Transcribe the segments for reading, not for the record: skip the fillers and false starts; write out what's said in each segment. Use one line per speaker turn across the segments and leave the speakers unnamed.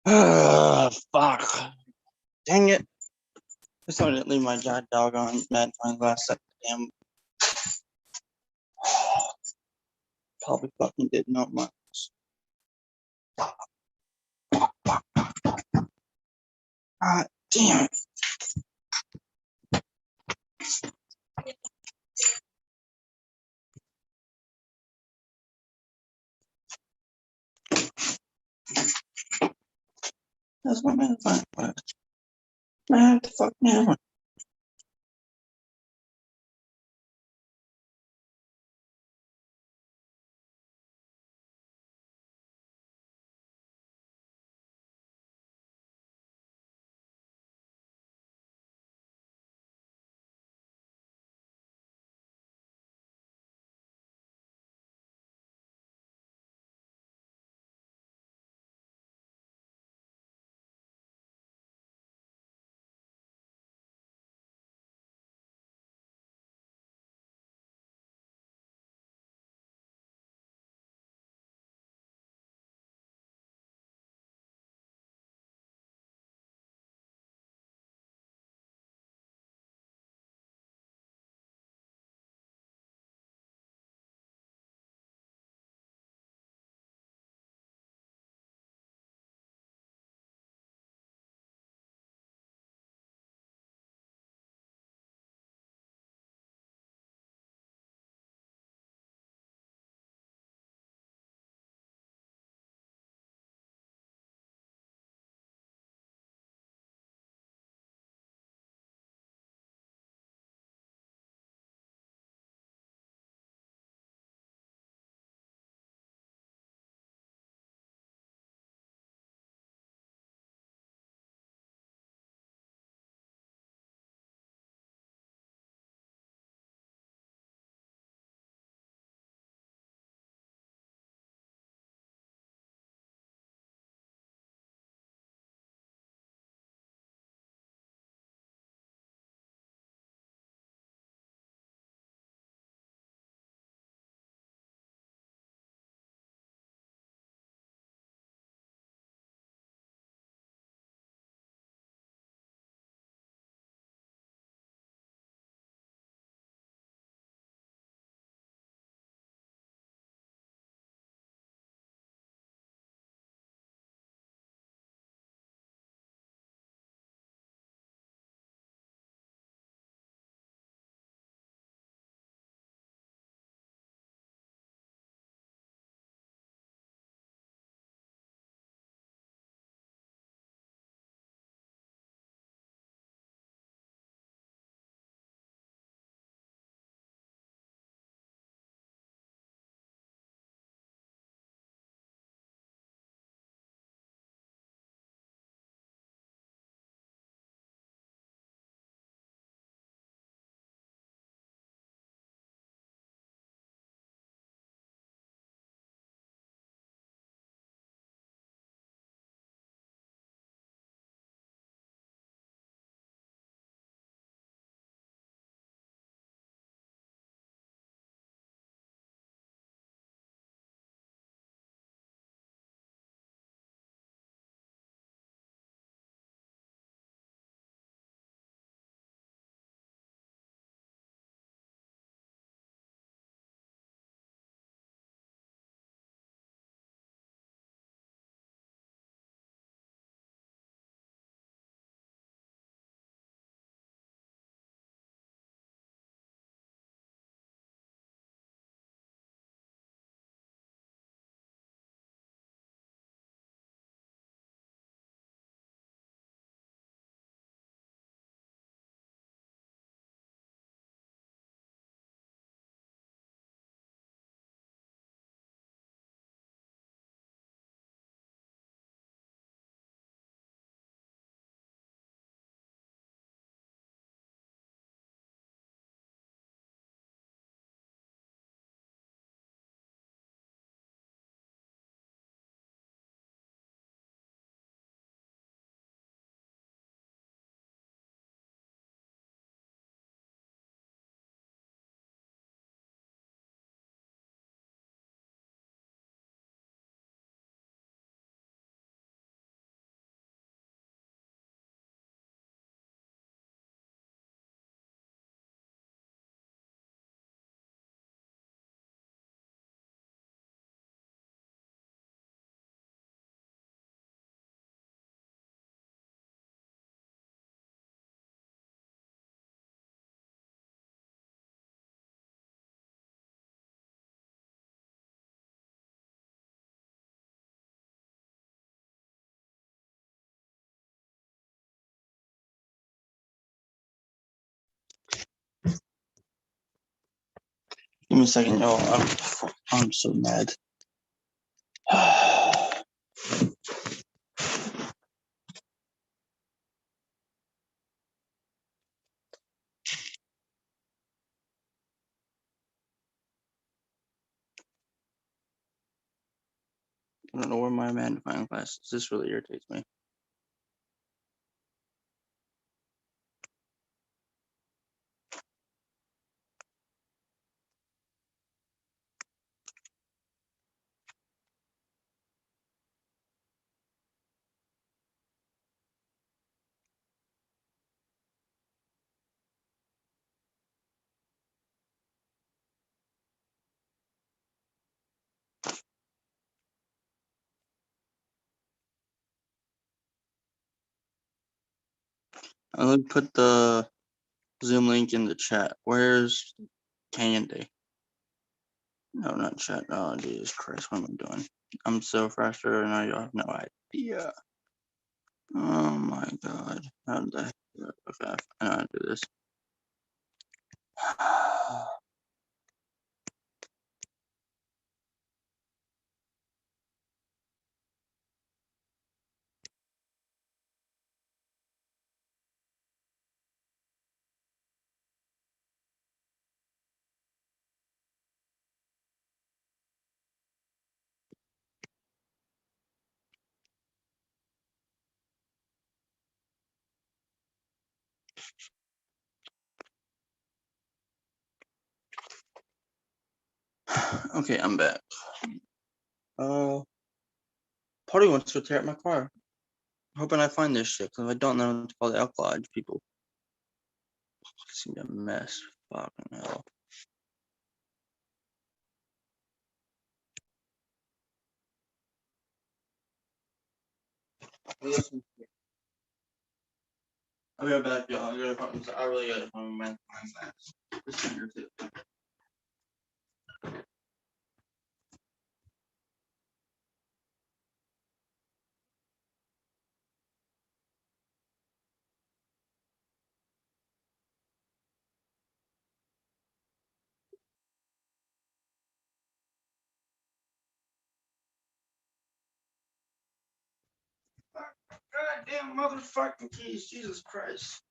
Fuck. Dang it. I still didn't leave my doggone magnifying glass at the damn. Probably fucking did not much. God damn it. That's my magnifying glass. I have to fucking have one. Give me a second, y'all. I'm so mad. I don't know where my magnifying glass is. This really irritates me. I'm gonna put the Zoom link in the chat. Where's Candy? No, not chat. Oh, Jesus Christ, what am I doing? I'm so frustrated right now. You have no idea. Oh my God. How the heck? Okay, I know how to do this. Okay, I'm back. Party wants to tear up my car. Hoping I find this shit, because if I don't know what to call the alkali people. It's gonna be a mess. Fucking hell. Listen, I'll be right back, y'all. I really gotta find my glass. This finger too. Goddamn motherfucking keys, Jesus Christ.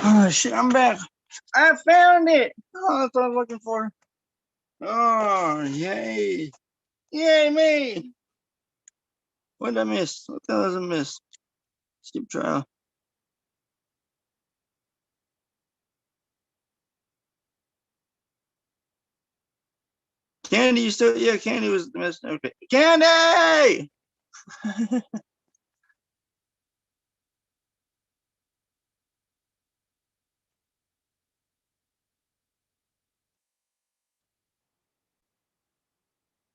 Oh shit, I'm back. I found it. Oh, that's what I was looking for. Oh, yay. Yay, me. What did I miss? What the hell did I miss? Skip trial. Candy, you still? Yeah, Candy was missed. Okay. Candy!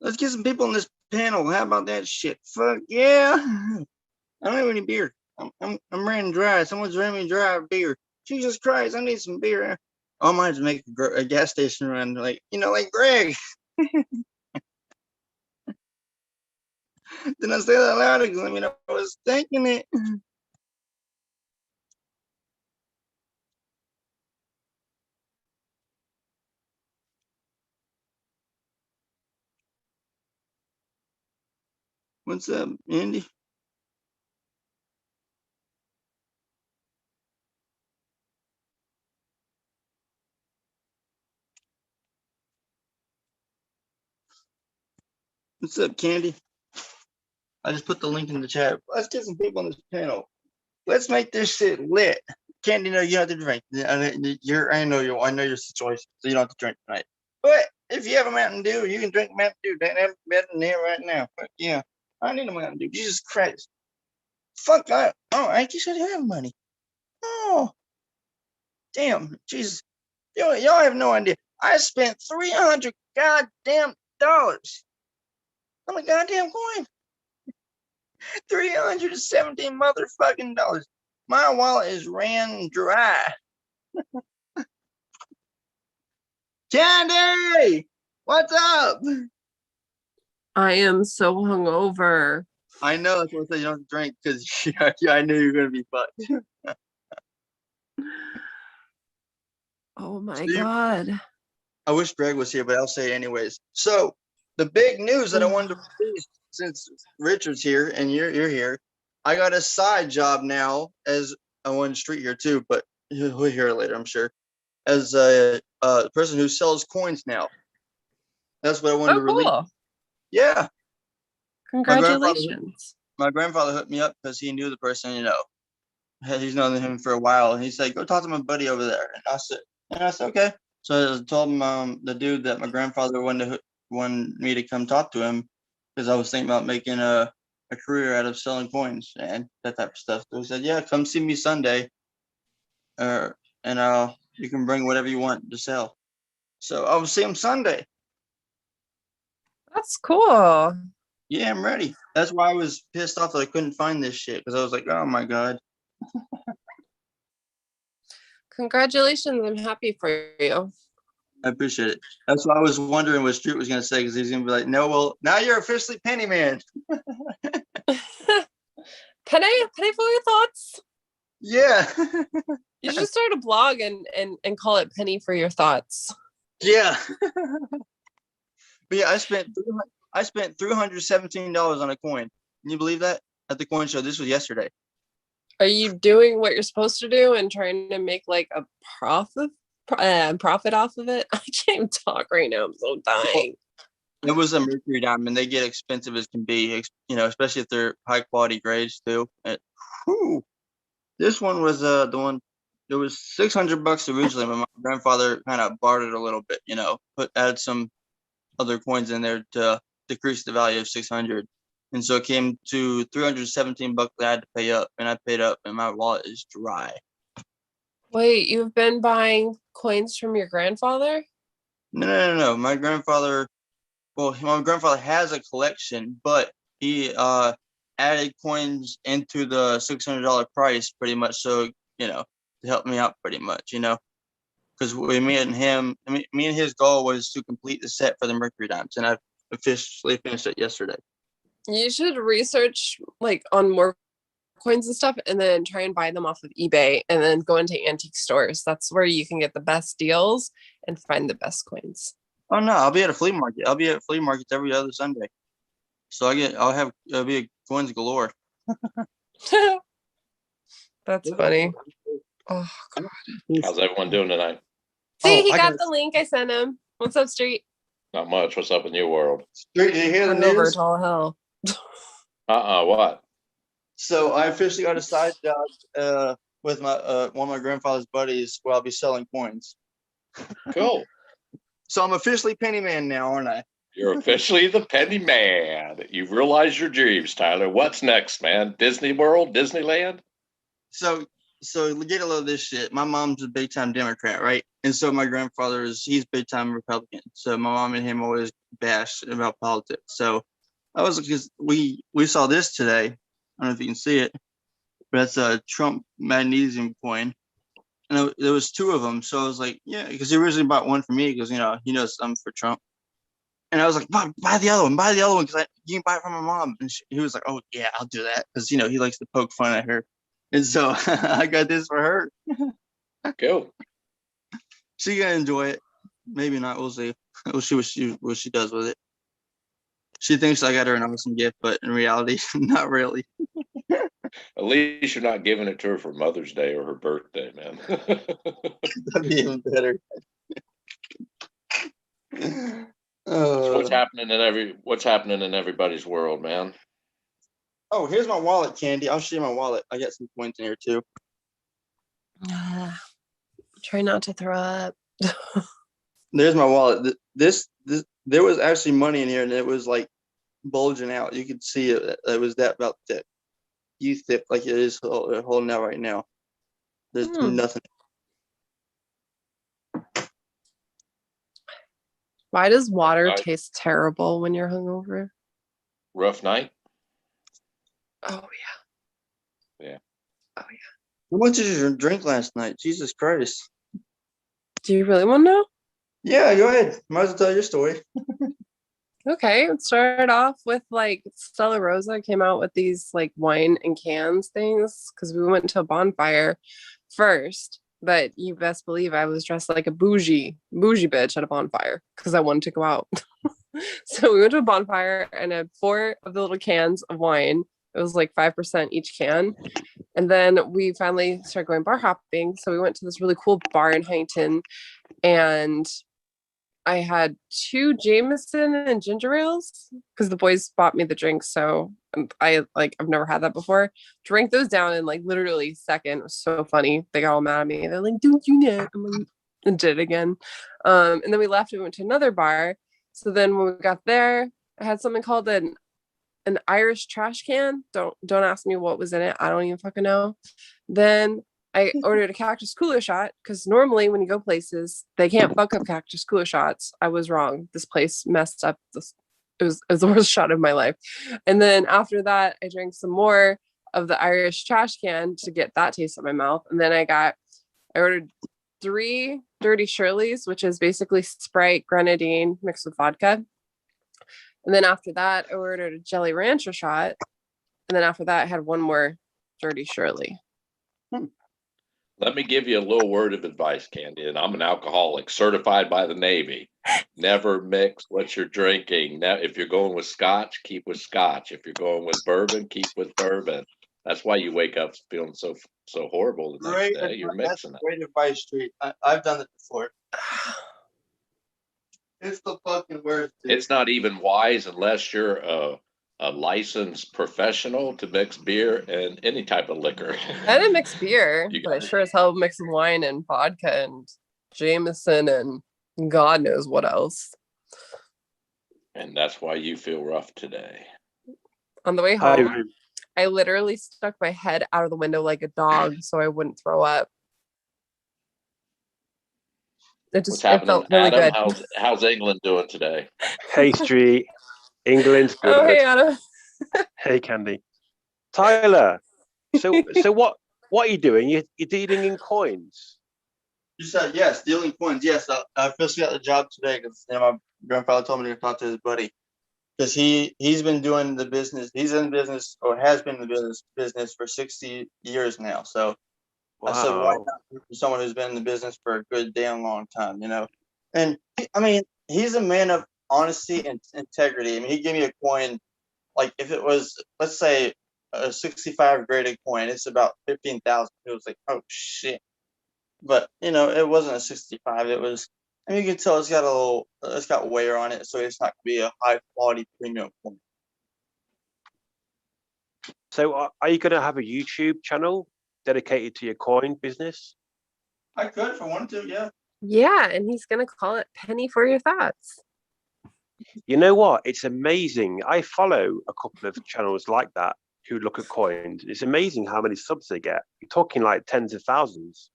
Let's get some people on this panel. How about that shit? Fuck yeah. I don't have any beer. I'm running dry. Someone's running me dry of beer. Jesus Christ, I need some beer. I might have to make a gas station run, like like Greg. Didn't I say that loud? Because I was thinking it. What's up, Andy? What's up, Candy? I just put the link in the chat. Let's get some people on this panel. Let's make this shit lit. Candy, no, you don't have to drink. I know your situation, so you don't have to drink tonight. But if you have a Mountain Dew, you can drink Mountain Dew. That have better than here right now. But yeah, I need a Mountain Dew. Jesus Christ. Fuck. I just should have money. Oh, damn. Jesus. Y'all have no idea. I spent $300 goddamn dollars on a goddamn coin. 317 motherfucking dollars. My wallet is ran dry. Candy, what's up?
I am so hungover.
I know that's what I said you don't drink because I knew you were gonna be fucked.
Oh my God.
I wish Greg was here, but I'll say it anyways. So the big news that I wanted to release, since Richard's here and you're here, I got a side job now as on one street here too, but we'll hear it later, I'm sure. As a person who sells coins now. That's what I wanted
Oh,
to release.
cool.
Yeah.
Congratulations.
My grandfather hooked me up because he knew the person, he's known him for a while. And he said, go talk to my buddy over there. And I said, okay. So I told him the dude that my grandfather wanted me to come talk to him because I was thinking about making a career out of selling coins and that type of stuff. So he said, yeah, come see me Sunday. And you can bring whatever you want to sell. So I will see him Sunday.
That's cool.
Yeah, I'm ready. That's why I was pissed off that I couldn't find this shit because I was like, oh my God.
Congratulations. I'm happy for you.
I appreciate it. That's why I was wondering what Street was going to say because he's going to be like, no, well, now you're officially Penny Man.
Penny for your thoughts.
Yeah.
You should start a blog and call it Penny for your thoughts.
Yeah. But yeah, I spent $317 on a coin. Can you believe that? At the coin show. This was yesterday.
Are you doing what you're supposed to do and trying to make like a profit off of it? I can't even talk right now. I'm so dying.
It was a mercury diamond. They get expensive as can be, especially if they're high quality grades too. This one was the one. It was $600 originally, but my grandfather kind of bartered it a little bit. Add some other coins in there to decrease the value of 600, and so it came to $317 that I had to pay up, and I paid up, and my wallet is dry.
Wait, you've been buying coins from your grandfather?
No. My grandfather has a collection, but he added coins into the $600 price pretty much, so to help me out pretty much, because me and his goal was to complete the set for the mercury dimes, and I officially finished it yesterday.
You should research like on more coins and stuff and then try and buy them off of eBay and then go into antique stores. That's where you can get the best deals and find the best coins.
Oh no, I'll be at a flea market. I'll be at flea markets every other Sunday. So I'll be coins galore.
That's funny. Oh God.
How's everyone doing tonight?
See, he got the link I sent him. What's up, Street?
Not much. What's up in your world?
Street, did you hear the
Hungover
news?
to all hell.
What?
So I officially got a side job with my one of my grandfather's buddies where I'll be selling coins.
Cool.
So I'm officially Penny Man now, aren't I?
You're officially the Penny Man. You've realized your dreams, Tyler. What's next, man? Disney World? Disneyland?
So get a load of this shit. My mom's a big time Democrat, right? And so my grandfather he's big time Republican. So my mom and him always bash about politics. So I was because we saw this today. I don't know if you can see it, but it's a Trump magnesium coin. And there was two of them. So I was like, yeah, because he originally bought one for me because he knows I'm for Trump. And I was like, buy the other one because you can buy it from my mom. And he was like, oh yeah, I'll do that because he likes to poke fun at her. And so I got this for her.
Cool.
She gonna enjoy it. Maybe not. We'll see. We'll see what she does with it. She thinks I got her an awesome gift, but in reality, not really.
At least you're not giving it to her for Mother's Day or her birthday, man.
That'd be even better.
So what's happening in everybody's world, man?
Oh, here's my wallet, Candy. I'll show you my wallet. I got some coins in here too.
Try not to throw up.
There's my wallet. This there was actually money in here, and it was like bulging out. You could see it. It was that about thick. You thick like it is holding out right now. There's nothing.
Why does water taste terrible when you're hungover?
Rough night?
Oh
yeah. Yeah.
Oh yeah.
How much did you drink last night? Jesus Christ.
Do you really want to know?
Yeah, go ahead. Might as well tell your story.
Okay, let's start off with like Stella Rosa came out with these like wine and cans things because we went to a bonfire first. But you best believe I was dressed like a bougie bitch at a bonfire because I wanted to go out. So we went to a bonfire and had 4 of the little cans of wine It was like 5% each can. And then we finally started going bar hopping. So we went to this really cool bar in Huntington, and I had 2 Jameson and ginger ales because the boys bought me the drinks. So I've never had that before. Drank those down in like literally a second. It was so funny. They got all mad at me. They're like, "Don't you know?" I'm like, and did it again. And then we left and went to another bar. So then when we got there, I had something called an Irish trash can. Don't ask me what was in it. I don't even fucking know. Then I ordered a cactus cooler shot because normally when you go places, they can't fuck up cactus cooler shots. I was wrong. This place messed up. It was the worst shot of my life. And then after that, I drank some more of the Irish trash can to get that taste in my mouth. And then I ordered 3 Dirty Shirleys, which is basically Sprite grenadine mixed with vodka. And then after that, I ordered a Jelly Rancher shot. And then after that, I had one more Dirty Shirley.
Let me give you a little word of advice, Candy. And I'm an alcoholic certified by the Navy. Never mix what you're drinking. Now, if you're going with scotch, keep with scotch. If you're going with bourbon, keep with bourbon. That's why you wake up feeling so horrible the next day. You're mixing it.
Great advice, Street. I've done it before. It's the fucking worst. Dude.
It's not even wise unless you're a licensed professional to mix beer and any type of liquor.
I didn't mix beer, but I sure as hell mix wine and vodka and Jameson and God knows what else.
And that's why you feel rough today.
On the way home, I literally stuck my head out of the window like a dog so I wouldn't throw up. It felt really
Adam,
good.
How's England doing today?
Hey, Street. England's good.
Oh, hey, Adam.
Hey, Candy. Tyler. So what are you doing? You're dealing in coins.
You said yes, dealing coins. Yes, I officially got the job today because my grandfather told me to talk to his buddy because he's been doing the business. He's in business or has been in the business for 60 years now. So wow. I said, why not for someone who's been in the business for a good damn long time, you know? And I mean, he's a man of honesty and integrity. I mean, he gave me a coin, like if it was, let's say, a 65 graded coin, it's about 15,000. It was like, oh shit. But you know, it wasn't a 65. It was, I mean, you can tell it's got wear on it, so it's not gonna be a high quality premium coin.
So are you going to have a YouTube channel dedicated to your coin business?
I could if I wanted to, yeah.
Yeah, and he's gonna call it Penny for Your Thoughts.
You know what? It's amazing. I follow a couple of channels like that who look at coins. It's amazing how many subs they get. You're talking like tens of thousands.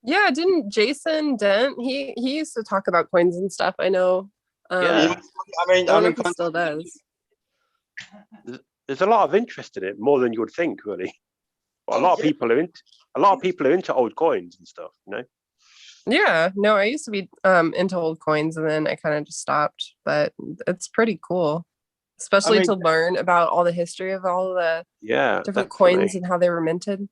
Yeah, didn't Jason Dent? He used to talk about coins and stuff. I know.
Yeah.
I mean,
he still does.
There's a lot of interest in it, more than you would think, really. But a lot of people are into old coins and stuff, you know.
Yeah, no, I used to be into old coins, and then I kind of just stopped. But it's pretty cool, especially to learn about all the history of all the different coins and how they were minted.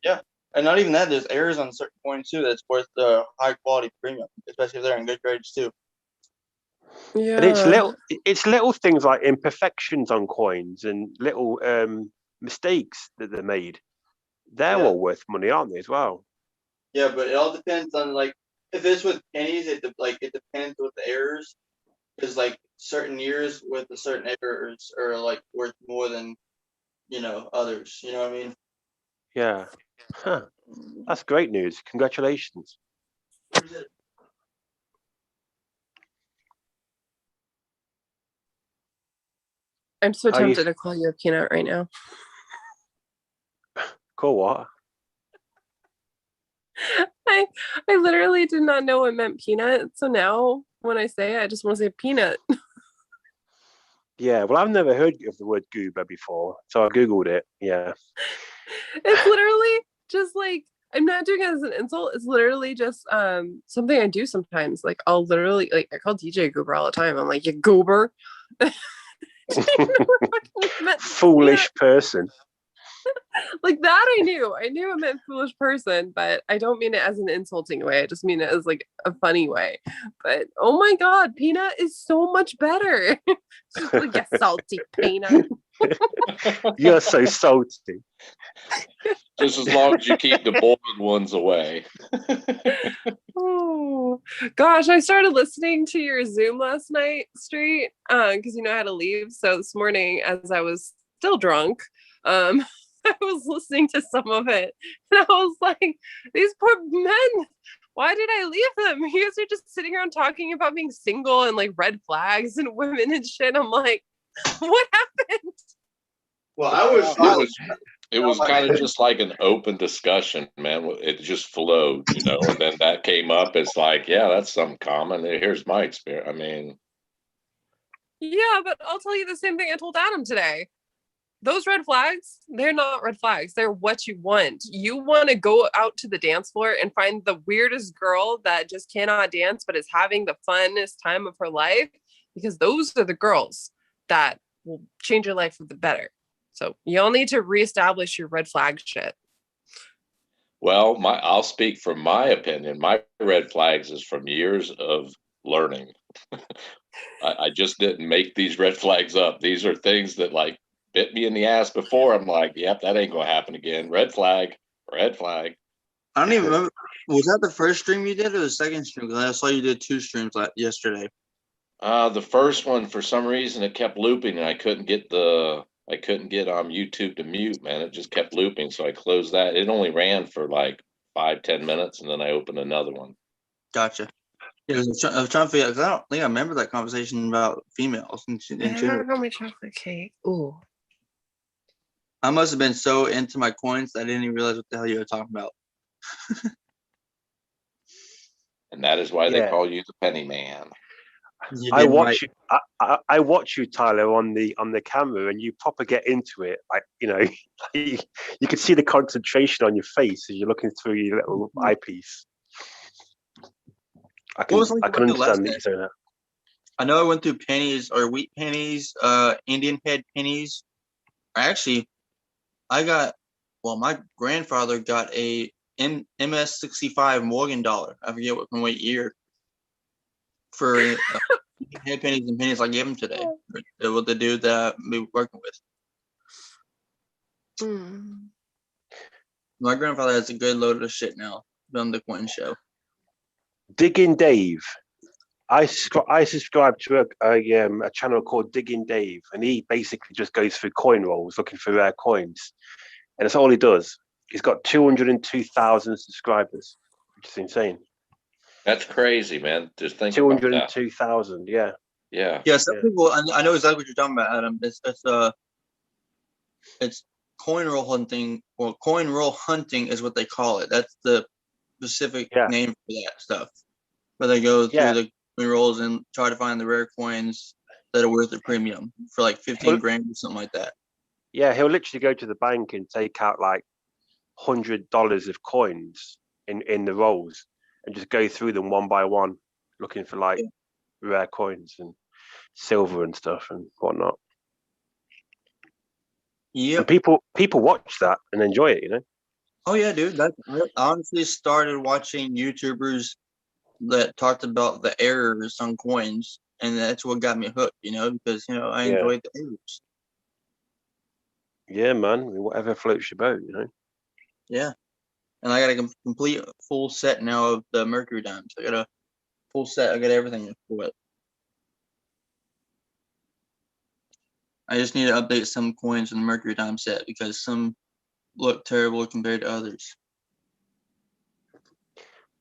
Yeah, and not even that. There's errors on certain coins too that's worth the high quality premium, especially if they're in good grades too.
Yeah,
and it's little things like imperfections on coins and little mistakes that they're made. They're all worth money, aren't they, as well?
Yeah, but it all depends on, like, if it's with pennies, it depends with the errors. Because like certain years with the certain errors are like worth more than, you know, others. You know what I mean?
Yeah. Huh. That's great news. Congratulations.
I'm so tempted to call you a peanut right now.
Cool, what?
I literally did not know it meant peanut. So now when I say it, I just want to say peanut.
Yeah, well, I've never heard of the word goober before, so I Googled it. Yeah.
It's literally just like, I'm not doing it as an insult. It's literally just something I do sometimes. Like I'll literally, like, I call DJ goober all the time. I'm like, you goober.
Foolish person.
Like that I knew it meant foolish person, but I don't mean it as an insulting way. I just mean it as like a funny way. But oh my god, peanut is so much better. Like a salty peanut.
You're so salty.
Just as long as you keep the boiled ones away.
Oh gosh, I started listening to your Zoom last night, Street, because I had to leave. So this morning, as I was still drunk, I was listening to some of it, and I was like, "These poor men, why did I leave them? You guys are just sitting around talking about being single and like red flags and women and shit." I'm like, "What happened?"
Well, I was.
It was kind of just like an open discussion, man. It just flowed, and then that came up. It's like, yeah, that's something common. Here's my experience. I mean,
Yeah, but I'll tell you the same thing I told Adam today. Those red flags, they're not red flags. They're what you want. You want to go out to the dance floor and find the weirdest girl that just cannot dance, but is having the funnest time of her life, because those are the girls that will change your life for the better. So y'all need to reestablish your red flag shit.
well, I'll speak from my opinion. My red flags is from years of learning. I just didn't make these red flags up. These are things that like bit me in the ass before. I'm like, yep, that ain't gonna happen again. Red flag, red flag.
I don't even remember. Was that the first stream you did or the second stream? Because I saw you did 2 streams yesterday.
The first one, for some reason, it kept looping, and I couldn't get YouTube to mute, man. It just kept looping, so I closed that. It only ran for like 5-10 minutes, and then I opened another one.
Gotcha. Yeah, I was trying to figure out, because I don't think I remember that conversation about females and general.
How much chocolate cake? Ooh.
I must have been so into my coins that I didn't even realize what the hell you were talking about.
And that is why they
Yeah.
call you the Penny Man.
I watch you. I watch you, Tyler, on the camera, and you proper get into it. Like you can see the concentration on your face as you're looking through your little eyepiece. I can understand that you're saying that.
I know I went through pennies or wheat pennies, Indian head pennies. Actually, my grandfather got a MS-65 Morgan dollar. I forget from what year. For head pennies and pennies I gave him today. With the dude that we were working with. My grandfather has a good load of shit now. On the coin show.
Digging Dave. I subscribe to a channel called Digging Dave, and he basically just goes through coin rolls looking for rare coins, and that's all he does. He's got 202,000 subscribers, which is insane.
That's crazy, man. Just think about that.
202,000, yeah.
Yeah.
Yeah, some people, I know exactly what you're talking about, Adam. It's coin roll hunting, or coin roll hunting is what they call it. That's the specific name for that stuff. Where they go through the coin rolls and try to find the rare coins that are worth a premium for like 15 grand or something like that.
Yeah, he'll literally go to the bank and take out like $100 of coins in the rolls and just go through them one by one, looking for like rare coins and silver and stuff and whatnot. Yeah, people watch that and enjoy it,
Oh yeah, dude. I honestly started watching YouTubers that talked about the errors on coins, and that's what got me hooked. Because I enjoyed the errors.
Yeah, man. I mean, whatever floats your boat,
Yeah, and I got a complete full set now of the Mercury dimes. I got a full set. I got everything for it. I just need to update some coins in the Mercury dime set because some look terrible compared to others.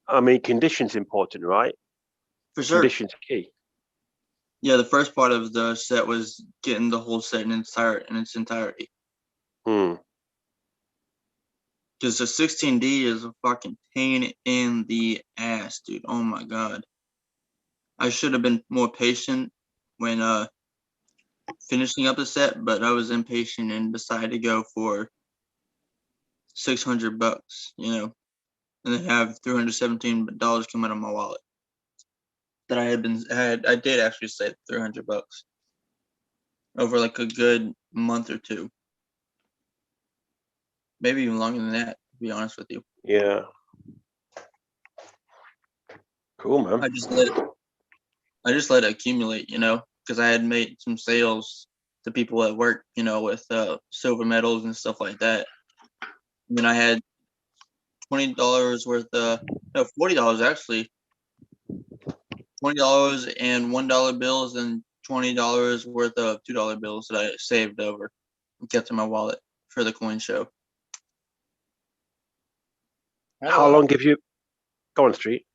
I mean, condition's important, right?
For sure.
Condition's key.
Yeah, the first part of the set was getting the whole set in its entirety. Because the 16D is a fucking pain in the ass, dude. Oh my god. I should have been more patient when finishing up the set, but I was impatient and decided to go for $600, and then have $317 come out of my wallet. That I did actually save $300 over like a good month or two, maybe even longer than that, to be honest with you.
Yeah. Cool, man.
I just let it accumulate, because I had made some sales to people at work, with silver medals and stuff like that. And then I had $20 worth of, no, $40 actually, $20 and $1 bills and $20 worth of $2 bills that I saved over and kept in my wallet for the coin show.
How long have you go on, Street?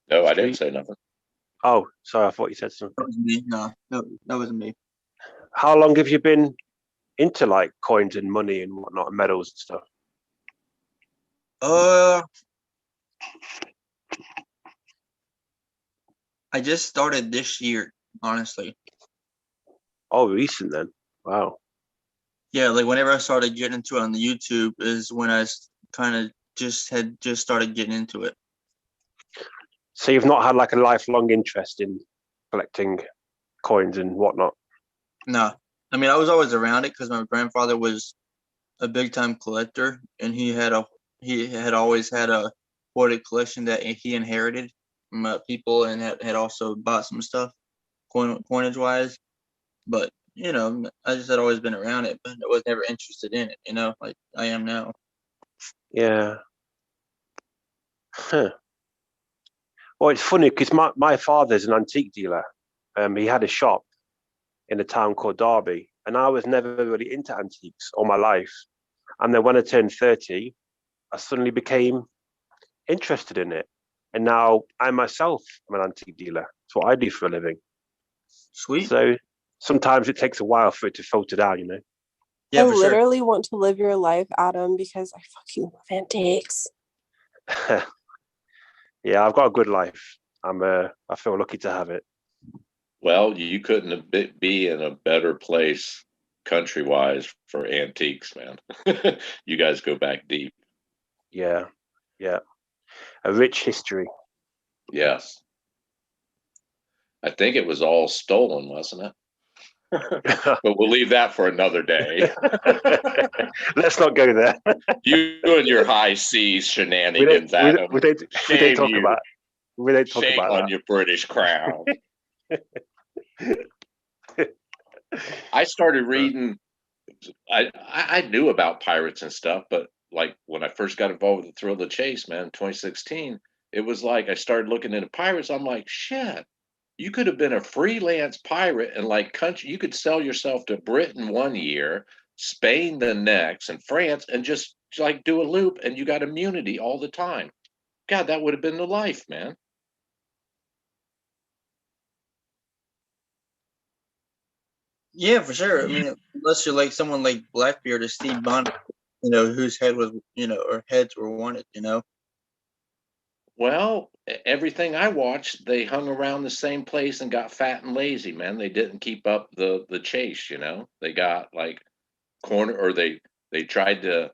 No, I didn't say nothing.
Oh, sorry, I thought you said something.
That was me. No, that wasn't me.
How long have you been into like coins and money and whatnot, and medals and stuff?
I just started this year, honestly.
Oh, recent then. Wow.
Yeah, like whenever I started getting into it on the YouTube is when I kind of just started getting into it.
So you've not had like a lifelong interest in collecting coins and whatnot?
No, I mean I was always around it because my grandfather was a big time collector, and he had always had a hoarded collection that he inherited from people, and had also bought some stuff coinage wise. But I just had always been around it, but I was never interested in it, like I am now.
Yeah. Huh. Well, it's funny because my father's an antique dealer. He had a shop in a town called Derby, and I was never really into antiques all my life. And then when I turned 30, I suddenly became interested in it. And now I myself am an antique dealer. That's what I do for a living.
Sweet.
So sometimes it takes a while for it to filter down,
Yeah,
I
for sure.
literally want to live your life, Adam, because I fucking love antiques.
Yeah, I've got a good life. I feel lucky to have it.
Well, you couldn't be in a better place country-wise for antiques, man. You guys go back deep.
Yeah. A rich history.
Yes. I think it was all stolen, wasn't it? But we'll leave that for another day.
Let's not go there.
You and your high seas shenanigans, Adam.
We don't talk about. We don't talk
Shame
about
on
that.
your British crown. I started reading. I knew about pirates and stuff, but like when I first got involved with the Thrill of the Chase, man, in 2016, it was like I started looking into pirates. I'm like, shit, you could have been a freelance pirate and like country. You could sell yourself to Britain one year, Spain the next, and France, and just like do a loop, and you got immunity all the time. God, that would have been the life, man.
Yeah, for sure. I mean, unless you're like someone like Blackbeard or Steve Bonnet, whose head was, or heads were wanted.
Well, everything I watched, they hung around the same place and got fat and lazy, man. They didn't keep up the chase, They got like corner, or they tried to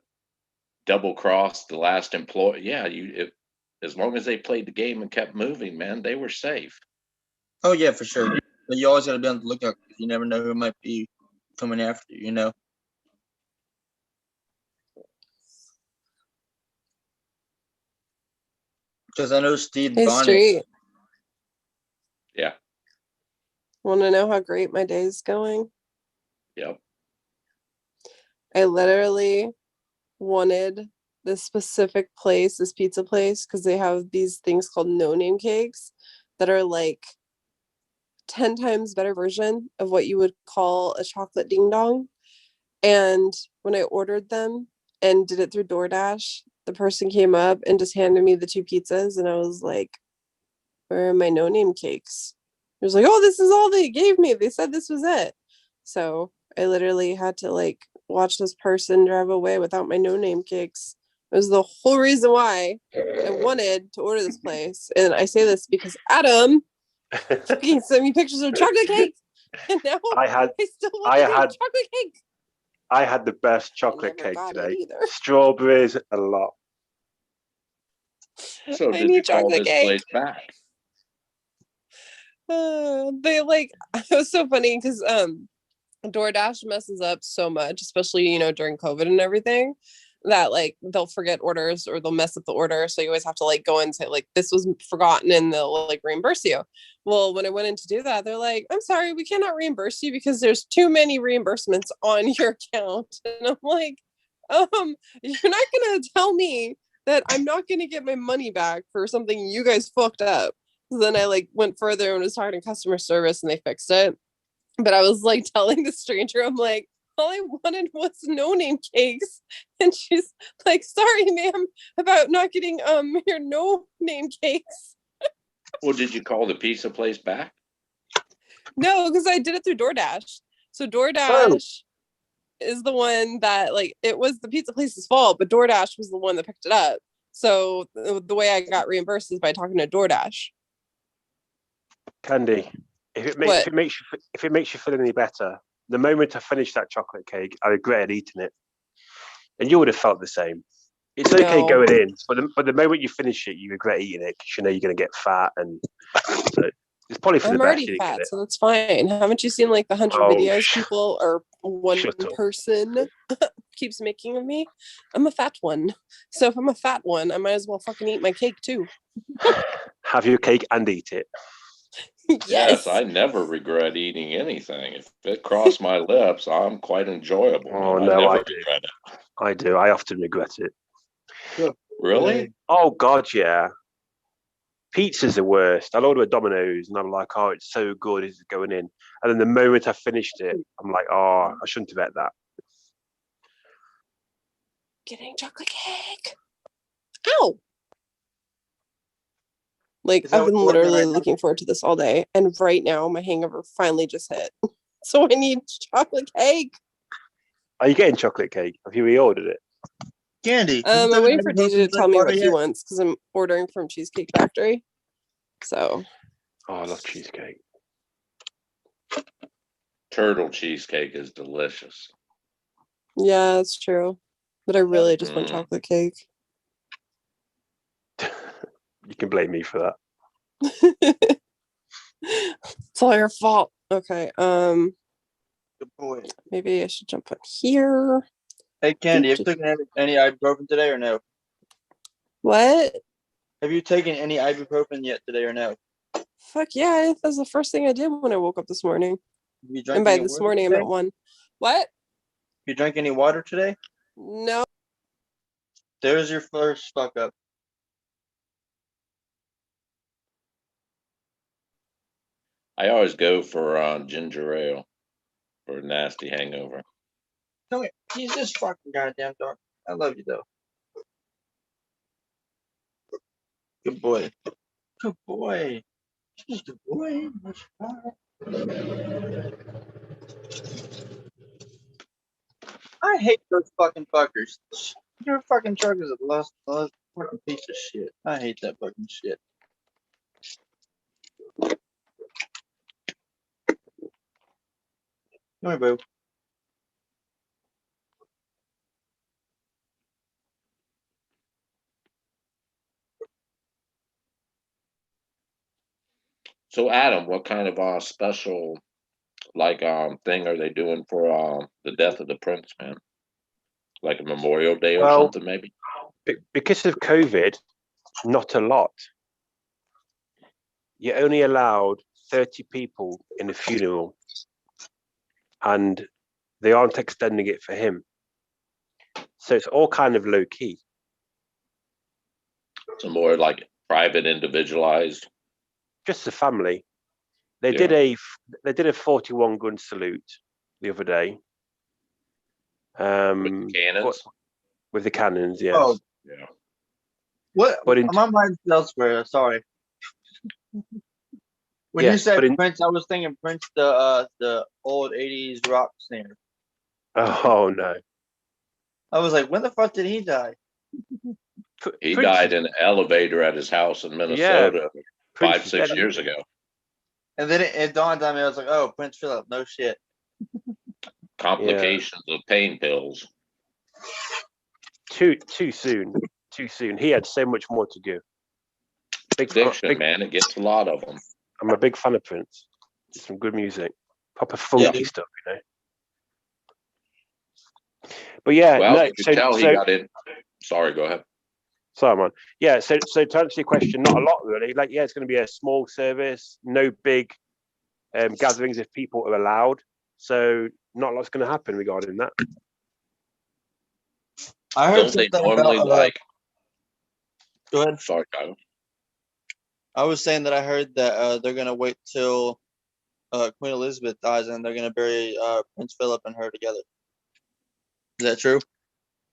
double cross the last employee. Yeah, as long as they played the game and kept moving, man, they were safe.
Oh yeah, for sure. But you always got to be on the lookout because you never know who might be coming after you. Because I know Steve
Hey,
Bonnet.
Street.
Yeah.
Want to know how great my day's going?
Yep.
I literally wanted this specific place, this pizza place, because they have these things called no-name cakes that are like 10 times better version of what you would call a chocolate ding dong. And when I ordered them and did it through DoorDash, the person came up and just handed me the 2 pizzas, and I was like, where are my no-name cakes? It was like, oh, this is all they gave me. They said this was it. So I literally had to like watch this person drive away without my no-name cakes. It was the whole reason why I wanted to order this place. And I say this because Adam fucking sent me pictures of chocolate cake. And now I still want the chocolate cake.
I had the best chocolate cake today.
Either.
Strawberries a lot.
So did you call this place back?
They like, it was so funny because DoorDash messes up so much, especially during COVID and everything. that like they'll forget orders or they'll mess up the order. So you always have to like go and say like this was forgotten and they'll like reimburse you. Well, when I went in to do that, they're like, I'm sorry, we cannot reimburse you because there's too many reimbursements on your account. And I'm like, you're not gonna tell me that I'm not gonna get my money back for something you guys fucked up. So then I like went further and was talking to customer service and they fixed it. But I was like telling the stranger, I'm like, all I wanted was no name cakes. And she's like, sorry, ma'am, about not getting your no name cakes.
Well, did you call the pizza place back?
No, because I did it through DoorDash. So DoorDash is the one that like it was the pizza place's fault, but DoorDash was the one that picked it up. So the way I got reimbursed is by talking to DoorDash.
Candy, if it makes you feel any better, the moment I finished that chocolate cake, I regretted eating it, and you would have felt the same. It's okay
No.
going in, but the moment you finish it, you regret eating it because you know you're going to get fat, and so it's probably for
I'm
the best.
already fat, so that's fine. Haven't you seen like the 100 videos people or one person keeps making of me? I'm a fat one. So if I'm a fat one, I might as well fucking eat my cake too.
Have your cake and eat it.
Yes, I never regret eating anything. If it crossed my lips, I'm quite enjoyable.
Oh
I
no,
never
I
regret it.
I do. I often regret it.
Really?
Oh God, yeah. Pizza's the worst. I'll order a Domino's and I'm like, oh, it's so good, it's going in. And then the moment I finished it, I'm like, oh, I shouldn't have ate that.
Getting chocolate cake. Ow. Like I've been literally looking forward to this all day. And right now my hangover finally just hit. So I need chocolate cake.
Are you getting chocolate cake? Have you reordered it?
Candy.
I'm waiting for DJ to tell me what he wants because I'm ordering from Cheesecake Factory. So.
Oh, I love cheesecake.
Turtle cheesecake is delicious.
Yeah, that's true. But I really just want chocolate cake.
You can blame me for that.
It's all your fault. Okay.
Good boy.
Maybe I should jump up here.
Hey, Candy, have you taken any ibuprofen today or no?
What?
Have you taken any ibuprofen yet today or no?
Fuck yeah, that's the first thing I did when I woke up this morning.
You
and by this morning, I'm at 1. What?
You drank any water today?
No.
There's your first fuck up.
I always go for ginger ale for a nasty hangover.
No, he's just fucking goddamn dark. I love you though. Good boy. Good boy. He's a good boy. I hate those fucking fuckers. Your fucking truck is a lost fucking piece of shit. I hate that fucking shit. Come here, boo.
So, Adam, what kind of special thing are they doing for the death of the prince, man? Like a Memorial Day or something, maybe?
Because of COVID, not a lot. You're only allowed 30 people in a funeral, and they aren't extending it for him. So it's all kind of low key.
So more like private, individualized.
Just the family. They did a 41 gun salute the other day.
With the cannons?
With the cannons, yes.
Oh,
yeah.
What? My mind's elsewhere. Sorry. When you said Prince, I was thinking Prince, the old '80s rock singer.
Oh no!
I was like, when the fuck did he die?
He died in an elevator at his house in Minnesota 5-6 years ago.
And then it dawned on me. I was like, oh, Prince Philip, no shit.
Complications of pain pills.
Too soon. Too soon. He had so much more to give.
Addiction, man. It gets a lot of them.
I'm a big fan of Prince. Some good music. Proper funky stuff, you know. But yeah,
Well,
no.
you could tell he got in. Sorry, go ahead.
Sorry, man. Yeah, so to answer your question, not a lot really. Like, yeah, it's going to be a small service, no big gatherings if people are allowed. So not a lot's going to happen regarding that.
I heard
Don't they
something
normally
about.
like?
Go ahead.
Sorry, Kyle.
I was saying that I heard that they're gonna wait till Queen Elizabeth dies and they're gonna bury Prince Philip and her together. Is that true?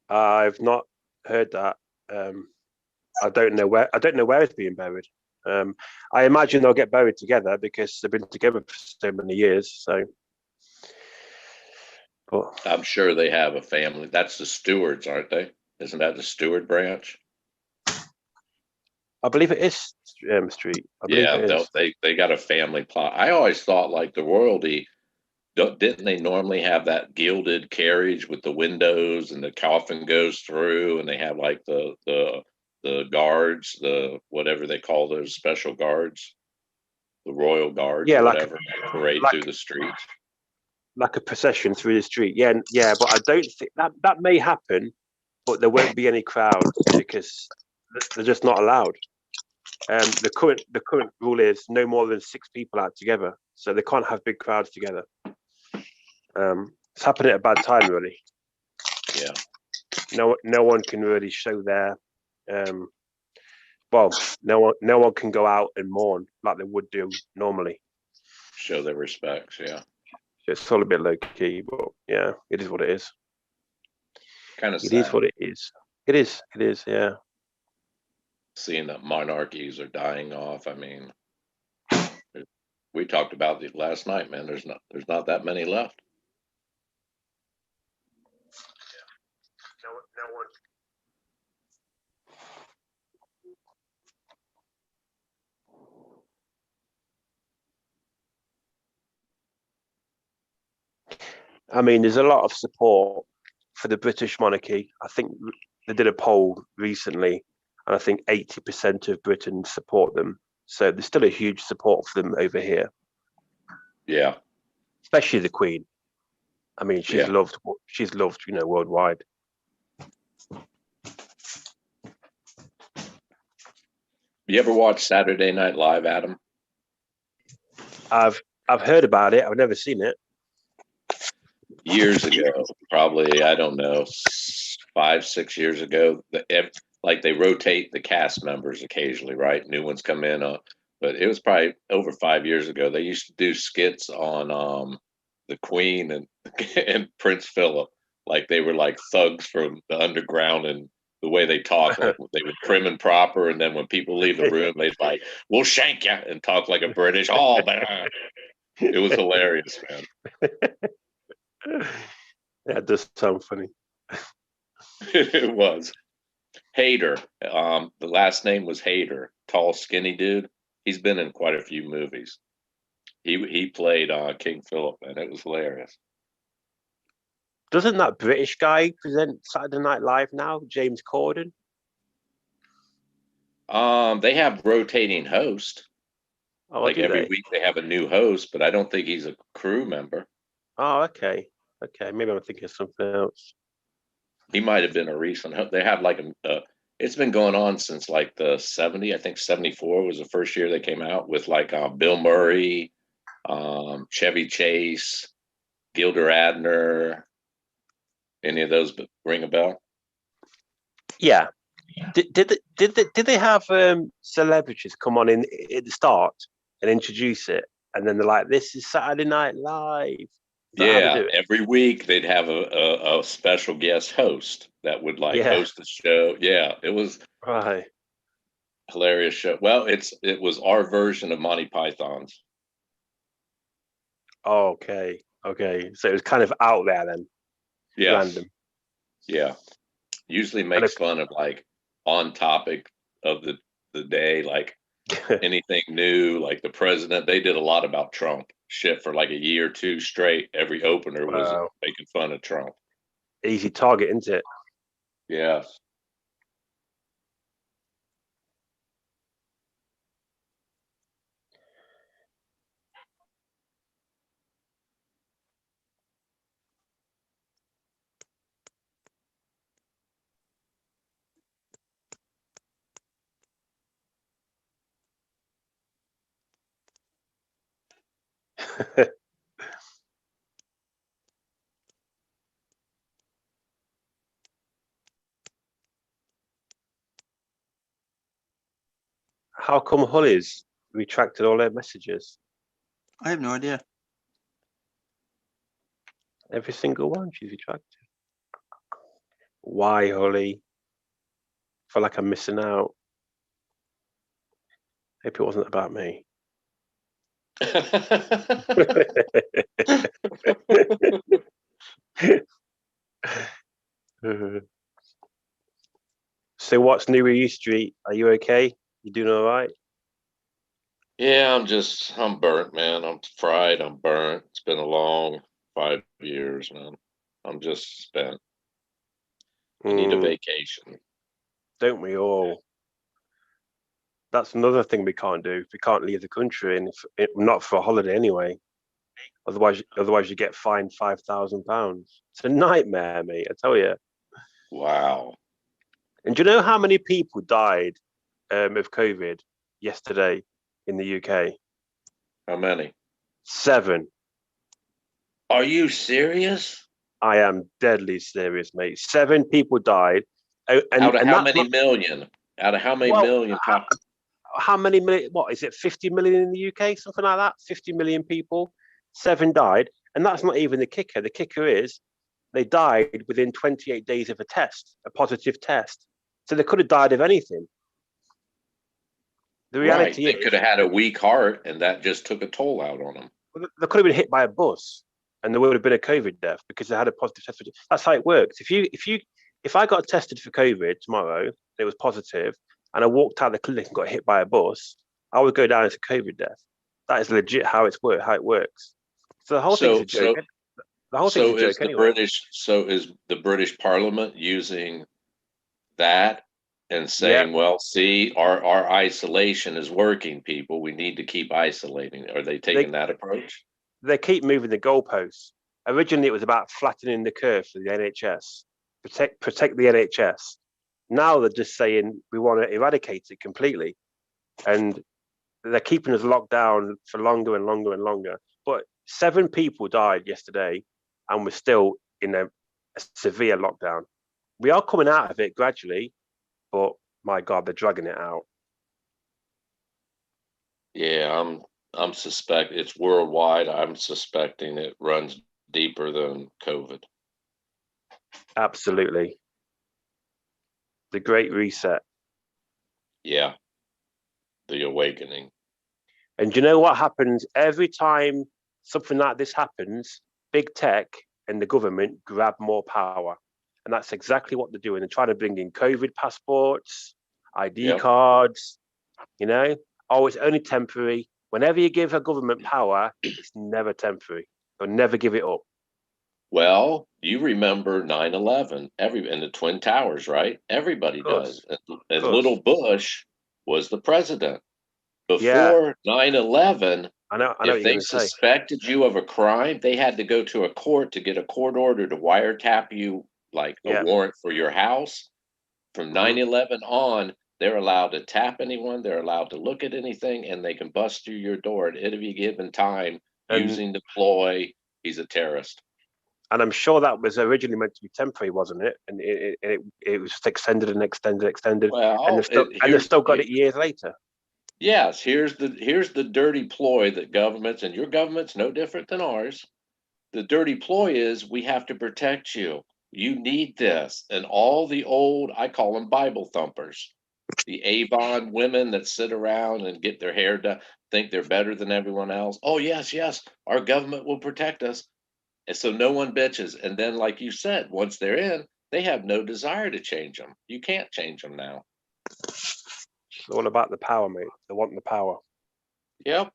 I've not heard that. I don't know where. I don't know where it's being buried. I imagine they'll get buried together because they've been together for so many years. So, but
I'm sure they have a family. That's the Stewards, aren't they? Isn't that the Stewart branch?
I believe it is Street. I believe
Yeah,
it is.
they got a family plot. I always thought like the royalty. Didn't they normally have that gilded carriage with the windows and the coffin goes through, and they have like the guards, the whatever they call those special guards, the royal guards
Yeah,
or whatever, parade through
like
the streets.
like a procession through the street. Yeah, yeah. But I don't think that may happen, but there won't be any crowds because they're just not allowed. The current rule is no more than 6 people out together, so they can't have big crowds together. It's happened at a bad time, really.
Yeah,
No one can really show their well, no one can go out and mourn like they would do normally.
show their respects. Yeah,
So it's all a bit low key, but yeah, it is what it is.
kind of
It is
sad
what it is. It is. It is. Yeah.
seeing that monarchies are dying off. I mean, we talked about it last night, man. There's not that many left.
No one. I mean, there's a lot of support for the British monarchy. I think they did a poll recently, and I think 80% of Britain support them. So there's still a huge support for them over here,
Yeah,
especially the Queen. I mean, she's
yeah.
loved. She's loved, worldwide.
You ever watch Saturday Night Live, Adam?
I've heard about it. I've never seen it.
Years ago, probably, I don't know, 5, 6 years ago. Like they rotate the cast members occasionally, right? New ones come in, but it was probably over 5 years ago. They used to do skits on the Queen and and Prince Philip, like they were like thugs from the underground, and the way they talk, like they would prim and proper, and then when people leave the room, they'd like, "We'll shank you," and talk like a British. Oh, but it was hilarious, man.
Yeah, it does sound funny.
It was. Hader. The last name was Hader. Tall, skinny dude. He's been in quite a few movies. He played King Philip, and it was hilarious.
Doesn't that British guy present Saturday Night Live now, James Corden?
They have rotating host.
Oh,
Like
do
every
they?
week they have a new host, but I don't think he's a crew member.
Oh, okay. Okay, maybe I'm thinking of something else.
He might have been a recent. They have like it's been going on since like the 70. I think 74 was the first year they came out with like Bill Murray, Chevy Chase, Gilder Adner. Any of those ring a bell?
Yeah. Did they have celebrities come on in at the start and introduce it, and then they're like, "This is Saturday Night Live." Is that how they
Yeah,
do it?
every week they'd have a special guest host that would like
Yeah.
host the show. Yeah, it was
Right.
hilarious show. Well, it was our version of Monty Python's.
Okay. Okay. So it was kind of out there then,
Yes,
random.
yeah. Usually
And
makes fun of like on topic of the day, like anything new, like the president. They did a lot about Trump shit for like a year or two straight. Every opener was
wow,
making fun of Trump.
easy target, isn't it?
Yeah.
How come Hully's retracted all their messages?
I have no idea.
Every single one she's retracted. Why, Hully? Feel like I'm missing out. Hope it wasn't about me. So what's new with you, Street? Are you okay? You doing all right?
Yeah, I'm burnt, man. I'm fried. I'm burnt. It's been a long 5 years, man. I'm just spent. I need a vacation.
Don't we all? That's another thing we can't do. We can't leave the country, and not for a holiday anyway. Otherwise you get fined £5,000. It's a nightmare, mate. I tell you.
Wow.
And do you know how many people died of COVID yesterday in the UK?
How many?
7.
Are you serious?
I am deadly serious, mate. 7 people died. And
Out of how
that's
many
not,
million? Out of how many
well,
million?
how many million? What is it? 50 million in the UK, something like that. 50 million people. 7 died, and that's not even the kicker. The kicker is they died within 28 days of a positive test. So they could have died of anything. The reality
They
is
could have had a weak heart, and that just took a toll out on them.
they could have been hit by a bus, and there would have been a COVID death because they had a positive test. That's how it works. If I got tested for COVID tomorrow, and it was positive, and I walked out of the clinic and got hit by a bus, I would go down as a COVID death. That is legit how it works. So the whole thing's a joke. The whole thing's a joke anyway.
Is the British Parliament using that and saying,
Yeah.
well, see, our isolation is working, people. We need to keep isolating. Are they taking that approach?
They keep moving the goalposts. Originally, it was about flattening the curve for the NHS, protect the NHS. Now they're just saying we want to eradicate it completely, and they're keeping us locked down for longer and longer and longer. But 7 people died yesterday, and we're still in a severe lockdown. We are coming out of it gradually, but my God, they're dragging it out.
Yeah, I'm suspect it's worldwide. I'm suspecting it runs deeper than COVID.
Absolutely. The Great Reset.
Yeah. The awakening.
And do you know what happens every time something like this happens? Big tech and the government grab more power. And that's exactly what they're doing. They're trying to bring in COVID passports, ID cards, Oh, it's only temporary. Whenever you give a government power, it's never temporary. They'll never give it up.
Well, you remember 9/11, in the Twin Towers, right? Everybody does. And little Bush was the president. Before 9/11,
I know
if they suspected you of a crime, they had to go to a court to get a court order to wiretap you, like a warrant for your house. From 9/11 on, they're allowed to tap anyone, they're allowed to look at anything, and they can bust through your door at any given time using the ploy, he's a terrorist.
And I'm sure that was originally meant to be temporary, wasn't it? And it was just extended and extended.
Well,
and they've still got it years later.
Yes, here's the dirty ploy that governments, and your government's no different than ours. The dirty ploy is we have to protect you. You need this. And all the old, I call them Bible thumpers, the Avon women that sit around and get their hair done, think they're better than everyone else. Oh, yes, our government will protect us. And so no one bitches. And then, like you said, once they're in, they have no desire to change them. You can't change them now.
It's all about the power, mate. They want the power.
Yep.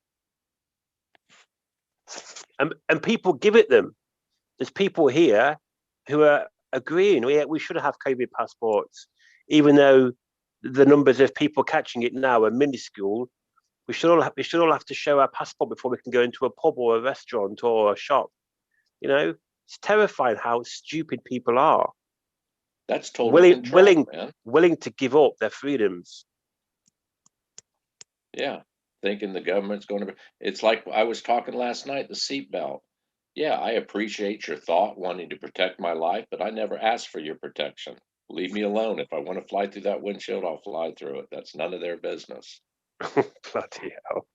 And people give it them. There's people here who are agreeing we should have COVID passports, even though the numbers of people catching it now are minuscule. We should all have to show our passport before we can go into a pub or a restaurant or a shop. It's terrifying how stupid people are.
That's totally control,
willing to give up their freedoms.
Yeah. thinking the government's going to. It's like I was talking last night. The seatbelt. Yeah, I appreciate your thought, wanting to protect my life, but I never asked for your protection. Leave me alone. If I want to fly through that windshield, I'll fly through it. That's none of their business.
Bloody hell.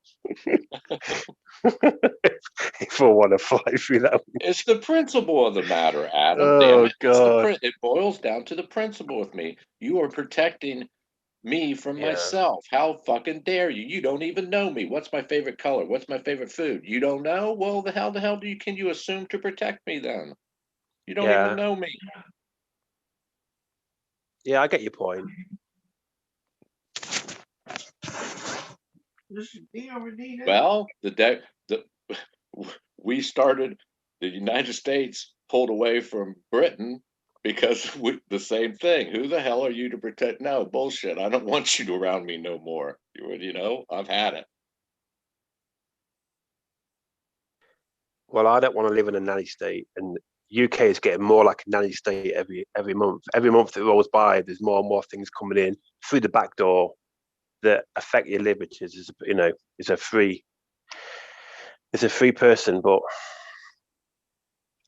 If I want to fly through that.
It's the principle of the matter, Adam. Damn
Oh,
it.
God.
It boils down to the principle with me. You are protecting me from
Yeah.
myself. How fucking dare you? You don't even know me. What's my favorite color? What's my favorite food? You don't know? Well, the hell can you assume to protect me then? You don't
Yeah.
even know me.
Yeah, I get your point.
Well, we started, the United States pulled away from Britain because the same thing. Who the hell are you to protect? No, bullshit. I don't want you around me no more. I've had it.
Well, I don't want to live in a nanny state, and UK is getting more like a nanny state every month. Every month that rolls by, there's more and more things coming in through the back door that affect your liberties. It's a free person,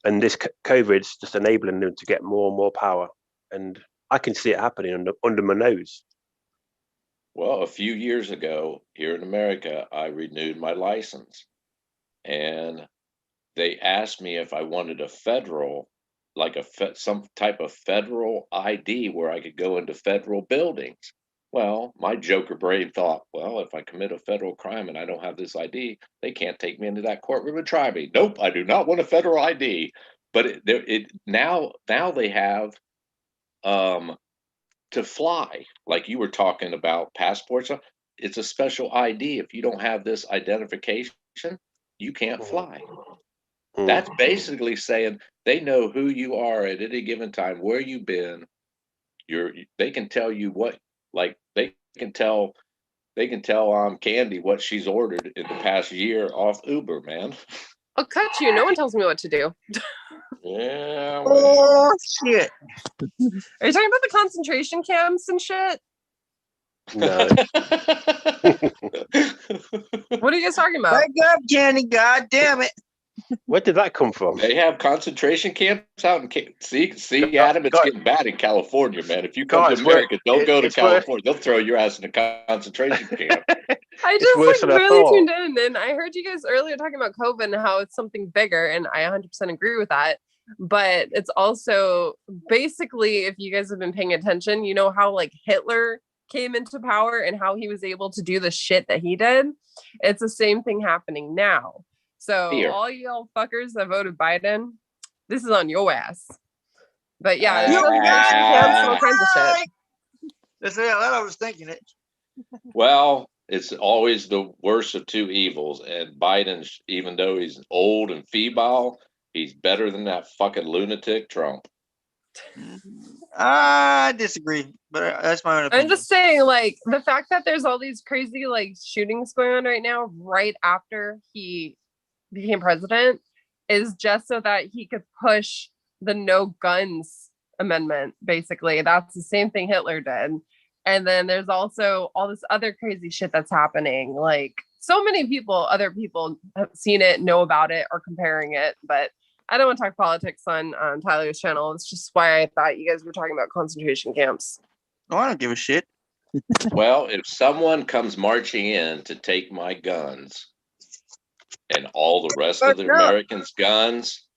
and this COVID's just enabling them to get more and more power, and I can see it happening under my nose.
Well, a few years ago here in America, I renewed my license, and they asked me if I wanted a federal, some type of federal ID where I could go into federal buildings. Well, my joker brain thought, well, if I commit a federal crime and I don't have this ID, they can't take me into that courtroom and try me. Nope, I do not want a federal ID. But now they have to fly, like you were talking about passports. It's a special ID. If you don't have this identification, you can't fly. That's basically saying they know who you are at any given time, where you've been. They can tell you what, like they can tell Candy what she's ordered in the past year off Uber, man.
I'll cut you. No one tells me what to do.
Yeah.
Oh shit!
Are you talking about the concentration camps and shit?
No.
What are you guys talking about?
Wake up, Candy! God damn it!
Where did that come from?
They have concentration camps out in see, Adam, it's getting bad in California, man. If you come to America, don't go to California. They'll throw your ass in a concentration camp.
I just really tuned in, and I heard you guys earlier talking about COVID and how it's something bigger, and I 100% agree with that. But it's also basically, if you guys have been paying attention, you know how like Hitler came into power and how he was able to do the shit that he did. It's the same thing happening now. So all y'all fuckers that voted Biden, this is on your ass. But yeah, it's all kinds of shit.
That's what I was thinking. It.
Well, it's always the worst of two evils, and Biden, even though he's old and feeble, he's better than that fucking lunatic Trump.
I disagree, but that's my own opinion.
I'm just saying, like, the fact that there's all these crazy like shootings going on right now, right after he became president, is just so that he could push the no guns amendment. Basically, that's the same thing Hitler did. And then there's also all this other crazy shit that's happening. Like, so many other people have seen it, know about it, or comparing it. But I don't want to talk politics on Tyler's channel. It's just why I thought you guys were talking about concentration camps.
Oh, I don't give a shit.
Well, if someone comes marching in to take my guns and all the rest of the Americans' guns,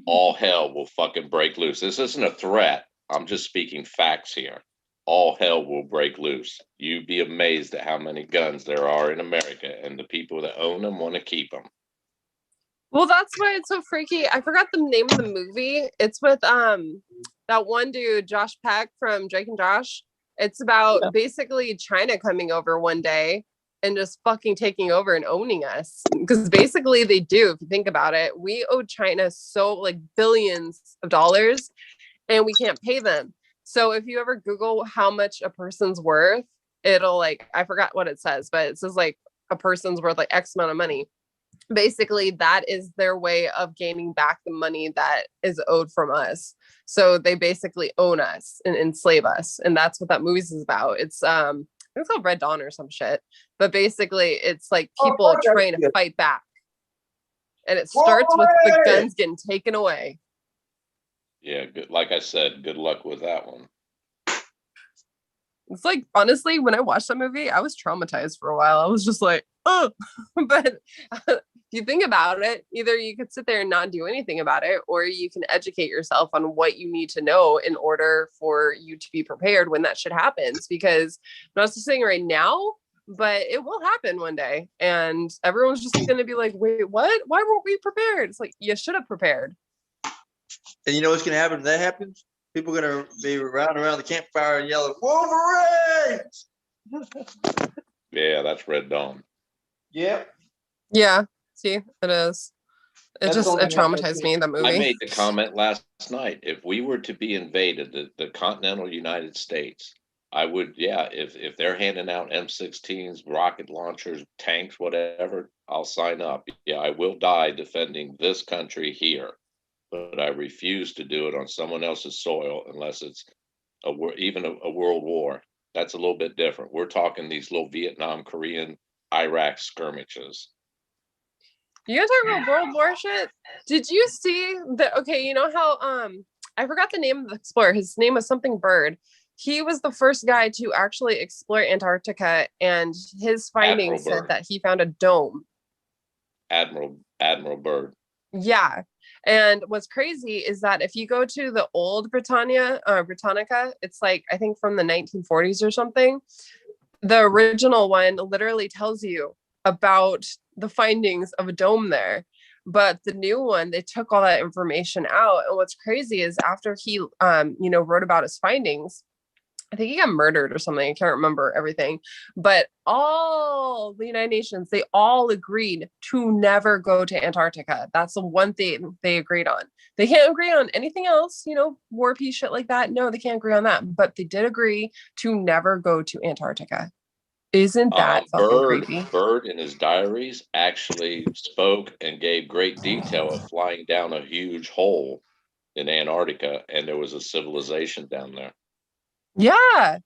all hell will fucking break loose. This isn't a threat. I'm just speaking facts here. All hell will break loose. You'd be amazed at how many guns there are in America, and the people that own them want to keep them.
Well, that's why it's so freaky. I forgot the name of the movie. It's with that one dude, Josh Peck from Drake and Josh. It's about basically China coming over one day and just fucking taking over and owning us. Because basically they do, if you think about it. We owe China so like billions of dollars and we can't pay them. So if you ever Google how much a person's worth, it'll like, I forgot what it says, but it says like a person's worth like X amount of money. Basically, that is their way of gaining back the money that is owed from us. So they basically own us and enslave us. And that's what that movie is about. It's it's called Red Dawn or some shit. But basically, it's like people trying to fight back, and it starts with the guns getting taken away.
Yeah, good. Like I said, good luck with that one.
It's like, honestly, when I watched that movie, I was traumatized for a while. I was just like, oh, but if you think about it, either you could sit there and not do anything about it, or you can educate yourself on what you need to know in order for you to be prepared when that shit happens. Because I'm not just saying right now, but it will happen one day. And everyone's just going to be like, wait, what? Why weren't we prepared? It's like, you should have prepared.
And you know what's going to happen when that happens? People are going to be around the campfire and yelling, Wolverines!
Yeah, that's Red Dawn.
Yep.
Yeah. See, it is. It
That's
just
only
it traumatized me, that movie.
I made the comment last night. If we were to be invaded, the continental United States, I would, yeah, if they're handing out M16s, rocket launchers, tanks, whatever, I'll sign up. Yeah, I will die defending this country here, but I refuse to do it on someone else's soil unless it's even a world war. That's a little bit different. We're talking these little Vietnam, Korean, Iraq skirmishes.
You guys talk about World War shit? Did you see that? Okay, you know how I forgot the name of the explorer. His name was something Bird. He was the first guy to actually explore Antarctica, and his findings said that he found a dome.
Admiral Byrd.
Yeah. And what's crazy is that if you go to the old Britannica, it's like, I think from the 1940s or something, the original one literally tells you about the findings of a dome there. But the new one, they took all that information out. And what's crazy is after he, wrote about his findings, I think he got murdered or something. I can't remember everything. But all the United Nations, they all agreed to never go to Antarctica. That's the one thing they agreed on. They can't agree on anything else, war, peace, shit like that. No, they can't agree on that. But they did agree to never go to Antarctica. Isn't that fucking creepy?
Byrd in his diaries actually spoke and gave great detail of flying down a huge hole in Antarctica, and there was a civilization down there.
Yeah.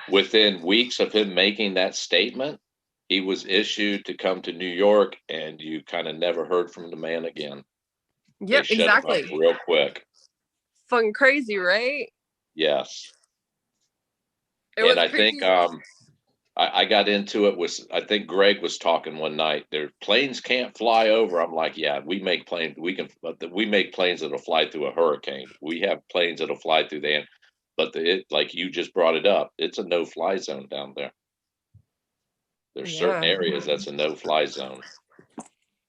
Within weeks of him making that statement, he was issued to come to New York, and you kind of never heard from the man again.
Yep, exactly.
Real quick.
Fucking crazy, right?
Yes.
And
I think I got into it with, I think Greg was talking one night. Their planes can't fly over. I'm like, yeah, we make planes. We make planes that'll fly through a hurricane. We have planes that'll fly through the, but like you just brought it up, it's a no-fly zone down there. There's certain areas that's a no-fly zone.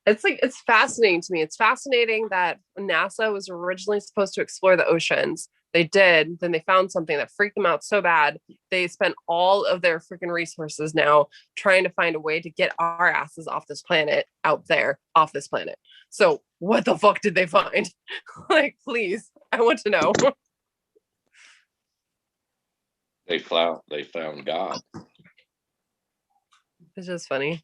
It's fascinating to me. It's fascinating that NASA was originally supposed to explore the oceans. They did. Then they found something that freaked them out so bad. They spent all of their freaking resources now trying to find a way to get our asses off this planet, out there, off this planet. So what the fuck did they find? Like, please, I want to know.
They found God.
It's just funny.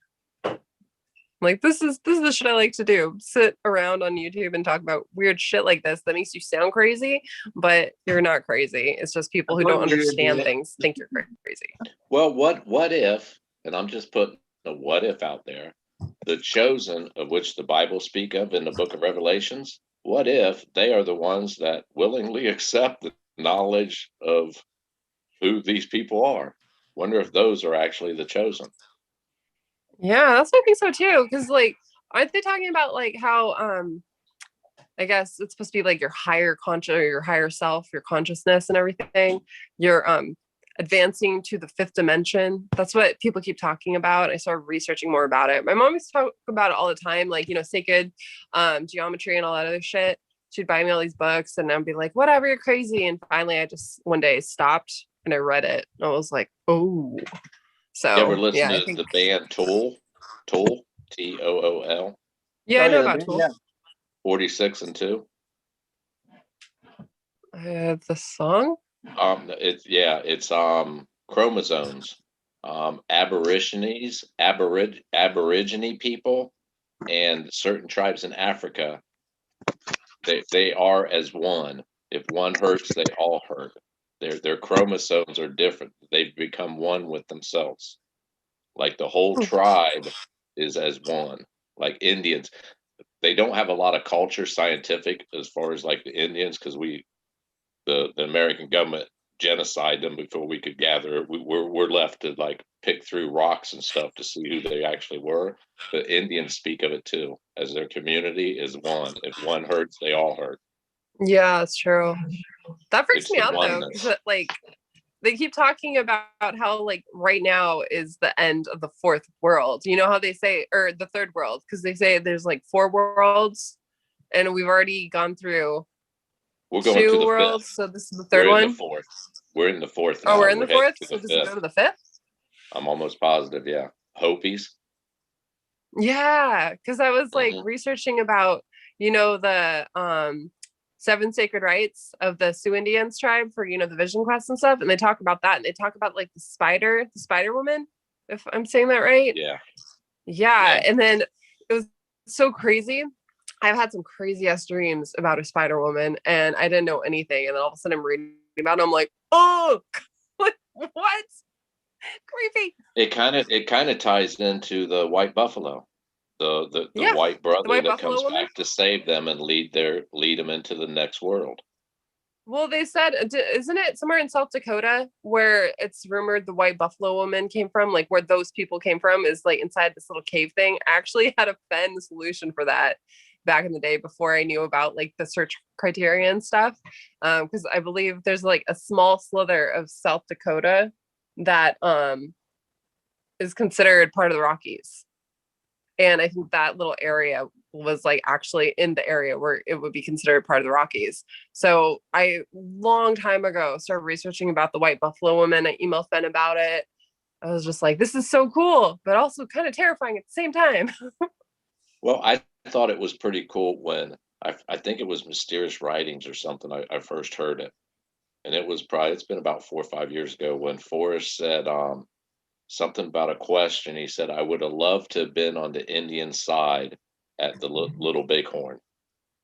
Like, this is the shit I like to do. Sit around on YouTube and talk about weird shit like this that makes you sound crazy, but you're not crazy. It's just people who don't understand things think you're crazy.
Well, what if, and I'm just putting a what if out there, the chosen of which the Bible speak of in the book of Revelations, what if they are the ones that willingly accept the knowledge of who these people are? Wonder if those are actually the chosen.
Yeah, that's what I think so too. Because like, aren't they talking about like how I guess it's supposed to be like your higher conscious or your higher self, your consciousness and everything. You're advancing to the fifth dimension. That's what people keep talking about. I started researching more about it. My mom used to talk about it all the time, like, sacred geometry and all that other shit. She'd buy me all these books and I'd be like, whatever, you're crazy. And finally I just one day stopped and I read it. And I was like, oh. So
you ever listen
to
the band Tool? Tool? Tool?
Yeah, I know about Tool.
Yeah.
46 and 2.
The song?
It's chromosomes. Aborigine people and certain tribes in Africa, they are as one. If one hurts, they all hurt. Their chromosomes are different. They've become one with themselves. Like the whole tribe is as one. Like Indians, they don't have a lot of culture scientific as far as like the Indians, because the American government genocide them before we could gather. We're left to like pick through rocks and stuff to see who they actually were. But Indians speak of it too, as their community is one. If one hurts, they all hurt.
Yeah, it's true. That freaks
It's
me
the
out though,
oneness.
because like they keep talking about how like right now is the end of the fourth world. You know how they say, or the third world, because they say there's like 4 worlds, and we've already gone through
We're going to
2
the
worlds,
fifth.
so this is the
We're
third
in the
one.
fourth. We're in the fourth
Oh,
now.
we're in the
headed
fourth,
to
so
the
does it go
fifth.
to the fifth?
I'm almost positive. Yeah, Hopis.
Yeah, because I was like
Mhm.
researching about, the 7 sacred rites of the Sioux Indians tribe for, the Vision Quest and stuff. And they talk about that. And they talk about like the spider woman, if I'm saying that right.
Yeah.
Yeah. And then it was so crazy. I've had some crazy ass dreams about a spider woman and I didn't know anything. And then all of a sudden I'm reading about it. I'm like, oh, what? Creepy.
It kind of ties into the white buffalo, the
Yeah.
white
The
brother
white
that
buffalo
comes
woman.
back to save them and lead them into the next world.
Well, they said, isn't it somewhere in South Dakota where it's rumored the white buffalo woman came from? Like where those people came from is like inside this little cave thing. I actually had a fen solution for that back in the day before I knew about like the search criteria and stuff. Because I believe there's like a small slither of South Dakota that is considered part of the Rockies. And I think that little area was like actually in the area where it would be considered part of the Rockies. So I long time ago started researching about the white buffalo woman. I emailed Fen about it. I was just like, this is so cool, but also kind of terrifying at the same time.
Well, I thought it was pretty cool when I think it was Mysterious Writings or something. I first heard it, and it's been about 4 or 5 years ago when Forrest said something about a question. He said, "I would have loved to have been on the Indian side at the Little Bighorn."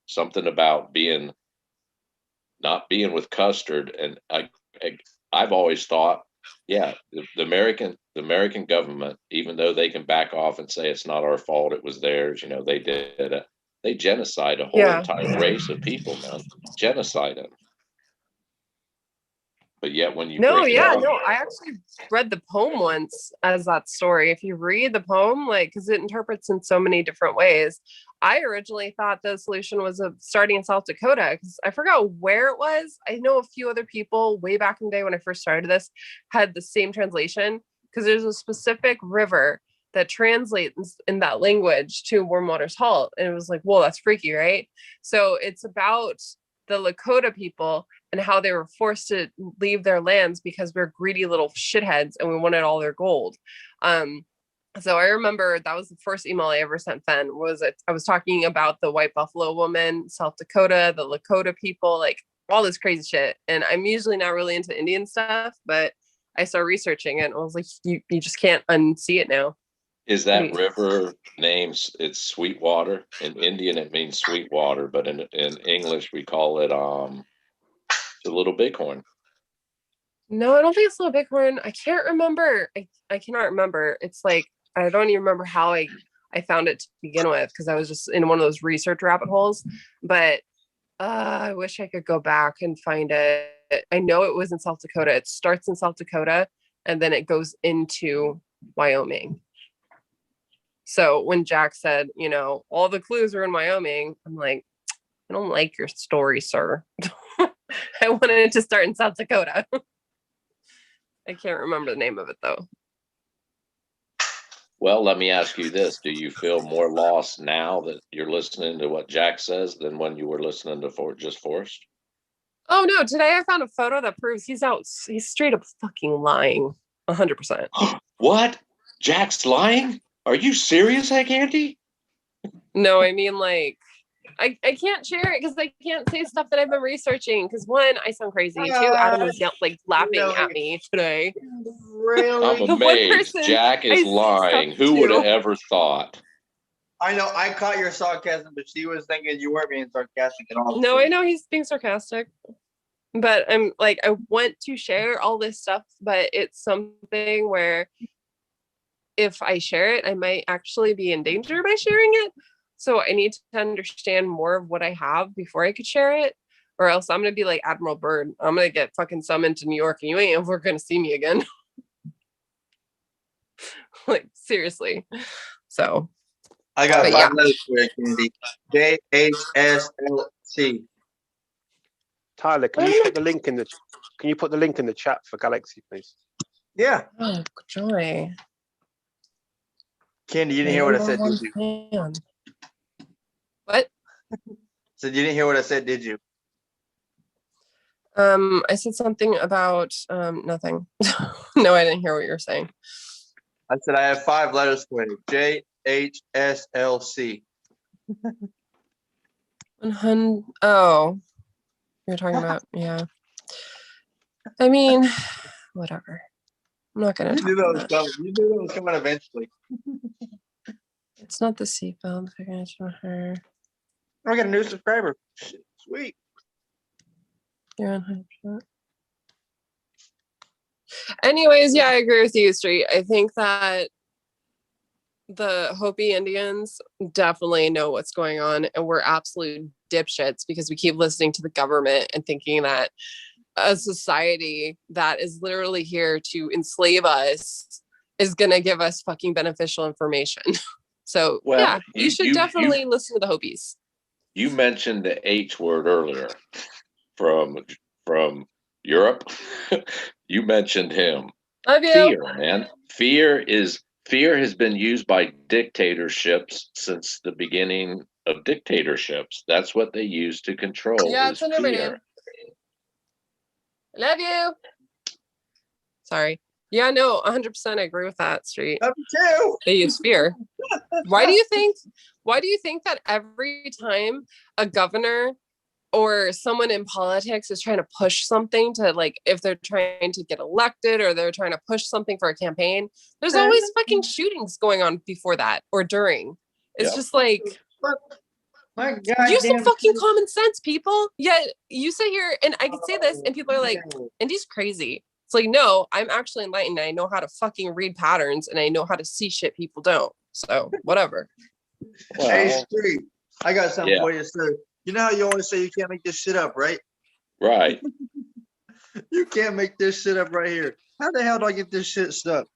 Something about not being with Custard, and I've always thought, yeah, the American government, even though they can back off and say it's not our fault, it was theirs, they did it. They genocide a whole
Yeah.
entire race of people, man. Genocide them. But yet when you
No,
break it
yeah,
down,
no, I actually read the poem once as that story. If you read the poem, like, because it interprets in so many different ways. I originally thought the solution was starting in South Dakota because I forgot where it was. I know a few other people way back in the day when I first started this had the same translation because there's a specific river that translates in that language to Warm Waters Halt. And it was like, whoa, that's freaky, right? So it's about the Lakota people and how they were forced to leave their lands because we're greedy little shitheads and we wanted all their gold. So I remember that was the first email I ever sent Fen. I was talking about the white buffalo woman, South Dakota, the Lakota people, like all this crazy shit. And I'm usually not really into Indian stuff, but I started researching it and I was like, you just can't unsee it now.
is that river names it's Sweetwater. In Indian it means sweet water, but in English we call it the Little Bighorn.
No, I don't think it's Little Bighorn. I can't remember. I cannot remember. It's like I don't even remember how I found it to begin with because I was just in one of those research rabbit holes. But I wish I could go back and find it. I know it was in South Dakota. It starts in South Dakota and then it goes into Wyoming. So when Jack said, all the clues are in Wyoming, I'm like, I don't like your story, sir. I wanted it to start in South Dakota. I can't remember the name of it though.
Well, let me ask you this. Do you feel more lost now that you're listening to what Jack says than when you were listening to just Forrest?
Oh no, today I found a photo that proves he's straight up fucking lying. 100%.
What? Jack's lying? Are you serious, Hank Andy?
No, I mean like I can't share it because I can't say stuff that I've been researching because one, I sound crazy. Two, Adam was laughing at me today.
Really?
I'm amazed. Jack is lying. Who would have ever thought?
I know. I caught your sarcasm, but she was thinking you weren't being sarcastic at all.
No, I know he's being sarcastic. But I'm like, I want to share all this stuff, but it's something where if I share it, I might actually be in danger by sharing it. So I need to understand more of what I have before I could share it, or else I'm gonna be like Admiral Byrd. I'm gonna get fucking summoned to New York, and you ain't ever gonna see me again. Like seriously. So
I got
But
5
yeah.
letters for you, Candy. JHSLC.
Tyler, can you put the link in the chat for Galaxy, please?
Yeah.
Oh joy.
Candy, you didn't hear what I said, did you?
What?
So you didn't hear what I said, did you?
I said something about nothing. No, I didn't hear what you were saying.
I said I have 5 letters for you. JHSLC.
100. Oh, you're talking about, yeah. I mean, whatever. I'm not gonna
You
talk
knew that
about
was
that.
coming. You knew that was coming eventually.
It's not the seatbelt. They're gonna show her.
I got a new subscriber. Sweet.
You're on 100%. Anyways, yeah, I agree with you, Street. I think that the Hopi Indians definitely know what's going on, and we're absolute dipshits because we keep listening to the government and thinking that a society that is literally here to enslave us is going to give us fucking beneficial information. So
Well,
yeah, you should definitely listen to the Hopis.
You mentioned the H word earlier from Europe. You mentioned him.
Love you.
Fear, man. Fear has been used by dictatorships since the beginning of dictatorships. That's what they use to control.
Yeah,
is
it's under my name.
fear.
Love you. Sorry. Yeah, no, 100% I agree with that, Street.
Love you too.
They use fear. Why do you think that every time a governor or someone in politics is trying to push something to, like, if they're trying to get elected or they're trying to push something for a campaign, there's always fucking shootings going on before that or during. It's
Yep.
just like,
My God.
use some fucking common sense, people. Yet you sit here and I can say this and people are like, Indy's crazy. It's like, no, I'm actually enlightened. I know how to fucking read patterns and I know how to see shit people don't. So whatever.
Hey,
Well,
Street. I got something
Yeah.
for you, sir. You know how you always say you can't make this shit up, right?
right.
You can't make this shit up right here. How the hell do I get this shit stuck?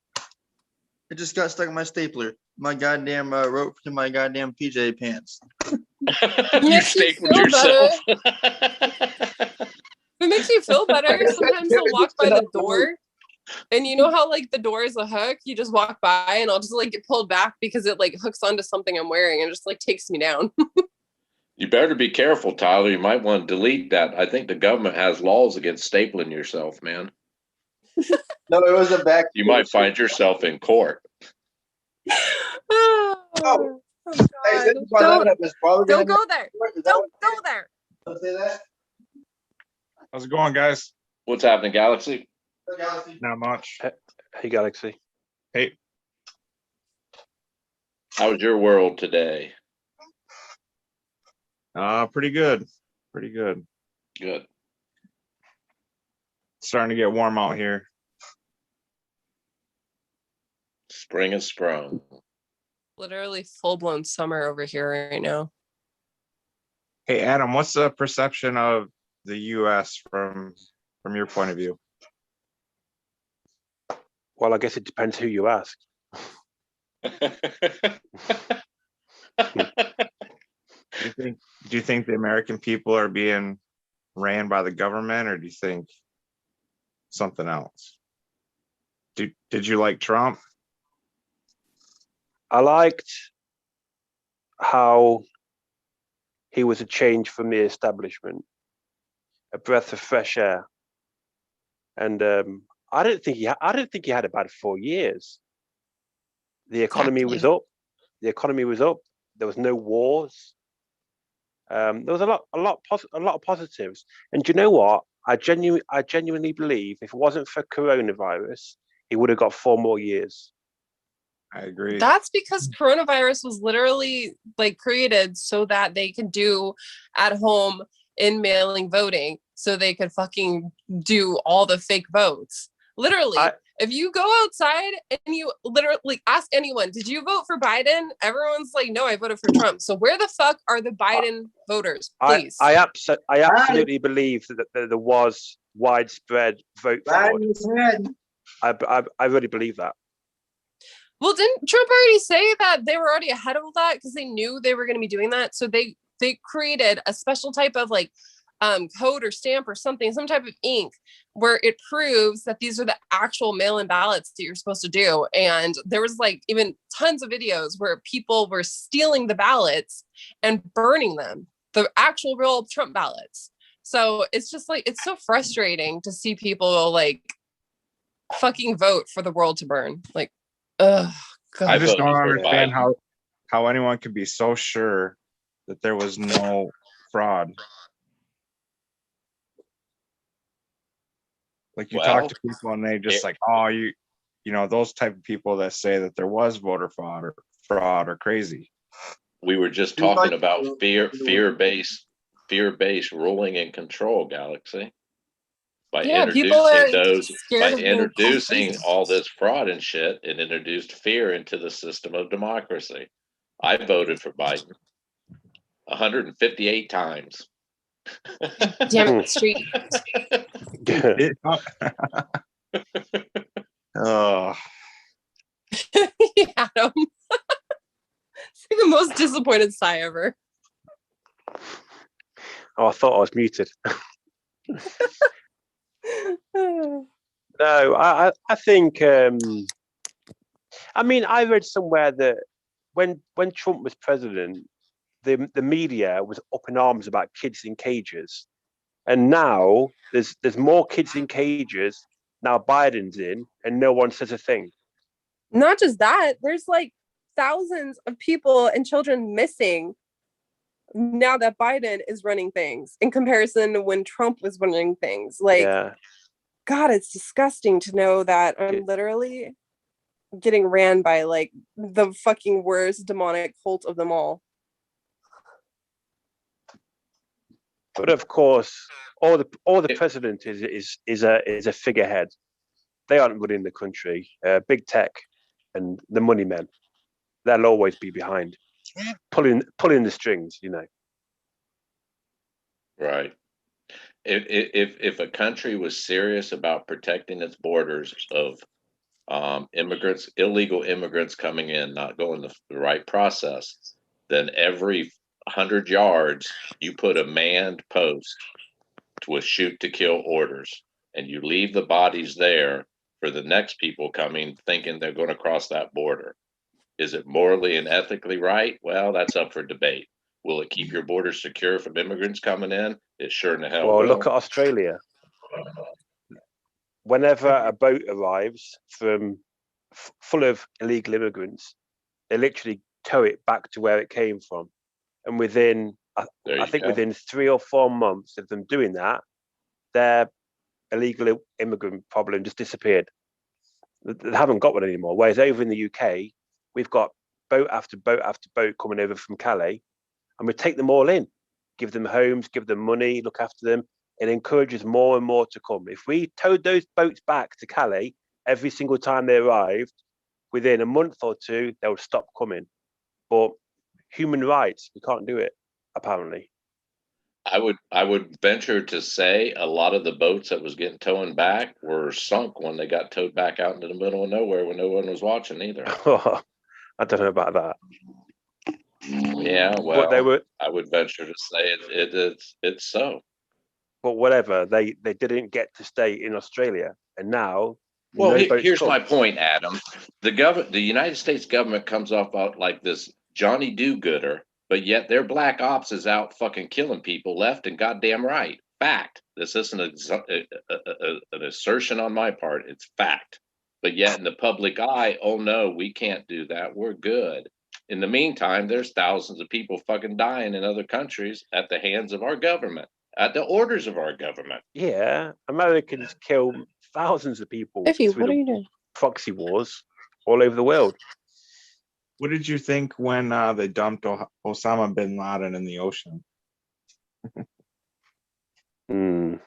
It just got stuck in my stapler. My goddamn rope to my goddamn PJ pants.
You
Makes you
stapled
feel
yourself.
It makes you feel better. Sometimes I'll walk by the door and you know how like the door is a hook, you just walk by and I'll just like get pulled back because it like hooks onto something I'm wearing and just like takes me down.
You better be careful, Tyler. You might want to delete that. I think the government has laws against stapling yourself, man.
No, it was a back.
You might find yourself in court.
Oh,
Hey,
God.
since you brought that up, is Barbara gonna
Don't go there.
Is that
Don't
what-
go there.
Don't say that.
How's it going, guys?
What's happening, Galaxy?
Not much.
Hey, Galaxy.
Hey,
How was your world today?
pretty good. Pretty good.
Good.
Starting to get warm out here.
Spring is sprung.
Literally full-blown summer over here right now.
Hey, Adam, what's the perception of the U.S. from your point of view?
Well, I guess it depends who you ask.
Do you think the American people are being ran by the government, or do you think something else? Did you like Trump?
I liked how he was a change from the establishment, a breath of fresh air, and I don't think he had a bad 4 years. The economy was up. The economy was up. There was no wars. There was a lot of positives. And do you know what? I genuinely believe if it wasn't for coronavirus, he would have got 4 more years.
I agree.
That's because coronavirus was literally like created so that they could do at home in mailing voting so they could fucking do all the fake votes. Literally, if you go outside and you literally ask anyone, did you vote for Biden? Everyone's like, no, I voted for Trump. So where the fuck are the Biden voters? Please.
I absolutely believe that there was widespread vote fraud. I really believe that.
Well, didn't Trump already say that they were already ahead of that because they knew they were going to be doing that? So they created a special type of like code or stamp or something, some type of ink where it proves that these are the actual mail-in ballots that you're supposed to do. And there was like even tons of videos where people were stealing the ballots and burning them, the actual real Trump ballots. So it's just like, it's so frustrating to see people like fucking vote for the world to burn. Like, ugh, God.
I just
voted
don't
for
understand
Biden.
how anyone could be so sure that there was no fraud. Like you talk to people and they just like, oh, you know, those type of people that say that there was voter fraud or crazy.
We were just talking about fear-based ruling and control, Galaxy. By introducing all this fraud and shit, it introduced fear into the system of democracy. I voted for Biden 158 times.
Damn it, Street.
Oh,
Adam. It's like the most disappointed sigh ever.
Oh, I thought I was muted. No, I think. I mean, I read somewhere that when Trump was president, the media was up in arms about kids in cages, and now there's more kids in cages now. Biden's in, and no one says a thing.
Not just that, there's like thousands of people and children missing now that Biden is running things in comparison to when Trump was running things. Like,
Yeah.
God, it's disgusting to know that I'm literally getting ran by like the fucking worst demonic cult of them all.
But of course, all the president is a figurehead. They aren't running the country. Big tech and the money men, they'll always be behind, pulling the strings. You know.
Right. If a country was serious about protecting its borders of immigrants, illegal immigrants coming in, not going the right process, then every 100 yards you put a manned post with shoot to kill orders, and you leave the bodies there for the next people coming thinking they're going to cross that border. Is it morally and ethically right? Well, that's up for debate. Will it keep your border secure from immigrants coming in? It sure in the hell will.
Look at Australia. Whenever a boat arrives full of illegal immigrants, they literally tow it back to where it came from. And within 3 or 4 months of them doing that, their illegal immigrant problem just disappeared. They haven't got one anymore. Whereas over in the UK, we've got boat after boat after boat coming over from Calais, and we take them all in, give them homes, give them money, look after them. It encourages more and more to come. If we towed those boats back to Calais every single time they arrived, within a month or two, they would stop coming. But human rights, we can't do it, apparently.
I would venture to say a lot of the boats that was getting towing back were sunk when they got towed back out into the middle of nowhere when no one was watching either.
I don't know about that.
Yeah, well, I would venture to say it's so.
But whatever, they didn't get to stay in Australia, and now.
Well, here's my point, Adam. The United States government comes off like this Johnny Do-gooder, but yet their black ops is out fucking killing people left and goddamn right. Fact. This isn't an assertion on my part. It's fact. But yet in the public eye, oh no, we can't do that. We're good. In the meantime, there's thousands of people fucking dying in other countries at the hands of our government, at the orders of our government.
Yeah, Americans kill thousands of people
Iffy,
through
what are you doing?
Proxy wars all over the world.
What did you think when they dumped Osama bin Laden in the ocean?
Mm.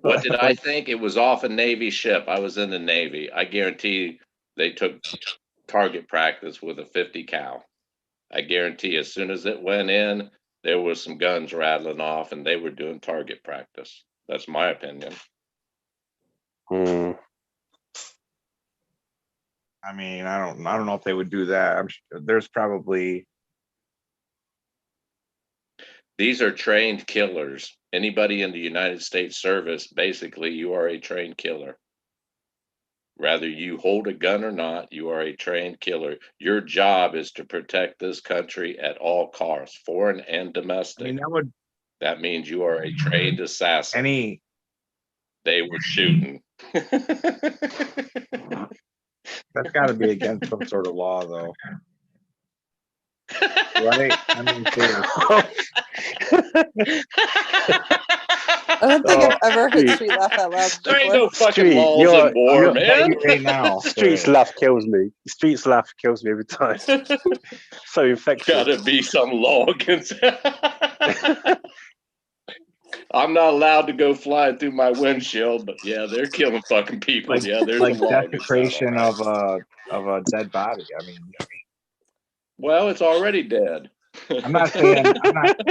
What did I think? It was off a Navy ship. I was in the Navy. I guarantee they took target practice with a 50 cal. I guarantee as soon as it went in, there was some guns rattling off and they were doing target practice. That's my opinion.
Mm.
I mean, I don't know if they would do that. I'm sure there's probably.
These are trained killers. Anybody in the United States service, basically, you are a trained killer. Whether you hold a gun or not, you are a trained killer. Your job is to protect this country at all costs, foreign and
I
domestic.
mean, that would
That means you are a trained assassin.
any.
They were shooting.
That's got to be against some sort of law, though. Right? I mean,
I don't think I've ever heard Street laugh out loud
There ain't
before.
no fucking
Street,
laws in war,
you're
man.
right now.
Streets laugh kills me. Streets laugh kills me every time. So infectious.
Gotta be some law against. I'm not allowed to go flying through my windshield, but yeah, they're killing fucking people.
Like,
Yeah, there's
like
a law against that,
desecration
all right.
of a dead body. I mean,
Well, it's already dead.
I'm not saying I'm not.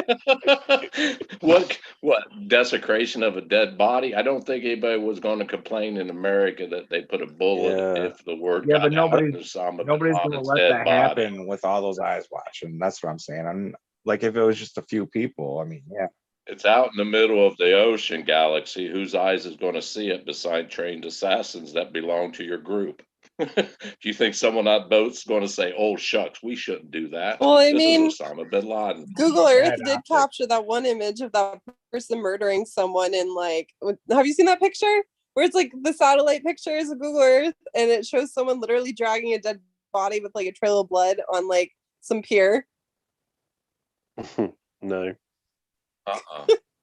What desecration of a dead body? I don't think anybody was going to complain in America that they put a bullet
Yeah.
if the word
Yeah,
got
but
out
nobody's
to Osama bin
nobody's gonna
Laden's
let
dead
that
body.
happen with all those eyes watching. That's what I'm saying. I'm like, if it was just a few people, I mean, yeah.
It's out in the middle of the ocean galaxy. Whose eyes is going to see it beside trained assassins that belong to your group? Do you think someone on boat's going to say, "Oh shucks, we shouldn't do that"?
Well, I
This
mean,
is Osama bin Laden.
Google Earth
Bad
did
optics.
capture that one image of that person murdering someone in like. Have you seen that picture? Where it's like the satellite pictures of Google Earth, and it shows someone literally dragging a dead body with like a trail of blood on like some pier.
No.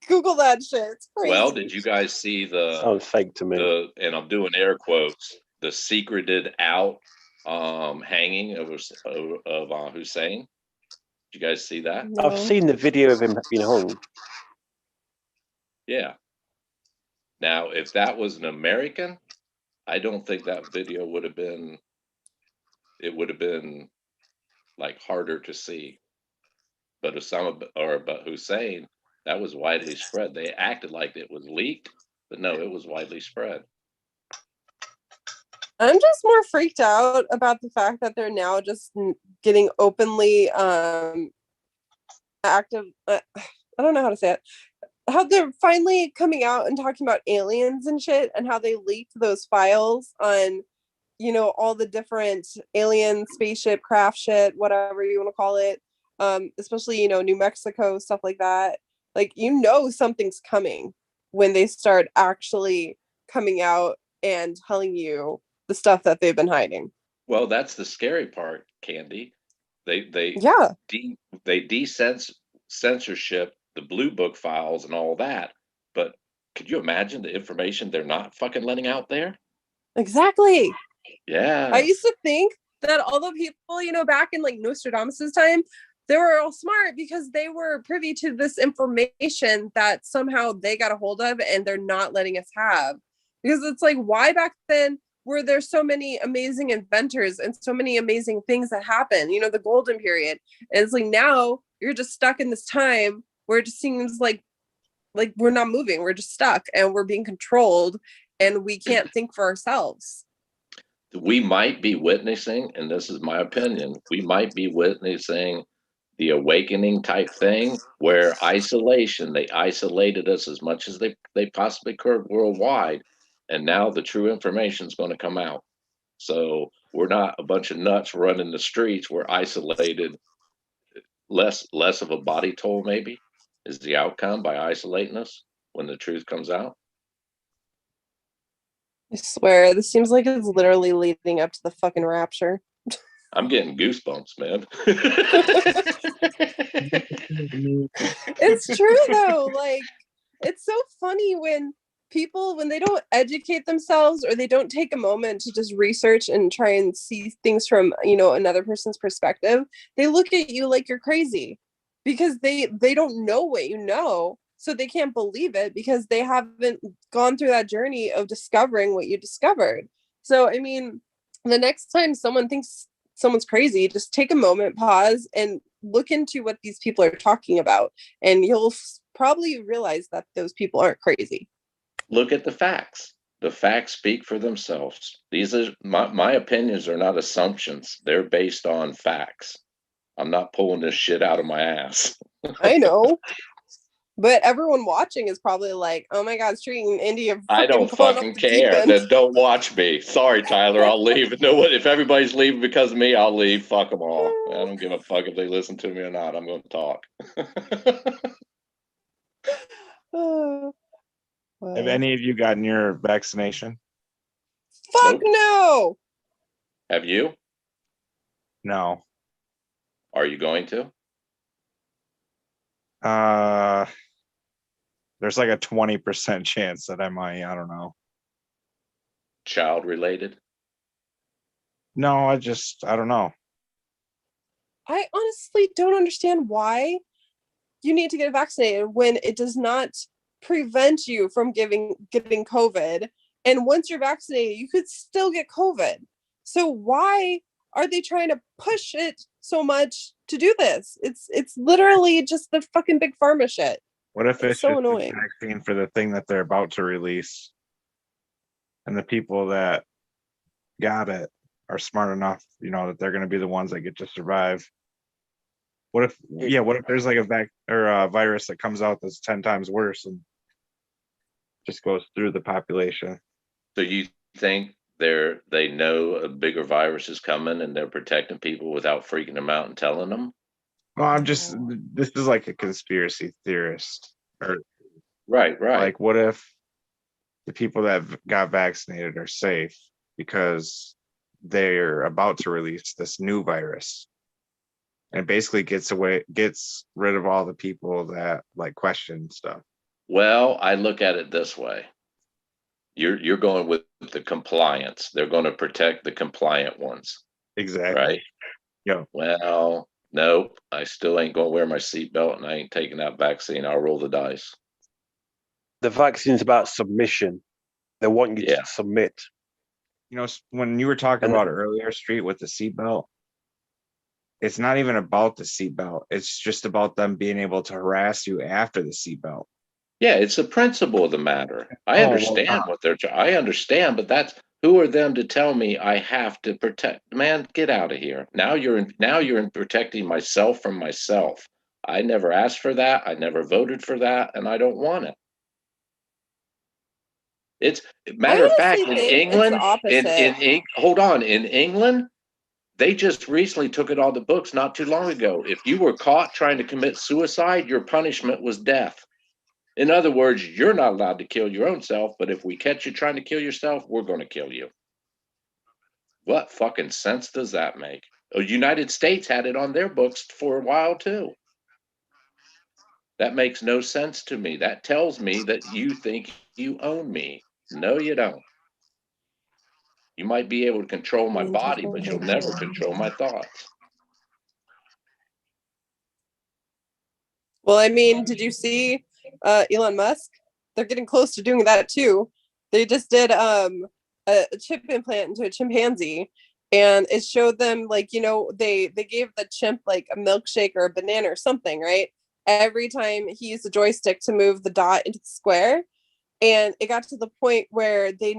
Google that shit. It's crazy.
Well, did you guys see
Sounds fake to me.
and I'm doing air quotes, the secreted out hanging of Hussein? Did you guys see that?
No.
I've seen the video of him being hung.
Yeah. Now, if that was an American, I don't think that video would have been. It would have been like harder to see. But but Hussein, that was widely spread. They acted like it was leaked, but no, it was widely spread.
I'm just more freaked out about the fact that they're now just getting openly active. I don't know how to say it. How they're finally coming out and talking about aliens and shit, and how they leaked those files on, all the different alien spaceship craft shit, whatever you want to call it. Especially, New Mexico, stuff like that. Like, something's coming when they start actually coming out and telling you the stuff that they've been hiding.
Well, that's the scary part, Candy. They
Yeah.
censorship the blue book files and all that. But could you imagine the information they're not fucking letting out there?
Exactly.
Yeah.
I used to think that all the people, back in like Nostradamus's time, they were all smart because they were privy to this information that somehow they got a hold of and they're not letting us have. Because it's like, why back then were there so many amazing inventors and so many amazing things that happen, the golden period. And it's like, now you're just stuck in this time where it just seems like we're not moving. We're just stuck and we're being controlled and we can't think for ourselves.
We might be witnessing, and this is my opinion, we might be witnessing the awakening type thing where they isolated us as much as they possibly could worldwide. And now the true information is going to come out. So we're not a bunch of nuts running the streets. We're isolated. Less of a body toll, maybe, is the outcome by isolating us when the truth comes out.
I swear, this seems like it's literally leading up to the fucking rapture.
I'm getting goosebumps, man.
It's true though. Like, it's so funny when people, when they don't educate themselves or they don't take a moment to just research and try and see things from, another person's perspective, they look at you like you're crazy because they don't know what you know. So they can't believe it because they haven't gone through that journey of discovering what you discovered. So, I mean, the next time someone thinks someone's crazy, just take a moment, pause, and look into what these people are talking about. And you'll probably realize that those people aren't crazy.
Look at the facts. The facts speak for themselves. These are my opinions are not assumptions. They're based on facts. I'm not pulling this shit out of my ass.
I know. But everyone watching is probably like, oh my God, Street and India
I don't
going
fucking
off the deep
care.
end.
Then don't watch me. Sorry, Tyler. I'll leave. No, if everybody's leaving because of me, I'll leave. Fuck them all. I don't give a fuck if they listen to me or not. I'm going to talk.
Oh,
Have
well.
any of you gotten your vaccination?
Fuck
Nope.
no.
Have you?
No.
Are you going to?
There's like a 20% chance that I might. I don't know.
Child related?
No, I don't know.
I honestly don't understand why you need to get vaccinated when it does not prevent you from getting COVID. And once you're vaccinated, you could still get COVID. So why are they trying to push it so much to do this? It's literally just the fucking big pharma shit.
What if it's
so
just
annoying.
a vaccine for the thing that they're about to release, and the people that got it are smart enough, that they're going to be the ones that get to survive? What if there's like a virus that comes out that's 10 times worse and just goes through the population?
So you think they know a bigger virus is coming and they're protecting people without freaking them out and telling them?
Well, this is like a conspiracy theorist. Or
Right.
like, what if the people that got vaccinated are safe because they're about to release this new virus, and it basically gets rid of all the people that like question stuff?
Well, I look at it this way. You're going with the compliance. They're going to protect the compliant ones.
Exactly.
Right?
Yeah.
Well, nope. I still ain't going to wear my seatbelt and I ain't taking that vaccine. I'll roll the dice.
The vaccine's about submission. They want you
Yeah.
to submit.
When you were talking about earlier, Street, with the seatbelt, it's not even about the seatbelt. It's just about them being able to harass you after the seatbelt.
Yeah, it's the principle of the matter. I understand I understand, but that's who are them to tell me I have to protect? Man, get out of here. Now you're in protecting myself from myself. I never asked for that. I never voted for that, and I don't want it. It's matter of fact, in England, hold on, in England, they just recently took it off the books not too long ago. If you were caught trying to commit suicide, your punishment was death. In other words, you're not allowed to kill your own self, but if we catch you trying to kill yourself, we're going to kill you. What fucking sense does that make? The United States had it on their books for a while too. That makes no sense to me. That tells me that you think you own me. No, you don't. You might be able to control my body, but you'll never control my thoughts.
Well, I mean, did you see Elon Musk? They're getting close to doing that too. They just did a chip implant into a chimpanzee, and it showed them they gave the chimp like a milkshake or a banana or something, right? Every time he used the joystick to move the dot into the square. And it got to the point where the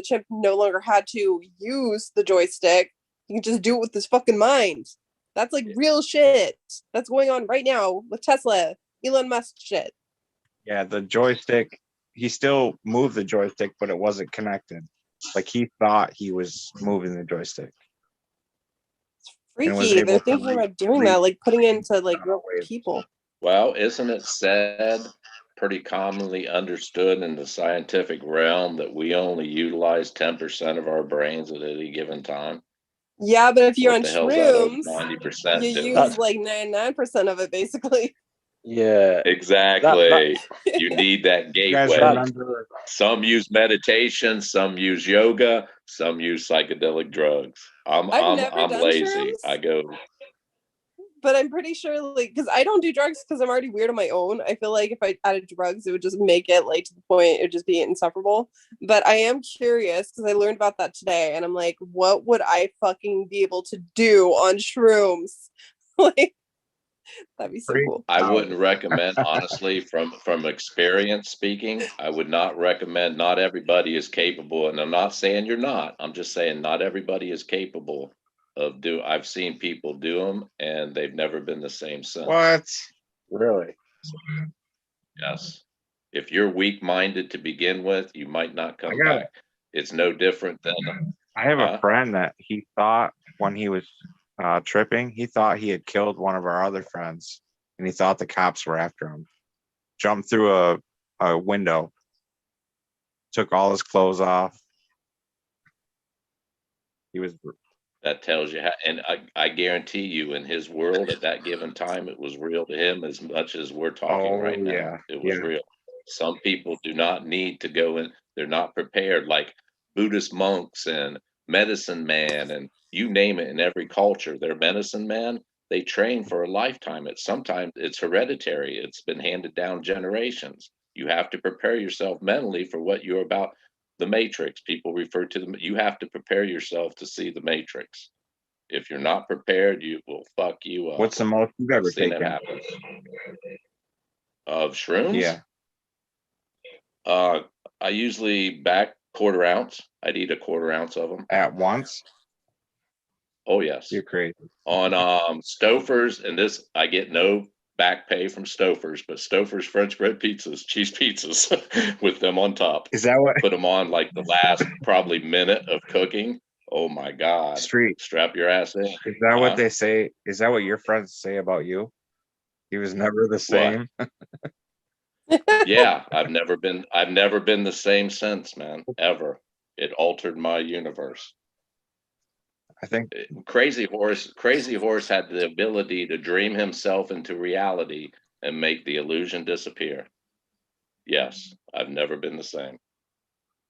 chimp no longer had to use the joystick. He can just do it with his fucking mind. That's like real shit. That's going on right now with Tesla, Elon Musk shit.
Yeah, the joystick, he still moved the joystick, but it wasn't connected. Like, he thought he was moving the joystick.
It's freaky. They're thinking about doing that, like putting it into like real people.
Well, isn't it said, pretty commonly understood in the scientific realm, that we only utilize 10% of our brains at any given time?
Yeah, but if you're on
shrooms,
90% you use like 99% of it, basically.
Yeah,
exactly. You need that gateway. Some use meditation, some use yoga, some use psychedelic drugs. I'm lazy.
Shrooms,
I go.
But I'm pretty sure, like, because I don't do drugs because I'm already weird on my own. I feel like if I added drugs, it would just make it, like, to the point it would just be insufferable. But I am curious because I learned about that today, and I'm like, what would I fucking be able to do on shrooms? Like, that'd be so
Freak
cool.
I
out.
wouldn't recommend, honestly, from experience speaking, I would not recommend. Not everybody is capable, and I'm not saying you're not. I'm just saying not everybody is capable of do. I've seen people do them, and they've never been the same since.
What?
Really?
Yes. If you're weak-minded to begin with, you might not come
got
back. It's no different than
I have
Huh?
a friend that he thought when he was tripping, he thought he had killed one of our other friends, and he thought the cops were after him. Jumped through a window, took all his clothes off. He was
that tells you how, and I guarantee you in his world at that given time, it was real to him as much as we're talking right now.
yeah,
It was real. Some people do not need to go in, they're not prepared, like Buddhist monks and medicine man, and you name it in every culture, they're medicine man. They train for a lifetime. It's sometimes it's hereditary, it's been handed down generations. You have to prepare yourself mentally for what you're about. The matrix, people refer to them, you have to prepare yourself to see the matrix. If you're not prepared, you will fuck you up.
What's the most you've ever
I've seen it
taken?
happen. Of shrooms?
Yeah.
I usually back quarter ounce. I'd eat a quarter ounce of them.
At once?
Oh yes.
You're crazy.
On Stouffer's, and this I get no back pay from Stouffer's, but Stouffer's French bread pizzas, cheese pizzas with them on top.
Is that what
Put them on like the last probably minute of cooking. Oh my God.
street?
Strap your ass in.
Is that what they say? Is that what your friends say about you? He was never the
What?
same.
Yeah, I've never been the same since, man. Ever. It altered my universe.
I think
Crazy Horse had the ability to dream himself into reality and make the illusion disappear. Yes, I've never been the same.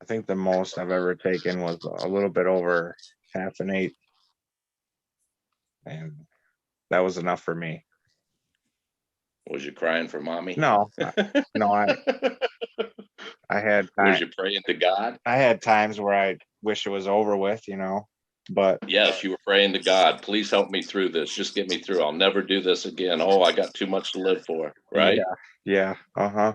the most I've ever taken was a little bit over half an eighth, and that was enough for me.
Was you crying for mommy?
No, no, I had
Was
time.
you praying to God?
I had times where I wish it was over with, but
Yes, you were praying to God. Please help me through this. Just get me through. I'll never do this again. Oh, I got too much to live for. Right?
yeah,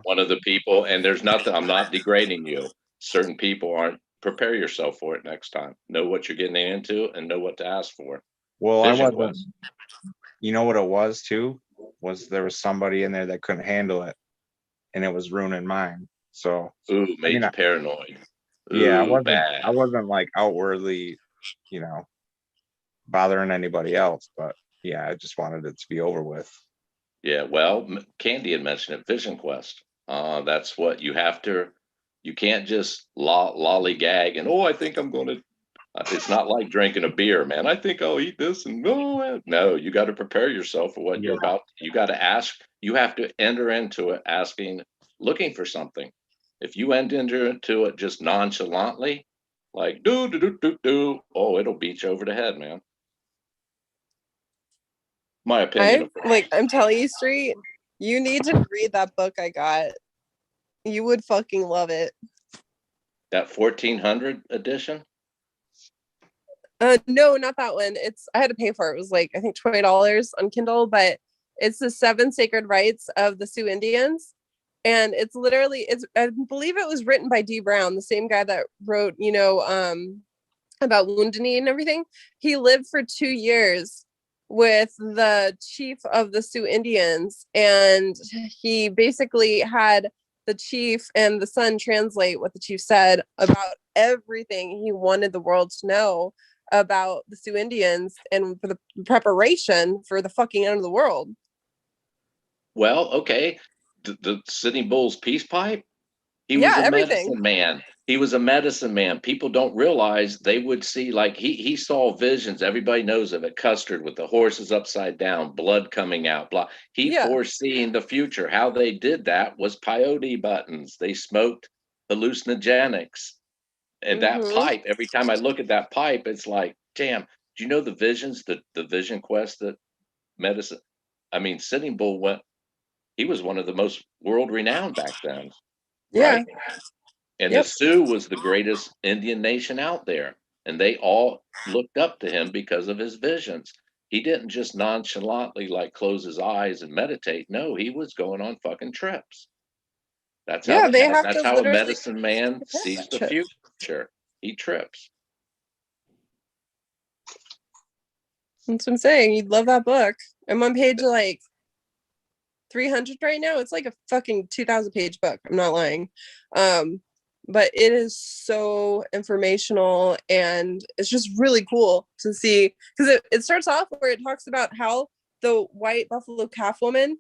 One of the people, and there's nothing, I'm not degrading you. Certain people aren't. Prepare yourself for it next time. Know what you're getting into and know what to ask for.
Well, I
Vision
wasn't.
quest.
You know what it was too? Was there was somebody in there that couldn't handle it, and it was ruining mine. So
Ooh, made you paranoid.
yeah,
Ooh, bad.
I wasn't like outwardly, bothering anybody else, but yeah, I just wanted it to be over with.
Yeah, well, Candy had mentioned it, Vision Quest. That's what you have to, you can't just lollygag and, oh, I think I'm going to, it's not like drinking a beer, man. I think I'll eat this and no, you got to prepare yourself for what you're about. You got to ask, you have to enter into it asking, looking for something. If you enter into it just nonchalantly, like do, oh, it'll beat you over the head, man. My opinion.
I'm telling you, Street, you need to read that book I got. You would fucking love it.
That 1400 edition?
No, not that one. I had to pay for it. It was like I think $20 on Kindle, but it's the 7 Sacred Rites of the Sioux Indians, and it's literally I believe it was written by D. Brown, the same guy that wrote about Wounded Knee and everything. He lived for 2 years with the chief of the Sioux Indians, and he basically had the chief and the son translate what the chief said about everything he wanted the world to know about the Sioux Indians and for the preparation for the fucking end of the world.
Well, okay. The Sitting Bull's peace pipe, he was a medicine man. He was a medicine man. People don't realize they would see, like he saw visions. Everybody knows of it. Custard with the horses upside down, blood coming out. Blah. He foreseeing the future. How they did that was peyote buttons. They smoked hallucinogenics. And that pipe, every time I look at that pipe, it's like, damn, do you know the visions, the vision quest that medicine, I mean, Sitting Bull he was one of the most world renowned back then,
Yeah.
right? And the
Yep.
Sioux was the greatest Indian nation out there. And they all looked up to him because of his visions. He didn't just nonchalantly like close his eyes and meditate. No, he was going on fucking trips.
Yeah, they have
That's
to
how a
literally
medicine man
prepare
sees
that
the
trip.
future. He trips.
That's what I'm saying. You'd love that book. I'm on page like 300 right now. It's like a fucking 2,000 page book. I'm not lying. But it is so informational and it's just really cool to see because it starts off where it talks about how the white buffalo calf woman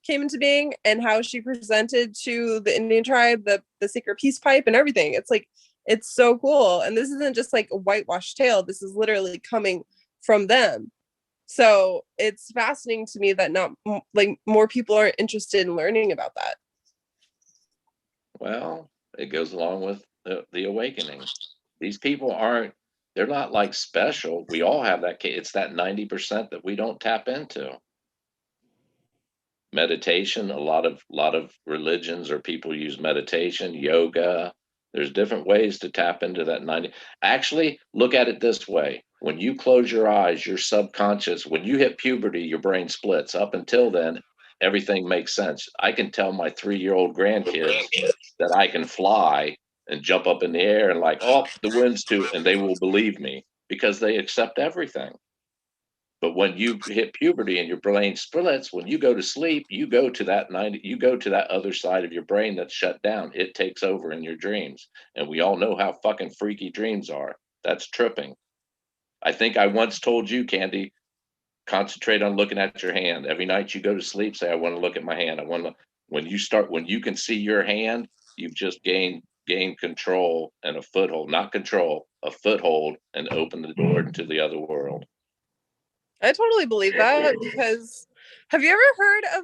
came into being and how she presented to the Indian tribe the sacred peace pipe and everything. It's like it's so cool. And this isn't just like a whitewashed tale. This is literally coming from them. So it's fascinating to me that not like more people are interested in learning about that.
Well, it goes along with the awakening. These people they're not like special. We all have that. It's that 90% that we don't tap into. Meditation, a lot of religions or people use meditation, yoga. There's different ways to tap into that 90. Actually, look at it this way. When you close your eyes, your subconscious, when you hit puberty, your brain splits. Up until then, everything makes sense. I can tell my 3-year-old grandkids that I can fly and jump up in the air and like, oh, the wind's too, and they will believe me because they accept everything. But when you hit puberty and your brain splits, when you go to sleep, you go to that other side of your brain that's shut down. It takes over in your dreams. And we all know how fucking freaky dreams are. That's tripping. I think I once told you, Candy, concentrate on looking at your hand. Every night you go to sleep, say, I want to look at my hand. When you can see your hand, you've just gained control and a foothold, not control, a foothold, and open the door into the other world.
I totally believe that because have you ever heard of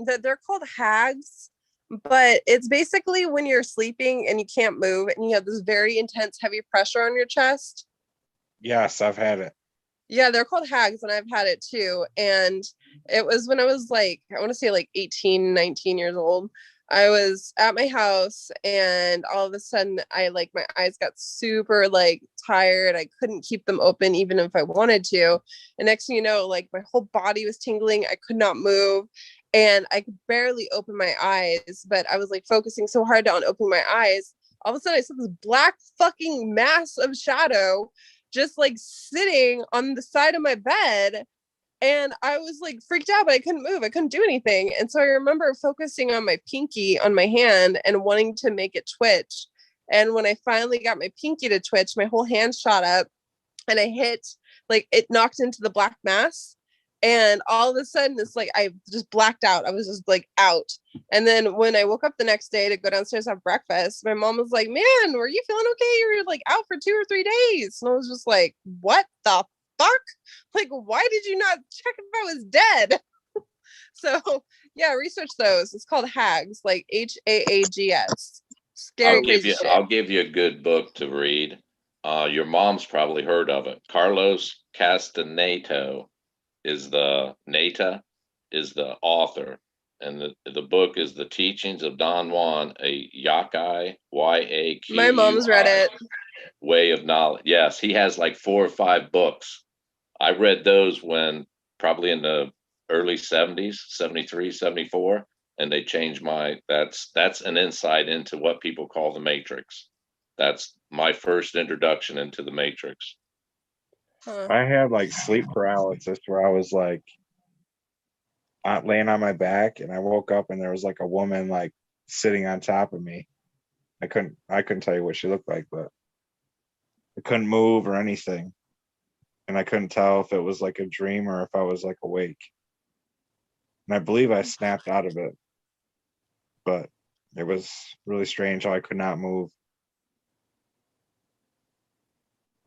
that they're called hags? But it's basically when you're sleeping and you can't move and you have this very intense heavy pressure on your chest.
Yes, I've had it.
Yeah, they're called hags and I've had it too. And it was when I was like, I want to say like 18, 19 years old. I was at my house and all of a sudden I like my eyes got super like tired. I couldn't keep them open even if I wanted to. And next thing you know, like my whole body was tingling. I could not move and I could barely open my eyes, but I was like focusing so hard on opening my eyes. All of a sudden I saw this black fucking mass of shadow just like sitting on the side of my bed. And I was like freaked out, but I couldn't move. I couldn't do anything. And so I remember focusing on my pinky on my hand and wanting to make it twitch. And when I finally got my pinky to twitch, my whole hand shot up and I hit, like it knocked into the black mass. And all of a sudden, it's like I just blacked out. I was just like out. And then when I woke up the next day to go downstairs to have breakfast, my mom was like, "Man, were you feeling okay? You were like out for 2 or 3 days." And I was just like, "What the fuck? Like, why did you not check if I was dead?" So yeah, research those. It's called Hags, like HAAGS. Scary, crazy shit.
I'll give you a good book to read. Your mom's probably heard of it. Carlos Castaneto is the author, and the book is The Teachings of Don Juan, a Yaqui, Y-A-Q-U-I,
My mom's read it.
way of knowledge. Yes, he has like 4 or 5 books. I read those when probably in the early 70s, 73, 74, and they changed that's an insight into what people call the Matrix. That's my first introduction into the Matrix.
Huh.
I had like sleep paralysis where I was like laying on my back and I woke up and there was like a woman like sitting on top of me. I couldn't tell you what she looked like, but I couldn't move or anything. And I couldn't tell if it was like a dream or if I was like awake. And I believe I snapped out of it. But it was really strange how I could not move.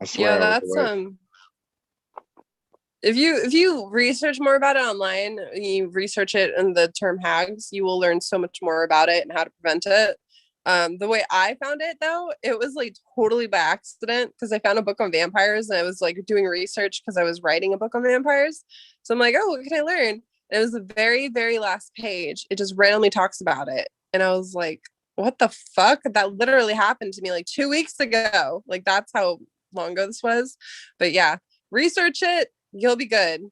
I swear
Yeah,
I was
that's
awake.
if you research more about it online, you research it in the term hags, you will learn so much more about it and how to prevent it. The way I found it though, it was like totally by accident because I found a book on vampires and I was like doing research because I was writing a book on vampires. So I'm like, oh, what can I learn? And it was the very, very last page. It just randomly talks about it. And I was like, what the fuck? That literally happened to me like 2 weeks ago. Like, that's how long ago this was. But yeah, research it. You'll be good.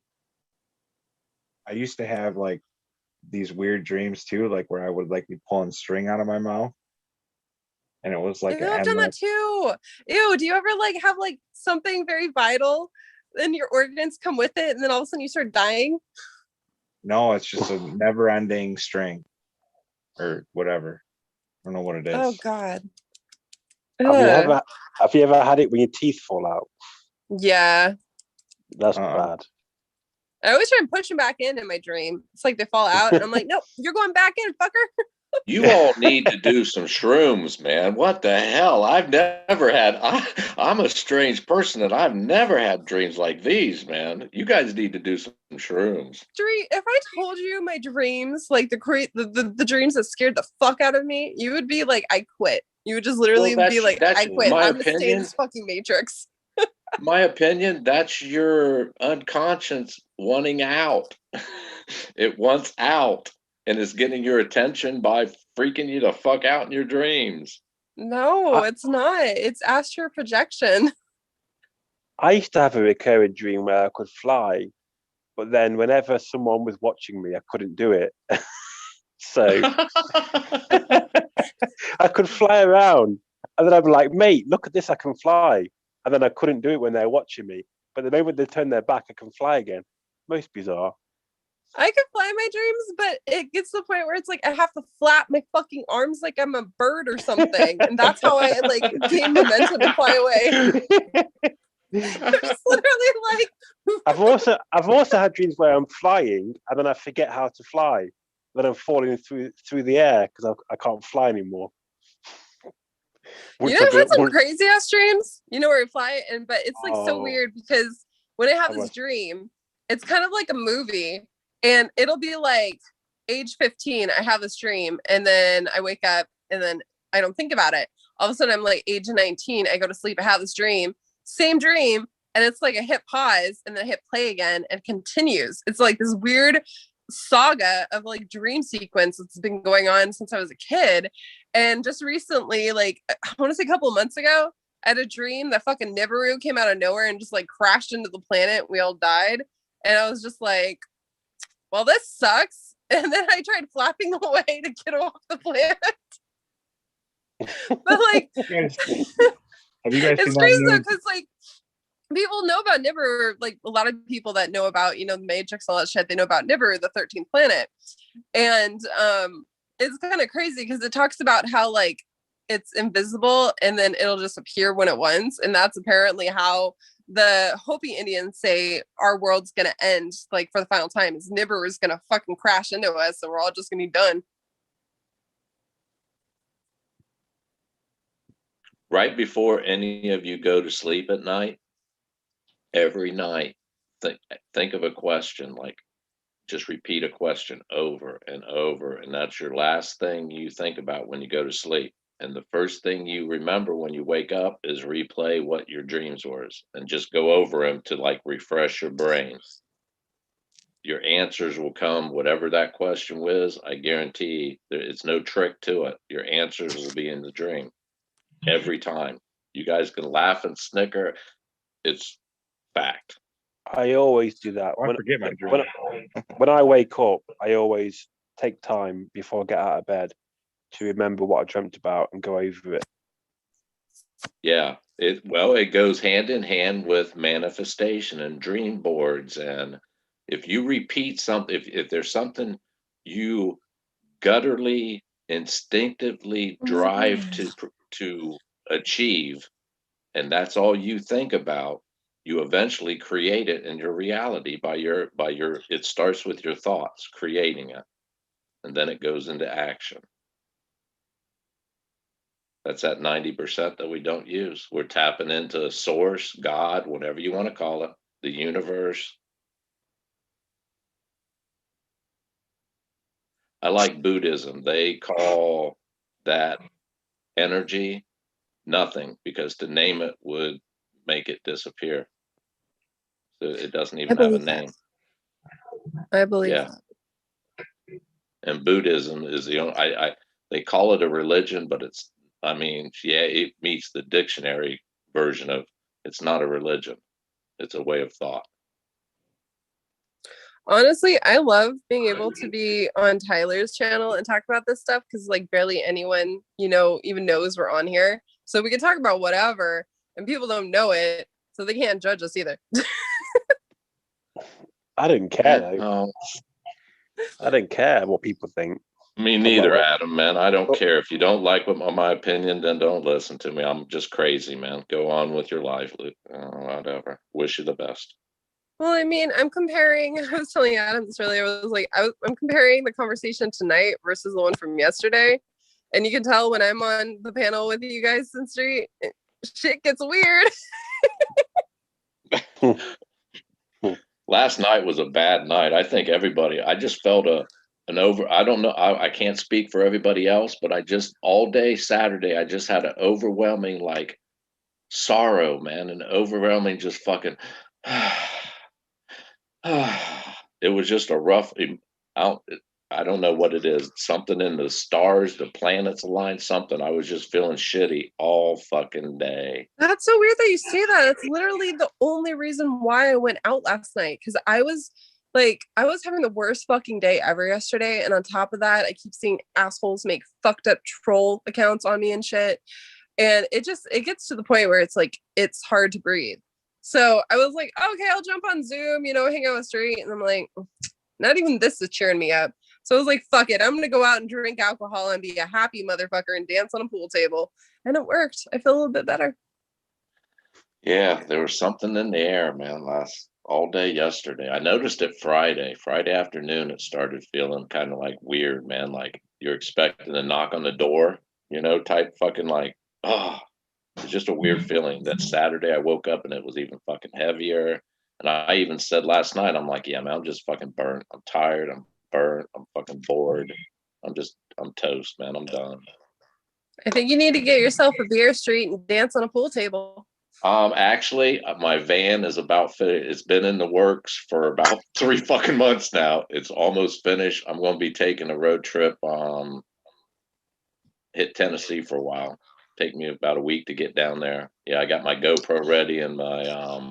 I used to have like these weird dreams too, like where I would like be pulling string out of my mouth. And it was like
Ew,
an
I've done that
endless,
too. Ew, do you ever like have like something very vital and your organs come with it and then all of a sudden you start dying?
no, it's just a never ending string or whatever. I don't know what it is.
Oh God.
Have you
Ugh.
ever had it when your teeth fall out?
Yeah.
That's
Uh-uh.
bad.
I always try and push them back in my dream. It's like they fall out and I'm like, nope, you're going back in, fucker.
You all need to do some shrooms, man. What the hell? I'm a strange person and I've never had dreams like these, man. You guys need to do some shrooms.
If I told you my dreams, like the dreams that scared the fuck out of me, you would be like, I quit. You would just literally
Well,
be like,
that's
I quit.
my
I'm gonna stay in
opinion.
this fucking matrix.
My opinion, that's your unconscious wanting out. It wants out and is getting your attention by freaking you the fuck out in your dreams.
No, it's not. It's astral projection.
I used to have a recurring dream where I could fly, but then whenever someone was watching me, I couldn't do it. So I could fly around, and then I'd be like, "Mate, look at this! I can fly." And then I couldn't do it when they're watching me. But the moment they turn their back, I can fly again. Most bizarre.
I could fly my dreams, but it gets to the point where it's like I have to flap my fucking arms like I'm a bird or something, and that's how I like gain momentum and fly away. I'm just literally like.
I've also had dreams where I'm flying and then I forget how to fly. Then I'm falling through the air because I can't fly anymore.
You know, I've had some crazy ass dreams. You know, where I fly, but it's like so
Oh.
weird because when I have
How
this
much?
dream, it's kind of like a movie, and it'll be like age 15. I have this dream, and then I wake up, and then I don't think about it. All of a sudden, I'm like age 19. I go to sleep. I have this dream, same dream, and it's like I hit pause, and then I hit play again, and continues. It's like this weird saga of like dream sequence that's been going on since I was a kid. And just recently, like I want to say a couple of months ago, I had a dream that fucking Nibiru came out of nowhere and just like crashed into the planet. We all died. And I was just like, well, this sucks. And then I tried flapping away to get off the planet. But like,
Have you guys seen
it's
that
crazy though,
new?
because like people know about Nibiru, like a lot of people that know about, you know, the Matrix and all that shit, they know about Nibiru, the 13th planet. And it's kind of crazy because it talks about how like it's invisible and then it'll just appear when it wants. And that's apparently how the Hopi Indians say our world's gonna end, like for the final time, is Nibiru is gonna fucking crash into us, so we're all just gonna be done.
Right before any of you go to sleep at night, every night, think of a question, like just repeat a question over and over, and that's your last thing you think about when you go to sleep. And the first thing you remember when you wake up is replay what your dreams were, and just go over them to like refresh your brain. Your answers will come, whatever that question was. I guarantee it's no trick to it. Your answers will be in the dream every time. You guys can laugh and snicker. It's fact.
I always do that.
Oh, I forget my dream.
When I wake up, I always take time before I get out of bed to remember what I dreamt about and go over it.
Yeah, it goes hand in hand with manifestation and dream boards. And if you repeat something, if there's something you gutturally, instinctively drive to achieve, and that's all you think about, you eventually create it in your reality by your it starts with your thoughts creating it, and then it goes into action. That's that 90% that we don't use. We're tapping into source, God, whatever you want to call it, the universe. I like Buddhism. They call that energy nothing, because to name it would make it disappear. So it doesn't even have a name.
I believe
Yeah.
that.
And Buddhism is the only, they call it a religion, but it's, I mean, yeah, it meets the dictionary version of it's not a religion. It's a way of thought.
Honestly, I love being able to be on Tyler's channel and talk about this stuff because like barely anyone, even knows we're on here. So we can talk about whatever and people don't know it, so they can't judge us either.
I didn't care though.
Oh,
I didn't care what people think.
me neither, Adam, man. I don't care. If you don't like my opinion, then don't listen to me. I'm just crazy, man. Go on with your life, Luke. Whatever. Wish you the best.
Well, I mean, I was telling Adam this earlier. I was like, I'm comparing the conversation tonight versus the one from yesterday. And you can tell when I'm on the panel with you guys in street, shit gets weird.
Last night was a bad night. I think everybody, I just felt I don't know. I can't speak for everybody else, but all day Saturday, I just had an overwhelming like sorrow, man, an overwhelming just fucking, it was just a rough, I don't know what it is. Something in the stars, the planets aligned, something. I was just feeling shitty all fucking day.
That's so weird that you say that. That's literally the only reason why I went out last night. Because I was having the worst fucking day ever yesterday. And on top of that, I keep seeing assholes make fucked up troll accounts on me and shit. And it gets to the point where it's like, it's hard to breathe. So I was like, okay, I'll jump on Zoom, hang out with Street. And I'm like, not even this is cheering me up. So I was like, fuck it. I'm going to go out and drink alcohol and be a happy motherfucker and dance on a pool table. And it worked. I feel a little bit better.
Yeah, there was something in the air, man, all day yesterday. I noticed it Friday afternoon. It started feeling kind of like weird, man. Like you're expecting a knock on the door, type fucking like, it's just a weird feeling. That Saturday I woke up and it was even fucking heavier. And I even said last night, I'm like, yeah, man, I'm just fucking burnt. I'm tired. I'm burnt. I'm fucking bored. I'm toast, man. I'm done.
I think you need to get yourself a beer, Street, and dance on a pool table.
Actually, my van is about finished. It's been in the works for about 3 fucking months now. It's almost finished. I'm going to be taking a road trip, hit Tennessee for a while. Take me about a week to get down there. Yeah, I got my GoPro ready and my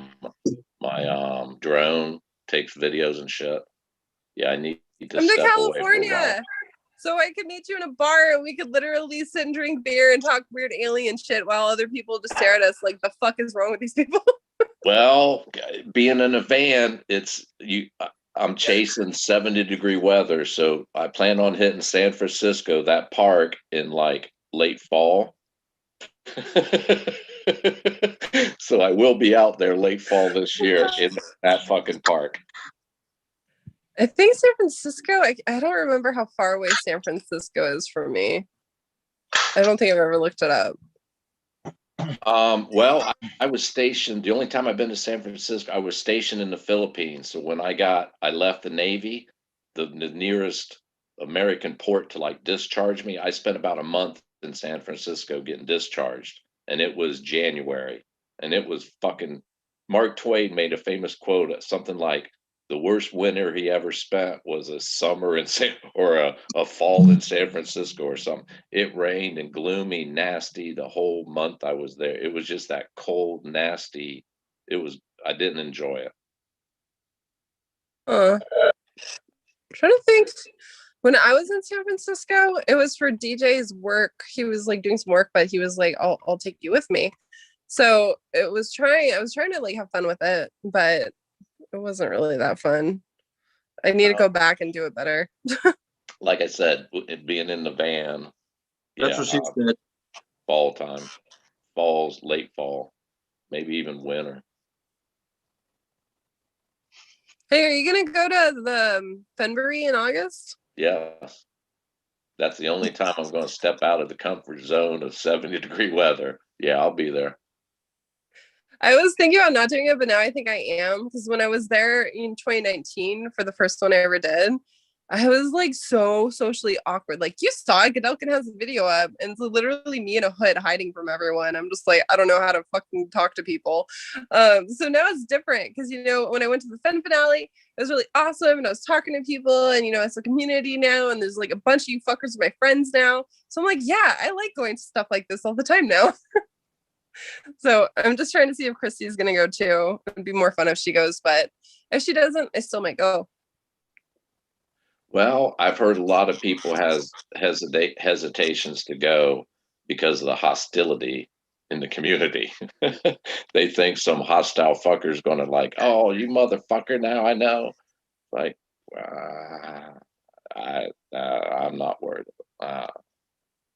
drone takes videos and shit. Yeah, I need to
Come to
step away for a while.
California, so I could meet you in a bar and we could literally sit and drink beer and talk weird alien shit while other people just stare at us like, the fuck is wrong with these people?
Well, being in a van, I'm chasing 70-degree weather, so I plan on hitting San Francisco, that park, in like late fall. So I will be out there late fall this year in that fucking park.
I think San Francisco, I don't remember how far away San Francisco is from me. I don't think I've ever looked it up.
Well, I was stationed, the only time I've been to San Francisco, I was stationed in the Philippines. So when I left the Navy, the nearest American port to like discharge me, I spent about a month in San Francisco getting discharged. And it was January. And it was fucking, Mark Twain made a famous quote, something like, the worst winter he ever spent was a summer or a fall in San Francisco or something. It rained and gloomy, nasty the whole month I was there. It was just that cold, nasty. I didn't enjoy it.
I'm trying to think. When I was in San Francisco, it was for DJ's work. He was like doing some work, but he was like, I'll take you with me. So I was trying to like have fun with it, but it wasn't really that fun. I need to go back and do it better.
Like I said, it being in the van.
That's what she said.
Fall time, late fall, maybe even winter.
Hey, are you gonna go to the Fenbury in August?
Yes. That's the only time I'm going to step out of the comfort zone of 70-degree weather. Yeah, I'll be there.
I was thinking about not doing it, but now I think I am, because when I was there in 2019 for the first one I ever did, I was like so socially awkward. Like you saw it, Godelkin has a video up, and it's literally me in a hood hiding from everyone. I'm just like, I don't know how to fucking talk to people. So now it's different because when I went to the Fen finale, it was really awesome, and I was talking to people, and it's a community now, and there's like a bunch of you fuckers are my friends now. So I'm like, yeah, I like going to stuff like this all the time now. So I'm just trying to see if Christy is gonna go too. It'd be more fun if she goes, but if she doesn't, I still might go.
Well, I've heard a lot of people has hesitations to go because of the hostility in the community. They think some hostile fucker is going to like, oh, you motherfucker. Now I know. Like, I'm not worried.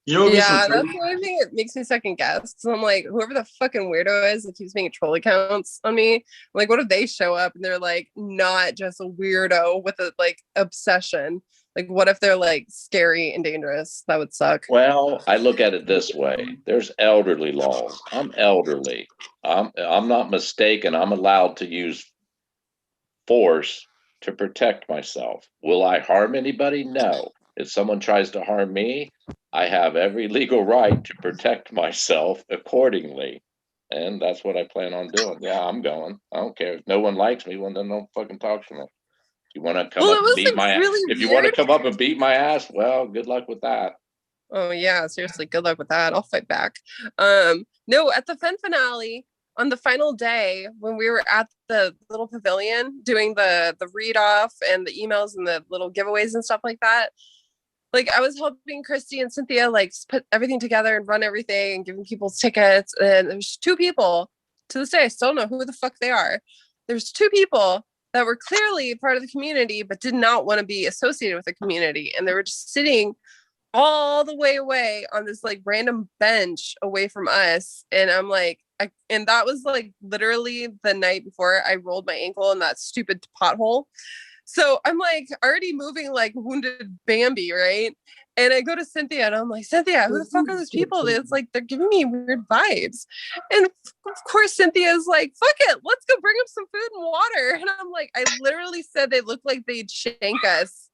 Yeah, that's the only thing that makes me second guess. So I'm like, whoever the fucking weirdo is that keeps making troll accounts on me, I'm like, what if they show up and they're like not just a weirdo with a like obsession? Like, what if they're like scary and dangerous? That would suck.
Well, I look at it this way: there's elderly laws. I'm elderly. I'm not mistaken. I'm allowed to use force to protect myself. Will I harm anybody? No. If someone tries to harm me, I have every legal right to protect myself accordingly. And that's what I plan on doing. Yeah, I'm going. I don't care. If no one likes me, well, then don't fucking talk to me. You want to come up and beat my ass? If you want to come up and beat my ass, well, good luck with that.
Oh yeah, seriously, good luck with that. I'll fight back. No, at the Fen finale, on the final day when we were at the little pavilion doing the read off and the emails and the little giveaways and stuff like that, like I was helping Christy and Cynthia like put everything together and run everything and giving people tickets, and there's two people to this day I still don't know who the fuck they are. There's two people that were clearly part of the community but did not want to be associated with the community, and they were just sitting all the way away on this like random bench away from us. And I'm like, and that was like literally the night before I rolled my ankle in that stupid pothole. So I'm like already moving like wounded Bambi, right? And I go to Cynthia and I'm like, Cynthia, who the fuck are those people? It's like they're giving me weird vibes. And of course Cynthia's like, fuck it, let's go bring them some food and water. And I'm like, I literally said they look like they'd shank us.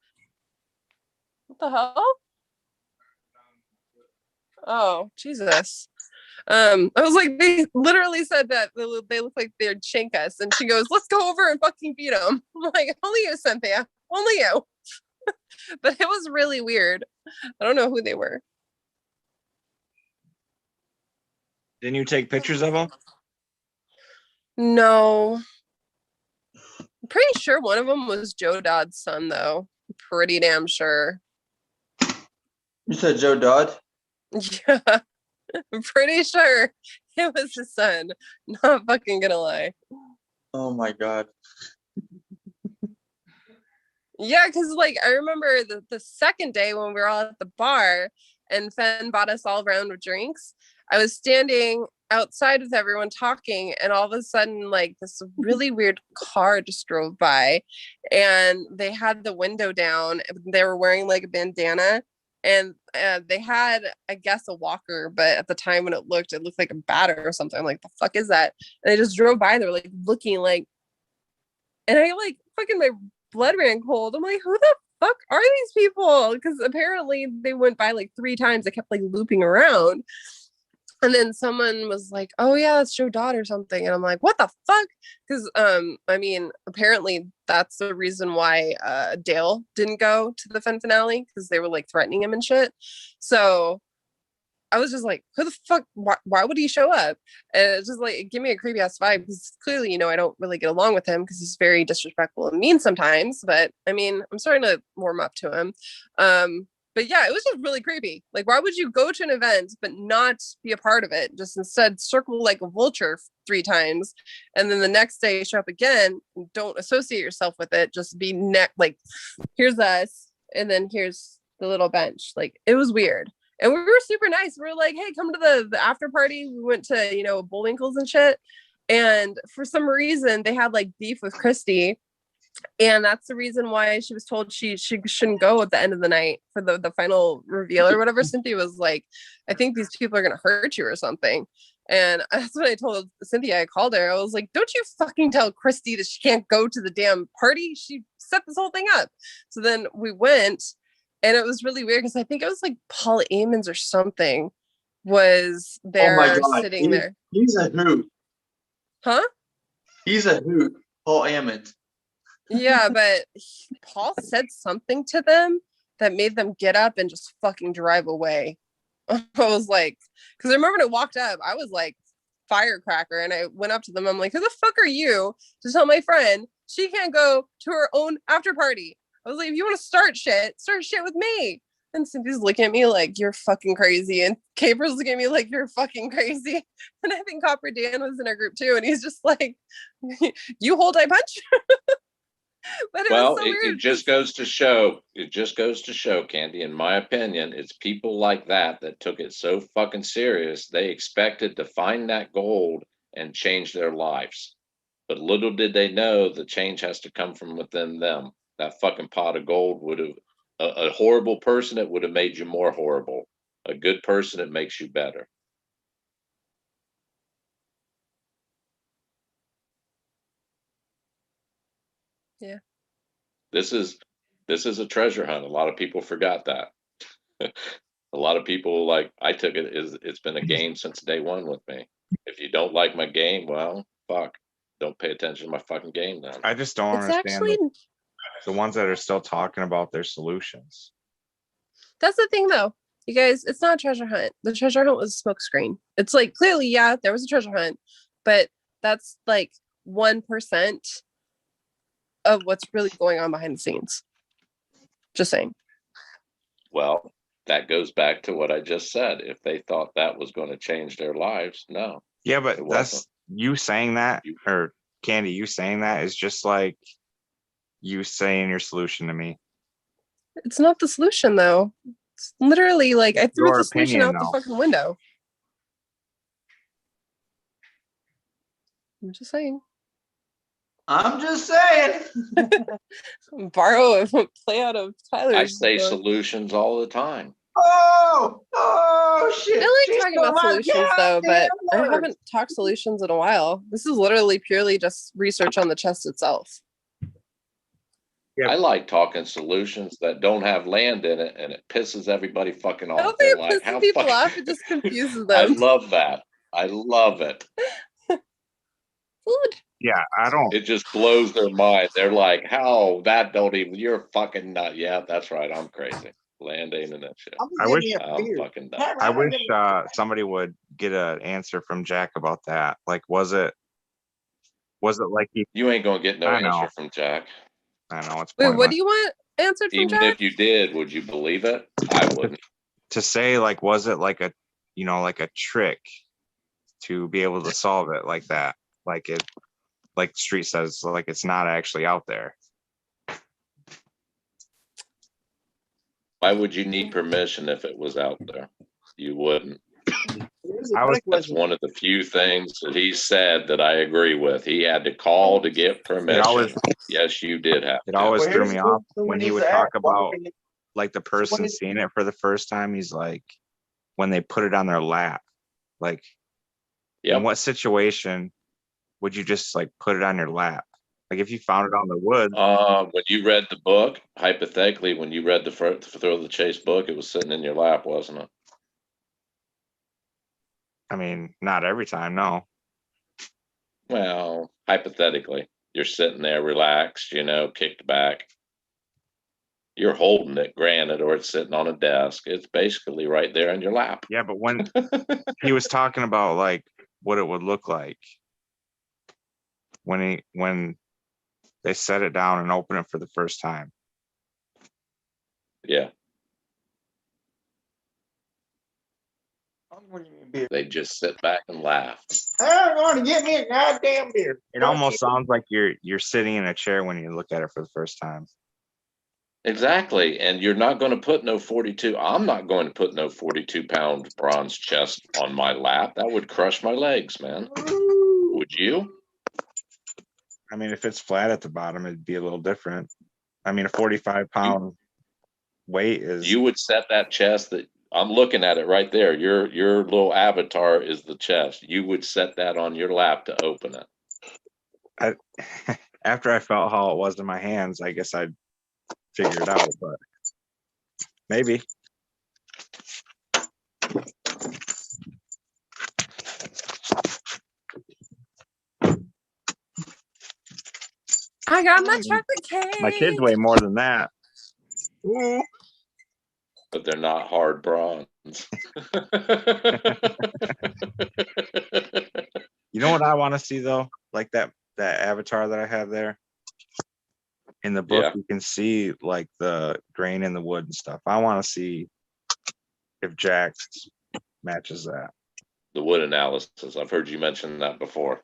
What the hell? Oh, Jesus. I was like, they literally said that they look like they'd shank us. And she goes, let's go over and fucking beat them. I'm like, only you, Cynthia. Only you. But it was really weird. I don't know who they were.
Didn't you take pictures of them?
No. I'm pretty sure one of them was Joe Dodd's son, though. I'm pretty damn sure.
You said Joe Dodd?
Yeah. I'm pretty sure it was his son. Not fucking gonna lie.
Oh my God.
Yeah, because like I remember the second day when we were all at the bar and Fen bought us all around with drinks, I was standing outside with everyone talking, and all of a sudden like this really weird car just drove by, and they had the window down. They were wearing like a bandana, and they had, I guess, a walker, but at the time when it looked like a batter or something. I'm like, the fuck is that? And they just drove by. They were like looking like, and I like fucking my blood ran cold. I'm like, who the fuck are these people? Because apparently they went by like 3 times. They kept like looping around. And then someone was like, oh yeah, that's Joe Dodd or something. And I'm like, what the fuck? Because I mean, apparently that's the reason why Dale didn't go to the Fen finale, because they were like threatening him and shit. So I was just like, who the fuck, why would he show up? And it's just like, it gave me a creepy ass vibe, because clearly, I don't really get along with him because he's very disrespectful and mean sometimes. But I mean, I'm starting to warm up to him. But yeah, it was just really creepy. Like, why would you go to an event but not be a part of it? Just instead circle like a vulture 3 times, and then the next day show up again. And don't associate yourself with it. Just be like, here's us, and then here's the little bench. Like, it was weird. And we were super nice. We were like, hey, come to the after party. We went to, Bullwinkles and shit. And for some reason, they had like beef with Christy. And that's the reason why she was told she shouldn't go at the end of the night for the final reveal or whatever. Cynthia was like, I think these people are going to hurt you or something. And that's what I told Cynthia. I called her. I was like, don't you fucking tell Christy that she can't go to the damn party. She set this whole thing up. So then we went, and it was really weird because I think it was like Paul Amons or something was
Oh my
there
God.
sitting there.
He's a hoot.
Huh?
He's a hoot. Paul Ammons.
Yeah, but Paul said something to them that made them get up and just fucking drive away. I was like, because I remember when I walked up, I was like firecracker, and I went up to them. I'm like, who the fuck are you to tell my friend she can't go to her own after party? I was like, if you want to start shit with me. And Cynthia's looking at me like, you're fucking crazy. And Caper's looking at me like, you're fucking crazy. And I think Copper Dan was in our group too. And he's just like, you hold, I punch. But it
Well,
was so
it
weird.
just goes to show, Candy, in my opinion, it's people like that that took it so fucking serious. They expected to find that gold and change their lives. But little did they know the change has to come from within them. That fucking pot of gold would have, a horrible person, it would have made you more horrible. A good person, it makes you better.
Yeah.
This is a treasure hunt. A lot of people forgot that. A lot of people, like, I took it as it's been a game since day one with me. If you don't like my game, well, fuck, don't pay attention to my fucking game then.
I just don't
It's
understand
actually,
the ones that are still talking about their solutions.
that's the thing though. You guys, it's not a treasure hunt. The treasure hunt was a smoke screen. It's like, clearly, yeah, there was a treasure hunt, but that's like 1% of what's really going on behind the scenes. Just saying.
Well, that goes back to what I just said. If they thought that was going to change their lives, no.
Yeah, but
It
that's
wasn't.
you saying that, or Candy, you saying that is just like you saying your solution to me.
It's not the solution though. It's literally like I threw
Your
the solution
opinion,
out the
though.
fucking window. I'm just saying.
I'm just saying.
Borrow a play out of Tyler's.
I say
book.
solutions all the time.
Oh shit.
I like
She
talking
stole
about
my
solutions though, but I
goddamn words.
haven't talked solutions in a while. This is literally purely just research on the chest itself.
I like talking solutions that don't have land in it, and it pisses everybody fucking
I
off.
don't
They're
think
like,
it pisses
how
people
fucking...
off. It just confuses
I
them.
love that. I love it.
Food.
Yeah, I don't.
It just blows their mind. They're like, how that don't even, you're fucking nut. Yeah, that's right. I'm crazy. Land ain't in that shit.
I wish
I'm fucking done.
I wish somebody would get an answer from Jack about that. Like, was it like he?
You ain't gonna get no
I know.
answer from Jack.
I know it's
Wait,
pointless.
what do you want answered from
Even
Jack?
if you did, would you believe it? I wouldn't.
To say, like, was it like a, like a trick to be able to solve it like that? Like it, like Street says, like it's not actually out there.
Why would you need permission if it was out there? You wouldn't. That's one of the few things that he said that I agree with. He had to call to get permission. Yes, you did have
It
to.
always threw me off when he would talk about like the person seeing it for the first time. He's like, when they put it on their lap, like, in what situation would you just like put it on your lap? Like if you found it on the woods.
When you read the book, hypothetically, when you read the Thrill the Chase book, it was sitting in your lap, wasn't it?
I mean, not every time, no.
Well, hypothetically, you're sitting there relaxed, kicked back. You're holding it, granted, or it's sitting on a desk. It's basically right there in your lap.
Yeah, but when he was talking about like what it would look like when they set it down and open it for the first time.
Yeah. They just sit back and laugh.
I'm going to get me a goddamn beer.
It almost sounds like you're sitting in a chair when you look at it for the first time.
Exactly. And you're not going to put no 42. I'm not going to put no 42-pound bronze chest on my lap. That would crush my legs, man. Would you?
I mean, if it's flat at the bottom, it'd be a little different. I mean, a 45-pound weight is.
You would set that chest that I'm looking at it right there. Your little avatar is the chest. You would set that on your lap to open it.
After I felt how it was in my hands, I guess I'd figure it out, but maybe.
I got my chocolate cake.
My kids weigh more than that.
Ooh.
But they're not hard bronze.
You know what I want to see though? Like that avatar that I have there. In the book,
Yeah.
you can see like the grain in the wood and stuff. I want to see if Jax matches that.
The wood analysis. I've heard you mention that before.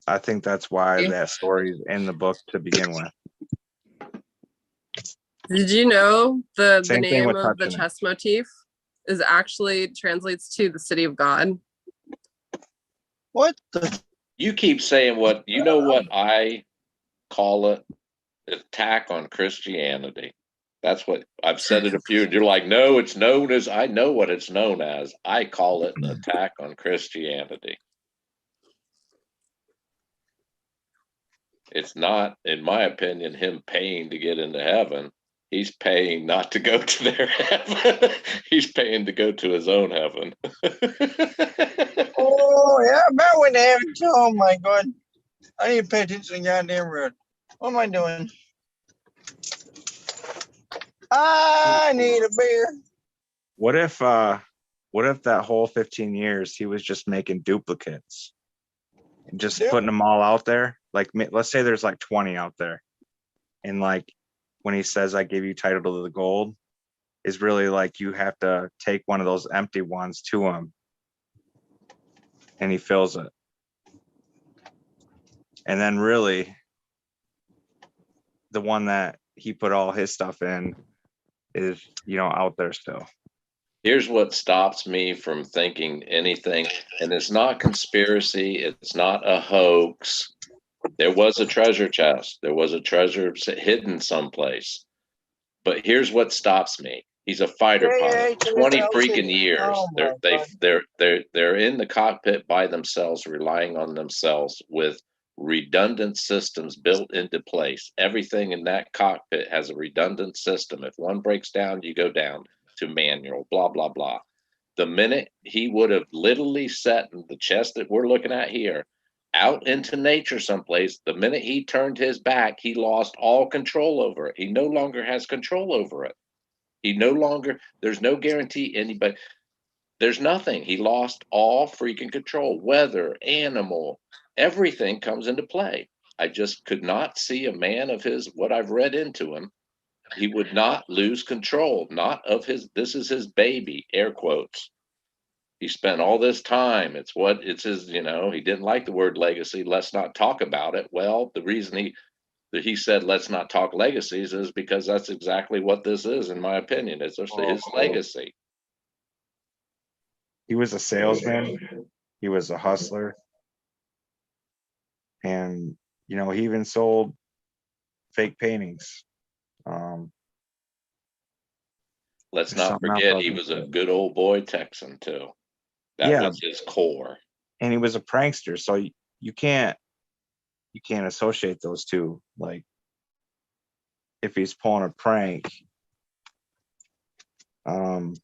I think that's why that story's in the book to begin with.
Did you know the
Same thing
name
with
of the
touching it.
chess motif is actually translates to the city of God?
What the?
You keep saying what you know what I call it? Attack on Christianity. That's what I've said it a few. You're like, no, it's known as, I know what it's known as. I call it an attack on Christianity. It's not, in my opinion, him paying to get into heaven. He's paying not to go to their heaven. He's paying to go to his own heaven.
Oh, yeah, about when they have it too. Oh my God. I need to pay attention to the goddamn road. What am I doing? I need a beer.
What if that whole 15 years he was just making duplicates and just
Yep.
putting them all out there? Like, let's say there's like 20 out there, and like when he says I gave you title to the gold, is really like you have to take one of those empty ones to him, and he fills it, and then really the one that he put all his stuff in is, you know, out there still.
Here's what stops me from thinking anything, and it's not conspiracy, it's not a hoax. There was a treasure chest. There was a treasure hidden someplace. But here's what stops me. He's a fighter pilot. 20 freaking years.
Oh my God.
They're in the cockpit by themselves, relying on themselves with redundant systems built into place. Everything in that cockpit has a redundant system. If one breaks down, you go down to manual, blah, blah, blah. The minute he would have literally set the chest that we're looking at here out into nature someplace, the minute he turned his back, he lost all control over it. He no longer has control over it. He no longer, there's no guarantee anybody, there's nothing. He lost all freaking control. Weather, animal, everything comes into play. I just could not see a man of his, what I've read into him, he would not lose control, not of his, this is his baby, air quotes. He spent all this time. It's his, you know, he didn't like the word legacy. Let's not talk about it. Well, the reason he said, let's not talk legacies is because that's exactly what this is, in my opinion. It's just his legacy.
He was a salesman. He was a hustler. And, you know, he even sold fake paintings.
Let's
There's
not
something else
forget
I was
he
gonna
was a
say.
good old boy Texan too. That
Yeah.
was his core.
And he was a prankster. So you can't associate those two. Like, if he's pulling a prank, it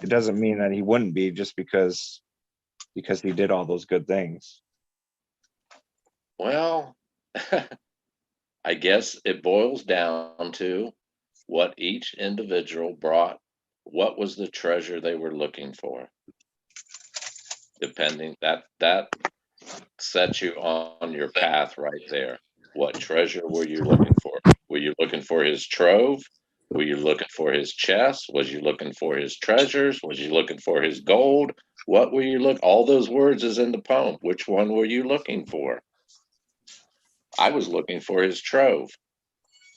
doesn't mean that he wouldn't be just because he did all those good things.
Well, I guess it boils down to what each individual brought. What was the treasure they were looking for? Depending, that sets you on your path right there. What treasure were you looking for? Were you looking for his trove? Were you looking for his chest? Was you looking for his treasures? Was you looking for his gold? What were you look? All those words is in the poem. Which one were you looking for? I was looking for his trove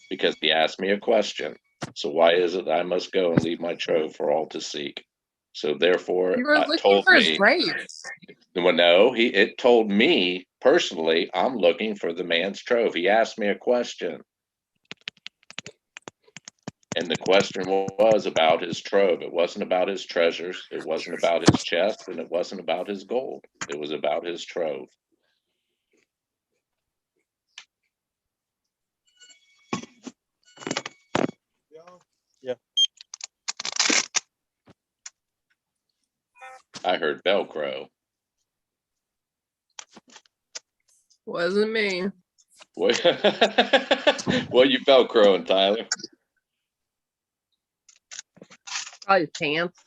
because he asked me a question. So why is it I must go and leave my trove for all to seek? So therefore,
You were looking
told
for his
me.
grave.
Well, no, it told me personally, I'm looking for the man's trove. He asked me a question. And the question was about his trove. It wasn't about his treasures. It wasn't about his chest, and it wasn't about his gold. It was about his trove.
Yeah.
I heard Velcro.
Wasn't me.
What you Velcroing, Tyler?
Probably his pants.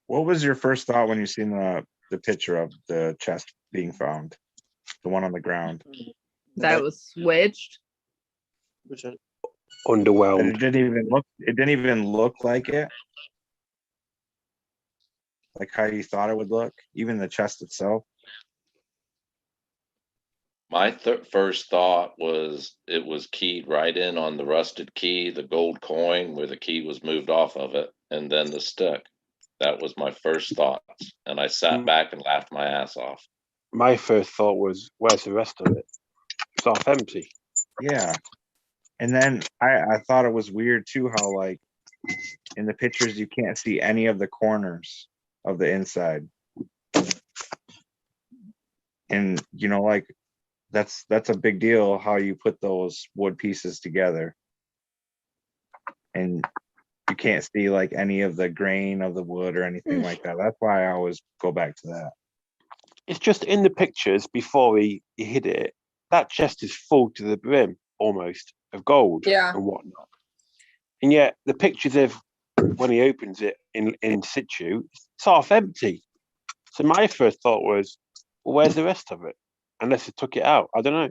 What was your first thought when you seen the picture of the chest being found, the one on the ground?
That was switched.
That
Underwhelmed.
it didn't even look like it, like how you thought it would look, even the chest itself.
My first thought was it was keyed right in on the rusted key, the gold coin where the key was moved off of it, and then the stick. That was my first thoughts, and I sat back and laughed my ass off.
My first thought was, where's the rest of it? It's half empty.
Yeah. And then I thought it was weird too how like in the pictures you can't see any of the corners of the inside. And you know, like that's a big deal how you put those wood pieces together. And you can't see like any of the grain of the wood or anything like that. That's why I always go back to that.
It's just in the pictures before he hid it, that chest is full to the brim almost of gold and whatnot. And yet the pictures of when he opens it in situ, it's half empty. So my first thought was, well, where's the rest of it? Unless he took it out. I don't know.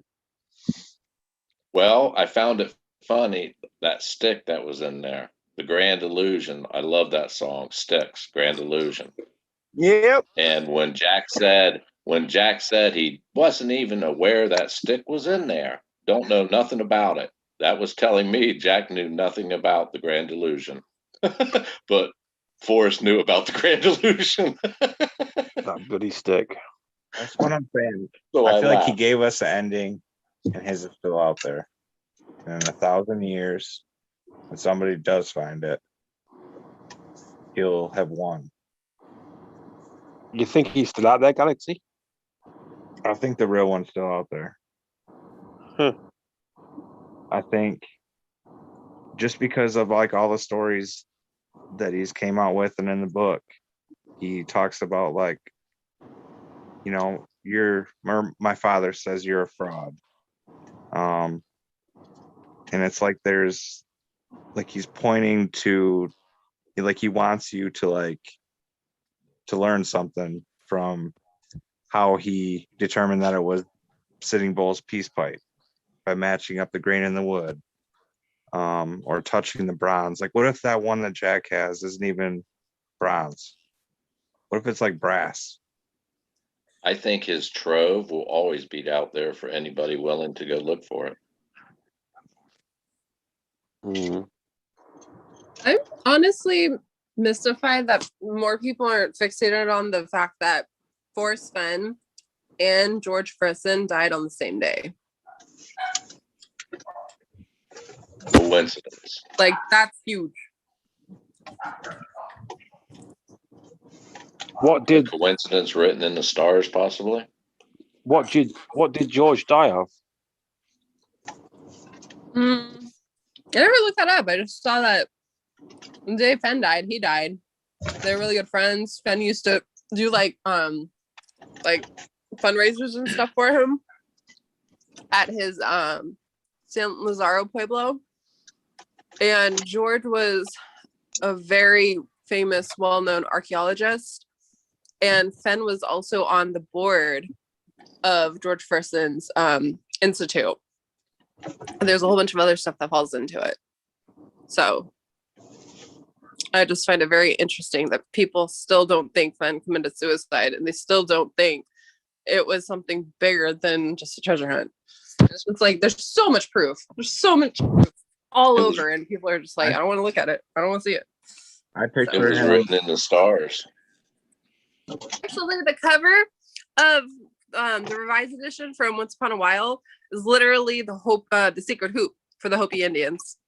Well, I found it funny, that stick that was in there, the Grand Illusion. I love that song, Sticks, Grand Illusion.
Yep.
And when Jack said he wasn't even aware that stick was in there, don't know nothing about it, that was telling me Jack knew nothing about the Grand Illusion. But Forrest knew about the Grand Illusion.
That bloody stick.
That's what I'm saying.
So
I feel like he
laughed.
gave us an ending and his is still out there. And in 1,000 years, when somebody does find it, he'll have won.
You think he's still out there, Galaxy?
I think the real one's still out there.
Huh.
I think just because of like all the stories that he's came out with and in the book, he talks about like, you know, my father says you're a fraud. And it's like there's like he's pointing to like he wants you to learn something from how he determined that it was Sitting Bull's peace pipe by matching up the grain in the wood, or touching the bronze. Like, what if that one that Jack has isn't even bronze? What if it's like brass?
I think his trove will always be out there for anybody willing to go look for it.
Mm.
I'm honestly mystified that more people aren't fixated on the fact that Forrest Fenn and George Frisson died on the same day.
Coincidence.
Like, that's huge.
What did
Coincidence written in the stars, possibly?
what did George die of?
I never looked that up. I just saw that the day Fenn died, he died. They're really good friends. Fenn used to do like fundraisers and stuff for him at his San Lazaro Pueblo. And George was a very famous, well-known archaeologist. And Fenn was also on the board of George Frisson's institute. And there's a whole bunch of other stuff that falls into it. So I just find it very interesting that people still don't think Fenn committed suicide, and they still don't think it was something bigger than just a treasure hunt. It's just like there's so much proof. There's so much proof all over, and people are just like, I don't want to look at it. I don't want to see it.
I
It
picture
was
him.
written in the stars.
Actually, the cover of the revised edition from Once Upon a While is literally the Secret Hoop for the Hopi Indians.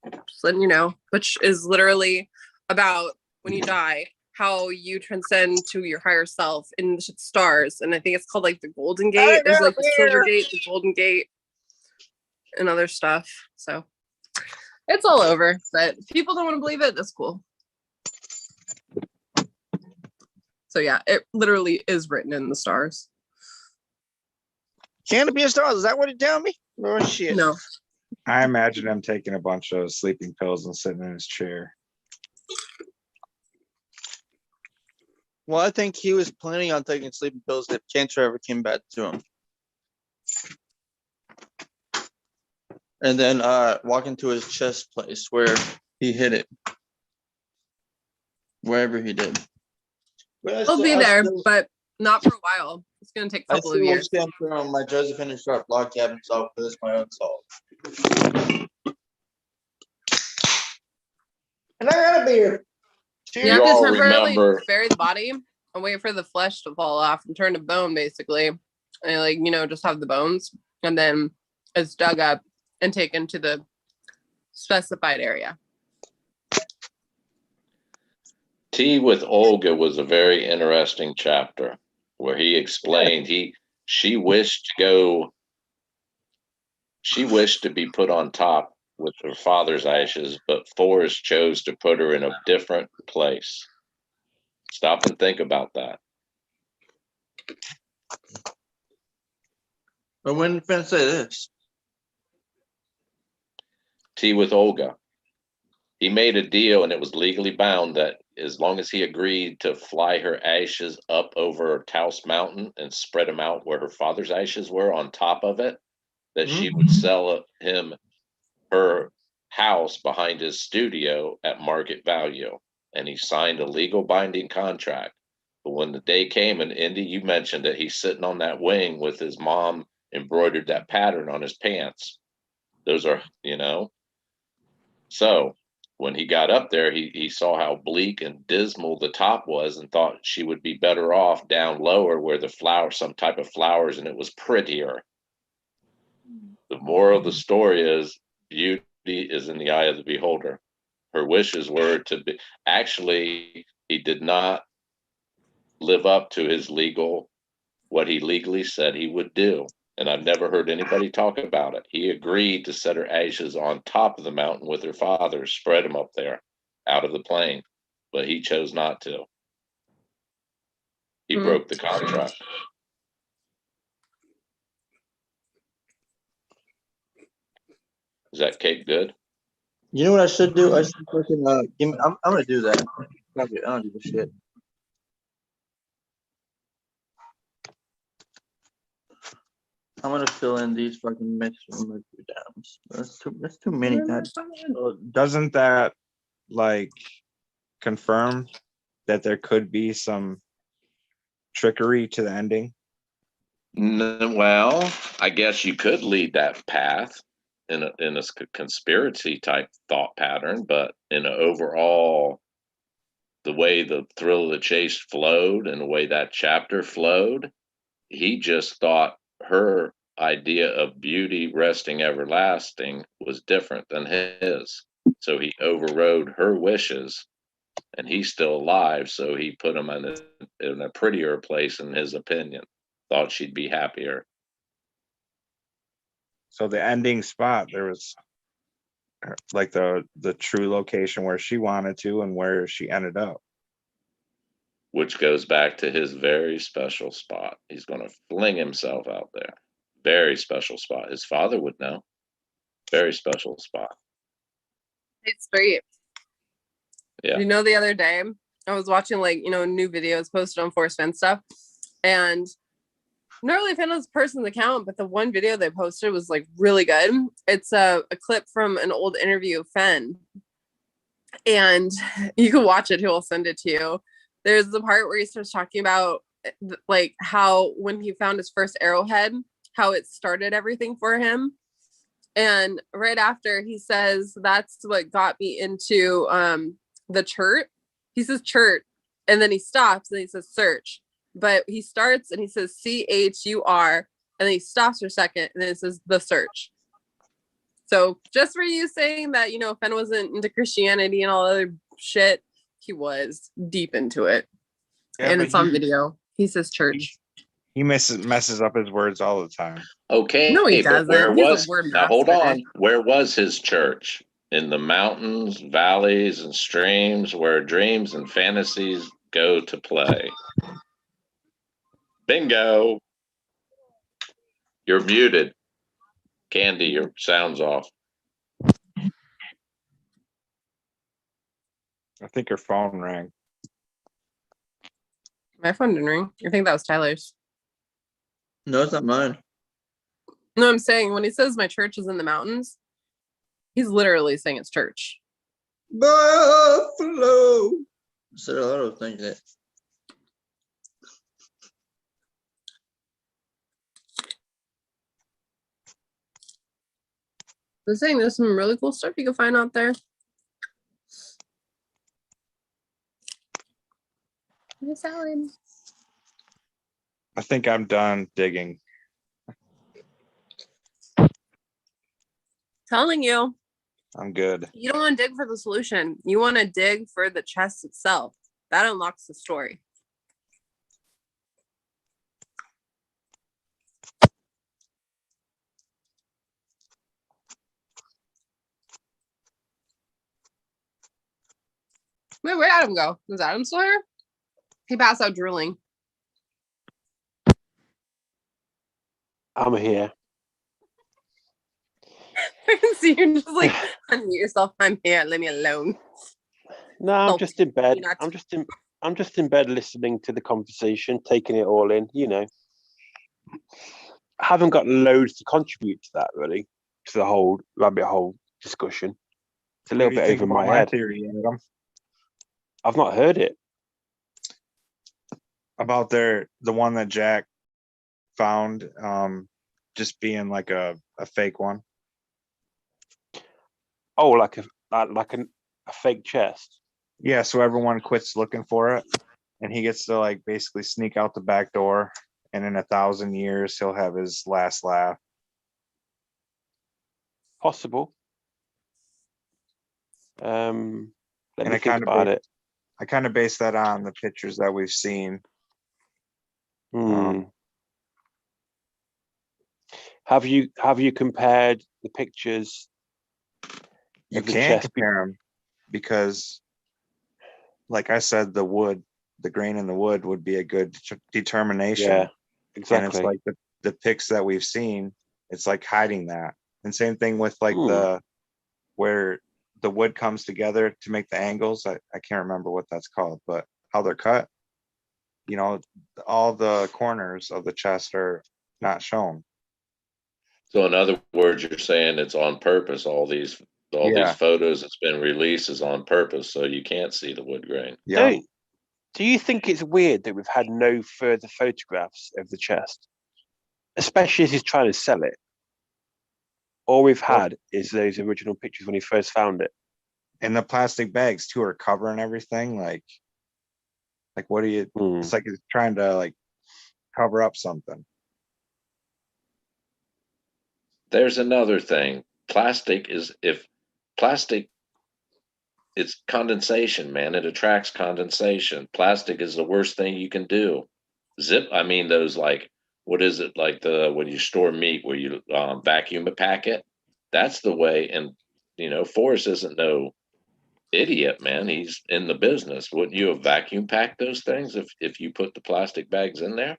Just letting you know, which is literally about when you die, how you transcend to your higher self in the stars. And I think it's called like the Golden Gate. There's like the Silver Gate, the Golden Gate, and other stuff. So it's all over. But if people don't want to believe it, that's cool. So yeah, it literally is written in the stars.
Can it be a star? Is that what you're telling me? Oh shit.
No.
I imagine him taking a bunch of sleeping pills and sitting in his chair.
Well, I think he was planning on taking sleeping pills if cancer ever came back to him. And then walking to his chest place where he hid it. Wherever he did.
He'll be there, but not for a while. It's going to take a
I
couple of
still
years.
stand firm on my Josephine Sharp log cabin salt for this my own salt. And I got a beer.
You
Cheers.
have
You
to
all
temporarily
remember-
bury the body and wait for the flesh to fall off and turn to bone, basically. And like, you know, just have the bones, and then it's dug up and taken to the specified area.
Tea with Olga was a very interesting chapter where he explained she wished to be put on top with her father's ashes, but Forrest chose to put her in a different place. Stop and think about that.
But when did Finn say this?
Tea with Olga. He made a deal, and it was legally bound, that as long as he agreed to fly her ashes up over Taos Mountain and spread them out where her father's ashes were on top of it, that she would sell him her house behind his studio at market value. And he signed a legal binding contract. But when the day came, and Indy, you mentioned that he's sitting on that wing with his mom embroidered that pattern on his pants. Those are, so when he got up there, he saw how bleak and dismal the top was and thought she would be better off down lower where the flowers, some type of flowers, and it was prettier. The moral of the story is beauty is in the eye of the beholder. Her wishes were to be, actually, he did not live up to what he legally said he would do. And I've never heard anybody talk about it. He agreed to set her ashes on top of the mountain with her father, spread them up there out of the plane, but he chose not to. He broke the contract. Is that cake good?
You know what I should do? I should fucking I'm gonna do that. I don't give a shit. I'm gonna fill in these fucking mixed mercury dams. That's too many. God.
Doesn't that like confirm that there could be some trickery to the ending?
Well, I guess you could lead that path in a conspiracy type thought pattern, but in an overall, the way the thrill of the chase flowed and the way that chapter flowed, he just thought her idea of beauty resting everlasting was different than his. So he overrode her wishes, and he's still alive, so he put him in a prettier place in his opinion. Thought she'd be happier.
So the ending spot, there was like the true location where she wanted to and where she ended up.
Which goes back to his very special spot. He's going to fling himself out there. Very special spot. His father would know. Very special spot.
It's great.
Yeah.
You know, the other day I was watching new videos posted on Force Fence stuff, and I'm not really a fan of this person's account, but the one video they posted was like really good. It's a clip from an old interview of Fenn, and you can watch it. He will send it to you. There's the part where he starts talking about like how when he found his first arrowhead, how it started everything for him. And right after he says, that's what got me into the churt. He says churt, and then he stops and he says search. But he starts and he says CHUR, and then he stops for a second, and then it says the search. So just for you saying that, Fenn wasn't into Christianity and all other shit, he was deep into it.
Yeah,
and
but
it's on video. He says church.
He messes up his words all the time.
Okay,
No, he
but where
doesn't. He's a
was
word
now? Hold
master.
on. Where was his church? In the mountains, valleys, and streams, where dreams and fantasies go to play. Bingo. You're muted. Candy, your sound's off.
I think her phone rang.
My phone didn't ring. I think that was Tyler's.
No, it's not mine.
No, I'm saying when he says my church is in the mountains, he's literally saying it's church.
Buffalo. Instead of auto thinking it.
I'm saying there's some really cool stuff you can find out there. My salad.
I think I'm done digging.
Telling you,
I'm good.
you don't want to dig for the solution. You want to dig for the chest itself. That unlocks the story. Wait, where'd Adam go? Was Adam still here? He passed out drooling.
I'm here.
I can see you just like unmute yourself. I'm here. Leave me alone.
No, I'm
Oh,
just in bed.
peanut.
I'm just in bed listening to the conversation, taking it all in, I haven't got loads to contribute to that really, to the whole rabbit hole discussion. It's a little
What do you
bit
think
over
about
my head.
theory, Adam?
I've not heard it.
About the one that Jack found just being like a fake one.
Oh, like a fake chest.
Yeah, so everyone quits looking for it, and he gets to like basically sneak out the back door, and in 1,000 years he'll have his last laugh.
Possible. Let
And
me
I
think
kind of
about it.
I kind of base that on the pictures that we've seen.
Have you compared the pictures?
You
of the
can't
chest
compare them because, like I said, the grain in the wood would be a good determination.
Yeah, exactly.
And it's like the pics that we've seen, it's like hiding that. And same thing with like where the wood comes together to make the angles. I can't remember what that's called, but how they're cut, all the corners of the chest are not shown.
So in other words, you're saying it's on purpose. All these photos that's been released is on purpose, so you can't see the wood grain.
Yeah.
Do you think it's weird that we've had no further photographs of the chest, especially as he's trying to sell it? All we've had is those original pictures when he first found it.
And the plastic bags too are covering everything. Like what do you? It's like it's trying to like cover up something.
There's another thing. Plastic, it's condensation, man. It attracts condensation. Plastic is the worst thing you can do. Those like, what is it like when you store meat where you vacuum a packet? That's the way. And Forrest isn't no idiot, man. He's in the business. Wouldn't you have vacuum packed those things if you put the plastic bags in there?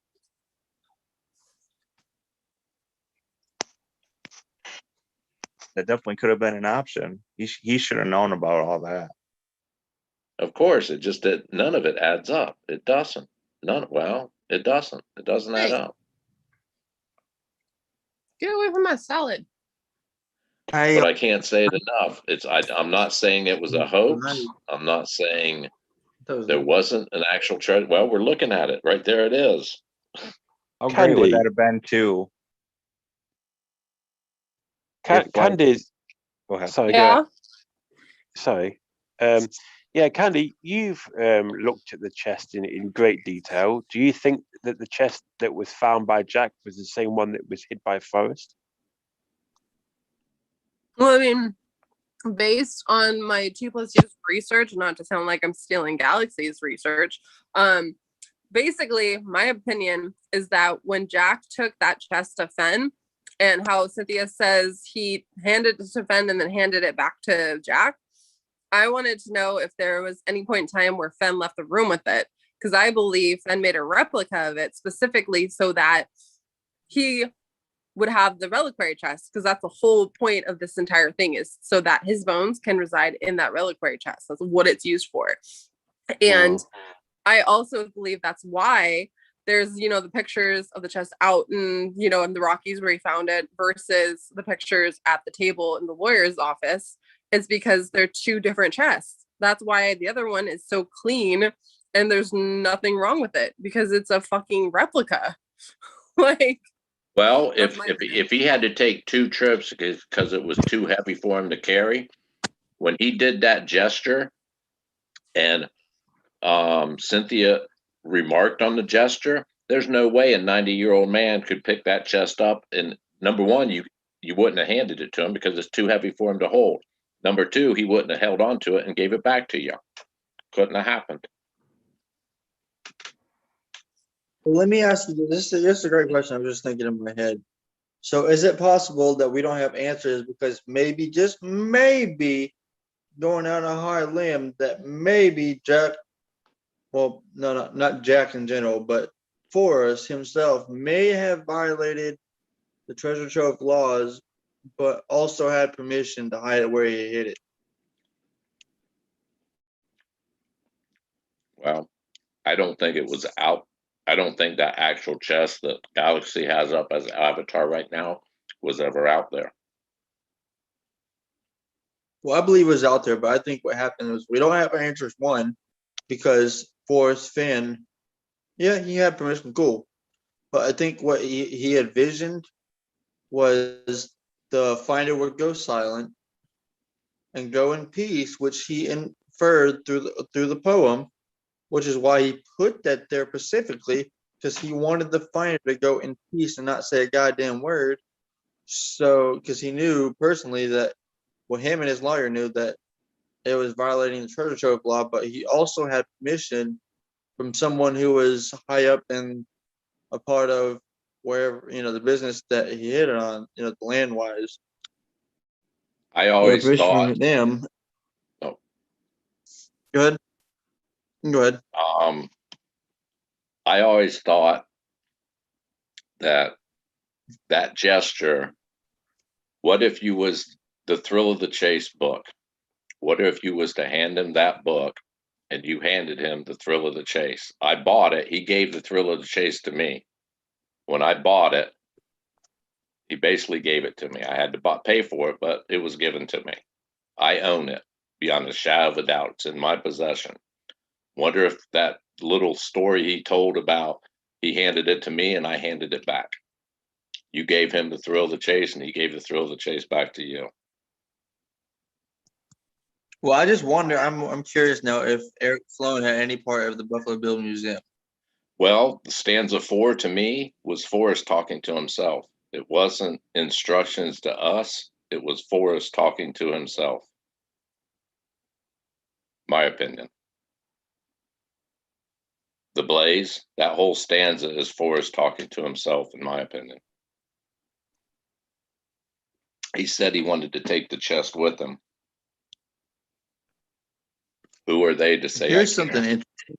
That definitely could have been an option. He should have known about all that.
Of course, it just that none of it adds up. It doesn't. It doesn't. It doesn't add up.
Get away from my salad.
But I can't say it enough. I'm not saying it was a hoax. I'm not saying there wasn't an actual treasure. Well, we're looking at it. Right there it is.
How great would that have been too?
Candy.
Go ahead.
Sorry.
Yeah.
Go ahead. Sorry. Yeah, Candy, you've looked at the chest in great detail. Do you think that the chest that was found by Jack was the same one that was hid by Forrest?
Well, I mean, based on my 2+ years of research, not to sound like I'm stealing Galaxy's research, basically my opinion is that when Jack took that chest to Fen, and how Cynthia says he handed it to Fen and then handed it back to Jack, I wanted to know if there was any point in time where Fen left the room with it, because I believe Fen made a replica of it specifically so that he would have the reliquary chest, because that's the whole point of this entire thing, is so that his bones can reside in that reliquary chest. That's what it's used for. And I also believe that's why there's, the pictures of the chest out in the Rockies where he found it versus the pictures at the table in the lawyer's office. It's because they're two different chests. That's why the other one is so clean and there's nothing wrong with it, because it's a fucking replica. Like,
Well,
That's
if
my
if
opinion.
if he had to take 2 trips because it was too heavy for him to carry, when he did that gesture, and Cynthia remarked on the gesture, there's no way a 90-year-old man could pick that chest up. And number one, you wouldn't have handed it to him because it's too heavy for him to hold. Number two, he wouldn't have held on to it and gave it back to you. Couldn't have happened.
Well, let me ask you this. This is a great question. I'm just thinking in my head. So is it possible that we don't have answers because maybe, just maybe, going out on a high limb, that maybe Jack, well, no, not Jack in general, but Forrest himself may have violated the treasure trove laws, but also had permission to hide it where he hid it.
Well, I don't think it was out. I don't think that actual chest that Galaxy has up as Avatar right now was ever out there.
Well, I believe it was out there, but I think what happened was we don't have answers. One, because Forrest Finn, yeah, he had permission, cool. But I think what he envisioned was the finder would go silent and go in peace, which he inferred through the poem, which is why he put that there specifically, because he wanted the finder to go in peace and not say a goddamn word. So, because he knew personally that, well, him and his lawyer knew that it was violating the treasure trove law, but he also had permission from someone who was high up in a part of wherever, the business that he hit it on, the land wise.
I always
permission
thought,
from them.
Oh.
Go ahead. Go ahead.
I always thought that gesture, what if you was the Thrill of the Chase book? What if you was to hand him that book and you handed him the Thrill of the Chase? I bought it. He gave the Thrill of the Chase to me. When I bought it, he basically gave it to me. I had to pay for it, but it was given to me. I own it beyond a shadow of a doubt. It's in my possession. Wonder if that little story he told about he handed it to me and I handed it back. You gave him the Thrill of the Chase and he gave the Thrill of the Chase back to you.
Well, I just wonder. I'm curious now if Eric Sloan had any part of the Buffalo Bill Museum.
Well, the stanza 4 to me was Forrest talking to himself. It wasn't instructions to us. It was Forrest talking to himself. My opinion. The Blaze, that whole stanza is Forrest talking to himself, in my opinion. He said he wanted to take the chest with him. Who are they to say?
Here's something interesting.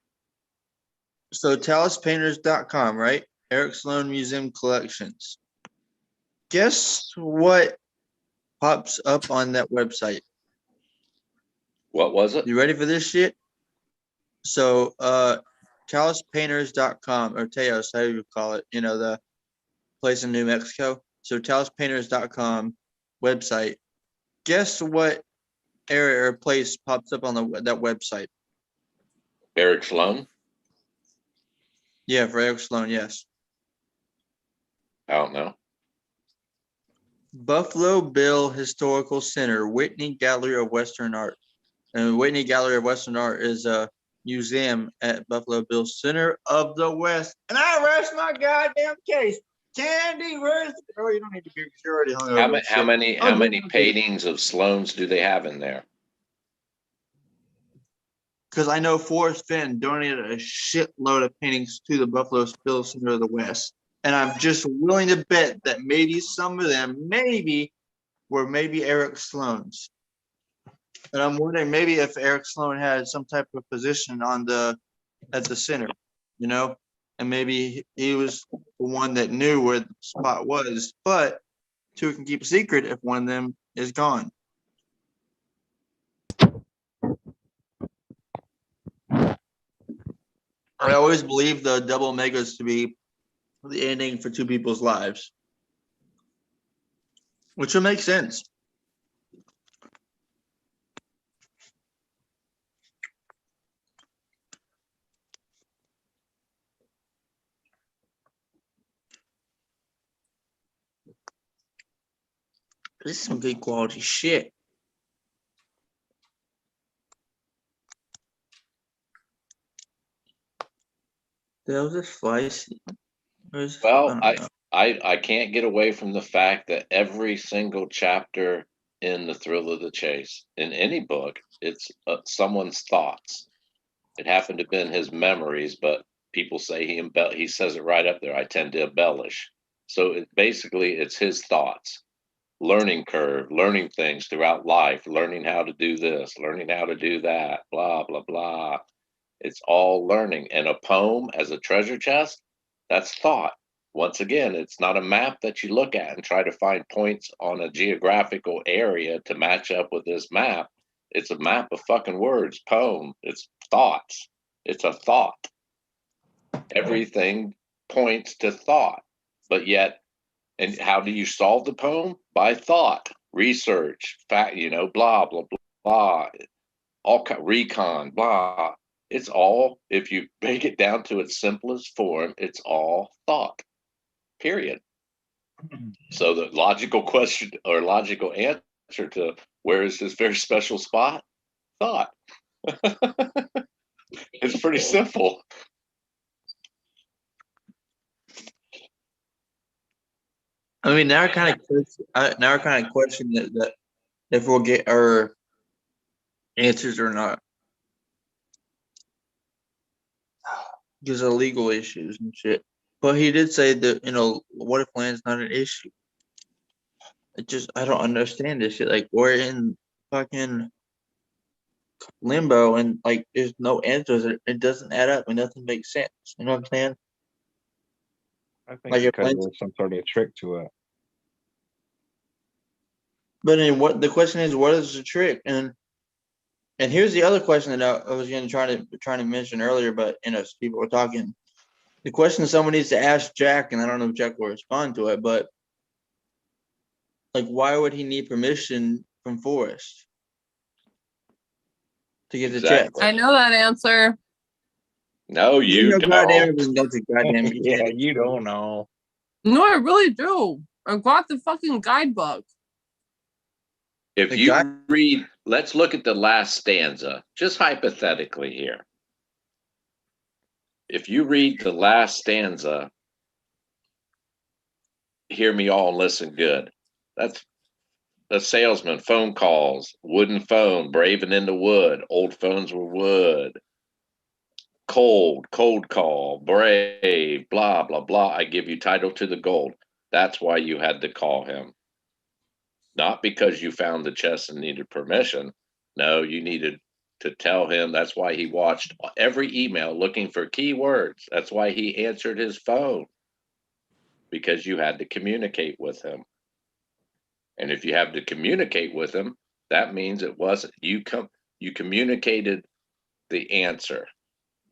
So TalusPainters.com, right? Eric Sloan Museum Collections. Guess what pops up on that website?
What was it?
You ready for this shit? So TalusPainters.com, or Teos, however you call it, the place in New Mexico. So TalusPainters.com website. Guess what area or place pops up on that website?
Eric Sloan?
Yeah, for Eric Sloan, yes.
I don't know.
Buffalo Bill Historical Center, Whitney Gallery of Western Art. And Whitney Gallery of Western Art is a museum at Buffalo Bill Center of the West. And I rest my goddamn case. Candy, where's the girl? You don't need to be. You're already hung over.
How many paintings of Sloane's do they have in there?
Because I know Forrest Fenn donated a shitload of paintings to the Buffalo Bills Center of the West. And I'm just willing to bet that maybe some of them were Eric Sloan's. And I'm wondering maybe if Eric Sloan had some type of position at the center, you know, and maybe he was the one that knew where the spot was, but two can keep a secret if one of them is gone. I always believe the double megas to be the ending for two people's lives, which would make sense. This is some good quality shit. That was a slice.
Well, I can't get away from the fact that every single chapter in The Thrill of the Chase, in any book, it's someone's thoughts. It happened to have been his memories, but people say he says it right up there. I tend to embellish. So it's his thoughts, learning curve, learning things throughout life, learning how to do this, learning how to do that, blah, blah, blah. It's all learning. And a poem as a treasure chest, that's thought. Once again, it's not a map that you look at and try to find points on a geographical area to match up with this map. It's a map of fucking words, poem. It's thoughts. It's a thought. Everything points to thought. But yet, and how do you solve the poem? By thought, research, fact, blah, blah, blah, recon, blah. It's all, if you break it down to its simplest form, it's all thought. Period. So the logical question or logical answer to where is this very special spot? Thought. It's pretty simple.
I mean, now I kind of question that if we'll get our answers or not, because of legal issues and shit. But he did say that what if land's not an issue? I don't understand this shit. Like, we're in fucking limbo and like there's no answers. It doesn't add up and nothing makes sense. You know what I'm saying?
I think because there's some sort of trick to it.
But the question is, what is the trick? And here's the other question that I was going to try to mention earlier, but people were talking. The question someone needs to ask Jack, and I don't know if Jack will respond to it, but like, why would he need permission from Forrest to get the check?
I know that answer.
No, you don't.
Yeah, you don't know.
No, I really do. I got the fucking guidebook.
If you read, let's look at the last stanza, just hypothetically here. If you read the last stanza, hear me all and listen good. That's a salesman, phone calls, wooden phone, braving in the wood. Old phones were wood. Cold call, brave, blah, blah, blah. I give you title to the gold. That's why you had to call him. Not because you found the chest and needed permission. No, you needed to tell him. That's why he watched every email looking for keywords. That's why he answered his phone. Because you had to communicate with him. And if you have to communicate with him, that means it wasn't you communicated the answer,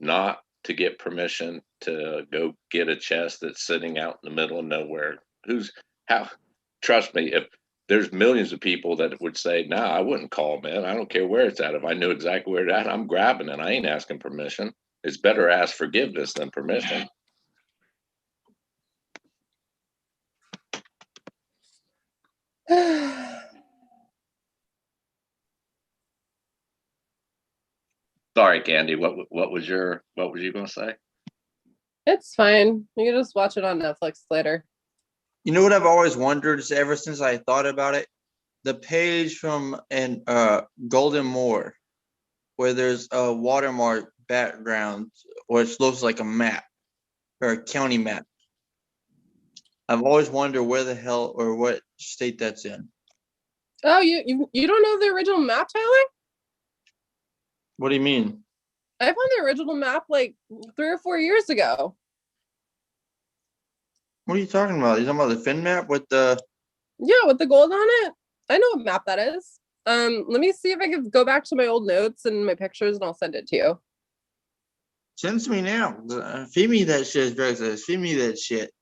not to get permission to go get a chest that's sitting out in the middle of nowhere. Trust me, if there's millions of people that would say, nah, I wouldn't call, man. I don't care where it's at. If I knew exactly where it's at, I'm grabbing it. I ain't asking permission. It's better ask forgiveness than permission. Sorry, Candy. What was you going to say?
It's fine. You can just watch it on Netflix later.
You know what I've always wondered is ever since I thought about it, the page from Golden Moor where there's a watermark background, which looks like a map or a county map. I've always wondered where the hell or what state that's in.
Oh, you don't know the original map, Tyler?
What do you mean?
I found the original map like 3 or 4 years ago.
What are you talking about? You talking about the Finn map with the?
Yeah, with the gold on it. I know what map that is. Let me see if I can go back to my old notes and my pictures, and I'll send it to you.
Send to me now. Feed me that shit, Greg says. Feed me that shit.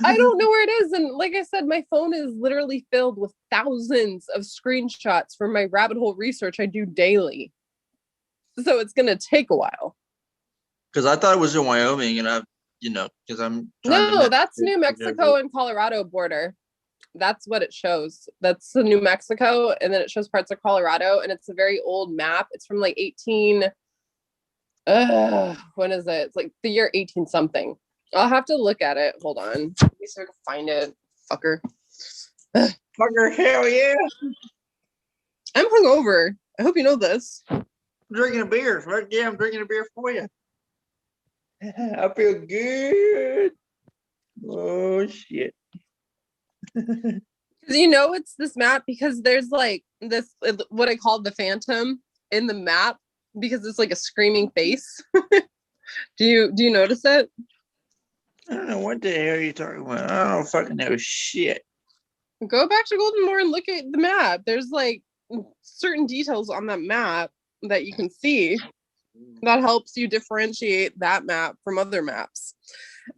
I don't know where it is, and like I said, my phone is literally filled with thousands of screenshots from my rabbit hole research I do daily. So it's gonna take a while.
Because I thought it was in Wyoming, and because I'm trying
No,
to.
that's New Mexico and Colorado border. That's what it shows. That's the New Mexico, and then it shows parts of Colorado, and it's a very old map. It's from like 18. When is it? It's like the year 18 something. I'll have to look at it. Hold on. Let me see if I can find it. Fucker.
Fucker, hell yeah!
I'm hungover. I hope you know this.
I'm drinking a beer. Right? Yeah, I'm drinking a beer for you. I feel good. Oh shit.
You know it's this map because there's like this what I call the phantom in the map because it's like a screaming face. Do you notice it?
I don't know what the hell you're talking about. I don't fucking know shit.
Go back to Golden Moor and look at the map. There's like certain details on that map that you can see that helps you differentiate that map from other maps.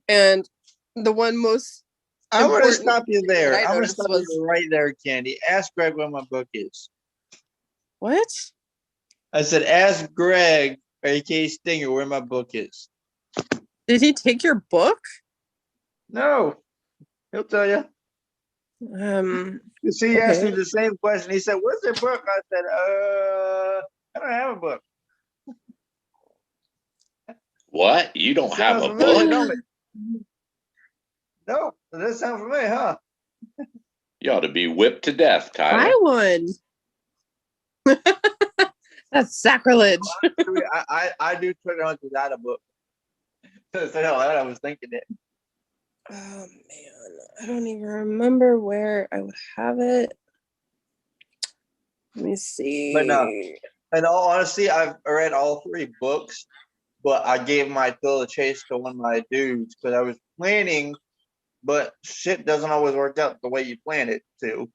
And the one most
I'm gonna stop you there.
I
I'm gonna
noticed
stop
was-
you right there, Candy. Ask Greg where my book is.
What?
I said, ask Greg, aka Stinger, where my book is.
Did he take your book?
No, he'll tell you. You see, he asked me
Okay.
the same question. He said, "Where's your book?" I said, I don't have a book."
What? You don't have
Sounds
a
familiar,
book?
don't it? No, does that sound familiar, huh?
You ought to be whipped to death, Tyler.
Buy one. That's sacrilege.
I do treasure hunt without a book. So I was thinking it.
Oh man, I don't even remember where I would have it. Let me see.
But no, in all honesty, I've read all 3 books, but I gave my thrill of chase to one of my dudes because I was planning, but shit doesn't always work out the way you plan it to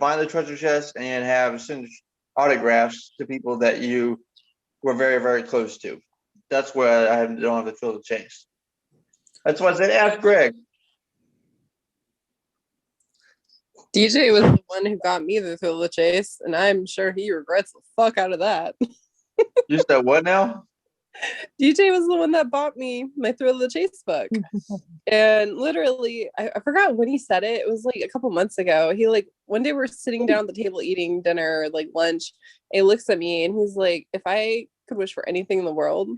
find the treasure chest and have send autographs to people that you were very, very close to. That's where I don't have the thrill of chase. That's why I said, ask Greg.
DJ was the one who got me the thrill of the chase, and I'm sure he regrets the fuck out of that.
You said what now?
DJ was the one that bought me my thrill of the chase book. And literally, I forgot when he said it. It was like a couple months ago. He like one day we're sitting down at the table eating dinner, like lunch. And he looks at me and he's like, "If I could wish for anything in the world,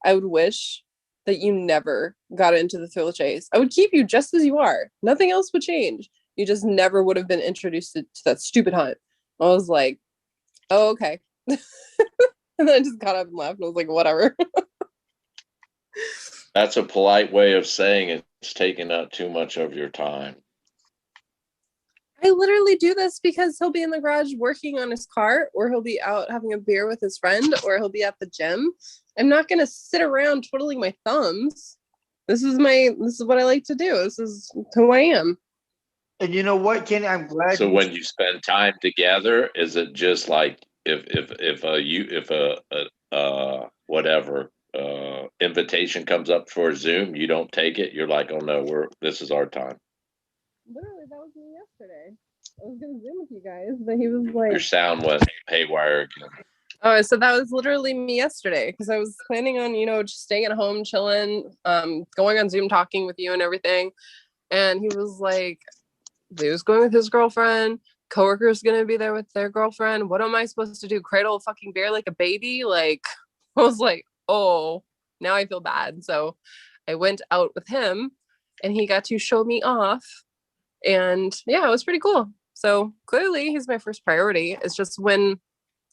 I would wish that you never got into the thrill of chase. I would keep you just as you are. Nothing else would change. You just never would have been introduced to that stupid hunt." I was like, "Oh, okay." And then I just got up and left. And I was like, "Whatever."
That's a polite way of saying it's taking up too much of your time.
I literally do this because he'll be in the garage working on his car, or he'll be out having a beer with his friend, or he'll be at the gym. I'm not going to sit around twiddling my thumbs. This is what I like to do. This is who I am.
And you know what, Kenny? I'm glad.
So when you spend time together, is it just like if a whatever invitation comes up for a Zoom, you don't take it? You're like, oh no, this is our time.
Literally, that was me yesterday. I was going to Zoom with you guys, but he was like,
Your sound went haywire again.
oh, so that was literally me yesterday because I was planning on, just staying at home, chilling, going on Zoom, talking with you and everything. And he was like, he was going with his girlfriend. Coworker's going to be there with their girlfriend. What am I supposed to do? Cradle a fucking bear like a baby? Like, I was like, oh, now I feel bad. So I went out with him and he got to show me off And yeah, it was pretty cool. So clearly he's my first priority. It's just when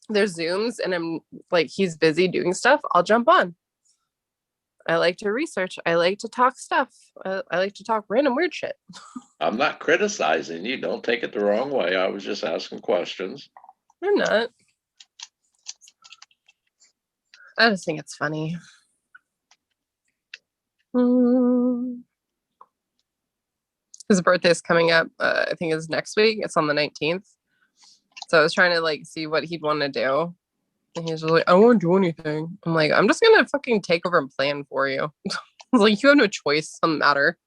there's Zooms and I'm like, he's busy doing stuff, I'll jump on. I like to research. I like to talk stuff. I like to talk random weird shit.
I'm not criticizing you. Don't take it the wrong way. I was just asking questions.
I'm not. I just think it's funny. His birthday's coming up. I think it's next week. It's on the 19th. So I was trying to like see what he'd want to do. And he's just like, I won't do anything. I'm like, I'm just gonna fucking take over and plan for you. I was like, you have no choice on the matter.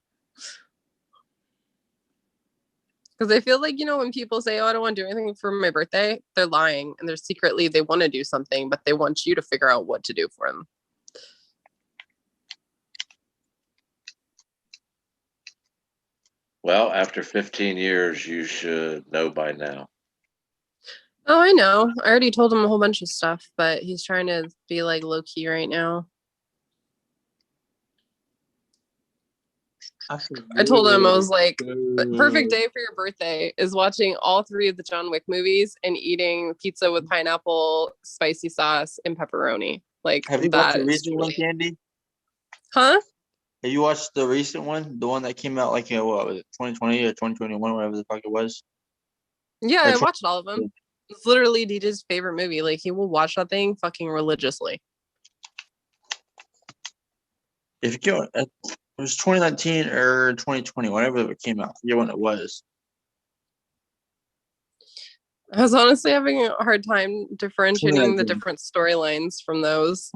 Because I feel like, when people say, oh, I don't want to do anything for my birthday, they're lying. And they're secretly, they want to do something, but they want you to figure out what to do for them.
Well, after 15 years, you should know by now.
Oh, I know. I already told him a whole bunch of stuff, but he's trying to be like low key right now. I told him, I was like, the perfect day for your birthday is watching all 3 of the John Wick movies and eating pizza with pineapple, spicy sauce, and pepperoni. Like,
Have you watched
that
the
is
recent one,
truly-
Candy?
Huh?
Have you watched the recent one? The one that came out like, what was it, 2020 or 2021, whatever the fuck it was?
Yeah, I
That's-
watched all of them. It's literally DJ's favorite movie. Like, he will watch that thing fucking religiously.
If you go, it was 2019 or 2020, whenever it came out. I forget when it was.
I was honestly having a hard time differentiating the
2019.
different storylines from those.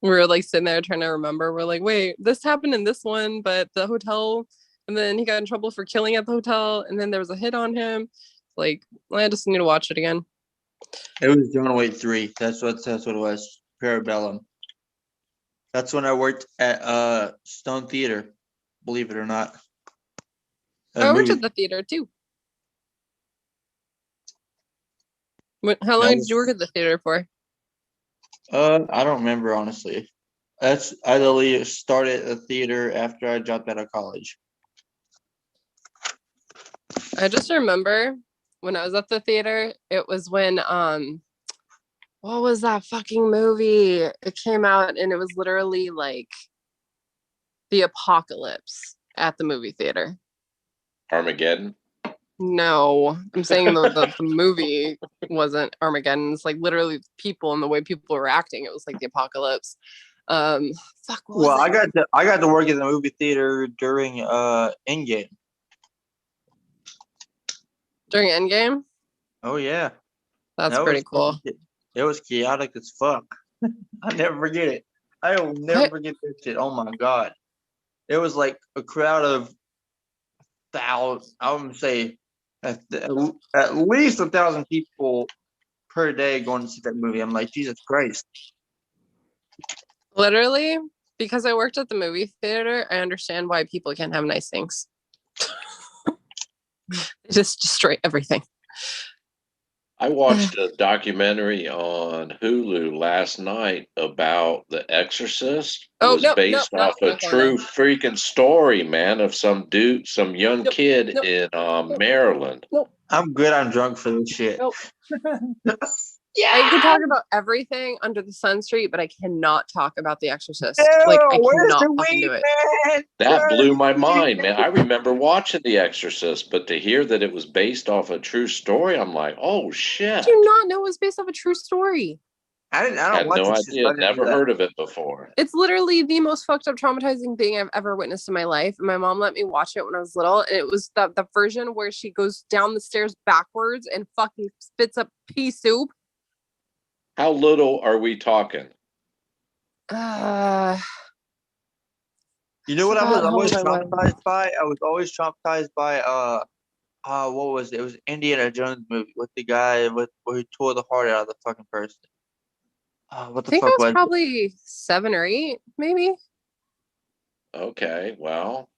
We were like sitting there trying to remember. We're like, wait, this happened in this one, but the hotel, and then he got in trouble for killing at the hotel, and then there was a hit on him. Like, I just need to watch it again.
It was John Wick 3. That's what it was. Parabellum. That's when I worked at Stone Theater, believe it or not.
I worked at the theater too. How long did you work at the theater for?
I don't remember honestly. I literally started the theater after I dropped out of college.
I just remember when I was at the theater, it was when what was that fucking movie? It came out and it was literally like the apocalypse at the movie theater.
Armageddon?
No, I'm saying the movie wasn't Armageddon. It's like literally people and the way people were acting. It was like the apocalypse. Fuck. What was
Well,
it?
I got to work in the movie theater during Endgame.
During Endgame.
Oh yeah,
That's
that
pretty
was
cool.
It was chaotic as fuck. I'll never forget it. I will never forget that shit. Oh my god, it was like a crowd of thousands. I would say at least 1,000 people per day going to see that movie. I'm like, Jesus Christ.
Literally, because I worked at the movie theater, I understand why people can't have nice things. They just destroy everything.
I watched a documentary on Hulu last night about The Exorcist. It
Oh,
was
nope,
based
nope,
off
not
a true
spoiler.
freaking story, man, of some dude, some young
Nope,
kid
nope,
in Maryland.
Nope.
I'm good. I'm drunk for this shit.
Nope.
Yeah.
I can talk about everything under the sun street, but I cannot talk about The Exorcist.
Ew,
Like, I
where's
cannot
the
fucking
weed,
do it.
man?
That blew my mind, man. I remember watching The Exorcist, but to hear that it was based off a true story, I'm like, oh shit.
I do not know it was based off a true story.
I
I
don't
had
watch
no
this shit,
idea.
so I didn't
Never
do that.
heard of it before.
It's literally the most fucked up, traumatizing thing I've ever witnessed in my life. My mom let me watch it when I was little, and it was the version where she goes down the stairs backwards and fucking spits up pea soup.
How little are we talking?
You know what I was
forgot how
always
old I was.
traumatized by? I was always traumatized by what was it? It was Indiana Jones movie with the guy where he tore the heart out of the fucking person. What
I
the
think I
fuck
was
was it?
probably 7 or 8, maybe.
Okay, well,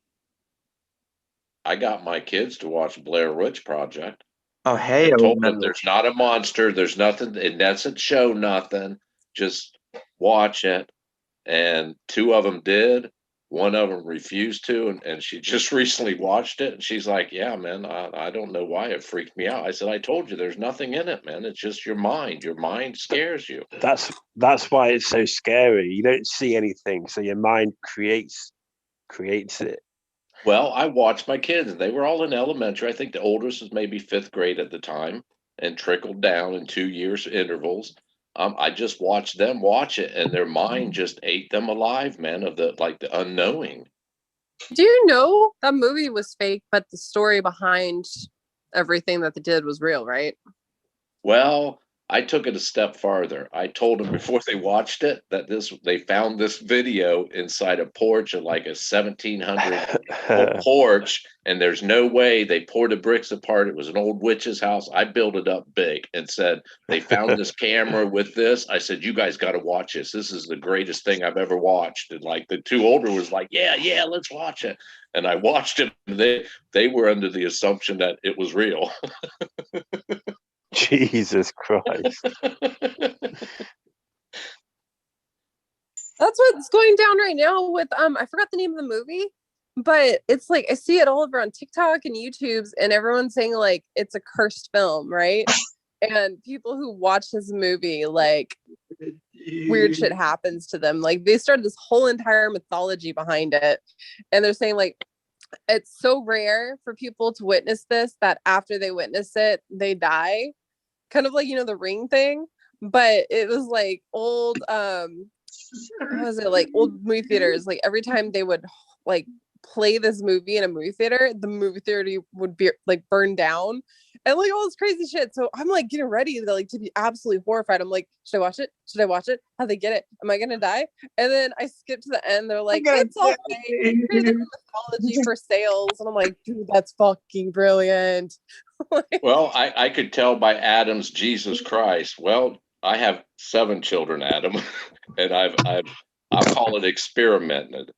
I got my kids to watch Blair Witch Project.
Oh
I
hell
told them
no.
there's not a monster, there's nothing, it doesn't show nothing. Just watch it. And 2 of them did. One of them refused to, and she just recently watched it, and she's like, "Yeah, man, I don't know why it freaked me out." I said, "I told you, there's nothing in it, man. It's just your mind. Your mind scares you."
That's why it's so scary. You don't see anything, so your mind creates it.
Well, I watched my kids. They were all in elementary. I think the oldest was maybe fifth grade at the time, and trickled down in 2 years intervals. I just watched them watch it, and their mind just ate them alive, man. Of the unknowing.
Do you know that movie was fake, but the story behind everything that they did was real, right?
Well, I took it a step farther. I told them before they watched it that they found this video inside a porch of like a 1700 porch, and there's no way they poured the bricks apart. It was an old witch's house. I built it up big and said they found this camera with this. I said, "You guys got to watch this. This is the greatest thing I've ever watched." And like the two older was like, "Yeah, let's watch it." And I watched it. And they were under the assumption that it was real.
Jesus Christ.
That's what's going down right now with I forgot the name of the movie, but it's like I see it all over on TikTok and YouTube's, and everyone's saying like it's a cursed film, right? And people who watch this movie, like weird shit happens to them. Like they started this whole entire mythology behind it, and they're saying like it's so rare for people to witness this that after they witness it, they die. Kind of like, you know, the Ring thing, but it was like old what was it, like old movie theaters, like every time they would like play this movie in a movie theater, the movie theater would be like burned down and like all this crazy shit. So I'm like getting ready to be absolutely horrified. I'm like, should I watch it? How they get it? Am I gonna die? And then I skip to the end, they're like, it's all fake, here's the mythology for sales. And I'm like, dude, that's fucking brilliant.
Well, I could tell by Adam's Jesus Christ. Well, I have 7 children, Adam, and I'll call it experimented.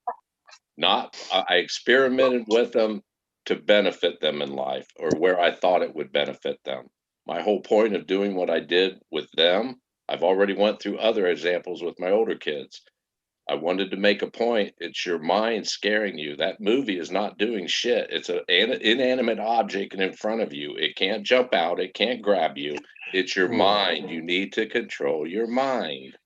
I experimented with them to benefit them in life, or where I thought it would benefit them. My whole point of doing what I did with them, I've already went through other examples with my older kids. I wanted to make a point. It's your mind scaring you. That movie is not doing shit. It's an inanimate object in front of you. It can't jump out. It can't grab you. It's your mind. You need to control your mind.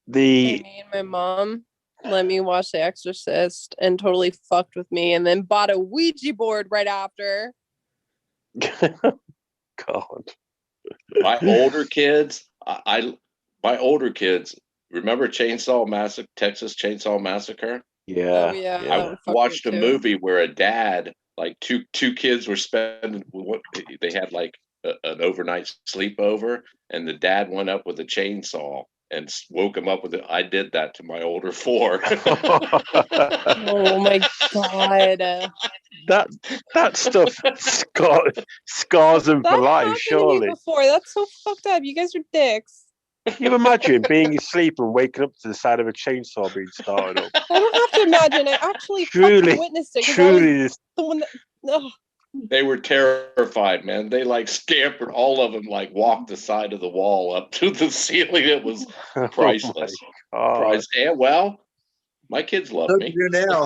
Me and my mom let me watch The Exorcist and totally fucked with me, and then bought a Ouija board right after.
God.
My older kids, my older kids, remember Chainsaw Massacre, Texas Chainsaw Massacre?
Yeah.
Oh, yeah.
I watched a movie where a dad, like two kids were spending, they had like an overnight sleepover, and the dad went up with a chainsaw and woke him up with it. I did that to my older 4.
Oh my God.
That stuff scars them for life, surely.
Before. That's so fucked up. You guys are dicks.
Can you imagine being asleep and waking up to the sound of a chainsaw being started up?
I don't have to imagine. I actually
Truly,
witnessed it.
truly.
The one that, oh.
They were terrified, man. They like scampered, all of them like walked the side of the wall up to the ceiling. It was priceless. Priceless. And well, my kids love me.
Now.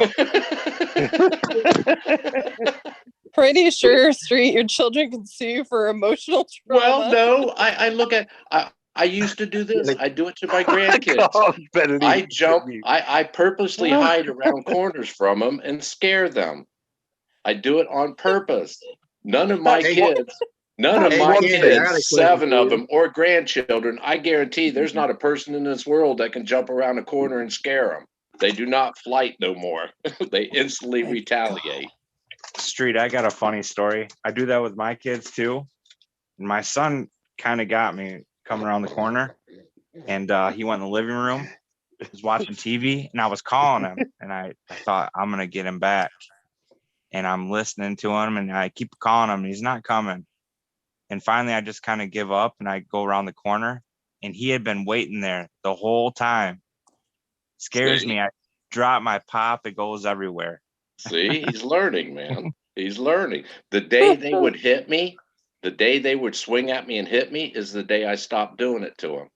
Pretty sure, Street, your children can sue you for emotional trauma.
Well, no, I look at, I used to do this. I do it to my grandkids. I jump, I purposely hide around corners from them and scare them. I do it on purpose. None of my kids, 7 of them, or grandchildren, I guarantee there's not a person in this world that can jump around a corner and scare them. They do not flight no more. They instantly retaliate.
Street, I got a funny story. I do that with my kids too. My son kind of got me coming around the corner, and he went in the living room. He was watching TV, and I was calling him, and I thought, I'm gonna get him back. And I'm listening to him, and I keep calling him, and he's not coming. And finally, I just kind of give up, and I go around the corner, and he had been waiting there the whole time. Scares me. I drop my pop, it goes everywhere.
See, he's learning, man. He's learning. The day they would hit me, the day they would swing at me and hit me is the day I stopped doing it to them.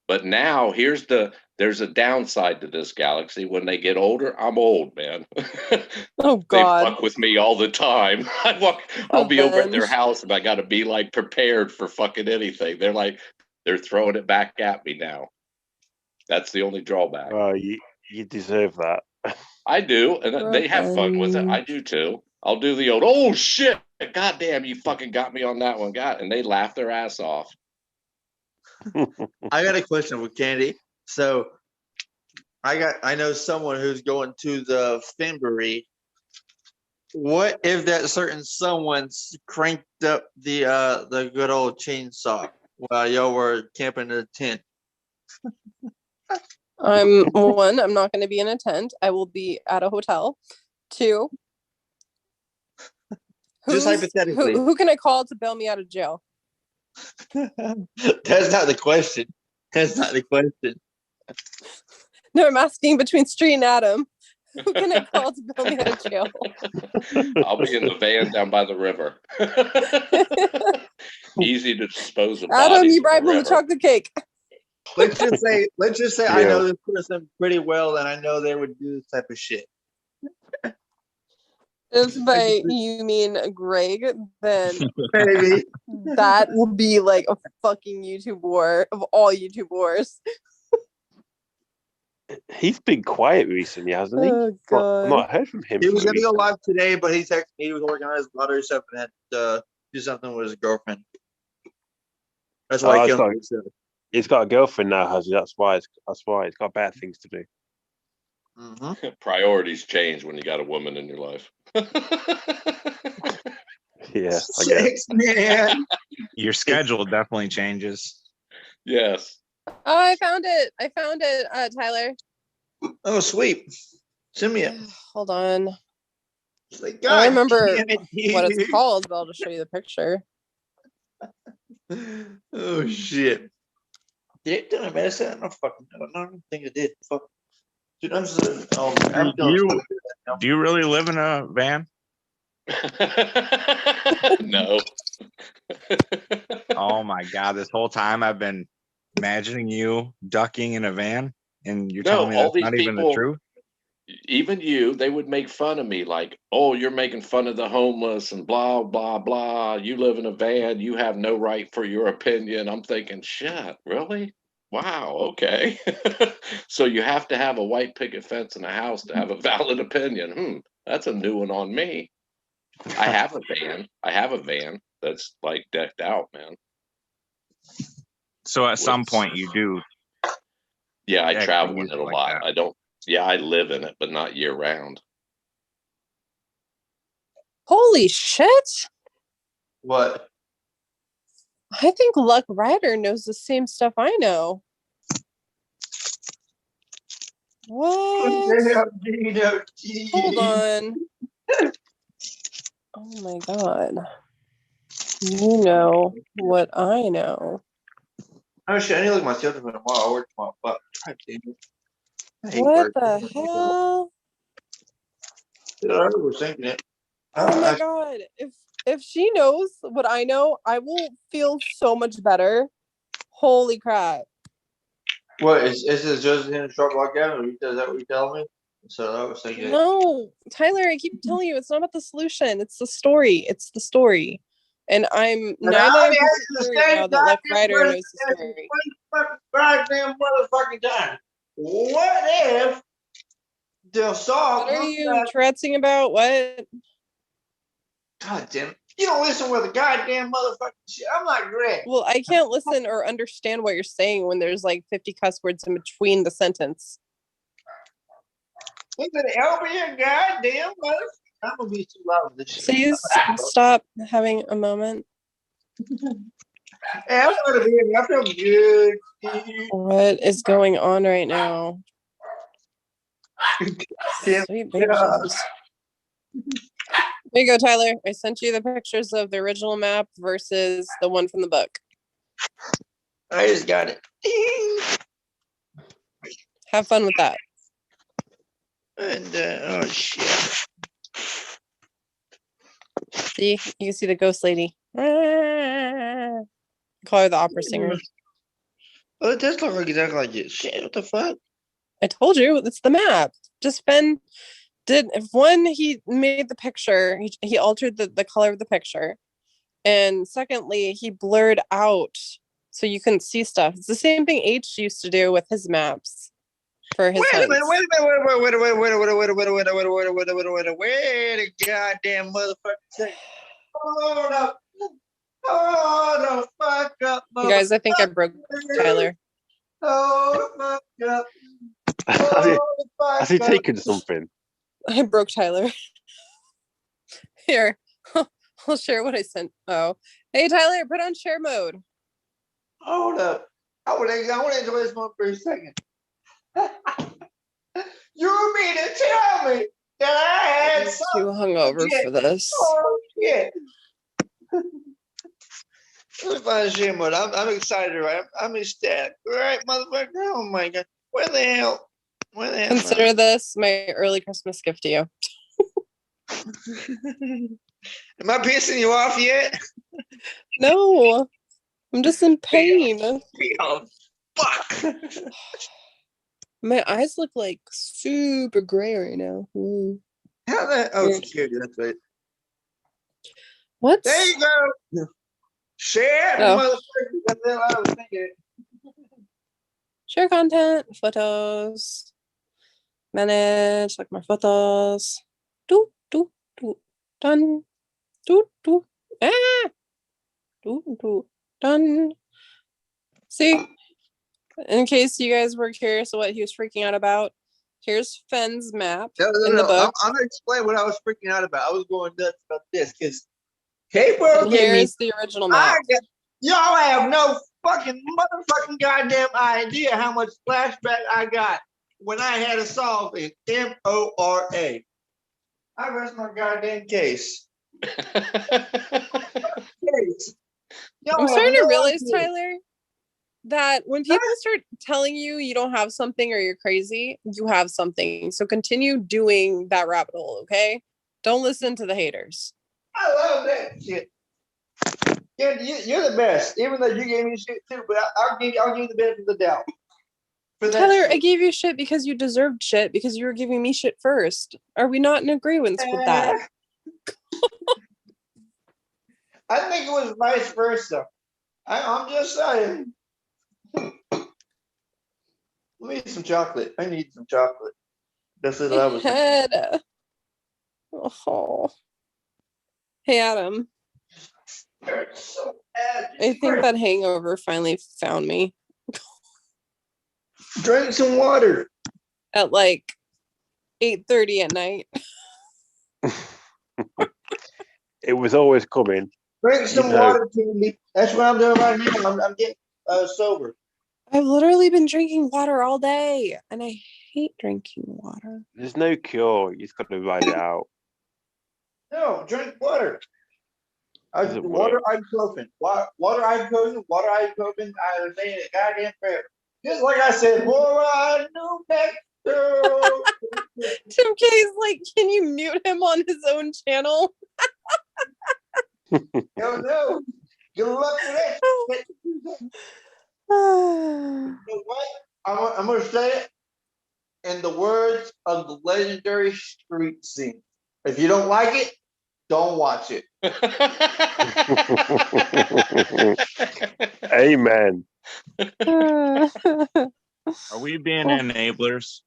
But now there's a downside to this galaxy. When they get older, I'm old, man.
Oh
They
God.
fuck with me all the time. I'll be over at their
Revenge.
house and I got to be like prepared for fucking anything. They're throwing it back at me now. That's the only drawback.
Well, you deserve that.
I do, and they have fun with it. I do too. I'll do the old, oh shit, goddamn, you fucking got me on that one, God, and they laugh their ass off.
I got a question with Candy. So I know someone who's going to the Finbury. What if that certain someone's cranked up the good old chainsaw while y'all were camping in a tent?
I'm not going to be in a tent. I will be at a hotel. 2,
Just hypothetically.
who can I call to bail me out of jail?
That's not the question. That's not the question.
No, I'm asking between Street and Adam. Who can I call to bail me out of jail?
I'll be in the van down by the river. Easy to dispose of
Adam,
bodies
you
in the
bribed him with
river.
chocolate cake.
Let's just say I
Yeah.
know this person pretty well, and I know they would do this type of shit.
If by you mean Greg, then
Maybe.
that will be like a fucking YouTube war of all YouTube wars.
He's been quiet recently, hasn't he?
Oh
I've
God.
not heard from him.
He was
for
gonna go
recent-
live today, but he texted me he was working on his lottery stuff and had to do something with his girlfriend. That's why
Oh,
he
it's
canceled
not-
himself.
He's got a girlfriend now, has he? That's why. He's got bad things to do.
Mm-hmm.
Priorities change when you got a woman in your life.
Yeah, I guess.
Sex, man.
Your schedule definitely changes.
Yes.
Oh, I found it, Tyler.
Oh, sweet. Send me it.
Hold on.
It's like,
I
God
don't remember
damn it,
what
dude.
it's called, but I'll just show you the picture.
Oh shit. Did it do my medicine? I don't fucking know. I don't think it did. Fuck. Dude, I'm just I'm
Do you really live in a van?
No.
Oh my God, this whole time I've been imagining you ducking in a van, and you're
No,
telling me
all
that's
these
not even the
people-
truth?
Even you, they would make fun of me like, oh, you're making fun of the homeless and blah, blah, blah. You live in a van. You have no right for your opinion. I'm thinking, shit, really? Wow, okay. So you have to have a white picket fence in a house to have a valid opinion. That's a new one on me. I have a van. That's like decked out, man.
So at some point you do.
Yeah, I
Yeah,
travel
can
in
use
it
it
a
like
lot.
that.
I don't, yeah, I live in it, but not year round.
Holy shit!
What?
I think Luck Ryder knows the same stuff I know. What? Hold on. Oh my God. You know what I know.
Oh shit, I need to look at my schedule for tomorrow. I work tomorrow. Fuck. God damn it. I hate
What
work.
the hell?
Dude, I was thinking it.
Oh my God. If she knows what I know, I will feel so much better. Holy crap.
What is this just in a short block out? Is that what you're telling me? So I was thinking.
No, Tyler, I keep telling you it's not about the solution. It's the story. It's the story. And I'm 99% sure right now that Luck Ryder knows the story.
Goddamn motherfucking time. What if the song?
What are you Tourette'ing about? What?
God damn it. You don't listen with a goddamn motherfucking shit. I'm like Greg.
Well, I can't listen or understand what you're saying when there's like 50 cuss words in between the sentence.
Look at the help me a goddamn motherfucker. I'm gonna be too loud with this shit.
Please stop having a moment.
Hey, I'm gonna be in. I feel good.
What is going on right now?
Damn.
Sweet baby Jesus. There you go, Tyler. I sent you the pictures of the original map versus the one from the book.
I just got it.
Have fun with that.
And oh shit.
See, you can see the ghost lady. Call her the opera singer.
Oh, it does look like exactly like it. Shit, what the fuck?
I told you, it's the map. Just Ben did, if one, he made the picture, he altered the color of the picture. And secondly, he blurred out so you couldn't see stuff. It's the same thing H used to do with his maps for his
Wait a minute,
hunts.
wait a minute, wait a minute, wait a minute, wait a minute, wait a minute, wait a minute, wait a minute, wait a minute, wait a goddamn motherfucking second. Hold up. Hold the fuck up,
You guys, I think I broke Tyler.
Hold the fuck up.
Has he,
Hold the fuck
has he
up.
taken something?
I broke Tyler. Here, I'll share what I sent. Oh, hey Tyler, put on share mode.
Hold up. I want to enjoy this one for a second. You mean to tell me that I had
I'm too
something?
hungover
Yeah.
for this.
Oh shit. Let me find shit mode. I'm excited, right? I'm ecstatic. Right, motherfucker? Oh my god. Where the hell? Where the hell?
Consider this my early Christmas gift to you.
Am I pissing you off yet?
No, I'm just in pain.
Oh, fuck.
My eyes look like super gray right now. Ooh.
How that? Oh,
Weird.
security. That's right.
What?
There you go. Share,
Oh.
motherfucker. That's what I was thinking.
Share content, photos, manage, like my photos. Do, done. Do, ah, done. See, in case you guys were curious what he was freaking out about, here's Fenn's map
No,
in the book.
I'm gonna explain what I was freaking out about. I was going nuts about this because K-Bro
And
gave me.
here's the original map.
Y'all have no fucking motherfucking goddamn idea how much flashback I got when I had to solve an MORA. I rest my goddamn case. Y'all
I'm
have
starting to
no
realize,
idea.
Tyler, that when people start telling you you don't have something or you're crazy, you have something. So continue doing that rabbit hole, okay? Don't listen to the haters.
I love that shit. Yeah, you're the best. Even though you gave me shit too, but I'll give you the benefit of the doubt. For that
Tyler,
shit.
I gave you shit because you deserved shit because you were giving me shit first. Are we not in agreement with that?
I think it was vice versa. I'm just saying. Let me eat some chocolate. I need some chocolate. That's what I was thinking.
Head. Oh. Hey, Adam.
So
I think that hangover finally found me
drink some water.
at like 8:30 at night.
It was always coming.
Drink some
know.
water, Candy. That's what I'm doing right now. I'm getting sober.
I've literally been drinking water all day and I hate drinking water.
There's no cure. You just got to ride it out.
No, drink water.
Doesn't
Water
work.
ibuprofen. Water ibuprofen. Water ibuprofen. I was saying it goddamn forever. Just like I said, boy, I knew Mexico.
Tim K's like, can you mute him on his own channel?
Hell no. Good luck with that. You know what? I'm going to say it in the words of the legendary street scene. If you don't like it, don't watch it.
Amen.
Are we being enablers?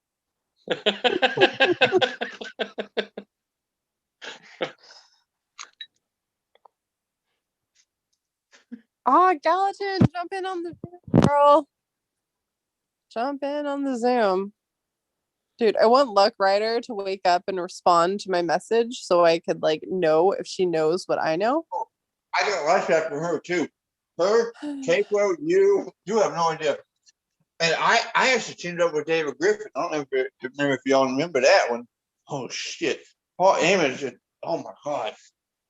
Oh, Gallatin, jump in on the Zoom, girl. Jump in on the Zoom. Dude, I want Luck Rider to wake up and respond to my message so I could like know if she knows what I know.
I got a life hack from her too. Her, K-Pro, you have no idea. And I actually teamed up with David Griffin. I don't know if y'all remember that one. Oh shit. Paul Amos just, oh my god.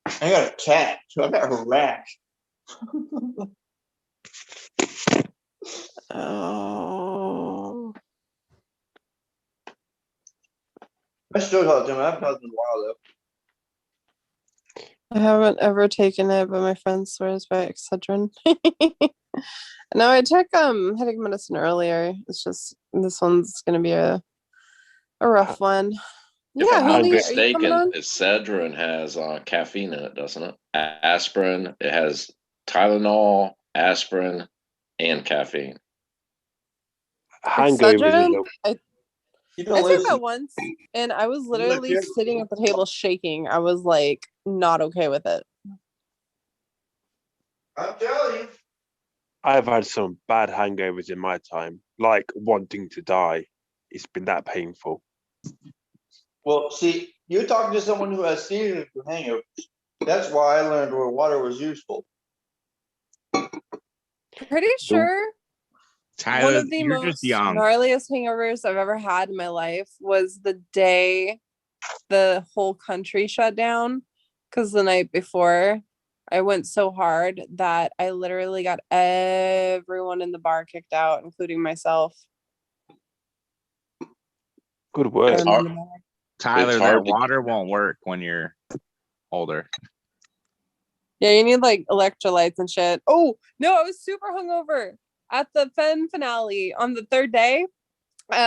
I got a cat, so I got a rash.
Oh.
I still talk to him. I haven't talked to him in a while though.
I haven't ever taken it, but my friend swears by Excedrin. No, I took headache medicine earlier. It's just this one's gonna be a rough one.
If
Yeah,
I'm not
Haley, are you coming
mistaken,
on?
Excedrin has caffeine in it, doesn't it? Aspirin, it has Tylenol, aspirin, and caffeine.
Hangovers is
Excedrin?
a,
I
You
I
know,
took that
listen.
once, and I was
my
literally
favorite-
sitting at the table shaking. I was like, not okay with it.
I'm telling you.
I've had some bad hangovers in my time, like wanting to die. It's been that painful.
Well, see, you're talking to someone who has seasons of hangovers. That's why I learned where water was useful.
Pretty sure one
Tyler,
of the
you're just
most
young.
gnarliest hangovers I've ever had in my life was the day the whole country shut down. Because the night before, I went so hard that I literally got everyone in the bar kicked out, including myself.
Good work.
It's
And
hard.
then the bar.
Tyler,
It's
that
hard to
water won't work when you're older.
Yeah, you need like electrolytes and shit. Oh, no, I was super hungover at the Fen finale on the third day.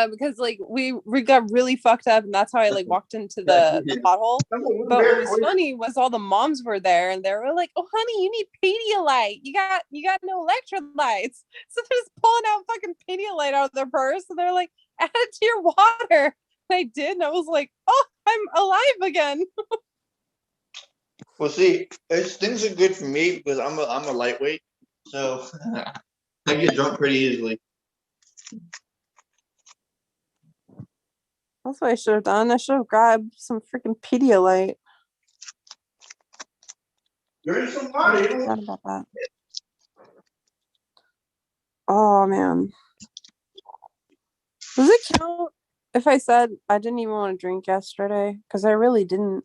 Because like we got really fucked up, and that's how I like walked into the pothole. But what was funny was all the moms were there, and they were like, "Oh, honey, you need Pedialyte. You got no electrolytes." So they're just pulling out fucking Pedialyte out of their purse, and they're like, "Add it to your water." And I did, and I was like, "Oh, I'm alive again."
Well, see, things are good for me because I'm a lightweight, so I get drunk pretty easily.
That's what I should have done. I should have grabbed some freaking Pedialyte.
Drink some water. You don't
Forgot about that. Oh man. Does it count if I said I didn't even want to drink yesterday? Because I really didn't.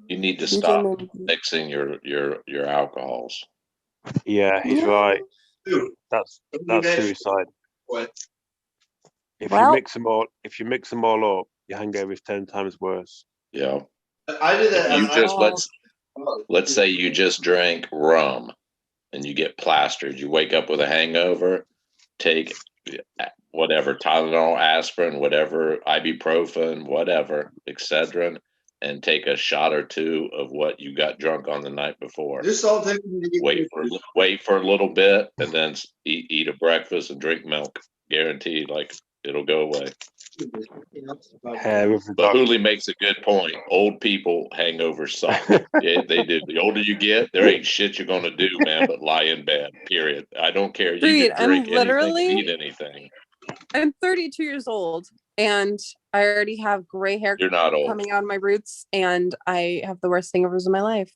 You need to
DJ
stop
made me-
mixing your alcohols.
Yeah, he's
Yeah.
right.
do.
That's suicide.
What?
If
Well-
you mix them all up, your hangover is 10 times worse.
Yeah.
I did that.
You just
Oh.
let's say you just drank rum and you get plastered. You wake up with a hangover, take whatever, Tylenol, aspirin, whatever, ibuprofen, whatever, Excedrin, and take a shot or two of what you got drunk on the night before.
This all takes me to get
Wait for a little bit, and then eat a breakfast and drink milk. Guaranteed, like it'll go away.
Hair of the
But
dog.
Hooley makes a good point. Old people hangovers suck. Yeah, they do. The older you get, there ain't shit you're gonna do, man, but lie in bed. Period. I don't care. You
Agreed.
can drink
I'm literally-
anything, eat anything.
I'm 32 years old, and I already have gray hair
You're not old.
coming out of my roots, and I have the worst hangovers of my life.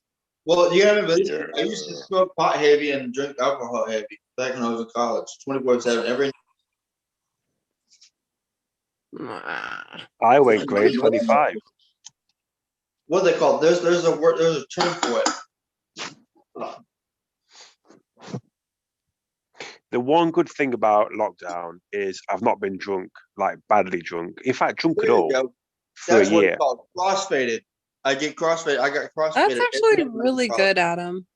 Well, you haven't been.
You're-
I used to smoke pot heavy and drink alcohol heavy back when I was in college, 24/7. Every
I went grade 25.
what they call there's a word, there's a term for it.
The one good thing about lockdown is I've not been drunk, like badly drunk. In fact, drunk at
There you
all
go.
for a
That's what
year.
it's called. Crossfaded. I get crossfaded. I got crossfaded.
That's actually really good, Adam.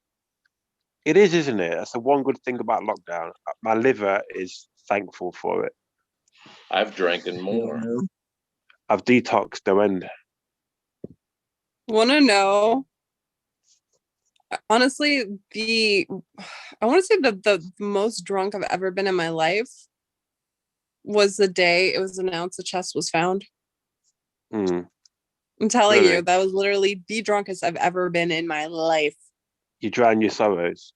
It is, isn't it? That's the one good thing about lockdown. My liver is thankful for it.
I've drinking more.
I've detoxed no end.
Want to know? Honestly, I want to say the most drunk I've ever been in my life was the day it was announced the chest was found.
Mm.
I'm telling
Really?
you, that was literally the drunkest I've ever been in my life.
You drown your sorrows.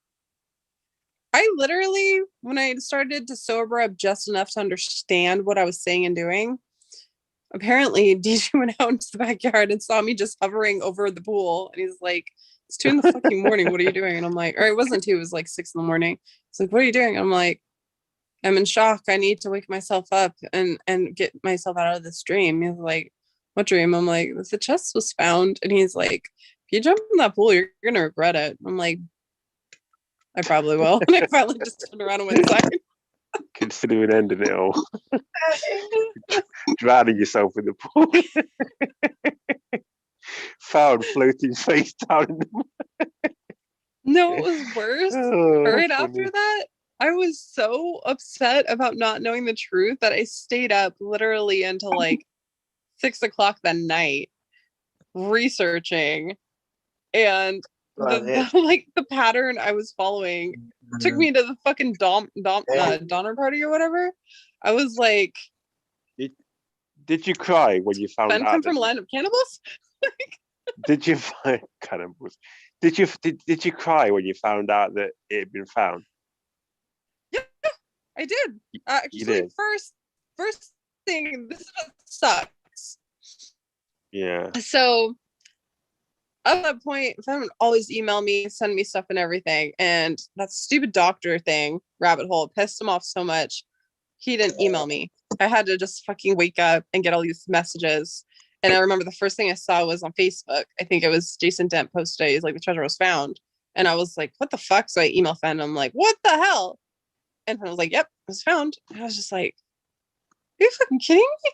I literally, when I started to sober up just enough to understand what I was saying and doing, apparently DJ went out into the backyard and saw me just hovering over the pool. And he's like, it's 2 in the fucking morning. What are you doing? And I'm like, or it wasn't 2, it was like 6 in the morning. He's like, what are you doing? And I'm like, I'm in shock. I need to wake myself up and get myself out of this dream. He's like, what dream? I'm like, the chest was found. And he's like, if you jump in that pool, you're gonna regret it. I'm like, I probably will. And I finally just turned around and went inside.
Considering ending it all. Drowning yourself in the pool. Found floating face down in the
No, it was worse.
Oh.
after that, I was so upset about not knowing the truth that I stayed up literally until like 6 o'clock that night researching, and the pattern I was following took me to the fucking Donner Party or whatever. I was like,
did you cry when you found
Ben
out?
come from land of cannibals?
Did you find cannibals? Did you cry when you found out that it had been found?
Yeah, I did. Actually,
You did?
First thing, this is what sucks.
Yeah.
So at that point, Finn would always email me, send me stuff and everything. And that stupid doctor thing, rabbit hole, pissed him off so much. He didn't email me. I had to just fucking wake up and get all these messages. And I remember the first thing I saw was on Facebook. I think it was Jason Dent posted, he's like, the treasure was found. And I was like, what the fuck? So I email Finn. I'm like, what the hell? And I was like, yep, it was found. And I was just like, are you fucking kidding me?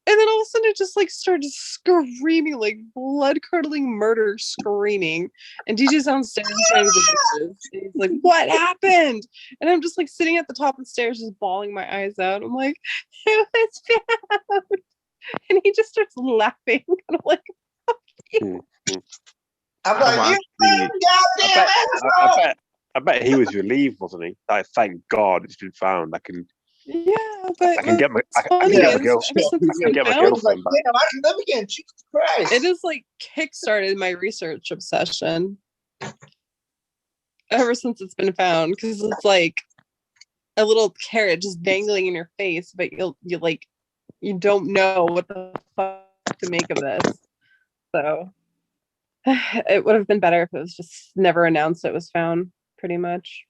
And then all of a sudden it just like started screaming, like blood curdling murder screaming. And DJ's downstairs trying to do dishes. And he's like, what happened? And I'm just like sitting at the top of the stairs, just bawling my eyes out. I'm like, it was found. And he just starts laughing. And I'm like, fuck you.
I'm like,
I bet he was relieved, wasn't he? Like, thank God it's been found. I can
but
I can get my girlfriend back.
Damn, I can live again. Jesus Christ.
It has like kickstarted my research obsession ever since it's been found, because it's like a little carrot just dangling in your face, but you don't know what the fuck to make of this. So it would have been better if it was just never announced it was found, pretty much.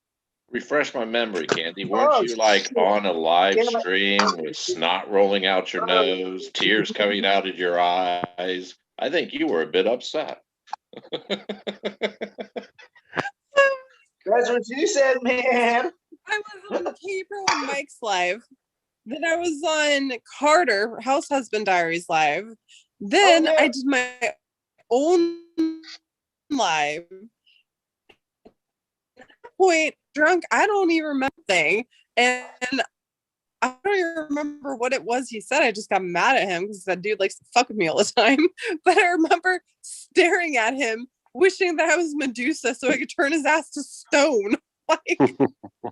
Refresh my memory, Candy. Weren't you like on a live stream with snot rolling out your nose, tears coming out of your eyes? I think you were a bit upset.
That's what you said, man.
I was on Gabriel and Mike's live. Then I was on Carter, House Husband Diaries live. Then I did my own live. At that point, drunk, I don't even remember thing. And I don't even remember what it was he said. I just got mad at him because that dude likes to fuck with me all the time. But I remember staring at him, wishing that I was Medusa so I could turn his ass to stone. Like,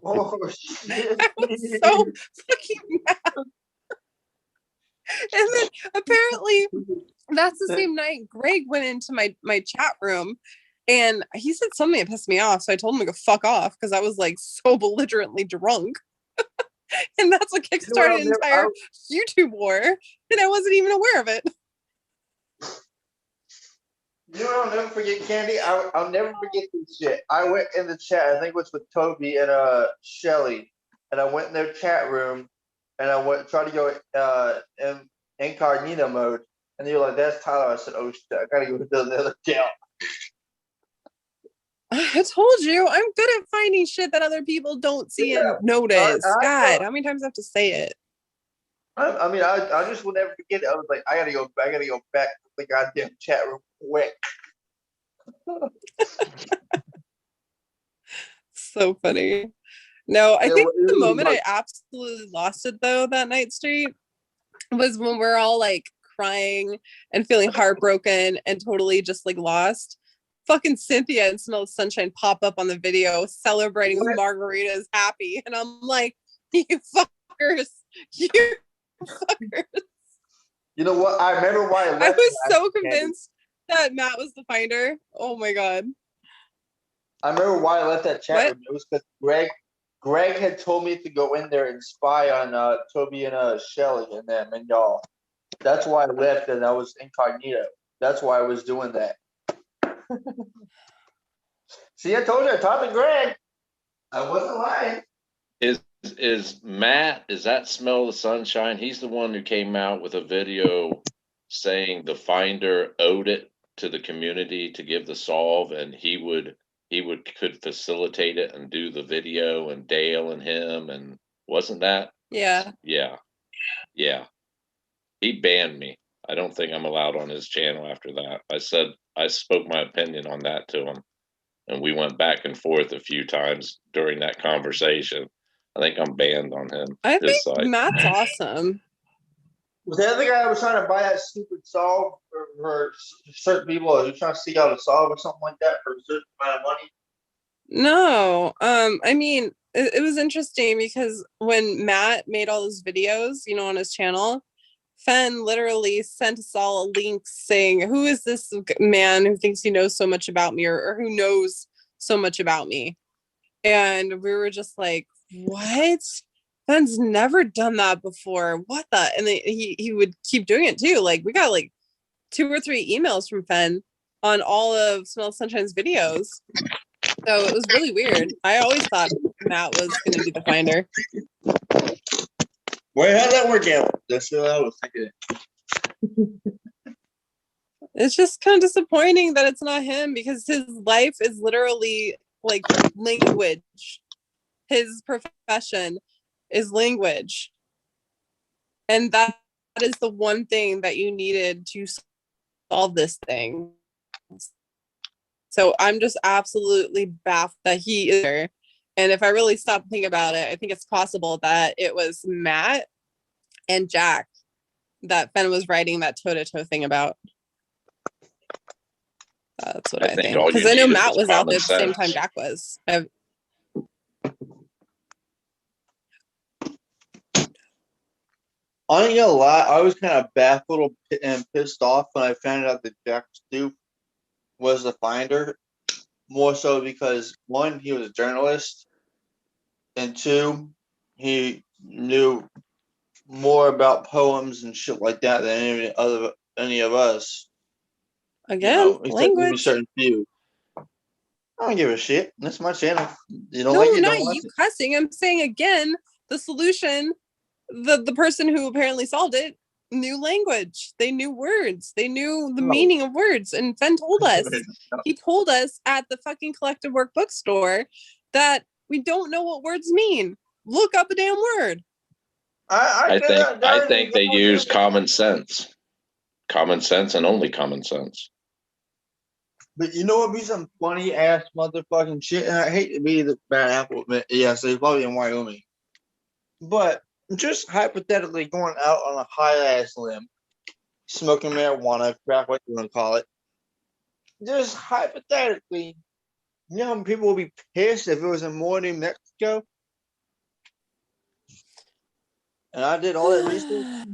Oh, shit.
I was so fucking mad. And then apparently that's the same night Greg went into my chat room and he said something that pissed me off. So I told him to go fuck off because I was like so belligerently drunk. And that's what kickstarted an entire YouTube war. And I wasn't even aware of it.
You know what I'll never forget, Candy? I'll never forget this shit. I went in the chat, I think it was with Toby and Shelly, and I went in their chat room and I went tried to go in incognito mode, and they were like, "That's Tyler." I said, "Oh shit, I gotta go to the other account."
I told you, I'm good at finding shit that other people don't see and notice. God, how many times I have to say it?
I mean, I just will never forget it. I was like, I gotta go back to the goddamn chat room quick.
So funny. No, I think the moment I absolutely lost it though that night street was when we're all like crying and feeling heartbroken and totally just like lost. Fucking Cynthia and Smell the Sunshine pop up on the video celebrating with margaritas happy. And I'm like, you fuckers. You fuckers.
You know what? I remember why
I was so convinced that Matt was the finder. Oh my God.
I remember why I left that chat room. It was because Greg had told me to go in there and spy on Toby and Shelly and them and y'all. That's why I left and I was incognito. That's why I was doing that. See, I told you, I talked to Greg. I wasn't lying.
Is Matt, is that Smell the Sunshine? He's the one who came out with a video saying the finder owed it to the community to give the solve, and he could facilitate it and do the video, and Dale and him, and wasn't that?
Yeah.
He banned me. I don't think I'm allowed on his channel after that. I spoke my opinion on that to him. and we went back and forth a few times during that conversation. I think I'm banned on him.
I think
His side.
Matt's awesome.
Was that the guy that was trying to buy that stupid solve for certain people? Are you trying to seek out a solve or something like that for a certain amount of money?
No, I mean, it was interesting because when Matt made all those videos, you know, on his channel, Fen literally sent us all a link saying, "Who is this man who thinks he knows so much about me, or who knows so much about me?" And we were just like, "What? Fen's never done that before. What the?" And then he would keep doing it too. Like we got like 2 or 3 emails from Fen on all of Smell Sunshine's videos. So it was really weird. I always thought Matt was going to be the finder.
Wait, how'd that work out? That's what I was thinking.
It's just kind of disappointing that it's not him because his life is literally like language. His profession is language. And that is the one thing that you needed to solve this thing. So I'm just absolutely baffled that he is there. And if I really stop thinking about it, I think it's possible that it was Matt and Jack that Fen was writing that toe-to-toe thing about. That's what I think.
all you
Because I know
needed
Matt was out
common
there at the same time
sense.
Jack was.
I ain't gonna lie, I was kind of baffled and pissed off when I found out that Jack Stoof was the finder. More so because 1, he was a journalist, and 2, he knew more about poems and shit like that than any of us.
Again,
except maybe
language.
certain few. I don't give a shit. That's my channel. You don't
No,
like it,
not
don't like
you
it.
cussing. I'm saying again, the solution, the person who apparently solved it knew language. They knew words. They knew the meaning of words. And Fen told us. He told us at the fucking Collective Work bookstore that we don't know what words mean. Look up a damn word.
I think they use common sense. Common sense and only common sense.
But you know what be some funny ass motherfucking shit? And I hate to be the bad apple, but yeah, so he's probably in Wyoming. But just hypothetically going out on a high ass limb, smoking marijuana, crack, what you want to call it. Just hypothetically, you know how many people would be pissed if it was in Moore, New Mexico? And I did all that research.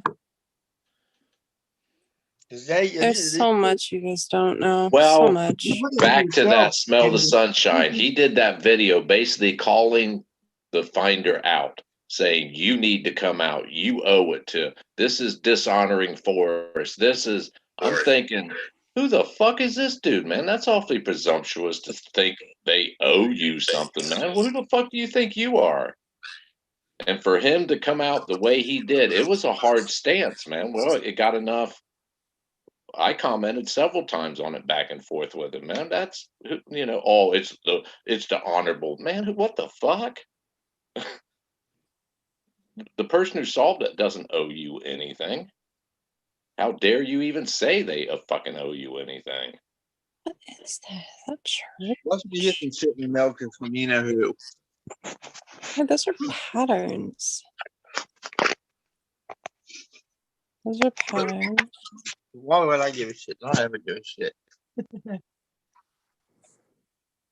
There's so much you guys don't know.
Well,
so much.
Back to that smell the sunshine. He did that video basically calling the finder out, saying, "You need to come out. You owe it to. This is dishonoring Forrest. This is." I'm thinking, who the fuck is this dude, man? That's awfully presumptuous to think they owe you something, man. Who the fuck do you think you are? And for him to come out the way he did, it was a hard stance, man. Well, it got enough. I commented several times on it back and forth with him, man. That's, you know, oh, it's the honorable man. What the fuck? The person who solved it doesn't owe you anything. How dare you even say they fucking owe you anything?
What is that? Is that church?
Must be getting shit in the mail because from you know who.
Yeah, those are patterns. Those are patterns.
Why would I give a shit? I don't ever give a shit.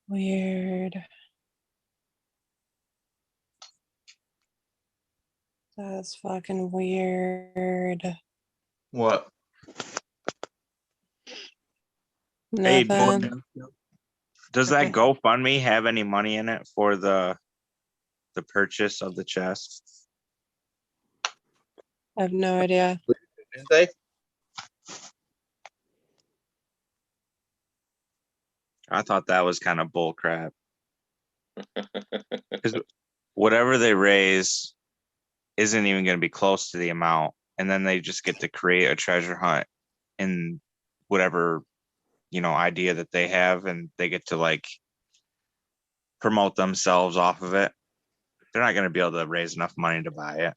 Weird. That's fucking weird.
What?
Hey,
Nothing.
Does that GoFundMe have any money in it for the purchase of the chest?
I have no idea.
Didn't they?
I thought that was kind of bull crap. Because whatever they raise isn't even going to be close to the amount. And then they just get to create a treasure hunt in whatever, you know, idea that they have. And they get to like promote themselves off of it. They're not going to be able to raise enough money to buy it.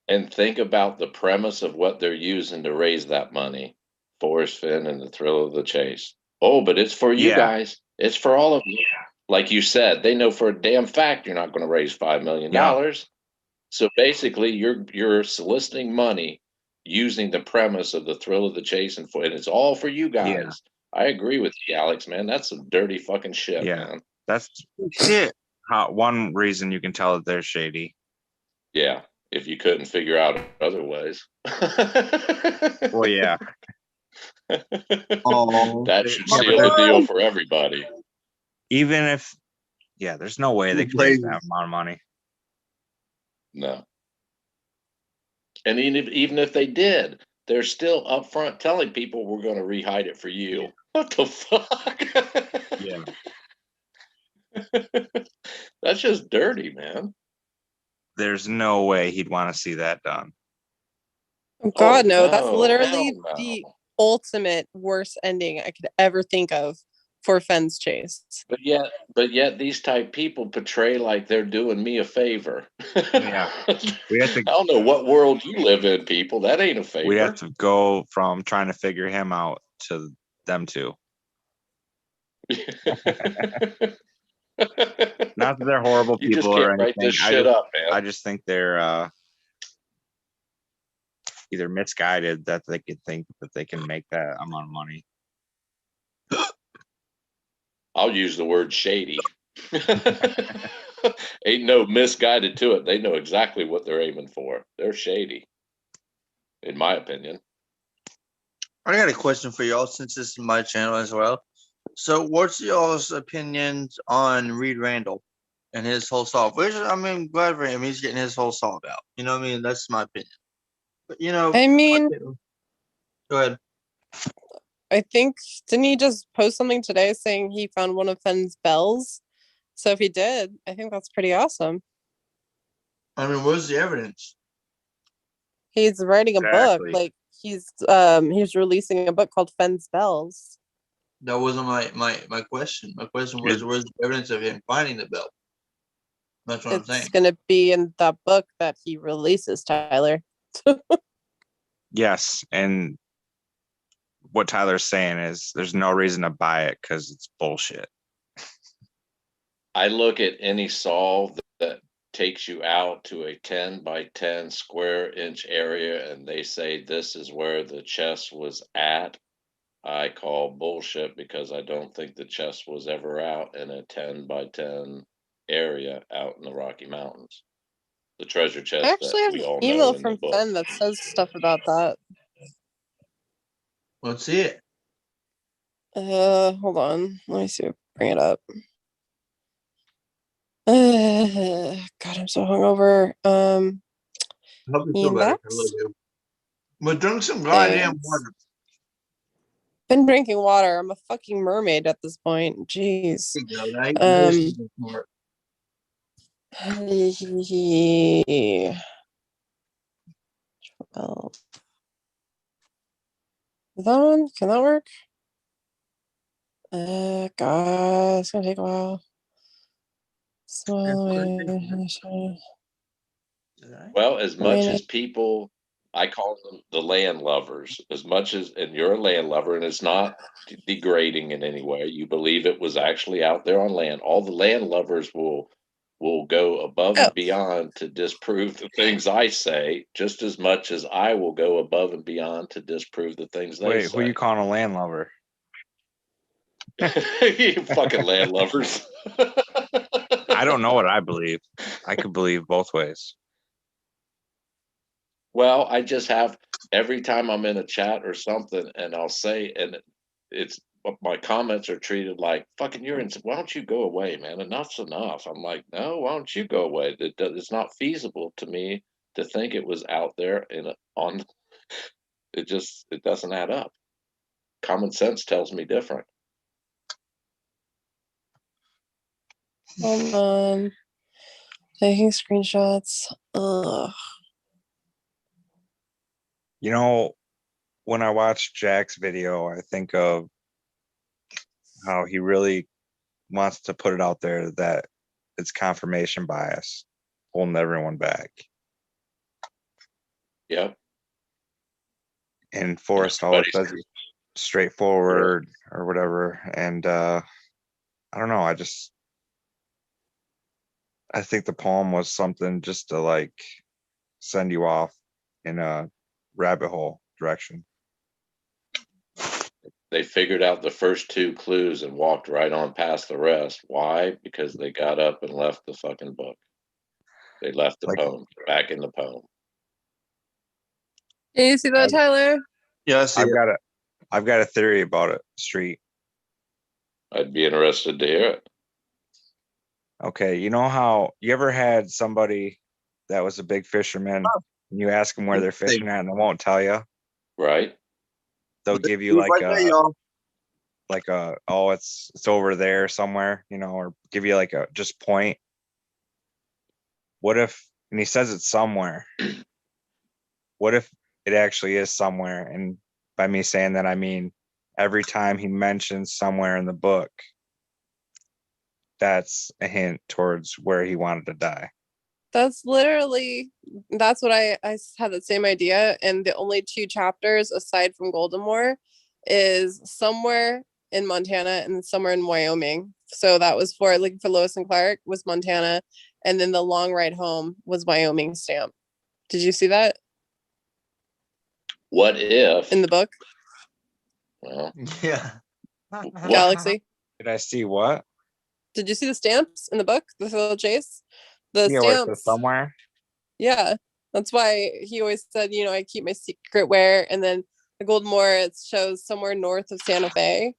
And think about the premise of what they're using to raise that money. Forrest Finn and the thrill of the chase. Oh, but it's for you
Yeah.
guys. It's for all of you. Like you said, they know for a damn fact you're not going to raise $5 million. So basically, you're soliciting money using the premise of the thrill of the chase, and it's all for you guys.
Yeah.
I agree with you, Alex, man. That's some dirty fucking shit,
Yeah.
man.
That's
Shit.
one reason you can tell that they're shady.
Yeah, if you couldn't figure out other ways.
Well, yeah.
Oh,
That should
Yeah,
seal
but
the deal for everybody.
Even if, yeah, there's no way they can make that amount of money.
No. And even if they did, they're still upfront telling people we're going to rehide it for you. What the fuck?
Yeah.
That's just dirty, man.
There's no way he'd want to see that done.
God,
Oh,
no. That's
no,
literally
hell no.
the ultimate worst ending I could ever think of for Fenn's chase.
But yet these type people portray like they're doing me a favor.
Yeah. We have to
I don't know what world you live in, people. That ain't a favor.
we have to go from trying to figure him out to them two. Not that they're horrible
You just
people or
can't write
anything.
this shit up, man.
I just think they're either misguided that they could think that they can make that amount of money.
I'll use the word shady. Ain't no misguided to it. They know exactly what they're aiming for. They're shady, in my opinion.
I got a question for y'all since this is my channel as well. So, what's y'all's opinions on Reed Randall and his whole solve? Which I mean, glad for him. He's getting his whole solve out. You know what I mean? That's my opinion. But
I mean,
go ahead.
I think, didn't he just post something today saying he found one of Fenn's bells? So if he did, I think that's pretty awesome.
I mean, where's the evidence?
He's writing a book.
Exactly.
Like he's releasing a book called Fenn's Bells.
That wasn't my question. My question was, where's the evidence of him finding the belt? That's what I'm saying.
It's gonna be in the book that he releases, Tyler.
Yes, and what Tyler's saying is there's no reason to buy it because it's bullshit.
I look at any solve that takes you out to a 10 by 10 square inch area and they say this is where the chest was at. I call bullshit because I don't think the chest was ever out in a 10 by 10 area out in the Rocky Mountains. The treasure
I
chest
actually
that
have
we
an
all know
email
in the
from
book.
Fenn that says stuff about that.
Let's see it.
Hold on. Let me see. Bring it up. God, I'm so hungover.
Help me feel better. I really do. But drink some goddamn water.
Been drinking water. I'm a fucking mermaid at this point. Jeez. Well, is that one? Can that work? God, it's gonna take a while.
Well, as much as people, I call them the land lovers, as much as, and you're a land lover, and it's not degrading in any way. You believe it was actually out there on land. All the land lovers will go above and beyond to disprove the things I say, just as much as I will go above and beyond to disprove the things they say.
Wait, who you calling a land lover?
You fucking land lovers.
I don't know what I believe. I could believe both ways.
Well, I just have every time I'm in a chat or something, and I'll say, and it's my comments are treated like fucking you're in. Why don't you go away, man? Enough's enough. I'm like, no, why don't you go away? It's not feasible to me to think it was out there on. It doesn't add up. Common sense tells me different.
Hold on. Taking screenshots. Ugh.
You know, when I watch Jack's video, I think of how he really wants to put it out there that it's confirmation bias, holding everyone back.
Yep.
And Forrest always says straightforward or whatever. And I don't know. I think the poem was something just to like send you off in a rabbit hole direction.
They figured out the first two clues and walked right on past the rest. Why? Because they got up and left the fucking book. They left the
Like-
poem back in the poem.
Can you see that, Tyler?
Yeah, I see it.
I've got a theory about it, Street.
I'd be interested to hear it.
Okay, you know how you ever had somebody that was a big fisherman and you ask them where they're fishing at and they won't tell you?
Right?
They'll give you
Right there, y'all.
oh, it's over there somewhere, you know, or give you like a just point. What if, and he says it's somewhere, what if it actually is somewhere? And by me saying that, I mean every time he mentions somewhere in the book, that's a hint towards where he wanted to die.
That's what I had the same idea. And the only two chapters aside from Golden is somewhere in Montana and somewhere in Wyoming. So that was for looking for Lois and Clark was Montana. And then the long ride home was Wyoming stamp. Did you see that
What if
in the book?
well,
Yeah.
Galaxy.
Did I see what?
Did you see the stamps in the book? The Phil Chase? The
Yeah, where it says
stamps.
somewhere.
Yeah. That's why he always said, I keep my secret where, and then the Golden it shows somewhere north of Santa Fe.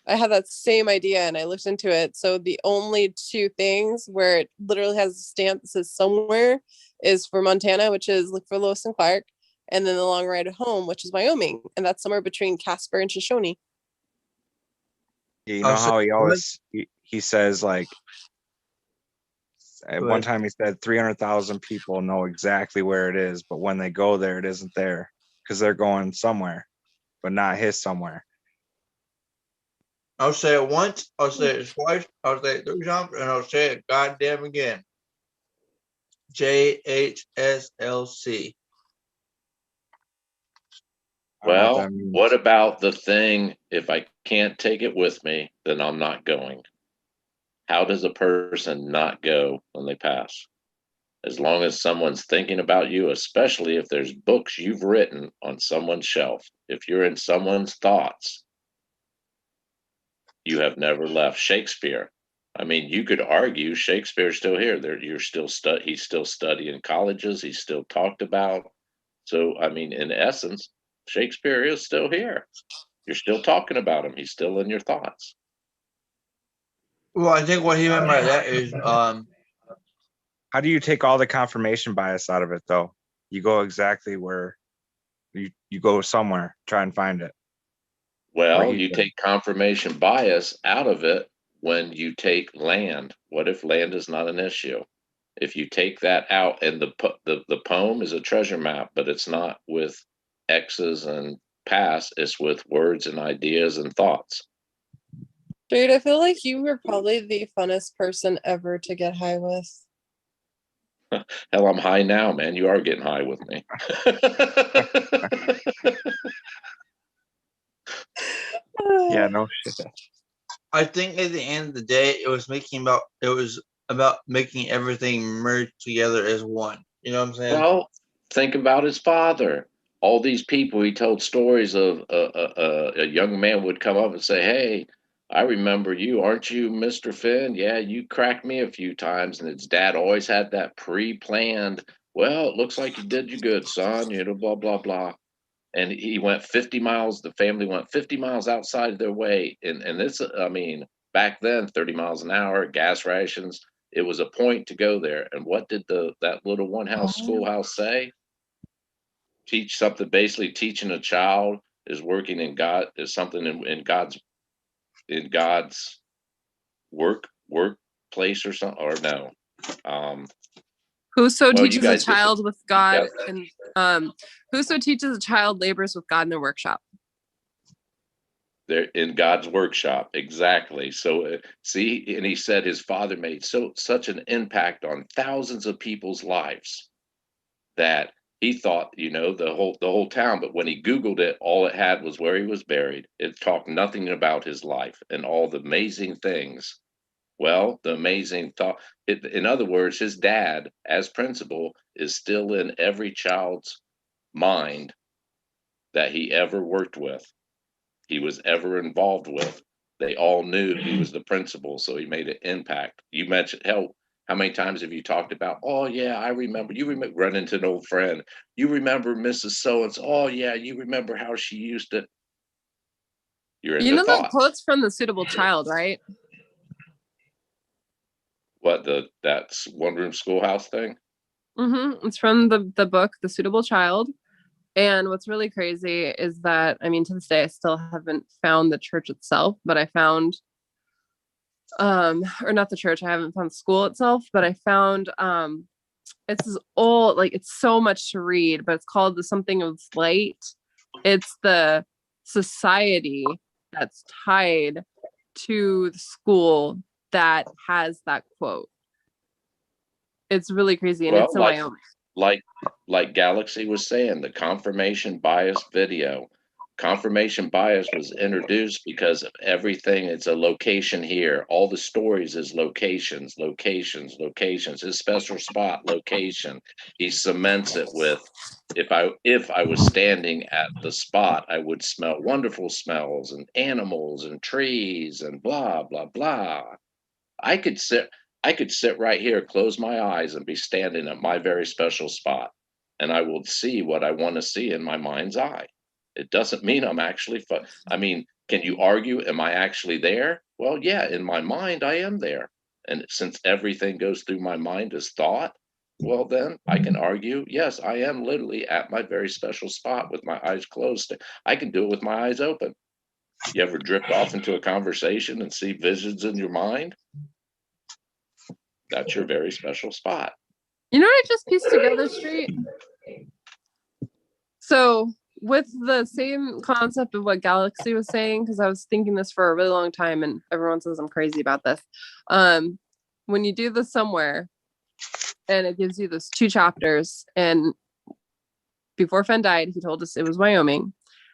I had that same idea and I looked into it. So the only two things where it literally has a stamp that says somewhere is for Montana, which is look for Lois and Clark, and then the long ride home, which is Wyoming. And that's somewhere between Casper and Shoshone.
Yeah, you know
so
how he always he says like at
Go
one
ahead.
time he said 300,000 people know exactly where it is, but when they go there, it isn't there because they're going somewhere, but not his somewhere.
I'll say it once, I'll say it twice, I'll say it 3 times, and I'll say it goddamn again. JHSLC.
I don't know what
well,
that means.
what about the thing, if I can't take it with me, then I'm not going? How does a person not go when they pass? As long as someone's thinking about you, especially if there's books you've written on someone's shelf, if you're in someone's thoughts, you have never left. Shakespeare. I mean, you could argue Shakespeare's still here. He's still studying colleges. He's still talked about. So, I mean, in essence, Shakespeare is still here. You're still talking about him. He's still in your thoughts.
Well, I think what he meant by that is
How do you take all the confirmation bias out of it though? You go exactly where you go somewhere, try and find it.
Well,
he
you
said.
take confirmation bias out of it when you take land. What if land is not an issue? If you take that out, and the poem is a treasure map, but it's not with X's and past, it's with words and ideas and thoughts.
Dude, I feel like you were probably the funnest person ever to get high with.
Hell, I'm high now, man. You are getting high with me.
Yeah, no shit.
I think at the end of the day, it was about making everything merge together as one. You know what I'm saying?
Well, think about his father. All these people, he told stories of a young man would come up and say, "Hey, I remember you. Aren't you Mr. Finn? Yeah, you cracked me a few times." And his dad always had that pre-planned, well, it looks like you did you good, son, blah, blah, blah. And he went 50 miles, the family went 50 miles outside of their way. And this, I mean, back then, 30 miles an hour, gas rations, it was a point to go there. And what did that little one house schoolhouse say? Teach something, basically teaching a child is working in God, is something in God's workplace or something, or no.
Whoso
Well, you
teaches a
guys get
child with God
yeah.
and whoso teaches a child labors with God in their workshop.
They're in God's workshop, exactly. So see, and he said his father made such an impact on thousands of people's lives that he thought, the whole town. But when he Googled it, all it had was where he was buried. It talked nothing about his life and all the amazing things Well, the amazing thought, in other words, his dad, as principal, is still in every child's mind that he ever worked with, he was ever involved with. They all knew he was the principal, so he made an impact. You mentioned, hell, how many times have you talked about, oh, yeah, I remember, you remember, run into an old friend, you remember Mrs. So-and-so, oh, yeah, you remember how she used to, you're in
You
the
know that
thoughts.
quote's from The Suitable Child, right?
What, that's one room schoolhouse thing?
It's from the book The Suitable Child. And what's really crazy is that, I mean, to this day, I still haven't found the church itself, but I found, or not the church, I haven't found the school itself, but I found, it's this old, like, it's so much to read, but it's called the Something of Light. It's the society that's tied to the school that has that quote. It's really crazy, and
Well,
it's in Wyoming.
like Galaxy was saying, the confirmation bias video. Confirmation bias was introduced because of everything. It's a location here. All the stories is locations, locations, locations. His special spot, location. He cements it with, if I was standing at the spot, I would smell wonderful smells and animals and trees and blah blah blah. I could sit I could sit right here, close my eyes, and be standing at my very special spot, and I will see what I want to see in my mind's eye. It doesn't mean I'm actually I mean, can you argue, am I actually there? Well, yeah, in my mind I am there. And since everything goes through my mind as thought, well then I can argue, yes, I am literally at my very special spot with my eyes closed. I can do it with my eyes open. You ever drift off into a conversation and see visions in your mind? That's your very special spot.
You know what I just pieced together, Street? So, with the same concept of what Galaxy was saying, because I was thinking this for a really long time, and everyone says I'm crazy about this. When you do this somewhere, and it gives you those 2 chapters, and before Fenn died, he told us it was Wyoming.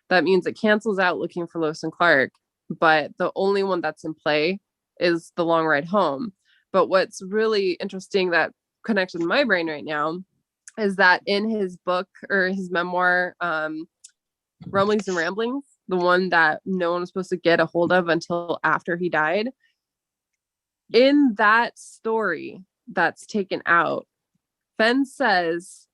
That means it cancels out Looking for Lois and Clark, but the only one that's in play is The Long Ride Home. But what's really interesting that connected in my brain right now is that in his book or his memoir, Rumblings and Ramblings, the one that no one was supposed to get a hold of until after he died, in that story that's taken out, Fenn says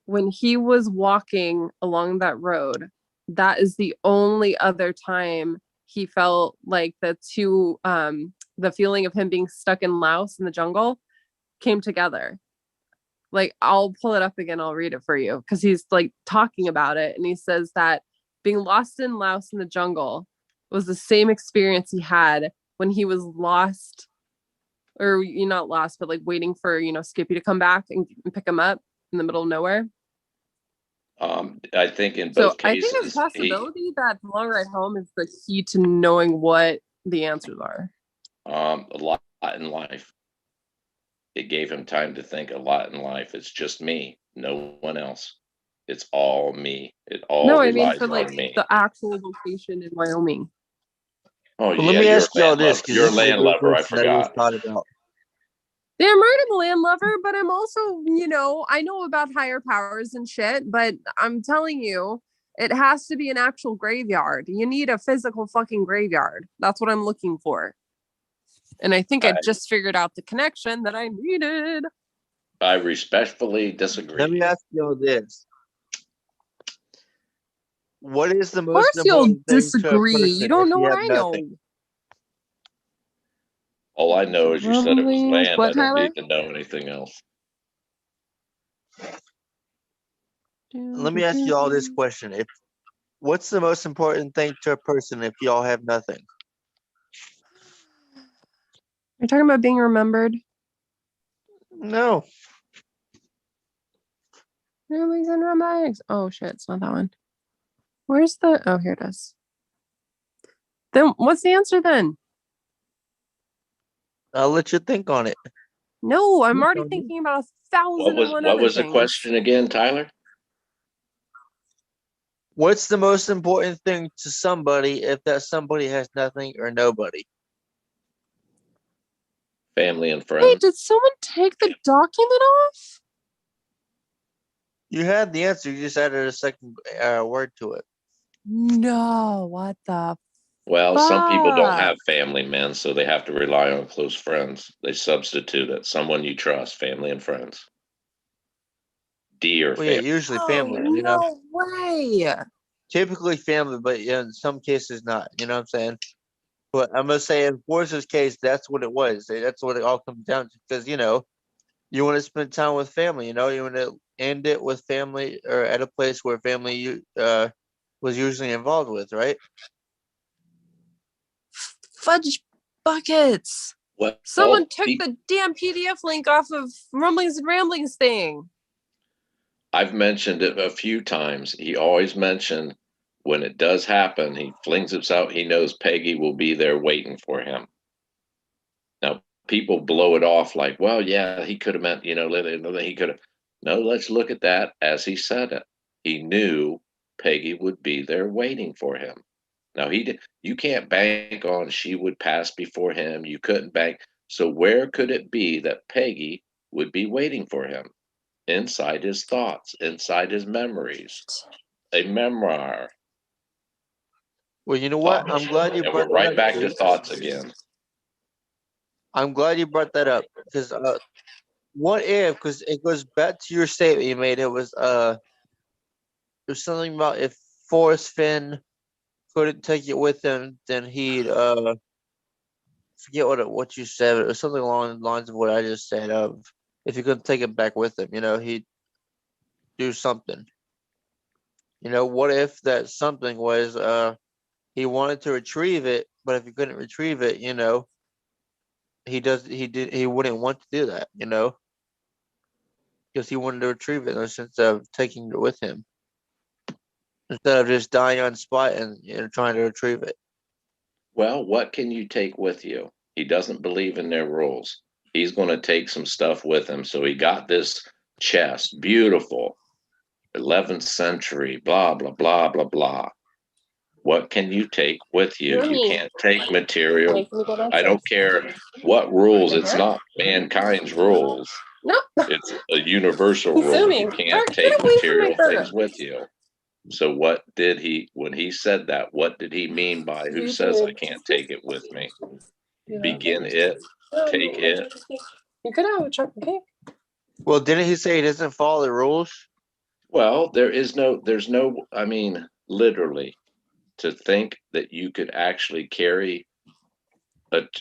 when he was walking along that road, that is the only other time he felt like the feeling of him being stuck in Laos in the jungle came together. Like, I'll pull it up again, I'll read it for you, because he's like talking about it, and he says that being lost in Laos in the jungle was the same experience he had when he was lost, or you're not lost, but like waiting for Skippy to come back and pick him up in the middle of nowhere.
I think in
So
both
I think
cases,
it's a possibility that The Long Ride Home is the key to knowing what the answers are.
a lot in life. It gave him time to think a lot in life. It's just me, no one else. It's all me. It all
No, I mean
relies
for like
on me.
the actual location in Wyoming.
Oh
Well,
yeah,
let me
you're
ask
a
y'all
land
this,
lover.
because
You're a
this is a
land
good
lover. I
question that I just
forgot.
thought about.
Damn right I'm a land lover, but I'm also, I know about higher powers and shit, but I'm telling you, it has to be an actual graveyard. You need a physical fucking graveyard. That's what I'm looking for. And I think I just figured out the connection that I needed.
I respectfully disagree.
Let me ask y'all this. What is the
Of course
most
you'll
important thing to a
disagree.
person
You don't
if
know
you
what
have
I
nothing?
know.
All I know is you said it was
Rumblings.
land.
What,
I don't
Tyler?
need to know anything else.
Let me ask you all this question. What's the most important thing to a person if y'all have nothing?
You're talking about being remembered?
No.
Rumblings and Rumblings. Oh shit, it's not that one. Where's the? Oh, here it is. Then what's the answer then?
I'll let you think on it.
No, I'm already thinking about 1,001
What
other
was the
things.
question again, Tyler?
What's the most important thing to somebody if that somebody has nothing or nobody?
family and
Hey,
friends.
did someone take the document off?
You had the answer. You just added a second word to it.
No, what the?
Well, some people don't
Fuck.
have family men, so they have to rely on close friends. They substitute it. Someone you trust, family and friends. Dear
Well, yeah,
family.
usually
Oh,
family. You know,
no way.
typically family, but yeah, in some cases not. You know what I'm saying? But I'm gonna say in Forrest's case, that's what it was. That's what it all comes down to. Because you want to spend time with family. You want to end it with family or at a place where family you was usually involved with, right?
Fudge buckets.
Well,
Someone took the damn PDF link off of Rumblings and Ramblings thing.
I've mentioned it a few times. He always mentioned when it does happen, he flings himself. He knows Peggy will be there waiting for him. Now, people blow it off like, well, yeah, he could have meant, he could have. No, let's look at that as he said it. He knew Peggy would be there waiting for him. Now, he did. You can't bank on she would pass before him. You couldn't bank. So, where could it be that Peggy would be waiting for him? Inside his thoughts, inside his memories, a memoir.
Well, you know what? I'm glad you
And
brought
we're
that
right
up.
back to
Dude.
thoughts again.
I'm glad you brought that up because what if? Because it goes back to your statement you made. There's something about if Forrest Finn couldn't take it with him, then he'd forget what you said. But it was something along the lines of what I just said. Of if he couldn't take it back with him, he'd do something. What if that something was he wanted to retrieve it, but if he couldn't retrieve it, he wouldn't want to do that, because he wanted to retrieve it in the sense of taking it with him instead of just dying on spot and trying to retrieve it.
Well, what can you take with you? He doesn't believe in their rules. He's going to take some stuff with him. So he got this chest, beautiful, 11th century, blah, blah, blah, blah, blah. What can you take with you? You can't take material. I don't care what rules. It's not mankind's rules.
Nope.
It's a universal
He's
rule. You
zooming.
can't
Get
take
away from my
material
burger.
things with you. So what did he, when he said that, what did he mean by who says I can't take it with me? Begin it, take it.
You could have a chocolate cake.
Well, didn't he say he doesn't follow the rules?
Well, I mean, literally, to think that you could actually carry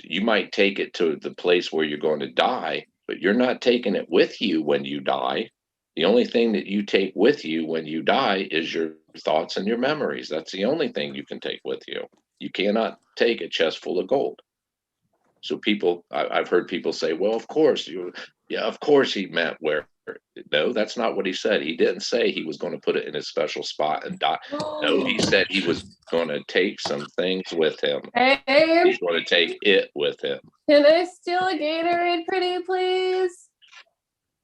you might take it to the place where you're going to die, but you're not taking it with you when you die. The only thing that you take with you when you die is your thoughts and your memories. That's the only thing you can take with you. You cannot take a chest full of gold. So I've heard people say, well, of course he meant where. No, that's not what he said. He didn't say he was going to put it in a special spot and die. No, he said he was going to take some things with him.
Hey,
He's going to take it with him.
can I steal a Gatorade, pretty please?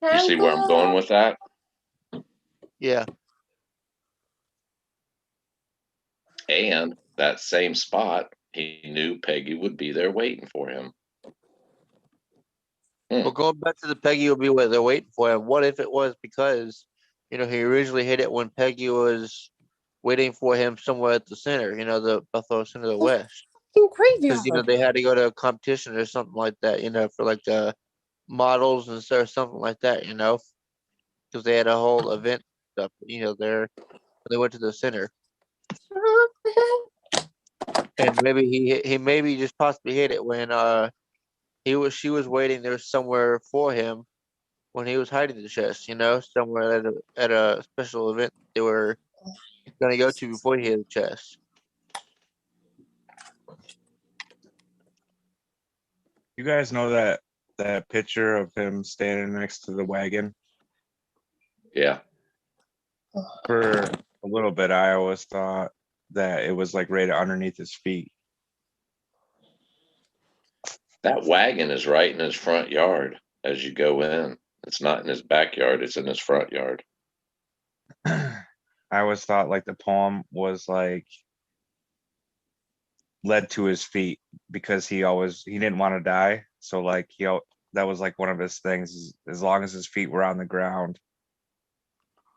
You see where I'm going with that?
Yeah.
And that same spot, he knew Peggy would be there waiting for him.
Well, going back to the Peggy will be where they're waiting for him. What if it was because, he originally hit it when Peggy was waiting for him somewhere at the center, the Buffalo Center of the West. Because,
Graveyard.
they had to go to a competition or something like that, for like the models and stuff, something like that, because they had a whole event stuff, there. They went to the center. And maybe he maybe just possibly hit it when she was waiting there somewhere for him when he was hiding the chest, somewhere at a special event they were gonna go to before he hit the chest.
You guys know that picture of him standing next to the wagon?
Yeah.
For a little bit, I always thought that it was like right underneath his feet.
That wagon is right in his front yard as you go in. It's not in his backyard, it's in his front yard.
I always thought like the poem was like led to his feet because he didn't want to die. So like that was like one of his things. As long as his feet were on the ground,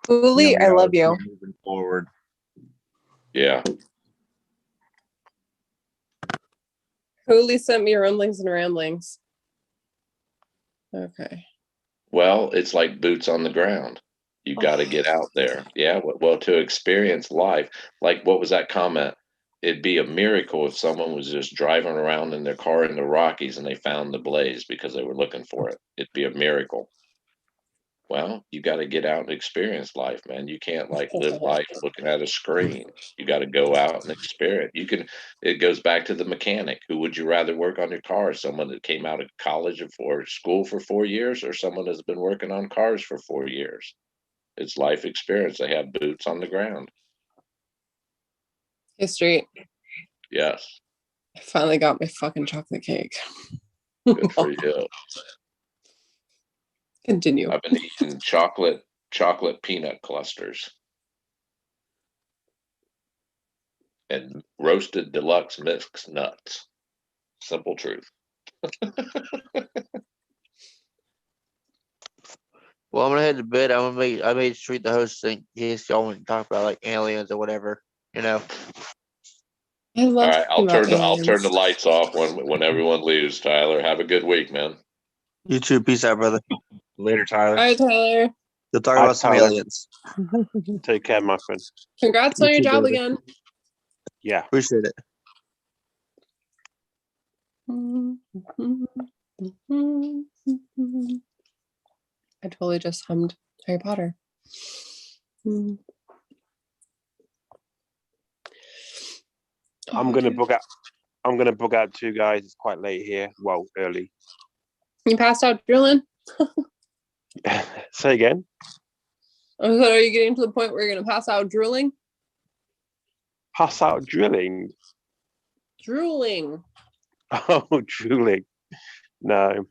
Uli, I love you.
moving forward.
Yeah.
Uli sent me Rumblings and Ramblings. Okay.
Well, it's like boots on the ground. You got to get out there. Yeah. Well, to experience life, like what was that comment? It'd be a miracle if someone was just driving around in their car in the Rockies and they found the blaze because they were looking for it. It'd be a miracle. Well, you got to get out and experience life, man. You can't like live life looking at a screen. You got to go out and experience. It goes back to the mechanic. Who would you rather work on your car? Someone that came out of college or school for 4 years, or someone that's been working on cars for 4 years? It's life experience. They have boots on the ground.
Hey, Street.
Yes.
I finally got my fucking chocolate cake.
Good for you.
Continue.
I've been eating chocolate peanut clusters and roasted deluxe mixed nuts. Simple truth.
Well, I'm gonna head to bed. I made Street the host in case y'all want to talk about like aliens or whatever. You know.
I love
All right, I'll turn the
aliens.
lights off when everyone leaves. Tyler, have a good week, man.
You too. Peace out, brother.
Later, Tyler.
All right, Tyler.
You'll talk
Bye,
about some
Tyler.
aliens.
Take care, my friend.
Congrats
You
on your
too,
job
brother.
again.
Yeah.
Appreciate it.
I totally just hummed Harry Potter.
I'm gonna bug out too, guys. It's quite late here. Well, early.
You passed out drilling?
Say again.
So are you getting to the point where you're gonna pass out drooling?
Pass out drilling.
Drooling.
Oh, drooling. No.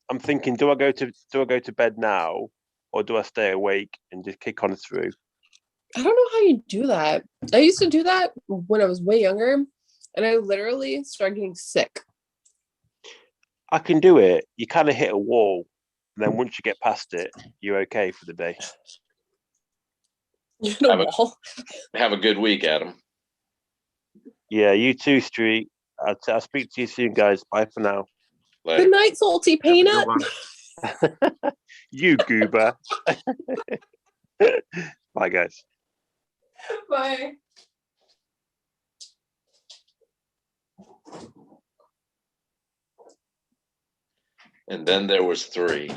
I'm thinking, do I go to bed now, or do I stay awake and just kick on through?
I don't know how you do that. I used to do that when I was way younger, and I literally started getting sick.
I can do it. You kind of hit a wall, and then once you get past it, you're okay for the day.
You hit a wall.
Have a good week, Adam.
Yeah, you too, Street. I'll speak to you soon, guys. Bye for now.
Later.
Good night, salty peanut.
You goober. Bye, guys.
Bye.
And then there was 3.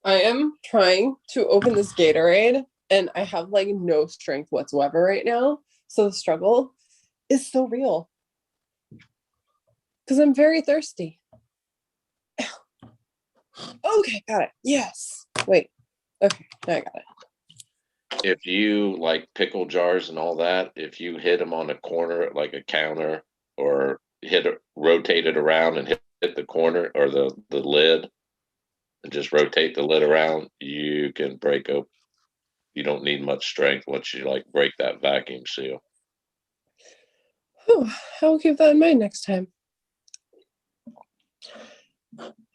I am trying to open this Gatorade, and I have like no strength whatsoever right now. So the struggle is so real. Because I'm very thirsty. Okay, got it. Yes. Wait. Okay, now I got it.
If you like pickle jars and all that, if you hit them on a corner, like a counter, or rotate it around and hit the corner or the lid, and just rotate the lid around, you can break open. You don't need much strength once you like break that vacuum seal.
Oh, I'll keep that in mind next time.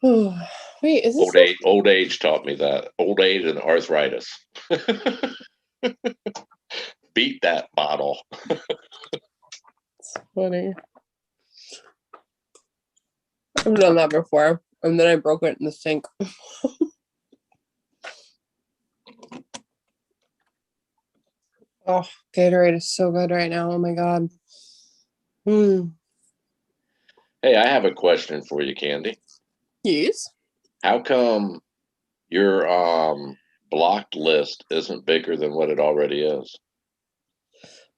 Oh, wait, is this
Old age taught me that. Old age and arthritis. Beat that bottle.
It's funny? I've done that before, and then I broke it in the sink. Oh, Gatorade is so good right now. Oh my god.
Hey, I have a question for you, Candy.
Yes.
How come your blocked list isn't bigger than what it already is?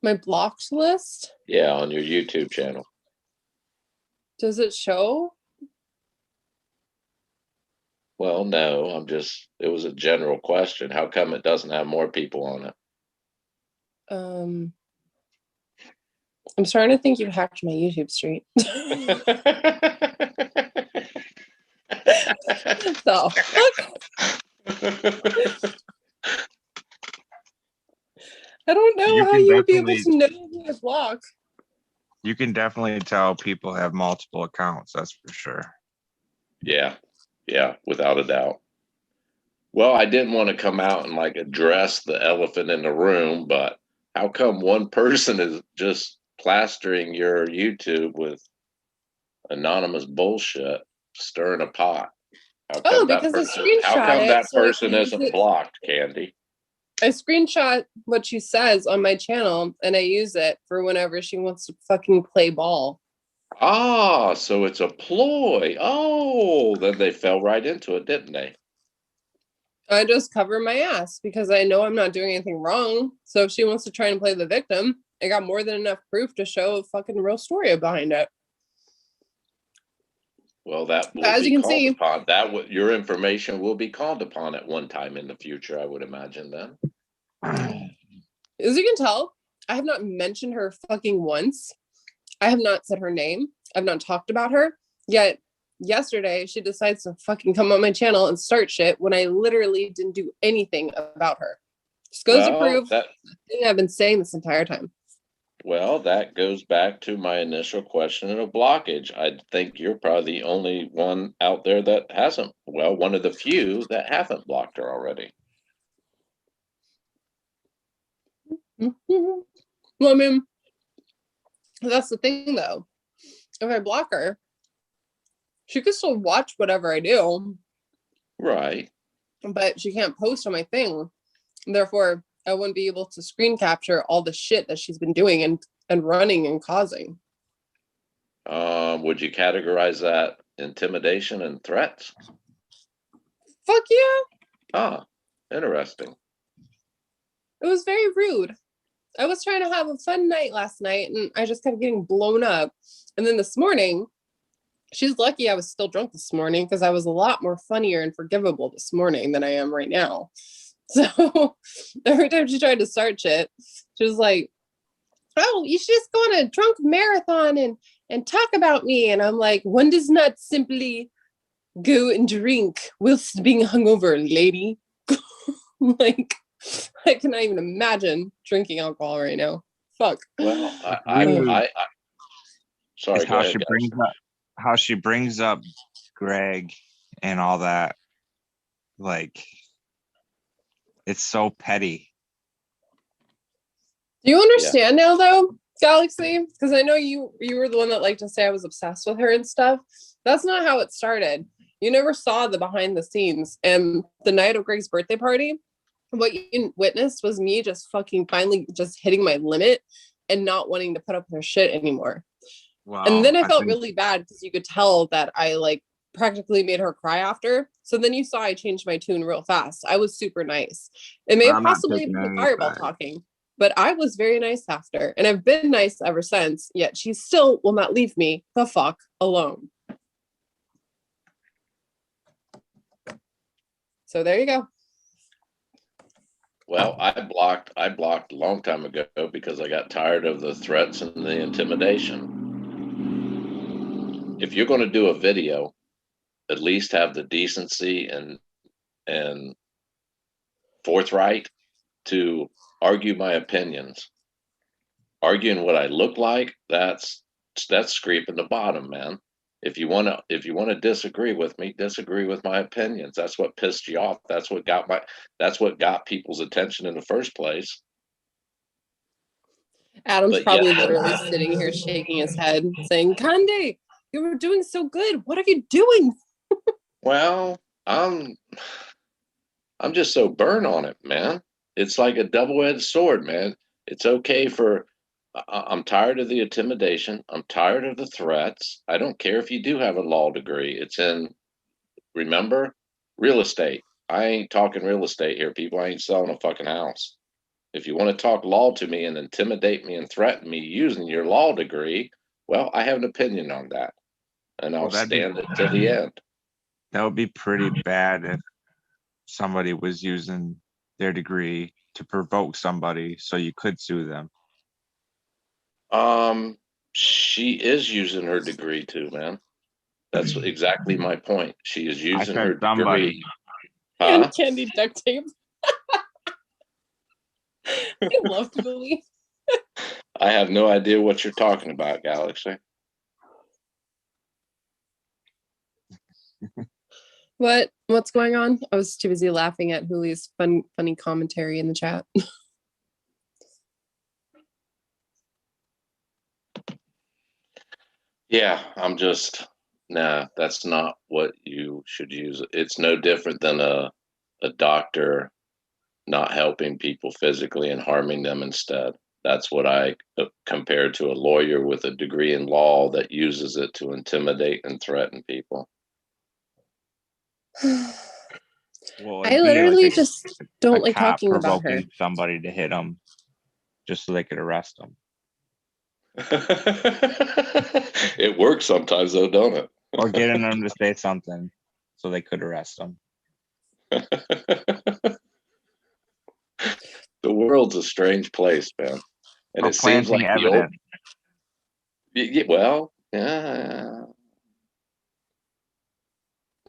My blocked list?
Yeah, on your YouTube channel.
Does it show?
Well, no, it was a general question. How come it doesn't have more people on it?
I'm starting to think you hacked my YouTube street. So, I don't know
You
how
can
you would be able
definitely-
to know who to block.
You can definitely tell people have multiple accounts. That's for sure.
Yeah, without a doubt. Well, I didn't want to come out and like address the elephant in the room, but how come one person is just plastering your YouTube with anonymous bullshit, stirring a pot? How
Oh,
come that
because I
person? How
screenshot
come
it,
that
so I
person
can use
isn't
it.
blocked, Candy?
I screenshot what she says on my channel and I use it for whenever she wants to fucking play ball.
Ah, so it's a ploy. Oh, then they fell right into it, didn't they?
I just cover my ass because I know I'm not doing anything wrong. So if she wants to try and play the victim, I got more than enough proof to show a fucking real story behind it.
Well, that will
As
be
you can
called
see,
upon. That your information will be called upon at one time in the future, I would imagine. Then,
as you can tell, I have not mentioned her fucking once. I have not said her name. I've not talked about her. Yet yesterday she decides to fucking come on my channel and start shit when I literally didn't do anything about her. Just goes to
well,
prove
that
the thing I've been saying this entire time.
well, that goes back to my initial question of blockage. I think you're probably the only one out there that hasn't. Well, one of the few that haven't blocked her already.
Well, I mean, that's the thing though. If I block her, she could still watch whatever I do,
Right.
but she can't post on my thing. Therefore, I wouldn't be able to screen capture all the shit that she's been doing and running and causing.
Would you categorize that intimidation and threats?
Fuck yeah.
Ah, interesting.
It was very rude. I was trying to have a fun night last night and I just kept getting blown up. And then this morning, she's lucky I was still drunk this morning because I was a lot more funnier and forgivable this morning than I am right now. So every time she tried to start shit, she was like, oh, you should just go on a drunk marathon and talk about me. And I'm like, one does not simply go and drink whilst being hungover, lady. Like, I cannot even imagine drinking alcohol right now. Fuck.
Well, sorry.
It's
Go ahead, guys.
how she brings up Greg and all that. Like, it's so petty.
Do you understand now, though, Galaxy? Because I know you were the one that liked to say I was obsessed with her and stuff. That's not how it started. You never saw the behind the scenes. And the night of Greg's birthday party, what you witnessed was me just fucking finally just hitting my limit and not wanting to put up with her shit anymore.
Wow.
And then I felt really bad because you could tell that I like practically made her cry after. So then you saw I changed my tune real fast. I was super nice. It may have
I'm not
possibly
taking
been
any
fireball
side.
talking, but I was very nice after. And I've been nice ever since, yet she still will not leave me the fuck alone. So there you go.
Well, I blocked a long time ago because I got tired of the threats and the intimidation. If you're going to do a video, at least have the decency and forthright to argue my opinions. Arguing what I look like, that's scraping the bottom, man. If you want to disagree with me, disagree with my opinions. That's what pissed you off. That's what got people's attention in the first place.
Adam's
But
probably
yeah.
literally sitting here shaking his head saying, Kande, you were doing so good. What are you doing?
Well, I'm just so burnt on it, man. It's like a double-edged sword, man. It's okay for I'm tired of the intimidation. I'm tired of the threats. I don't care if you do have a law degree. It's in, remember, real estate. I ain't talking real estate here, people. I ain't selling a fucking house. If you want to talk law to me and intimidate me and threaten me using your law degree, well, I have an opinion on that. And I'll stand it to the end.
That would be pretty bad if somebody was using their degree to provoke somebody so you could sue them.
She is using her degree too, man. That's exactly my point. She is using her degree. Huh?
And candy duct tape. I love Billy.
I have no idea what you're talking about, Galaxy.
What's going on? I was too busy laughing at Huli's funny commentary in the chat.
Yeah, I'm just, nah, that's not what you should use. It's no different than a doctor not helping people physically and harming them instead. That's what I compare to a lawyer with a degree in law that uses it to intimidate and threaten people.
Well,
I
it'd be
literally
like
just don't
a
like
cop
talking about her.
provoking somebody to hit them just so they could arrest them.
It works sometimes, though, don't it?
Or getting them to say something so they could arrest them.
The world's a strange place, man. And
Or
it seems
planting
like the old,
evidence.
well,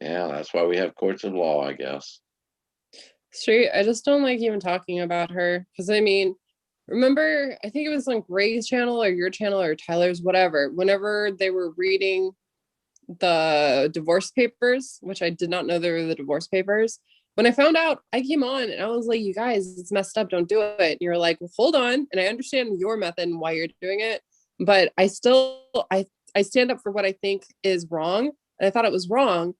yeah, that's why we have courts of law, I guess.
Straight, I just don't like even talking about her. Because I mean, remember, I think it was on Gray's channel or your channel or Tyler's, whatever, whenever they were reading the divorce papers, which I did not know they were the divorce papers. When I found out, I came on and I was like, you guys, it's messed up, don't do it. And you're like, well, hold on. And I understand your method and why you're doing it. But I stand up for what I think is wrong. And I thought it was wrong.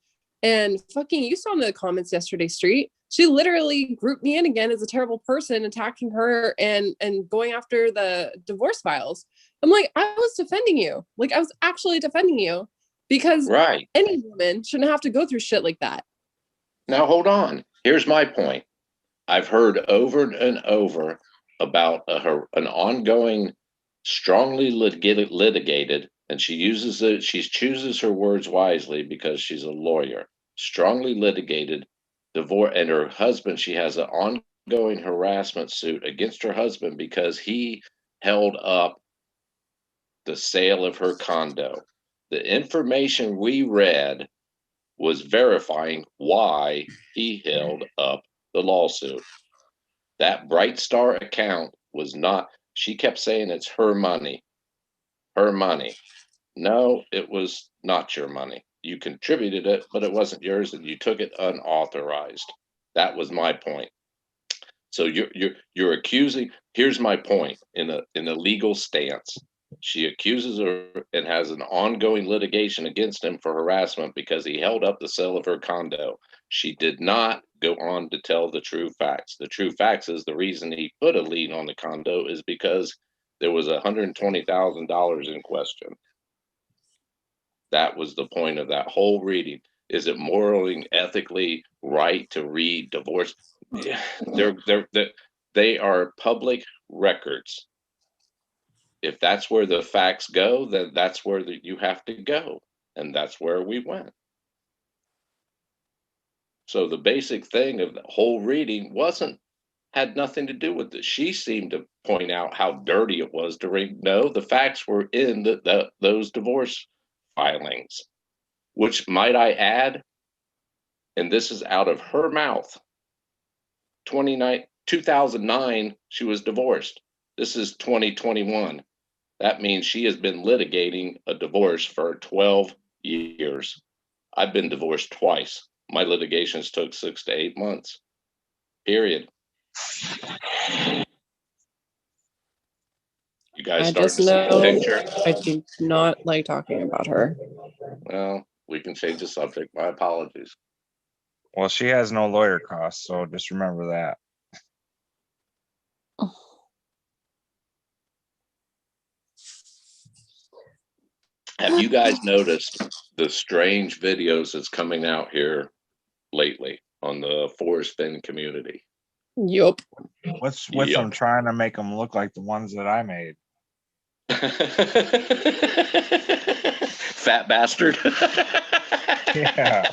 And fucking, you saw in the comments yesterday, Street. She literally grouped me in again as a terrible person, attacking her and going after the divorce files. I'm like, I was defending you. Like, I was actually defending you because
Right.
any woman shouldn't have to go through shit like that.
Now, hold on. Here's my point. I've heard over and over about an ongoing, strongly litigated, and she uses it. She chooses her words wisely because she's a lawyer. Strongly litigated divorce, and her husband. She has an ongoing harassment suit against her husband because he held up the sale of her condo. The information we read was verifying why he held up the lawsuit. That Bright Star account was not, she kept saying it's her money. Her money. No, it was not your money. You contributed it, but it wasn't yours and you took it unauthorized. That was my point. So you're accusing, here's my point in a legal stance. She accuses her and has an ongoing litigation against him for harassment because he held up the sale of her condo. She did not go on to tell the true facts. The true facts is the reason he put a lien on the condo is because there was $120,000 in question. That was the point of that whole reading. Is it morally and ethically right to read divorce? Yeah, they are public records. If that's where the facts go, then that's where you have to go. And that's where we went. So the basic thing of the whole reading had nothing to do with this. She seemed to point out how dirty it was to read. No, the facts were in those divorce filings, which might I add, and this is out of her mouth, 2009, she was divorced. This is 2021. That means she has been litigating a divorce for 12 years. I've been divorced twice. My litigations took 6 to 8 months. Period. You guys
I
start
just
to see the
know
picture?
I do not like talking about her.
Well, we can change the subject. My apologies.
Well, she has no lawyer costs, so just remember that.
Have you guys noticed the strange videos that's coming out here lately on the Forest Finn community?
Yup.
What's with them trying to make them look like the ones that I made?
Fat bastard.
Yeah.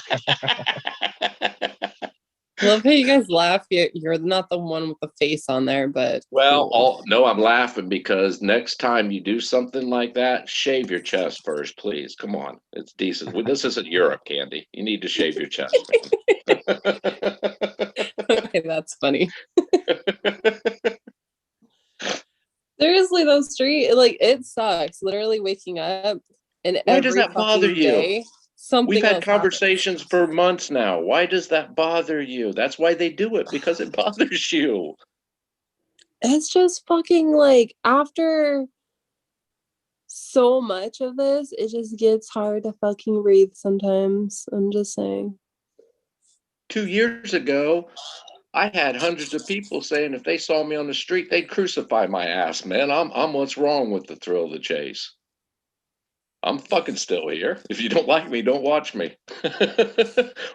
Love how you guys laugh. You're not the one with the face on there, but
Well,
cool.
no, I'm laughing because next time you do something like that, shave your chest first, please. Come on, it's decent. Well, this isn't Europe, Candy. You need to shave your chest, man.
Okay, that's funny. Seriously, though, Street, like it sucks. Literally waking up and
Why does
every
that bother
fucking
you?
day something
We've had
else happens.
conversations for months now. Why does that bother you? That's why they do it, because it bothers you.
It's just fucking like after so much of this, it just gets hard to fucking breathe sometimes. I'm just saying.
2 years ago, I had hundreds of people saying if they saw me on the street, they'd crucify my ass, man. I'm what's wrong with the thrill of the chase. I'm fucking still here. If you don't like me, don't watch me.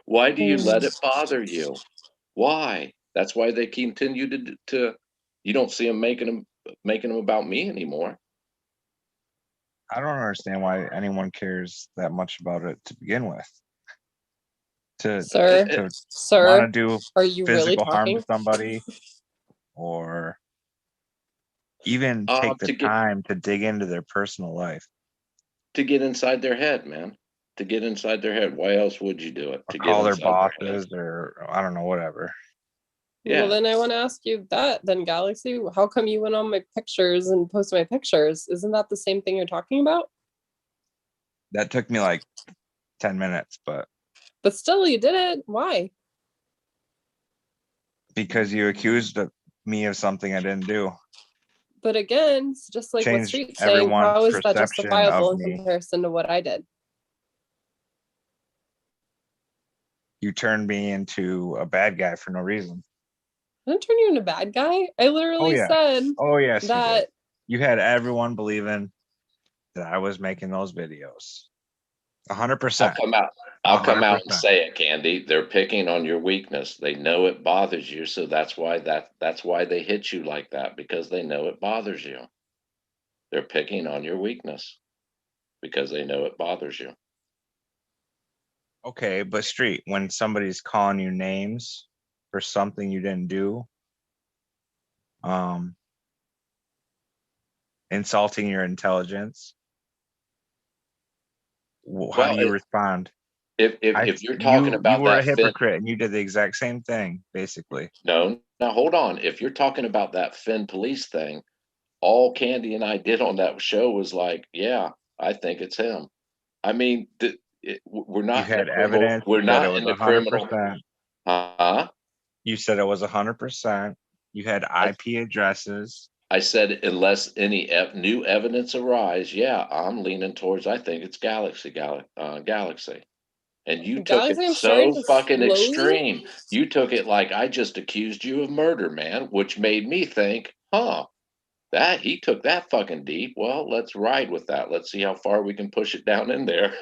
Why do you let it bother you? Why? That's why they continue to. You don't see them making them about me anymore.
I don't understand why anyone cares that much about it to begin with. To
Sir,
to want to
sir,
do
are you really
physical harm
talking?
to somebody, or even take the
To
time to dig into their personal life,
get inside their head, man. To get inside their head. Why else would you do it?
or
To get
call their
inside their head.
bosses, or I don't know, whatever.
Yeah.
Well, then I want to ask you that, then Galaxy, how come you went on my pictures and posted my pictures? Isn't that the same thing you're talking about?
That took me like 10 minutes, but
still, you did it. Why?
because you accused me of something I didn't do.
But again, it's just like what
Changed
Street's saying,
everyone's
how is that
perception
justifiable
of
in
me.
comparison to what I did?
You turned me into a bad guy for no reason.
I didn't turn you into a bad guy. I literally said
yes, you did.
that
You had everyone believing that I was making those videos. 100%.
I'll come out and
100%.
say it, Candy. They're picking on your weakness. They know it bothers you, so that's why they hit you like that, because they know it bothers you. They're picking on your weakness because they know it bothers you.
Okay, but Street, when somebody's calling you names for something you didn't do, insulting your intelligence, how do you respond?
If you're talking about
you were a
that
hypocrite and you did the exact same thing, basically.
no, now hold on. If you're talking about that Finn police thing, all Candy and I did on that show was like, yeah, I think it's him. I mean, we're not
You
in
had
a criminal.
evidence.
We're
That it
not
was
in a criminal.
100%. You said it was 100%. You had IP addresses.
I said, unless any new evidence arise, yeah, I'm leaning towards. I think it's Galaxy. And you took it
Galaxy, I'm
so
starting to
fucking
slowly.
extreme. You took it like I just accused you of murder, man, which made me think, that he took that fucking deep. Well, let's ride with that. Let's see how far we can push it down in there.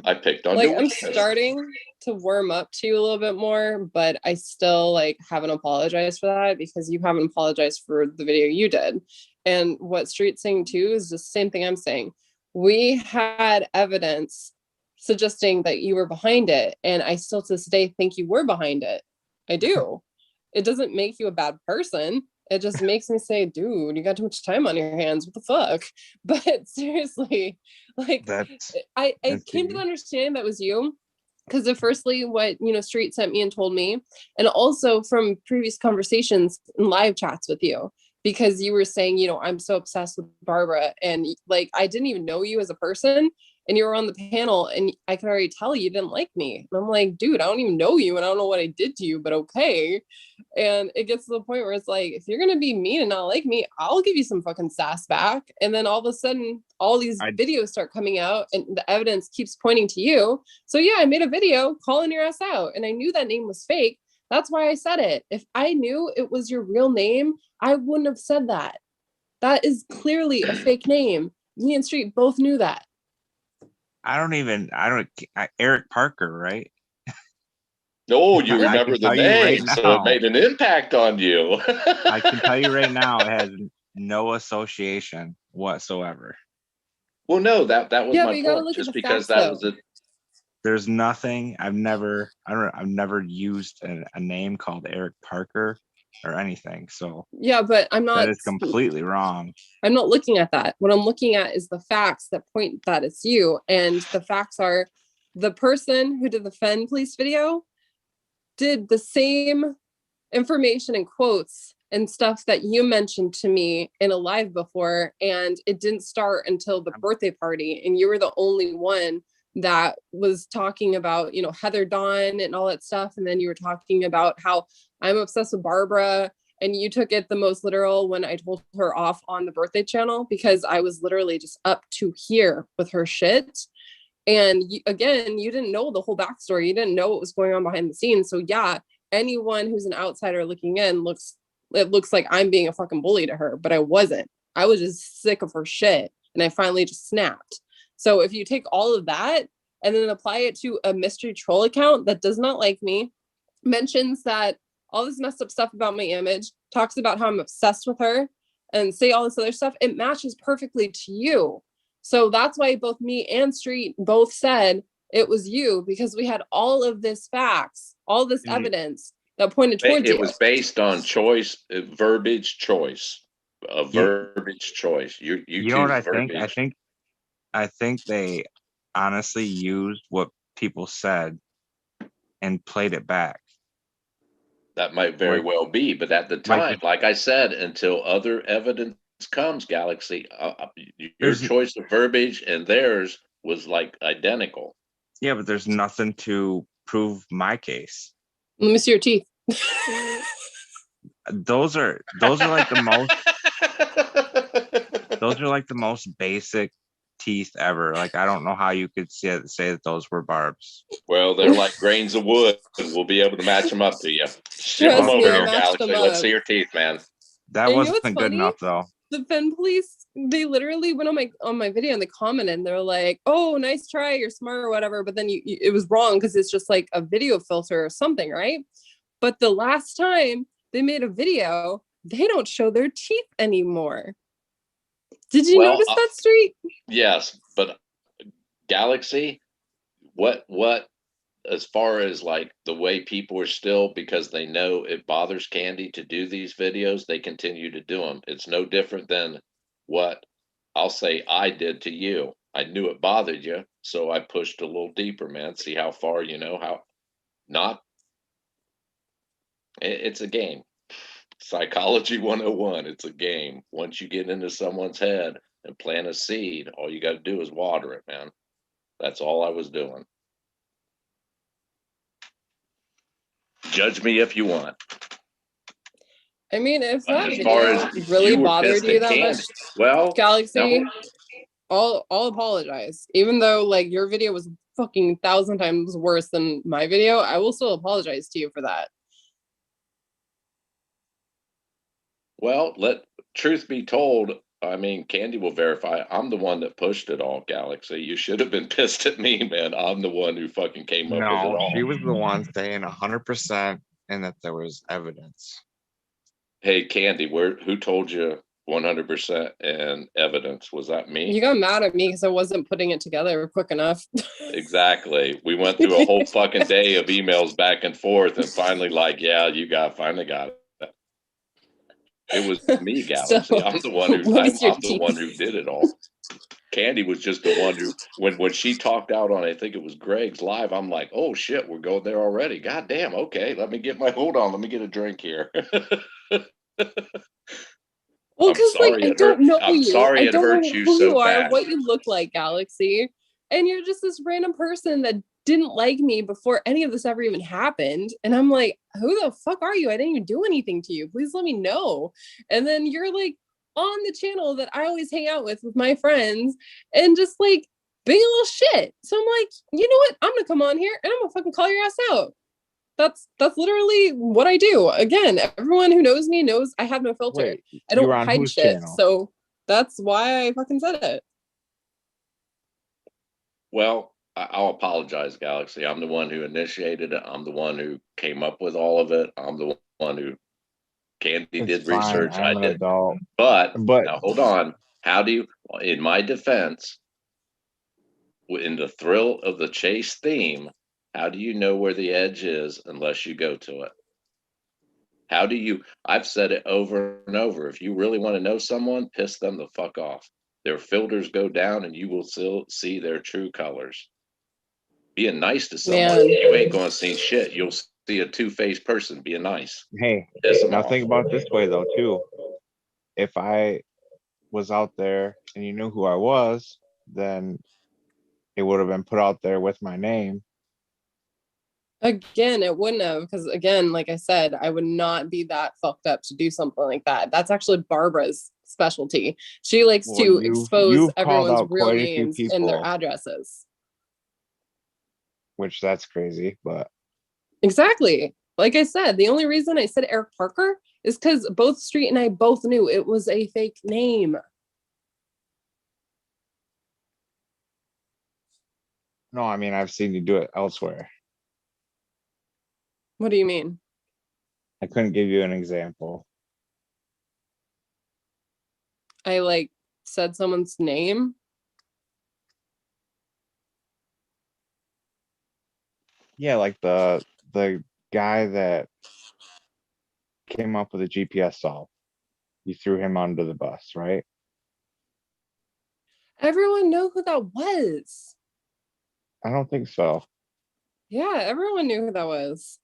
I picked on
Like,
your
I'm
weakness.
starting to warm up to you a little bit more, but I still like haven't apologized for that because you haven't apologized for the video you did. And what Street's saying too is the same thing I'm saying. We had evidence suggesting that you were behind it, and I still to this day think you were behind it. I do. It doesn't make you a bad person. It just makes me say, dude, you got too much time on your hands. What the fuck? But seriously, like I came to the understanding that was you because of firstly what Street sent me and told me, and also from previous conversations and live chats with you, because you were saying, I'm so obsessed with Barbara, and like I didn't even know you as a person, and you were on the panel and I could already tell you didn't like me. And I'm like, dude, I don't even know you and I don't know what I did to you, but okay. And it gets to the point where it's like, if you're gonna be mean and not like me, I'll give you some fucking sass back. And then all of a sudden all these videos start coming out and the evidence keeps pointing to you. So yeah, I made a video calling your ass out, and I knew that name was fake. That's why I said it. If I knew it was your real name, I wouldn't have said that. That is clearly a fake name. Me and Street both knew that.
Eric Parker, right?
No, you remember the name, so it made an impact on you.
I can tell you right now, it has no association whatsoever.
Well, no, that was
Yeah,
my
but you gotta
point.
look at
Just
the
because
facts,
that was
though.
a
There's nothing. I've never used a name called Eric Parker or anything. So
Yeah, but I'm not.
that is completely wrong.
I'm not looking at that. What I'm looking at is the facts that point that it's you. And the facts are the person who did the Fen Police video did the same information and quotes and stuff that you mentioned to me in a live before. And it didn't start until the birthday party. And you were the only one that was talking about, you know, Heather Dawn and all that stuff. And then you were talking about how I'm obsessed with Barbara. And you took it the most literal when I told her off on the birthday channel, because I was literally just up to here with her shit. And again, you didn't know the whole backstory. You didn't know what was going on behind the scenes. So yeah, anyone who's an outsider looking in it looks like I'm being a fucking bully to her, but I wasn't. I was just sick of her shit. And I finally just snapped. So if you take all of that and then apply it to a mystery troll account that does not like me, mentions that all this messed up stuff about my image, talks about how I'm obsessed with her, and say all this other stuff, it matches perfectly to you. So that's why both me and Street both said it was you, because we had all of this facts, all this evidence that pointed towards you.
It was based on choice, verbiage choice, a verbiage choice. You
know what I
verbiage.
think? I think they honestly used what people said and played it back.
That might very well be, but at the time, like I said, until other evidence comes, Galaxy, your choice of verbiage and theirs was like identical.
Yeah, but there's nothing to prove my case.
Let me see your teeth.
Those are like the most. Those are like the most basic teeth ever. Like, I don't know how you could say that those were barbs.
Well, they're like grains of wood. We'll be able to match them up to you. Ship them over here, Galaxy. Let's see your teeth, man.
That wasn't good enough, though.
The Fen Police, they literally went on my video and they commented and they're like, "Oh, nice try, you're smart or whatever." But then it was wrong because it's just like a video filter or something, right? But the last time they made a video, they don't show their teeth anymore. Did you notice that, Street?
Yes, but Galaxy, what as far as like the way people are still, because they know it bothers Candy to do these videos, they continue to do them. It's no different than what I'll say I did to you. I knew it bothered you, so I pushed a little deeper, man. See how far, how not. It's a game. Psychology 101. It's a game. Once you get into someone's head and plant a seed, all you got to do is water it, man. That's all I was doing. Judge me if you want.
I mean, if that
as far
video
as
really
you were
bothered you that
Candy,
much,
well,
Galaxy,
no.
I'll apologize. Even though like your video was fucking 1,000 times worse than my video, I will still apologize to you for that.
Well, truth be told, I mean, Candy will verify. I'm the one that pushed it all, Galaxy. You should have been pissed at me, man. I'm the one who fucking came up with it all.
She was the one saying 100% and that there was evidence.
Hey, Candy, who told you 100% and evidence? Was that me?
You got mad at me because I wasn't putting it together quick enough.
Exactly. We went through a whole fucking day of emails back and forth, and finally, like, yeah, finally got it. It was me, Galaxy.
So,
I'm the one who did it all. Candy was just the one who, when she talked out on, I think it was Greg's live, I'm like, oh shit, we're going there already. God damn. Okay, let me get a drink here.
Well, because like I don't know you.
Sorry
I don't know
you
who
so
you are,
bad.
what you look like, Galaxy, and you're just this random person that didn't like me before any of this ever even happened. And I'm like, who the fuck are you? I didn't even do anything to you. Please let me know. And then you're like on the channel that I always hang out with my friends and just like being a little shit. So I'm like, you know what? I'm gonna come on here and I'm gonna fucking call your ass out. That's literally what I do. Again, everyone who knows me knows I have no filter.
Wait,
I don't hide shit. Channel? So that's why I fucking said it.
Well, I'll apologize, Galaxy. I'm the one who initiated it. I'm the one who came up with all of it. I'm the one who Candy did research. I did. But now hold on. How do you, in my defense, in the thrill of the chase theme, how do you know where the edge is unless you go to it? How do you? I've said it over and over. If you really want to know someone, piss them the fuck off. Their filters go down and you will still see their true colors. Being nice to someone,
Man.
you ain't going to see shit. You'll see a two-faced person being nice.
Hey,
Piss them
now
off.
think about it this way though too. If I was out there and you knew who I was, then it would have been put out there with my name.
Again, it wouldn't have, because again, like I said, I would not be that fucked up to do something like that. That's actually Barbara's specialty. She likes
Well,
to expose
you've called
everyone's
out
real
quite a few
names and their
people.
addresses.
Which that's crazy, but
Exactly. Like I said, the only reason I said Eric Parker is because both Street and I both knew it was a fake name.
no, I mean I've seen you do it elsewhere.
What do you mean?
I couldn't give you an example.
I like said someone's name.
Yeah, like the guy that came up with a GPS solve. You threw him under the bus, right?
Everyone knew who that was.
I don't think so.
Yeah, everyone knew who that was.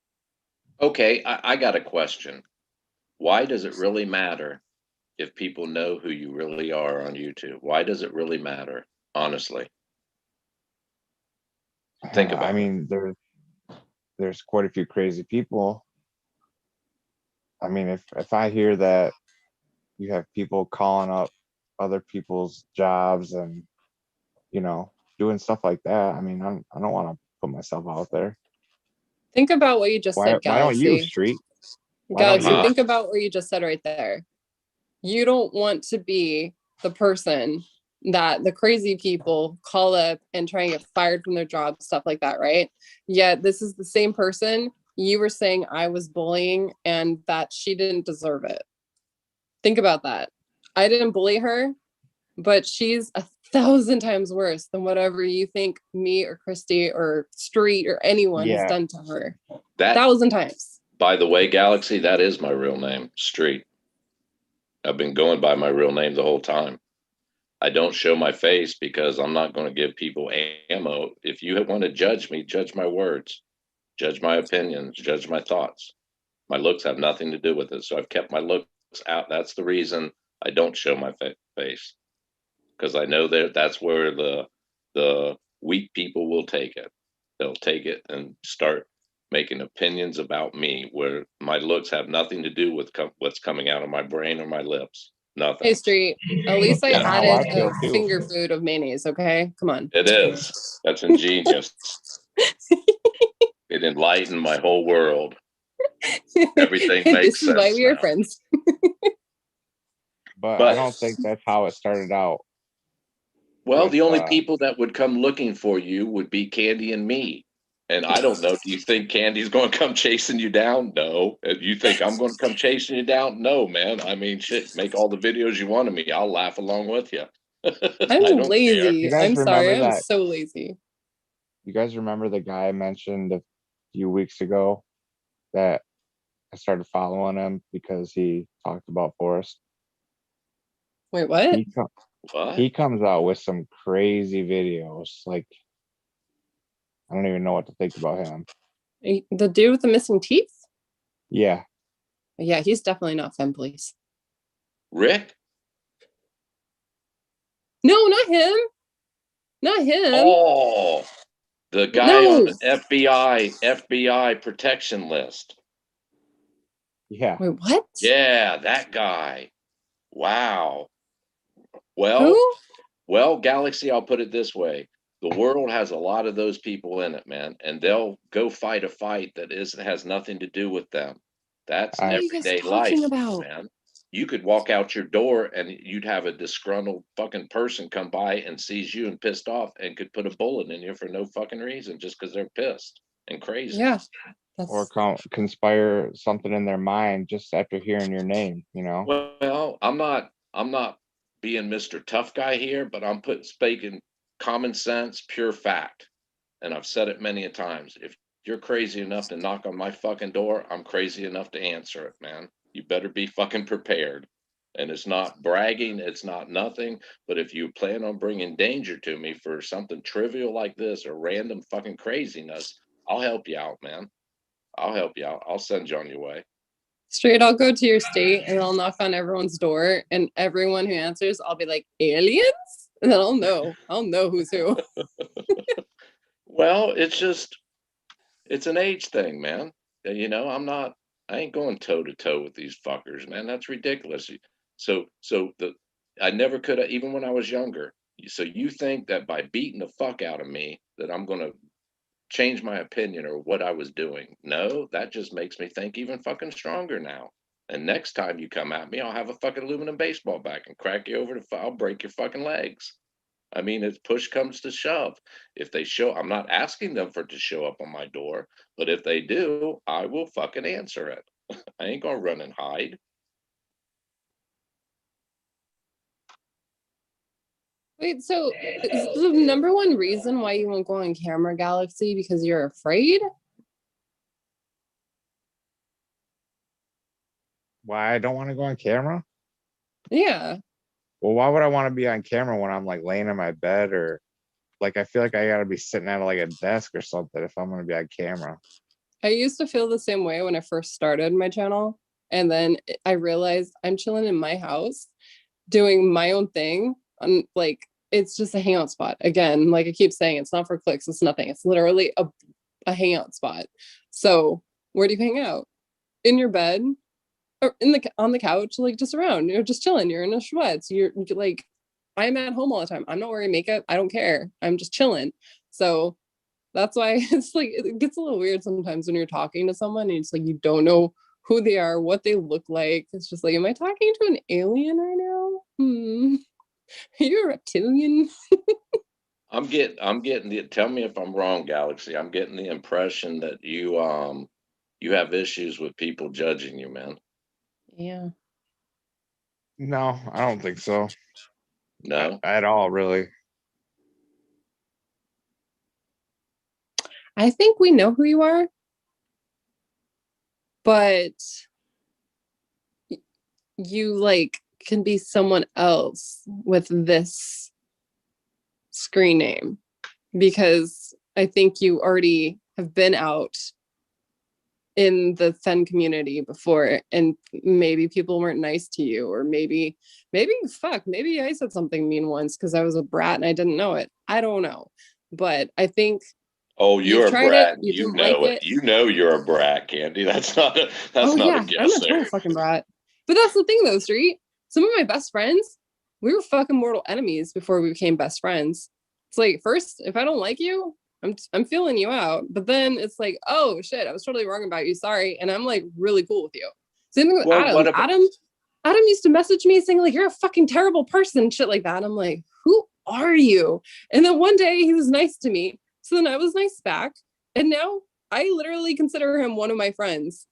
Okay, I got a question. Why does it really matter if people know who you really are on YouTube? Why does it really matter? Honestly, think about
I
it.
mean, there's quite a few crazy people. I mean, if I hear that you have people calling up other people's jobs and doing stuff like that, I mean, I don't want to put myself out there.
Think about what you just said,
Why don't you,
Galaxy.
Street? Why don't
Galaxy,
you?
think about what you just said right there. You don't want to be the person that the crazy people call up and try and get fired from their job, stuff like that, right? Yet this is the same person you were saying I was bullying and that she didn't deserve it. Think about that. I didn't bully her, but she's 1,000 times worse than whatever you think me or Christy or Street or anyone has
Yeah.
done to her.
That,
1,000 times.
by the way, Galaxy, that is my real name, Street. I've been going by my real name the whole time. I don't show my face because I'm not going to give people ammo. If you want to judge me, judge my words, judge my opinions, judge my thoughts. My looks have nothing to do with it. So I've kept my looks out. That's the reason I don't show my face, because I know that's where the weak people will take it. They'll take it and start making opinions about me where my looks have nothing to do with what's coming out of my brain or my lips. Nothing.
Hey, Street, at least I
Yeah.
How I
added
feel
a
too.
finger food of mayonnaise, okay? Come on.
It is. That's ingenious. It enlightened my whole world. Everything makes
This is why
sense
we are
now.
friends.
But
But-
I don't think that's how it started out.
Well,
With,
the only people that would come looking for you would be Candy and me. And I don't know. Do you think Candy's going to come chasing you down? No. Do you think I'm going to come chasing you down? No, man. I mean, shit, make all the videos you want of me. I'll laugh along with you.
I'm
I don't
lazy.
You guys
I'm sorry.
remember
I'm
that?
so lazy.
You guys remember the guy I mentioned a few weeks ago that I started following him because he talked about Forrest?
Wait, what?
What?
He comes out with some crazy videos. Like, I don't even know what to think about him.
The dude with the missing teeth?
Yeah.
Yeah, he's definitely not femme police.
Rick?
No, not him. Not him.
Oh, the guy
No.
on the FBI protection list.
Yeah.
Wait, what?
Yeah, that guy. Wow.
Who?
Well, Galaxy, I'll put it this way. The world has a lot of those people in it, man, and they'll go fight a fight that has nothing to do with them. That's
What are you guys
everyday
talking
life,
about?
man. You could walk out your door and you'd have a disgruntled fucking person come by and sees you and pissed off and could put a bullet in you for no fucking reason just because they're pissed and crazy.
Yeah.
Or conspire something in their mind just after hearing your name,
Well, I'm not being Mr. Tough Guy here, but I'm speaking common sense, pure fact. And I've said it many a times. If you're crazy enough to knock on my fucking door, I'm crazy enough to answer it, man. You better be fucking prepared. And it's not bragging, it's not nothing. But if you plan on bringing danger to me for something trivial like this or random fucking craziness, I'll help you out, man. I'll help you out. I'll send you on your way.
Straight, I'll go to your state and I'll knock on everyone's door, and everyone who answers, I'll be like, aliens? And then I'll know who's who.
Well, it's an age thing, man. You know, I ain't going toe to toe with these fuckers, man. That's ridiculous. I never could have, even when I was younger. So you think that by beating the fuck out of me, that I'm going to change my opinion or what I was doing? No, that just makes me think even fucking stronger now. And next time you come at me, I'll have a fucking aluminum baseball bat and crack you over I'll break your fucking legs. I mean, if push comes to shove, if they show, I'm not asking them to show up on my door, but if they do, I will fucking answer it. I ain't gonna run and hide.
Wait, so is the number one reason why you won't go on camera, Galaxy, because you're afraid?
Why I don't want to go on camera?
Yeah.
Well, why would I want to be on camera when I'm like laying in my bed, or like I feel like I gotta be sitting at like a desk or something if I'm gonna be on camera?
I used to feel the same way when I first started my channel. And then I realized I'm chilling in my house doing my own thing. Like, it's just a hangout spot. Again, like I keep saying, it's not for clicks. It's nothing. It's literally a hangout spot. So where do you hang out? In your bed or on the couch, like just around. You're just chilling. You're in a sweats. You're like, I'm at home all the time. I'm not wearing makeup. I don't care. I'm just chilling. So that's why it's like it gets a little weird sometimes when you're talking to someone and it's like you don't know who they are, what they look like. It's just like, am I talking to an alien right now? Are you a reptilian?
I'm getting the, tell me if I'm wrong, Galaxy. I'm getting the impression that you have issues with people judging you, man.
Yeah.
No, I don't think so.
No?
At all, really.
I think we know who you are, but you like can be someone else with this screen name, because I think you already have been out in the Fen community before, and maybe people weren't nice to you, or maybe I said something mean once because I was a brat and I didn't know it. I don't know, but I think
Oh, you're
you've
a
tried it,
brat.
you
You
didn't like
know it.
it.
You know you're a brat, Candy. That's not a
Yeah, I'm
guess
a total
there.
fucking brat. But that's the thing though, Street. Some of my best friends, we were fucking mortal enemies before we became best friends. It's like, first, if I don't like you, I'm feeling you out. But then it's like, oh shit, I was totally wrong about you. Sorry. And I'm like really cool with you. Same thing with
Well,
Adam.
what about
Adam used to message me saying like, you're a fucking terrible person, shit like that. I'm like, who are you? And then one day he was nice to me. So then I was nice back. And now I literally consider him one of my friends.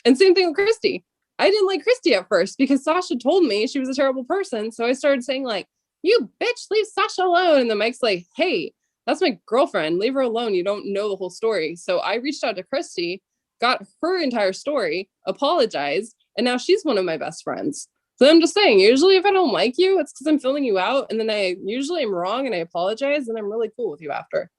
And same thing with Christy. I didn't like Christy at first because Sasha told me she was a terrible person. So I started saying like, you bitch, leave Sasha alone. And then Mike's like, hey, that's my girlfriend. Leave her alone. You don't know the whole story. So I reached out to Christy, got her entire story, apologized, and now she's one of my best friends. So I'm just saying, usually if I don't like you, it's because I'm filling you out. And then I usually am wrong and I apologize and I'm really cool with you after.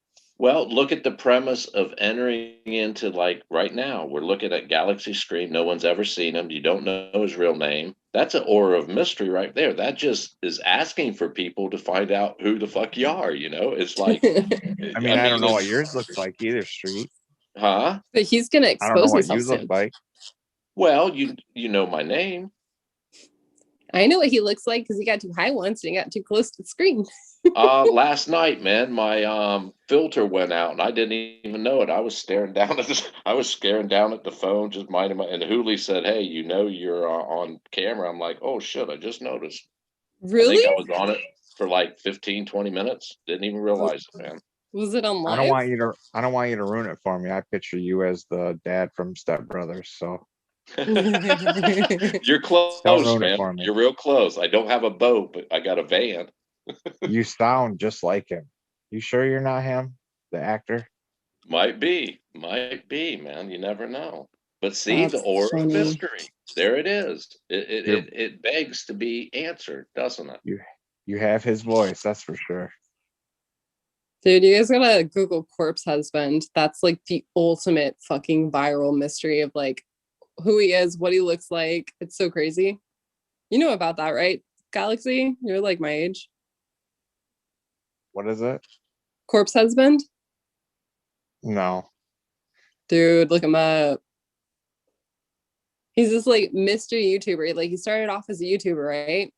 Well, look at the premise of entering into, like, right now. We're looking at Galaxy Scream. No one's ever seen him. You don't know his real name. That's an aura of mystery right there. That just is asking for people to find out who the fuck you are. You know, it's like,
I mean, I don't know what yours looks like either, Street.
Huh?
But he's going to
I don't know
expose
what
himself
you look
soon.
like.
Well, you know my name.
I know what he looks like because he got too high once and he got too close to the screen.
Last night, man, my filter went out and I didn't even know it. I was staring down at the phone, just minding my. And Hooli said, "Hey, you know you're on camera." I'm like, "Oh shit, I just noticed."
Really?
I think I was on it for like 15, 20 minutes. Didn't even realize it, man.
Was it on
I
live?
don't want you to ruin it for me. I picture you as the dad from Step Brothers, so
You're close,
don't ruin it
man.
for me.
You're real close. I don't have a boat, but I got a van.
You sound just like him. You sure you're not him, the actor?
Might be, man. You never know. But see, the
That's
aura of
funny.
mystery. There it is.
You're-
It begs to be answered, doesn't it?
You have his voice, that's for sure.
Dude, you guys gotta Google corpse husband. That's like the ultimate fucking viral mystery of like who he is, what he looks like. It's so crazy. You know about that, right? Galaxy, you're like my age.
What is it?
Corpse husband?
No.
Dude, look him up. He's this like mystery YouTuber. Like he started off as a YouTuber, right?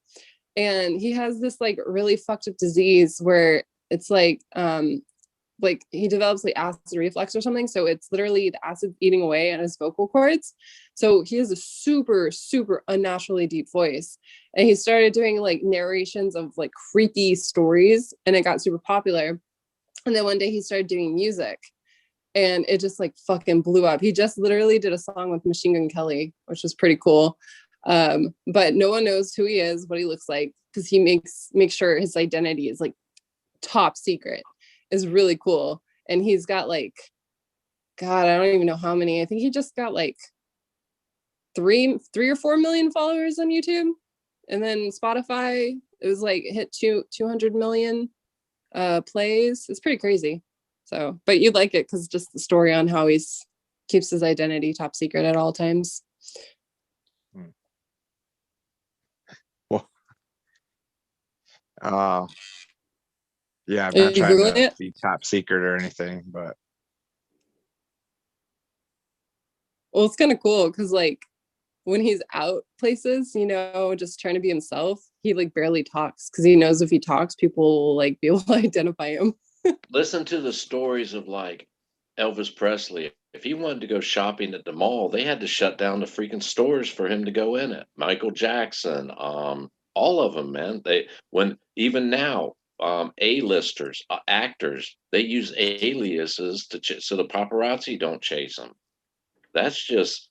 And he has this like really fucked up disease where it's like he develops like acid reflux or something. So it's literally the acid eating away at his vocal cords. So he has a super, super unnaturally deep voice. And he started doing like narrations of like creepy stories and it got super popular. And then one day he started doing music and it just like fucking blew up. He just literally did a song with Machine Gun Kelly, which was pretty cool. But no one knows who he is, what he looks like, because he makes sure his identity is like top secret. Is really cool. And he's got like, God, I don't even know how many. I think he just got like three or 4 million followers on YouTube. And then Spotify, it was like hit 200 million plays. It's pretty crazy. So, but you'd like it because just the story on how he's keeps his identity top secret at all times.
Well, yeah, I'm
Are
not
you
trying
Googling
to
it?
be top secret or anything, but
Well, it's kind of cool because like when he's out places, you know, just trying to be himself, he like barely talks because he knows if he talks, people will like be able to identify him.
Listen to the stories of like Elvis Presley. If he wanted to go shopping at the mall, they had to shut down the freaking stores for him to go in it. Michael Jackson, all of them, man. They when even now, A-listers, actors, they use aliases so the paparazzi don't chase them. That's just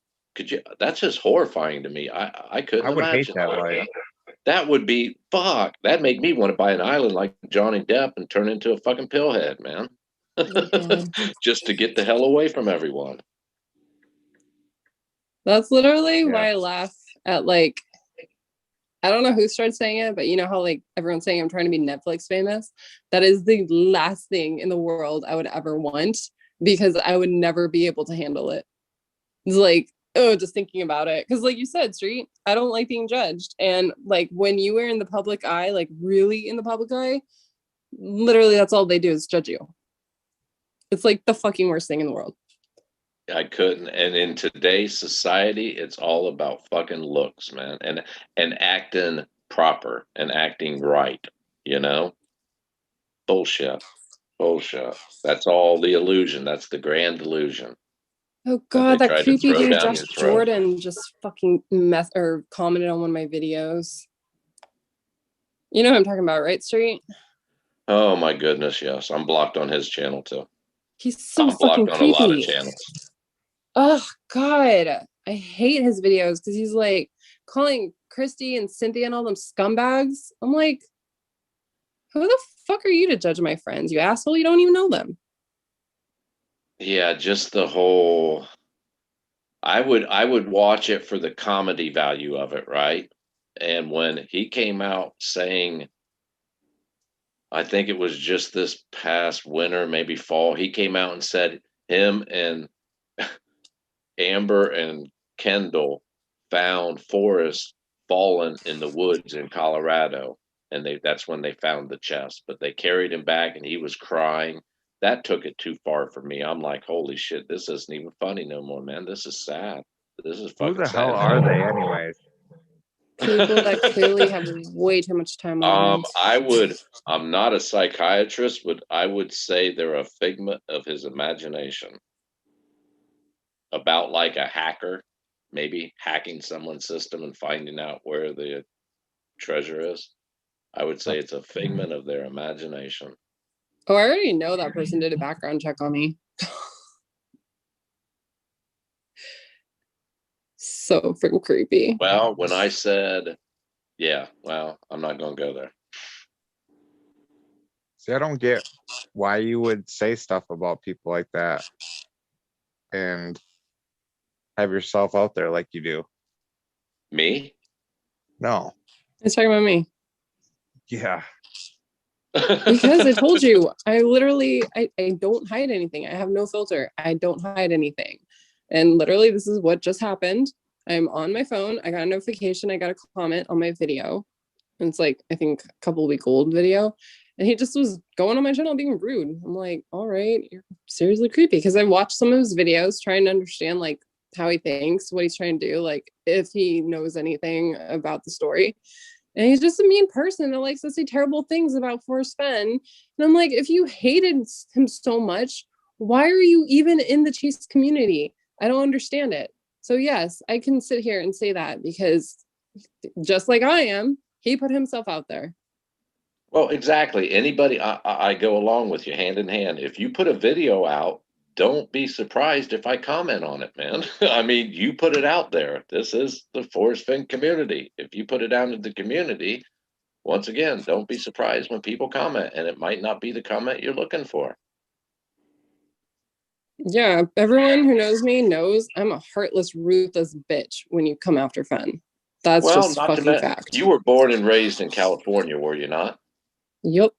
that's just horrifying to me. I couldn't
I would hate
imagine
that
that.
life.
That would be fuck. That'd make me want to buy an island like Johnny Depp and turn into a fucking pillhead, man.
Oh, God.
Just to get the hell away from everyone.
That's literally
Yeah.
why I laugh at like, I don't know who started saying it, but you know how like everyone's saying I'm trying to be Netflix famous? That is the last thing in the world I would ever want because I would never be able to handle it. It's like, oh, just thinking about it. Because like you said, Street, I don't like being judged. And like when you are in the public eye, like really in the public eye, literally that's all they do is judge you. It's like the fucking worst thing in the world.
I couldn't. And in today's society, it's all about fucking looks, man, and acting proper and acting right. You know, bullshit, bullshit. That's all the illusion. That's the grand illusion
Oh
that they
God, that
tried to
creepy
throw
dude
down
Josh
your throat.
Jordan just fucking mess or commented on one of my videos. You know what I'm talking about, right, Street?
Oh my goodness, yes. I'm blocked on his channel too.
He's so
I'm blocked
fucking
on a lot of
creepy.
channels.
Oh God, I hate his videos because he's like calling Christy and Cynthia and all them scumbags. I'm like, who the fuck are you to judge my friends, you asshole? You don't even know them.
Yeah, just the whole I would watch it for the comedy value of it, right? And when he came out saying, I think it was just this past winter, maybe fall, he came out and said him and Amber and Kendall found Forrest fallen in the woods in Colorado. And that's when they found the chest. But they carried him back and he was crying. That took it too far for me. I'm like, holy shit, this isn't even funny no more, man. This is sad. This is
Who
fucking
the hell
sad.
are they anyways?
People that clearly have way too much time on their hands.
I'm not a psychiatrist, but I would say they're a figment of his imagination. About like a hacker, maybe hacking someone's system and finding out where the treasure is. I would say it's a figment of their imagination.
Oh, I already know that person did a background check on me. So freaking creepy.
Well, when I said, yeah, well, I'm not going to go there.
See, I don't get why you would say stuff about people like that and have yourself out there like you do.
Me?
No.
It's talking about me.
Yeah.
Because I told you, I literally, I don't hide anything. I have no filter. I don't hide anything. And literally, this is what just happened. I'm on my phone. I got a notification. I got a comment on my video. And it's like, I think a couple week old video. And he just was going on my channel being rude. I'm like, all right, you're seriously creepy. Because I watched some of his videos trying to understand like how he thinks, what he's trying to do, like if he knows anything about the story. And he's just a mean person that likes to say terrible things about Forrest Fenn. And I'm like, if you hated him so much, why are you even in the Chase community? I don't understand it. So yes, I can sit here and say that because just like I am, he put himself out there.
Well, exactly. Anybody, I go along with you hand in hand. If you put a video out, don't be surprised if I comment on it, man. I mean, you put it out there. This is the Forrest Fenn community. If you put it out into the community, once again, don't be surprised when people comment, and it might not be the comment you're looking for.
Yeah, everyone who knows me knows I'm a heartless, ruthless bitch when you come after Fenn. That's
Well,
just
not to
fucking
mention,
fact.
you were born and raised in California, were you not?
Yup.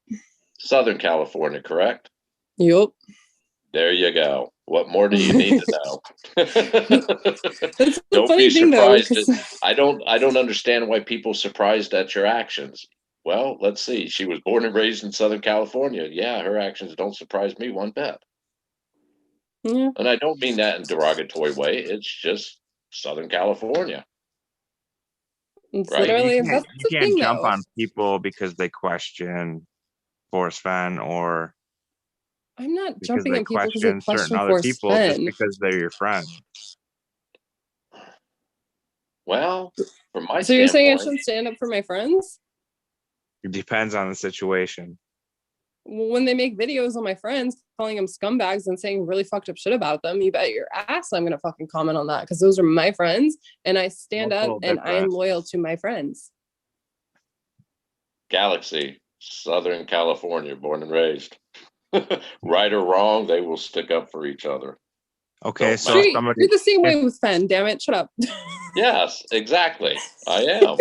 Southern California, correct?
Yup.
There you go. What more do you need to know?
That's the
Don't
funny
be
thing though,
surprised.
because
I don't understand why people are surprised at your actions. Well, let's see. She was born and raised in Southern California. Yeah, her actions don't surprise me one bit.
yeah,
And I don't mean that in a derogatory way. It's just Southern California,
it's
right?
You
literally
can't
that's
you
the
can't
thing
jump
though.
on people because they question Forrest Fenn or
I'm not
because
jumping
they
on people because they
question certain
question
other
Forrest
people just
Fenn.
because they're your friend.
Well, from my
So you're saying I
standpoint,
shouldn't stand up for my friends?
It depends on the situation.
When they make videos on my friends calling them scumbags and saying really fucked up shit about them, you bet your ass I'm gonna fucking comment on that because those are my friends and I stand
That's a
up
little
and I am
different.
loyal to my friends.
Galaxy, Southern California, born and raised. Right or wrong, they will stick up for each other.
Okay,
Don't
so
matter.
if somebody
You're the same way with Fenn, damn it, shut up.
Yes, exactly. I am.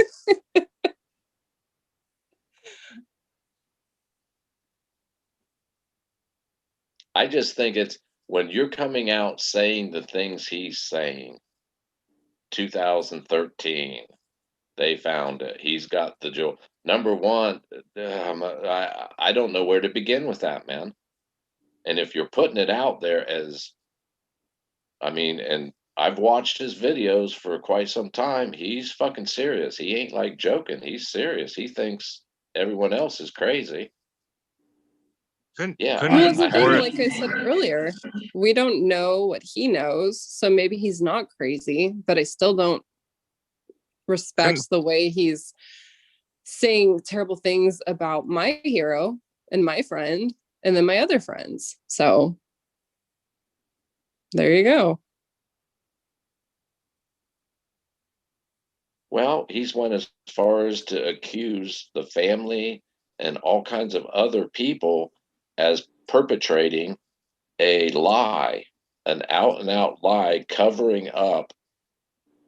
I just think it's when you're coming out saying the things he's saying. 2013, they found it. He's got the jewel. Number one, I don't know where to begin with that, man. And if you're putting it out there as, I mean, and I've watched his videos for quite some time. He's fucking serious. He ain't like joking. He's serious. He thinks everyone else is crazy.
couldn't
Yeah,
Well,
couldn't
that's the thing,
Forrest
like I said earlier, we don't know what he knows, so maybe he's not crazy, but I still don't respect the way he's saying terrible things about my hero and my friend and then my other friends. So there you go.
well, he's went as far as to accuse the family and all kinds of other people as perpetrating a lie, an out and out lie, covering up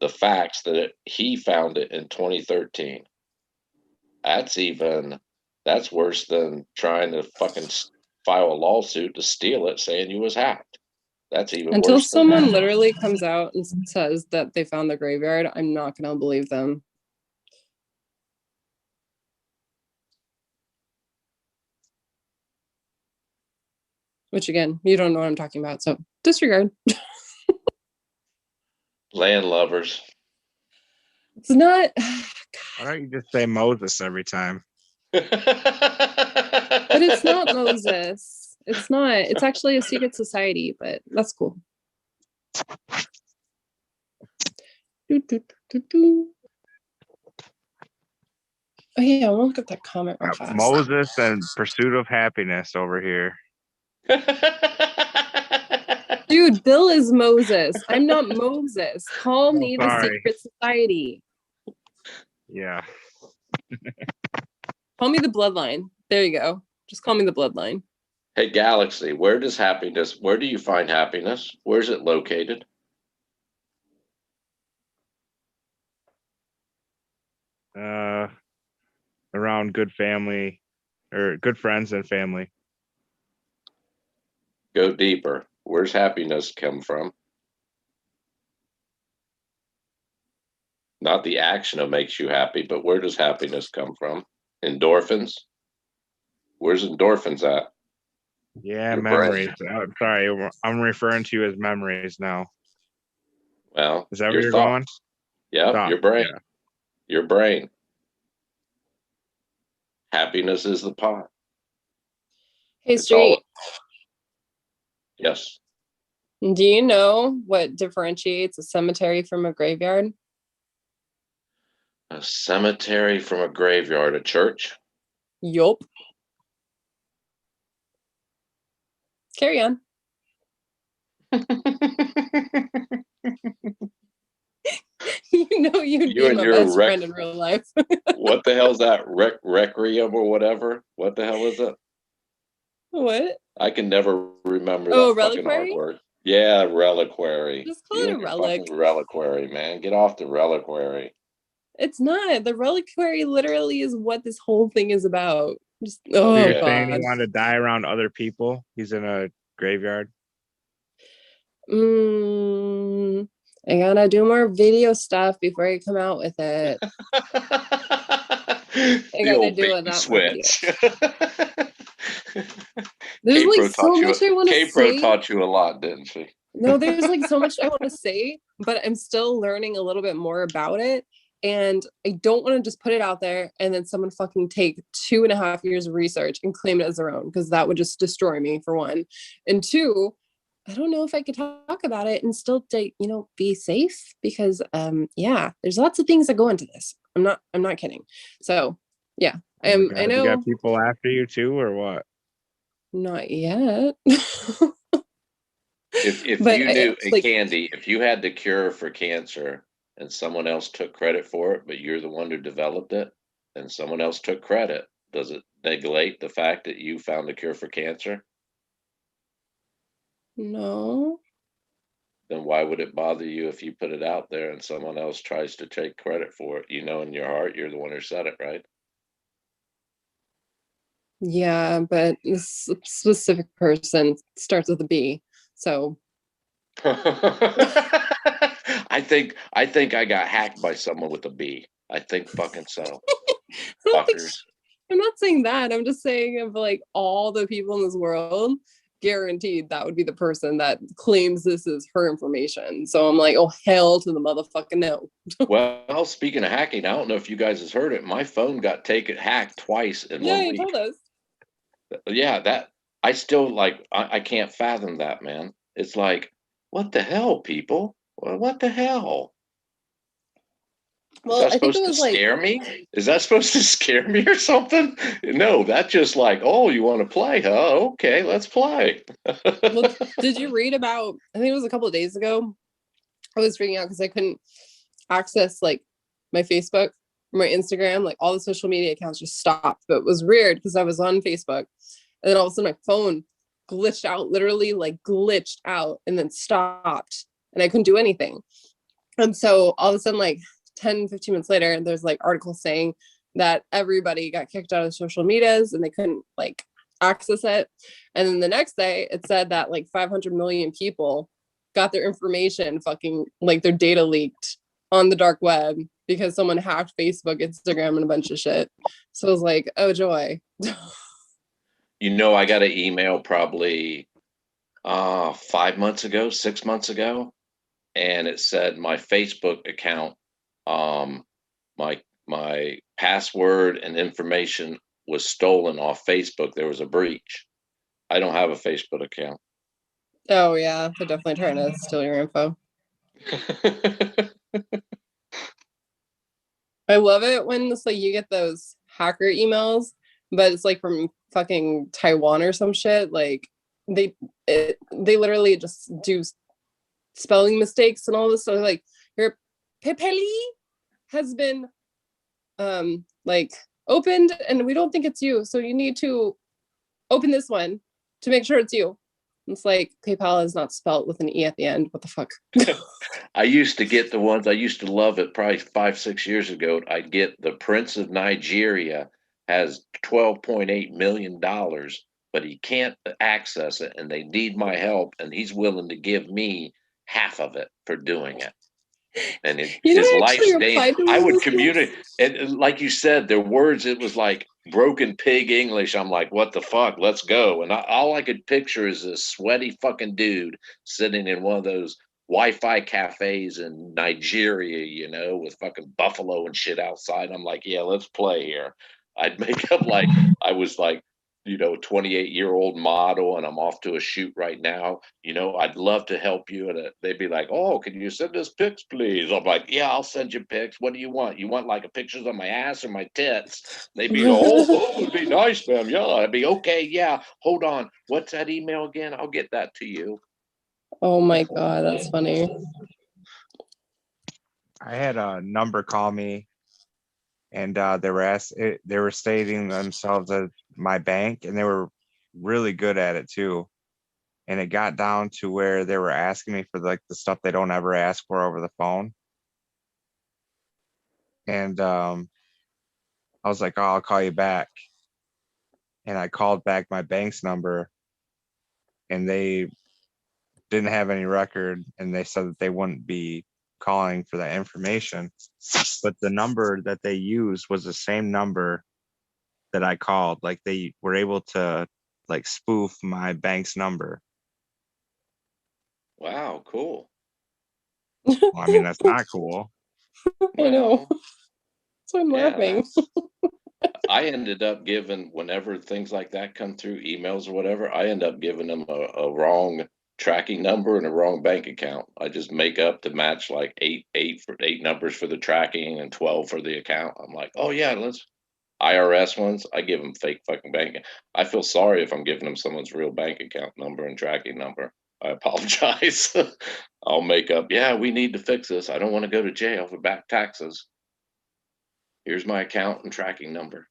the facts that he found it in 2013. That's even, that's worse than trying to fucking file a lawsuit to steal it, saying you was hacked. That's even
Until
worse than
someone
that.
literally comes out and says that they found the graveyard, I'm not going to believe them. Which again, you don't know what I'm talking about, so disregard.
Land lovers.
It's not.
Why don't you just say Moses every time?
But it's not Moses. It's not. It's actually a secret society, but that's cool. Do, do, do, do. Oh yeah, I want to look at that comment real fast.
Moses and Pursuit of Happiness over here.
Dude, Bill is Moses. I'm not Moses. Call me the
sorry.
secret society.
Yeah.
Call me the bloodline. There you go. Just call me the bloodline.
Hey, Galaxy, where do you find happiness? Where's it located?
Around good family or good friends and family.
Go deeper. Where's happiness come from? Not the action that makes you happy, but where does happiness come from? Endorphins? Where's endorphins at?
Yeah,
Your brain.
memories. I'm sorry, I'm referring to you as memories now.
Well,
Is that where
your
you're
thoughts.
going?
Yeah,
Thought,
your brain.
yeah.
Your brain. Happiness is the pot.
Hey,
It's all.
Street,
Yes.
do you know what differentiates a cemetery from a graveyard?
A cemetery from a graveyard, a church.
Yup. Carry on. You know you'd
You
be
and
my
your
best friend in real life.
What the hell's that? Requiem or whatever? What the hell is it?
What?
I can never remember
Oh,
that fucking hard
reliquary?
word. Yeah, reliquary.
Just call
You
it a
and your fucking
relic.
reliquary, man. Get off the reliquary.
It's not. The reliquary literally is what this whole thing is about. Just
So
oh
you're
Okay.
saying he
god.
wanted to die around other people? He's in a graveyard.
I gotta do more video stuff before I come out with it.
The
gotta
old
do
bait
it
and
that more video.
switch.
There's like
K-Pro
so much I want to
K-Pro
say.
taught you a lot, didn't she?
No, there's like so much I want to say, but I'm still learning a little bit more about it. And I don't want to just put it out there and then someone fucking take 2.5 years of research and claim it as their own, because that would just destroy me, for one. And two, I don't know if I could talk about it and still be safe, because yeah, there's lots of things that go into this. I'm not kidding. So yeah,
Oh my
I
God, you got
know
people after you too, or what?
not yet.
If
But
you knew,
like,
Candy, if you had the cure for cancer and someone else took credit for it, but you're the one who developed it, and someone else took credit, does it negate the fact that you found the cure for cancer?
no.
Then why would it bother you if you put it out there and someone else tries to take credit for it? You know, in your heart, you're the one who said it, right?
Yeah, but this specific person starts with a B. So
I think I got hacked by someone with a B. I think fucking so.
I don't think
Fuckers.
I'm not saying that. I'm just saying, of like all the people in this world, guaranteed that would be the person that claims this is her information. So I'm like, oh hell to the motherfucking no.
Well, speaking of hacking, I don't know if you guys has heard it. My phone got hacked twice in
Yeah,
1
you
week.
told us.
Yeah, that I still like. I can't fathom that, man. It's like, what the hell, people? Well, what the hell? Is
Well,
that
I think it
supposed to
was like,
scare me? Is that supposed to scare me or something? No, that's just like, oh, you want to play, huh? Okay, let's play.
well, did you read about, I think it was a couple of days ago, I was freaking out because I couldn't access like my Facebook or my Instagram, like all the social media accounts just stopped. But it was weird because I was on Facebook and then all of a sudden my phone glitched out, literally like glitched out and then stopped and I couldn't do anything. And so all of a sudden, like 10, 15 minutes later, there's like articles saying that everybody got kicked out of social medias and they couldn't like access it. And then the next day it said that like 500 million people got their information fucking like their data leaked on the dark web because someone hacked Facebook, Instagram, and a bunch of shit. So I was like, oh joy.
You know, I got an email probably 5 months ago, 6 months ago, and it said my Facebook account, my password and information was stolen off Facebook. There was a breach. I don't have a Facebook account.
Oh yeah, they're definitely trying to steal your info. I love it when it's like you get those hacker emails, but it's like from fucking Taiwan or some shit. Like they literally just do spelling mistakes and all this stuff. Like your pepeli has been like opened and we don't think it's you, so you need to open this one to make sure it's you. It's like PayPal is not spelled with an E at the end. What the fuck?
I used to get the ones I used to love it probably 5-6 years ago. I'd get the Prince of Nigeria has $12.8 million, but he can't access it and they need my help. And he's willing to give me half of it for doing it. And his
I
life's
actually
day,
replied to
I
one of
would
those
communicate.
things.
And like you said, their words, it was like broken pig English. I'm like, what the fuck? Let's go. And all I could picture is this sweaty fucking dude sitting in one of those Wi-Fi cafes in Nigeria, with fucking buffalo and shit outside. I'm like, yeah, let's play here. I'd make up like I was like, 28-year-old model and I'm off to a shoot right now. I'd love to help you. And they'd be like, oh, can you send us pics, please? I'm like, yeah, I'll send you pics. What do you want? You want like a pictures of my ass or my tits? They'd be, oh, it'd be nice, man. Yeah. I'd be, okay, yeah, hold on. What's that email again? I'll get that to you.
Oh my God, that's funny.
I had a number call me, and they were stating themselves as my bank, and they were really good at it too. And it got down to where they were asking me for like the stuff they don't ever ask for over the phone. And I was like, oh, I'll call you back. And I called back my bank's number, and they didn't have any record, and they said that they wouldn't be calling for that information. But the number that they used was the same number that I called. Like they were able to like spoof my bank's number.
Wow, cool.
Well, I mean, that's not cool.
I know.
Well,
So I'm
yeah,
laughing.
I ended up giving, whenever things like that come through, emails or whatever, I end up giving them a wrong tracking number and a wrong bank account. I just make up to match like eight numbers for the tracking and 12 for the account. I'm like, oh yeah, let's IRS ones. I give them fake fucking bank. I feel sorry if I'm giving them someone's real bank account number and tracking number. I apologize. I'll make up, yeah, we need to fix this. I don't want to go to jail for back taxes. Here's my account and tracking number.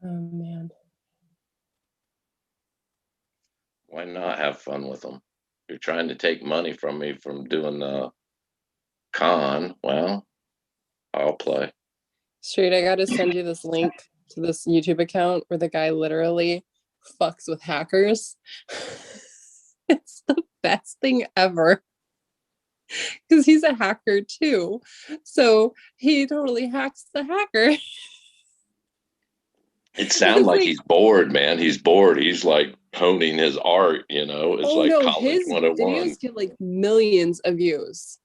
Oh man.
Why not have fun with them? You're trying to take money from me from doing the con. Well, I'll play.
Straight, I gotta send you this link to this YouTube account where the guy literally fucks with hackers. It's the best thing ever. Because he's a hacker too. So he totally hacks the hacker.
It sounds like he's bored, man. He's bored. He's like honing his art, It's
oh
like
no,
college
his
101.
videos get like millions of views.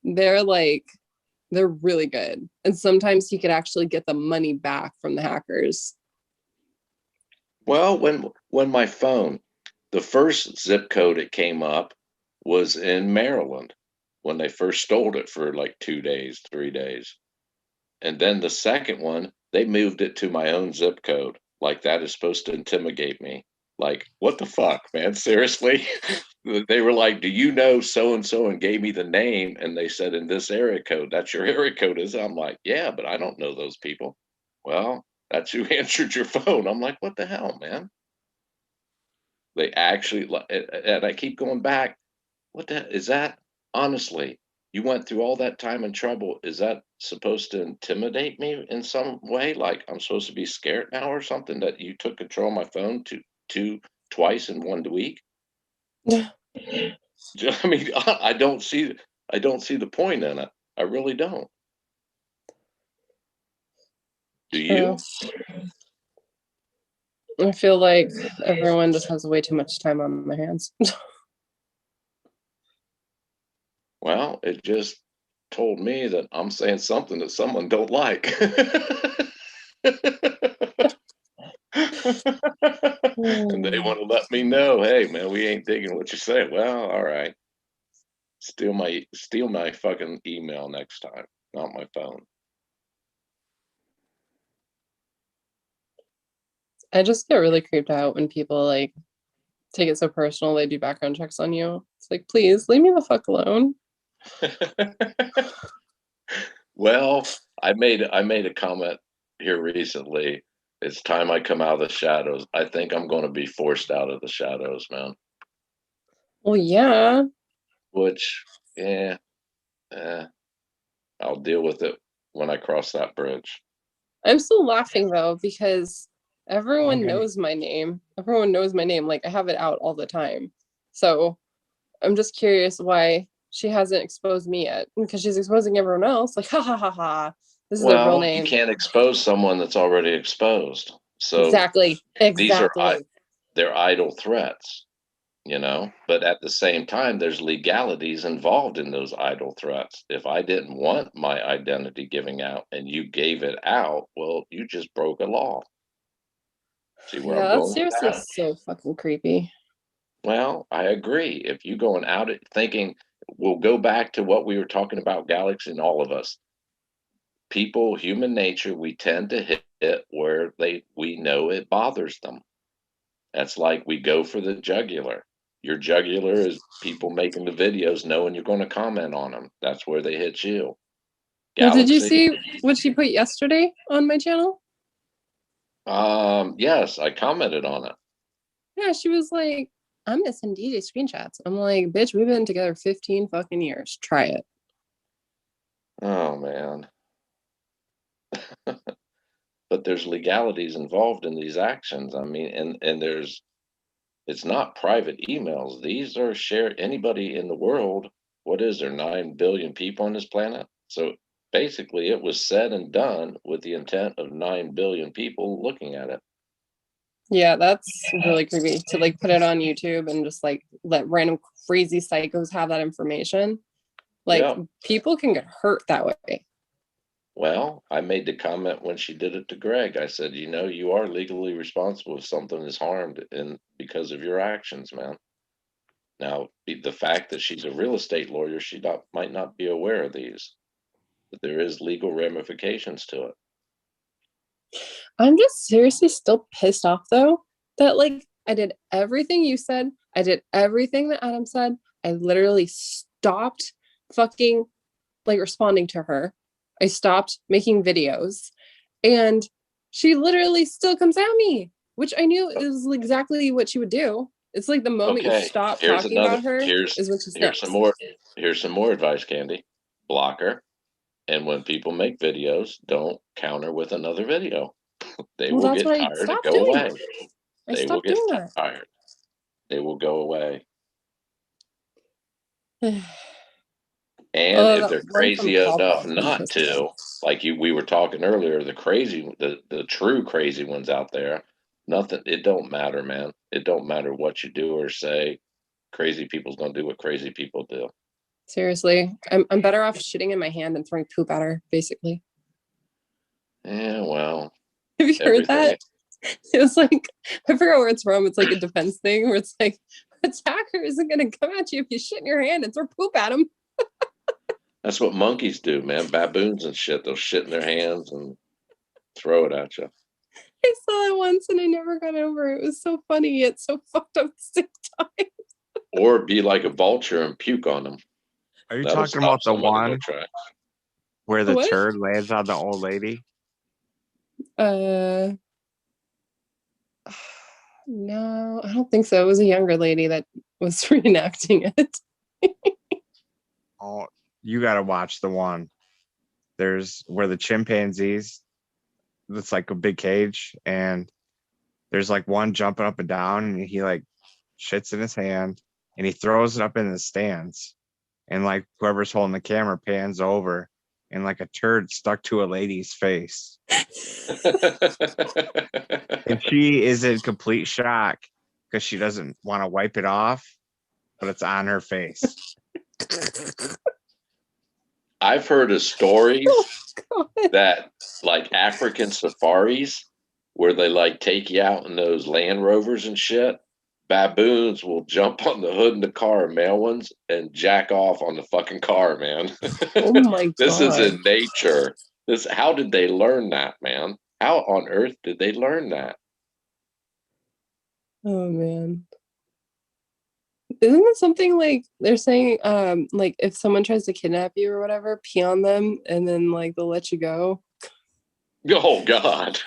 They're really good. And sometimes he could actually get the money back from the hackers.
Well, when my phone, the first zip code it came up was in Maryland when they first stole it for like 2 days, 3 days. And then the second one, they moved it to my own zip code. Like that is supposed to intimidate me. Like, what the fuck, man? Seriously? They were like, do you know so-and-so, and gave me the name. And they said, in this area code, that's your area code, is it? I'm like, yeah, but I don't know those people. Well, that's who answered your phone. I'm like, what the hell, man? They actually, and I keep going back. What the is that? Honestly, you went through all that time and trouble. Is that supposed to intimidate me in some way? Like I'm supposed to be scared now or something that you took control of my phone twice in 1 week? I mean, I don't see the point in it. I really don't. Do you?
I feel like everyone just has way too much time on their hands.
Well, it just told me that I'm saying something that someone don't like. And they want to let me know, hey man, we ain't digging what you say. Well, all right. Steal my fucking email next time, not my phone.
I just get really creeped out when people like take it so personal. They do background checks on you. It's like, please leave me the fuck alone.
Well, I made a comment here recently. It's time I come out of the shadows. I think I'm going to be forced out of the shadows, man.
Well, yeah.
Which, yeah, I'll deal with it when I cross that bridge.
I'm still laughing though because everyone
Okay.
knows my name. Everyone knows my name. Like I have it out all the time. So I'm just curious why she hasn't exposed me yet because she's exposing everyone else. Like, ha ha ha ha. This is their real
Well, you
name.
can't expose someone that's already exposed. So
Exactly.
these are
Exactly.
they're idle threats, but at the same time there's legalities involved in those idle threats. If I didn't want my identity giving out and you gave it out, well, you just broke a law. See where
Yeah,
I'm
that's
going with
seriously
that?
so fucking creepy.
Well, I agree. If you going out it thinking, we'll go back to what we were talking about, Galaxy, and all of us people, human nature, we tend to hit it where we know it bothers them. That's like we go for the jugular. Your jugular is people making the videos knowing you're going to comment on them. That's where they hit you.
Well, did you
Galaxy.
see what she put yesterday on my channel?
Yes, I commented on it.
Yeah, she was like, I'm missing DJ screenshots. I'm like, bitch, we've been together 15 fucking years. Try it.
Oh man. But there's legalities involved in these actions. I mean, and it's not private emails. These are shared anybody in the world. What is there, 9 billion people on this planet? So basically it was said and done with the intent of 9 billion people looking at it.
Yeah, that's really creepy to like put it on YouTube and just like let random crazy psychos have that information. Like
Yeah.
people can get hurt that way.
Well, I made the comment when she did it to Greg. I said, you are legally responsible if something is harmed and because of your actions, man. Now, the fact that she's a real estate lawyer, might not be aware of these, but there is legal ramifications to it.
I'm just seriously still pissed off though that like I did everything you said. I did everything that Adam said. I literally stopped fucking like responding to her. I stopped making videos and she literally still comes at me, which I knew is exactly what she would do. It's like the moment you
Okay,
stop talking about her
here's
is when she
here's
snaps.
some more advice, Candy. Block her, and when people make videos, don't counter with another video. They
Well,
will
that's
get
what I
tired and
stopped
go
doing.
away.
I
They will
stopped
get
doing that.
tired. They will go away. And if
That
they're
one from
crazy enough
Caldwell really
not
pissed me
to,
off.
like we were talking earlier, the true crazy ones out there, nothing, it don't matter, man. It don't matter what you do or say. Crazy people's gonna do what crazy people do.
Seriously, I'm better off shitting in my hand and throwing poop at her, basically.
Yeah, well,
Have you heard
everything.
that? It was like, I forget where it's from. It's like a defense thing where it's like, attacker isn't going to come at you if you shit in your hand and throw poop at him.
That's what monkeys do, man. Baboons and shit. They'll shit in their hands and throw it at you.
I saw it once and I never got over it. It was so funny. It's so fucked up at the same time.
Or be like a vulture and puke on them.
Are you
That'll
talking about
stop
the
someone in their
one
tracks.
where the
What?
turd lands on the old lady?
No, I don't think so. It was a younger lady that was reenacting it.
Oh, you got to watch the one. There's where the chimpanzees, it's like a big cage, and there's like one jumping up and down, and he like shits in his hand, and he throws it up in the stands, and like whoever's holding the camera pans over, and like a turd stuck to a lady's face, and she is in complete shock because she doesn't want to wipe it off, but it's on her face.
I've heard of stories
God.
that like African safaris where they like take you out in those Land Rovers and shit. Baboons will jump on the hood in the car, male ones, and jack off on the fucking car, man.
Oh my
This is
God.
in nature. How did they learn that, man? How on earth did they learn that?
Oh man. Isn't it something like they're saying like if someone tries to kidnap you or whatever, pee on them and then like they'll let you go?
Oh God.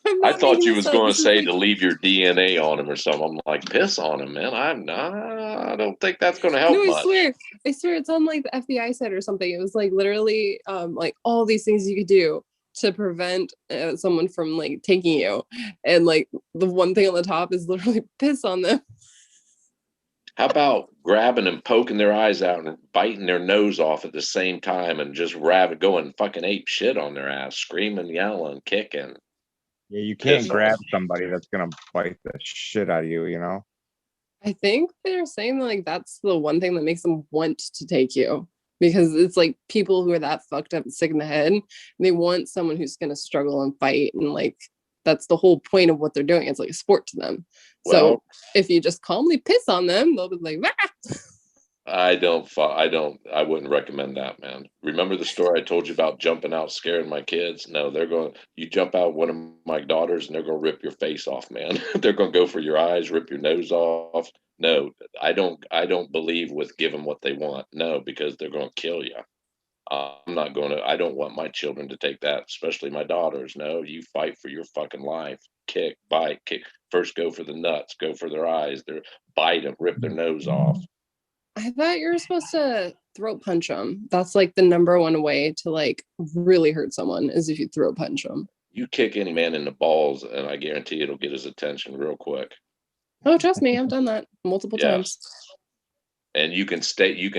I'm
I
not
thought
making
you
this
was
up.
going to
This is
say
like
to leave your DNA on him or something. I'm like, piss on him, man. I don't think that's going to help
no,
much.
I swear it's on like the FBI site or something. It was like literally like all these things you could do to prevent someone from like taking you, and like the one thing on the top is literally piss on them.
How about grabbing and poking their eyes out and biting their nose off at the same time and just going fucking ape shit on their ass, screaming, yelling, kicking?
Yeah, you can't
Piss
grab
off.
somebody that's gonna bite the shit out of you, you know?
I think they're saying like that's the one thing that makes them want to take you, because it's like people who are that fucked up and sick in the head, they want someone who's going to struggle and fight, and like that's the whole point of what they're doing. It's like a sport to them. So
Well,
if you just calmly piss on them, they'll be like, ah!
I wouldn't recommend that, man. Remember the story I told you about jumping out, scaring my kids? No, you jump out one of my daughters and they're going to rip your face off, man. They're going to go for your eyes, rip your nose off. No, I don't believe with give them what they want. No, because they're going to kill you. I don't want my children to take that, especially my daughters. No, you fight for your fucking life. Kick, bite, kick. First go for the nuts, go for their eyes, bite them, rip their nose off.
I thought you were supposed to throat punch them. That's like the number one way to like really hurt someone, is if you throat punch them.
You kick any man in the balls, and I guarantee it'll get his attention real quick.
Oh, trust me, I've done that multiple
Yeah.
times.
And you can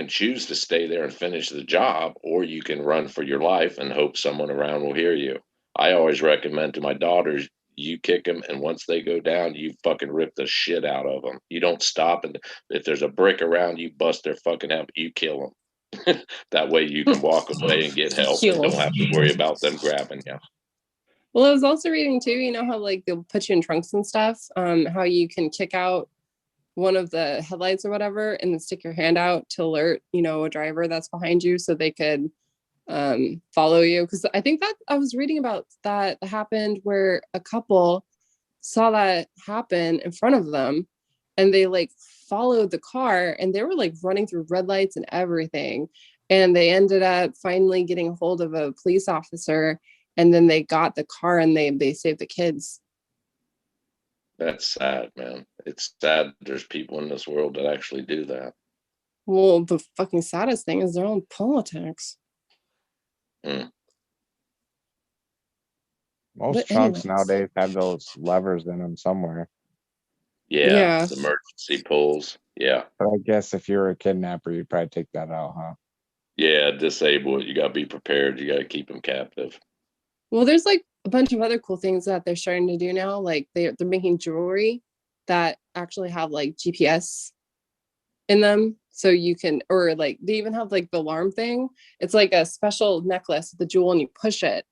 choose to stay there and finish the job, or you can run for your life and hope someone around will hear you. I always recommend to my daughters, you kick them, and once they go down, you fucking rip the shit out of them. You don't stop, and if there's a brick around, you bust their fucking head, you kill them. That way you can walk away and get help and don't have to worry about them grabbing you.
Well, I was also reading too, you know how like they'll put you in trunks and stuff, how you can kick out one of the headlights or whatever and then stick your hand out to alert, you know, a driver that's behind you so they could follow you. Because I think that I was reading about that happened where a couple saw that happen in front of them and they like followed the car and they were like running through red lights and everything. And they ended up finally getting hold of a police officer, and then they got the car and they saved the kids.
That's sad, man. It's sad there's people in this world that actually do that.
Well, the fucking saddest thing is their own politics.
Mm.
Most
But
trunks
anyways.
nowadays have those levers in them somewhere.
Yeah,
Yeah.
the emergency pulls. Yeah.
But I guess if you're a kidnapper, you'd probably take that out, huh?
Yeah, disable it. You got to be prepared. You got to keep them captive.
Well, there's like a bunch of other cool things that they're starting to do now. Like they're making jewelry that actually have like GPS in them. So you can, or like they even have like the alarm thing. It's like a special necklace with the jewel, and you push it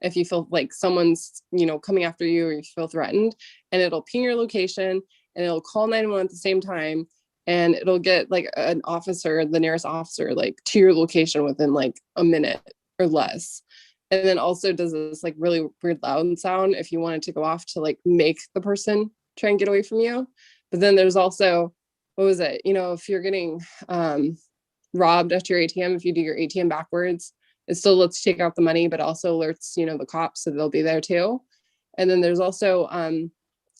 if you feel like someone's, you know, coming after you or you feel threatened, and it'll ping your location and it'll call 911 at the same time. And it'll get like an officer, the nearest officer, like to your location within like a minute or less. And then also does this like really weird loud sound if you want it to go off to like make the person try and get away from you. But then there's also, what was it? You know, if you're getting robbed at your ATM, if you do your ATM backwards, it still lets you take out the money, but also alerts, you know, the cops, so they'll be there too. And then there's also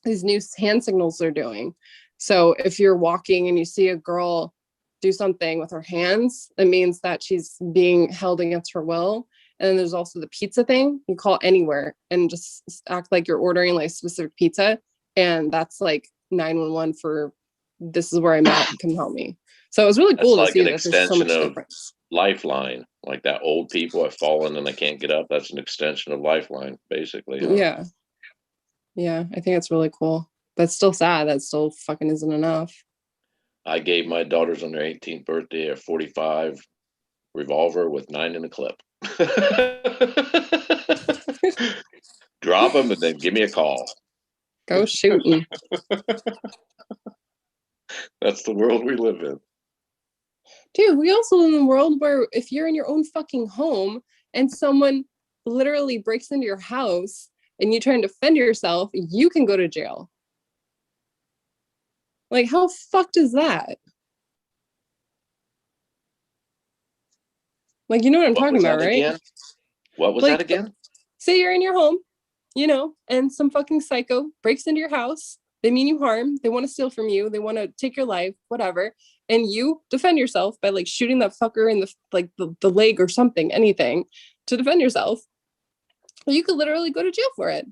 these new hand signals they're doing. So if you're walking and you see a girl do something with her hands, it means that she's being held against her will. And then there's also the pizza thing. You call anywhere and just act like you're ordering like specific pizza. And that's like 911 for this is where I'm at, come help me. So it was really cool
That's
to
like
see
an
that there's so much
extension of
difference.
Lifeline. Like that old people have fallen and they can't get up. That's an extension of Lifeline, basically. Huh?
Yeah. Yeah, I think it's really cool. But it's still sad that still fucking isn't enough.
I gave my daughters on their 18th birthday a 45 revolver with 9 in a clip. Drop them and then give me a call.
Go shooting.
That's the world we live in.
Dude, we also live in a world where if you're in your own fucking home and someone literally breaks into your house and you try and defend yourself, you can go to jail. Like, how fucked is that? Like, you know what I'm
What
talking
was
about,
that
right?
again? What was
Like,
that again?
say you're in your home, you know, and some fucking psycho breaks into your house. They mean you harm. They want to steal from you. They want to take your life, whatever. And you defend yourself by like shooting that fucker in the leg or something, anything to defend yourself. You could literally go to jail for it.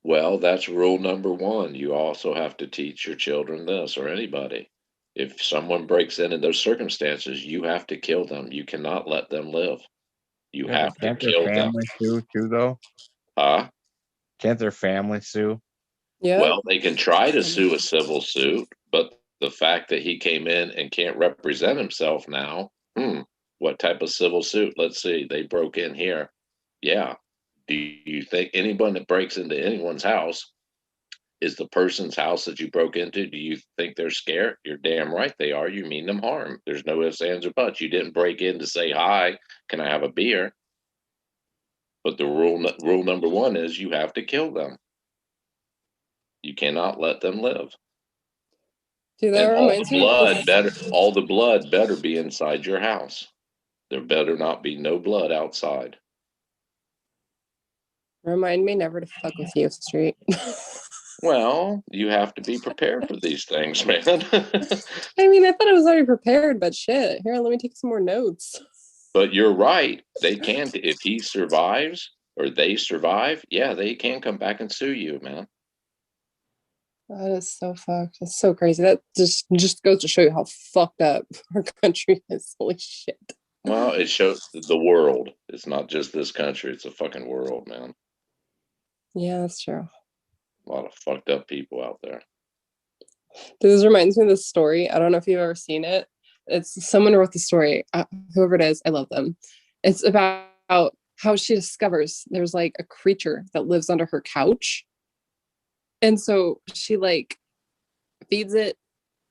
Well, that's rule number one. You also have to teach your children this, or anybody. If someone breaks in those circumstances, you have to kill them. You cannot let them live. You
Yeah, but
have to
can't their
kill them.
family sue too, though?
Huh?
Can't their family sue?
Yeah.
Well, they can try to sue a civil suit, but the fact that he came in and can't represent himself now, what type of civil suit? Let's see. They broke in here. Yeah. Do you think anyone that breaks into anyone's house is the person's house that you broke into? Do you think they're scared? You're damn right they are. You mean them harm. There's no ifs, ands, or buts. You didn't break in to say, hi, can I have a beer? But the rule number one is you have to kill them. You cannot let them live.
Dude, that
And
reminds me of this.
all the blood better be inside your house. There better not be no blood outside.
Remind me never to fuck with you, Street.
Well, you have to be prepared for these things, man.
I mean, I thought I was already prepared, but shit. Here, let me take some more notes.
But you're right. They can, if he survives or they survive, yeah, they can come back and sue you, man.
That is so fucked. That's so crazy. That just goes to show you how fucked up our country is. Holy shit.
Well, it shows the world. It's not just this country. It's a fucking world, man.
Yeah, that's true.
A lot of fucked up people out there.
This reminds me of this story. I don't know if you've ever seen it. It's someone wrote the story. Whoever it is, I love them. It's about how she discovers there's like a creature that lives under her couch. And so she like feeds it,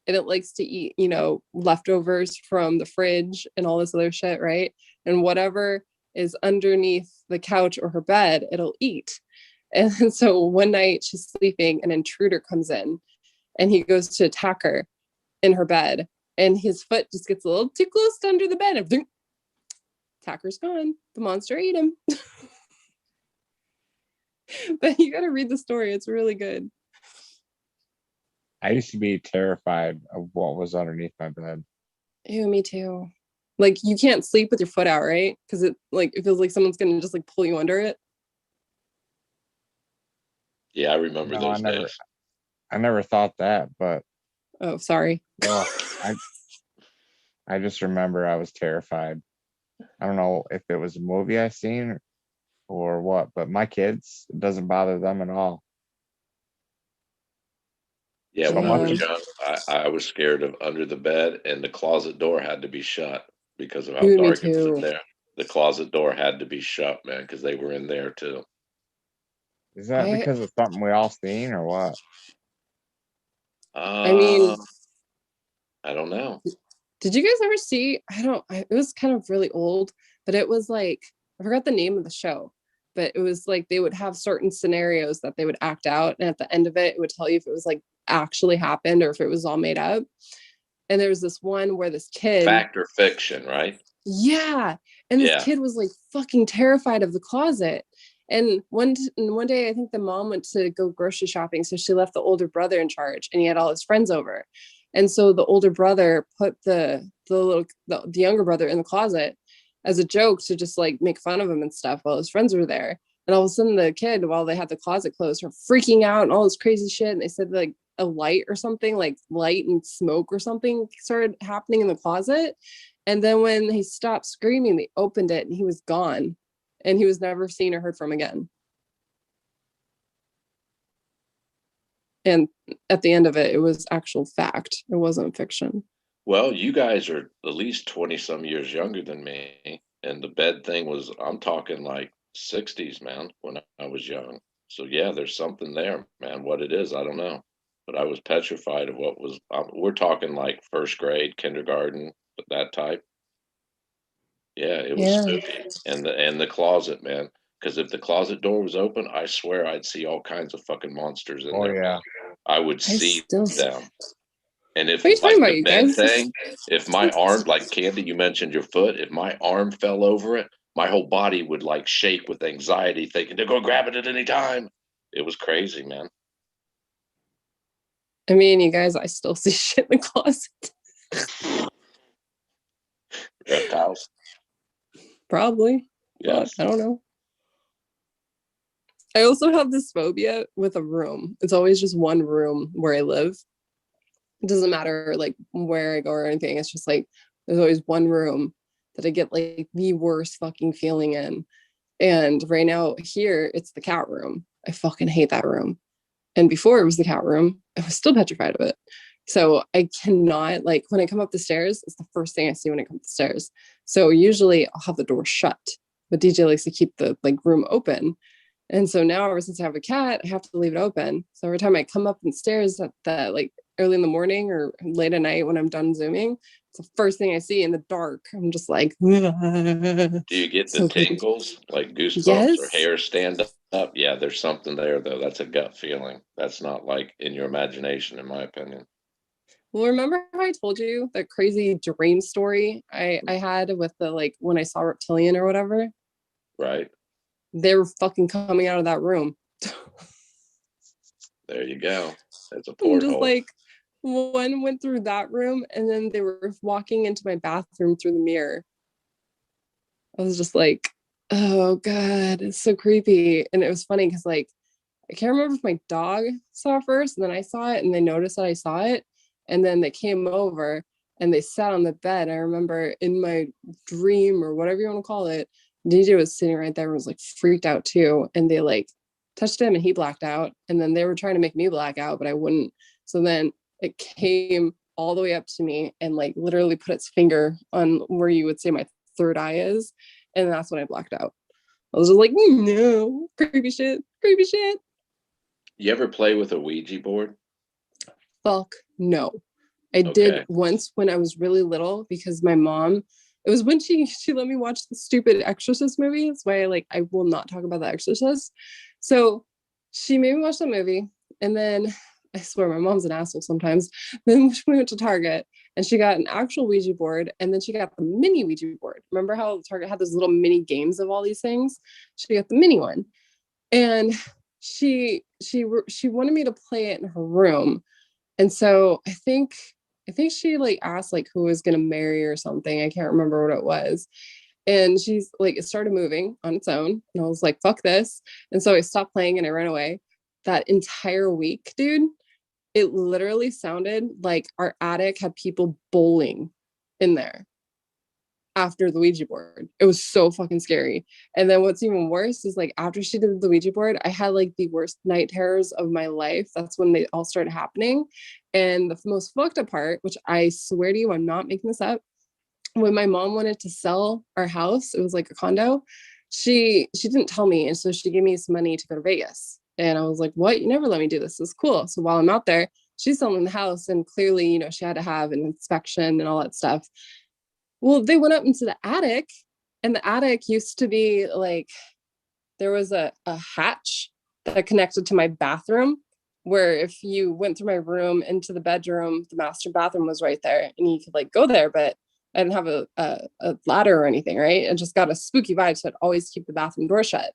and it likes to eat, you know, leftovers from the fridge and all this other shit, right? And whatever is underneath the couch or her bed, it'll eat. And so one night she's sleeping, an intruder comes in and he goes to attack her in her bed. And his foot just gets a little too close to under the bed. And attacker's gone. The monster ate him. But you got to read the story. It's really good.
I used to be terrified of what was underneath my bed.
Ew, me too. Like you can't sleep with your foot out, right? Because it feels like someone's gonna just like pull you under it.
Yeah, I remember
No,
those days.
I never thought that, but
Oh, sorry.
well, I just remember I was terrified. I don't know if it was a movie I seen or what, but my kids, it doesn't bother them at all.
Yeah,
So
when I
much
was
of-
young, I was scared of under the bed, and the closet door had to be shut because of how
Ew, me
dark it was in
too.
there. The closet door had to be shut, man, because they were in there too.
Is that
I
because of something we all seen or what?
I mean,
I don't know.
did you guys ever see? It was kind of really old, but it was like I forgot the name of the show, but it was like they would have certain scenarios that they would act out, and at the end of it, it would tell you if it was like actually happened or if it was all made up. And there was this one where this kid,
Fact or fiction, right?
yeah, and this
Yeah.
kid was like fucking terrified of the closet. And one day, I think the mom went to go grocery shopping, so she left the older brother in charge, and he had all his friends over. And so the older brother put the younger brother in the closet as a joke to just like make fun of him and stuff while his friends were there. And all of a sudden, the kid, while they had the closet closed, were freaking out and all this crazy shit. And they said like a light or something, like light and smoke or something, started happening in the closet. And then when he stopped screaming, they opened it and he was gone. And he was never seen or heard from again. And at the end of it, it was actual fact. It wasn't fiction.
Well, you guys are at least 20 some years younger than me. And the bed thing was, I'm talking like 60s, man, when I was young. So, yeah, there's something there, man. What it is, I don't know. But I was petrified of what was, we're talking like first grade, kindergarten, that type. Yeah, it was spooky. And the closet, man. Because if the closet door was open, I swear I'd see all kinds of fucking monsters in
Oh
there.
yeah.
I would
I
see
still
them. And if
What are you talking
like
about,
the
you
bed
guys?
thing, if my arm, like Candy, you mentioned your foot, if my arm fell over it, my whole body would like shake with anxiety, thinking they're gonna grab it at any time. It was crazy, man.
I mean, you guys, I still see shit in the closet.
Reptiles.
Probably. Fuck,
Yes.
I don't know. I also have this phobia with a room. It's always just one room where I live. It doesn't matter like where I go or anything. It's just like there's always one room that I get like the worst fucking feeling in. And right now here, it's the cat room. I fucking hate that room. And before it was the cat room, I was still petrified of it. So I cannot, like, when I come up the stairs, it's the first thing I see when I come up the stairs. So usually I'll have the door shut, but DJ likes to keep the like room open. And so now, ever since I have a cat, I have to leave it open. So every time I come up the stairs at the like early in the morning or late at night when I'm done zooming, it's the first thing I see in the dark. I'm just like,
Do you get the
so creepy.
tingles, like goosebumps or
Yes.
hair stand up? Yeah, there's something there though. That's a gut feeling. That's not like in your imagination, in my opinion.
Well, remember how I told you that crazy dream story I had with the like when I saw reptilian or whatever?
Right?
They were fucking coming out of that room.
There you go. It's a
I'm just
porthole.
like, one went through that room and then they were walking into my bathroom through the mirror. I was just like, oh God, it's so creepy. And it was funny because like I can't remember if my dog saw it first and then I saw it and they noticed that I saw it. And then they came over and they sat on the bed. I remember in my dream or whatever you want to call it, DJ was sitting right there and was like freaked out too. And they like touched him and he blacked out. And then they were trying to make me black out, but I wouldn't. So then it came all the way up to me and like literally put its finger on where you would say my third eye is. And that's when I blacked out. I was just like, no, creepy shit, creepy shit.
You ever play with a Ouija board?
Fuck no. I did
Okay.
once when I was really little because my mom, it was when she let me watch the stupid Exorcist movie. That's why I will not talk about the Exorcist. So she made me watch that movie. And then I swear my mom's an asshole sometimes. Then we went to Target and she got an actual Ouija board and then she got the mini Ouija board. Remember how Target had those little mini games of all these things? She got the mini one. And she wanted me to play it in her room. And so I think she like asked like who was gonna marry or something. I can't remember what it was. And she's like, it started moving on its own. And I was like, fuck this. And so I stopped playing and I ran away. That entire week, dude, it literally sounded like our attic had people bowling in there after the Ouija board. It was so fucking scary. And then what's even worse is like after she did the Ouija board, I had like the worst night terrors of my life. That's when they all started happening. And the most fucked up part, which I swear to you, I'm not making this up, when my mom wanted to sell our house, it was like a condo. She didn't tell me, and so she gave me some money to go to Vegas. And I was like, "What? You never let me do this. This is cool." So while I'm out there, she's selling the house, and clearly, she had to have an inspection and all that stuff. Well, they went up into the attic, and the attic used to be like there was a hatch that connected to my bathroom, where if you went through my room into the bedroom, the master bathroom was right there, and you could like go there, but I didn't have a ladder or anything, right? It just got a spooky vibe, so I'd always keep the bathroom door shut.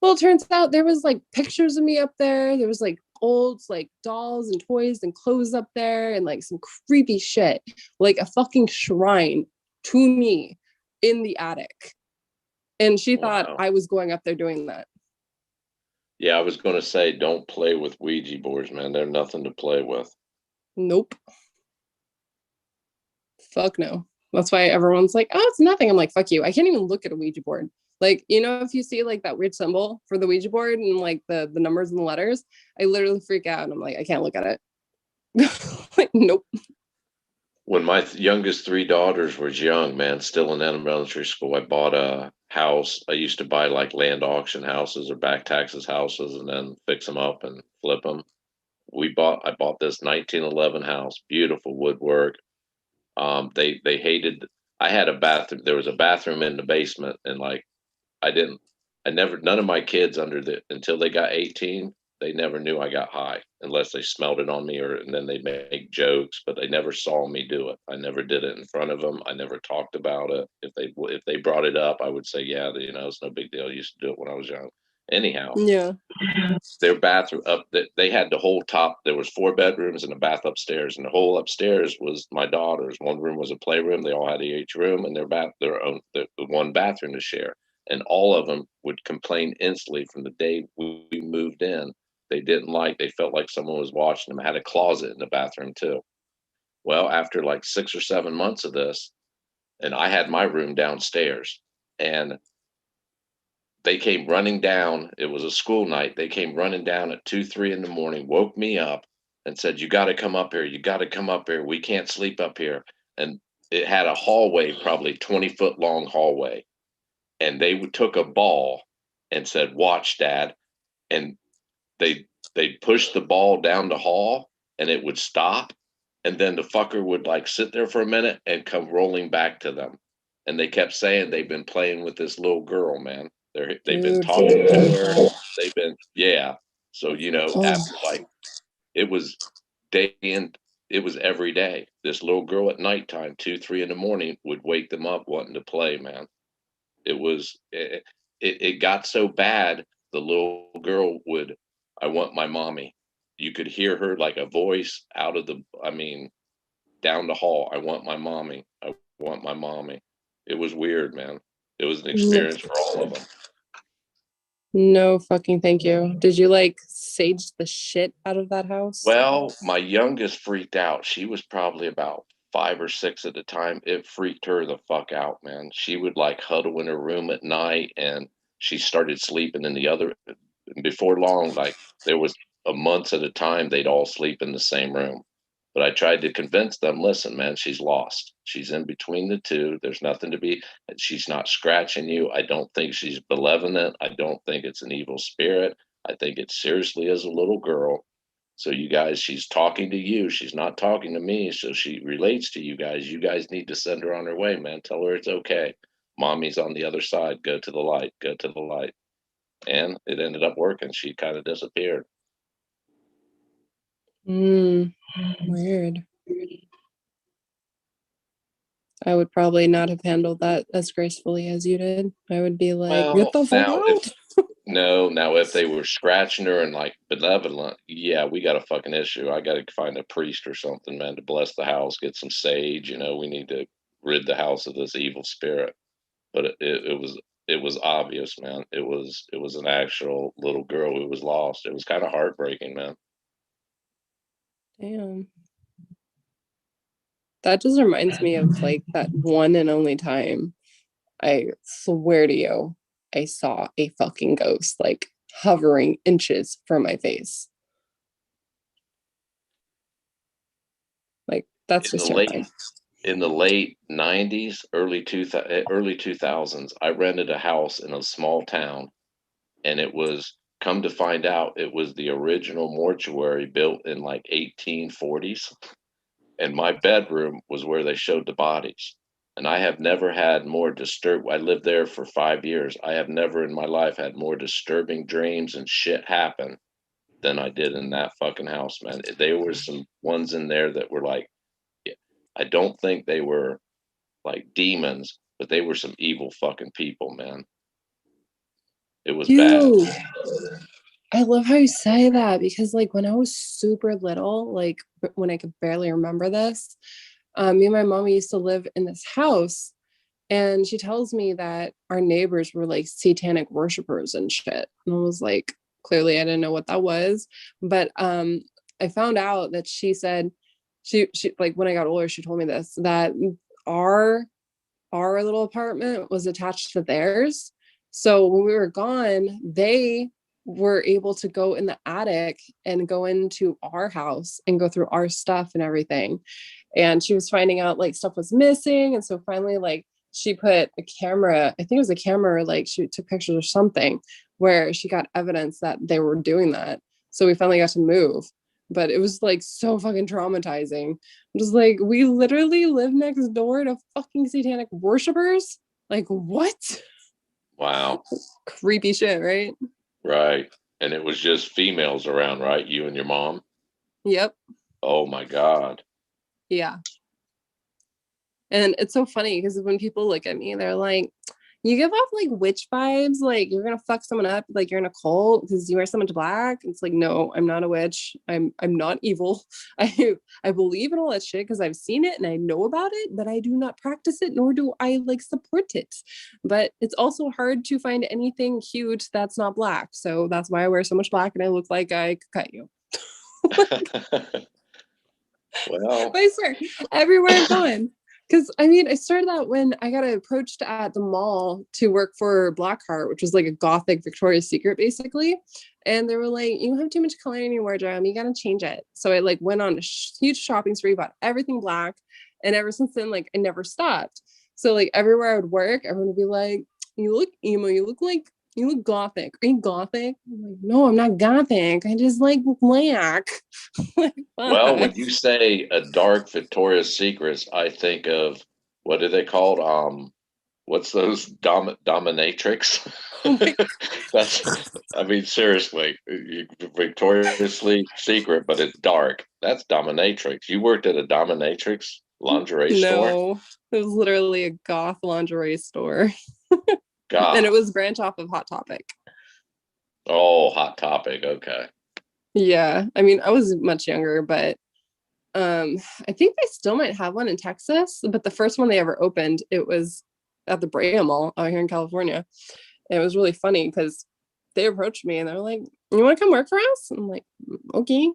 Well, it turns out there was like pictures of me up there. There was like old like dolls and toys and clothes up there and like some creepy shit, like a fucking shrine to me in the attic. And she thought
Wow.
I was going up there doing that.
Yeah, I was going to say, don't play with Ouija boards, man. They're nothing to play with.
Nope. Fuck no. That's why everyone's like, oh, it's nothing. I'm like, fuck you. I can't even look at a Ouija board. Like, if you see like that weird symbol for the Ouija board and like the numbers and the letters, I literally freak out and I'm like, I can't look at it. Like, nope.
When my youngest three daughters was young, man, still in elementary school, I bought a house. I used to buy like land auction houses or back taxes houses and then fix them up and flip them. I bought this 1911 house, beautiful woodwork. They hated. I had a bathroom. There was a bathroom in the basement, and like I never. None of my kids until they got 18, They never knew I got high unless they smelled it on me, and then they make jokes, but they never saw me do it. I never did it in front of them. I never talked about it. If they brought it up, I would say, yeah, it's no big deal. I used to do it when I was young. Anyhow,
Yeah.
their bathroom they had the whole top. There was 4 bedrooms and a bath upstairs, and the whole upstairs was my daughter's. One room was a playroom. They all had each room, and their own the one bathroom to share. And all of them would complain instantly from the day we moved in. They felt like someone was watching them. I had a closet in the bathroom too. Well, after like 6 or 7 months of this, and I had my room downstairs, and they came running down. It was a school night. They came running down at 2, 3 in the morning, woke me up and said, "You got to come up here. You got to come up here. We can't sleep up here." And it had a hallway, probably 20-foot long hallway. And they took a ball and said, "Watch, Dad." And they'd push the ball down the hall and it would stop. And then the fucker would like sit there for a minute and come rolling back to them. And they kept saying they've been playing with this little girl, man. They've been
Dude,
talking to her.
oh,
They've been, yeah. So, after like, it was day in, it was every day. This little girl at nighttime, 2, 3 in the morning, would wake them up wanting to play, man. It got so bad, the little girl would, "I want my mommy." You could hear her like a voice down the hall. "I want my mommy. I want my mommy." It was weird, man. It was an experience for all of them.
no fucking thank you. Did you like sage the shit out of that house?
Well, my youngest freaked out. She was probably about 5 or 6 at the time. It freaked her the fuck out, man. She would like huddle in her room at night, and she started sleeping in the other. Before long, like there was a months at a time, they'd all sleep in the same room. But I tried to convince them, listen, man, she's lost. She's in between the two. There's nothing to be. She's not scratching you. I don't think she's malevolent. I don't think it's an evil spirit. I think it seriously is a little girl. So you guys, she's talking to you. She's not talking to me. So she relates to you guys. You guys need to send her on her way, man. Tell her it's okay. Mommy's on the other side. Go to the light. Go to the light. And it ended up working. She kind of disappeared.
Weird. I would probably not have handled that as gracefully as you did. I would be like,
Well,
get the fuck
now
out.
now if they were scratching her and like benevolent, yeah, we got a fucking issue. I got to find a priest or something, man, to bless the house, get some sage. We need to rid the house of this evil spirit. But it was obvious, man. It was an actual little girl who was lost. It was kind of heartbreaking, man.
Damn. That just reminds me of like that one and only time, I swear to you, I saw a fucking ghost like hovering inches from my face. Like that's
In
just
the
terrifying.
in the late 90s, early 2000s, I rented a house in a small town, and it was, come to find out, it was the original mortuary built in like 1840s, and my bedroom was where they showed the bodies. And I have never had more I lived there for 5 years. I have never in my life had more disturbing dreams and shit happen than I did in that fucking house, man. There were some ones in there that were like, I don't think they were like demons, but they were some evil fucking people, man. It was bad.
Dude, I love how you say that because like when I was super little, like when I could barely remember this, me and my mom used to live in this house, and she tells me that our neighbors were like satanic worshipers and shit. And I was like, clearly I didn't know what that was. But I found out that she said she like when I got older, she told me this, that our little apartment was attached to theirs. So when we were gone, they were able to go in the attic and go into our house and go through our stuff and everything. And she was finding out like stuff was missing. And so finally, like she put a camera, I think it was a camera, like she took pictures or something where she got evidence that they were doing that. So we finally got to move. But it was like so fucking traumatizing. I'm just like, we literally live next door to fucking satanic worshipers. Like, what?
Wow.
Creepy shit, right?
Right. And it was just females around, right? You and your mom?
Yep.
Oh my God.
Yeah. And it's so funny because when people look at me, they're like, you give off like witch vibes, like you're gonna fuck someone up, like you're in a cult because you wear so much black. It's like, no, I'm not a witch. I'm not evil. I believe in all that shit because I've seen it and I know about it, but I do not practice it, nor do I like support it. But it's also hard to find anything cute that's not black. So that's why I wear so much black and I look like I could cut you.
Well,
But I swear, everywhere I'm going. Because I mean, I started out when I got approached at the mall to work for Blackheart, which was like a gothic Victoria's Secret, basically. And they were like, "You have too much color in your wardrobe. You gotta change it." So I like went on a huge shopping spree, bought everything black, and ever since then, like I never stopped. So like everywhere I would work, everyone would be like, "You look emo. You look gothic. Are you gothic?" I'm like, "No, I'm not gothic. I just like black." Like,
well,
fuck.
when you say a dark Victoria's Secrets, I think of what are they called? What's those dominatrix?
Oh my
That's, I mean, seriously, Victoria's Secret, but it's dark. That's dominatrix. You worked at a dominatrix lingerie store?
No, it was literally a goth lingerie store. And it
God.
was branch off of Hot Topic.
Oh, Hot Topic. Okay.
Yeah. I mean, I was much younger, but I think they still might have one in Texas, but the first one they ever opened, it was at the Brea Mall out here in California. And it was really funny because they approached me and they were like, "You want to come work for us?" I'm like, "Okay."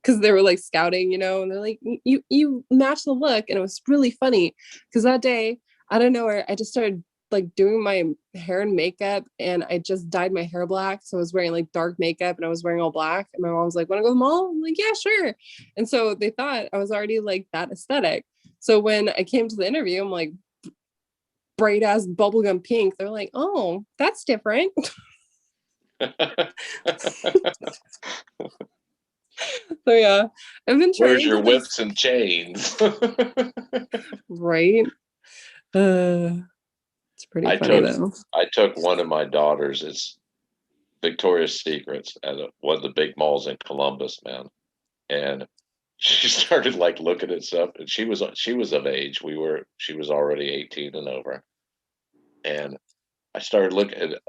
Because they were like scouting, you know, and they're like, you match the look. And it was really funny because that day, I don't know where I just started like doing my hair and makeup and I just dyed my hair black. So I was wearing like dark makeup and I was wearing all black. And my mom was like, "Want to go to the mall?" I'm like, "Yeah, sure." And so they thought I was already like that aesthetic. So when I came to the interview, I'm like bright ass bubblegum pink. They're like, "Oh, that's different." So yeah, I've been
Where's
trying to
your
like,
whips and chains?
right? It's pretty
I
funny
took
though.
I took one of my daughters. It's Victoria's Secrets at one of the big malls in Columbus, man. And she started like looking at stuff, and she was of age. She was already 18 and over, and I started looking at,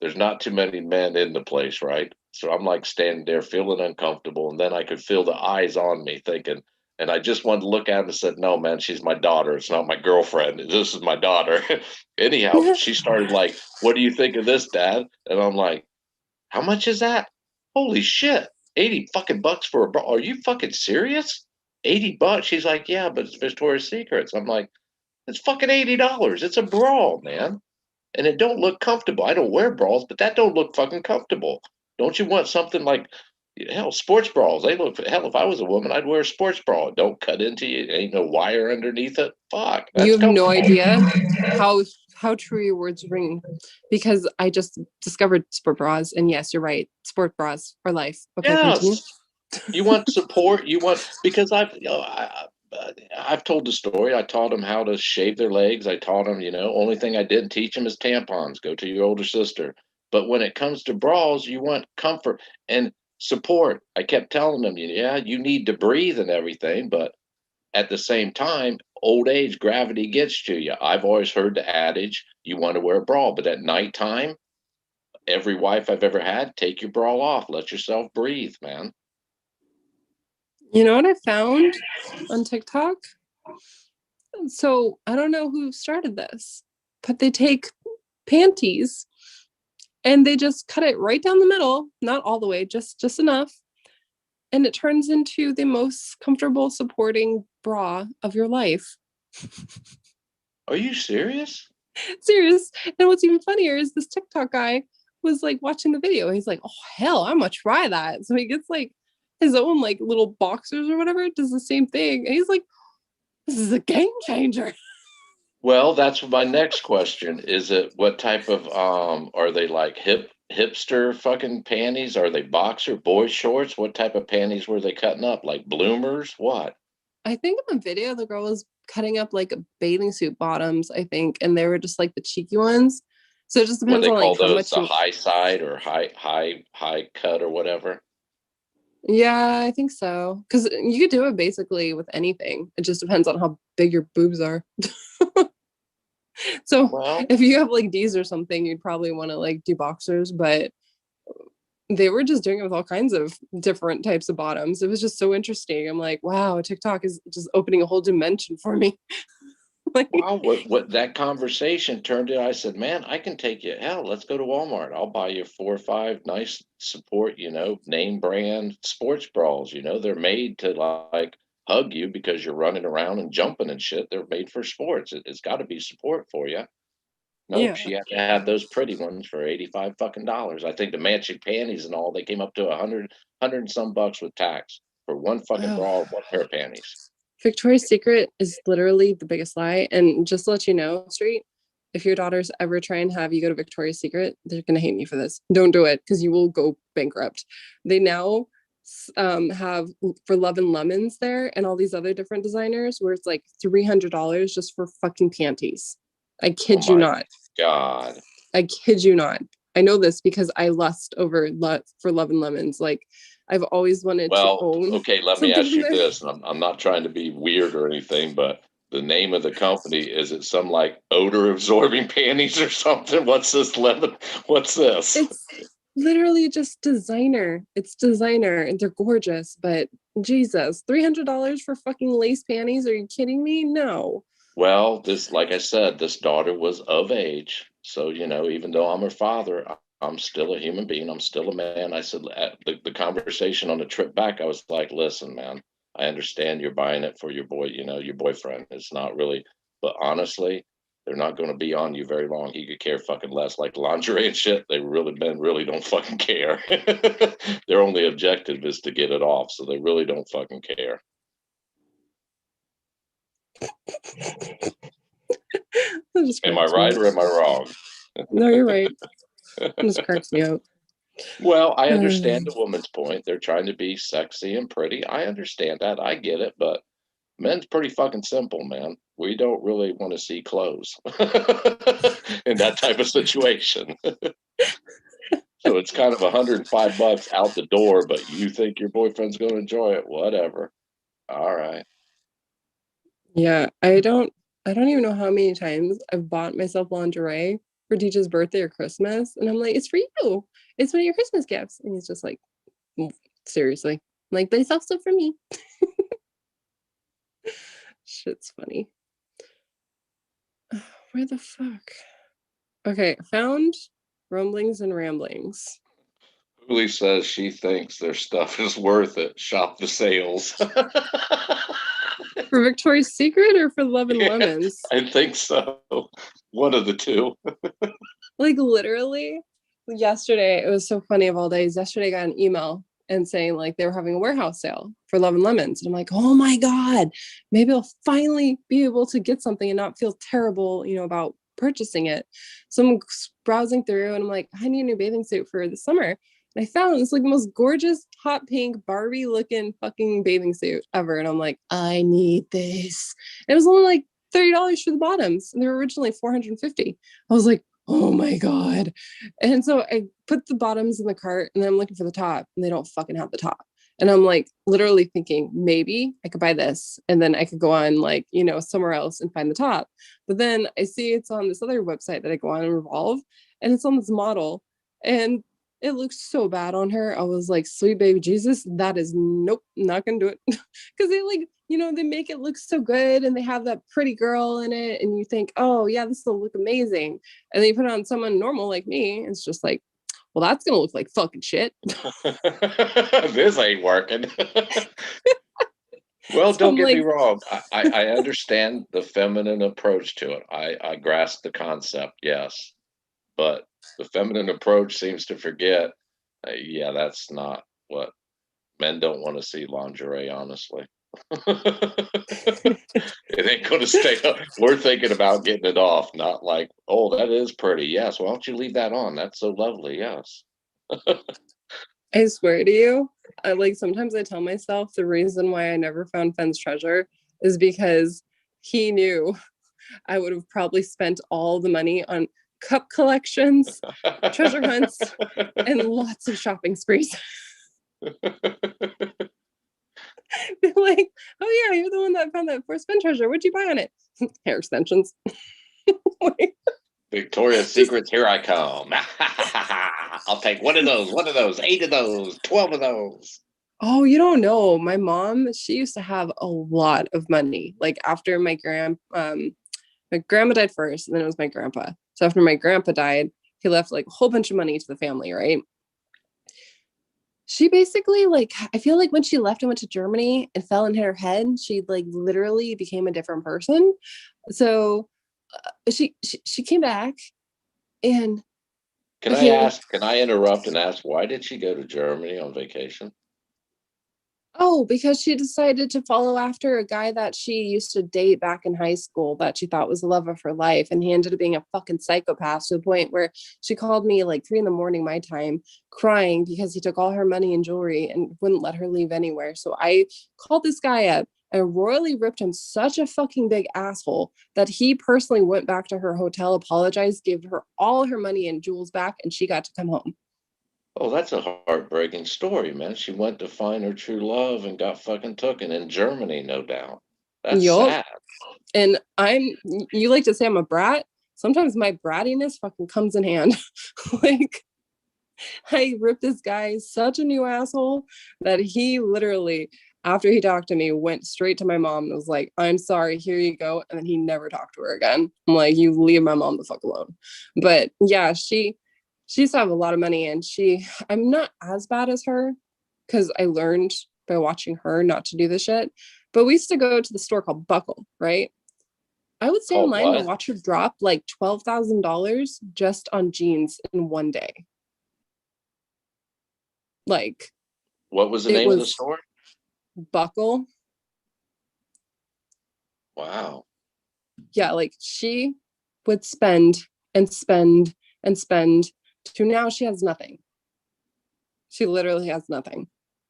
there's not too many men in the place, right? So I'm like standing there feeling uncomfortable, and then I could feel the eyes on me, thinking, and I just wanted to look at him and said, "No, man, she's my daughter. It's not my girlfriend. This is my daughter." Anyhow, she started like, "What do you think of this, Dad?" And I'm like, "How much is that? Holy shit. 80 fucking bucks for a bra. Are you fucking serious? 80 bucks?" She's like, "Yeah, but it's Victoria's Secrets." I'm like, "It's fucking $80. It's a bra, man. And it don't look comfortable. I don't wear bras, but that don't look fucking comfortable. Don't you want something like, hell, sports bras? They look, hell, if I was a woman, I'd wear a sports bra. It don't cut into you. Ain't no wire underneath it. Fuck,
You
that's
have no
comfortable."
idea how true your words ring, because I just discovered sport bras, and yes, you're right. Sport bras are life. Okay, continue.
Yes. You want support. You want, because I've told the story. I taught them how to shave their legs. I taught them, only thing I didn't teach them is tampons. Go to your older sister. But when it comes to bras, you want comfort and support. I kept telling them, yeah, you need to breathe and everything, but at the same time, old age, gravity gets to you. I've always heard the adage, you want to wear a bra, but at nighttime, every wife I've ever had, take your bra off. Let yourself breathe, man.
You know what I found on TikTok? So I don't know who started this, but they take panties and they just cut it right down the middle, not all the way, just enough, and it turns into the most comfortable supporting bra of your life.
Are you serious?
Serious. And what's even funnier is this TikTok guy was like watching the video. He's like, "Oh hell, I'm gonna try that." So he gets like his own like little boxers or whatever, does the same thing. And he's like, "This is a game changer."
Well, that's my next question. Is it what type of are they like hipster fucking panties? Are they boxer boy shorts? What type of panties were they cutting up? Like bloomers? What?
I think in the video the girl was cutting up like bathing suit bottoms, I think, and they were just like the cheeky ones. So it just
What
depends
they
on
call
like how
those,
much
the
you.
high side or high cut or whatever.
Yeah, I think so. Because you could do it basically with anything. It just depends on how big your boobs are. So
Well,
if you have like D's or something, you'd probably want to like do boxers, but they were just doing it with all kinds of different types of bottoms. It was just so interesting. I'm like, wow, TikTok is just opening a whole dimension for me. Like,
wow, what that conversation turned in, I said, man, I can take you. Hell, let's go to Walmart. I'll buy you 4 or 5 nice support, name brand sports bras. They're made to like hug you because you're running around and jumping and shit. They're made for sports. It's got to be support for you. Nope,
yeah.
she had to have those pretty ones for 85 fucking dollars. I think the matching panties and all, they came up to 100 and some bucks with tax for one fucking
Oh.
bra, one pair of panties.
Victoria's Secret is literally the biggest lie. And just to let you know, Street, if your daughters ever try and have you go to Victoria's Secret, they're going to hate me for this. Don't do it because you will go bankrupt. They now have for Love and Lemons there and all these other different designers where it's like $300 just for fucking panties. I
Oh
kid you
my
not.
God.
I kid you not. I know this because I lust over for Love and Lemons. Like I've always wanted to
Well,
own
okay, let me
something
ask
from
you
there.
this, and I'm not trying to be weird or anything, but the name of the company, is it some like odor absorbing panties or something? What's this lemon? What's this?
It's literally just designer. It's designer and they're gorgeous, but Jesus, $300 for fucking lace panties? Are you kidding me? No.
Well, this, like I said, this daughter was of age. So, even though I'm her father, I'm still a human being. I'm still a man. I said, at the conversation on the trip back, I was like, listen, man, I understand you're buying it for your boy, your boyfriend. It's not really, but honestly, they're not going to be on you very long. He could care fucking less. Like lingerie and shit, men really don't fucking care. Their only objective is to get it off. So they really don't fucking care. Am I right or am I wrong?
No, you're right. It just cracks me up.
Well, I understand the woman's point. They're trying to be sexy and pretty. I understand that. I get it. But men's pretty fucking simple, man. We don't really want to see clothes in that type of situation. So it's kind of $105 out the door, but you think your boyfriend's going to enjoy it. Whatever. All right.
Yeah, I don't even know how many times I've bought myself lingerie for Deej's birthday or Christmas. And I'm like, it's for you. It's one of your Christmas gifts. And he's just like, seriously. I'm like, but it's also for me. Shit's funny. Where the fuck? Okay, found rumblings and ramblings.
Julie says she thinks their stuff is worth it. Shop the sales.
For Victoria's Secret or for Love and
Yeah,
Lemons?
I think so. One of the two.
Like literally yesterday, it was so funny of all days. Yesterday I got an email and saying like they were having a warehouse sale for Love and Lemons. And I'm like, oh my God, maybe I'll finally be able to get something and not feel terrible, about purchasing it. So I'm browsing through and I'm like, I need a new bathing suit for the summer. And I found this like the most gorgeous hot pink Barbie looking fucking bathing suit ever. And I'm like, I need this. And it was only like $30 for the bottoms. And they were originally $450. I was like, oh my God. And so I put the bottoms in the cart and then I'm looking for the top and they don't fucking have the top. And I'm like literally thinking maybe I could buy this and then I could go on like, somewhere else and find the top. But then I see it's on this other website that I go on and Revolve and it's on this model and it looks so bad on her. I was like, sweet baby Jesus, that is nope, not gonna do it. Because they like, they make it look so good and they have that pretty girl in it. And you think, oh yeah, this will look amazing. And then you put it on someone normal like me. It's just like, well, that's gonna look like fucking shit.
This ain't working. Well,
So
don't
I'm
get me
like,
wrong. I understand the feminine approach to it. I grasp the concept, yes. But the feminine approach seems to forget, yeah, that's not what men don't want to see lingerie, honestly. It ain't going to stay up. We're thinking about getting it off, not like, oh, that is pretty. Yes. Why don't you leave that on? That's so lovely. Yes.
I swear to you, sometimes I tell myself the reason why I never found Fenn's treasure is because he knew I would have probably spent all the money on cup collections, treasure hunts, and lots of shopping sprees. Like, oh yeah, you're the one that found that Fort Spin treasure. What'd you buy on it? Hair extensions. Like,
Victoria's Secrets, here I come. I'll take one of those, 8 of those, 12 of those.
oh, you don't know. My mom, she used to have a lot of money. Like after my grandma died first, and then it was my grandpa. So after my grandpa died, he left like a whole bunch of money to the family, right? She basically, like, I feel like when she left and went to Germany and fell and hit her head, she like literally became a different person. So she came back and
Can I interrupt and ask, why did she go to Germany on vacation?
oh, because she decided to follow after a guy that she used to date back in high school that she thought was the love of her life. And he ended up being a fucking psychopath to the point where she called me like 3 a.m. my time crying because he took all her money and jewelry and wouldn't let her leave anywhere. So I called this guy up and royally ripped him such a fucking big asshole that he personally went back to her hotel, apologized, gave her all her money and jewels back, and she got to come home.
Oh, that's a heartbreaking story, man. She went to find her true love and got fucking taken in Germany, no doubt. That's
Yup.
sad.
And you like to say I'm a brat. Sometimes my brattiness fucking comes in hand. Like, I ripped this guy such a new asshole that he literally, after he talked to me, went straight to my mom and was like, I'm sorry, here you go. And then he never talked to her again. I'm like, you leave my mom the fuck alone. But yeah, she used to have a lot of money, and I'm not as bad as her because I learned by watching her not to do the shit. But we used to go to the store called Buckle, right? I would stay
Called
online
what?
and watch her drop like $12,000 just on jeans in one day. Like,
What was the
it
name of the
was
store?
Buckle.
Wow.
Yeah, like she would spend and spend and spend to now she has nothing. She literally has nothing.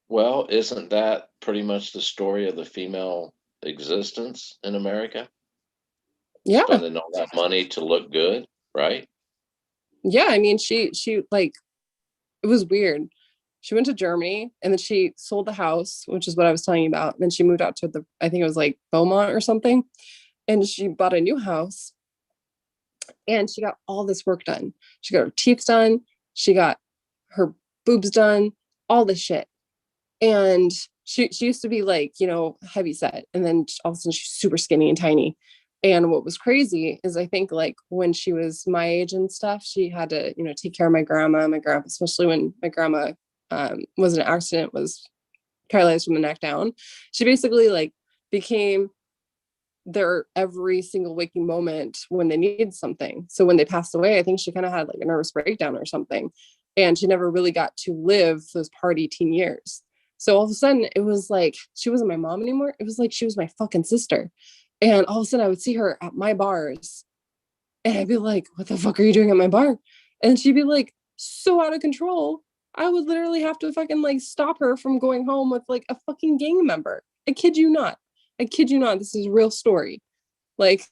Well, isn't that pretty much the story of the female existence in America?
Yeah.
Spending all that money to look good, right?
Yeah, I mean, she like, it was weird. She went to Germany and then she sold the house, which is what I was telling you about. Then she moved out to I think it was like Beaumont or something. And she bought a new house and she got all this work done. She got her teeth done. She got her boobs done, all this shit. And she used to be like, heavy set. And then all of a sudden she's super skinny and tiny. And what was crazy is I think like when she was my age and stuff, she had to, take care of my grandpa, especially when my grandma was in an accident, was paralyzed from the neck down. She basically like became their every single waking moment when they needed something. So when they passed away, I think she kind of had like a nervous breakdown or something. And she never really got to live those party teen years. So all of a sudden it was like she wasn't my mom anymore. It was like she was my fucking sister. And all of a sudden I would see her at my bars and I'd be like, what the fuck are you doing at my bar? And she'd be like, so out of control. I would literally have to fucking like stop her from going home with like a fucking gang member. I kid you not. This is a real story. Like,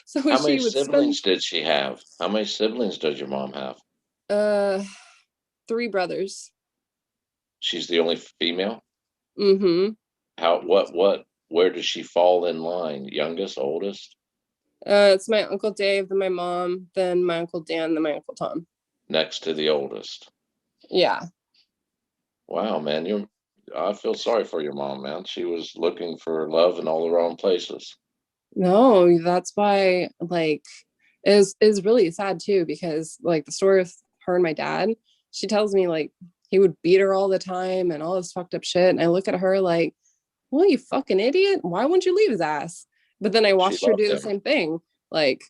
so
How many
she would
siblings did she have? How many siblings does your mom have?
spend 3 brothers.
She's the only female?
Mm-hmm.
Where does she fall in line? Youngest, oldest?
It's my Uncle Dave, then my mom, then my Uncle Dan, then my Uncle Tom.
Next to the oldest.
Yeah.
Wow, man, I feel sorry for your mom, man. She was looking for love in all the wrong places.
No, that's why like is really sad too, because like the story of her and my dad, she tells me like he would beat her all the time and all this fucked up shit. And I look at her like, well, you fucking idiot. Why wouldn't you leave his ass? But then I watched her do the same thing, like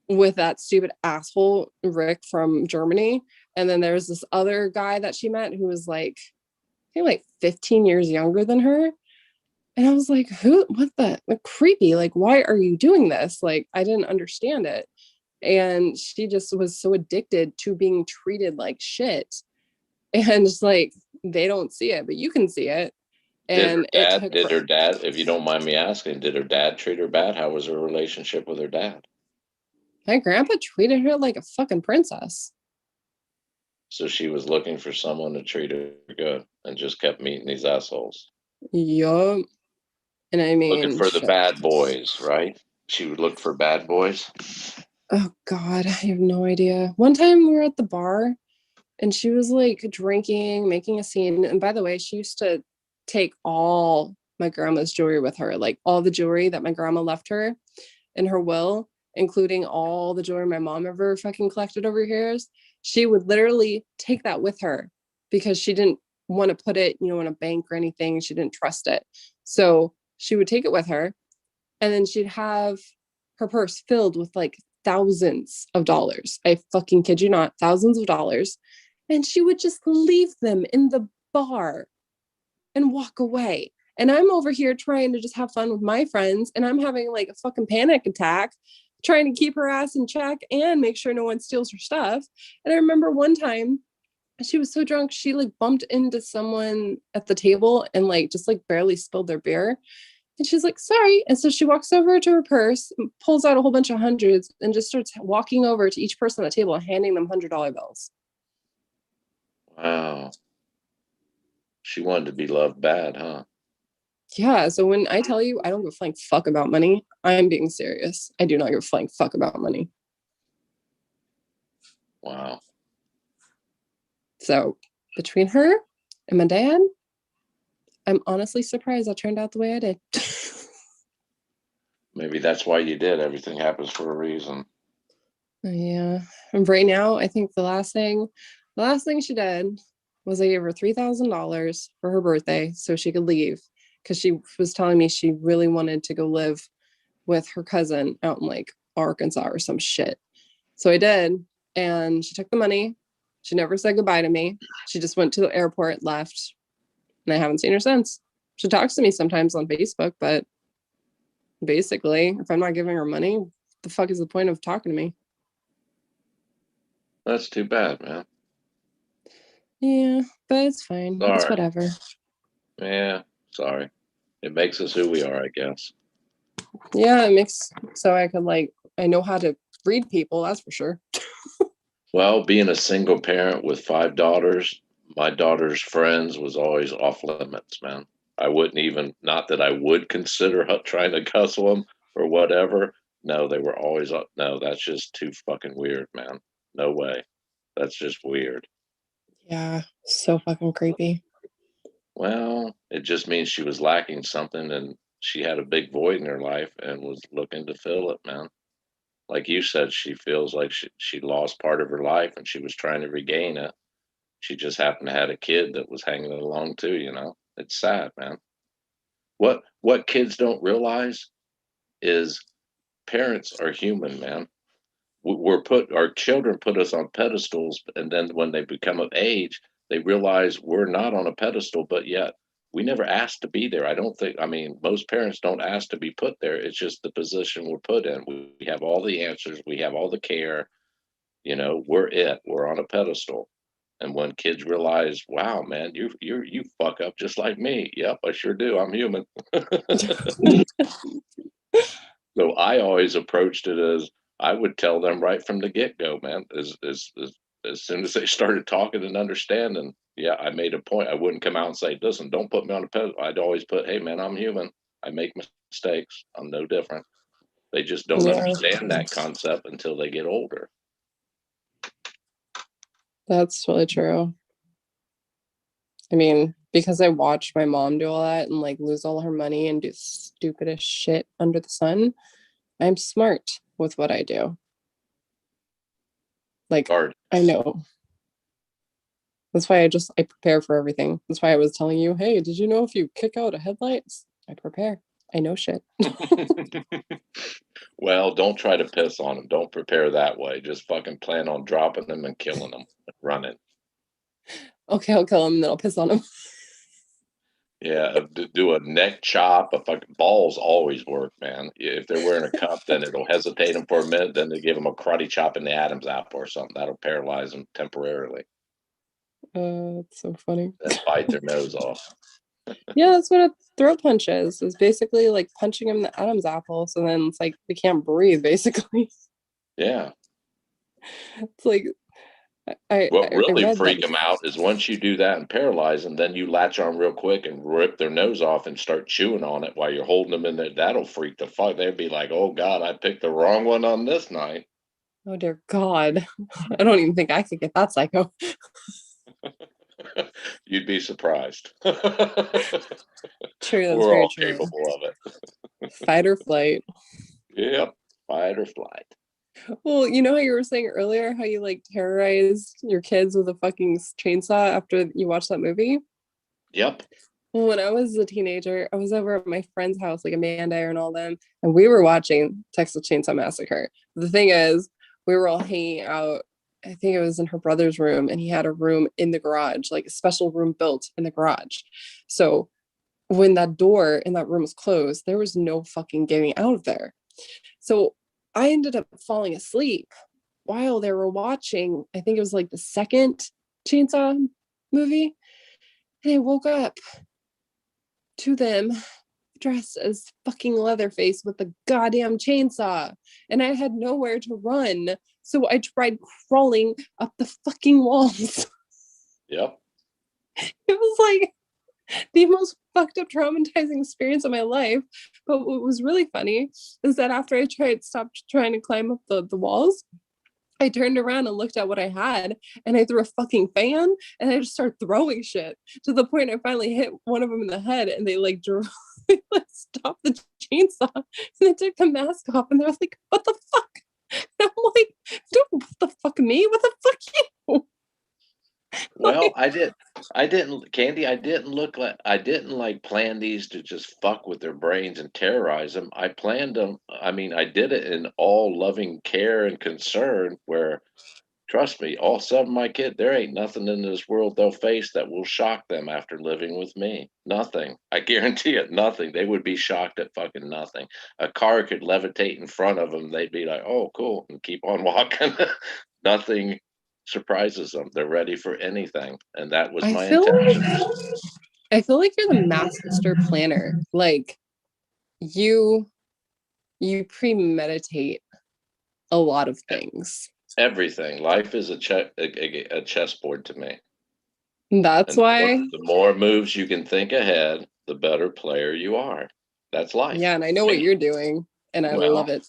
with that stupid asshole Rick from Germany. And then there's this other guy that she met who was like, I think like 15 years younger than her. And I was like, what the creepy, like, why are you doing this? Like, I didn't understand it. And she just was so addicted to being treated like shit. And it's like, they don't see it, but you can see it. And
did her dad, if you don't mind me asking, did her dad treat her bad? How was her relationship with her dad?
My grandpa treated her like a fucking princess.
So she was looking for someone to treat her good and just kept meeting these assholes.
Yup. And I
Looking
mean,
for the
shit.
bad boys, right? She would look for bad boys.
Oh God, I have no idea. One time we were at the bar and she was like drinking, making a scene. And by the way, she used to take all my grandma's jewelry with her, like all the jewelry that my grandma left her in her will, including all the jewelry my mom ever fucking collected over here. She would literally take that with her because she didn't want to put it, in a bank or anything. She didn't trust it. So she would take it with her, and then she'd have her purse filled with like thousands of dollars. I fucking kid you not, thousands of dollars. And she would just leave them in the bar and walk away. And I'm over here trying to just have fun with my friends, and I'm having like a fucking panic attack trying to keep her ass in check and make sure no one steals her stuff. And I remember one time she was so drunk, she like bumped into someone at the table and like just like barely spilled their beer. And she's like, sorry. And so she walks over to her purse, pulls out a whole bunch of hundreds, and just starts walking over to each person at the table and handing them $100 bills.
Wow. She wanted to be loved bad, huh?
Yeah. So when I tell you I don't give a flying fuck about money, I'm being serious. I do not give a flying fuck about money.
Wow.
So between her and my dad, I'm honestly surprised I turned out the way I did.
Maybe that's why you did. Everything happens for a reason.
Yeah. And right now, I think the last thing she did was I gave her $3,000 for her birthday so she could leave, because she was telling me she really wanted to go live with her cousin out in like Arkansas or some shit. So I did, and she took the money. She never said goodbye to me. She just went to the airport, left, and I haven't seen her since. She talks to me sometimes on Facebook, but basically, if I'm not giving her money, the fuck is the point of talking to me?
That's too bad, man.
Yeah, but it's fine. It's
Sorry.
whatever.
Yeah, sorry. It makes us who we are, I guess.
Yeah, it makes so I could I know how to read people, that's for sure.
Well, being a single parent with 5 daughters, my daughter's friends was always off limits, man. I wouldn't even, not that I would consider trying to cussle them or whatever. No, they were always, no, that's just too fucking weird, man. No way. That's just weird.
Yeah, so fucking creepy.
Well, it just means she was lacking something and she had a big void in her life and was looking to fill it, man. Like you said, she feels like she lost part of her life and she was trying to regain it. She just happened to have a kid that was hanging along too. It's sad, man. What kids don't realize is parents are human, man. Our children put us on pedestals, and then when they become of age, they realize we're not on a pedestal, but yet we never asked to be there. I mean, most parents don't ask to be put there. It's just the position we're put in. We have all the answers, we have all the care, we're on a pedestal. And when kids realize, wow, man, you fuck up just like me. Yep, I sure do. I'm human. So I always approached it as I would tell them right from the get go, man. As soon as they started talking and understanding, yeah, I made a point. I wouldn't come out and say, listen, don't put me on a pedestal. I'd always put, hey, man, I'm human. I make mistakes. I'm no different. They just don't
Yeah,
understand that concept until they get older.
that's really true. I mean, because I watched my mom do all that and like lose all her money and do stupidest shit under the sun, I'm smart with what I do. Like,
Hard.
I know. That's why I prepare for everything. That's why I was telling you, hey, did you know if you kick out a headlights, I prepare. I know shit.
Well, don't try to piss on them. Don't prepare that way. Just fucking plan on dropping them and killing them, running.
Okay, I'll kill him and then I'll piss on him.
Yeah, do a neck chop. A fucking balls always work, man. If they're wearing a cup, then it'll hesitate them for a minute. Then they give them a karate chop in the Adam's apple or something. That'll paralyze them temporarily.
It's so funny.
Then bite their nose off.
Yeah, that's what a throat punch is basically like punching him in the Adam's apple. So then it's like they can't breathe, basically.
Yeah.
It's like I
What really
read
freak
that.
them out is once you do that and paralyze them, then you latch on real quick and rip their nose off and start chewing on it while you're holding them in there. That'll freak the fuck. They'd be like, "Oh God, I picked the wrong one on this night."
Oh dear God. I don't even think I could get that psycho.
You'd be surprised.
True, that's
We're
very
all
true.
capable of it.
Fight or flight.
Yep, fight or flight.
Well, you know how you were saying earlier how you like terrorized your kids with a fucking chainsaw after you watched that movie?
Yep.
Well, when I was a teenager, I was over at my friend's house, like Amanda and all them, and we were watching Texas Chainsaw Massacre. The thing is, we were all hanging out. I think it was in her brother's room, and he had a room in the garage, like a special room built in the garage. So when that door in that room was closed, there was no fucking getting out of there. So I ended up falling asleep while they were watching, I think it was like the second Chainsaw movie. And I woke up to them dressed as fucking Leatherface with the goddamn chainsaw. And I had nowhere to run. So I tried crawling up the fucking walls.
Yep.
It was like the most fucked up traumatizing experience of my life. But what was really funny is that after I stopped trying to climb up the walls, I turned around and looked at what I had, and I threw a fucking fan, and I just started throwing shit to the point I finally hit one of them in the head, and they like stopped the chainsaw, and they took the mask off, and they're like, "What the fuck?" And I'm like, "Don't what the fuck me? What the fuck you?"
Well, Candy, I didn't like plan these to just fuck with their brains and terrorize them. I planned them. I mean, I did it in all loving care and concern where, trust me, all seven of my kids, there ain't nothing in this world they'll face that will shock them after living with me. Nothing. I guarantee it, nothing. They would be shocked at fucking nothing. A car could levitate in front of them. They'd be like, oh, cool, and keep on walking. Nothing surprises them. They're ready for anything. And that was
I
my
feel
intention.
I feel like you're the master planner. Like you premeditate a lot of things.
Everything. Life is a chessboard to me.
That's
And
why.
the more moves you can think ahead, the better player you are. That's life.
Yeah, and I know what you're doing, and I love
Well,
it.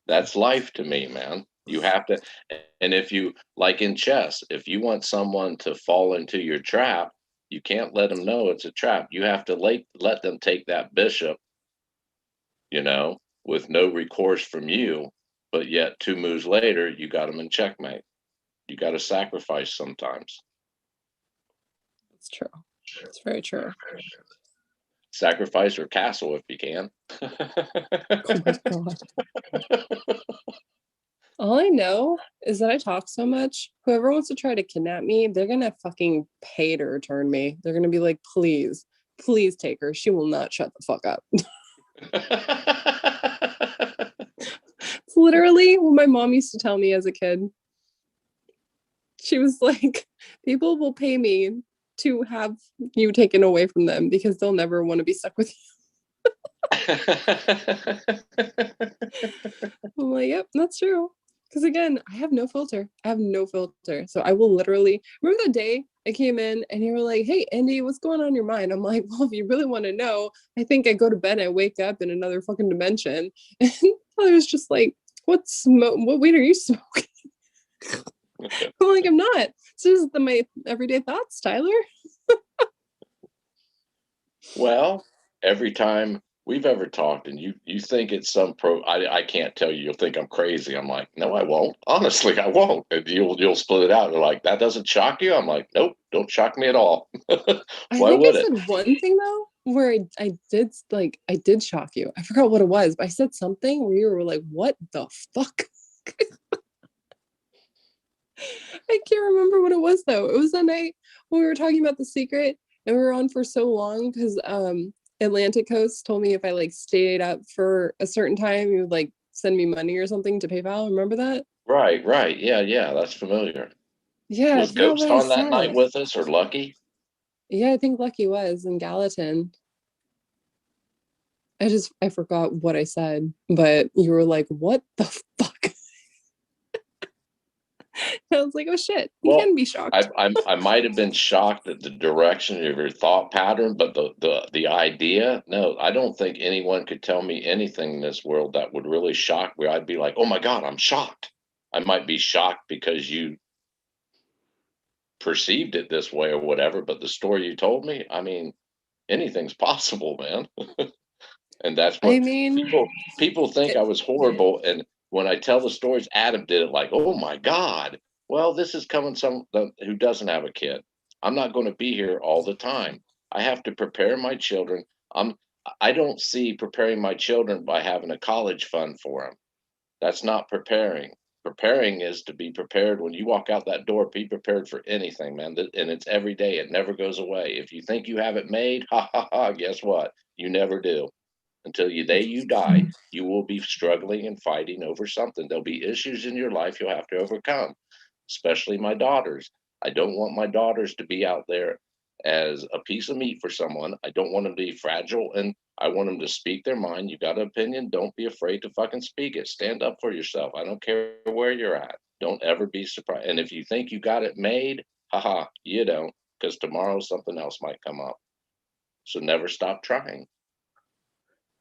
that's life to me, man. You have to, and if you, like in chess, if you want someone to fall into your trap, you can't let them know it's a trap. You have to let them take that bishop, with no recourse from you, but yet 2 moves later, you got them in checkmate. You got to sacrifice sometimes.
It's true. It's very true.
Sacrifice or castle if you can.
Oh my God. All I know is that I talk so much. Whoever wants to try to kidnap me, they're gonna fucking pay to return me. They're gonna be like, please, please take her. She will not shut the fuck up. It's literally what my mom used to tell me as a kid. She was like, people will pay me to have you taken away from them because they'll never want to be stuck with you. I'm like, yep, that's true. Because again, I have no filter. I have no filter. So I will literally remember the day I came in and you were like, hey, Andy, what's going on in your mind? I'm like, well, if you really want to know, I think I go to bed and I wake up in another fucking dimension. And I was just like, what weed are you smoking? I'm like, I'm not. This is my everyday thoughts, Tyler.
Well, every time we've ever talked and you think it's some I can't tell you, you'll think I'm crazy. I'm like, no, I won't. Honestly, I won't. And you'll split it out. You're like, that doesn't shock you? I'm like, nope, don't shock me at all.
I
Why
think
would
I
it?
said one thing though, where I did shock you. I forgot what it was, but I said something where you were like, what the fuck? I can't remember what it was though. It was that night when we were talking about The Secret and we were on for so long because Atlantic Coast told me if I like stayed up for a certain time, he would like send me money or something to PayPal. Remember that?
Right. Yeah, that's familiar.
Yeah, I
Was
forgot
Ghost
what I
on that night
said.
with us or Lucky?
Yeah, I think Lucky was in Gallatin. I forgot what I said, but you were like, what the fuck? I was like, oh shit, you
Well,
can be shocked.
I might have been shocked at the direction of your thought pattern, but the idea, no, I don't think anyone could tell me anything in this world that would really shock me. I'd be like, oh my God, I'm shocked. I might be shocked because you perceived it this way or whatever, but the story you told me, I mean, anything's possible, man. And that's
I
what
mean,
people think I was horrible. And when I tell the stories, Adam did it like, oh my God. Well, this is coming who doesn't have a kid. I'm not going to be here all the time. I have to prepare my children. I don't see preparing my children by having a college fund for them. That's not preparing. Preparing is to be prepared when you walk out that door. Be prepared for anything, man. And it's every day. It never goes away. If you think you have it made, ha ha ha. Guess what? You never do. Until you die, you will be struggling and fighting over something. There'll be issues in your life you'll have to overcome, especially my daughters. I don't want my daughters to be out there as a piece of meat for someone. I don't want them to be fragile, and I want them to speak their mind. You got an opinion, don't be afraid to fucking speak it. Stand up for yourself. I don't care where you're at. Don't ever be surprised. And if you think you got it made, haha, you don't, because tomorrow something else might come up. So never stop trying.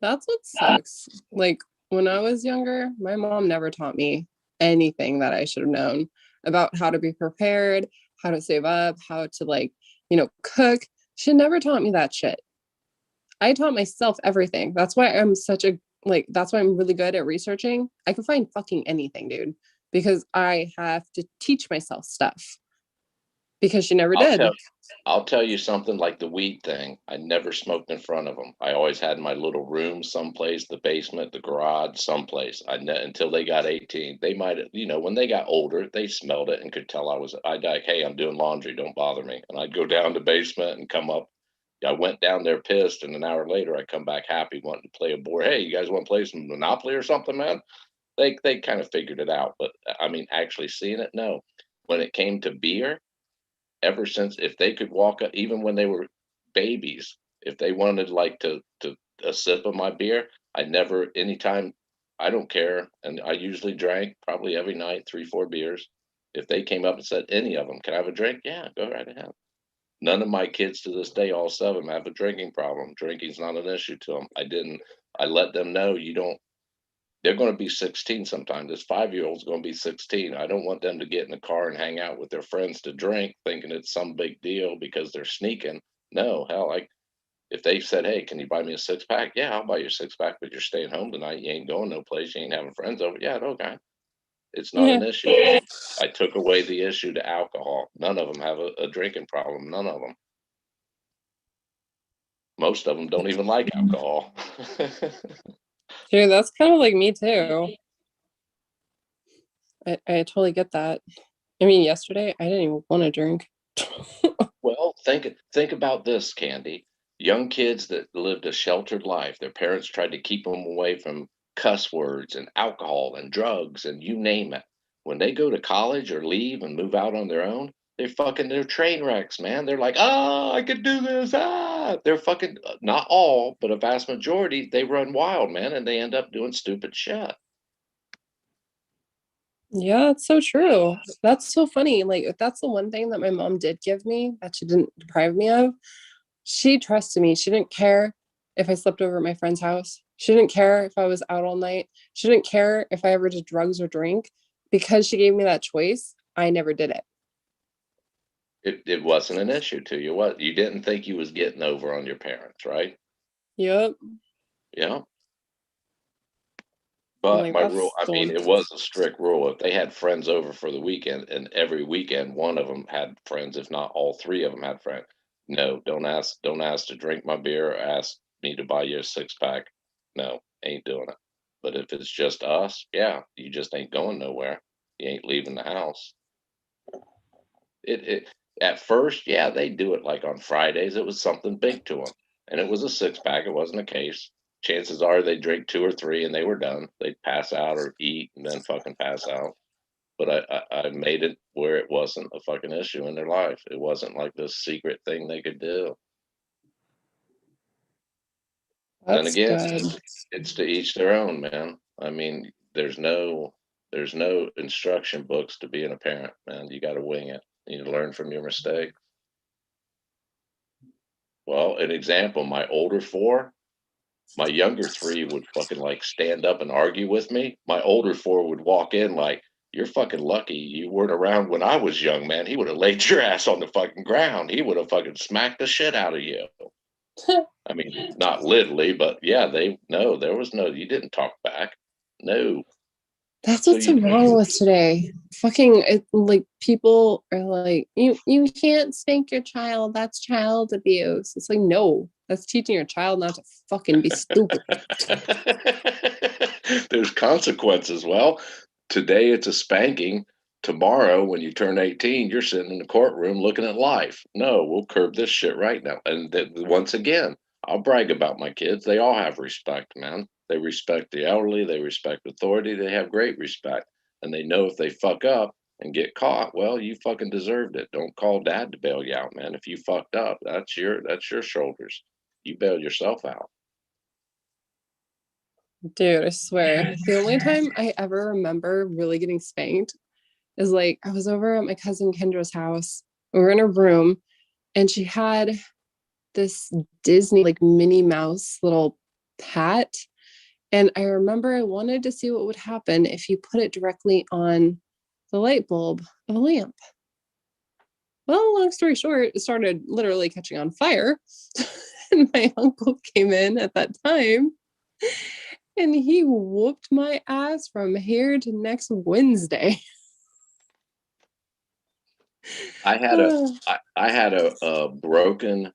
that's what sucks. Like when I was younger, my mom never taught me anything that I should have known about how to be prepared, how to save up, how to like, cook. She never taught me that shit. I taught myself everything. That's why I'm that's why I'm really good at researching. I can find fucking anything, dude, because I have to teach myself stuff because she never
I'll
did.
I'll tell you something like the weed thing. I never smoked in front of them. I always had my little room someplace, the basement, the garage, someplace. Until they got 18. They might have, when they got older, they smelled it and could tell I'd like, hey, I'm doing laundry, don't bother me. And I'd go down the basement and come up. I went down there pissed, and an hour later I come back happy, wanting to play a board. Hey, you guys want to play some Monopoly or something, man? They kind of figured it out, but I mean, actually seeing it, no. When it came to beer, ever since, if they could walk up, even when they were babies, if they wanted like to a sip of my beer, I never, anytime, I don't care. And I usually drank probably every night 3 4 beers. If they came up and said, any of them, can I have a drink? Yeah, go right ahead. None of my kids to this day, all 7, have a drinking problem. Drinking's not an issue to them. I let them know, you don't, they're going to be 16 sometime. This 5-year-old's going to be 16. I don't want them to get in the car and hang out with their friends to drink, thinking it's some big deal because they're sneaking. No, hell, like if they said, hey, can you buy me a 6-pack? Yeah, I'll buy you a 6-pack, but you're staying home tonight. You ain't going no place. You ain't having friends over. Yeah, okay. It's not
Yeah.
an issue. I took away the issue to alcohol. None of them have a drinking problem. None of them. Most of them don't even like alcohol.
Dude, that's kind of like me too. I totally get that. I mean, yesterday I didn't even want to drink.
Well, think about this, Candy. Young kids that lived a sheltered life, their parents tried to keep them away from cuss words and alcohol and drugs and you name it. When they go to college or leave and move out on their own, they're train wrecks, man. They're like, ah, I could do this. Ah, they're fucking not all, but a vast majority. They run wild, man, and they end up doing stupid shit.
Yeah, it's so true. That's so funny. Like, that's the one thing that my mom did give me that she didn't deprive me of. She trusted me. She didn't care if I slept over at my friend's house. She didn't care if I was out all night. She didn't care if I ever did drugs or drink. Because she gave me that choice, I never did it.
It wasn't an issue to you. What, you didn't think you was getting over on your parents, right?
Yep.
Yeah.
I'm
But
like,
my rule,
that's
I
the
mean,
one.
it was a strict rule. If they had friends over for the weekend, and every weekend one of them had friends, if not all 3 of them had friends, no, don't ask to drink my beer or ask me to buy you a 6-pack. No, ain't doing it. But if it's just us, yeah, you just ain't going nowhere. You ain't leaving the house. It at first, yeah, they do it like on Fridays. It was something big to them, and it was a 6-pack. It wasn't a case. Chances are they drink 2 or 3 and they were done. They'd pass out or eat and then fucking pass out. But I made it where it wasn't a fucking issue in their life. It wasn't like this secret thing they could do. Then
That's
again,
good.
it's to each their own, man. I mean, there's no There's no instruction books to being a parent, man. You got to wing it. You need to learn from your mistakes. Well, an example, my older four, my younger three would fucking like stand up and argue with me. My older four would walk in like, "You're fucking lucky you weren't around when I was young, man. He would have laid your ass on the fucking ground. He would have fucking smacked the shit out of you." I mean, not literally, but yeah, there was no, you didn't talk back. No.
That's
So
what's so wrong with today. Fucking like people are like, you can't spank your child. That's child abuse. It's like, no, that's teaching your child not to fucking be stupid.
There's consequences. Well, today it's a spanking. Tomorrow, when you turn 18, you're sitting in the courtroom looking at life. No, we'll curb this shit right now. And once again, I'll brag about my kids. They all have respect, man. They respect the elderly. They respect authority. They have great respect. And they know if they fuck up and get caught, well, you fucking deserved it. Don't call dad to bail you out, man. If you fucked up, that's your shoulders. You bail yourself out.
Dude, I swear. The only time I ever remember really getting spanked is like I was over at my cousin Kendra's house. We were in her room and she had this Disney like Minnie Mouse little hat. And I remember I wanted to see what would happen if you put it directly on the light bulb of a lamp. Well, long story short, it started literally catching on fire. And my uncle came in at that time and he whooped my ass from here to next Wednesday.
I had a broken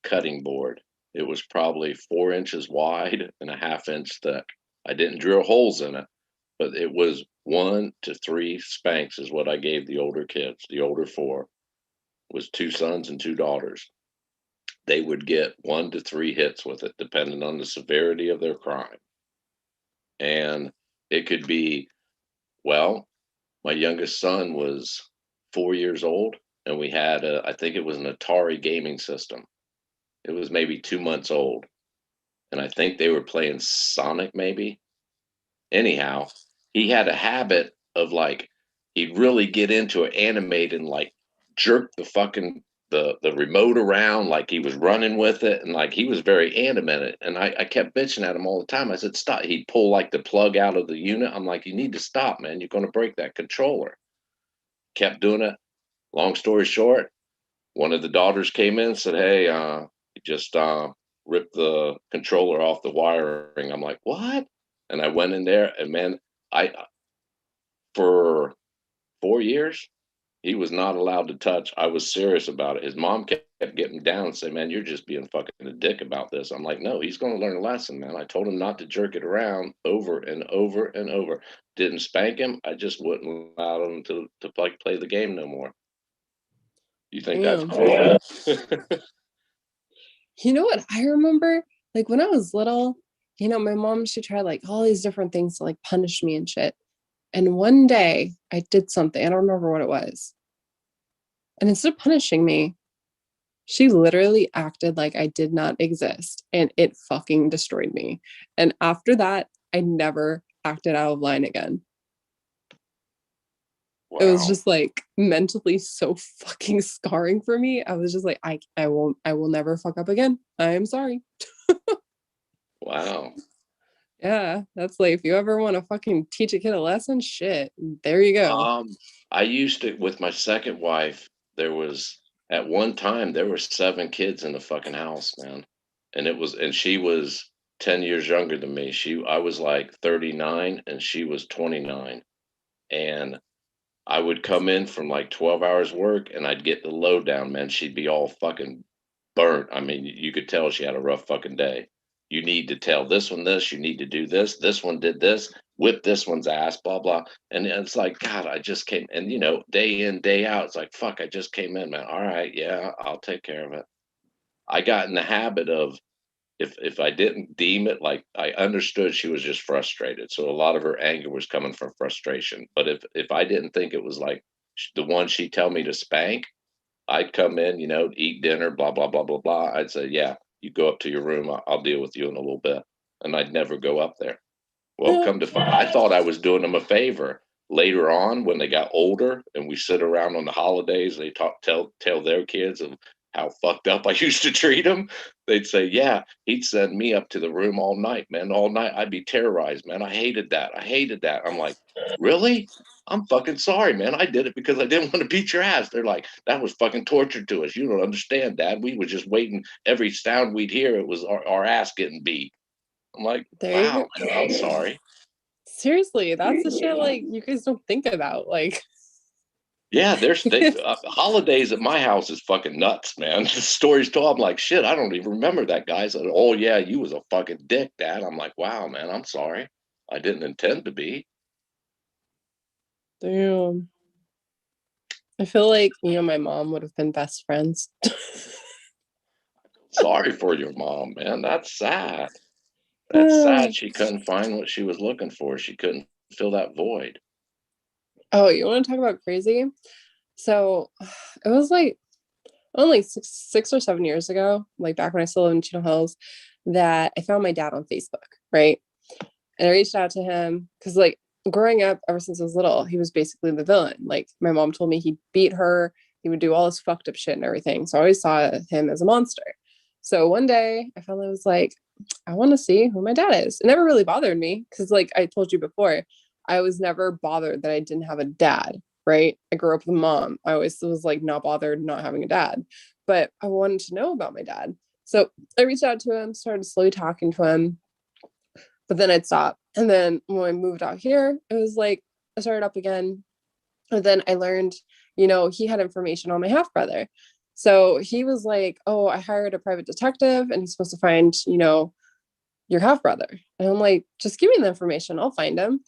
cutting board. It was probably 4 inches wide and a half inch thick. I didn't drill holes in it, but it was 1 to 3 spanks is what I gave the older kids. The older four was 2 sons and 2 daughters. They would get 1 to 3 hits with it, depending on the severity of their crime. And it could be, well, my youngest son was 4 years old, and we had I think it was an Atari gaming system. It was maybe 2 months old, and I think they were playing Sonic, maybe. Anyhow, he had a habit of like he'd really get into it, animate and like jerk the fucking the remote around like he was running with it, and like he was very animated. And I kept bitching at him all the time. I said, "Stop!" He'd pull like the plug out of the unit. I'm like, "You need to stop, man. You're going to break that controller." Kept doing it. Long story short, one of the daughters came in and said, "Hey, you just ripped the controller off the wiring." I'm like, "What?" And I went in there, and man, I for 4 years he was not allowed to touch. I was serious about it. His mom kept getting down and saying, "Man, you're just being fucking a dick about this." I'm like, "No, he's going to learn a lesson, man." I told him not to jerk it around over and over and over. Didn't spank him. I just wouldn't allow him to like play the game no more. You think that's
Damn.
cool?
You know what I remember? Like when I was little, my mom, she tried like all these different things to like punish me and shit. And one day I did something, I don't remember what it was. And instead of punishing me, she literally acted like I did not exist and it fucking destroyed me. And after that, I never acted out of line again.
Wow.
It was just like mentally so fucking scarring for me. I was just like, I will never fuck up again. I am sorry.
Wow.
Yeah, that's like if you ever want to fucking teach a kid a lesson, shit, there you go.
I used to with my second wife, there was at one time there were 7 kids in the fucking house, man. And she was 10 years younger than me. I was like 39 and she was 29. And I would come in from like 12 hours work and I'd get the lowdown, man. She'd be all fucking burnt. I mean, you could tell she had a rough fucking day. You need to tell this one this, you need to do this. This one did this, whip this one's ass, blah, blah. And it's like, God, I just came. And, day in, day out, it's like, fuck, I just came in, man. All right, yeah, I'll take care of it. I got in the habit of, if I didn't deem it, like I understood she was just frustrated. So a lot of her anger was coming from frustration. But if I didn't think it was like the one she'd tell me to spank, I'd come in, eat dinner, blah, blah, blah, blah, blah. I'd say, "Yeah, you go up to your room. I'll deal with you in a little bit." And I'd never go up there. Well, come to find, I thought I was doing them a favor. Later on, when they got older and we sit around on the holidays, they tell their kids of how fucked up I used to treat them. They'd say, "Yeah, he'd send me up to the room all night, man. All night, I'd be terrorized, man. I hated that. I hated that." I'm like, "Really? I'm fucking sorry, man. I did it because I didn't want to beat your ass." They're like, "That was fucking torture to us. You don't understand, Dad. We were just waiting. Every sound we'd hear, it was our ass getting beat." I'm like,
There you
"Wow,
go.
man, I'm sorry."
Seriously, that's the shit like you guys don't think about. Like,
Yeah, holidays at my house is fucking nuts, man. The stories told, I'm like, shit, I don't even remember that guy. So, oh yeah, you was a fucking dick, Dad. I'm like, wow, man, I'm sorry. I didn't intend to be.
damn. I feel like you and my mom would have been best friends.
Sorry for your mom, man. That's sad. That's sad. She couldn't find what she was looking for. She couldn't fill that void.
Oh, you want to talk about crazy? So it was like only 6 or 7 years ago, like back when I still lived in Chino Hills, that I found my dad on Facebook, right? And I reached out to him because, like, growing up, ever since I was little, he was basically the villain. Like, my mom told me he'd beat her, he would do all this fucked up shit and everything. So I always saw him as a monster. So one day I finally was like, I want to see who my dad is. It never really bothered me because, like I told you before, I was never bothered that I didn't have a dad, right? I grew up with a mom. I always was like not bothered not having a dad, but I wanted to know about my dad. So I reached out to him, started slowly talking to him, but then I'd stop. And then when I moved out here, it was like I started up again. And then I learned, he had information on my half brother. So he was like, "Oh, I hired a private detective and he's supposed to find, your half brother." And I'm like, "Just give me the information. I'll find him."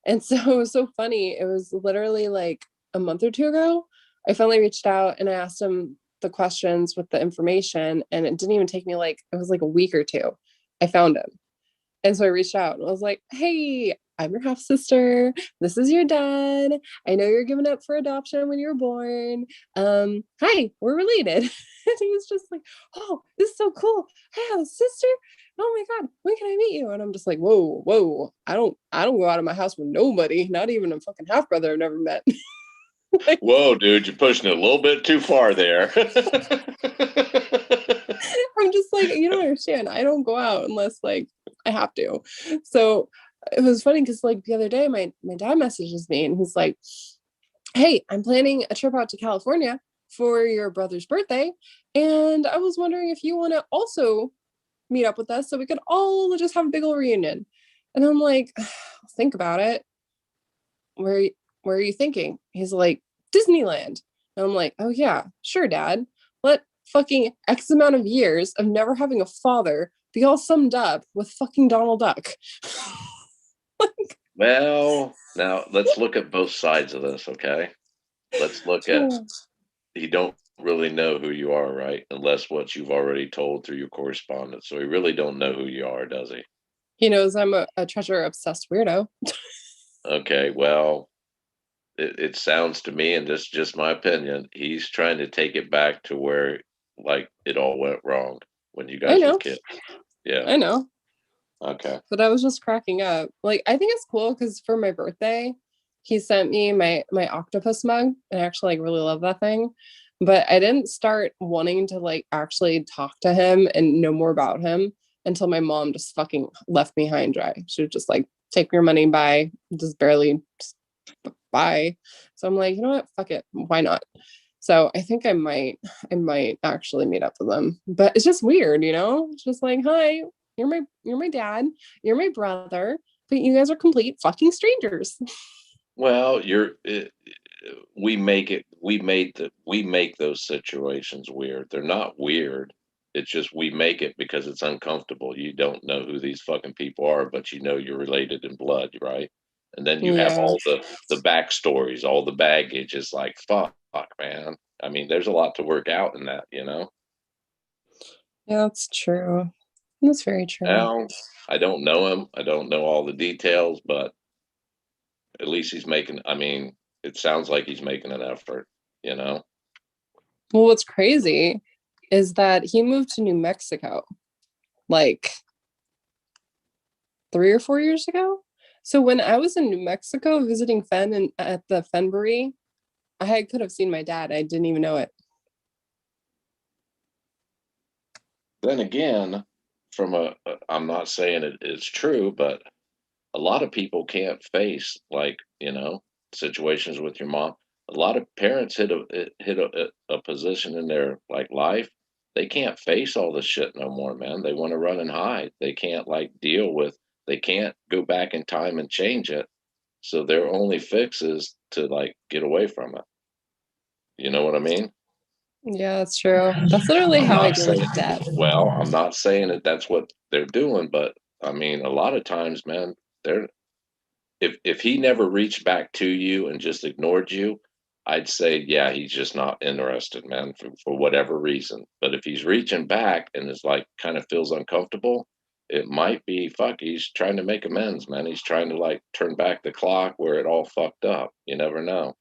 And so it was so funny. It was literally like a month or two ago. I finally reached out and I asked him the questions with the information. And it didn't even take me it was like a week or two. I found him. And so I reached out and I was like, "Hey, I'm your half sister. This is your dad. I know you're given up for adoption when you were born. Hi, we're related." And he was just like, "Oh, this is so cool. I have a sister. Oh my God, when can I meet you?" And I'm just like, whoa, whoa. I don't go out of my house with nobody, not even a fucking half brother I've never met. Like,
Whoa, dude, you're pushing it a little bit too far there.
I'm just like, you don't understand. I don't go out unless like I have to. So it was funny because like the other day my dad messages me and he's like, "Hey, I'm planning a trip out to California for your brother's birthday. And I was wondering if you want to also meet up with us so we could all just have a big old reunion." And I'm like, "Think about it. Where where are you thinking?" He's like, "Disneyland." And I'm like, "Oh yeah, sure, Dad. Let fucking X amount of years of never having a father be all summed up with fucking Donald Duck."
Well, now let's look at both sides of this, okay? Let's look at, you don't really know who you are, right? Unless what you've already told through your correspondence. So he really don't know who you are, does he?
He knows I'm a treasure obsessed weirdo.
Okay, well, it sounds to me, and this is just my opinion, he's trying to take it back to where like it all went wrong when you
I
guys were
know.
kids. Yeah.
I know.
Okay.
But I was just cracking up. Like, I think it's cool because for my birthday, he sent me my octopus mug. And I actually like really love that thing. But I didn't start wanting to like actually talk to him and know more about him until my mom just fucking left me high and dry. She was just like, "Take your money, bye." Just barely bye. So I'm like, you know what? Fuck it. Why not? So I think I might actually meet up with them. But it's just weird, It's just like, "Hi, you're my dad, you're my brother, but you guys are complete fucking strangers."
Well, we make those situations weird. They're not weird. It's just we make it because it's uncomfortable. You don't know who these fucking people are, but you know you're related in blood, right? And then you have
Yeah.
all the backstories, all the baggage. It's like fuck, man. I mean, there's a lot to work out in that.
Yeah, that's true. That's very true.
Now, I don't know him. I don't know all the details, but at least he's making. I mean, it sounds like he's making an effort.
Well, what's crazy is that he moved to New Mexico like 3 or 4 years ago. So when I was in New Mexico visiting Fen and at the Fenbury, I could have seen my dad. I didn't even know it.
Then again, I'm not saying it is true, but a lot of people can't face, like, situations with your mom. A lot of parents hit a position in their like life. They can't face all this shit no more, man. They want to run and hide. They can't like deal with. They can't go back in time and change it. So their only fix is to like get away from it. You know what I mean?
Yeah, that's true. That's literally
I'm
how I
not
deal with
saying,
death.
well, I'm not saying that that's what they're doing, but I mean, a lot of times, man, they're if he never reached back to you and just ignored you, I'd say, yeah, he's just not interested, man, for whatever reason. But if he's reaching back and is like kind of feels uncomfortable, it might be fuck, he's trying to make amends, man. He's trying to like turn back the clock where it all fucked up. You never know.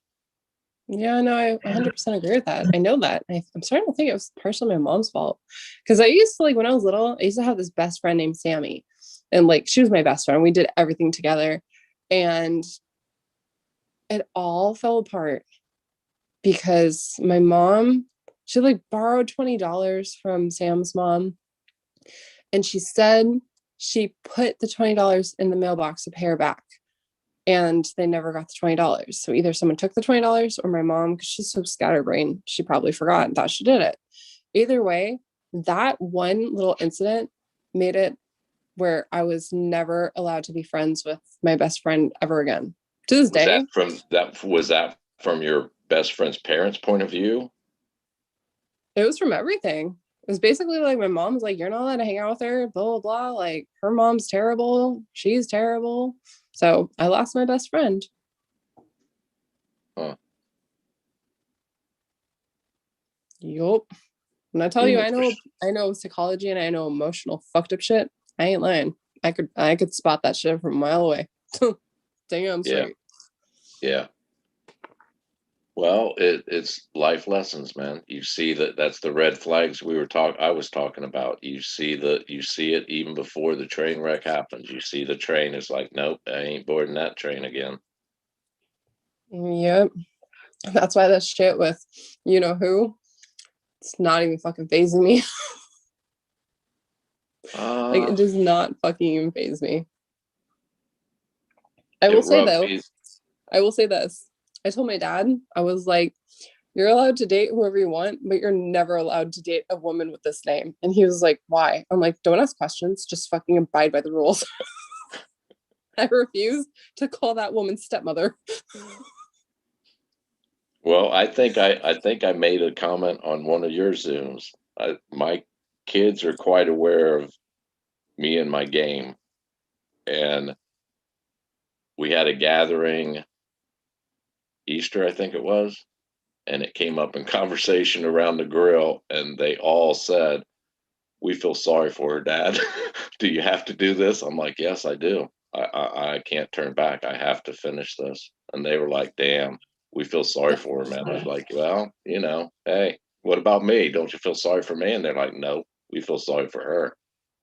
Yeah, no, I 100% agree with that. I know that. I'm starting to think it was partially my mom's fault. Because I used to, like, when I was little, I used to have this best friend named Sammy. And, like, she was my best friend. We did everything together. And it all fell apart because my mom, she, like, borrowed $20 from Sam's mom. And she said she put the $20 in the mailbox to pay her back. And they never got the $20. So either someone took the $20 or my mom, because she's so scatterbrained, she probably forgot and thought she did it. Either way, that one little incident made it where I was never allowed to be friends with my best friend ever again. To this day,
Was that from your best friend's parents' point of view?
it was from everything. It was basically like my mom's like, you're not allowed to hang out with her, blah, blah, blah. Like, her mom's terrible. She's terrible. So I lost my best friend.
Huh.
Yup. When I tell you, I know psychology and I know emotional fucked up shit, I ain't lying. I could spot that shit from a mile away. Damn straight.
Yeah. Well, it's life lessons, man. You see that's the red flags I was talking about. You see it even before the train wreck happens. You see the train is like, nope, I ain't boarding that train again.
Yep. That's why that shit with you know who, it's not even fucking phasing me. Like, it does not fucking even phase me. I will say this. I told my dad, I was like, you're allowed to date whoever you want, but you're never allowed to date a woman with this name. And he was like, why? I'm like, don't ask questions, just fucking abide by the rules. I refuse to call that woman stepmother.
Well, I think I made a comment on one of your Zooms. My kids are quite aware of me and my game, and we had a gathering Easter, I think it was, and it came up in conversation around the grill, and they all said, "We feel sorry for her, Dad. Do you have to do this?" I'm like, "Yes, I do. I can't turn back. I have to finish this." And they were like, "Damn, we feel sorry for her, man." I was like, "Well, hey, what about me? Don't you feel sorry for me?" And they're like, "No, we feel sorry for her."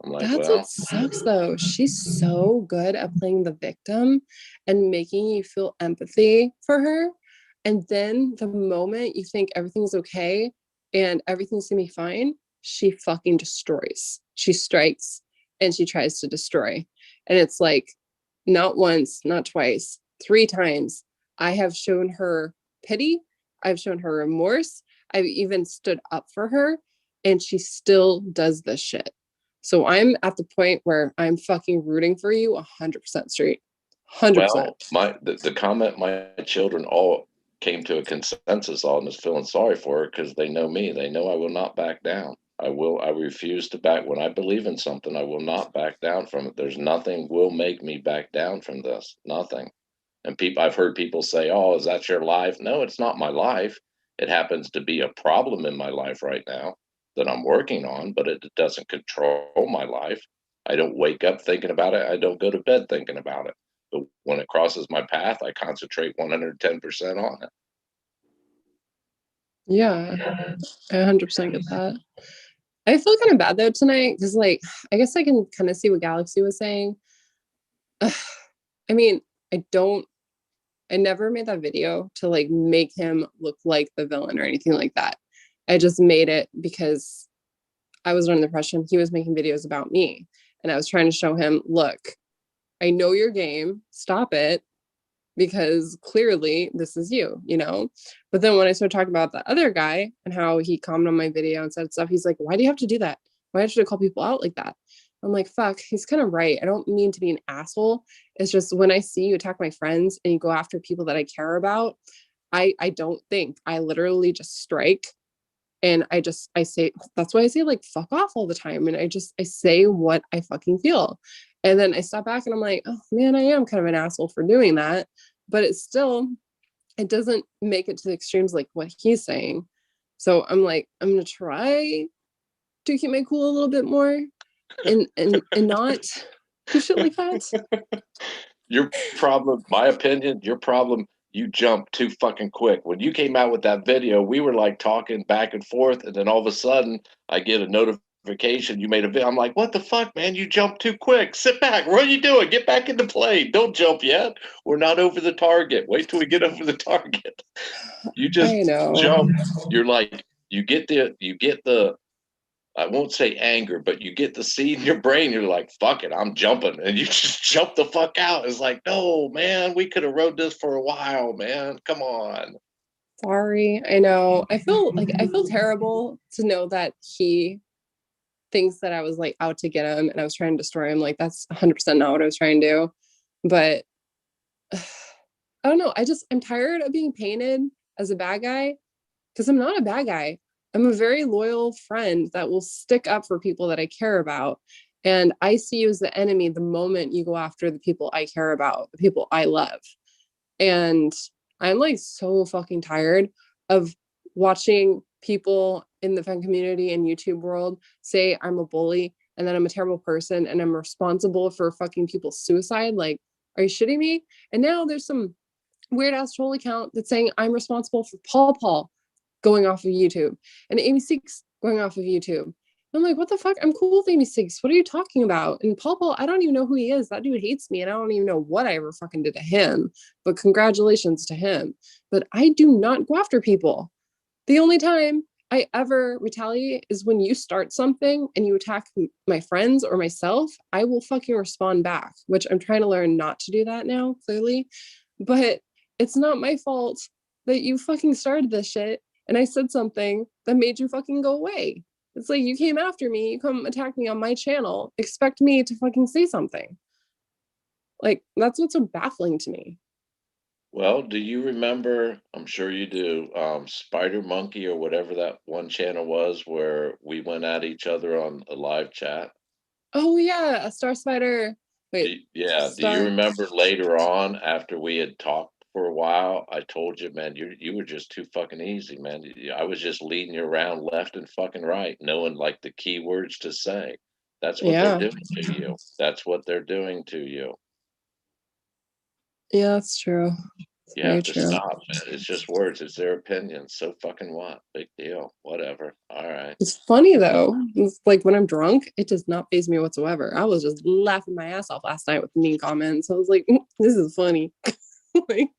I'm like,
That's what
"Well,
sucks though. She's so good at playing the victim and making you feel empathy for her. And then the moment you think everything's okay and everything's gonna be fine, she fucking destroys. She strikes and she tries to destroy. And it's like, not once, not twice, 3 times. I have shown her pity. I've shown her remorse. I've even stood up for her, and she still does this shit. So I'm at the point where I'm fucking rooting for you 100% straight. 100%.
well, the comment my children all came to a consensus on is feeling sorry for her because they know me. They know I will not back down. I refuse to back. When I believe in something, I will not back down from it. There's nothing will make me back down from this. Nothing. And I've heard people say, "Oh, is that your life?" No, it's not my life. It happens to be a problem in my life right now that I'm working on, but it doesn't control my life. I don't wake up thinking about it. I don't go to bed thinking about it. But when it crosses my path, I concentrate 110% on it.
Yeah, I 100% get that. I feel kind of bad though tonight because, like, I guess I can kind of see what Galaxy was saying. I mean, I never made that video to like make him look like the villain or anything like that. I just made it because I was under the impression he was making videos about me. And I was trying to show him, look, I know your game, stop it, because clearly this is you, you know? But then when I started talking about the other guy and how he commented on my video and said stuff, he's like, why do you have to do that? Why do you have to call people out like that? I'm like, fuck, he's kind of right. I don't mean to be an asshole. It's just when I see you attack my friends and you go after people that I care about, I don't think. I literally just strike. And I say, that's why I say like fuck off all the time. And I say what I fucking feel. And then I step back and I'm like, oh man, I am kind of an asshole for doing that. But it doesn't make it to the extremes like what he's saying. So I'm like, I'm gonna try to keep my cool a little bit more and not do shit like that.
Your problem, my opinion, your problem, you jumped too fucking quick. When you came out with that video, we were like talking back and forth, and then all of a sudden I get a notification you made a video. I'm like, what the fuck, man? You jumped too quick. Sit back. What are you doing? Get back into play. Don't jump yet. We're not over the target. Wait till we get over the target. You just
I know.
jump. You're like, you get the I won't say anger, but you get the seed in your brain. You're like, fuck it, I'm jumping. And you just jump the fuck out. It's like, no, man, we could have rode this for a while, man. Come on.
Sorry. I know. I feel terrible to know that he thinks that I was like out to get him and I was trying to destroy him. Like that's 100% not what I was trying to do. But I don't know. I'm tired of being painted as a bad guy because I'm not a bad guy. I'm a very loyal friend that will stick up for people that I care about. And I see you as the enemy the moment you go after the people I care about, the people I love. And I'm like so fucking tired of watching people in the fan community and YouTube world say I'm a bully and that I'm a terrible person and I'm responsible for fucking people's suicide. Like, are you shitting me? And now there's some weird ass troll account that's saying I'm responsible for Paul going off of YouTube and Amy Seeks going off of YouTube. I'm like, what the fuck? I'm cool with Amy Seeks. What are you talking about? And Paul, I don't even know who he is. That dude hates me and I don't even know what I ever fucking did to him. But congratulations to him. But I do not go after people. The only time I ever retaliate is when you start something and you attack my friends or myself. I will fucking respond back, which I'm trying to learn not to do that now, clearly. But it's not my fault that you fucking started this shit and I said something that made you fucking go away. It's like you came after me, you come attack me on my channel, expect me to fucking say something. Like, that's what's so baffling to me.
Well, do you remember? I'm sure you do. Spider Monkey or whatever that one channel was where we went at each other on a live chat.
Oh, yeah, a Star Spider. Wait,
Yeah. Do you
Star.
remember later on after we had talked for a while? I told you, man, you were just too fucking easy, man. I was just leading you around left and fucking right, knowing like the key words to say. That's what they're
Yeah,
doing to you. That's what they're doing to you.
yeah, that's true. It's
You
very
have to
true.
stop, man. It's just words. It's their opinion. So fucking what? Big deal. Whatever. All right.
It's funny though. It's like when I'm drunk, it does not faze me whatsoever. I was just laughing my ass off last night with mean comments. I was like, this is funny. Like,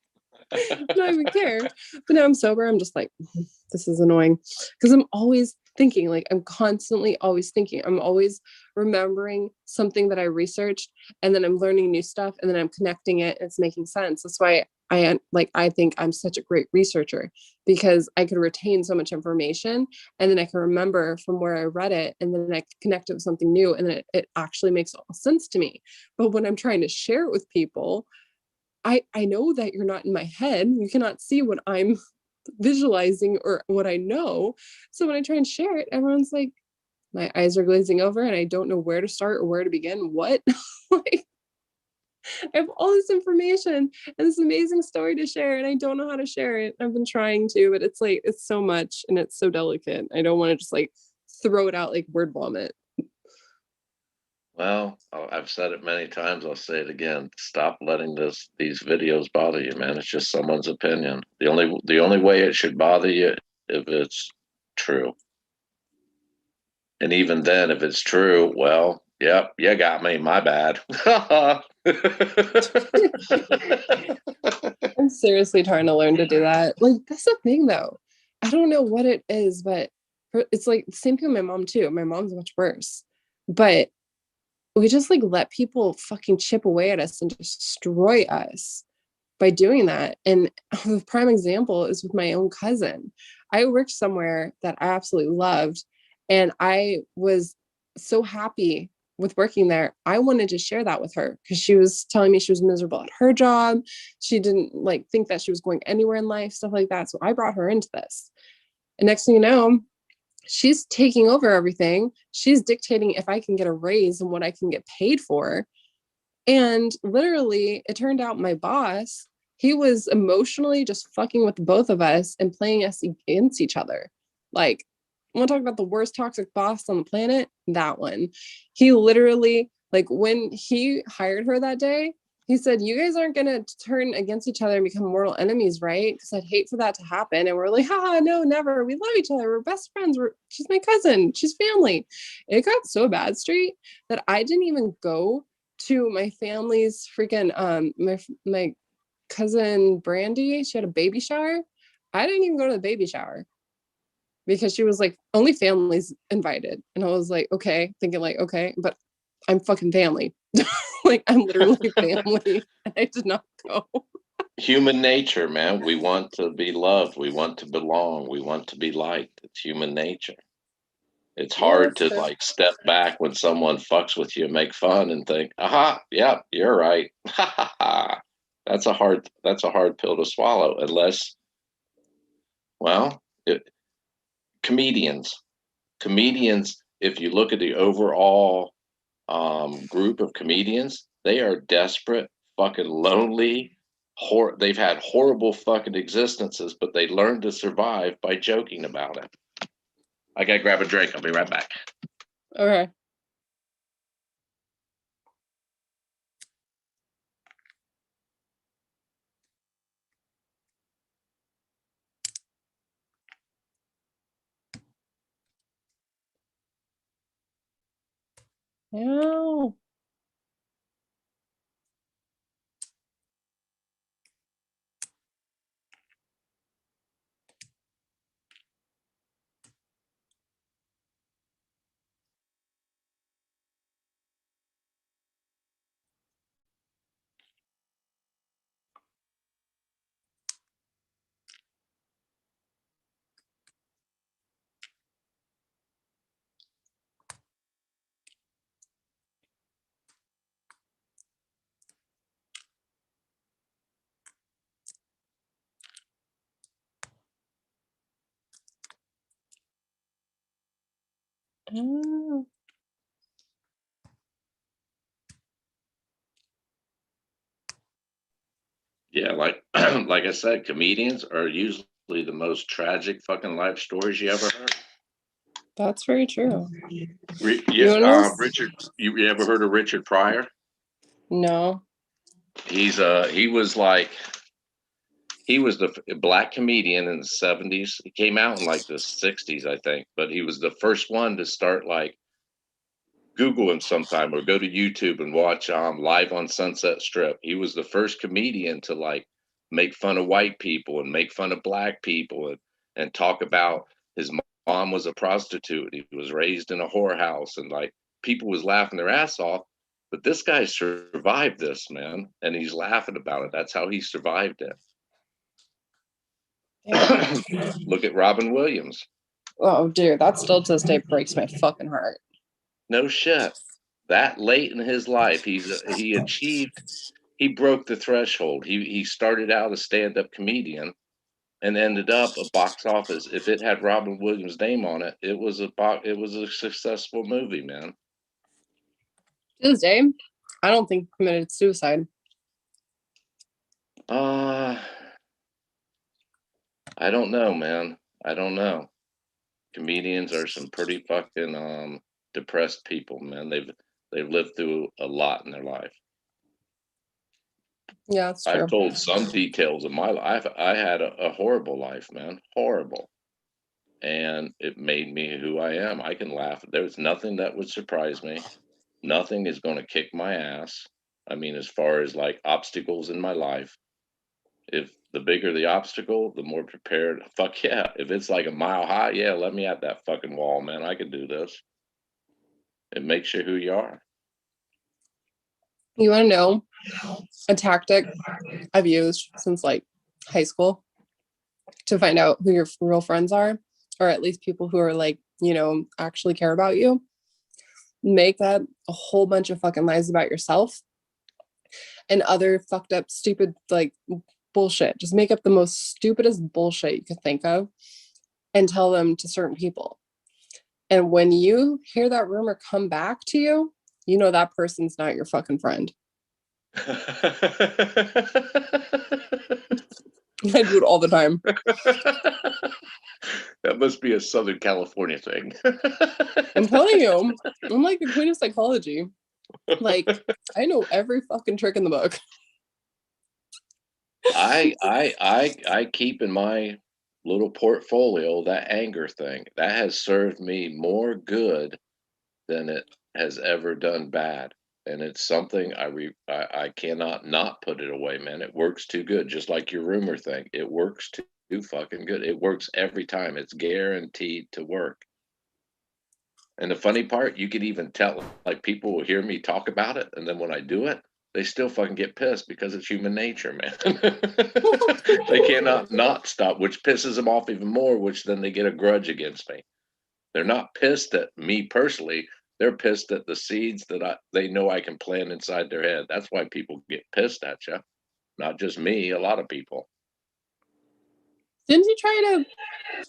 not even care. But now I'm sober. I'm just like, this is annoying. Because I'm always thinking, like, I'm constantly always thinking. I'm always remembering something that I researched, and then I'm learning new stuff, and then I'm connecting it. And it's making sense. That's why I think I'm such a great researcher because I could retain so much information and then I can remember from where I read it and then I connect it with something new and then it actually makes all sense to me. But when I'm trying to share it with people, I know that you're not in my head. You cannot see what I'm visualizing or what I know. So when I try and share it, everyone's like, my eyes are glazing over and I don't know where to start or where to begin. What? Like, I have all this information and this amazing story to share, and I don't know how to share it. I've been trying to, but it's like, it's so much and it's so delicate. I don't want to just like throw it out like word vomit.
Well, I've said it many times. I'll say it again. Stop letting these videos bother you, man. It's just someone's opinion. The only way it should bother you if it's true. And even then, if it's true, well, yep, you got me. My bad.
I'm seriously trying to learn to do that. Like, that's the thing though. I don't know what it is, but it's like the same thing with my mom too. My mom's much worse. But we just like let people fucking chip away at us and destroy us by doing that. And the prime example is with my own cousin. I worked somewhere that I absolutely loved, and I was so happy with working there. I wanted to share that with her because she was telling me she was miserable at her job. She didn't like think that she was going anywhere in life, stuff like that. So I brought her into this. And next thing you know, she's taking over everything. She's dictating if I can get a raise and what I can get paid for. And literally, it turned out my boss, he was emotionally just fucking with both of us and playing us against each other. Like, I want to talk about the worst toxic boss on the planet? That one. He literally, like, when he hired her that day, he said, "You guys aren't going to turn against each other and become mortal enemies, right? Because I'd hate for that to happen." And we're like, "Ha, no, never. We love each other. We're best friends. She's my cousin. She's family." It got so bad straight that I didn't even go to my family's freaking my cousin Brandy. She had a baby shower. I didn't even go to the baby shower because she was like, only families invited. And I was like, okay, thinking like, okay, but I'm fucking family. Like, I'm literally family. And I did not go.
Human nature, man. We want to be loved. We want to belong. We want to be liked. It's human nature. It's hard to like step back when someone fucks with you and make fun and think, aha, yeah, you're right. That's a hard pill to swallow unless, well, comedians, if you look at the overall group of comedians, they are desperate, fucking lonely, they've had horrible fucking existences, but they learned to survive by joking about it. I gotta grab a drink. I'll be right back.
Okay. No. Oh.
Yeah, like like I said, comedians are usually the most tragic fucking life stories you ever heard.
That's very true.
Richard, you ever heard of Richard Pryor?
No.
He was like he was the black comedian in the 70s. He came out in like the 60s, I think, but he was the first one to start like Google him sometime or go to YouTube and watch Live on Sunset Strip. He was the first comedian to like make fun of white people and make fun of black people and talk about his mom was a prostitute. He was raised in a whorehouse and like people was laughing their ass off. But this guy survived this, man, and he's laughing about it. That's how he survived it.
Yeah.
Look at Robin Williams.
Oh, dude, that still to this day breaks my fucking heart.
No shit. That late in his life, he broke the threshold. He started out a stand-up comedian and ended up a box office. If it had Robin Williams' name on it, it was a successful movie, man.
To this day, I don't think he committed suicide.
I don't know, man. I don't know. Comedians are some pretty fucking depressed people, man. They've lived through a lot in their life.
Yeah, that's true.
I've told some details of my life. I had a horrible life, man. Horrible. And it made me who I am. I can laugh. There's nothing that would surprise me. Nothing is going to kick my ass. I mean, as far as like obstacles in my life, if the bigger the obstacle, the more prepared. Fuck yeah. If it's like a mile high, yeah, let me at that fucking wall, man. I can do this. It makes you who you are.
You want to know a tactic I've used since like high school to find out who your real friends are, or at least people who are like, actually care about you? Make up a whole bunch of fucking lies about yourself and other fucked up, stupid, like bullshit. Just make up the most stupidest bullshit you could think of and tell them to certain people. And when you hear that rumor come back to you, you know that person's not your fucking friend. I do it all the time.
That must be a Southern California thing.
I'm telling you, I'm like the queen of psychology. Like, I know every fucking trick in the book.
I keep in my little portfolio that anger thing. That has served me more good than it has ever done bad. And it's something I cannot not put it away, man. It works too good, just like your rumor thing. It works too fucking good. It works every time. It's guaranteed to work. And the funny part, you could even tell, like people will hear me talk about it, and then when I do it, they still fucking get pissed because it's human nature, man. They cannot not stop, which pisses them off even more, which then they get a grudge against me. They're not pissed at me personally. They're pissed at the seeds that they know I can plant inside their head. That's why people get pissed at you. Not just me, a lot of people.
Didn't you try to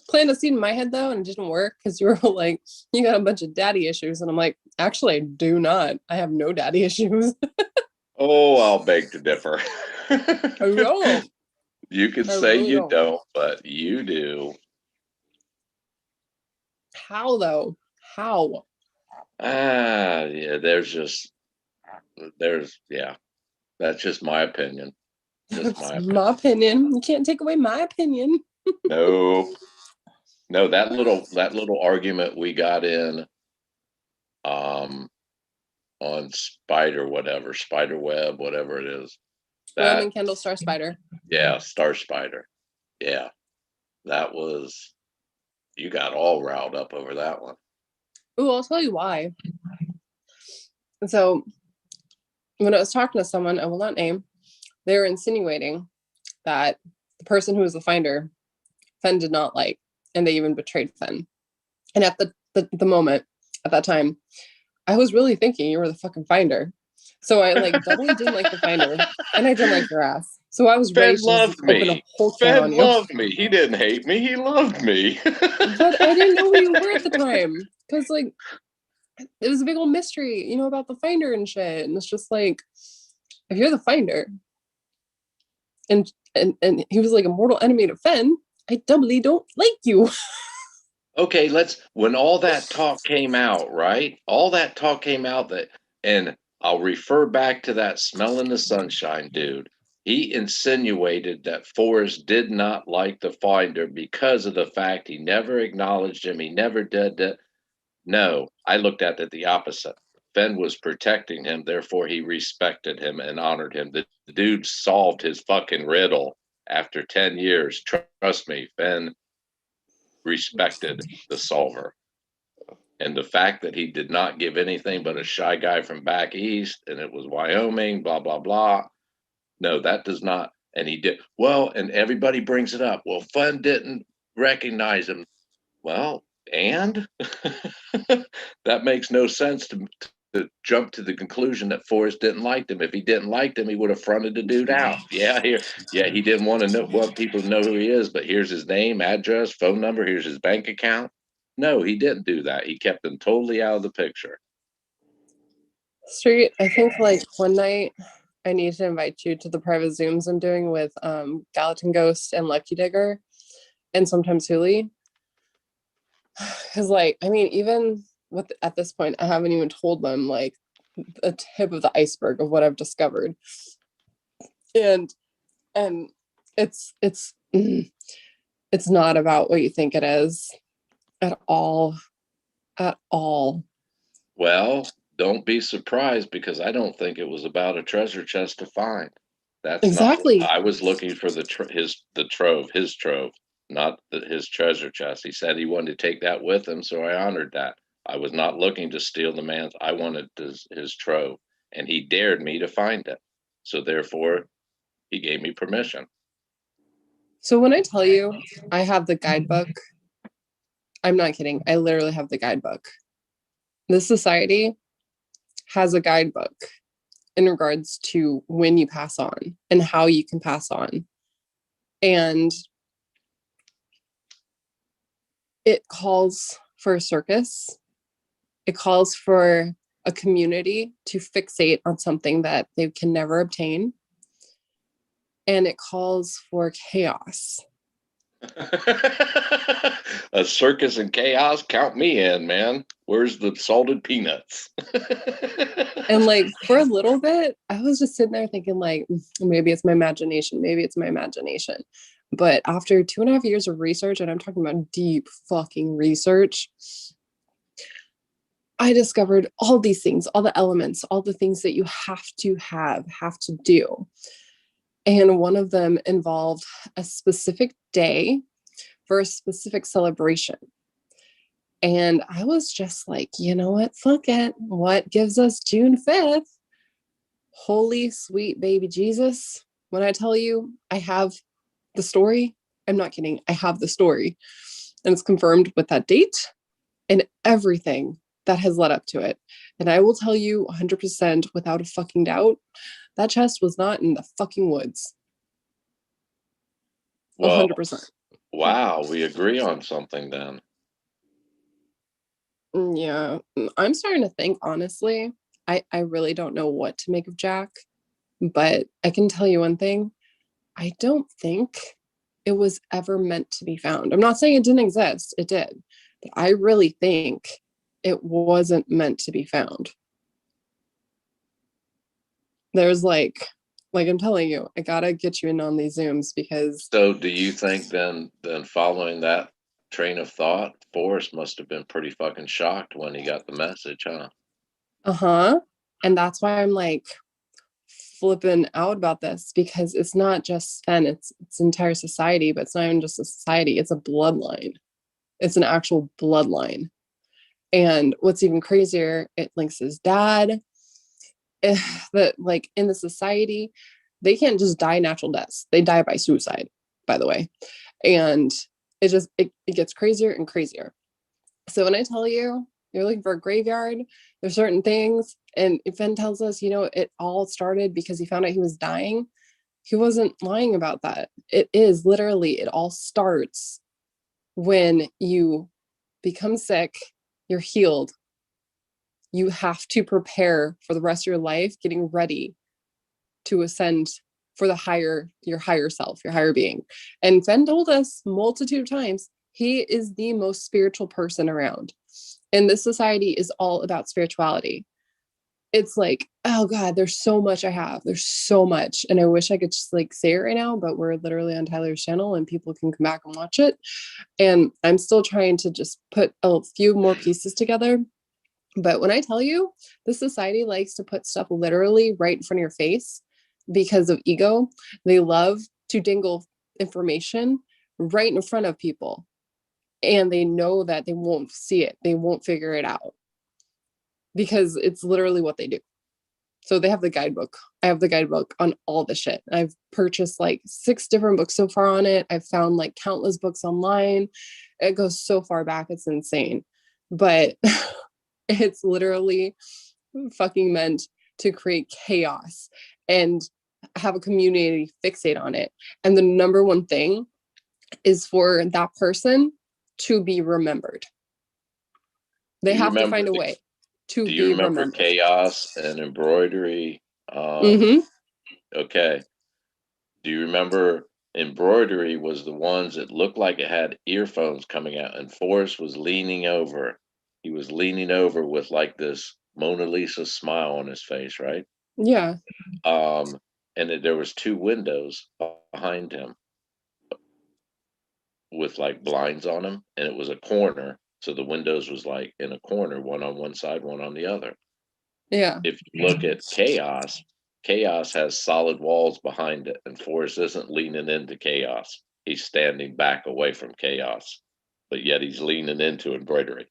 plant a seed in my head though, and it didn't work because you were like, you got a bunch of daddy issues, and I'm like, actually, I do not. I have no daddy issues.
Oh, I'll beg to differ.
I don't.
You can
I
say
really
you don't, but you do.
How though? How?
Yeah, yeah, that's just my opinion. Just
That's
my opinion.
my opinion. You can't take away my opinion.
Nope. No, that little argument we got in on spider web, whatever it is.
Roman Kendall Star Spider.
Yeah, Star Spider. Yeah. That was, you got all riled up over that one.
Oh, I'll tell you why. So when I was talking to someone, I will not name, they were insinuating that the person who was the finder, Fen did not like, and they even betrayed Fen. And at the moment, at that time, I was really thinking you were the fucking finder. So I like doubly didn't like the finder, and I didn't like your ass. So I was ready
Fed
to
loved
open a
me.
whole can
Fed
on you.
loved me. He didn't hate me. He loved me.
But I didn't know who you were at the time. Because like it was a big old mystery, about the finder and shit. And it's just like, if you're the finder, and he was like a mortal enemy to Fen, I doubly don't like you.
Okay, when all that talk came out, right? All that talk came out and I'll refer back to that smell in the sunshine, dude. He insinuated that Forrest did not like the finder because of the fact he never acknowledged him. He never did that. No, I looked at it the opposite. Fenn was protecting him, therefore he respected him and honored him. The dude solved his fucking riddle after 10 years. Trust me, Fenn respected the solver. And the fact that he did not give anything but a shy guy from back east, and it was Wyoming, blah, blah, blah. No, that does not. And he did. Well, and everybody brings it up. Well, Fun didn't recognize him. Well, and that makes no sense to jump to the conclusion that Forrest didn't like him. If he didn't like him, he would have fronted the dude out. Yeah, he didn't want people to know who he is, but here's his name, address, phone number, here's his bank account. No, he didn't do that. He kept them totally out of the picture.
Street, I think like one night I need to invite you to the private Zooms I'm doing with Gallatin Ghost and Lucky Digger and sometimes Huli. Because like, I mean, even with at this point, I haven't even told them like a tip of the iceberg of what I've discovered. And it's it's not about what you think it is at all. At all.
Well, don't be surprised, because I don't think it was about a treasure chest to find. That's
Exactly.
not. I was looking for his trove, not his treasure chest. He said he wanted to take that with him, so I honored that. I was not looking to steal the man's. I wanted his trove, and he dared me to find it. So therefore, he gave me permission.
So when I tell you I have the guidebook, I'm not kidding. I literally have the guidebook. This society has a guidebook in regards to when you pass on and how you can pass on. And it calls for a circus. It calls for a community to fixate on something that they can never obtain. And it calls for chaos.
A circus and chaos, count me in, man. Where's the salted peanuts?
And like for a little bit, I was just sitting there thinking, like, maybe it's my imagination. Maybe it's my imagination. But after 2.5 years of research, and I'm talking about deep fucking research, I discovered all these things, all the elements, all the things that you have to do. And one of them involved a specific day for a specific celebration. And I was just like, you know what? Fuck it. What gives us June 5th? Holy sweet baby Jesus. When I tell you I have the story, I'm not kidding. I have the story. And it's confirmed with that date and everything that has led up to it. And I will tell you 100% without a fucking doubt, that chest was not in the fucking woods.
Well,
100%.
wow, we agree on something then.
Yeah, I'm starting to think, honestly, I really don't know what to make of Jack, but I can tell you one thing. I don't think it was ever meant to be found. I'm not saying it didn't exist, it did, but I really think it wasn't meant to be found. There's like I'm telling you, I gotta get you in on these Zooms because
So do you think then following that train of thought, Forrest must have been pretty fucking shocked when he got the message, huh?
uh-huh. And that's why I'm like flipping out about this, because it's not just Sven, it's entire society, but it's not even just a society, it's a bloodline. It's an actual bloodline. And what's even crazier, it links his dad. That like in the society, they can't just die natural deaths. They die by suicide, by the way. And it gets crazier and crazier. So when I tell you you're looking for a graveyard, there's certain things. And Finn tells us, it all started because he found out he was dying. He wasn't lying about that. It is literally, it all starts when you become sick, you're healed. You have to prepare for the rest of your life, getting ready to ascend for your higher self, your higher being. And Fenn told us multitude of times, he is the most spiritual person around. And this society is all about spirituality. It's like, oh God, there's so much I have. There's so much. And I wish I could just like say it right now, but we're literally on Tyler's channel and people can come back and watch it. And I'm still trying to just put a few more pieces together. But when I tell you, this society likes to put stuff literally right in front of your face because of ego. They love to dingle information right in front of people. And they know that they won't see it. They won't figure it out because it's literally what they do. So they have the guidebook. I have the guidebook on all the shit. I've purchased like 6 different books so far on it. I've found like countless books online. It goes so far back. It's insane. But it's literally fucking meant to create chaos and have a community fixate on it. And the number one thing is for that person to be remembered. They have to find a way to
do you
be
remember
remembered.
chaos and embroidery?
Mm-hmm.
Okay. Do you remember embroidery was the ones that looked like it had earphones coming out, and Forrest was leaning over. He was leaning over with like this Mona Lisa smile on his face, right?
Yeah.
And there was 2 windows behind him with like blinds on them, and it was a corner. So the windows was like in a corner, one on one side, one on the other.
Yeah.
If you look at chaos, chaos has solid walls behind it, and Forrest isn't leaning into chaos. He's standing back away from chaos, but yet he's leaning into embroidery.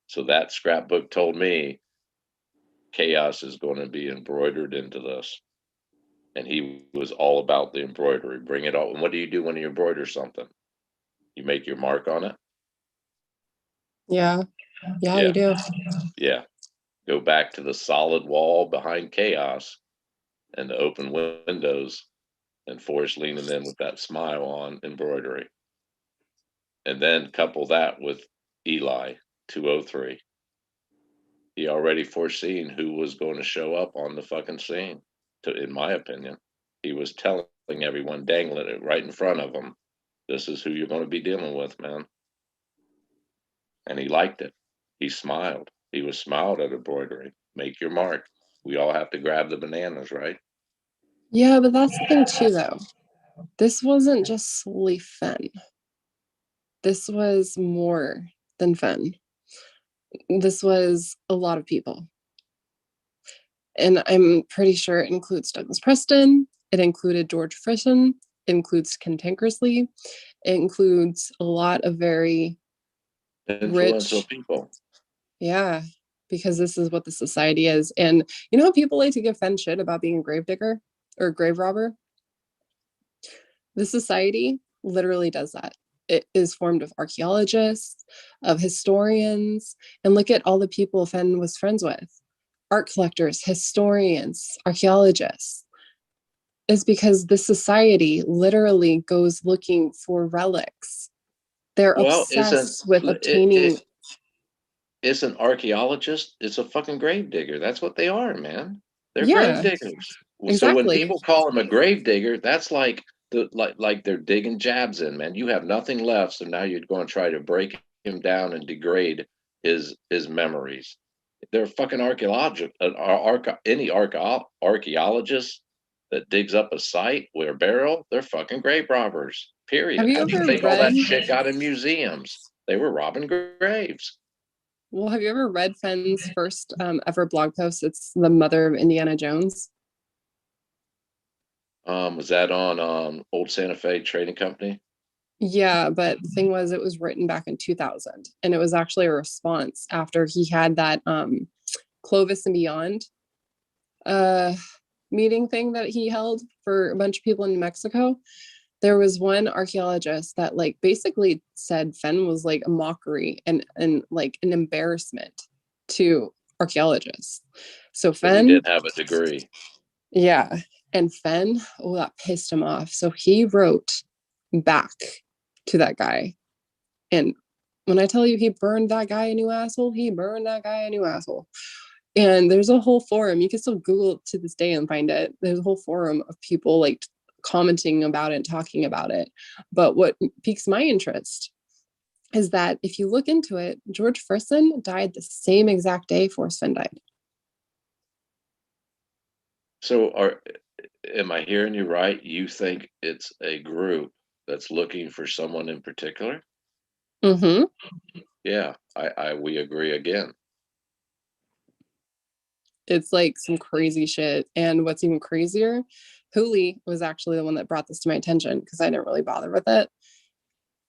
So that scrapbook told me chaos is going to be embroidered into this. And he was all about the embroidery. Bring it all. And what do you do when you embroider something? You make your mark on it?
Yeah. Yeah,
Yeah.
you do.
Yeah. Go back to the solid wall behind chaos and the open windows and Forrest leaning in with that smile on embroidery. And then couple that with Eli 203. He already foreseen who was going to show up on the fucking scene, in my opinion. He was telling everyone, dangling it right in front of them. This is who you're going to be dealing with, man. And he liked it. He smiled. He was smiled at embroidery. Make your mark. We all have to grab the bananas, right?
Yeah, but that's the thing too, though. This wasn't just solely Fen. This was more than Fen. This was a lot of people. And I'm pretty sure it includes Douglas Preston. It included George Frisson. It includes Cantankerously. It includes a lot of very
Influential
rich,
people.
yeah, because this is what the society is. And you know how people like to give Fen shit about being a gravedigger or a grave robber? The society literally does that. It is formed of archaeologists, of historians, and look at all the people Fen was friends with. Art collectors, historians, archaeologists. Is because the society literally goes looking for relics. They're
Well,
obsessed with obtaining.
it's an archaeologist. It's a fucking grave digger. That's what they are, man. They're grave
Yeah,
diggers. So when
exactly.
people call him a grave digger, that's like like they're digging jabs in, man. You have nothing left, so now you're going to try to break him down and degrade his memories. They're fucking archaeologist that digs up a site with a barrel. They're fucking grave robbers. Period.
Have you
How do you
ever
think all
read?
that shit got in museums? They were robbing graves.
Well, have you ever read Fenn's first ever blog post? It's the mother of Indiana Jones.
Was that on Old Santa Fe Trading Company?
Yeah, but the thing was, it was written back in 2000, and it was actually a response after he had that Clovis and Beyond uh, meeting thing that he held for a bunch of people in New Mexico. There was one archaeologist that like basically said Fenn was like a mockery and like an embarrassment to archaeologists. So
So he
Fenn,
didn't have a degree.
yeah, and Fenn, oh, that pissed him off. So he wrote back to that guy. And when I tell you he burned that guy a new asshole, he burned that guy a new asshole. And there's a whole forum. You can still Google it to this day and find it. There's a whole forum of people like commenting about it, talking about it. But what piques my interest is that if you look into it, George Frisson died the same exact day Forrest Fenn died.
So am I hearing you right? You think it's a group that's looking for someone in particular?
Mm-hmm.
Yeah, we agree again.
It's like some crazy shit. And what's even crazier, Hooley was actually the one that brought this to my attention because I didn't really bother with it.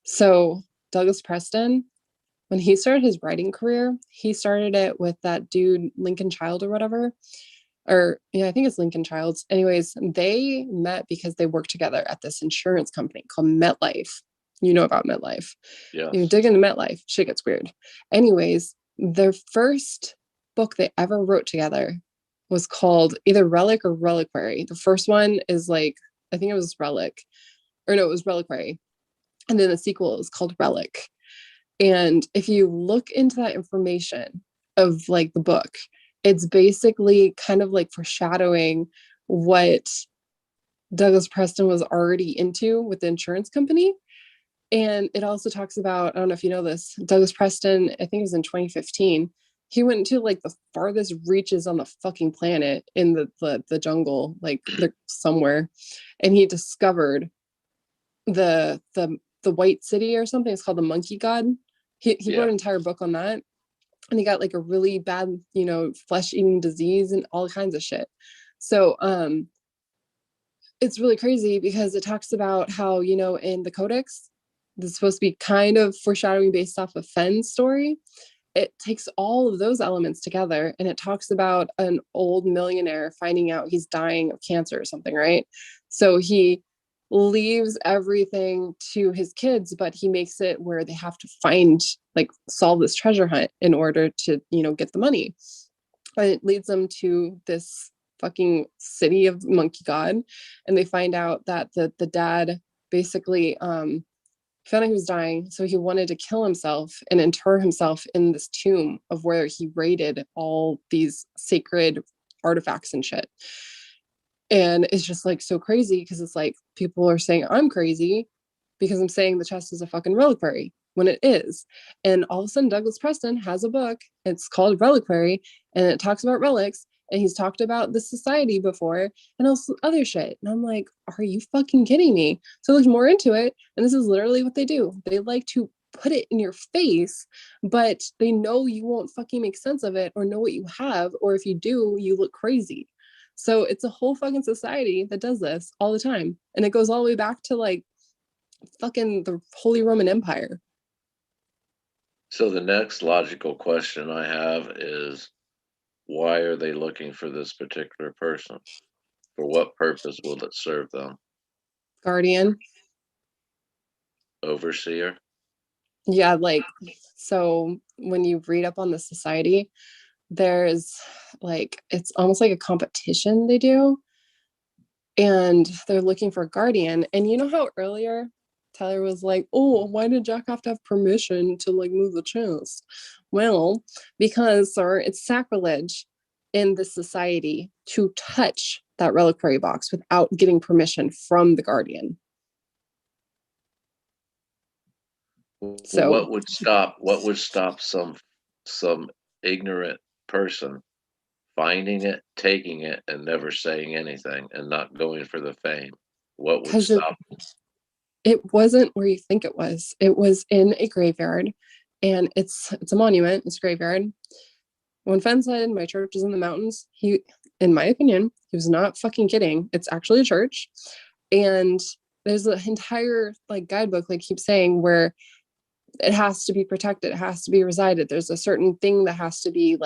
So Douglas Preston, when he started his writing career, he started it with that dude, Lincoln Child or whatever. Or yeah, I think it's Lincoln Childs. Anyways, they met because they worked together at this insurance company called MetLife. You know about MetLife.
Yes.
You dig into MetLife, shit gets weird. Anyways, their first book they ever wrote together was called either Relic or Reliquary. The first one is like, I think it was Relic, or no, it was Reliquary. And then the sequel is called Relic. And if you look into that information of like the book, it's basically kind of like foreshadowing what Douglas Preston was already into with the insurance company. And it also talks about, I don't know if you know this, Douglas Preston, I think it was in 2015, he went to like the farthest reaches on the fucking planet in the jungle, like somewhere, and he discovered the white city or something. It's called the Monkey God. He wrote an entire book on that. and he got like a really bad, flesh-eating disease and all kinds of shit. So it's really crazy because it talks about how, in the Codex, this is supposed to be kind of foreshadowing based off of Fenn's story. It takes all of those elements together, and it talks about an old millionaire finding out he's dying of cancer or something, right? So he leaves everything to his kids, but he makes it where they have to solve this treasure hunt in order to, get the money. And it leads them to this fucking city of monkey god, and they find out that the dad basically found out he was dying, so he wanted to kill himself and inter himself in this tomb of where he raided all these sacred artifacts and shit. And it's just like so crazy because it's like people are saying I'm crazy because I'm saying the chest is a fucking reliquary when it is. And all of a sudden, Douglas Preston has a book. It's called Reliquary, and it talks about relics. And he's talked about the society before and also other shit. And I'm like, are you fucking kidding me? So I looked more into it, and this is literally what they do. They like to put it in your face, but they know you won't fucking make sense of it or know what you have. Or if you do, you look crazy. So it's a whole fucking society that does this all the time. And it goes all the way back to like fucking the Holy Roman Empire.
So the next logical question I have is, why are they looking for this particular person? For what purpose will it serve them?
Guardian.
Overseer?
Yeah, so when you read up on the society, there's it's almost like a competition they do, and they're looking for a guardian. And you know how earlier Tyler was like, oh, why did Jack have to have permission to move the chest? Well, because, sir, it's sacrilege in the society to touch that reliquary box without getting permission from the guardian. So
what would stop some ignorant person finding it, taking it, and never saying anything and not going for the fame? What would
because
stop?
it wasn't where you think it was. It was in a graveyard, and it's a monument. It's a graveyard. When Fenn said my church is in the mountains, he, in my opinion, he was not fucking kidding. It's actually a church, and there's an entire guidebook, keep saying, where it has to be protected, it has to be resided. There's a certain thing that has to be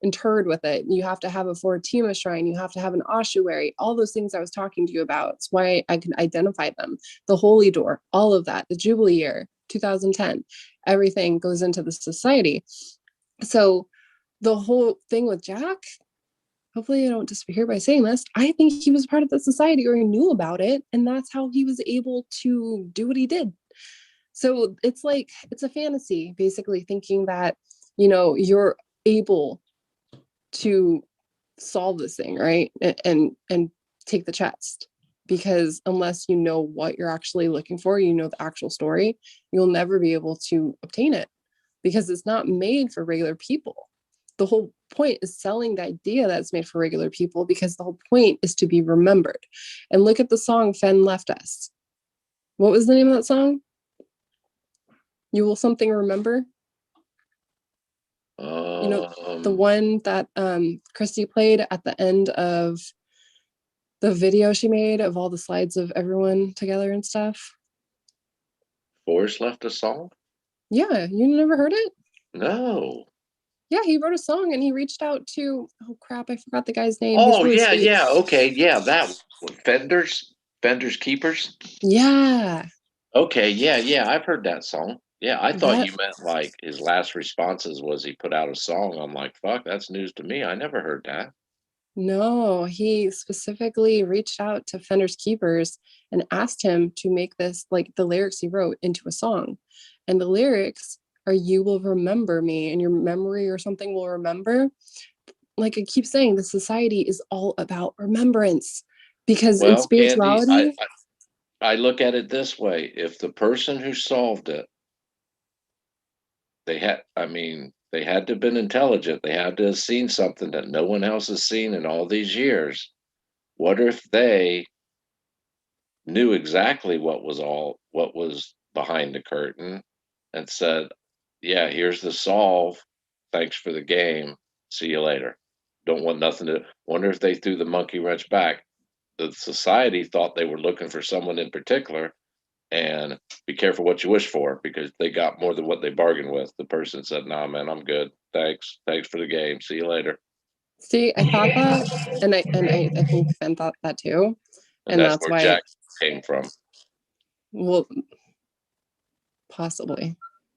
interred with it. You have to have a Fortima shrine, you have to have an ossuary, all those things I was talking to you about. It's why I can identify them. The holy door, all of that, the Jubilee year, 2010, everything goes into the society. So the whole thing with Jack, hopefully I don't disappear by saying this, I think he was part of the society or he knew about it, and that's how he was able to do what he did. So it's it's a fantasy, basically thinking that, you're able to solve this thing, right? And take the chest. Because unless you know what you're actually looking for, the actual story, you'll never be able to obtain it because it's not made for regular people. The whole point is selling the idea that it's made for regular people because the whole point is to be remembered. And look at the song Fenn left us. What was the name of that song? You will something remember? The one that Christy played at the end of the video she made of all the slides of everyone together and stuff.
Forrest left a song?
Yeah, you never heard it?
No.
Yeah, he wrote a song and he reached out to, oh crap, I forgot the guy's name.
Oh,
really
yeah,
sweet.
yeah. Okay, yeah, that one. Fenders Keepers?
Yeah.
Okay, yeah, yeah, I've heard that song. Yeah, I thought
That,
you meant his last responses was he put out a song. I'm like, fuck, that's news to me. I never heard that.
no, he specifically reached out to Fender's Keepers and asked him to make this, the lyrics he wrote, into a song. And the lyrics are, you will remember me and your memory or something will remember. Like I keep saying, the society is all about remembrance because in
Well, Candy,
spirituality,
I look at it this way. If the person who solved it, they had to have been intelligent. They had to have seen something that no one else has seen in all these years. What if they knew exactly what was behind the curtain and said, yeah, here's the solve. Thanks for the game. See you later. Don't want nothing to. Wonder if they threw the monkey wrench back. The society thought they were looking for someone in particular, and be careful what you wish for, because they got more than what they bargained with. The person said, "Nah, man, I'm good. Thanks for the game. See you later."
See, I thought that, and I think Finn thought that too,
And
and
that's
that's
where
why.
Jack came from.
Well, possibly,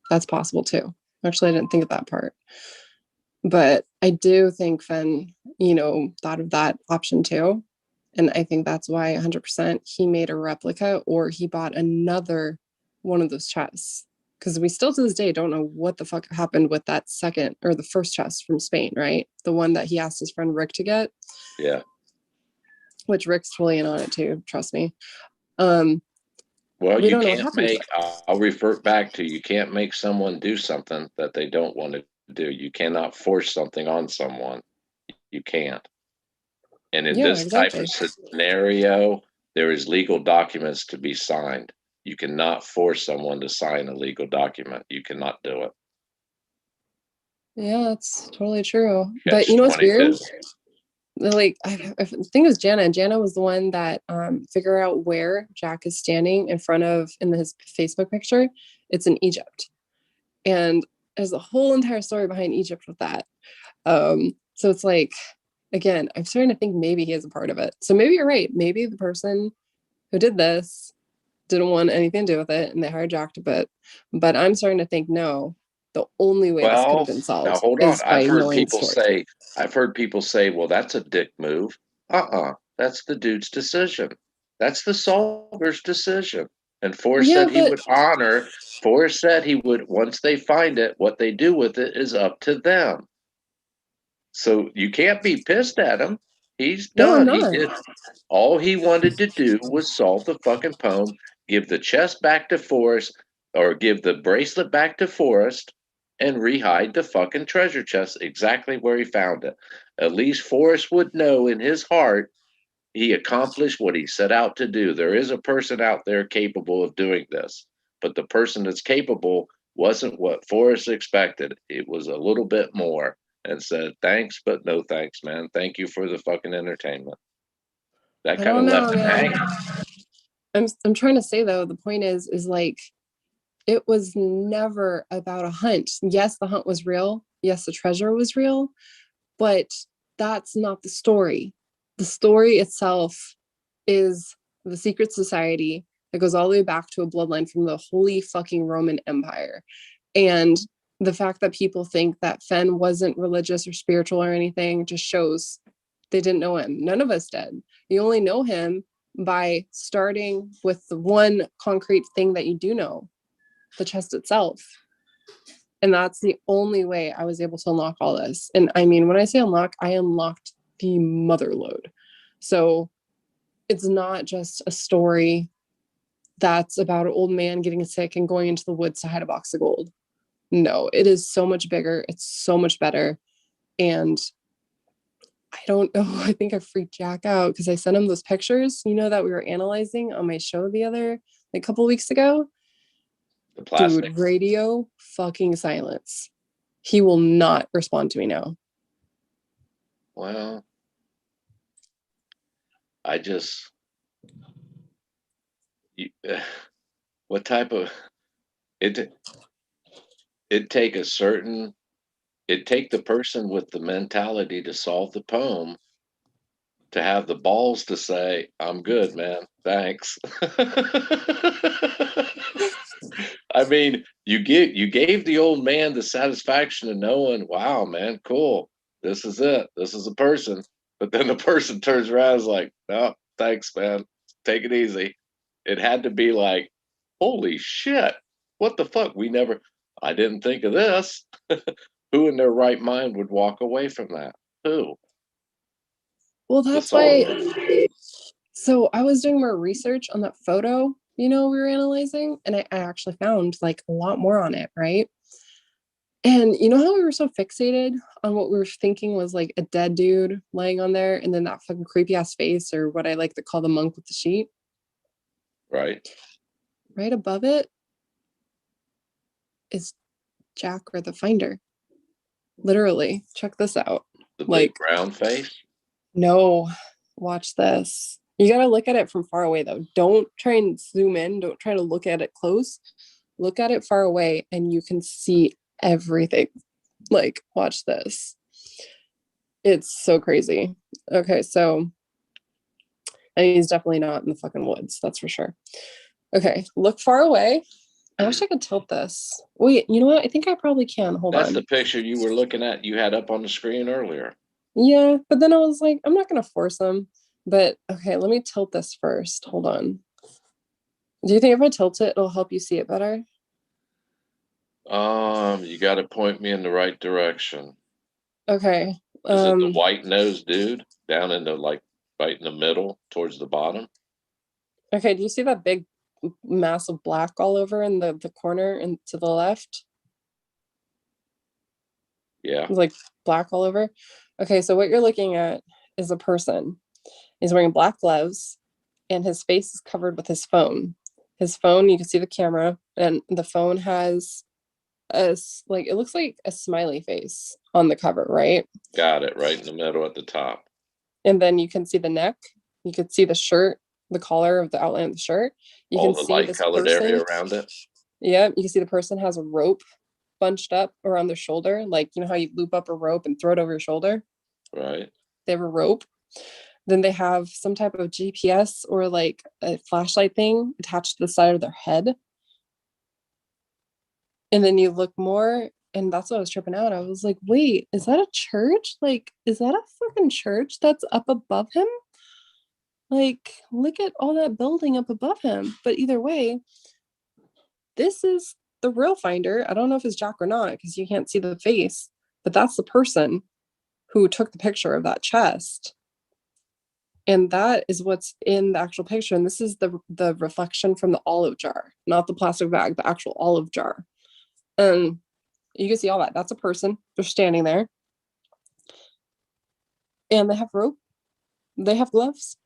that's possible too. Actually, I didn't think of that part, but I do think Finn, thought of that option too, and I think that's why 100% he made a replica or he bought another one of those chests. Because we still to this day don't know what the fuck happened with that second or the first chest from Spain, right? The one that he asked his friend Rick to get.
Yeah.
Which Rick's totally in on it too, trust me. Well,
you
don't know what
can't
happened to
make, I'll revert back to, you can't make someone do something that they don't want to do. You cannot force something on someone. You can't. And in
Yeah,
this type
exactly.
of scenario, there is legal documents to be signed. You cannot force someone to sign a legal document. You cannot do it.
Yeah, that's totally true. But
Catch
you know what's weird?
22.
Like I think it was Jana. Jana was the one that figured out where Jack is standing in front of in his Facebook picture. It's in Egypt, and there's a whole entire story behind Egypt with that. So it's like, again, I'm starting to think maybe he is a part of it. So maybe you're right. Maybe the person who did this didn't want anything to do with it, and they hired Jack to bit. But I'm starting to think no. The only way this could have been
Now
solved
hold on.
is by knowing the story.
I've heard people say, well, that's a dick move. That's the dude's decision. That's the solver's decision. And Forrest
Yeah,
said he
but
would honor, Forrest said he would, once they find it, what they do with it is up to them. So you can't be pissed at him. He's
no, I'm
done. He
not.
did. All he wanted to do was solve the fucking poem, give the chest back to Forrest, or give the bracelet back to Forrest, and rehide the fucking treasure chest exactly where he found it. At least Forrest would know in his heart he accomplished what he set out to do. There is a person out there capable of doing this, but the person that's capable wasn't what Forrest expected. It was a little bit more, and said, thanks, but no thanks, man. Thank you for the fucking entertainment. That
I
kind of
don't
left
know,
him
man.
hanging.
I'm trying to say though, the point is like it was never about a hunt. Yes, the hunt was real. Yes, the treasure was real, but that's not the story. The story itself is the secret society that goes all the way back to a bloodline from the Holy fucking Roman Empire. And the fact that people think that Fenn wasn't religious or spiritual or anything just shows they didn't know him. None of us did. You only know him by starting with the one concrete thing that you do know, the chest itself. And that's the only way I was able to unlock all this. And I mean, when I say unlock, I unlocked the mother load. So it's not just a story that's about an old man getting sick and going into the woods to hide a box of gold. No, it is so much bigger. It's so much better. And I don't know. I think I freaked Jack out because I sent him those pictures, that we were analyzing on my show a couple weeks ago.
The plastic.
Dude, radio fucking silence. He will not respond to me now.
Well, I just, what type of, it take a certain, it take the person with the mentality to solve the poem to have the balls to say, I'm good, man. Thanks. I mean, you gave the old man the satisfaction of knowing, wow, man, cool. This is it. This is a person. But then the person turns around and is like, no, thanks, man. Take it easy. It had to be like, holy shit. What the fuck? I didn't think of this. Who in their right mind would walk away from that? Who?
Well, that's why. So I was doing more research on that photo, we were analyzing, and I actually found like a lot more on it, right? And you know how we were so fixated on what we were thinking was like a dead dude laying on there, and then that fucking creepy ass face, or what I like to call the monk with the sheet.
Right.
Right above it is Jack or the Finder. Literally, check this out.
The
Like,
big brown face.
no, watch this. You gotta look at it from far away though. Don't try and zoom in. Don't try to look at it close. Look at it far away and you can see everything. Like, watch this. It's so crazy. Okay, so and he's definitely not in the fucking woods, that's for sure. Okay, look far away. I wish I could tilt this. Wait, you know what? I think I probably can. Hold
That's
on.
the picture you were looking at. You had up on the screen earlier.
Yeah, but then I was like, I'm not gonna force him. But okay, let me tilt this first. Hold on. Do you think if I tilt it, it'll help you see it better?
You got to point me in the right direction.
Okay.
Is it the white nosed dude down in the like right in the middle towards the bottom?
Okay, do you see that big mass of black all over in the corner and to the left?
Yeah.
Like black all over. Okay, so what you're looking at is a person. He's wearing black gloves and his face is covered with his phone. His phone, you can see the camera, and the phone has like it looks like a smiley face on the cover, right?
Got it. Right in the middle at the top.
And then you can see the neck. You could see the shirt, the collar of the outline of the shirt. You
All
can
the
see
light
this
colored
person.
area around it.
Yeah, you can see the person has a rope bunched up around their shoulder, like you know how you loop up a rope and throw it over your shoulder.
Right.
They have a rope. Then they have some type of GPS or like a flashlight thing attached to the side of their head. And then you look more, and that's what I was tripping out. I was like, wait, is that a church? Like, is that a fucking church that's up above him? Like, look at all that building up above him. But either way, this is the real finder. I don't know if it's Jack or not because you can't see the face, but that's the person who took the picture of that chest. And that is what's in the actual picture. And this is the reflection from the olive jar, not the plastic bag, the actual olive jar. And you can see all that. That's a person. They're standing there. And they have rope. They have gloves.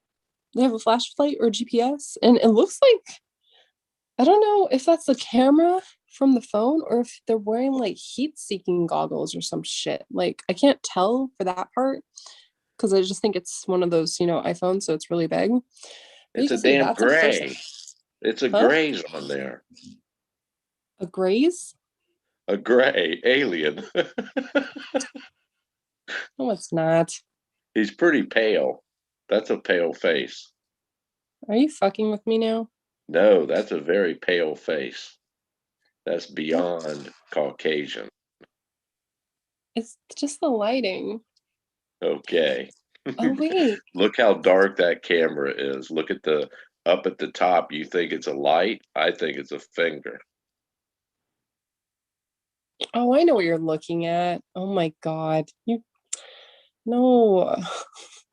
They have a flashlight or GPS. And it looks like, I don't know if that's the camera from the phone or if they're wearing like heat-seeking goggles or some shit. Like, I can't tell for that part because I just think it's one of those, iPhones, so it's really big. But
It's
you
a
can see
damn
that's a person.
gray. It's a
Huh?
grays on there.
A graze?
A gray alien.
No, it's not.
He's pretty pale. That's a pale face.
Are you fucking with me now?
No, that's a very pale face. That's beyond Caucasian.
It's just the lighting.
Okay.
Oh, wait.
Look how dark that camera is. Look at the up at the top. You think it's a light? I think it's a finger.
Oh, I know what you're looking at. Oh my God. No.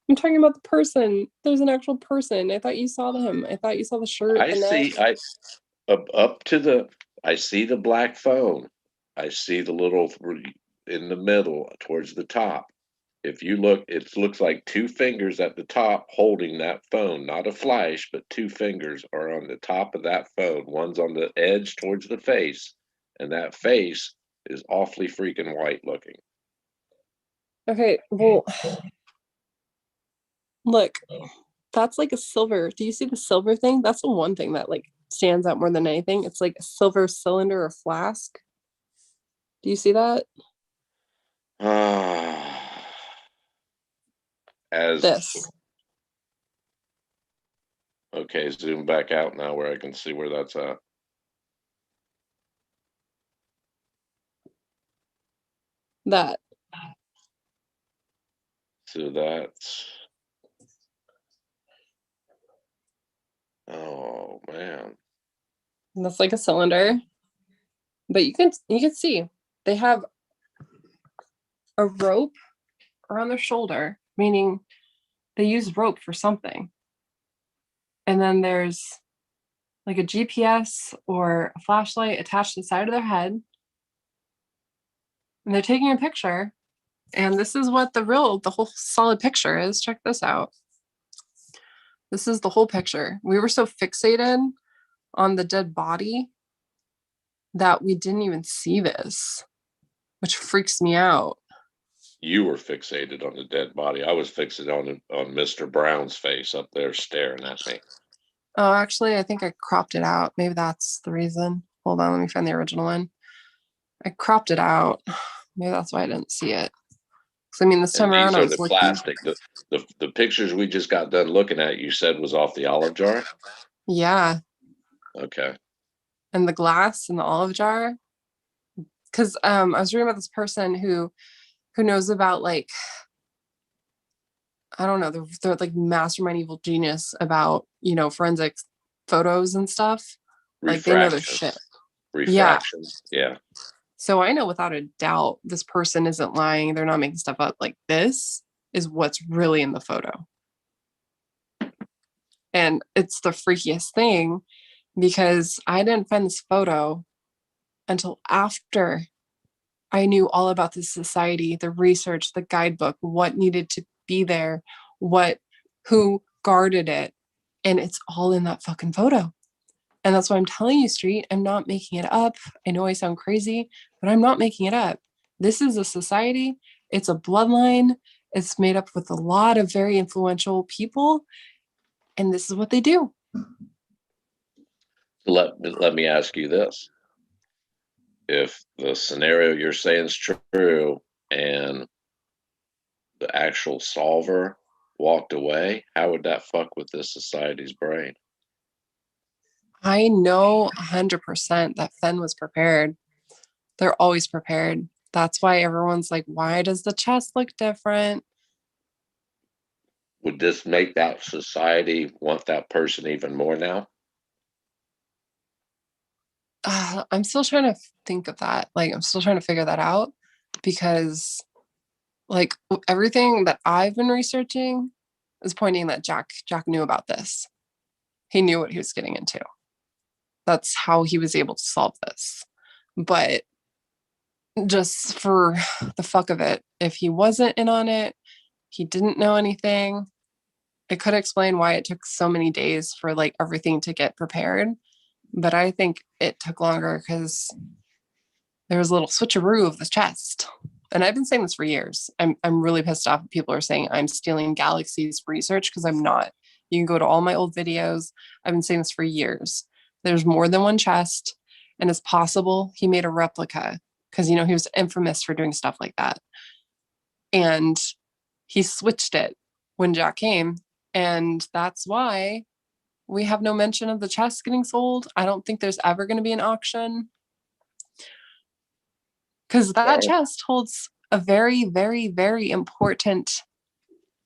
I'm talking about the person. There's an actual person. I thought you saw him. I thought you saw the shirt,
I
the
see.
neck.
Up to the. I see the black phone. I see the little in the middle towards the top. If you look, it looks like two fingers at the top holding that phone, not a flash, but two fingers are on the top of that phone. One's on the edge towards the face, and that face is awfully freaking white looking.
Okay, well, look, that's like a silver. Do you see the silver thing? That's the one thing that like stands out more than anything. It's like a silver cylinder or flask. Do you see that?
As
This.
okay, zoom back out now where I can see where that's at.
That.
So that's. Oh man.
And that's like a cylinder. But you can see they have a rope around their shoulder, meaning they use rope for something. And then there's like a GPS or a flashlight attached to the side of their head. And they're taking a picture. And this is what the whole solid picture is. Check this out. This is the whole picture. We were so fixated on the dead body that we didn't even see this, which freaks me out.
you were fixated on the dead body. I was fixated on Mr. Brown's face up there staring at me.
Oh, actually, I think I cropped it out. Maybe that's the reason. Hold on, let me find the original one. I cropped it out. Maybe that's why I didn't see it. Because I mean, this time
And
around,
these
I
are
was
the
looking.
plastic. The pictures we just got done looking at, you said was off the olive jar?
Yeah,
Okay.
and the glass in the olive jar. Because I was reading about this person who knows about like, I don't know, they're like mastermind evil genius about, you know, forensic photos and stuff. Like they know their
Refraction.
shit.
Refraction. Yeah.
So I know without a doubt this person isn't lying. They're not making stuff up. Like this is what's really in the photo. And it's the freakiest thing because I didn't find this photo until after I knew all about the society, the research, the guidebook, what needed to be there, who guarded it. And it's all in that fucking photo. And that's why I'm telling you, Street, I'm not making it up. I know I sound crazy, but I'm not making it up. This is a society, it's a bloodline, it's made up with a lot of very influential people, and this is what they do.
Let me ask you this. If the scenario you're saying is true and the actual solver walked away, how would that fuck with this society's brain?
I know 100% that Fen was prepared. They're always prepared. That's why everyone's like, why does the chest look different?
Would this make that society want that person even more now?
I'm still trying to think of that. Like, I'm still trying to figure that out because, like, everything that I've been researching is pointing that Jack knew about this. He knew what he was getting into. That's how he was able to solve this. But just for the fuck of it, if he wasn't in on it, he didn't know anything. It could explain why it took so many days for like everything to get prepared. But I think it took longer because there was a little switcheroo of the chest. And I've been saying this for years. I'm really pissed off. People are saying I'm stealing Galaxy's research because I'm not. You can go to all my old videos. I've been saying this for years. There's more than one chest, and it's possible he made a replica because you know he was infamous for doing stuff like that. And he switched it when Jack came, and that's why we have no mention of the chest getting sold. I don't think there's ever going to be an auction because that chest holds a very, very, very important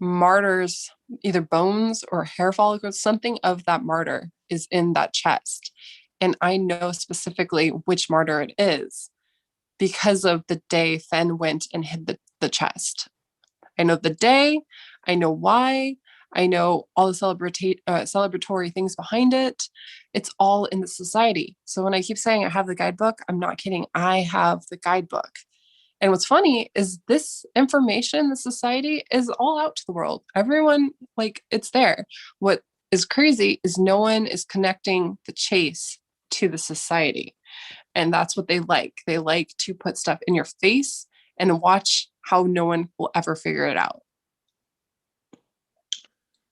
martyr's either bones or hair follicles. Something of that martyr is in that chest. And I know specifically which martyr it is because of the day Fen went and hid the chest. I know the day, I know why, I know all the celebratory things behind it. It's all in the society. So when I keep saying I have the guidebook, I'm not kidding. I have the guidebook. And what's funny is this information, the society is all out to the world. Everyone, like, it's there. What is crazy is no one is connecting the chase to the society. And that's what they like. They like to put stuff in your face and watch how no one will ever figure it out.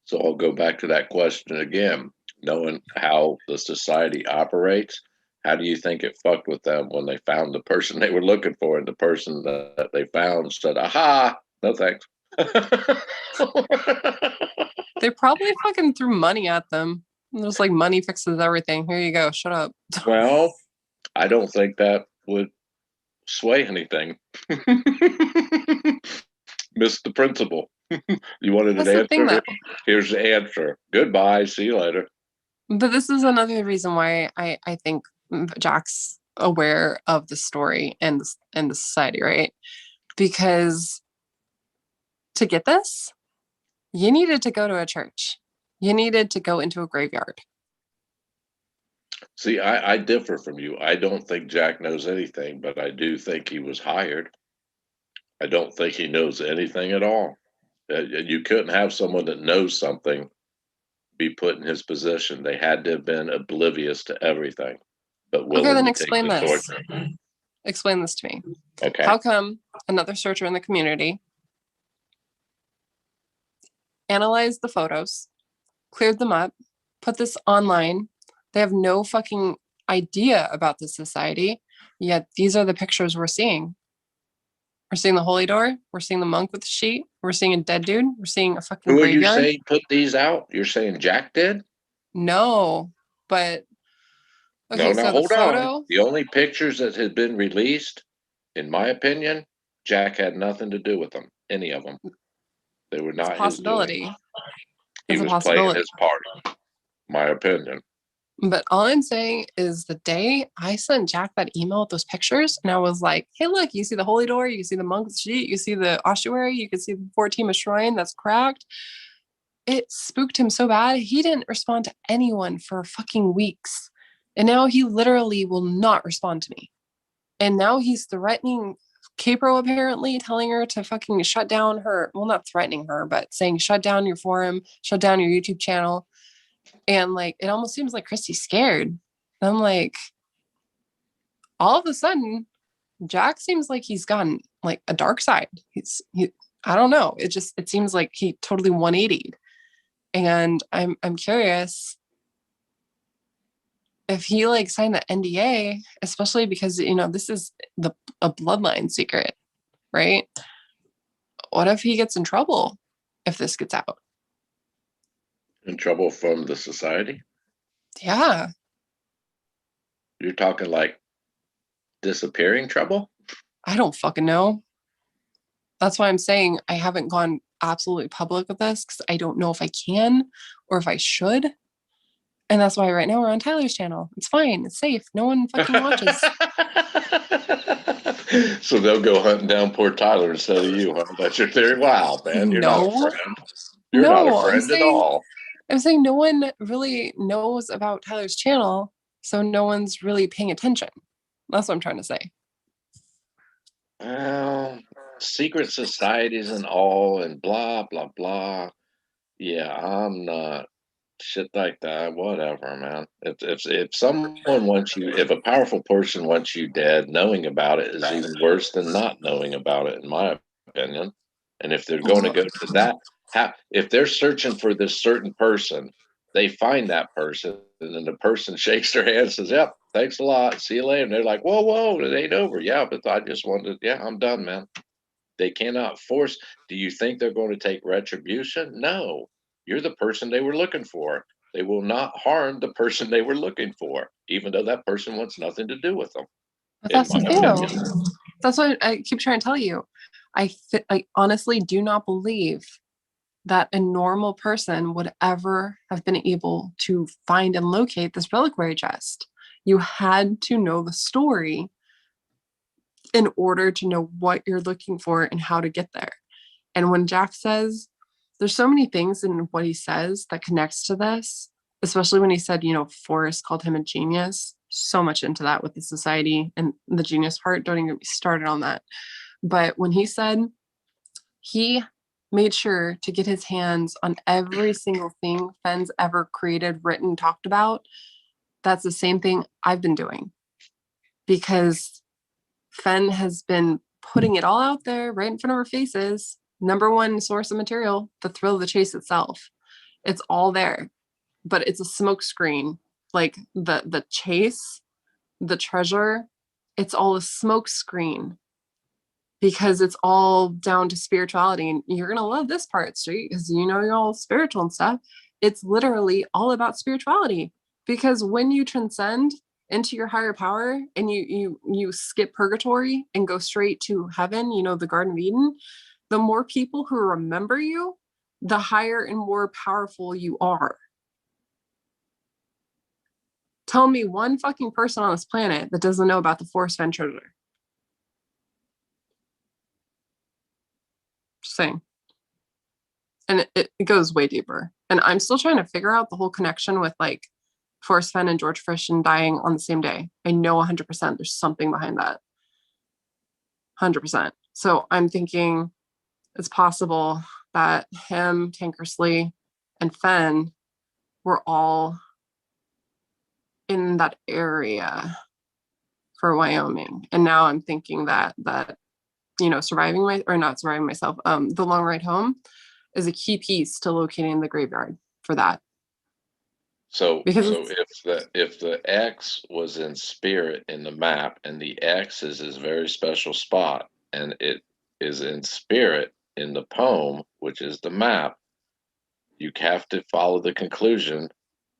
So I'll go back to that question again. Knowing how the society operates, how do you think it fucked with them when they found the person they were looking for, and the person that they found said, aha, no thanks.
They probably fucking threw money at them. It was like money fixes everything. Here you go. Shut up.
Well, I don't think that would sway anything. Missed the principle. You wanted
That's
an
the thing,
answer?
though.
Here's the answer. Goodbye. See you later.
But this is another reason why I think Jack's aware of the story and the society, right? Because to get this, you needed to go to a church. You needed to go into a graveyard.
See, I differ from you. I don't think Jack knows anything, but I do think he was hired. I don't think he knows anything at all. You couldn't have someone that knows something be put in his position. They had to have been oblivious to everything, but
Okay,
willing
then
to take
explain
the
this.
torture.
Explain this to me.
Okay.
How come another searcher in the community analyzed the photos, cleared them up, put this online. They have no fucking idea about the society, yet these are the pictures we're seeing. We're seeing the holy door. We're seeing the monk with the sheet. We're seeing a dead dude. We're seeing a fucking
Who are you
graveyard.
saying put these out? You're saying Jack did?
No, but okay,
No,
so
now
the
hold on.
photo.
The only pictures that had been released, in my opinion, Jack had nothing to do with them. Any of them. They were
It's a
not his doing.
possibility.
He
It's a
was playing
possibility.
his part. My opinion.
But all I'm saying is the day I sent Jack that email with those pictures, and I was like, hey, look, you see the holy door, you see the monk's sheet, you see the ossuary, you can see the 14 shrine that's cracked. It spooked him so bad, he didn't respond to anyone for fucking weeks. And now he literally will not respond to me. And now he's threatening Capro, apparently, telling her to fucking shut down her, well, not threatening her, but saying, shut down your forum, shut down your YouTube channel. And like, it almost seems like Christy's scared. And I'm like, all of a sudden, Jack seems like he's gotten like a dark side. I don't know. It seems like he totally 180'd. And I'm curious if he like signed the NDA, especially because, you know, this is a bloodline secret, right? What if he gets in trouble if this gets out?
In trouble from the society?
Yeah.
You're talking like disappearing trouble?
I don't fucking know. That's why I'm saying I haven't gone absolutely public with this because I don't know if I can or if I should. And that's why right now we're on Tyler's channel. It's fine. It's safe. No one fucking watches.
So they'll go hunting down poor Tyler instead of you, huh? That's your theory? Wow, man, you're not a
No.
friend. You're not a friend at all.
I'm saying no one really knows about Tyler's channel, so no one's really paying attention. That's what I'm trying to say.
Well, secret societies and all and blah, blah, blah. Yeah, I'm not shit like that. Whatever, man. If someone wants you, if a powerful person wants you dead, knowing about it is even worse than not knowing about it, in my opinion. And if they're going to go to that, if they're searching for this certain person, they find that person, and then the person shakes their hand and says, "Yep, thanks a lot. See you later." And they're like, "Whoa, whoa, it ain't over." Yeah, but I just wanted, yeah, I'm done, man. They cannot force. Do you think they're going to take retribution? No. You're the person they were looking for. They will not harm the person they were looking for, even though that person wants nothing to do with them.
But
In
that's the
my
thing,
opinion.
though. That's what I keep trying to tell you. I honestly do not believe that a normal person would ever have been able to find and locate this reliquary chest. You had to know the story in order to know what you're looking for and how to get there. And when Jack says, there's so many things in what he says that connects to this, especially when he said, you know, Forrest called him a genius. So much into that with the society and the genius part. Don't even get me started on that. But when he said he made sure to get his hands on every single thing Fenn's ever created, written, talked about, that's the same thing I've been doing. Because Fenn has been putting it all out there right in front of our faces. Number one source of material, the thrill of the chase itself. It's all there, but it's a smoke screen. Like the chase, the treasure, it's all a smoke screen because it's all down to spirituality. And you're going to love this part, Street, because you know you're all spiritual and stuff. It's literally all about spirituality because when you transcend into your higher power and you skip purgatory and go straight to heaven, you know, the Garden of Eden, the more people who remember you, the higher and more powerful you are. Tell me one fucking person on this planet that doesn't know about the Forest Fen treasure. Just saying. And it goes way deeper. And I'm still trying to figure out the whole connection with like Forrest Fenn and George Christian dying on the same day. I know 100% there's something behind that. 100%. So I'm thinking it's possible that him, Tankersley, and Fenn were all in that area for Wyoming. And now I'm thinking that you know, not surviving myself, the long ride home is a key piece to locating the graveyard for that.
So,
Because
so if the X was in spirit in the map, and the X is his very special spot, and it is in spirit in the poem, which is the map, you have to follow the conclusion.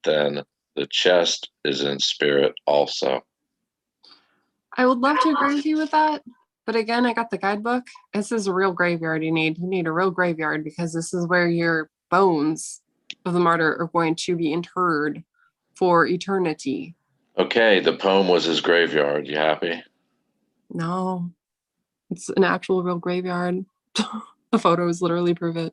Then the chest is in spirit also.
I would love to agree with you with that. But again, I got the guidebook. This is a real graveyard you need. You need a real graveyard because this is where your bones of the martyr are going to be interred for eternity.
Okay, the poem was his graveyard. You happy?
No, it's an actual real graveyard. The photos literally prove it.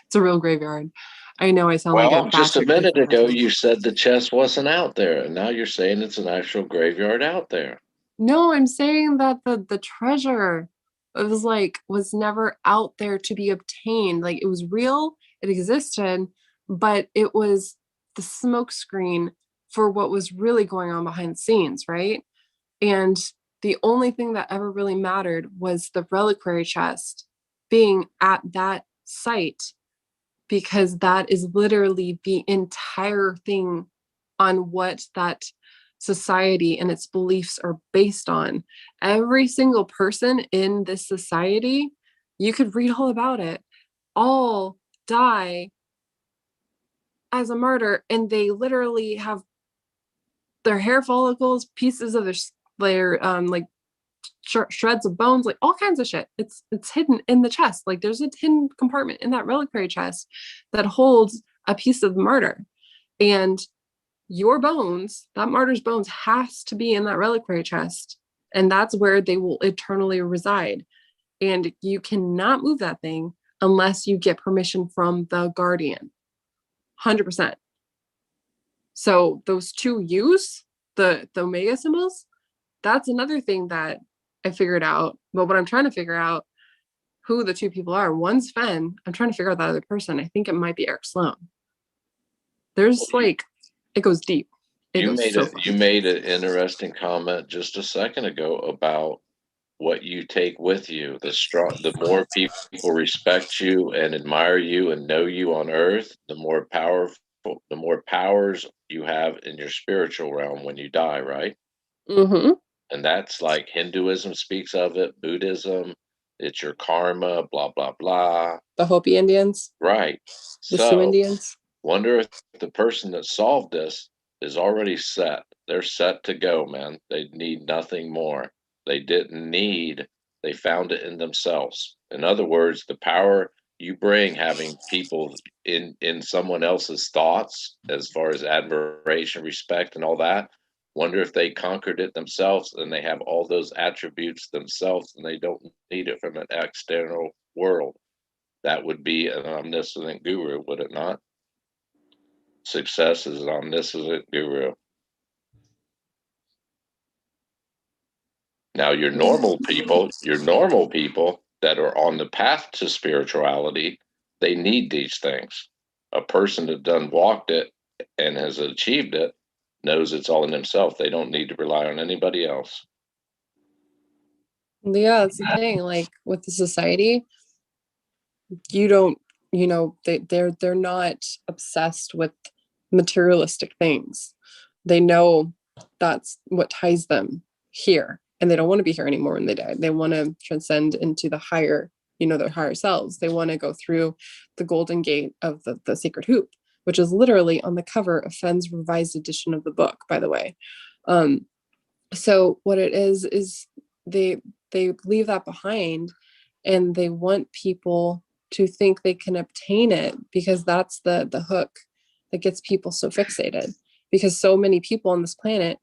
It's a real graveyard. I know I sound like
Well,
a
just a
batshit
minute
crazy
ago,
person.
you said the chest wasn't out there, and now you're saying it's an actual graveyard out there.
No, I'm saying that the treasure was never out there to be obtained. Like it was real, it existed, but it was the smoke screen for what was really going on behind the scenes, right? And the only thing that ever really mattered was the reliquary chest being at that site, because that is literally the entire thing on what that society and its beliefs are based on. Every single person in this society, you could read all about it, all die as a martyr, and they literally have their hair follicles, pieces of their like shreds of bones, like all kinds of shit. It's hidden in the chest. Like there's a hidden compartment in that reliquary chest that holds a piece of the martyr, and your bones, that martyr's bones, has to be in that reliquary chest, and that's where they will eternally reside. And you cannot move that thing unless you get permission from the guardian. 100%. So those two U's, the omega symbols, that's another thing that I figured out. But what I'm trying to figure out who the two people are. One's Fen. I'm trying to figure out that other person. I think it might be Eric Sloan. There's like, it goes deep.
You made an interesting comment just a second ago about what you take with you. The more people respect you and admire you and know you on earth, the more powers you have in your spiritual realm when you die, right?
Mm-hmm.
And that's like Hinduism speaks of it, Buddhism, it's your karma, blah, blah, blah.
The Hopi Indians.
Right.
The Sioux Indians.
Wonder if the person that solved this is already set. They're set to go, man. They need nothing more. They found it in themselves. In other words, the power you bring having people in someone else's thoughts as far as admiration, respect, and all that. Wonder if they conquered it themselves and they have all those attributes themselves and they don't need it from an external world. That would be an omniscient guru, would it not? Success is an omniscient guru. Now, your normal people that are on the path to spirituality, they need these things. A person that done walked it and has achieved it knows it's all in themselves. They don't need to rely on anybody else.
Yeah, that's the thing. Like with the society, you don't, they're not obsessed with materialistic things. They know that's what ties them here, and they don't want to be here anymore when they die. They want to transcend into the higher, their higher selves. They want to go through the golden gate of the sacred hoop, which is literally on the cover of Fenn's revised edition of the book, by the way. So what it is they leave that behind, and they want people to think they can obtain it, because that's the hook that gets people so fixated, because so many people on this planet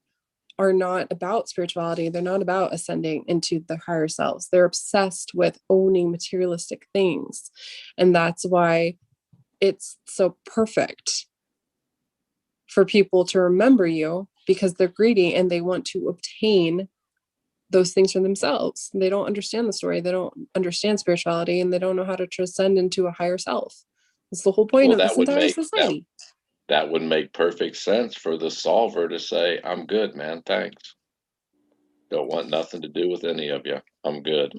are not about spirituality. They're not about ascending into their higher selves. They're obsessed with owning materialistic things. And that's why it's so perfect for people to remember you, because they're greedy and they want to obtain those things for themselves. They don't understand the story. They don't understand spirituality, and they don't know how to transcend into a higher self. That's the whole point of this entire society.
That would make perfect sense for the solver to say, I'm good, man. Thanks. Don't want nothing to do with any of you. I'm good.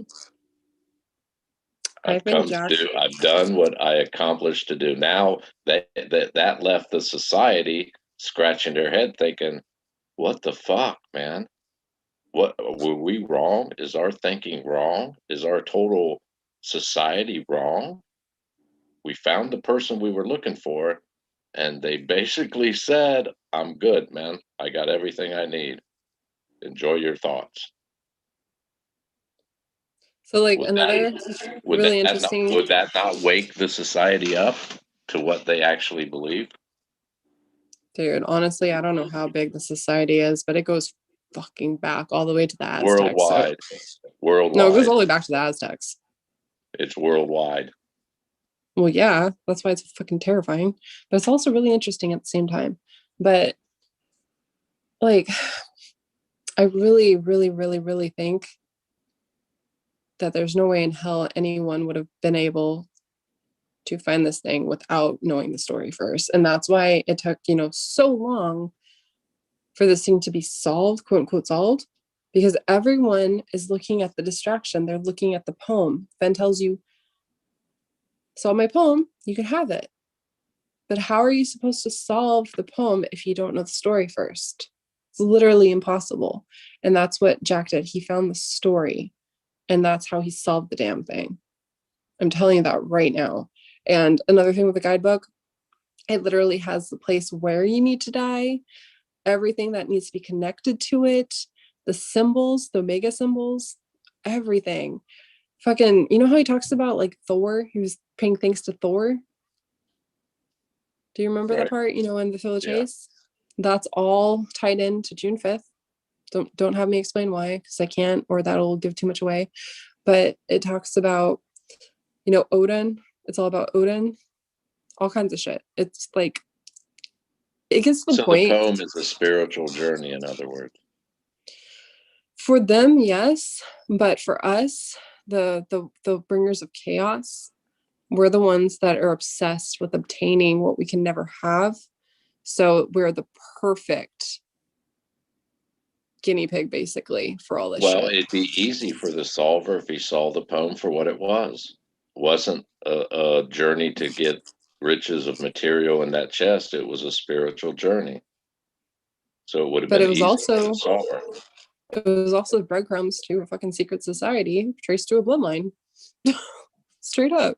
I've come to do. I've done what I accomplished to do. Now that left the society scratching their head, thinking, "What the fuck, man? What were we wrong? Is our thinking wrong? Is our total society wrong? We found the person we were looking for, and they basically said, "I'm good, man. I got everything I need. Enjoy your thoughts."
So like
Would
another
that
really interesting.
would that not wake the society up to what they actually believe?
Dude, honestly, I don't know how big the society is, but it goes fucking back all the way to the Aztecs.
Worldwide.
No, it goes all the way back to the Aztecs.
It's worldwide.
Well, yeah, that's why it's fucking terrifying. But it's also really interesting at the same time. But like, I really, really, really, really think that there's no way in hell anyone would have been able to find this thing without knowing the story first. And that's why it took, so long for this thing to be solved, quote unquote solved, because everyone is looking at the distraction. They're looking at the poem. Fen tells you, solve my poem, you can have it. But how are you supposed to solve the poem if you don't know the story first? It's literally impossible. And that's what Jack did. He found the story, and that's how he solved the damn thing. I'm telling you that right now. And another thing with the guidebook, it literally has the place where you need to die, everything that needs to be connected to it, the symbols, the omega symbols, everything. Fucking, you know how he talks about like Thor? He was paying thanks to Thor. Do you remember that part? In the Phil Chase? That's all tied in to June 5th. Don't have me explain why, because I can't, or that'll give too much away. But it talks about, Odin. It's all about Odin. All kinds of shit. It's like, it gets to the point.
So the poem is a spiritual journey, in other words.
For them, yes. But for us, the bringers of chaos, we're the ones that are obsessed with obtaining what we can never have. So we're the perfect guinea pig, basically, for all this shit.
Well, it'd be easy for the solver if he saw the poem for what it was. It wasn't a journey to get riches of material in that chest. It was a spiritual journey. So it would have been easy for the solver.
It was also breadcrumbs to a fucking secret society traced to a bloodline. Straight up.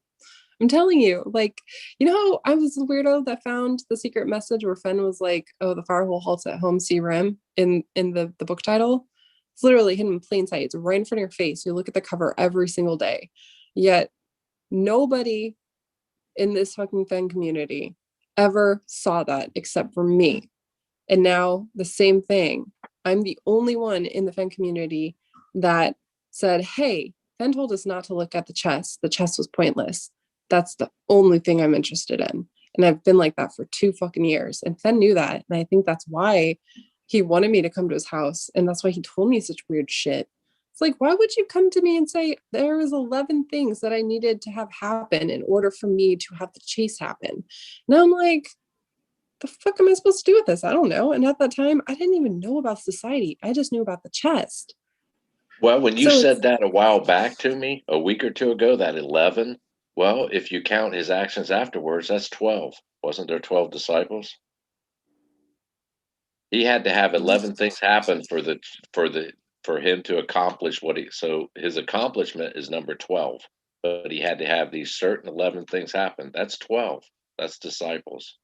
I'm telling you, like, how I was the weirdo that found the secret message where Fen was like, "Oh, the firehole halts at home, see Rim" in the book title. It's literally hidden in plain sight. It's right in front of your face. You look at the cover every single day. Yet nobody in this fucking Fen community ever saw that except for me. And now the same thing. I'm the only one in the Fen community that said, "Hey, Fen told us not to look at the chest. The chest was pointless. That's the only thing I'm interested in." And I've been like that for 2 fucking years. And Fen knew that. And I think that's why he wanted me to come to his house. And that's why he told me such weird shit. It's like, why would you come to me and say there was 11 things that I needed to have happen in order for me to have the chase happen? And I'm like, the fuck am I supposed to do with this? I don't know. And at that time, I didn't even know about society. I just knew about the chest.
Well, when you said that a while back to me, a week or two ago, that 11, well, if you count his actions afterwards, that's 12. Wasn't there 12 disciples? He had to have 11 things happen for him to accomplish so his accomplishment is number 12, but he had to have these certain 11 things happen. That's 12. That's disciples.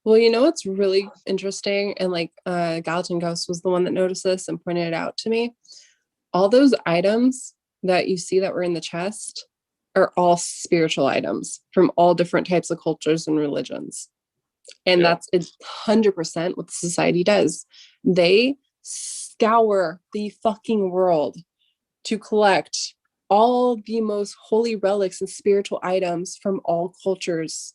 Well, what's really interesting, and like Gallatin Ghost was the one that noticed this and pointed it out to me. All those items that you see that were in the chest are all spiritual items from all different types of cultures and religions. And that's 100% what the society does. They scour the fucking world to collect all the most holy relics and spiritual items from all cultures.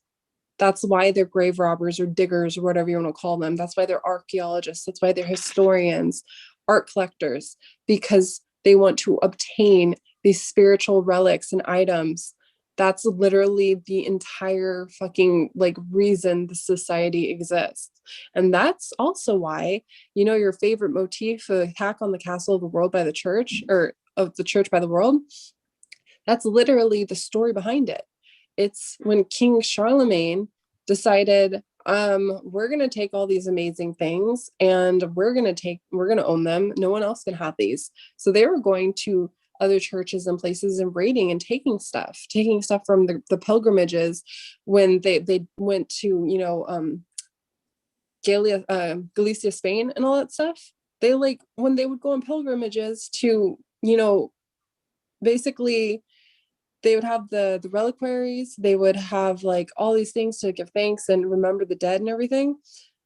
That's why they're grave robbers or diggers or whatever you want to call them. That's why they're archaeologists. That's why they're historians, art collectors, because they want to obtain these spiritual relics and items. That's literally the entire fucking reason the society exists. And that's also why, your favorite motif, Attack on the Castle of the World by the Church, or of the Church by the World, That's literally the story behind it. It's when King Charlemagne decided, we're going to take all these amazing things and we're going to own them. No one else can have these. So they were going to other churches and places and raiding and taking stuff from the pilgrimages when they went to, Galicia, Spain and all that stuff. They like when they would go on pilgrimages to, basically they would have the reliquaries, they would have like all these things to give thanks and remember the dead and everything.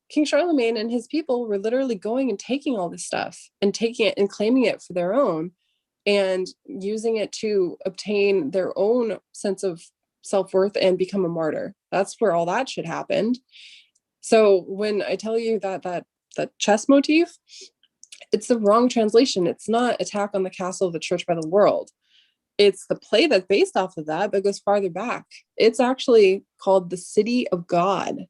King Charlemagne and his people were literally going and taking all this stuff and taking it and claiming it for their own and using it to obtain their own sense of self-worth and become a martyr. That's where all that shit happened. So when I tell you that chess motif, it's the wrong translation. It's not Attack on the Castle of the Church by the World. It's the play that's based off of that, but goes farther back. It's actually called The City of God.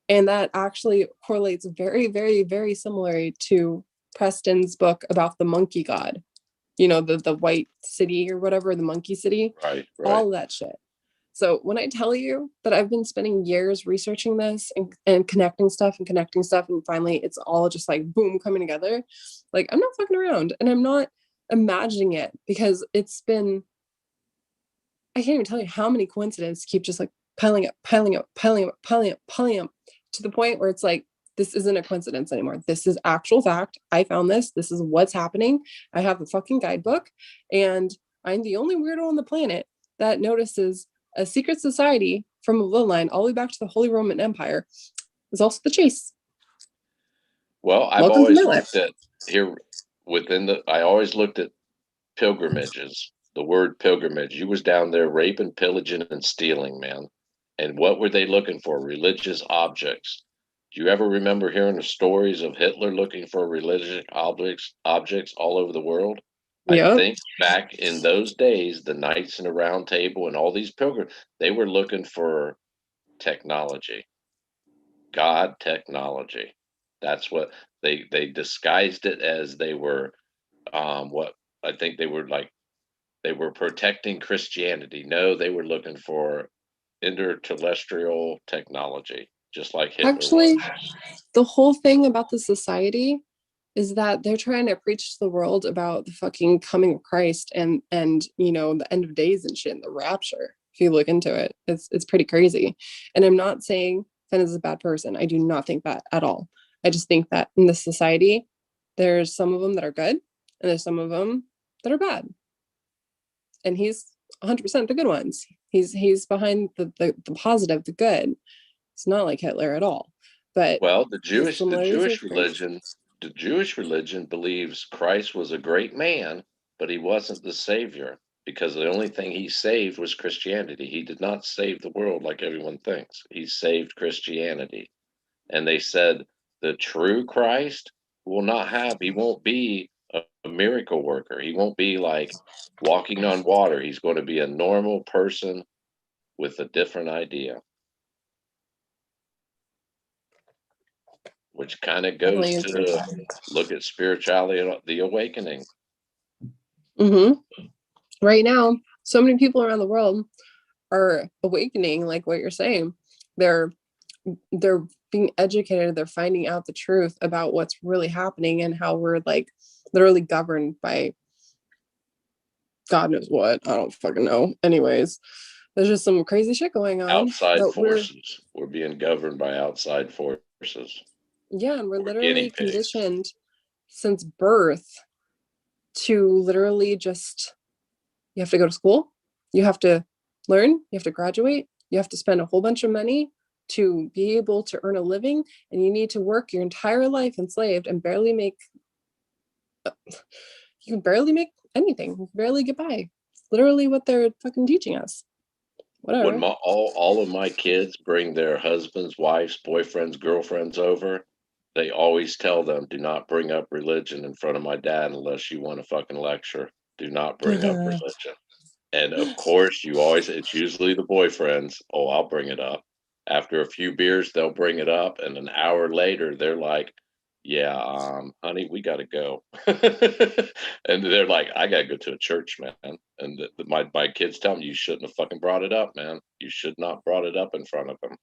And that actually correlates very, very, very similarly to Preston's book about the monkey god, the white city or whatever, the monkey city,
Right.
all of that shit. So when I tell you that I've been spending years researching this and connecting stuff, and finally it's all just like boom, coming together, like I'm not fucking around and I'm not imagining it, because it's been, I can't even tell you how many coincidences keep just like piling up to the point where it's like, this isn't a coincidence anymore. This is actual fact. I found this. This is what's happening. I have the fucking guidebook, and I'm the only weirdo on the planet that notices a secret society from a bloodline all the way back to the Holy Roman Empire is also the chase.
Well, I've
Welcome to
always
my life.
looked at here I always looked at pilgrimages. The word pilgrimage, you was down there raping, pillaging, and stealing, man. And what were they looking for? Religious objects. Do you ever remember hearing the stories of Hitler looking for religious objects all over the world? I
Yep.
think back in those days, the Knights in the Round Table and all these pilgrims, they were looking for technology, God technology. That's what they disguised it as. They were what I think they were protecting Christianity. No, they were looking for interterrestrial technology, just like Hitler
Actually,
was.
the whole thing about the society is that they're trying to preach to the world about the fucking coming of Christ and the end of days and shit, and the rapture. If you look into it, it's pretty crazy. And I'm not saying Finn is a bad person. I do not think that at all. I just think that in this society, there's some of them that are good, and there's some of them that are bad. And he's 100% the good ones. He's behind the positive, the good. It's not like Hitler at all. But
Well,
the similarities are great.
The Jewish religion believes Christ was a great man, but he wasn't the savior because the only thing he saved was Christianity. He did not save the world like everyone thinks. He saved Christianity. And they said the true Christ he won't be a miracle worker. He won't be like walking on water. He's going to be a normal person with a different idea, which kind of goes to look at spirituality and the awakening.
Right now, so many people around the world are awakening, like what you're saying. They're being educated, they're finding out the truth about what's really happening and how we're like literally governed by God knows what. I don't fucking know. Anyways, there's just some crazy shit going on.
Outside forces. We're being governed by outside forces.
Yeah, and we're literally conditioned since birth to literally just, you have to go to school, you have to learn, you have to graduate, you have to spend a whole bunch of money to be able to earn a living, and you need to work your entire life enslaved and barely make you can barely make anything, you can barely get by. It's literally what they're fucking teaching us. Whatever.
When all of my kids bring their husbands, wives, boyfriends, girlfriends over, they always tell them, do not bring up religion in front of my dad unless you want a fucking lecture. Do not bring up religion. And of course, it's usually the boyfriends. Oh, I'll bring it up. After a few beers, they'll bring it up. And an hour later, they're like, yeah, honey, we got to go. And they're like, I got to go to a church, man. And my kids tell me, you shouldn't have fucking brought it up, man. You should not brought it up in front of them.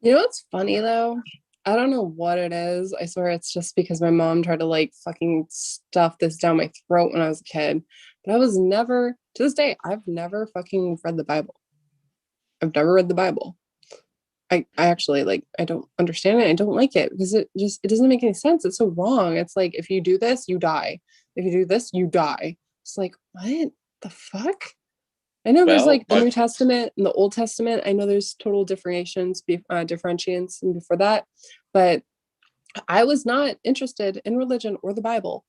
You know what's funny though? I don't know what it is. I swear it's just because my mom tried to like fucking stuff this down my throat when I was a kid. But I was never, to this day, I've never fucking read the Bible. I've never read the Bible. I actually like, I don't understand it. I don't like it because it doesn't make any sense. It's so wrong. It's like, if you do this, you die. If you do this, you die. It's like, what the fuck? I know there's
Well,
like the New Testament and the Old Testament. I know there's total differentiations before that, but I was not interested in religion or the Bible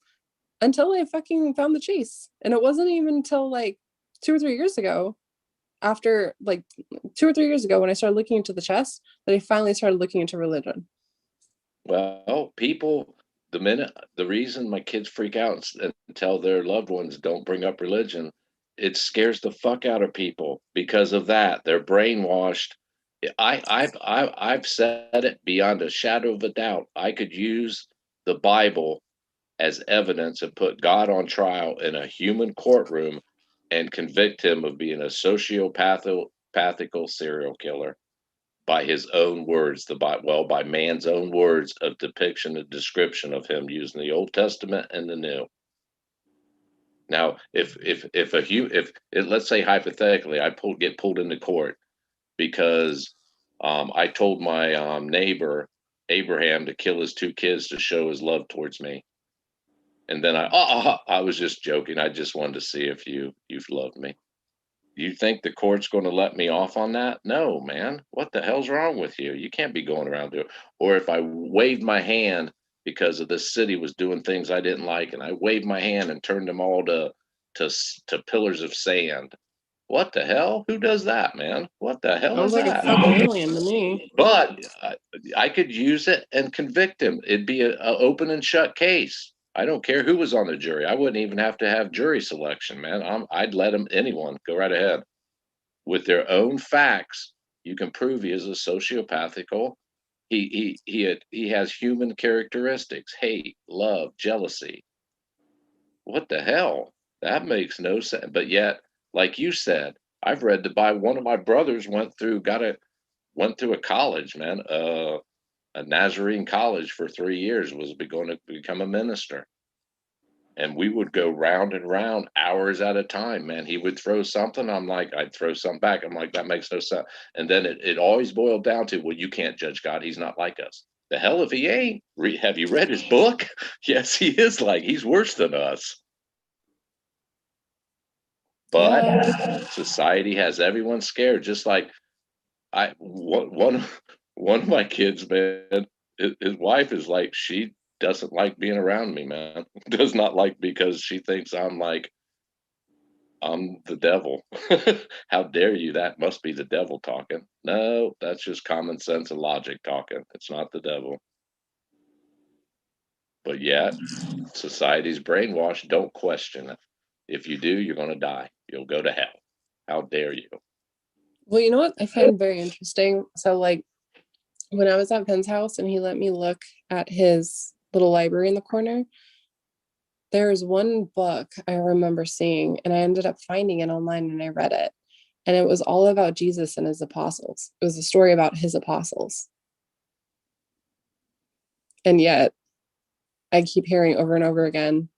until I fucking found the chase. And it wasn't even until like 2 or 3 years ago, after like 2 or 3 years ago, when I started looking into the chest, that I finally started looking into religion.
well, people, the reason my kids freak out and tell their loved ones don't bring up religion, it scares the fuck out of people because of that. They're brainwashed. I've said it beyond a shadow of a doubt. I could use the Bible as evidence and put God on trial in a human courtroom and convict him of being a sociopathical serial killer by his own words, by man's own words of depiction and description of him using the Old Testament and the New. Now, if let's say hypothetically I get pulled into court because I told my neighbor Abraham to kill his 2 kids to show his love towards me, and then I was just joking. I just wanted to see if you've loved me. You think the court's going to let me off on that? No, man. What the hell's wrong with you? You can't be going around doing. Or if I waved my hand because of this city was doing things I didn't like, and I waved my hand and turned them all to pillars of sand. What the hell? Who does that, man? What the hell
Sounds
is
like a
that?
fucking alien to me.
But I could use it and convict him. It'd be a open and shut case. I don't care who was on the jury. I wouldn't even have to have jury selection, man. I'd let anyone go right ahead with their own facts. You can prove he is a sociopathical. He has human characteristics: hate, love, jealousy. What the hell? That makes no sense. But yet, like you said, I've read the Bible. One of my brothers went through a college, man, a Nazarene college for 3 years, was going to become a minister. And we would go round and round hours at a time, man. He would throw something. I'd throw something back. I'm like, that makes no sense. And then it always boiled down to, well, you can't judge God. He's not like us. The hell if he ain't. Have you read his book? Yes, he is he's worse than us. But society has everyone scared. Just like one of my kids, man, his wife is like, she doesn't like being around me, man. Does not like, because she thinks I'm the devil. How dare you? That must be the devil talking. No, that's just common sense and logic talking. It's not the devil. But yet, society's brainwashed. Don't question it. If you do, you're going to die. You'll go to hell. How dare you?
Well, you know what I find very interesting? So, like, when I was at Ben's house and he let me look at his little library in the corner, there's one book I remember seeing, and I ended up finding it online and I read it. And it was all about Jesus and his apostles. It was a story about his apostles. And yet, I keep hearing over and over again,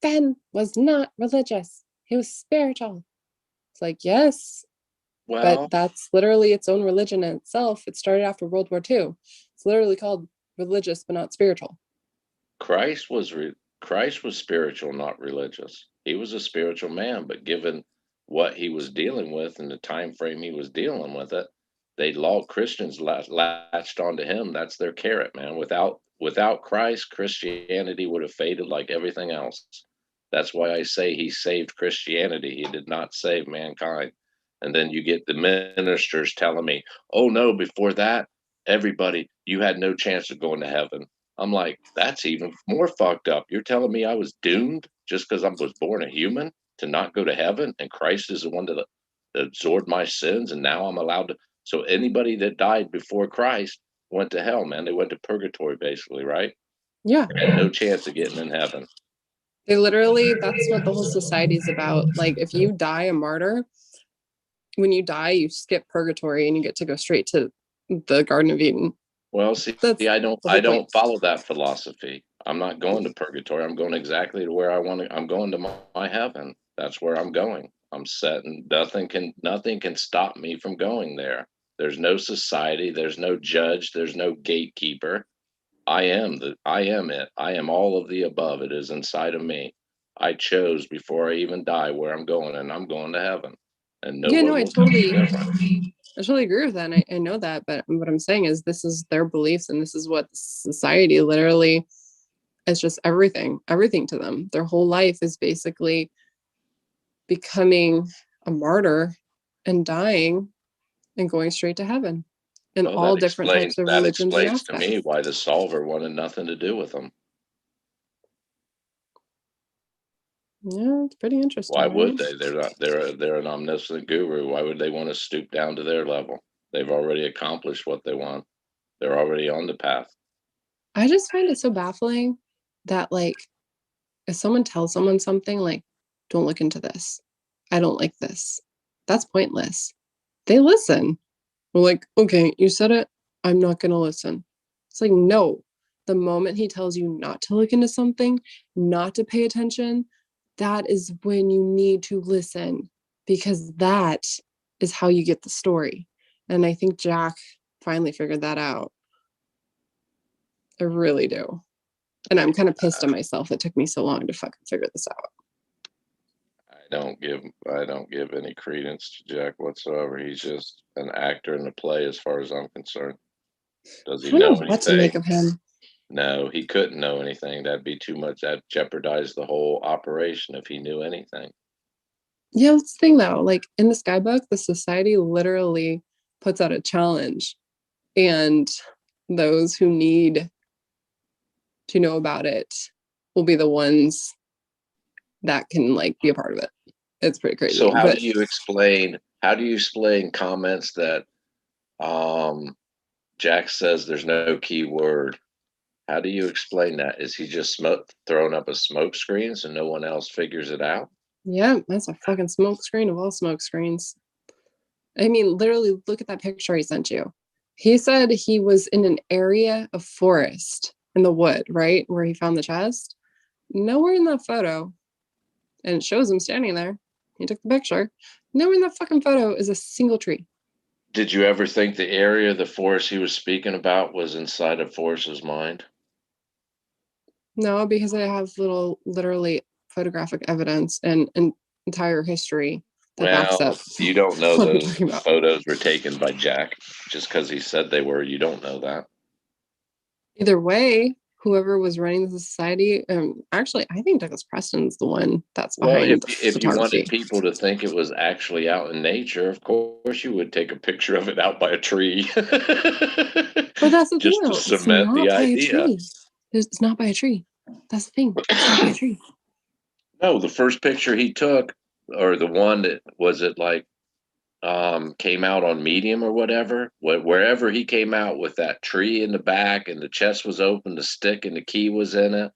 Ben was not religious. He was spiritual. It's like, yes,
Well,
but that's literally its own religion in itself. It started after World War II. It's literally called religious, but not spiritual.
Christ was spiritual, not religious. He was a spiritual man, but given what he was dealing with and the time frame he was dealing with it, Christians latched onto him. That's their carrot, man. Without Christ, Christianity would have faded like everything else. That's why I say he saved Christianity. He did not save mankind. And then you get the ministers telling me, "Oh no, before that, everybody, you had no chance of going to heaven." I'm like, that's even more fucked up. You're telling me I was doomed just because I was born a human to not go to heaven, and Christ is the one that absorbed my sins, and now I'm allowed to. So anybody that died before Christ went to hell, man. They went to purgatory, basically, right?
Yeah.
They had no chance of getting in heaven.
They literally, that's what the whole society is about. Like, if you die a martyr, when you die, you skip purgatory and you get to go straight to the Garden of Eden.
Well, see,
That's
I
the whole
don't
point.
follow that philosophy. I'm not going to purgatory. I'm going exactly to where I want to. I'm going to my heaven. That's where I'm going. I'm set, and nothing can stop me from going there. There's no society. There's no judge. There's no gatekeeper. I am it. I am all of the above. It is inside of me. I chose before I even die where I'm going, and I'm going to heaven. And no
Yeah,
one
no, I
will tell me
totally,
different.
I totally agree with that. And I know that, but what I'm saying is this is their beliefs and this is what society literally is, just everything to them. Their whole life is basically becoming a martyr and dying and going straight to heaven in
Well,
all different types of
that
religions and
explains to
aspects.
me why the solver wanted nothing to do with them.
Yeah, it's pretty interesting.
Why would
right?
they? They're an omniscient guru. Why would they want to stoop down to their level? They've already accomplished what they want. They're already on the path.
I just find it so baffling that, like, if someone tells someone something like, don't look into this, I don't like this, that's pointless. They listen. We're like, okay, you said it, I'm not going to listen. It's like, no. The moment he tells you not to look into something, not to pay attention, that is when you need to listen, because that is how you get the story. And I think Jack finally figured that out. I really do. And I'm kind of pissed at myself. It took me so long to fucking figure this out.
I don't give any credence to Jack whatsoever. He's just an actor in the play, as far as I'm concerned. Does
I
he
don't
know
know what to make
anything?
of him.
No, he couldn't know anything. That'd be too much. That'd jeopardize the whole operation if he knew anything.
Yeah, that's the thing though. Like in the Skybook, the society literally puts out a challenge, and those who need to know about it will be the ones that can like be a part of it. It's pretty crazy.
So
But
how do you explain comments that Jack says there's no key word? How do you explain that? Is he just throwing up a smoke screen so no one else figures it out?
yeah, that's a fucking smoke screen of all smoke screens. I mean, literally, look at that picture he sent you. He said he was in an area of forest in the wood, right? Where he found the chest. Nowhere in that photo, and it shows him standing there. He took the picture. Nowhere in that fucking photo is a single tree.
Did you ever think the area of the forest he was speaking about was inside of Forrest's mind?
No, because I have literally photographic evidence and entire history that backs
Well,
up
you don't know
what I'm
those
talking about.
photos were taken by Jack just because he said they were. You don't know that.
Either way, whoever was running the society, actually, I think Douglas Preston's the one that's
Well,
behind the
if you wanted
photography.
people to think it was actually out in nature, of course you would take a picture of it out by a tree.
But that's the thing,
Just to
though. It's
cement
not
the
by a
idea.
tree. It's not by a tree. That's the thing. It's not by a tree.
No, the first picture he took, or the one that was it like came out on Medium or whatever, wherever he came out with that tree in the back and the chest was open, the stick and the key was in it.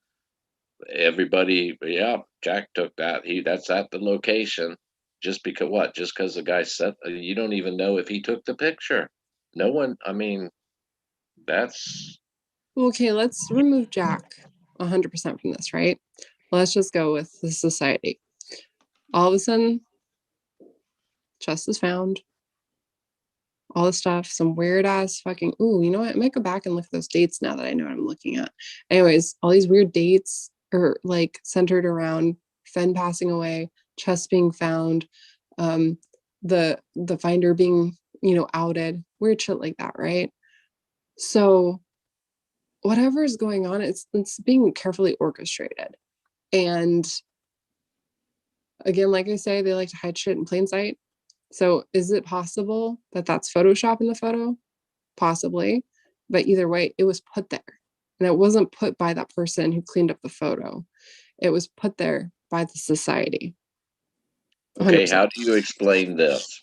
Everybody, yeah, Jack took that. That's at the location. Just because what? Just because the guy said you don't even know if he took the picture. No one. I mean, that's
Okay, let's remove Jack 100% from this, right? Let's just go with the society. All of a sudden, chest is found. All this stuff, some weird ass fucking. Ooh, you know what? I might go back and look at those dates now that I know what I'm looking at. Anyways, all these weird dates are like centered around Fen passing away, chest being found, the finder being, outed, weird shit like that, right? So whatever is going on, it's being carefully orchestrated. And again, like I say, they like to hide shit in plain sight. So is it possible that that's Photoshop in the photo? Possibly. But either way, it was put there. And it wasn't put by that person who cleaned up the photo. It was put there by the society. 100%.
okay. How do you explain this?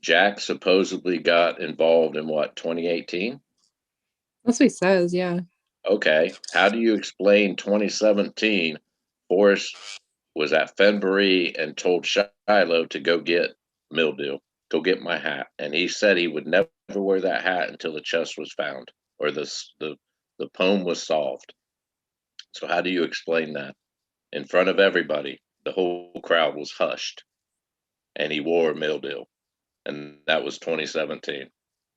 Jack supposedly got involved in what, 2018?
That's what he says. Yeah.
Okay. How do you explain 2017? Forrest was at Fenbury and told Shiloh to go get mildew, go get my hat, and he said he would never wear that hat until the chest was found or the poem was solved. So how do you explain that in front of everybody? The whole crowd was hushed, and he wore mildew, and that was 2017.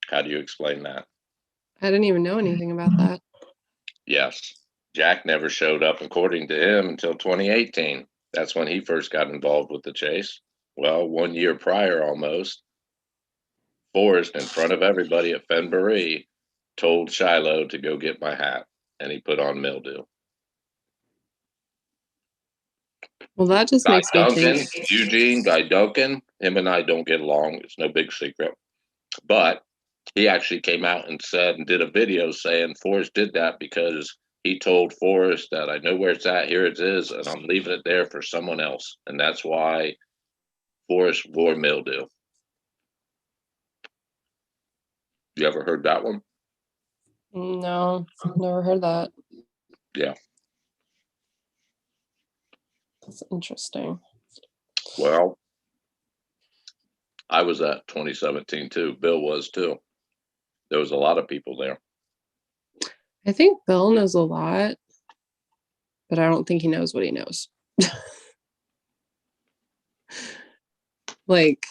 How do you explain that?
I didn't even know anything about that.
Yes, Jack never showed up, according to him, until 2018. That's when he first got involved with the chase. Well, 1 year prior almost, Forrest, in front of everybody at Fenbury, told Shiloh to go get my hat, and he put on mildew.
Well, that just
Guy
makes me think.
Duncan, Eugene, Guy Duncan, him and I don't get along. It's no big secret. But he actually came out and said and did a video saying Forrest did that because he told Forrest that I know where it's at, here it is, and I'm leaving it there for someone else. And that's why Forrest wore mildew. You ever heard that one?
No, never heard that.
Yeah.
That's interesting.
Well, I was at 2017 too. Bill was too. There was a lot of people there.
I think Bill knows a lot, but I don't think he knows what he knows. Like,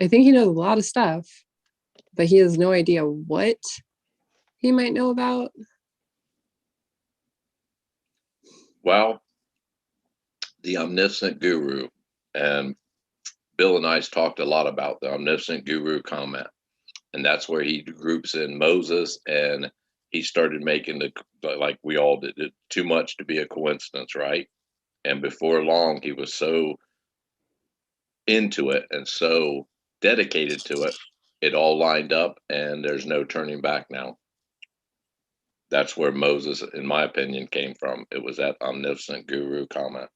I think he knows a lot of stuff, but he has no idea what he might know about.
Well, the omniscient guru, and Bill and I talked a lot about the omniscient guru comment, and that's where he groups in Moses, and he started making like we all did, it too much to be a coincidence, right? And before long, he was so into it and so dedicated to it, it all lined up, and there's no turning back now. That's where Moses, in my opinion, came from. It was that omniscient guru comment.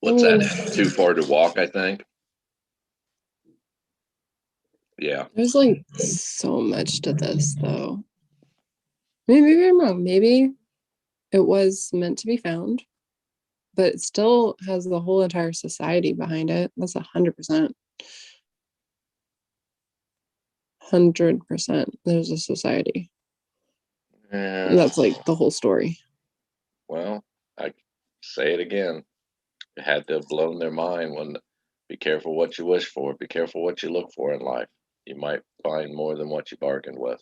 What's that? Too far to walk, I think. Yeah.
There's like so much to this, though. Maybe I'm wrong. Maybe it was meant to be found, but it still has the whole entire society behind it. That's 100%. 100%. There's a society.
Yeah.
That's like the whole story.
Well, I say it again. It had to have blown their mind when be careful what you wish for, be careful what you look for in life. You might find more than what you bargained with.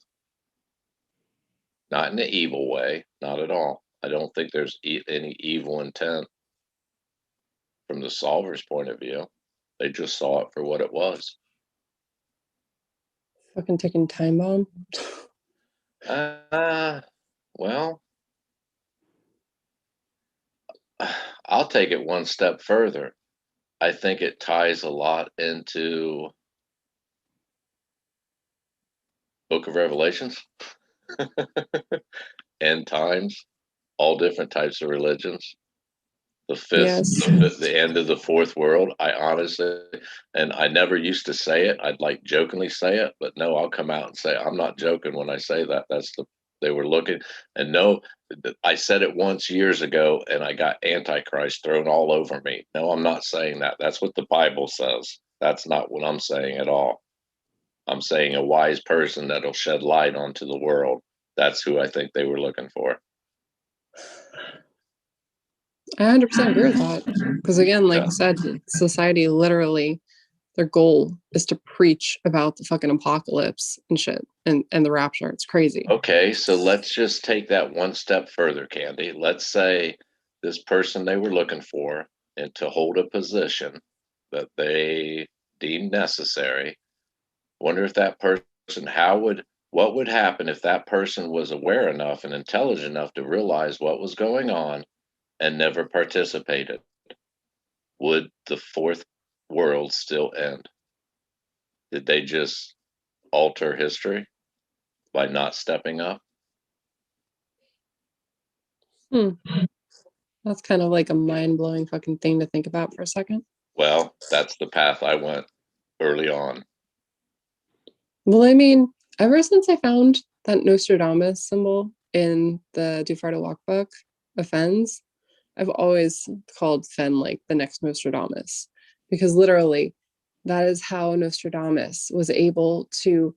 Not in the evil way, not at all. I don't think there's any evil intent from the solver's point of view. They just saw it for what it was.
Fucking ticking time bomb.
Well, I'll take it one step further. I think it ties a lot into Book of Revelations, end times, all different types of religions. The fifth,
Yes.
the end of the fourth world. I honestly, and I never used to say it. I'd like jokingly say it, but no, I'll come out and say I'm not joking when I say that. That's they were looking, and no, I said it once years ago, and I got Antichrist thrown all over me. No, I'm not saying that. That's what the Bible says. That's not what I'm saying at all. I'm saying a wise person that'll shed light onto the world. That's who I think they were looking for.
I 100% agree with that. Because again, like you said, society literally, their goal is to preach about the fucking apocalypse and shit and the rapture. It's crazy.
Okay, so let's just take that one step further, Candy. Let's say this person they were looking for and to hold a position that they deemed necessary. Wonder if that person, what would happen if that person was aware enough and intelligent enough to realize what was going on and never participated? Would the fourth world still end? Did they just alter history by not stepping up?
That's kind of like a mind-blowing fucking thing to think about for a second.
Well, that's the path I went early on.
Well, I mean, ever since I found that Nostradamus symbol in the Do Far to Walk book of Fenn's, I've always called Fenn like the next Nostradamus because literally that is how Nostradamus was able to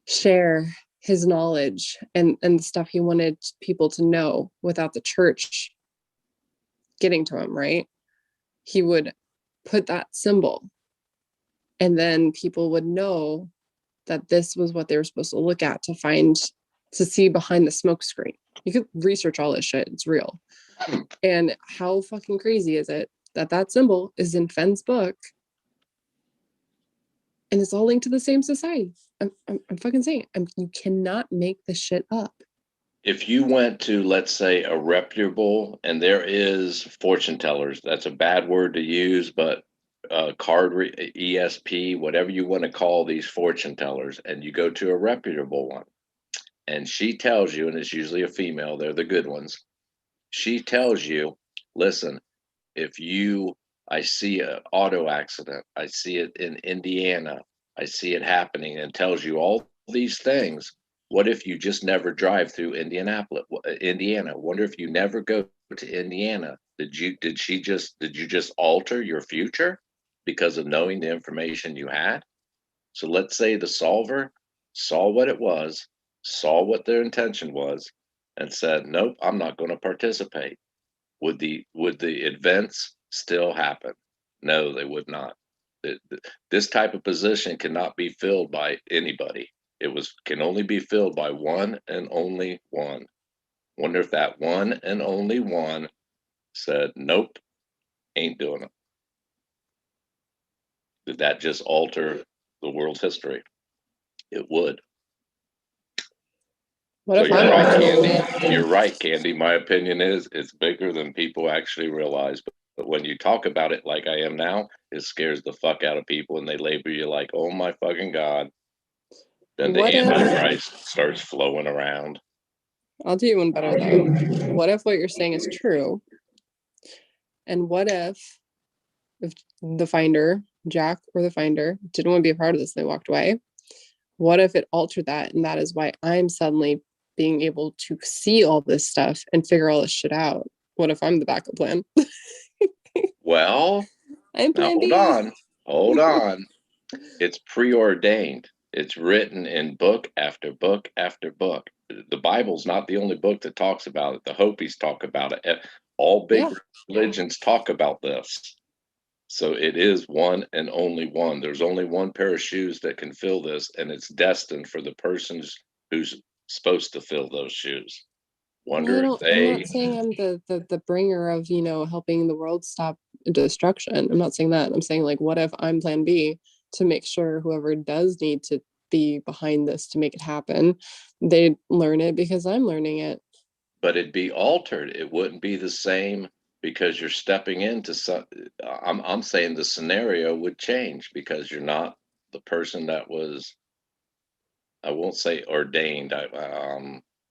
share his knowledge and the stuff he wanted people to know without the church getting to him, right? He would put that symbol and then people would know that this was what they were supposed to look at to see behind the smoke screen. You could research all this shit. It's real. And how fucking crazy is it that that symbol is in Fenn's book and it's all linked to the same society? I'm fucking saying you cannot make this shit up.
If you went to, let's say, a reputable, and there is fortune tellers, that's a bad word to use, but ESP, whatever you want to call these fortune tellers, and you go to a reputable one, and she tells you, and it's usually a female, they're the good ones. She tells you, listen, I see an auto accident, I see it in Indiana, I see it happening, and tells you all these things. What if you just never drive through Indiana? Wonder if you never go to Indiana. Did you just alter your future because of knowing the information you had? So let's say the solver saw what it was, saw what their intention was, and said, "Nope, I'm not going to participate." Would the events still happen? No, they would not. This type of position cannot be filled by anybody. Can only be filled by one and only one. Wonder if that one and only one said, "Nope, ain't doing it." Did that just alter the world's history? It would.
What
So
if
you're
I'm
right,
wrong?
Candy. You're right, Candy. My opinion is it's bigger than people actually realize. But when you talk about it like I am now, it scares the fuck out of people and they label you like, oh my fucking God. Then the
What if
Antichrist starts flowing around.
I'll do you one better though? What if what you're saying is true? And what if the finder, Jack or the finder, didn't want to be a part of this and they walked away? What if it altered that? And that is why I'm suddenly being able to see all this stuff and figure all this shit out. What if I'm the backup plan?
Well,
I'm
now
plan
hold
B.
on. Hold on. It's preordained. It's written in book after book after book. The Bible's not the only book that talks about it. The Hopis talk about it. All big
Yeah.
religions talk about this. So it is one and only one. There's only one pair of shoes that can fill this, and it's destined for the person who's supposed to fill those shoes. Wonder if
I'm
they.
not saying I'm the bringer of, helping the world stop destruction. I'm not saying that. I'm saying like, what if I'm plan B to make sure whoever does need to be behind this to make it happen, they learn it because I'm learning it.
But it'd be altered. It wouldn't be the same because you're stepping into some. I'm saying the scenario would change because you're not the person that was. I won't say ordained.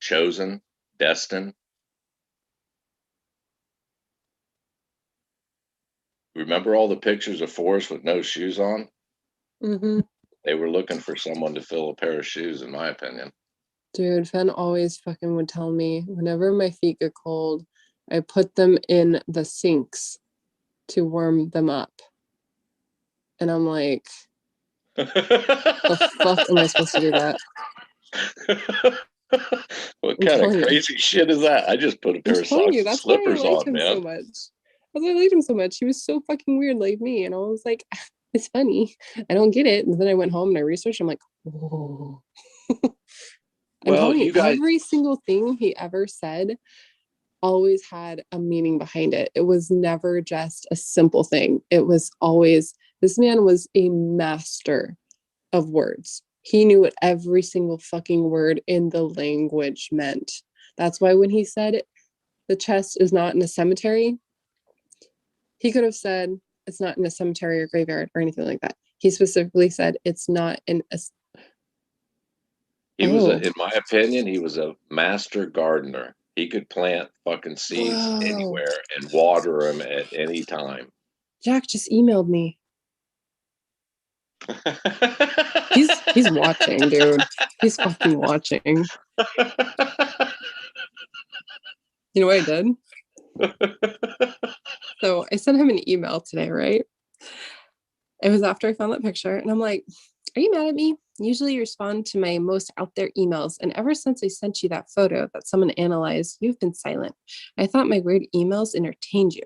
Chosen, destined. Remember all the pictures of Forrest with no shoes on?
Mm-hmm.
They were looking for someone to fill a pair of shoes, in my opinion.
Dude, Fen always fucking would tell me whenever my feet get cold, I put them in the sinks to warm them up. And I'm like, the fuck am I supposed to do that?
What
I'm
kind of
telling you.
crazy shit is that? I just put a
I'm
pair of
telling
socks
you,
and
that's why I
slippers
liked
on,
him so
man.
much. That's why I liked him so much. He was so fucking weird like me. And I was like, it's funny. I don't get it. And then I went home and I researched. I'm like, whoa. I'm
Well,
telling you,
you guys,
every single thing he ever said always had a meaning behind it. It was never just a simple thing. It was always, this man was a master of words. He knew what every single fucking word in the language meant. That's why when he said the chest is not in a cemetery, he could have said it's not in a cemetery or graveyard or anything like that. He specifically said it's not in a.
in my opinion, he was a master gardener. He could plant fucking seeds
Whoa.
anywhere and water them at any time.
Jack just emailed me. He's watching, dude. He's fucking watching. You know what I did? So I sent him an email today, right? It was after I found that picture, and I'm like, are you mad at me? Usually you respond to my most out there emails, and ever since I sent you that photo that someone analyzed, you've been silent. I thought my weird emails entertained you.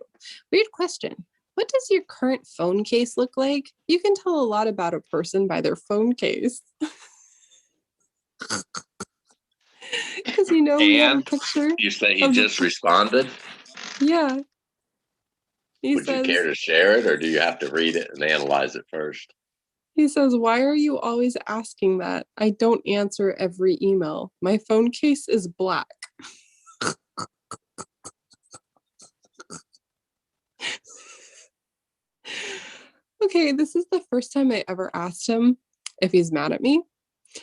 Weird question. What does your current phone case look like? You can tell a lot about a person by their phone case. Because we have a
And
picture.
you say he
of the-
just responded?
Yeah. He
Would you care
says,
to share it, or do you have to read it and analyze it first?
why are you always asking that? I don't answer every email. My phone case is black. Okay, this is the first time I ever asked him if he's mad at me.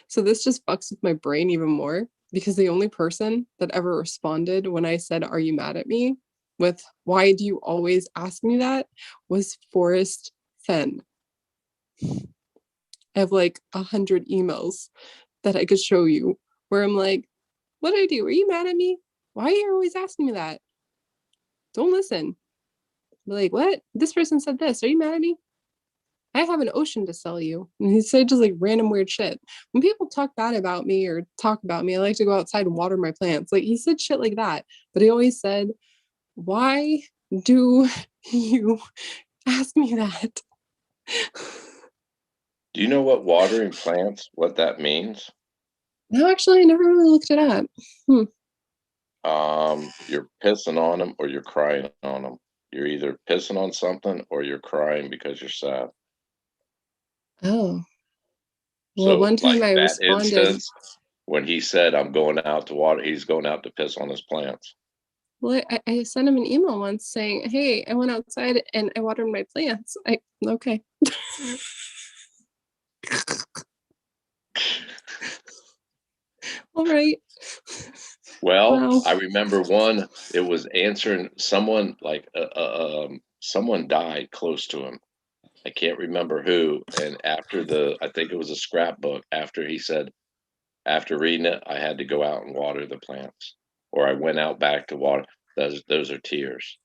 So this just fucks with my brain even more because the only person that ever responded when I said, are you mad at me? With why do you always ask me that? Was Forrest Fenn. I have like 100 emails that I could show you where I'm like, what did I do? Are you mad at me? Why are you always asking me that? Don't listen. Be like, what? This person said this. Are you mad at me? I have an ocean to sell you. And he said just like random weird shit. When people talk bad about me or talk about me, I like to go outside and water my plants. Like he said shit like that. But he always said, why do you ask me that?
Do you know what watering plants, what that means?
No, actually, I never really looked it up.
You're pissing on them or you're crying on them. You're either pissing on something or you're crying because you're sad.
Oh. Well,
So,
one time
like
I
that
responded.
instance when he said, I'm going out to water, he's going out to piss on his plants.
Well, I sent him an email once saying, hey, I went outside and I watered my plants. Okay. All right.
Well,
Wow.
I remember one, it was answering someone like someone died close to him. I can't remember who. And after I think it was a scrapbook, after he said, after reading it, I had to go out and water the plants, or I went out back to water. Those are tears.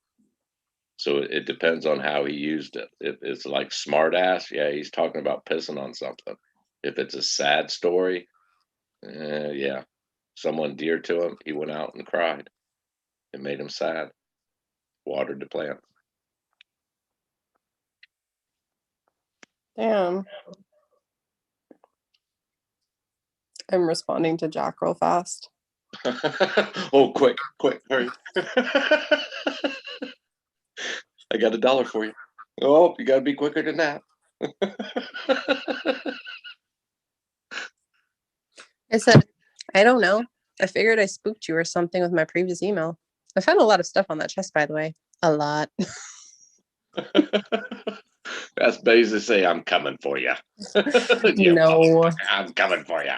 So it depends on how he used it. If it's like smart ass, yeah, he's talking about pissing on something. If it's a sad story, yeah, someone dear to him, he went out and cried. It made him sad. Watered the plant.
Damn. I'm responding to Jack real fast.
Oh, quick, hurry. I got $1 for you. Oh, you got to be quicker than that.
I said, I don't know. I figured I spooked you or something with my previous email. I found a lot of stuff on that chest, by the way. A lot.
That's basically say I'm coming for you.
No.
I'm coming for you.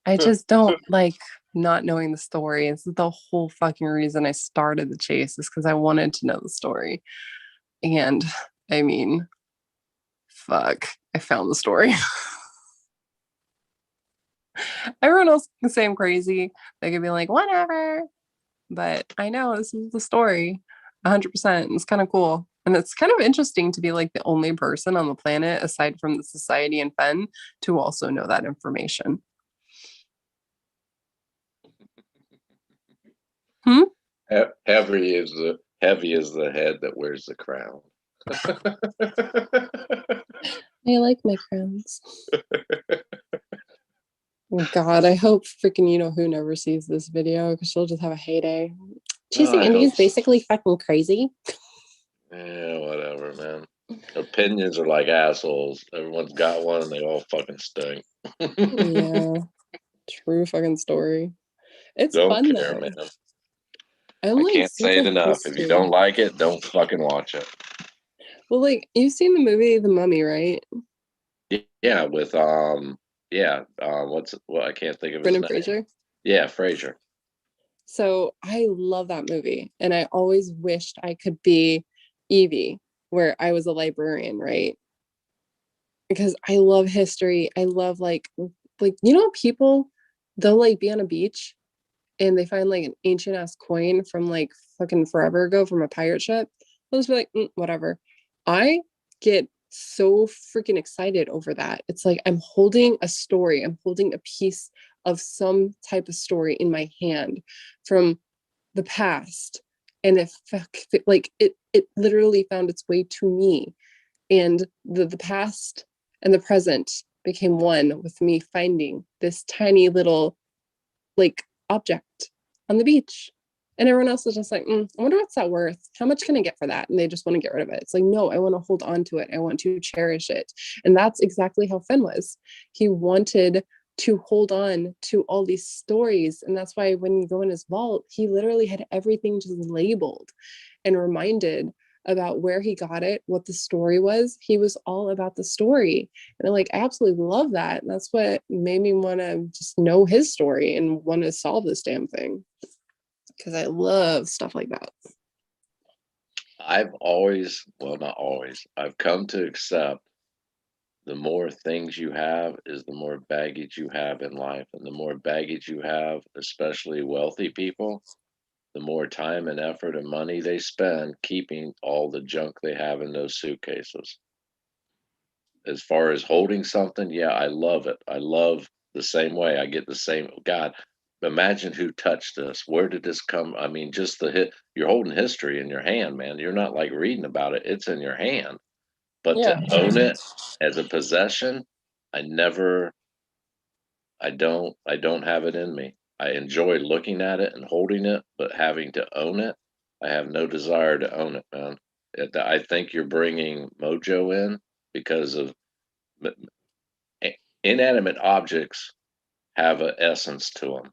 I just don't like not knowing the story. It's the whole fucking reason I started the chase is because I wanted to know the story. And I mean, fuck, I found the story. Everyone else can say I'm crazy. They could be like, whatever. But I know this is the story 100%. It's kind of cool. And it's kind of interesting to be like the only person on the planet, aside from the society and Fenn, to also know that information.
Heavy is the head that wears the crown.
I like my crowns. God, I hope freaking who never sees this video because she'll just have a heyday. Chasing Indy is basically fucking crazy.
Yeah, whatever, man. Opinions are like assholes. Everyone's got one and they all fucking stink.
Yeah. True fucking story. It's
Don't
fun
care,
though.
man.
I'm
I
like
can't say it
super
enough.
used
If you
to.
don't like it, don't fucking watch it.
Well, like you've seen the movie The Mummy, right?
Yeah, with I can't think of his
Brendan
name.
Fraser.
Yeah, Fraser.
So I love that movie, and I always wished I could be Evie, where I was a librarian, right? because I love history. I love like you know, people, they'll like be on a beach and they find like an ancient ass coin from like fucking forever ago from a pirate ship. They'll just be like, whatever. I get so freaking excited over that. It's like I'm holding a story. I'm holding a piece of some type of story in my hand from the past, and it literally found its way to me, and the past and the present became one with me finding this tiny little like object on the beach. And everyone else is just like, I wonder what's that worth? How much can I get for that? And they just want to get rid of it. It's like, no, I want to hold on to it. I want to cherish it. And that's exactly how Finn was. He wanted to hold on to all these stories. And that's why when you go in his vault, he literally had everything just labeled and reminded about where he got it, what the story was. He was all about the story. And like, I absolutely love that. And that's what made me want to just know his story and want to solve this damn thing. Because I love stuff like that.
I've always, well, not always, I've come to accept the more things you have is the more baggage you have in life. And the more baggage you have, especially wealthy people, the more time and effort and money they spend keeping all the junk they have in those suitcases. As far as holding something, yeah, I love it. I love the same way. I get the same. God, imagine who touched this. Where did this come? I mean, just the hit. You're holding history in your hand, man. You're not like reading about it. It's in your hand. But to
Yeah.
own it as a possession, I never. I don't have it in me. I enjoy looking at it and holding it, but having to own it, I have no desire to own it, man. I think you're bringing mojo in because of inanimate objects have an essence to them,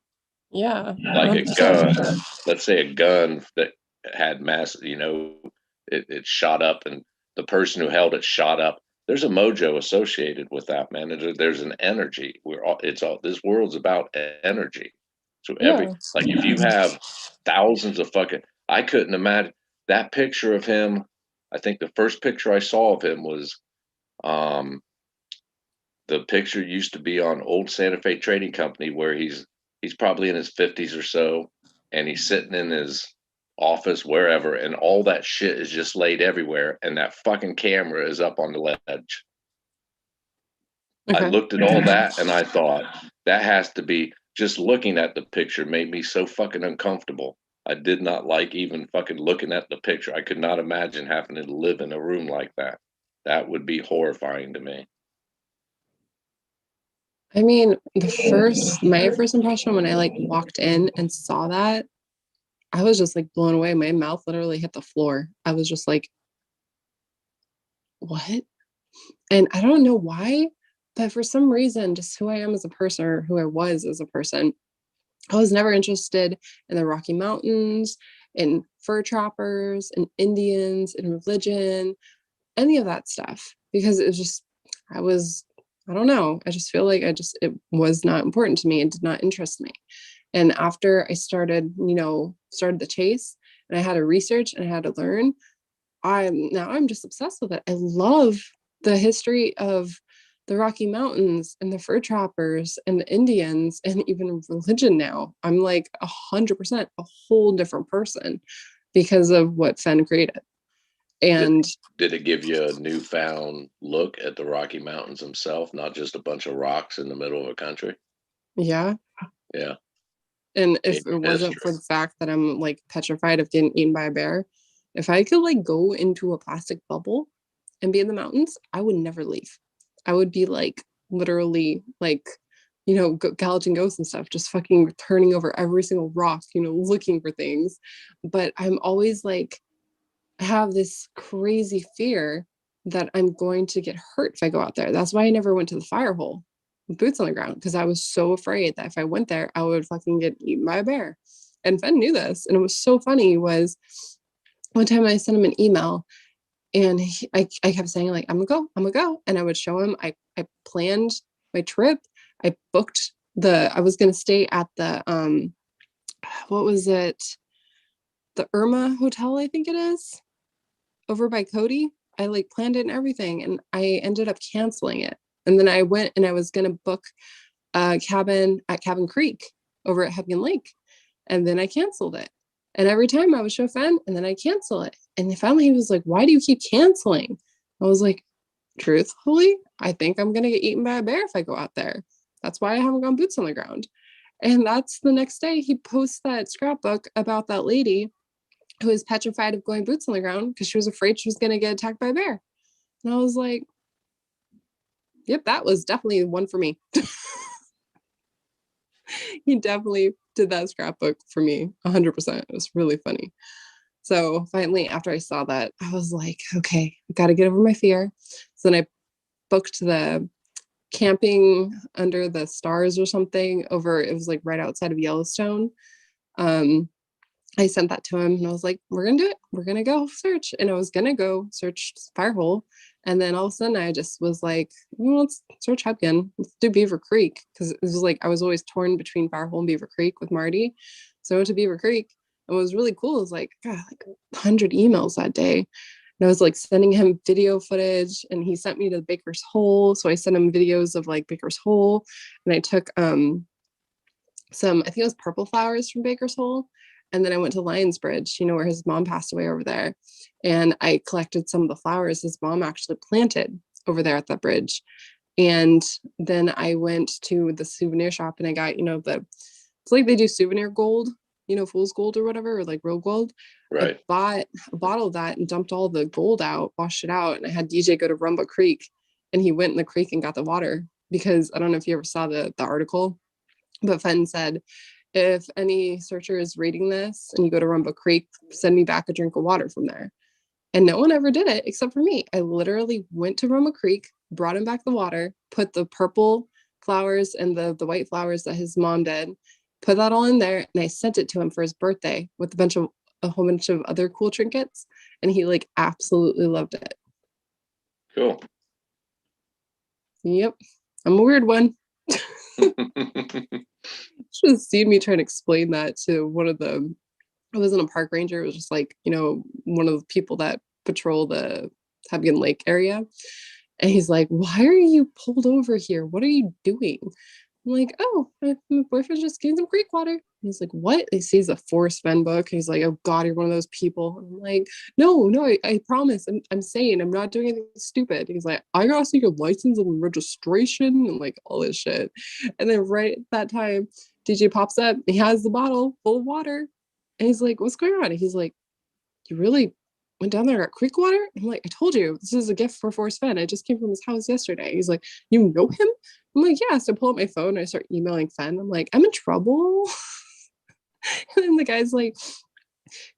Yeah.
like a
100%.
gun. Let's say a gun that had mass, it shot up, and the person who held it shot up. There's a mojo associated with that, man. There's an energy. This world's about energy. So
Yeah.
like if you have thousands of fucking, I couldn't imagine that picture of him. I think the first picture I saw of him was, um, the picture used to be on old Santa Fe Trading Company where he's probably in his 50s or so, and he's sitting in his office wherever, and all that shit is just laid everywhere, and that fucking camera is up on the ledge. I
Okay.
looked at all that and I thought that has to be, just looking at the picture made me so fucking uncomfortable. I did not like even fucking looking at the picture. I could not imagine having to live in a room like that. That would be horrifying to me.
I mean, my first impression when I like walked in and saw that, I was just like blown away. My mouth literally hit the floor. I was just like, what? And I don't know why, but for some reason, just who I am as a person, or who I was as a person, I was never interested in the Rocky Mountains, in fur trappers, in Indians, in religion, any of that stuff, because it was just, I don't know. I just feel like it was not important to me. It did not interest me. And after I started the chase, and I had to research and I had to learn, I'm just obsessed with it. I love the history of the Rocky Mountains and the fur trappers and the Indians and even religion now. I'm like 100% a whole different person because of what Fenn created. And
did it give you a newfound look at the Rocky Mountains themselves, not just a bunch of rocks in the middle of a country?
yeah.
Yeah.
And if it wasn't for the fact that I'm like petrified of getting eaten by a bear, if I could like go into a plastic bubble and be in the mountains, I would never leave. I would be like literally like, gouging ghosts and stuff, just fucking turning over every single rock, looking for things. But I'm always like, I have this crazy fear that I'm going to get hurt if I go out there. That's why I never went to the fire hole with boots on the ground, because I was so afraid that if I went there, I would fucking get eaten by a bear. And Fenn knew this. And it was so funny was one time I sent him an email, and I kept saying like, I'm gonna go. And I would show him, I planned my trip. I booked I was going to stay at the, what was it? The Irma Hotel, I think it is, over by Cody. I like planned it and everything, and I ended up canceling it. And then I went and I was gonna book a cabin at Cabin Creek over at Hebgen Lake, and then I canceled it. And every time I would show Fen, and then I cancel it. And then finally he was like, "Why do you keep canceling?" I was like, "Truthfully, I think I'm gonna get eaten by a bear if I go out there. That's why I haven't gone boots on the ground." And that's the next day he posts that scrapbook about that lady who was petrified of going boots on the ground because she was afraid she was going to get attacked by a bear. And I was like, yep, that was definitely one for me. He definitely did that scrapbook for me 100%. It was really funny. So finally, after I saw that, I was like, okay, I got to get over my fear. So then I booked the camping under the stars or something over, it was like right outside of Yellowstone. I sent that to him and I was like, we're gonna do it. We're gonna go search. And I was gonna go search Firehole. And then all of a sudden I just was like, well, let's search Hebgen. Let's do Beaver Creek. Cause it was like I was always torn between Firehole and Beaver Creek with Marty. So I went to Beaver Creek. And what was really cool is like, God, like 100 emails that day. And I was like sending him video footage and he sent me to Baker's Hole. So I sent him videos of like Baker's Hole. And I took some, I think it was purple flowers from Baker's Hole. And then I went to Lions Bridge, where his mom passed away over there. And I collected some of the flowers his mom actually planted over there at that bridge. And then I went to the souvenir shop and I got, it's like they do souvenir gold, fool's gold or whatever, or like real gold.
Right.
I bought a bottle of that and dumped all the gold out, washed it out. And I had DJ go to Rumba Creek and he went in the creek and got the water because I don't know if you ever saw the article, but Fenton said, if any searcher is reading this and you go to Rumba Creek, send me back a drink of water from there. And no one ever did it except for me. I literally went to Rumba Creek, brought him back the water, put the purple flowers and the white flowers that his mom did, put that all in there, and I sent it to him for his birthday with a whole bunch of other cool trinkets. And he like absolutely loved it.
Cool.
Yep. I'm a weird one. Should have seen me trying to explain that to one of the, I wasn't a park ranger, it was just like, one of the people that patrol the Hebgen Lake area. And he's like, why are you pulled over here? What are you doing? I'm like, oh, my boyfriend just getting some creek water. He's like, what? He sees a Forrest Fenn book. He's like, oh God, you're one of those people. I'm like, no, I promise. I'm saying I'm not doing anything stupid. He's like, I gotta see your license and registration and like all this shit. And then right at that time, DJ pops up. He has the bottle full of water. And he's like, what's going on? And he's like, you really went down there at creek water? I'm like, I told you, this is a gift for Forrest Fenn. I just came from his house yesterday. He's like, you know him? I'm like, yeah. So I pull up my phone and I start emailing Fenn. I'm like, I'm in trouble. And then the guy's like,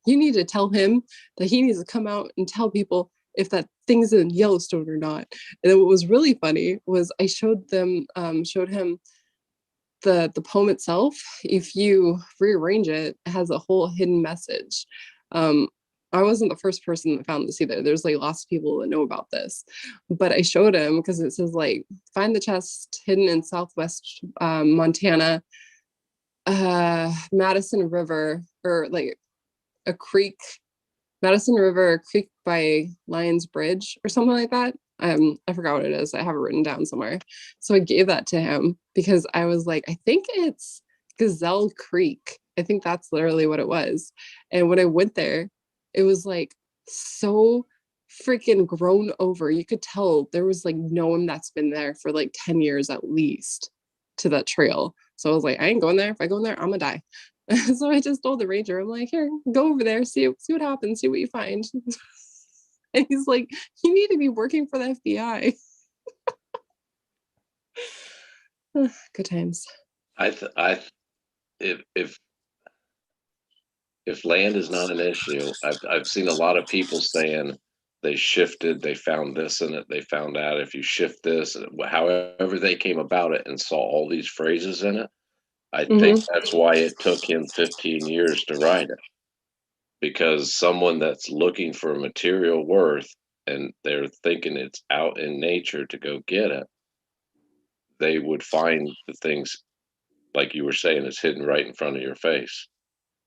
you need to tell him that he needs to come out and tell people if that thing's in Yellowstone or not. And then what was really funny was I showed him the poem itself. If you rearrange it, it has a whole hidden message. I wasn't the first person that found this either. There's like lots of people that know about this, but I showed him because it says like, find the chest hidden in Southwest Montana, Madison River, or like a creek, Madison River, a creek by Lions Bridge or something like that. I forgot what it is. I have it written down somewhere. So I gave that to him because I was like, I think it's Gazelle Creek. I think that's literally what it was. And when I went there, it was like so freaking grown over. You could tell there was like no one that's been there for like 10 years at least to that trail. So I was like, I ain't going there. If I go in there, I'm gonna die. So I just told the ranger, I'm like, here, go over there, see what happens, see what you find. And he's like, you need to be working for the FBI. Good times.
If land is not an issue, I've seen a lot of people saying they shifted, they found this in it, they found out if you shift this, however they came about it and saw all these phrases in it. I think that's why it took him 15 years to write it, because someone that's looking for material worth and they're thinking it's out in nature to go get it, they would find the things like you were saying is hidden right in front of your face.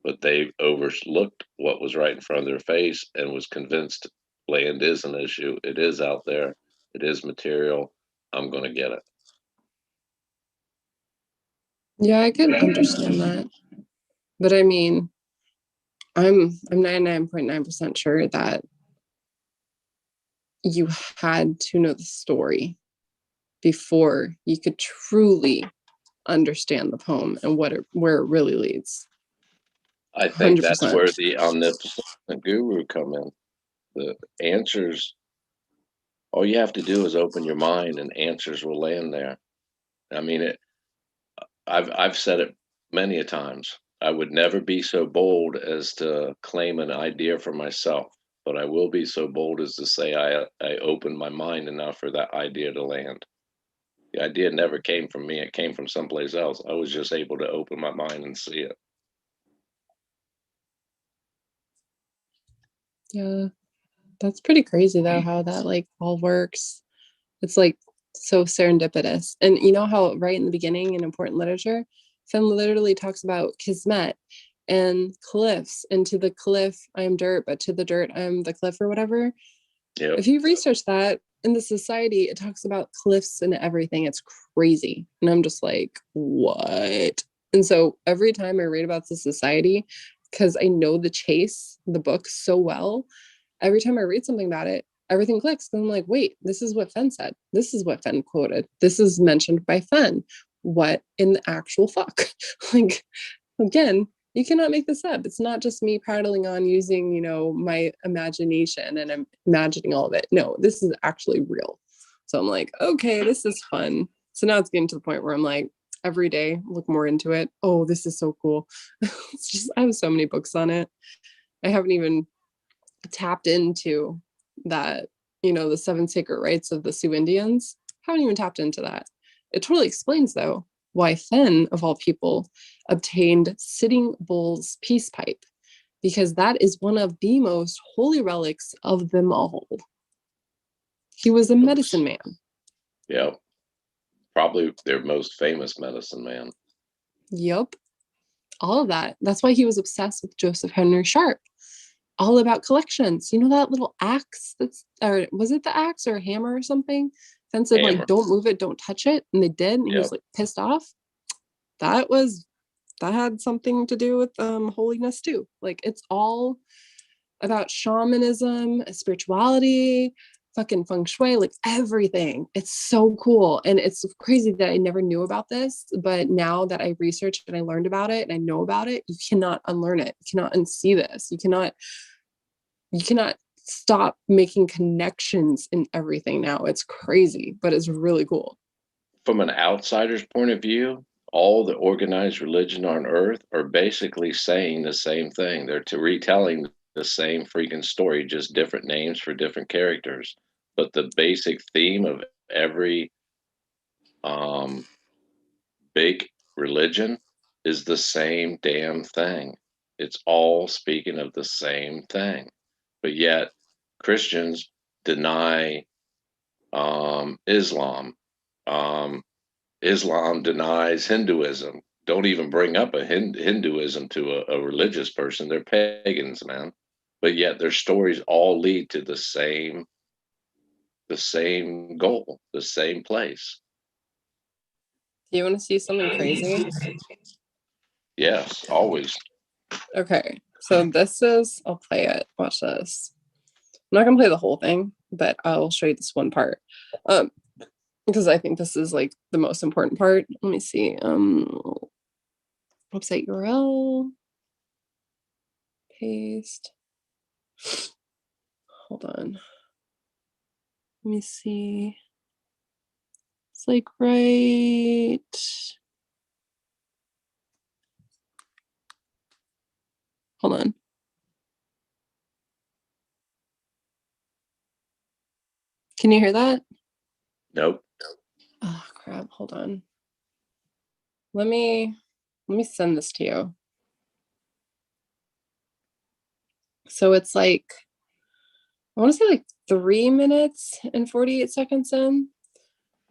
But they overlooked what was right in front of their face and was convinced Land is an issue. It is out there. It is material. I'm going to get it.
Yeah, I could understand that. But I mean, I'm 99.9% sure that you had to know the story before you could truly understand the poem and where it really leads.
I think that's
100%.
where the omnipotent guru come in. The answers, all you have to do is open your mind and answers will land there. I mean, I've said it many a times. I would never be so bold as to claim an idea for myself, but I will be so bold as to say I opened my mind enough for that idea to land. The idea never came from me. It came from someplace else. I was just able to open my mind and see it.
Yeah, that's pretty crazy though, how that like all works. It's like so serendipitous. And you know how right in the beginning in important literature, Finn literally talks about kismet and cliffs, and to the cliff I am dirt, but to the dirt I am the cliff or whatever.
Yep.
If you research that in the society, it talks about cliffs and everything. It's crazy. And I'm just like, what? And so every time I read about the society, because I know the chase, the book so well, every time I read something about it, everything clicks. And I'm like, wait, this is what Fenn said. This is what Fenn quoted. This is mentioned by Fenn. What in the actual fuck? Like, again, you cannot make this up. It's not just me prattling on using, my imagination and I'm imagining all of it. No, this is actually real. So I'm like, okay, this is fun. So now it's getting to the point where I'm like, every day look more into it. Oh, this is so cool. It's just, I have so many books on it. I haven't even tapped into that, the 7 sacred rites of the Sioux Indians. Haven't even tapped into that. It totally explains, though, why Fenn, of all people, obtained Sitting Bull's peace pipe, because that is one of the most holy relics of them all. He was a medicine man.
Yep. Probably their most famous medicine man.
Yep. All of that. That's why he was obsessed with Joseph Henry Sharp. All about collections. You know that little axe or was it the axe or a hammer or something? Fenn said,
Hammer.
like, don't move it, don't touch it. And they did. And he was like pissed off. That had something to do with holiness too. Like, it's all about shamanism, spirituality, fucking feng shui, like everything. It's so cool. And it's crazy that I never knew about this, but now that I researched and I learned about it and I know about it, you cannot unlearn it. You cannot unsee this. You cannot stop making connections in everything now. It's crazy, but it's really cool.
From an outsider's point of view, all the organized religion on earth are basically saying the same thing. They're retelling the same freaking story, just different names for different characters. But the basic theme of every big religion is the same damn thing. It's all speaking of the same thing. But yet Christians deny Islam. Islam denies Hinduism. Don't even bring up a Hinduism to a religious person. They're pagans, man. But yet their stories all lead to the same goal, the same place.
Do you want to see something crazy?
Yes, always.
Okay, so I'll play it. Watch this. I'm not gonna play the whole thing, but I'll show you this one part. Because I think this is like the most important part. Let me see. Website URL. Paste. Hold on. Let me see. It's like right. Hold on. Can you hear that?
Nope.
Oh crap, hold on. Let me send this to you. So it's like, I want to say like 3 minutes and 48 seconds in.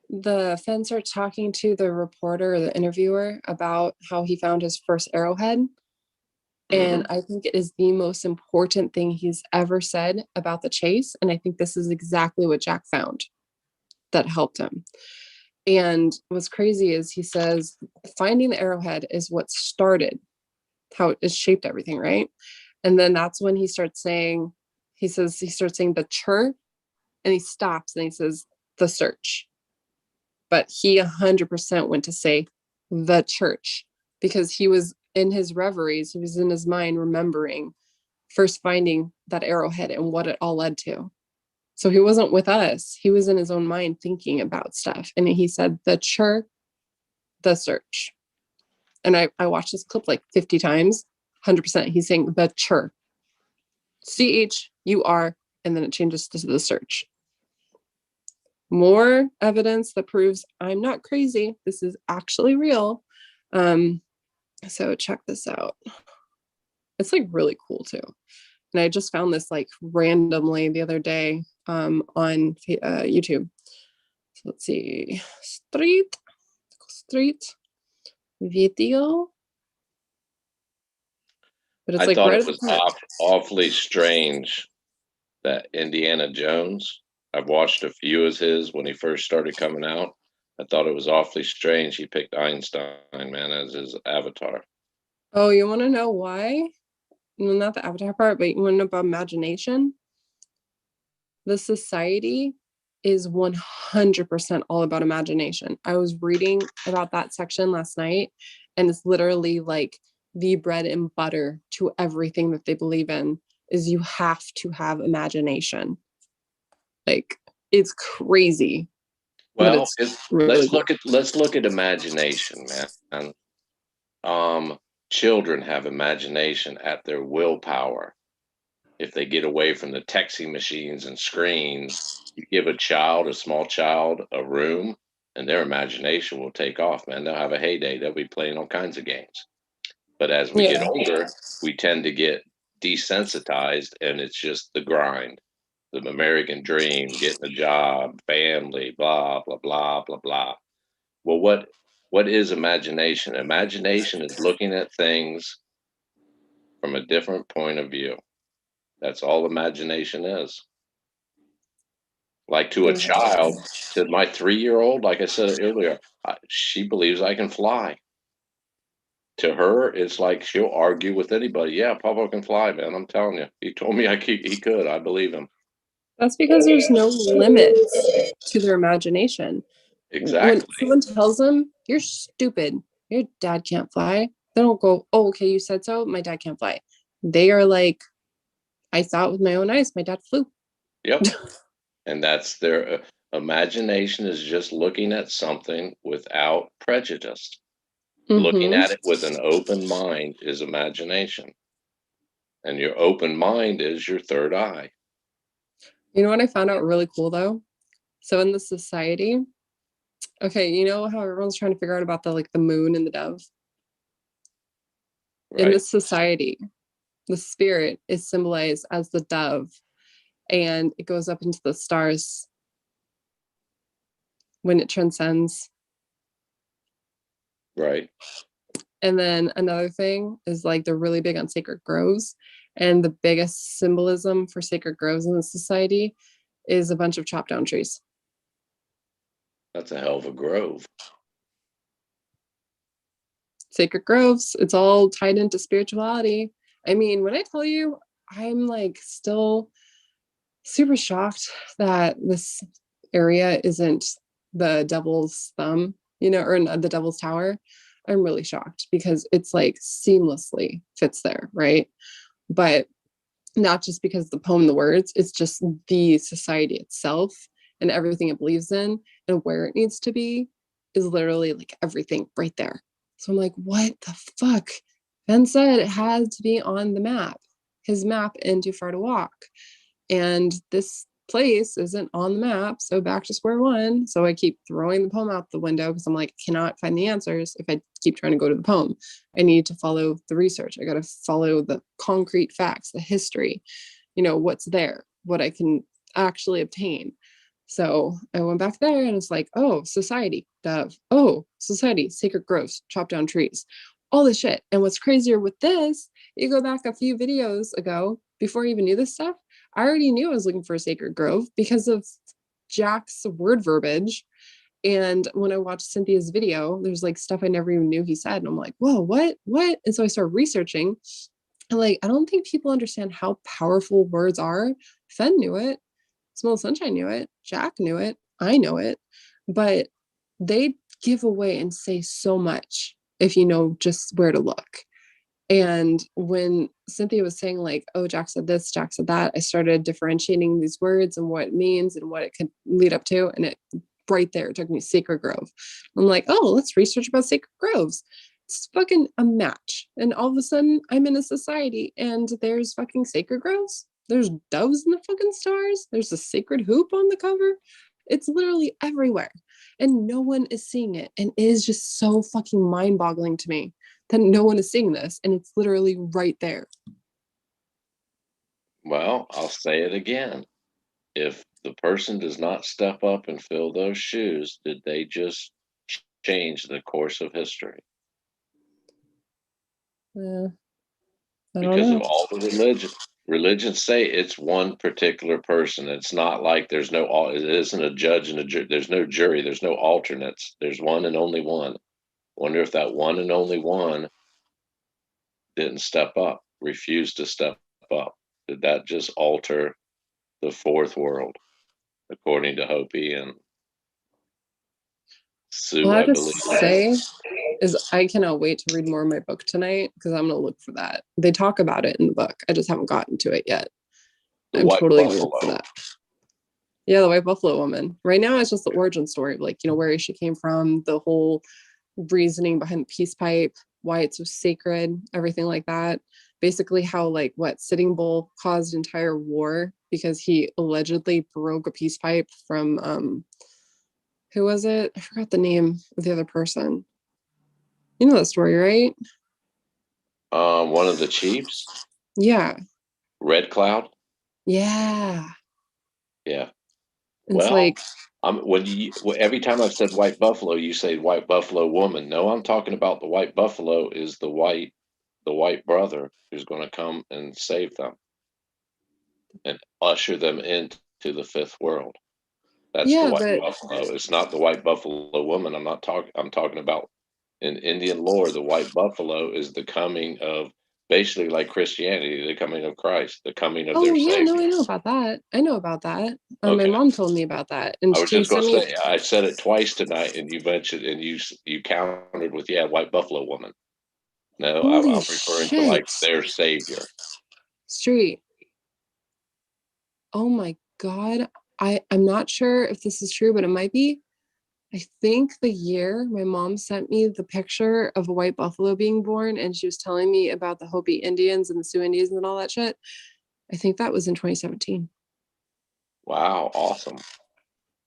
The Fenn starts talking to the reporter or the interviewer about how he found his first arrowhead. And I think it is the most important thing he's ever said about the chase. And I think this is exactly what Jack found that helped him. And what's crazy is he says finding the arrowhead is what started how it shaped everything, right? And then that's when he starts saying, he starts saying the church, and he stops and he says the search. But he 100% went to say the church because he was in his reveries, he was in his mind remembering first finding that arrowhead and what it all led to. So he wasn't with us. He was in his own mind thinking about stuff. And he said, the church, the search. And I watched this clip like 50 times, 100%. He's saying the church, CHUR, and then it changes to the search. More evidence that proves I'm not crazy. This is actually real. So check this out. It's like really cool too. And I just found this like randomly the other day on YouTube. So let's see, street video. But it's
I
like
thought
right
it
at the
was
top.
awfully strange that Indiana Jones, I've watched a few of his when he first started coming out. I thought it was awfully strange he picked Einstein, man, as his avatar.
Oh, you want to know why? Well, not the avatar part, but you want to know about imagination? The society is 100% all about imagination. I was reading about that section last night, and it's literally like the bread and butter to everything that they believe in is you have to have imagination. Like, it's crazy.
Well,
really
let's look at imagination, man. Children have imagination at their willpower. If they get away from the texting machines and screens, you give a small child, a room, and their imagination will take off, man. They'll have a heyday. They'll be playing all kinds of games. But as we get older, we tend to get desensitized, and it's just the grind, the American dream, getting a job, family, blah, blah, blah, blah, blah. Well, what is imagination? Imagination is looking at things from a different point of view. That's all imagination is. Like to a child, to my 3-year-old, like I said earlier, she believes I can fly. To her, it's like she'll argue with anybody. Yeah, Papa can fly, man. I'm telling you. He told me he could. I believe him.
That's because there's no limits to their imagination.
Exactly.
When someone tells them, you're stupid, your dad can't fly, they don't go, oh, okay, you said so, my dad can't fly. They are like, I saw it with my own eyes, my dad flew.
Yep. And that's their imagination is just looking at something without prejudice. Looking at it with an open mind is imagination. And your open mind is your third eye.
You know what I found out really cool though? So in the society, okay, you know how everyone's trying to figure out about the moon and the dove?
Right?
In this society, the spirit is symbolized as the dove, and it goes up into the stars when it transcends.
Right.
And then another thing is like they're really big on sacred groves. And the biggest symbolism for sacred groves in the society is a bunch of chopped down trees.
That's a hell of a grove.
Sacred groves, it's all tied into spirituality. I mean, when I tell you, I'm like still super shocked that this area isn't the devil's thumb, or the devil's tower. I'm really shocked because it's like seamlessly fits there, right? But not just because the poem, the words, it's just the society itself and everything it believes in and where it needs to be is literally like everything right there. So I'm like, what the fuck? Ben said it had to be on the map, his map in Too Far to Walk. And this place isn't on the map. So back to square one. So I keep throwing the poem out the window because I'm like, I cannot find the answers if I keep trying to go to the poem. I need to follow the research. I got to follow the concrete facts, the history, what's there, what I can actually obtain. So I went back there and it's like, oh, society, dove. Oh, society, sacred groves, chop down trees, all this shit. And what's crazier with this You go back a few videos ago, before I even knew this stuff, I already knew I was looking for a sacred grove because of Jack's word verbiage. And when I watched Cynthia's video, there's like stuff I never even knew he said. And I'm like, whoa, what? And so I started researching. And like, I don't think people understand how powerful words are. Fen knew it. Small Sunshine knew it. Jack knew it. I know it. But they give away and say so much if you know just where to look. And when Cynthia was saying like, oh, Jack said this, Jack said that, I started differentiating these words and what it means and what it could lead up to. And it right there took me Sacred Grove. I'm like, oh, let's research about sacred groves. It's fucking a match. And all of a sudden I'm in a society and there's fucking sacred groves. There's doves in the fucking stars. There's a sacred hoop on the cover. It's literally everywhere. And no one is seeing it. And it is just so fucking mind-boggling to me that no one is seeing this. And it's literally right there.
Well, I'll say it again. If the person does not step up and fill those shoes, did they just change the course of history?
Yeah. I don't
Because
know.
of all the religions say it's one particular person. It's not like there's no, it isn't a judge and a jury. There's no jury. There's no alternates. There's one and only one. Wonder if that one and only one didn't step up, refused to step up. Did that just alter the fourth world, according to Hopi and Sue,
All I
I
have to
believe?
say is I cannot wait to read more of my book tonight because I'm going to look for that. They talk about it in the book. I just haven't gotten to it yet.
The
I'm
white
totally going to look for
buffalo.
that. Yeah, the white buffalo woman. Right now, it's just the origin story of like, you know, where she came from, the whole reasoning behind the peace pipe, why it's so sacred, everything like that. Basically, how like what Sitting Bull caused entire war because he allegedly broke a peace pipe from who was it? I forgot the name of the other person. You know that story, right?
One of the chiefs,
Yeah.
Red Cloud.
Yeah.
Yeah.
It's
Well,
like,
every time I've said white buffalo, you say white buffalo woman. No, I'm talking about the white buffalo is the white brother who's going to come and save them and usher them into the fifth world. That's the
yeah,
white
but
buffalo. It's not the white buffalo woman. I'm talking about in Indian lore, the white buffalo is the coming of basically like Christianity, the coming of Christ, the coming of
oh
their
yeah, no,
savior.
I know about that. I know about that. My
Okay.
mom told me about that, and
I was
she
just going
sent
to
me.
say, I said it twice tonight, and you mentioned, and you countered with, yeah, white buffalo woman. No,
Holy
I'm referring to like
shit!
their savior.
Street. Oh my god. I'm not sure if this is true, but it might be. I think the year my mom sent me the picture of a white buffalo being born, and she was telling me about the Hopi Indians and the Sioux Indians and all that shit. I think that was in 2017.
Wow, awesome.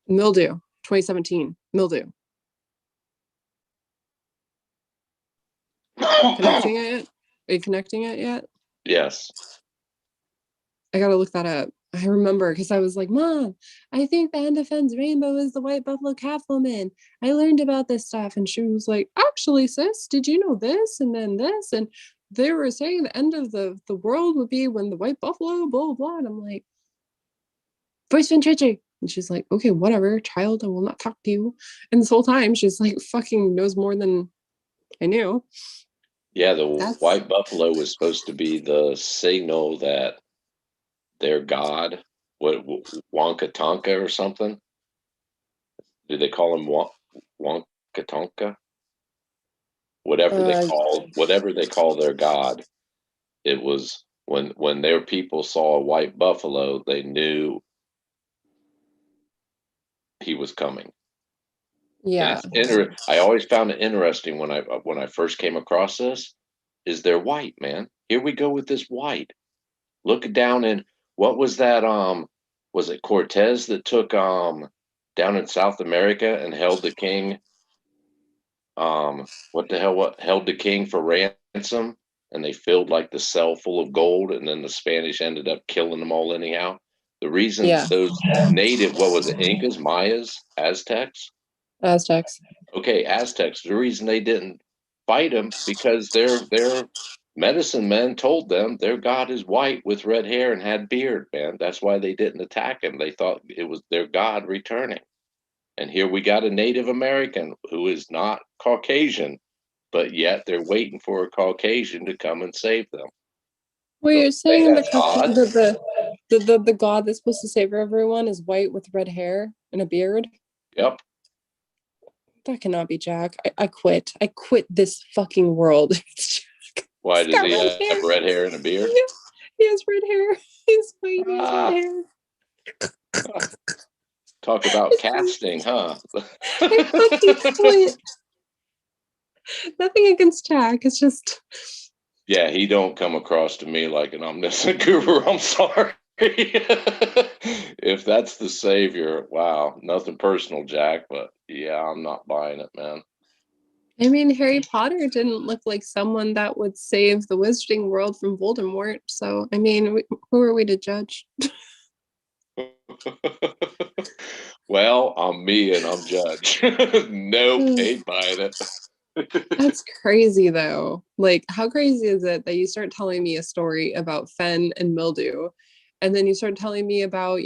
Mildew, 2017. Mildew. Connecting it yet? Are you connecting it yet?
Yes.
I gotta look that up. I remember because I was like, Mom, I think the end of Fenn's rainbow is the white buffalo calf woman. I learned about this stuff. And she was like, actually, sis, did you know this? And then this. And they were saying the end of the world would be when the white buffalo, blah, blah, blah. And I'm like, voice Vincenzi. And she's like, okay, whatever, child, I will not talk to you. And this whole time she's like fucking knows more than I knew.
Yeah, the
That's
white buffalo was supposed to be the signal that their god, what Wonka Tonka or something? Did they call him Wonka Tonka? Whatever they call their god. It was when their people saw a white buffalo, they knew he was coming. And
yeah.
I always found it interesting when I first came across this. Is they're white, man? Here we go with this white. Look down in what was that? Was it Cortez that took down in South America and held the king? What the hell? What held the king for ransom? And they filled like the cell full of gold, and then the Spanish ended up killing them all anyhow. The reason
Yeah.
those native, what was it, Incas, Mayas, Aztecs?
Aztecs.
Okay, Aztecs. The reason they didn't fight them because they're medicine men told them their god is white with red hair and had beard, man. That's why they didn't attack him. They thought it was their god returning. And here we got a Native American who is not Caucasian, but yet they're waiting for a Caucasian to come and save them.
Well, you're
Say
saying
that's odd.
the god that's supposed to save everyone is white with red hair and a beard?
Yep.
That cannot be Jack. I quit. I quit this fucking world.
Why
He's
does
got
he
red
have
hair.
red hair and a beard?
Yeah, he has red hair. He's white. He has
Ah.
red hair.
Talk about casting, huh?
I fucking quit. Nothing against Jack. It's just
Yeah, he don't come across to me like an omniscient guru. I'm sorry. If that's the savior, wow, nothing personal, Jack, but yeah, I'm not buying it, man.
I mean, Harry Potter didn't look like someone that would save the wizarding world from Voldemort. So, I mean, who are we to judge?
Well, I'm me and I'm judge. Nope, ain't buying it.
That's crazy, though. Like, how crazy is it that you start telling me a story about fen and mildew, and then you start telling me about,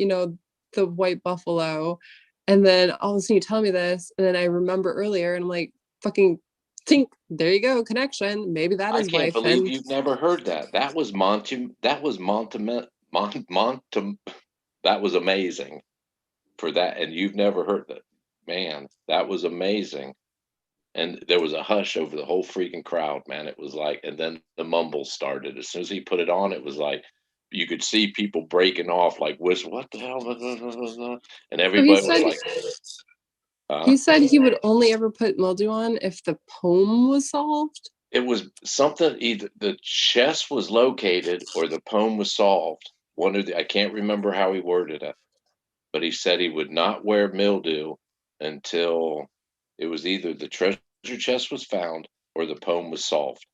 the white buffalo, and then all of a sudden you tell me this, and then I remember earlier, and I'm like, fucking think, there you go, connection. Maybe that
I
is why
can't believe
fen.
you've never heard that. That was that was amazing for that, and you've never heard that. Man, that was amazing. And there was a hush over the whole freaking crowd, man. It was like, and then the mumbles started. As soon as he put it on, it was like you could see people breaking off, like whistle, what the hell? And
So
everybody was like,
he said he would only ever put mildew on if the poem was solved.
it was something, either the chest was located or the poem was solved. One of the, I can't remember how he worded it, but he said he would not wear mildew until it was either the treasure chest was found or the poem was solved.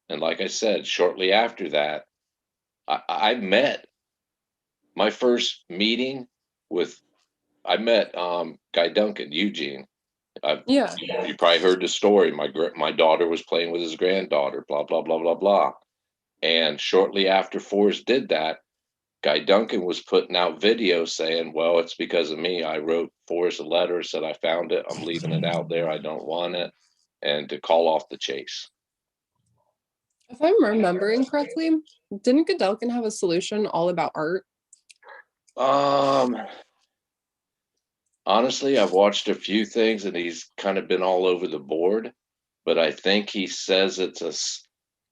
And like I said, shortly after that, I met my first meeting with, I met Guy Duncan, Eugene.
Yeah.
You probably heard the story. My daughter was playing with his granddaughter, blah, blah, blah, blah, blah. And shortly after Forrest did that, Guy Duncan was putting out videos saying, well, it's because of me. I wrote Forrest a letter, said I found it. I'm leaving it out there. I don't want it. And to call off the chase.
If I'm remembering correctly, didn't Godalkin have a solution all about art?
Honestly, I've watched a few things and he's kind of been all over the board, but I think he says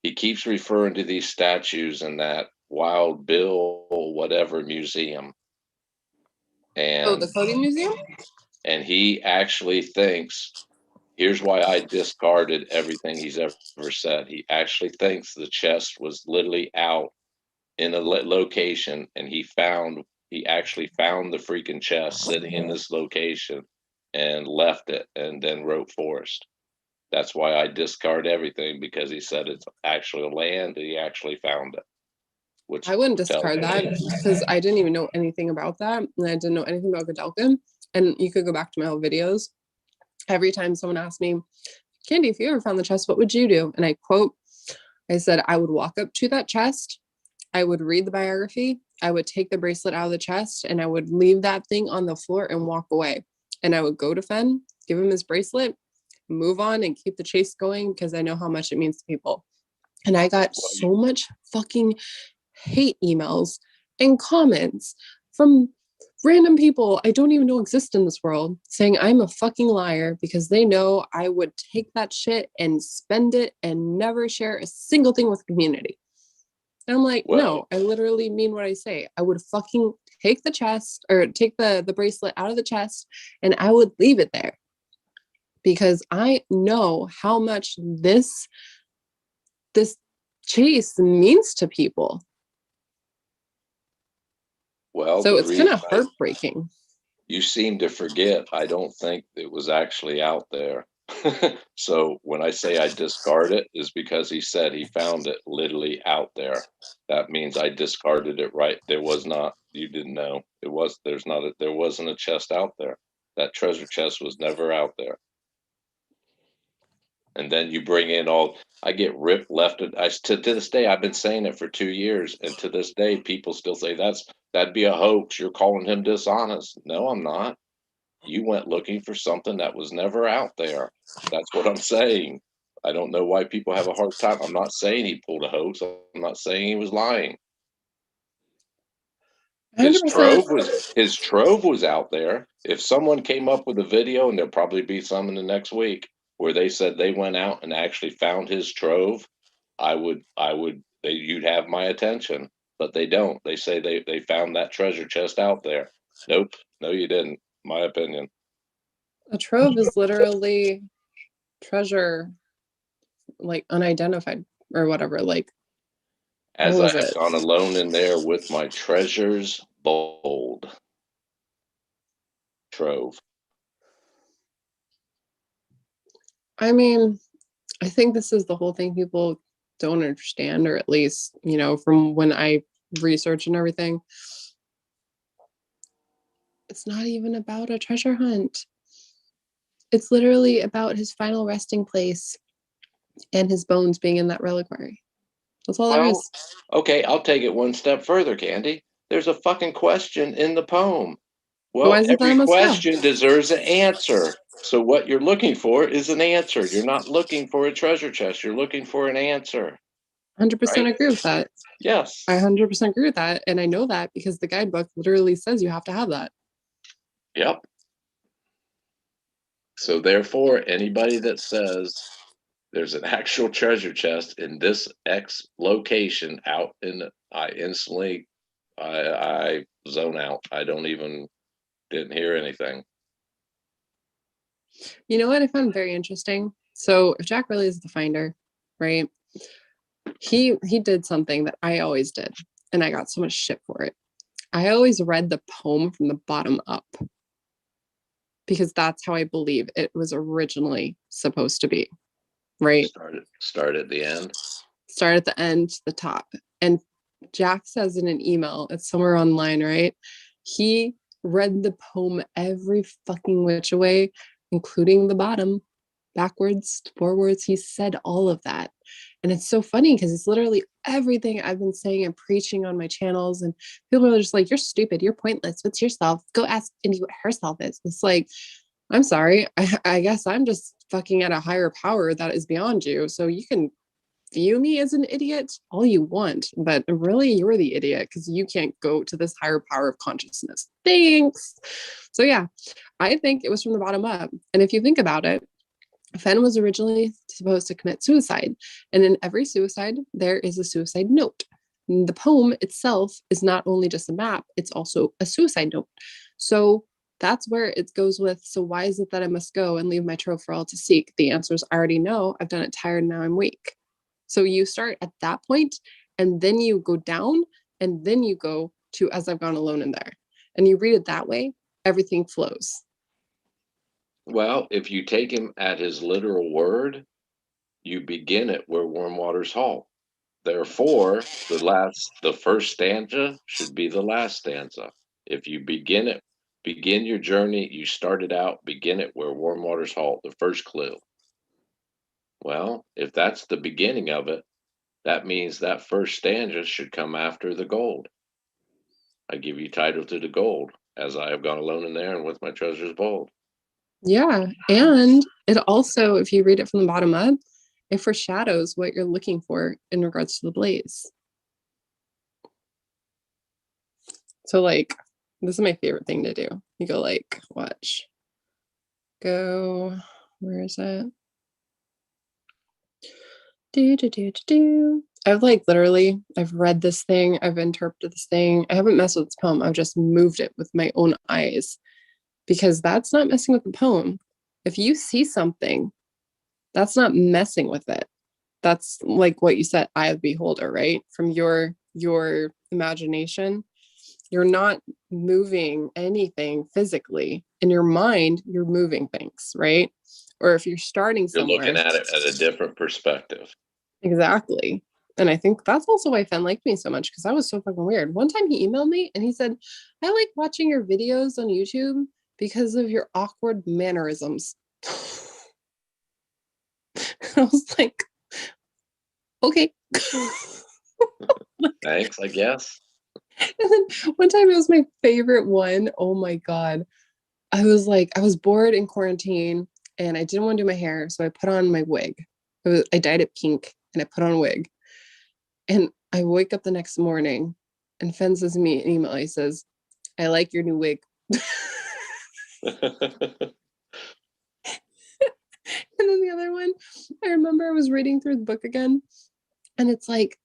he keeps referring to these statues in that Wild Bill whatever museum. And
the Cody Museum?
And he actually thinks, here's why I discarded everything he's ever said. He actually thinks the chest was literally out in a location, and he actually found the freaking chest sitting in this location and left it and then wrote Forrest. That's why I discard everything, because he said it's actually land and he actually found it. Which
I wouldn't discard that because I didn't even know anything about that. And I didn't know anything about Godalkin. And you could go back to my old videos. Every time someone asked me, Candy, if you ever found the chest, what would you do? And I quote, I said, I would walk up to that chest. I would read the biography. I would take the bracelet out of the chest and I would leave that thing on the floor and walk away. And I would go to Fen, give him his bracelet, move on and keep the chase going because I know how much it means to people. And I got so much fucking hate emails and comments from random people I don't even know exist in this world saying I'm a fucking liar because they know I would take that shit and spend it and never share a single thing with the community. And I'm like, no, I literally mean what I say. I would fucking take the chest or take the bracelet out of the chest and I would leave it there because I know how much this chase means to people.
Well,
so it's kind of heartbreaking.
You seem to forget. I don't think it was actually out there. So when I say I discard it is because he said he found it literally out there. That means I discarded it, right? There was not, you didn't know. There wasn't a chest out there. That treasure chest was never out there. And then you bring in all, I get ripped left. To this day, I've been saying it for 2 years. And to this day, people still say that'd be a hoax. You're calling him dishonest. No, I'm not. You went looking for something that was never out there. That's what I'm saying. I don't know why people have a hard time. I'm not saying he pulled a hoax. I'm not saying he was lying. His
100%.
trove was out there. If someone came up with a video, and there'll probably be some in the next week, where they said they went out and actually found his trove, you'd have my attention. But they don't. They say they found that treasure chest out there. Nope, no, you didn't. My opinion.
A trove is literally treasure, like unidentified or whatever. Like,
As
what
I
was
have
it?
gone alone in there with my treasures bold. Trove.
I mean, I think this is the whole thing people don't understand, or at least, from when I research and everything. It's not even about a treasure hunt. It's literally about his final resting place and his bones being in that reliquary. That's all there
Well,
is.
okay, I'll take it one step further, Candy. There's a fucking question in the poem.
Why
Well,
is it that I
every
must go?
question deserves an answer. So what you're looking for is an answer. You're not looking for a treasure chest. You're looking for an answer.
100%
Right?
agree with that.
Yes.
I 100% agree with that. And I know that because the guidebook literally says you have to have that.
Yep. So therefore, anybody that says there's an actual treasure chest in this X location out in, I instantly, I zone out. I didn't hear anything.
You know what I found very interesting? So if Jack really is the finder, right? He did something that I always did, and I got so much shit for it. I always read the poem from the bottom up because that's how I believe it was originally supposed to be, right?
Start at the end.
Start at the end to the top. And Jack says in an email, it's somewhere online, right? He read the poem every fucking which way, including the bottom, backwards, forwards. He said all of that. And it's so funny because it's literally everything I've been saying and preaching on my channels. And people are just like, you're stupid. You're pointless. What's yourself? Go ask Indy what herself is. It's like, I'm sorry. I guess I'm just fucking at a higher power that is beyond you. So you can view me as an idiot all you want, but really you're the idiot because you can't go to this higher power of consciousness. Thanks. So yeah, I think it was from the bottom up. And if you think about it, Fenn was originally supposed to commit suicide. And in every suicide, there is a suicide note. And the poem itself is not only just a map, it's also a suicide note. So that's where it goes with, so why is it that I must go and leave my trove for all to seek? The answer is I already know. I've done it tired, now I'm weak. So you start at that point, and then you go down, and then you go to as I've gone alone in there. And you read it that way, everything flows.
Well, if you take him at his literal word, you begin it where warm waters halt. Therefore, the first stanza should be the last stanza. If you begin your journey, you started out, begin it where warm waters halt, the first clue. Well, if that's the beginning of it, that means that first stanza should come after the gold. I give you title to the gold, as I have gone alone in there and with my treasures bold.
Yeah. And it also, if you read it from the bottom up, it foreshadows what you're looking for in regards to the blaze. So like, this is my favorite thing to do. You go like, watch. Go, where is it? I've like literally, I've read this thing, I've interpreted this thing. I haven't messed with this poem. I've just moved it with my own eyes because that's not messing with the poem. If you see something, that's not messing with it. That's like what you said, eye of the beholder, right? From your imagination. You're not moving anything physically. In your mind, you're moving things, right? Or if you're starting
You're
somewhere.
looking at it at a different perspective.
Exactly. And I think that's also why Fen liked me so much because I was so fucking weird. One time he emailed me and he said, I like watching your videos on YouTube because of your awkward mannerisms. I was like, okay.
Thanks, I guess.
And then one time it was my favorite one. Oh my God. I was bored in quarantine and I didn't want to do my hair. So I put on my wig. I dyed it pink and I put on a wig. And I wake up the next morning and Fen sends me an email. He says, I like your new wig. And then the other one, I remember I was reading through the book again. And it's like,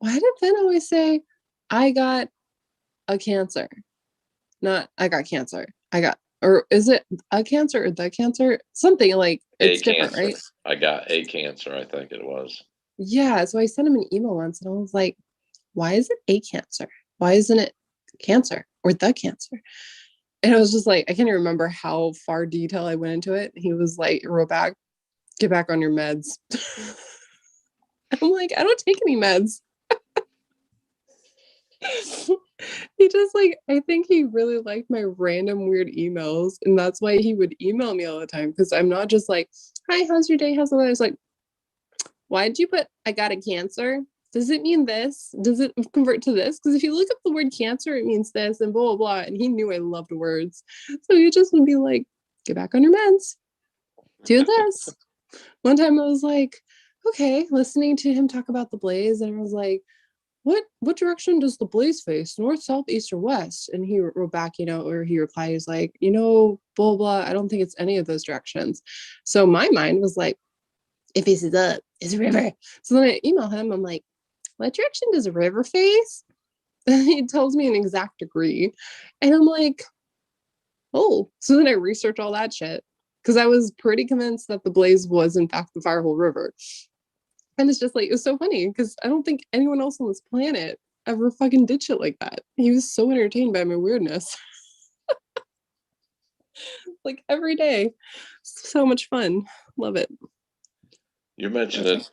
why did Fen always say, I got a cancer? Not I got cancer. Or is it a cancer or the cancer? Something like
A
it's different,
cancer.
right?
I got a cancer, I think it was.
Yeah. So I sent him an email once and I was like, why is it a cancer? Why isn't it cancer or the cancer? And I was just like, I can't even remember how far detail I went into it. He was like, wrote back, get back on your meds. I'm like, I don't take any meds. He just like, I think he really liked my random weird emails. And that's why he would email me all the time. Because I'm not just like, hi, how's your day? How's the weather? It's like, why did you put, I got a cancer? Does it mean this? Does it convert to this? Because if you look up the word cancer, it means this and blah, blah, blah. And he knew I loved words. So he just would be like, get back on your meds. Do this. One time I was like, okay, listening to him talk about the blaze. And I was like, what direction does the blaze face? North, south, east, or west? And he wrote back, or he replied, he's like, blah, blah. I don't think it's any of those directions. So my mind was like, it faces up. It's a river. So then I email him. I'm like, what direction does a river face? And he tells me an exact degree. And I'm like, oh. So then I research all that shit because I was pretty convinced that the blaze was in fact the Firehole River. And it's just like, it was so funny because I don't think anyone else on this planet ever fucking did shit like that. He was so entertained by my weirdness. Like every day. So much fun. Love it.
You mentioned it.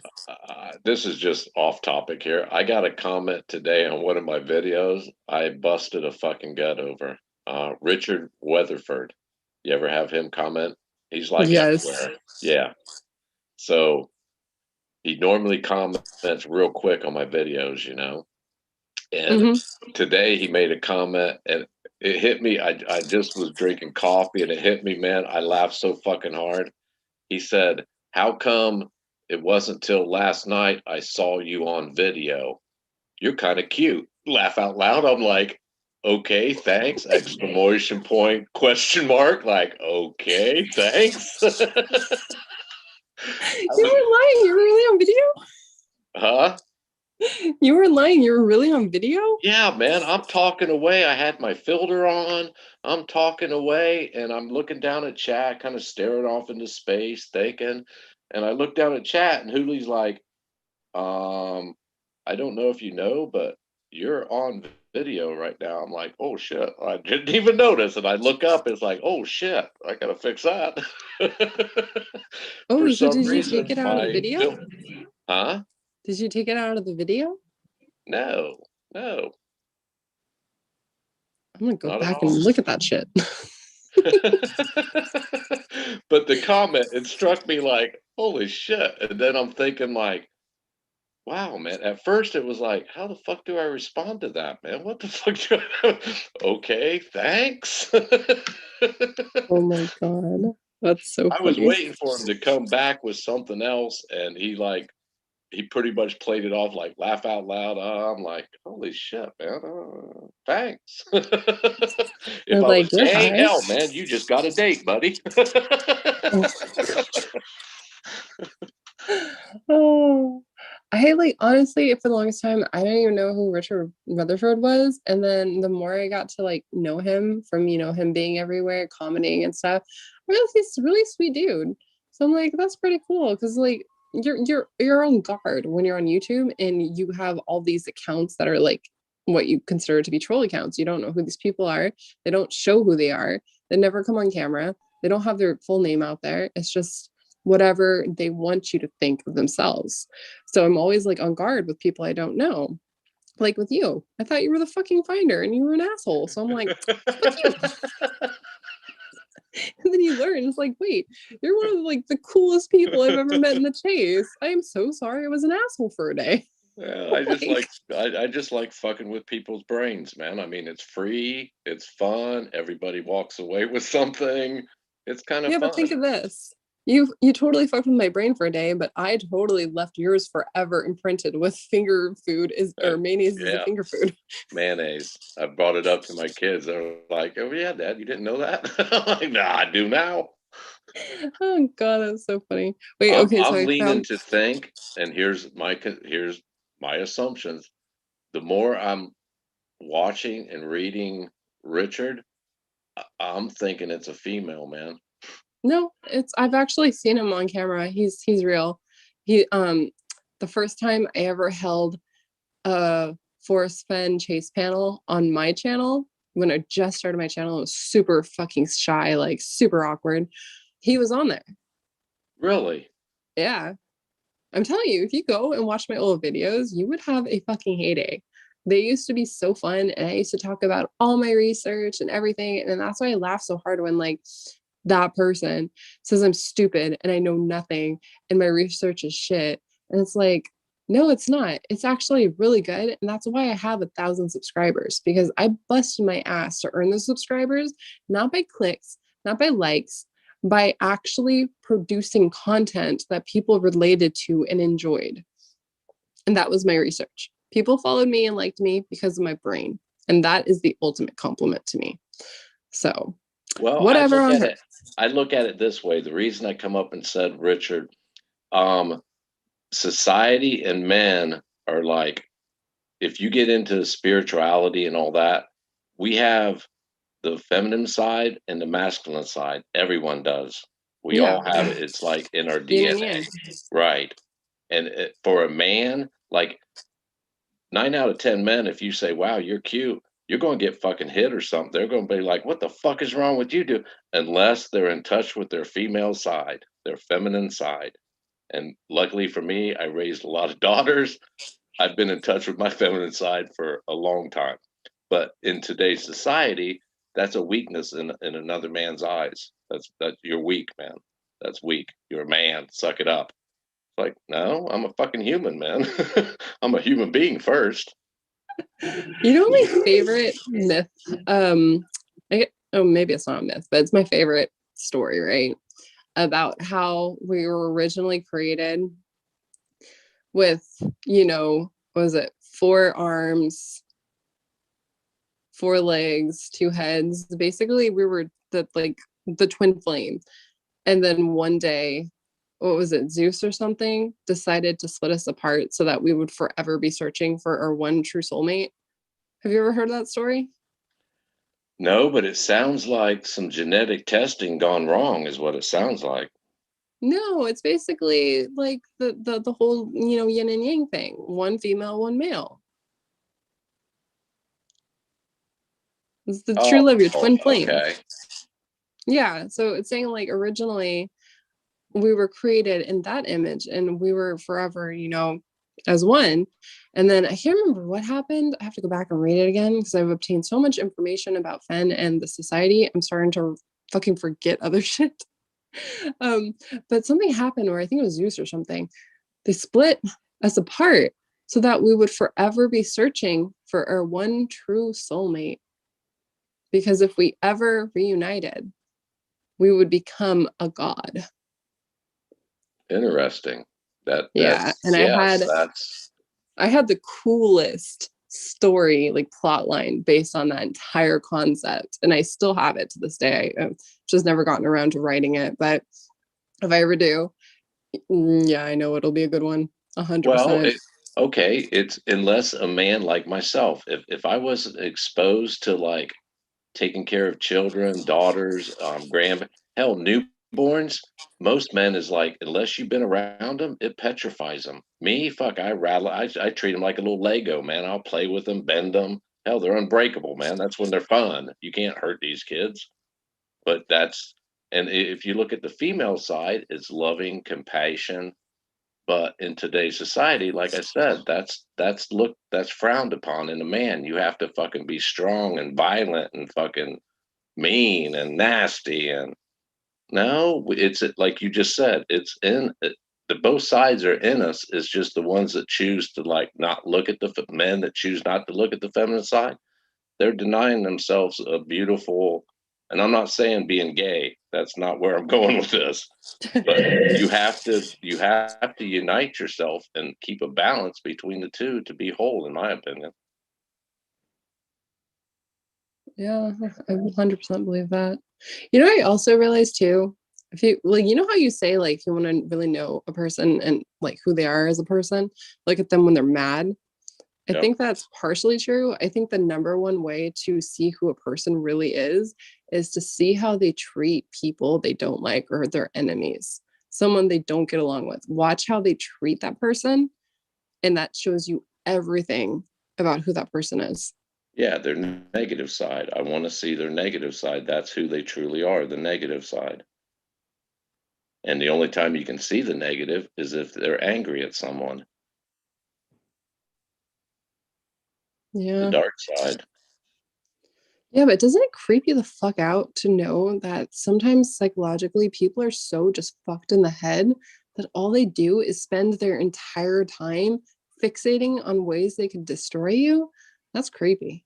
This is just off topic here. I got a comment today on one of my videos. I busted a fucking gut over. Richard Weatherford. You ever have him comment? He's like
Yes.
everywhere. Yeah. So he normally comments real quick on my videos, And today he made a comment and it hit me. I just was drinking coffee and it hit me, man. I laughed so fucking hard. He said, how come it wasn't till last night I saw you on video? You're kind of cute. Laugh out loud. I'm like, okay, thanks. Exclamation point, question mark. Like, okay, thanks.
You were lying. You were really on video?
Huh?
You were lying. You were really on video?
Yeah, man. I'm talking away. I had my filter on. I'm talking away and I'm looking down at chat, kind of staring off into space, thinking. And I look down at chat and Hooley's like, I don't know if you know, but you're on video right now. I'm like, oh shit, I didn't even notice. And I look up, it's like, oh shit, I gotta fix that.
Oh,
For
so
some
did you
reason,
take it out of the video?
Huh?
Did you take it out of the video?
No.
I'm gonna go
Not at
back and
all.
look at that shit.
But the comment, it struck me like, holy shit. And then I'm thinking like, wow, man. At first it was like, how the fuck do I respond to that, man? What the fuck do I Okay, thanks.
Oh my god. That's so
I was
funny.
waiting for him to come back with something else and he pretty much played it off like laugh out loud. I'm like, holy shit, man. Thanks. If
They're
I was
like, you're
gay,
high.
hell, man, you just got a date, buddy.
Oh my god. Oh, I like honestly, for the longest time, I didn't even know who Richard Rutherford was. And then the more I got to like know him from, him being everywhere, commenting and stuff, I realized he's a really sweet dude. So I'm like, that's pretty cool. Cause like you're on guard when you're on YouTube and you have all these accounts that are like what you consider to be troll accounts. You don't know who these people are. They don't show who they are. They never come on camera. They don't have their full name out there. It's just whatever they want you to think of themselves. So I'm always like on guard with people I don't know. Like with you. I thought you were the fucking finder and you were an asshole. So I'm like, fuck you. And then you learn. It's like, wait, you're one of like the coolest people I've ever met in the chase. I am so sorry I was an asshole for a day.
Yeah, I just like fucking with people's brains, man. I mean, it's free, it's fun, everybody walks away with something. It's kind of
Yeah,
fun.
but think of this. You totally fucked with my brain for a day, but I totally left yours forever imprinted with finger food or mayonnaise is a
Yeah.
finger food.
Mayonnaise. I brought it up to my kids. They're like, "Oh yeah, Dad, you didn't know that?" I'm like, "Nah, I do now."
Oh god, that's so funny. Wait,
I'm
okay, so
I'm
I
leaning
found
to think, and here's my assumptions. The more I'm watching and reading Richard, I'm thinking it's a female, man.
no, it's I've actually seen him on camera. He's real. He the first time I ever held a Forest Fen chase panel on my channel when I just started my channel, it was super fucking shy, like super awkward. He was on there.
Really?
Yeah. I'm telling you, if you go and watch my old videos, you would have a fucking heyday. They used to be so fun, and I used to talk about all my research and everything. And that's why I laugh so hard when like that person says I'm stupid and I know nothing and my research is shit. And it's like, no, it's not. It's actually really good. And that's why I have 1,000 subscribers, because I busted my ass to earn those subscribers, not by clicks, not by likes, by actually producing content that people related to and enjoyed. And that was my research. People followed me and liked me because of my brain. And that is the ultimate compliment to me. So,
Well,
whatever on her.
I look at it this way. The reason I come up and said, Richard, society and men are like, if you get into spirituality and all that, we have the feminine side and the masculine side. Everyone does. We
Yeah.
all have it. It's like in our
Yin and
DNA.
yang.
Right. And for a man, like 9 out of 10 men, if you say, wow, you're cute, you're going to get fucking hit or something. They're going to be like, what the fuck is wrong with you, dude? Unless they're in touch with their female side, their feminine side. And luckily for me, I raised a lot of daughters. I've been in touch with my feminine side for a long time. But in today's society, that's a weakness in another man's eyes. That you're weak, man. That's weak. You're a man. Suck it up. Like, no, I'm a fucking human, man. I'm a human being first.
You know my favorite myth? Oh, maybe it's not a myth, but it's my favorite story, right? About how we were originally created with, what was it? 4 arms, 4 legs, 2 heads. Basically, we were the twin flame. And then one day, what was it, Zeus or something, decided to split us apart so that we would forever be searching for our one true soulmate. Have you ever heard that story?
No, but it sounds like some genetic testing gone wrong, is what it sounds like.
No, it's basically like the whole, yin and yang thing. One female, one male. It's the true love, your twin flame.
Okay.
Yeah, so it's saying like originally we were created in that image and we were forever, as one. And then I can't remember what happened. I have to go back and read it again because I've obtained so much information about Fen and the society. I'm starting to fucking forget other shit. But something happened where I think it was Zeus or something. They split us apart so that we would forever be searching for our one true soulmate. Because if we ever reunited, we would become a god.
Interesting.
Yeah, and I had the coolest story, like plot line based on that entire concept, and I still have it to this day. I've just never gotten around to writing it, but if I ever do, yeah, I know it'll be a good one. 100%.
Okay, it's unless a man like myself, if I was exposed to like taking care of children, daughters, hell, newborns. Most men is like, unless you've been around them, it petrifies them. Me, fuck, I rattle. I treat them like a little Lego, man. I'll play with them, bend them. Hell, they're unbreakable, man. That's when they're fun. You can't hurt these kids. But and if you look at the female side, it's loving, compassion. But in today's society, like I said, that's frowned upon in a man. You have to fucking be strong and violent and fucking mean and nasty, and No, it's like you just said, it's in it, the both sides are in us. It's just the ones that choose to like not look at the men that choose not to look at the feminine side. They're denying themselves a beautiful, and I'm not saying being gay. That's not where I'm going with this. But you have to unite yourself and keep a balance between the two to be whole, in my opinion.
Yeah, I 100% believe that. You know, I also realized too, if you like, you know how you say like you want to really know a person and like who they are as a person, look at them when they're mad. I
Yep.
think that's partially true. I think the number one way to see who a person really is to see how they treat people they don't like or their enemies, someone they don't get along with. Watch how they treat that person, and that shows you everything about who that person is.
Yeah, their negative side. I want to see their negative side. That's who they truly are, the negative side. And the only time you can see the negative is if they're angry at someone, the
Yeah.
dark side.
Yeah, but doesn't it creep you the fuck out to know that sometimes psychologically people are so just fucked in the head that all they do is spend their entire time fixating on ways they could destroy you? That's creepy.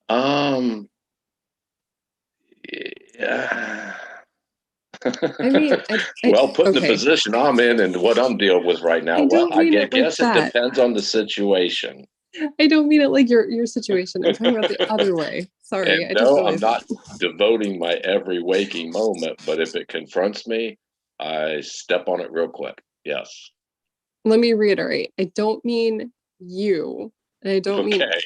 Um, yeah.
I mean,
Well, put in the
okay.
position I'm in and what I'm dealing with right now,
I
well,
don't
I
mean it like
guess it
that.
depends on the situation.
I don't mean it like your situation. I'm talking about the other way. Sorry,
And
I just
no, I'm
realized.
not devoting my every waking moment, but if it confronts me, I step on it real quick. Yes.
Let me reiterate. I don't mean you. And I don't mean,
Okay.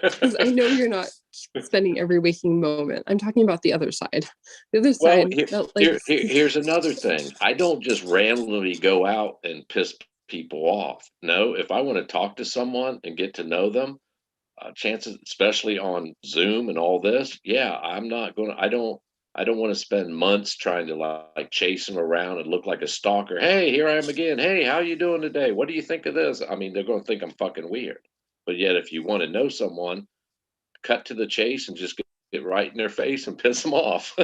because I know you're not spending every waking moment. I'm talking about the other side. The other
Well,
side that like
here's another thing. I don't just randomly go out and piss people off. No, if I want to talk to someone and get to know them, chances, especially on Zoom and all this, yeah, I'm not going to. I don't want to spend months trying to like chase them around and look like a stalker. Hey, here I am again. Hey, how you doing today? What do you think of this? I mean, they're going to think I'm fucking weird. But yet, if you want to know someone, cut to the chase and just get right in their face and piss them off.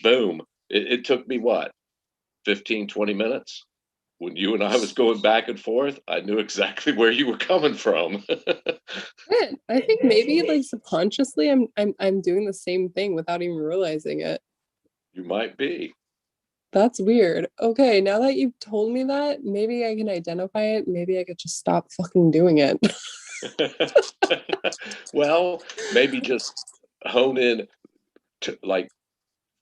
Boom. It took me what, 15, 20 minutes? When you and I was going back and forth, I knew exactly where you were coming from.
good. I think maybe like subconsciously I'm doing the same thing without even realizing it.
You might be.
That's weird. Okay, now that you've told me that, maybe I can identify it. Maybe I could just stop fucking doing it.
Well, maybe just hone in to like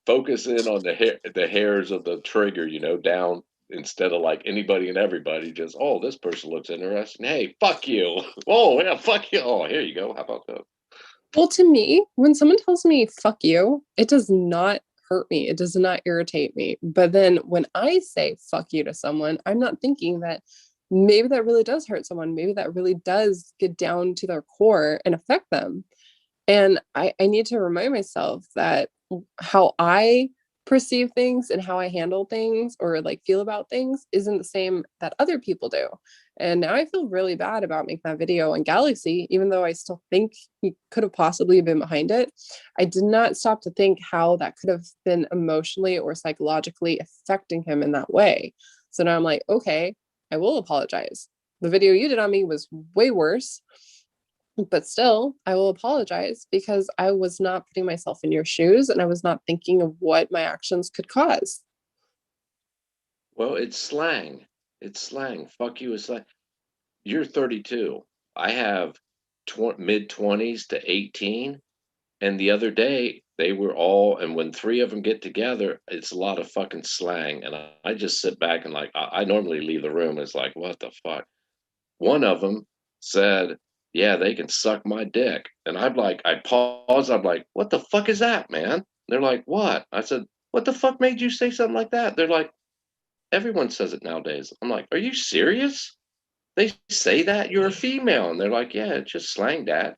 focus in on the hairs of the trigger, down instead of like anybody and everybody. Just, oh, this person looks interesting. Hey, fuck you. Oh, yeah, fuck you. Oh, here you go. How about that?
Well, to me, when someone tells me fuck you, it does not hurt me. It does not irritate me. But then when I say fuck you to someone, I'm not thinking that maybe that really does hurt someone. Maybe that really does get down to their core and affect them. And I need to remind myself that how I perceive things and how I handle things or like feel about things isn't the same that other people do. And now I feel really bad about making that video on Galaxy, even though I still think he could have possibly been behind it. I did not stop to think how that could have been emotionally or psychologically affecting him in that way. So now I'm like, okay, I will apologize. The video you did on me was way worse, but still, I will apologize because I was not putting myself in your shoes and I was not thinking of what my actions could cause.
Well, it's slang. It's slang. Fuck you is slang. You're 32. I have mid 20s to 18. And the other day, they were all, and when three of them get together, it's a lot of fucking slang. And I just sit back and like, I normally leave the room. It's like, what the fuck? One of them said, yeah, they can suck my dick. And I'm like, I pause. I'm like, what the fuck is that, man? They're like, what? I said, what the fuck made you say something like that? They're like, everyone says it nowadays. I'm like, are you serious? They say that you're a female. And they're like, yeah, it's just slang, dad.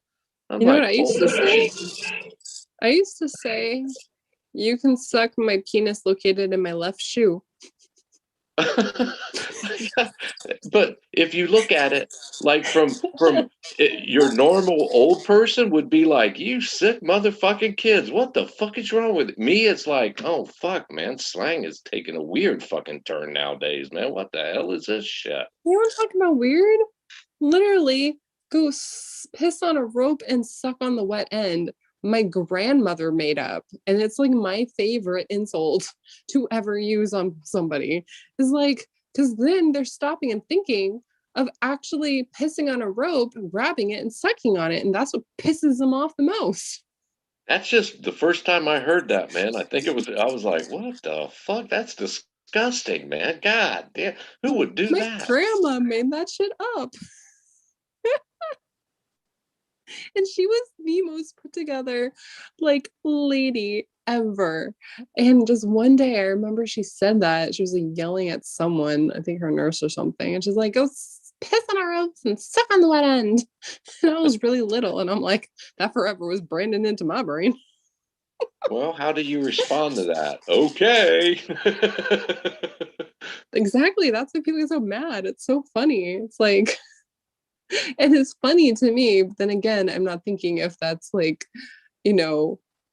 I'm
You know what
like,
I used to
holy
say? I used to say, you can suck my penis located in my left shoe.
But if you look at it like from your normal old person would be like, you sick motherfucking kids, what the fuck is wrong with me? It's like, oh fuck, man, slang is taking a weird fucking turn nowadays, man. What the hell is this shit?
You want to talk about weird? Literally, go piss on a rope and suck on the wet end. My grandmother made up, and it's like my favorite insult to ever use on somebody. Is like, because then they're stopping and thinking of actually pissing on a rope, grabbing it, and sucking on it, and that's what pisses them off the most.
That's just the first time I heard that, man. I was like, what the fuck? That's disgusting, man. God damn, who would do
My
that?
grandma made that shit up. And she was the most put together like lady ever. And just one day I remember she said that she was like yelling at someone, I think her nurse or something, and she's like, go piss on our ropes and suck on the wet end. And I was really little, and I'm like, that forever was branded into my brain.
Well, how do you respond to that? Okay.
Exactly, that's why people get so mad. It's so funny. It's like, and it's funny to me, but then again, I'm not thinking if that's like,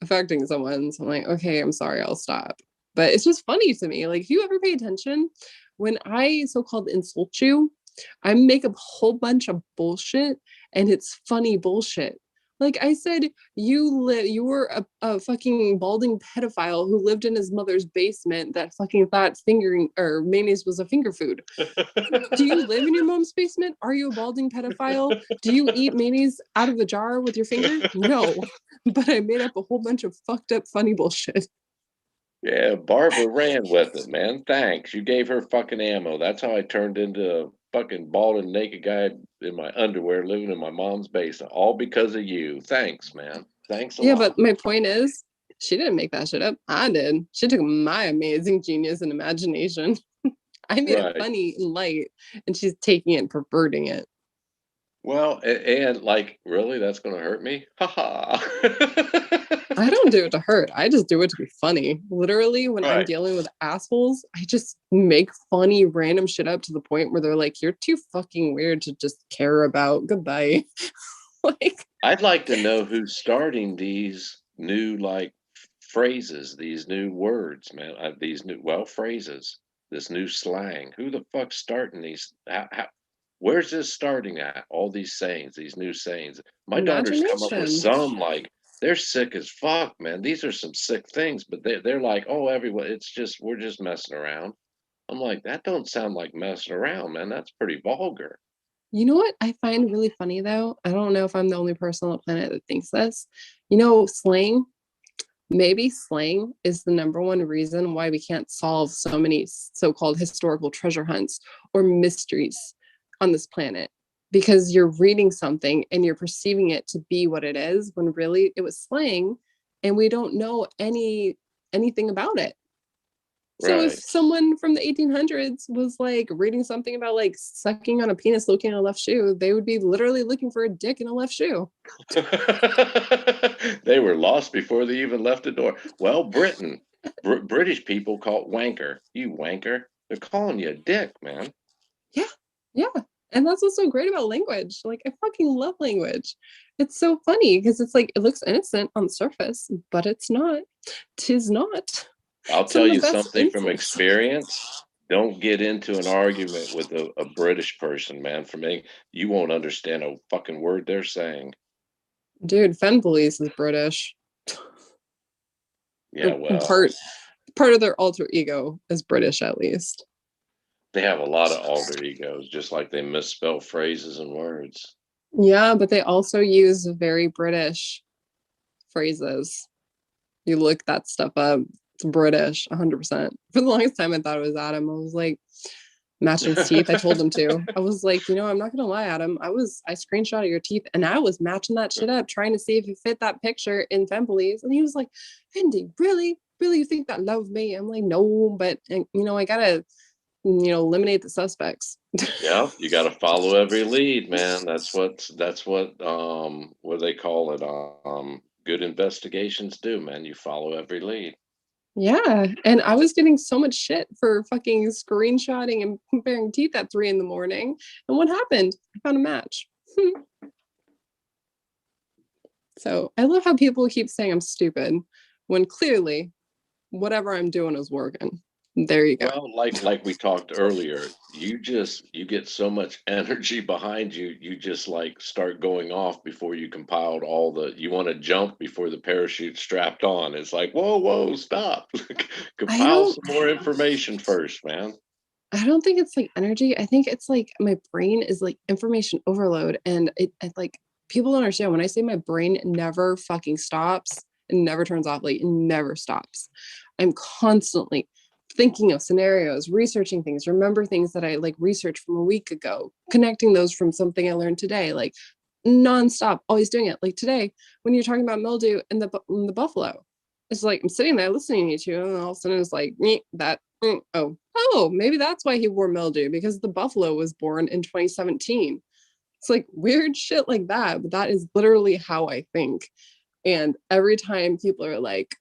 affecting someone. So I'm like, okay, I'm sorry, I'll stop. But it's just funny to me. Like, if you ever pay attention, when I so-called insult you, I make a whole bunch of bullshit, and it's funny bullshit. Like I said, you were a fucking balding pedophile who lived in his mother's basement that fucking thought fingering or mayonnaise was a finger food. Do you live in your mom's basement? Are you a balding pedophile? Do you eat mayonnaise out of the jar with your finger? No. But I made up a whole bunch of fucked up funny bullshit.
Yeah, Barbara ran with it, man. Thanks. You gave her fucking ammo. That's how I turned into a fucking bald and naked guy in my underwear living in my mom's basement. All because of you. Thanks, man. Thanks a
Yeah,
lot.
but my point is, she didn't make that shit up. I did. She took my amazing genius and imagination. I made it
Right.
funny and light, and she's taking it and perverting it.
Well, and like, really, that's going to hurt me? Ha
I
ha.
don't do it to hurt. I just do it to be funny. Literally, when I'm
Right.
dealing with assholes, I just make funny random shit up to the point where they're like, you're too fucking weird to just care about. Goodbye. Like,
I'd like to know who's starting these new like phrases, these new words, man. These new phrases, this new slang. Who the fuck's starting these? Where's this starting at? All these sayings, these new sayings. My daughter's come up with
imagination.
some like they're sick as fuck, man. These are some sick things, but they're like, oh, everyone, it's just we're just messing around. I'm like, that don't sound like messing around, man. That's pretty vulgar.
You know what I find really funny though? I don't know if I'm the only person on the planet that thinks this. Slang, maybe slang is the number one reason why we can't solve so many so-called historical treasure hunts or mysteries on this planet. Because you're reading something and you're perceiving it to be what it is when really it was slang and we don't know anything about it. So if
Right.
someone from the 1800s was like reading something about like sucking on a penis looking at a left shoe, they would be literally looking for a dick in a left shoe.
They were lost before they even left the door. Well, Britain, British people call it wanker. You wanker. They're calling you a dick, man.
Yeah. Yeah. And that's what's so great about language. Like, I fucking love language. It's so funny because it's like, it looks innocent on the surface, but it's not. Tis not.
I'll
Some
tell
of the
you
best
something from
insults.
experience. Don't get into an argument with a British person, man. For me, you won't understand a fucking word they're saying.
Dude, Fen Police is British.
Yeah, well,
Part of their alter ego is British, at least.
they have a lot of alter egos, just like they misspell phrases and words.
Yeah, but they also use very British phrases. You look that stuff up. It's British, 100%. For the longest time, I thought it was Adam. I was like, matching his teeth. I told him to. I was like, I'm not gonna lie, Adam. I screenshotted your teeth and I was matching that shit up, trying to see if it fit that picture in Fempolies. And he was like, Andy, really? Really, you think that love me? I'm like, no, but I gotta, eliminate the suspects.
Yeah, you got to follow every lead, man. That's what what do they call it? Good investigations do, man. You follow every lead.
Yeah, and I was getting so much shit for fucking screenshotting and comparing teeth at 3 in the morning. And what happened? I found a match. So I love how people keep saying I'm stupid when clearly whatever I'm doing is working. There you go.
Well, like we talked earlier, you get so much energy behind you, you just like start going off before you compiled all you want to jump before the parachute's strapped on. It's like, whoa, stop.
I
Compile
don't
some more information first, man.
I don't think it's like energy. I think it's like my brain is like information overload. And it like people don't understand when I say my brain never fucking stops and never turns off, like it never stops. I'm constantly thinking of scenarios, researching things, remember things that I like researched from a week ago, connecting those from something I learned today, like nonstop, always doing it. Like today, when you're talking about mildew and the buffalo, it's like I'm sitting there listening to you, and all of a sudden it's like that. Oh, maybe that's why he wore mildew, because the buffalo was born in 2017. It's like weird shit like that, but that is literally how I think. And every time people are like,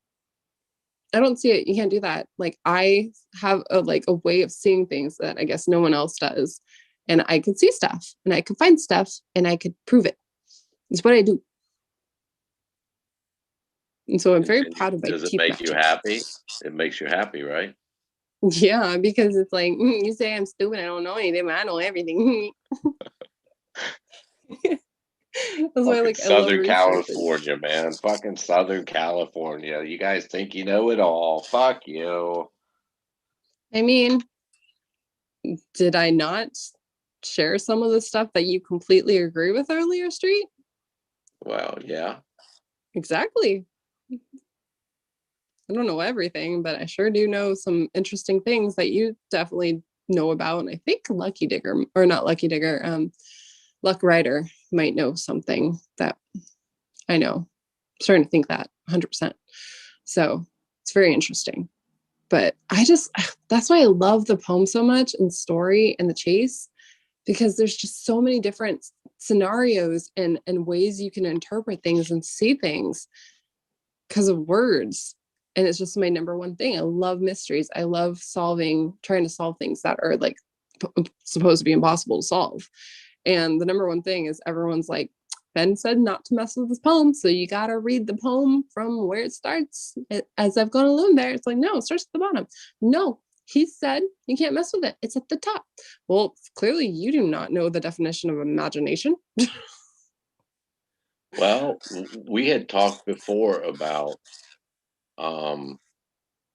I don't see it, you can't do that. Like I have a way of seeing things that I guess no one else does. And I could see stuff and I could find stuff and I could prove it. It's what I do. And so I'm very proud of my
Does it
teeth
make you
matching.
happy? It makes you happy, right?
Yeah, because it's like you say I'm stupid, I don't know anything, but I know everything. That's why
Fucking
I love
Southern
researching.
California, man. Fucking Southern California. You guys think you know it all. Fuck you.
I mean, did I not share some of the stuff that you completely agree with earlier, Street?
Well, yeah.
Exactly. I don't know everything, but I sure do know some interesting things that you definitely know about. And I think Lucky Digger, or not Lucky Digger, Luck Rider might know something that I know. I'm starting to think that 100%. So it's very interesting. But that's why I love the poem so much and story and the chase, because there's just so many different scenarios and ways you can interpret things and see things because of words. And it's just my number one thing. I love mysteries. I love trying to solve things that are like supposed to be impossible to solve. And the number one thing is everyone's like, Ben said not to mess with this poem. So you got to read the poem from where it starts. As I've gone along there, it's like, no, it starts at the bottom. No, he said you can't mess with it. It's at the top. Well, clearly you do not know the definition of imagination.
Well, we had talked before about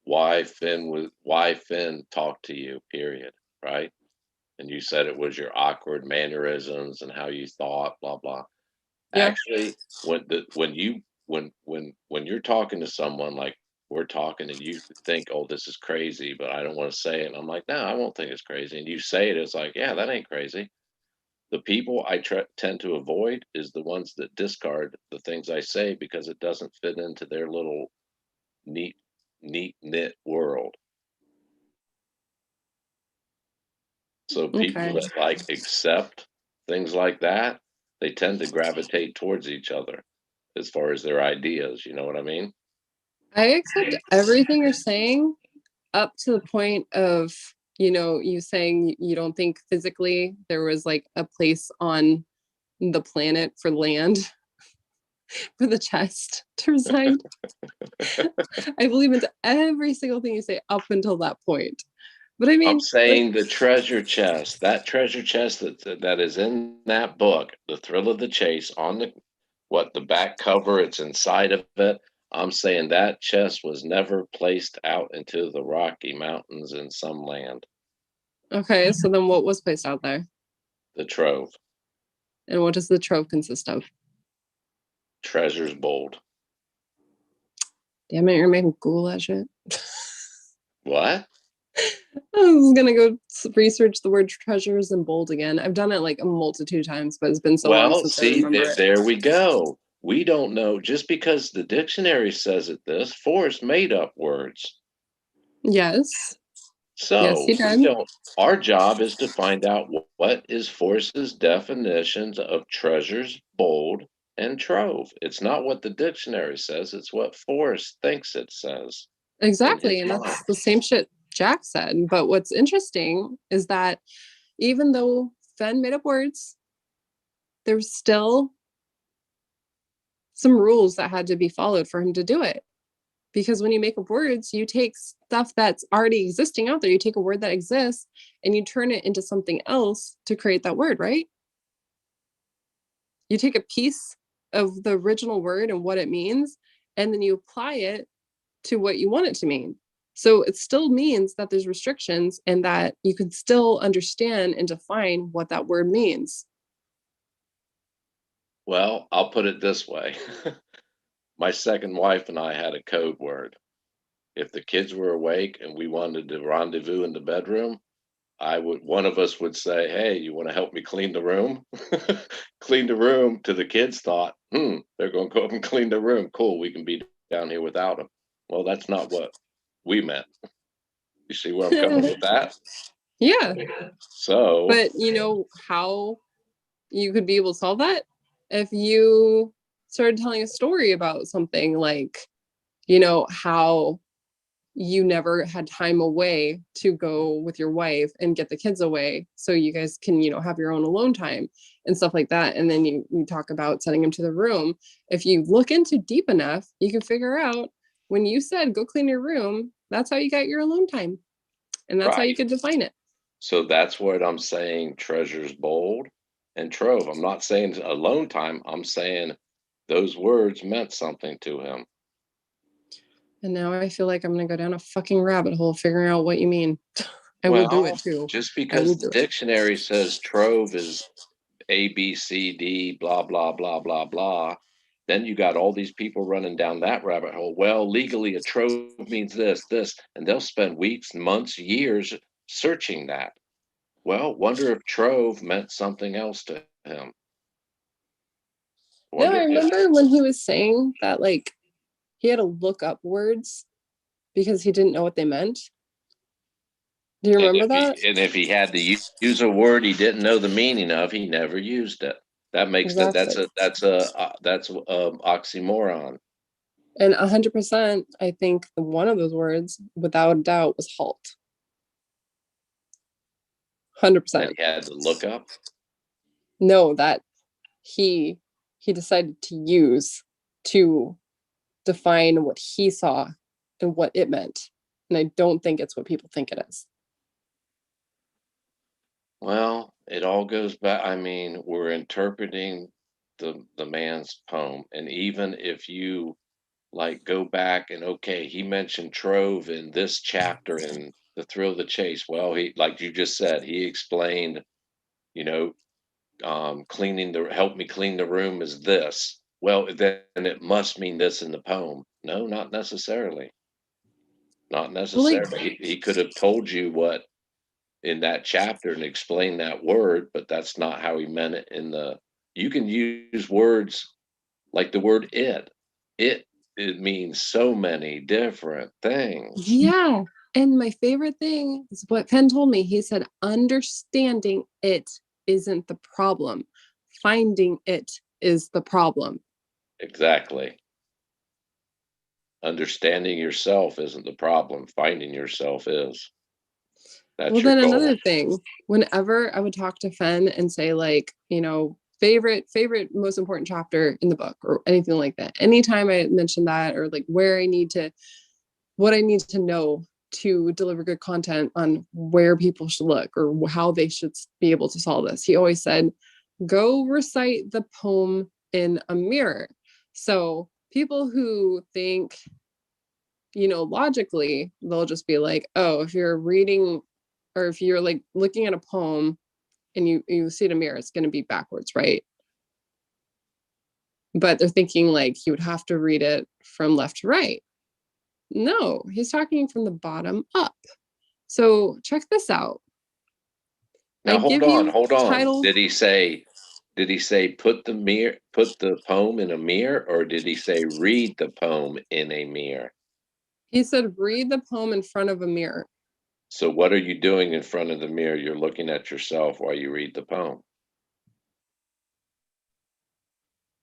why Finn talked to you, period, right? And you said it was your awkward mannerisms and how you thought, blah blah.
Yeah.
Actually, when you're talking to someone like we're talking and you think, oh, this is crazy, but I don't want to say it. And I'm like, no, I won't think it's crazy. And you say it, it's like, yeah, that ain't crazy. The people I tend to avoid is the ones that discard the things I say because it doesn't fit into their little neat, neat knit world. So people
Okay.
that like accept things like that, they tend to gravitate towards each other as far as their ideas. You know what I mean?
I accept everything you're saying up to the point of, you saying you don't think physically there was like a place on the planet for land for the chest to reside. I believe into every single thing you say up until that point. But I
I'm
mean, like,
saying the treasure chest, that treasure chest that is in that book, The Thrill of the Chase, on the back cover, it's inside of it. I'm saying that chest was never placed out into the Rocky Mountains in some land.
okay, so then what was placed out there?
The trove,
And what does the trove consist of?
treasures bold.
Damn it, you're making Google that shit.
What?
I was gonna go research the word treasures in bold again. I've done it like a multitude of times, but it's been so long
Well,
since I
see,
remember it.
there we go. We don't know just because the dictionary says it this, Forrest made up words.
Yes. Yes,
So
he
we
did.
don't, our job is to find out what is Forrest's definitions of treasures, bold, and trove. It's not what the dictionary says, it's what Forrest thinks it says.
Exactly. And
mind.
that's the same shit Jack said. But what's interesting is that even though Fen made up words, there's still some rules that had to be followed for him to do it. Because when you make up words, you take stuff that's already existing out there. You take a word that exists and you turn it into something else to create that word, right? You take a piece of the original word and what it means, and then you apply it to what you want it to mean. So it still means that there's restrictions and that you can still understand and define what that word means.
Well, I'll put it this way. My second wife and I had a code word. If the kids were awake and we wanted to rendezvous in the bedroom, one of us would say, "Hey, you want to help me clean the room?" Clean the room. To the kids thought, they're going to go up and clean the room. Cool, we can be down here without them. Well, that's not what we meant. You see where I'm coming with that?
Yeah.
So,
But you know how you could be able to solve that? If you started telling a story about something like, how you never had time away to go with your wife and get the kids away so you guys can, have your own alone time and stuff like that. And then you talk about sending them to the room. If you look into deep enough, you can figure out when you said go clean your room, that's how you got your alone time. And that's how you
right.
could define it.
So that's what I'm saying. Treasures bold and trove. I'm not saying alone time. I'm saying those words meant something to him.
And now I feel like I'm going to go down a fucking rabbit hole figuring out what you mean. I will do it too.
Just
I will
because the
do it.
dictionary says trove is A, B, C, D, blah, blah, blah, blah, blah, then you got all these people running down that rabbit hole. Well, legally, a trove means this, and they'll spend weeks, months, years searching that. Well, wonder if trove meant something else to him.
No,
Wonder
I
if
remember when he was saying that, like, he had to look up words because he didn't know what they meant. Do you remember that?
if he had to use a word he didn't know the meaning of, he never used it. That makes
Exactly.
that's a oxymoron.
And 100%, I think one of those words, without a doubt, was halt. 100%.
That he had to look up.
No, that he decided to use to define what he saw and what it meant. And I don't think it's what people think it is.
Well, it all goes back. I mean, we're interpreting the man's poem, and even if you like go back and okay, he mentioned trove in this chapter in the Thrill of the Chase. Well, he like you just said, he explained, you know, help me clean the room is this. Well, then it must mean this in the poem. No, not necessarily. Not
Well, like,
necessarily. He could have told you what in that chapter and explain that word, but that's not how he meant it in the you can use words like the word it it means so many different things.
yeah. And my favorite thing is what Penn told me. He said, understanding it isn't the problem. Finding it is the problem.
Exactly. Understanding yourself isn't the problem, finding yourself is. That's
Well,
your
then
goal.
another thing, whenever I would talk to Fen and say, like, favorite, most important chapter in the book or anything like that, anytime I mention that or like what I need to know to deliver good content on where people should look or how they should be able to solve this, he always said, go recite the poem in a mirror. So people who think, logically, they'll just be like, oh, if you're reading or if you're like looking at a poem and you see it in a mirror, it's going to be backwards, right? But they're thinking like you would have to read it from left to right. No, he's talking from the bottom up. So check this out.
Now
I give you
hold on.
title.
Did he say put the poem in a mirror, or did he say read the poem in a mirror?
He said, read the poem in front of a mirror.
So what are you doing in front of the mirror? You're looking at yourself while you read the poem.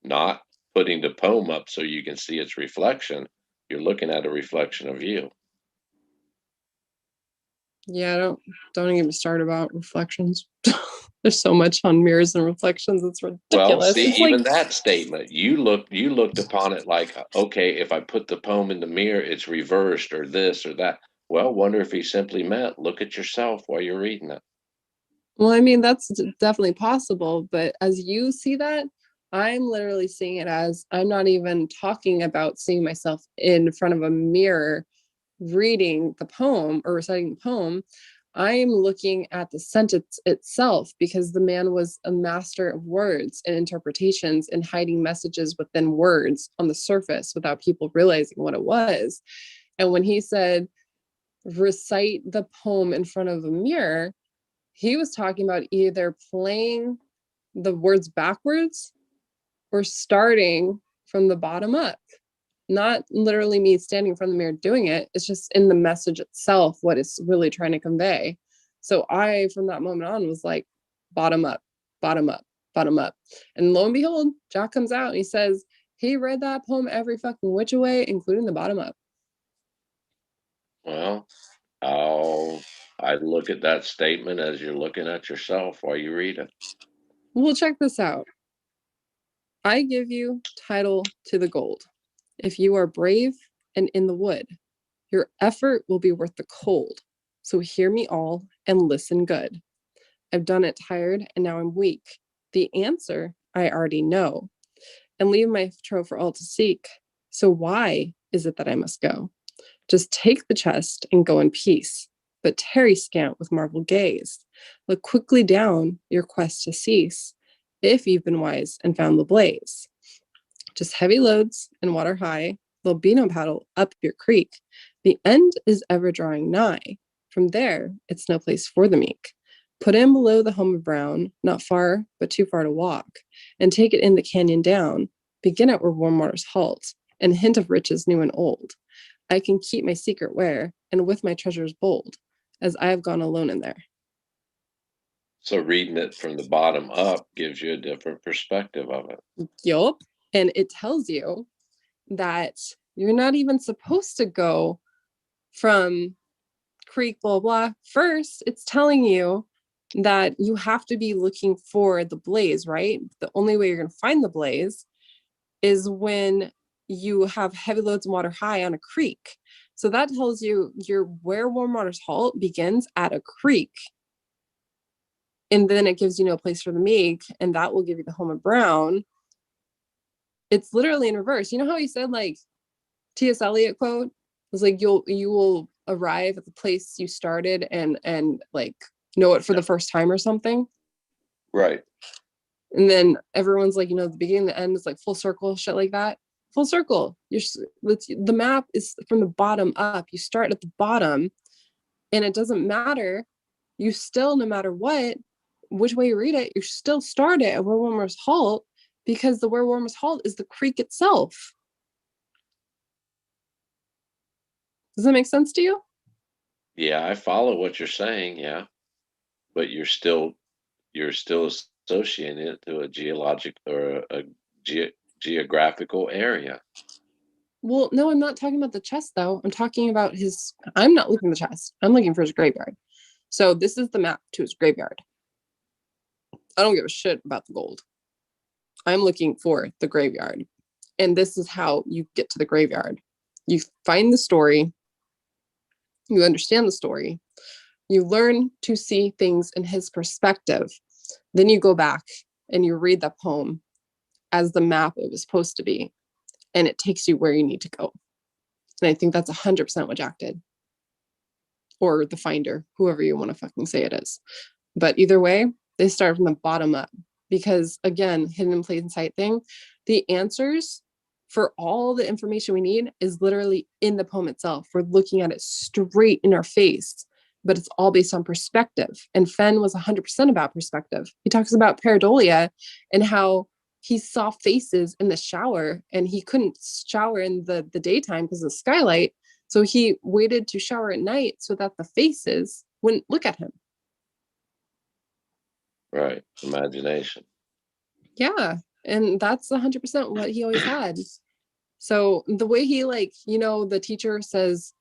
Not putting the poem up so you can see its reflection. You're looking at a reflection of you.
Yeah, don't even start about reflections. There's so much on mirrors and reflections. It's
Well,
ridiculous.
see,
It's
even
like,
that statement, you looked upon it like, okay, if I put the poem in the mirror, it's reversed or this or that. Well, wonder if he simply meant look at yourself while you're reading it.
well, I mean, that's definitely possible, but as you see that, I'm literally seeing it as I'm not even talking about seeing myself in front of a mirror reading the poem or reciting the poem. I'm looking at the sentence itself because the man was a master of words and interpretations and hiding messages within words on the surface without people realizing what it was. And when he said, recite the poem in front of a mirror, he was talking about either playing the words backwards or starting from the bottom up. Not literally me standing in front of the mirror doing it. It's just in the message itself, what it's really trying to convey. So I, from that moment on, was like, bottom up, bottom up, bottom up. And lo and behold, Jack comes out and he says, he read that poem every fucking which way, including the bottom up.
Well, I look at that statement as you're looking at yourself while you read it.
Well, check this out. I give you title to the gold. If you are brave and in the wood, your effort will be worth the cold. So hear me all and listen good. I've done it tired and now I'm weak. The answer I already know and leave my trove for all to seek. So why is it that I must go? Just take the chest and go in peace, but tarry scant with marvel gaze. Look quickly down your quest to cease, if you've been wise and found the blaze. Just heavy loads and water high, there'll be no paddle up your creek. The end is ever drawing nigh. From there, it's no place for the meek. Put in below the home of Brown, not far, but too far to walk, and take it in the canyon down. Begin at where warm waters halt, and hint of riches new and old. I can keep my secret where, and with my treasures bold, as I have gone alone in there.
So reading it from the bottom up gives you a different perspective of it.
Yup. And it tells you that you're not even supposed to go from creek, blah, blah. First, it's telling you that you have to be looking for the blaze, right? The only way you're going to find the blaze is when you have heavy loads of water high on a creek. So that tells you where warm waters halt begins at a creek. And then it gives you no place for the meek, and that will give you the home of Brown. It's literally in reverse. You know how he said, like, T.S. Eliot quote was like, you will arrive at the place you started and like know it for the first time or something.
Right.
And then everyone's like, the beginning, the end is like full circle, shit like that. Full circle. The map is from the bottom up. You start at the bottom, and it doesn't matter. You still, no matter what, which way you read it, you still start it at where warmers halt, because the where warmers halt is the creek itself. Does that make sense to you?
Yeah, I follow what you're saying. Yeah, but you're still associating it to a geologic or a geographical area.
Well, no, I'm not talking about the chest though. I'm talking about I'm not looking at the chest. I'm looking for his graveyard. So this is the map to his graveyard. I don't give a shit about the gold. I'm looking for the graveyard. And this is how you get to the graveyard. You find the story. You understand the story. You learn to see things in his perspective. Then you go back and you read the poem as the map it was supposed to be. And it takes you where you need to go. And I think that's 100% what Jack did. Or the finder, whoever you want to fucking say it is. But either way, they start from the bottom up. Because again, hidden in plain sight thing, the answers for all the information we need is literally in the poem itself. We're looking at it straight in our face, but it's all based on perspective. And Fenn was 100% about perspective. He talks about pareidolia and how he saw faces in the shower, and he couldn't shower in the daytime because of the skylight. So he waited to shower at night so that the faces wouldn't look at him.
Right. Imagination.
Yeah. And that's 100% what he always had. So the way he, like, the teacher says,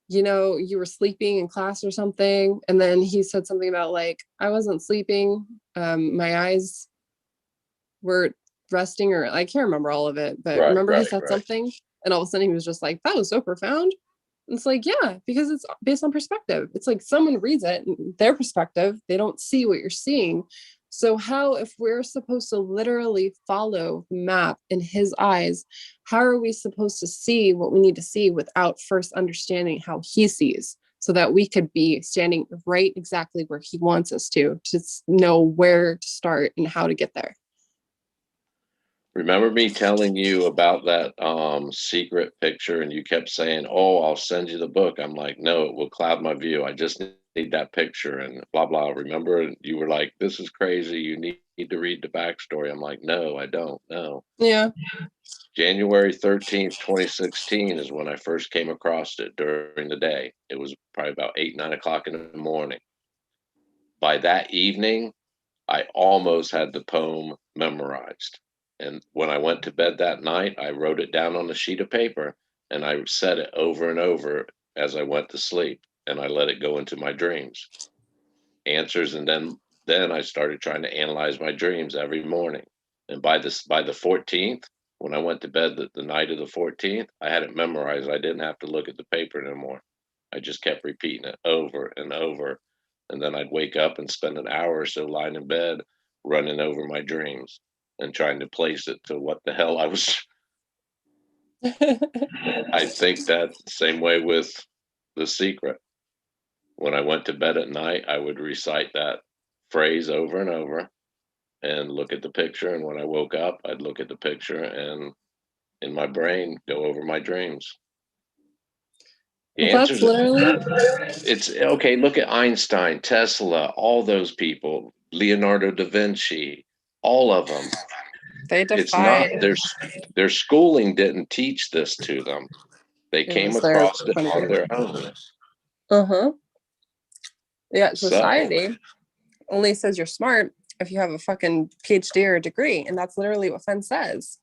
you were sleeping in class or something. And then he said something about like, I wasn't sleeping. My eyes were resting, or I can't remember all of it, but remember he said something and all of a sudden he was just like, that was so profound. And it's like, yeah, because it's based on perspective. It's like someone reads it and their perspective, they don't see what you're seeing. So how, if we're supposed to literally follow the map in his eyes, how are we supposed to see what we need to see without first understanding how he sees, so that we could be standing right exactly where he wants us to know where to start and how to get there?
Remember me telling you about that secret picture, and you kept saying, "Oh, I'll send you the book." I'm like, "No, it will cloud my view. I just need that picture," and blah blah. Remember, and you were like, "This is crazy. You need to read the backstory." I'm like, "No, I don't. No."
Yeah.
January 13th, 2016 is when I first came across it during the day. It was probably about 8, 9 o'clock in the morning. By that evening, I almost had the poem memorized. And when I went to bed that night, I wrote it down on a sheet of paper and I said it over and over as I went to sleep, and I let it go into my dreams. Answers, and then I started trying to analyze my dreams every morning. And by the 14th, when I went to bed the night of the 14th, I had it memorized. I didn't have to look at the paper anymore. I just kept repeating it over and over. And then I'd wake up and spend an hour or so lying in bed running over my dreams and trying to place it to what the hell I was. I think that same way with The Secret. When I went to bed at night, I would recite that phrase over and over and look at the picture. And when I woke up, I'd look at the picture and in my brain go over my dreams. The
That's
answers,
literally,
it's okay. Look at Einstein, Tesla, all those people, Leonardo da Vinci, all of them.
they
It's not
defied.
their schooling didn't teach this to them. They
It
came
was their
across it on their own.
Uh-huh. Yeah,
So,
society only says you're smart if you have a fucking PhD or a degree, and that's literally what Fenn says.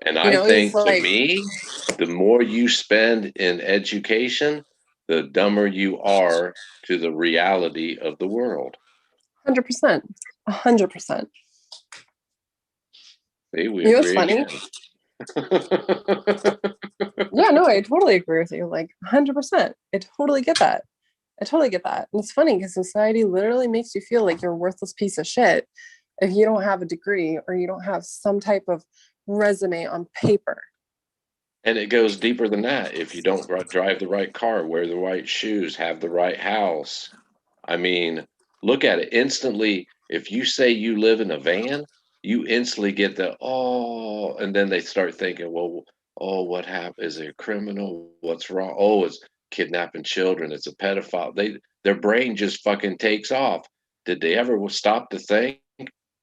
and
You
I
know, he's
think to
like,
me, the more you spend in education, the dumber you are to the reality of the world.
100%, 100%.
See, we
You know what's
agree
funny?
again.
Yeah, no, I totally agree with you. Like 100%. I totally get that. I totally get that. And it's funny because society literally makes you feel like you're a worthless piece of shit if you don't have a degree or you don't have some type of resume on paper.
And it goes deeper than that. If you don't drive the right car, wear the right shoes, have the right house. I mean, look at it instantly. If you say you live in a van, you instantly get the, oh, and then they start thinking, well, oh, what happened? Is it a criminal? What's wrong? Oh, it's kidnapping children. It's a pedophile. Their brain just fucking takes off. Did they ever stop to think?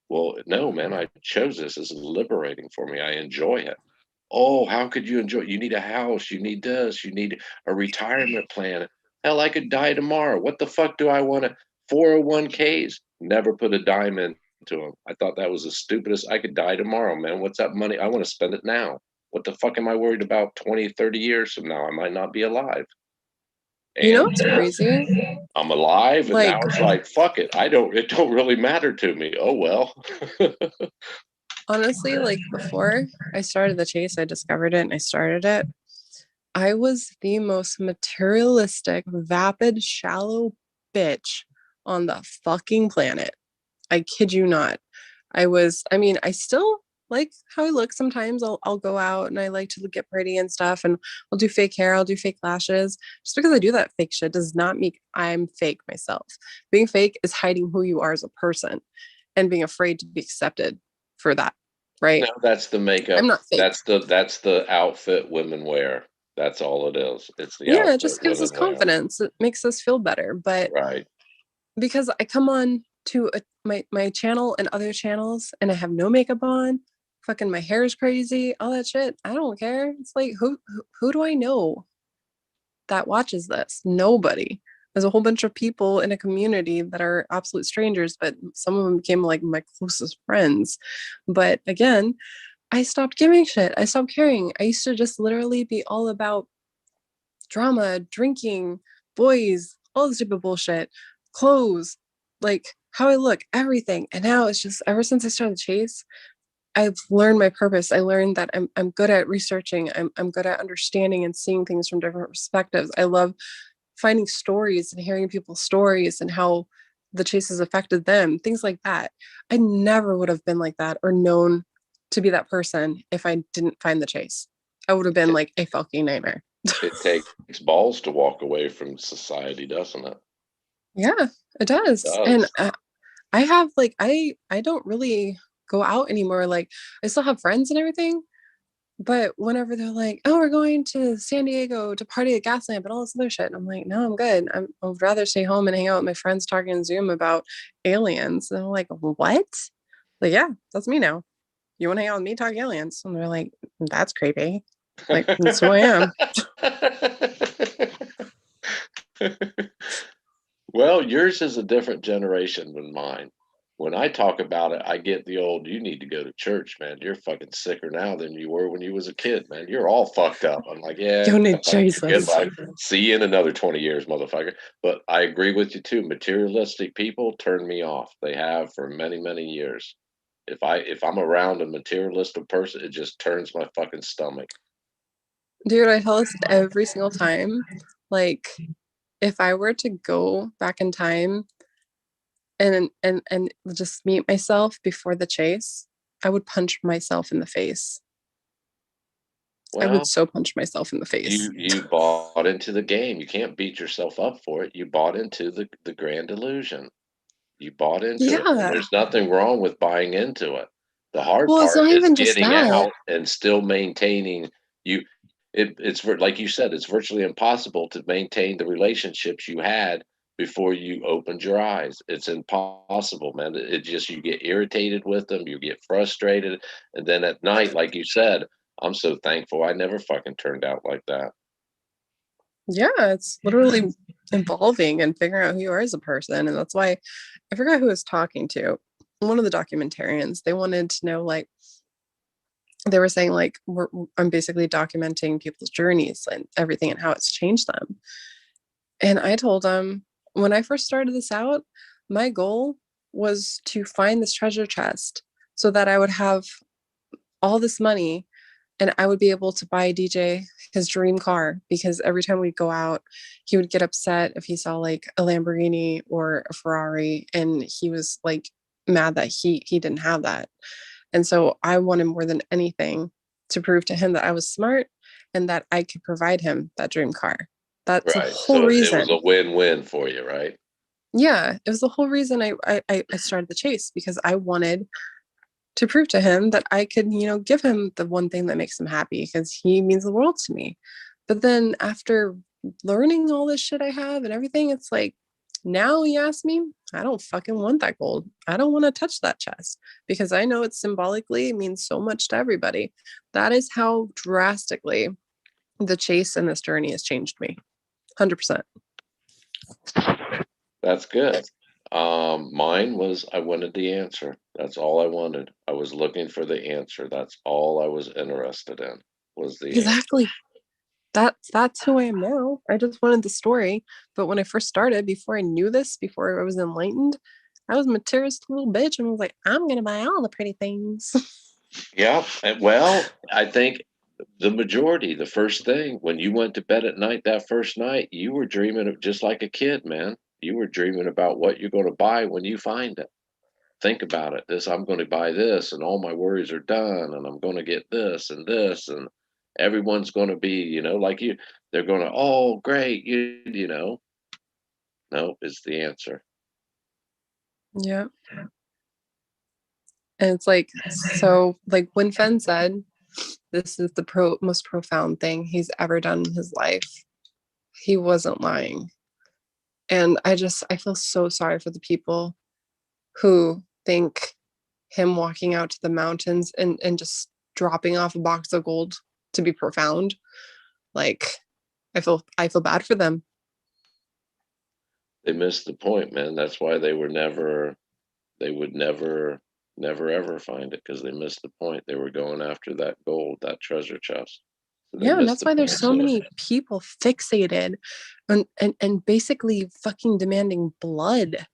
Well, no, man, I chose this. This is liberating for me. I enjoy it. Oh, how could you enjoy? You need a house. You need this. You need a retirement plan. Hell, I could die tomorrow. What the fuck do I want to? 401ks? Never put a dime into them. I thought that was the stupidest. I could die tomorrow, man. What's that money? I want to spend it now. What the fuck am I worried about 20, 30 years from now? I might not be alive.
You know
And
what's crazy?
I'm alive, and now
Like,
it's like, fuck it. It don't really matter to me. Oh well.
honestly, like before I started the chase, I discovered it and I started it. I was the most materialistic, vapid, shallow bitch on the fucking planet. I kid you not. I mean, I still like how I look sometimes. I'll go out and I like to get pretty and stuff, and I'll do fake hair, I'll do fake lashes. Just because I do that fake shit does not mean I'm fake myself. Being fake is hiding who you are as a person and being afraid to be accepted for that, right?
No, that's the makeup.
I'm not fake.
That's the outfit women wear. That's all it is. It's the
Yeah, it
outfit
just gives us
women wear.
confidence. It makes us feel better. But
Right.
because I come on to my channel and other channels and I have no makeup on, fucking my hair is crazy, all that shit, I don't care. It's like who do I know that watches this? Nobody. There's a whole bunch of people in a community that are absolute strangers, but some of them became like my closest friends. But again, I stopped giving shit. I stopped caring. I used to just literally be all about drama, drinking, boys, all this stupid bullshit, clothes, like how I look, everything. And now it's just ever since I started the chase, I've learned my purpose. I learned that I'm good at researching. I'm good at understanding and seeing things from different perspectives. I love finding stories and hearing people's stories and how the chase has affected them, things like that. I never would have been like that or known to be that person if I didn't find the chase. I would have been like a fucking nightmare.
It takes balls to walk away from society, doesn't it?
Yeah, it does.
It
And
does.
I have like I don't really go out anymore. Like I still have friends and everything, but whenever they're like, "Oh, we're going to San Diego to party at Gaslamp and all this other shit," and I'm like, "No, I'm good. I would rather stay home and hang out with my friends talking on Zoom about aliens." And I'm like, "What?" Like, yeah, that's me now. You want to hang out with me, talk aliens? And they're like, "That's creepy." Like, that's who I am.
Well, yours is a different generation than mine. When I talk about it, I get the old, you need to go to church, man. You're fucking sicker now than you were when you was a kid, man. You're all fucked up. I'm like, yeah,
You need
thanks.
Jesus.
Goodbye. See you in another 20 years, motherfucker. But I agree with you too. Materialistic people turn me off. They have for many, many years. If I'm around a materialistic person, it just turns my fucking stomach.
Dude, I tell this every single time. Like, if I were to go back in time and just meet myself before the chase, I would punch myself in the face. I would
Well,
so punch myself in the face.
you bought into the game. You can't beat yourself up for it. You bought into the grand illusion. You bought into it, and
Yeah.
there's nothing wrong with buying into it. The hard
Well, it's
part
not
is
even just
getting
that.
out and still maintaining you. Like you said, it's virtually impossible to maintain the relationships you had before you opened your eyes. It's impossible, man. It just you get irritated with them, you get frustrated, and then at night, like you said, I'm so thankful I never fucking turned out like that.
Yeah, it's literally evolving and figuring out who you are as a person. And that's why I forgot who I was talking to. One of the documentarians, they wanted to know, like, they were saying, like, I'm basically documenting people's journeys and everything and how it's changed them. And I told them when I first started this out, my goal was to find this treasure chest so that I would have all this money and I would be able to buy DJ his dream car because every time we'd go out, he would get upset if he saw like a Lamborghini or a Ferrari and he was like mad that he didn't have that. And so I wanted more than anything to prove to him that I was smart and that I could provide him that dream car. That's the
Right.
whole
So it was
reason.
a win-win for you, right?
Yeah, it was the whole reason I started the chase because I wanted to prove to him that I could, give him the one thing that makes him happy because he means the world to me. But then after learning all this shit I have and everything, it's like now you ask me, I don't fucking want that gold. I don't want to touch that chest because I know it symbolically means so much to everybody. That is how drastically the chase and this journey has changed me. 100%.
That's good. Mine was I wanted the answer. That's all I wanted. I was looking for the answer. That's all I was interested in was the answer.
Exactly. That's who I am now. I just wanted the story. But when I first started, before I knew this, before I was enlightened, I was a materialistic little bitch and was like, I'm gonna buy all the pretty things.
Yeah. Well, I think the majority, the first thing when you went to bed at night that first night, you were dreaming of just like a kid, man. You were dreaming about what you're going to buy when you find it. Think about it. This, I'm going to buy this, and all my worries are done, and I'm going to get this, and everyone's going to be, like you. They're going to, oh, great, no is the answer.
Yeah. And it's like, so like when Fen said, this is the most profound thing he's ever done in his life, he wasn't lying. And I feel so sorry for the people who think him walking out to the mountains and just dropping off a box of gold to be profound. Like I feel bad for them.
They missed the point, man. That's why they would never ever find it because they missed the point. They were going after that gold, that treasure chest. So they
Yeah, and
missed
that's
the
why there's
point.
so many people fixated and basically fucking demanding blood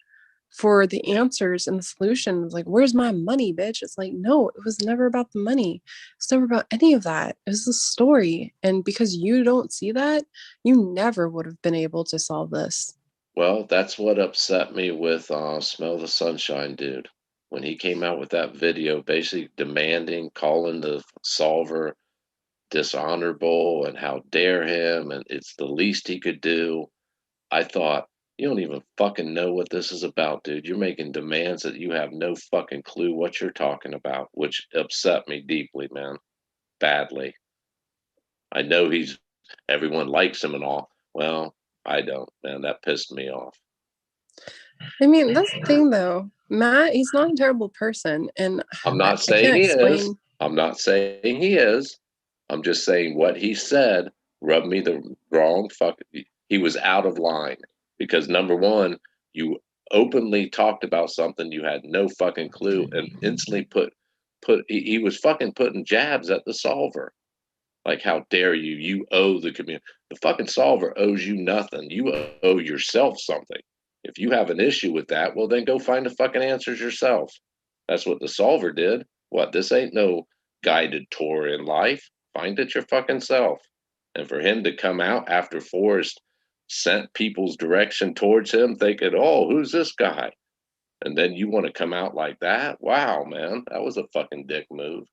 for the answers and the solutions. Like, where's my money, bitch? It's like, no, it was never about the money. It's never about any of that. It was the story. And because you don't see that, you never would have been able to solve this.
Well, that's what upset me with Smell the Sunshine dude. When he came out with that video, basically demanding, calling the solver dishonorable and how dare him, and it's the least he could do. I thought, you don't even fucking know what this is about, dude. You're making demands that you have no fucking clue what you're talking about, which upset me deeply, man. Badly. I know everyone likes him and all. Well, I don't, man. That pissed me off.
I mean, that's the thing though. Matt, he's not a terrible person. And
I'm
I
not saying
can't
he
explain.
is. I'm not saying he is. I'm just saying what he said rubbed me the wrong fuck. He was out of line because number one, you openly talked about something you had no fucking clue and instantly he was fucking putting jabs at the solver. Like, how dare you? You owe the community. The fucking solver owes you nothing. You owe yourself something. If you have an issue with that, well, then go find the fucking answers yourself. That's what the solver did. What? This ain't no guided tour in life. Find it your fucking self. And for him to come out after Forrest sent people's direction towards him, thinking, oh, who's this guy? And then you want to come out like that? Wow, man. That was a fucking dick move.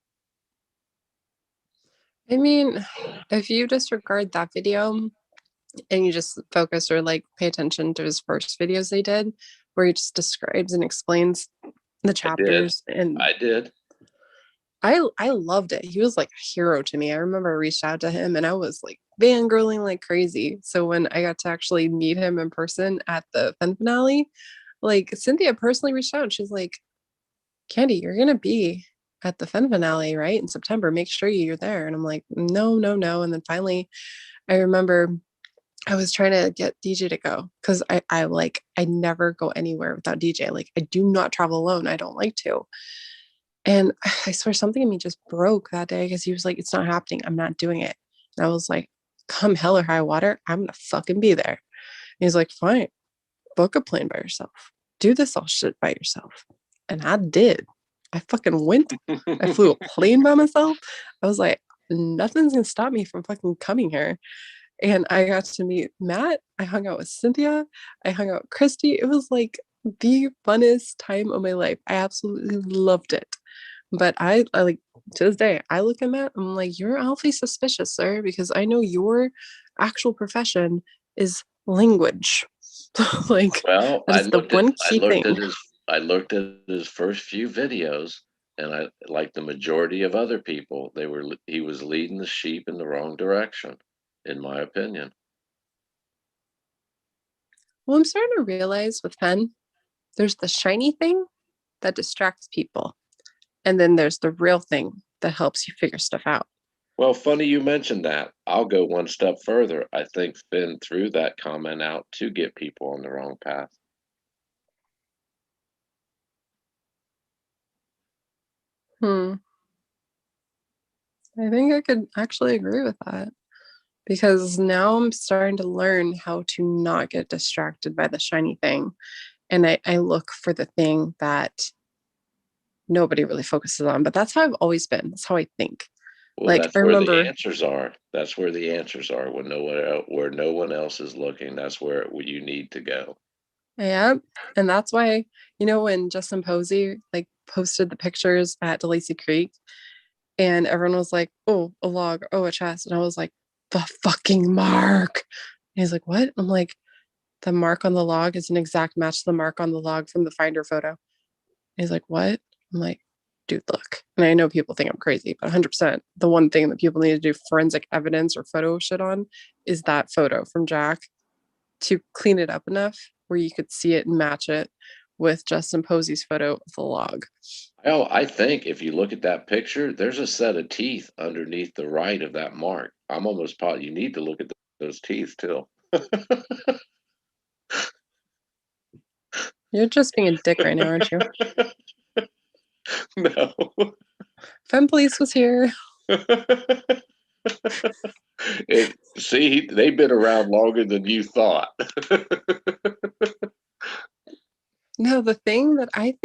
I mean, if you disregard that video and you just focus or like pay attention to his first videos they did, where he just describes and explains the chapters, and
I did.
I loved it. He was like a hero to me. I remember I reached out to him and I was like fangirling like crazy. So when I got to actually meet him in person at the Fen finale, like Cynthia personally reached out and she's like, Candy, you're gonna be at the Fen finale, right? In September. Make sure you're there. And I'm like, no, no, no. And then finally I remember I was trying to get DJ to go because I never go anywhere without DJ. Like I do not travel alone. I don't like to. And I swear something in me just broke that day because he was like, it's not happening. I'm not doing it. And I was like, come hell or high water, I'm gonna fucking be there. And he's like, fine, book a plane by yourself. Do this all shit by yourself. And I did. I fucking went. I flew a plane by myself. I was like, nothing's gonna stop me from fucking coming here. And I got to meet Matt. I hung out with Cynthia. I hung out with Christy. It was like the funnest time of my life. I absolutely loved it. But I like to this day, I look at Matt, I'm like, you're awfully suspicious, sir, because I know your actual profession is language. Like
Well,
that is the one key thing.
I looked at his first few videos, and I like the majority of other people, he was leading the sheep in the wrong direction, in my opinion.
Well, I'm starting to realize with Penn, there's the shiny thing that distracts people. And then there's the real thing that helps you figure stuff out.
Well, funny you mentioned that. I'll go one step further. I think Finn threw that comment out to get people on the wrong path.
I think I could actually agree with that because now I'm starting to learn how to not get distracted by the shiny thing. And I look for the thing that nobody really focuses on, but that's how I've always been. That's how I think.
Well,
Like
that's
I
where
remember,
the answers are. That's where the answers are. When no one else is looking, that's where you need to go.
yeah, and that's why when Justin Posey like posted the pictures at DeLacy Creek, and everyone was like, "Oh, a log, oh, a chest," and I was like, "The fucking mark." And he's like, "What?" I'm like, "The mark on the log is an exact match to the mark on the log from the finder photo." And he's like, "What?" I'm like, "Dude, look." And I know people think I'm crazy, but 100%, the one thing that people need to do forensic evidence or photo shit on is that photo from Jack to clean it up enough where you could see it and match it with Justin Posey's photo of the log.
Oh, I think if you look at that picture, there's a set of teeth underneath the right of that mark. I'm almost positive you need to look at those teeth too.
You're just being a dick right now, aren't you?
No.
Femme Police was here.
See, they've been around longer than you thought.
No, the thing that I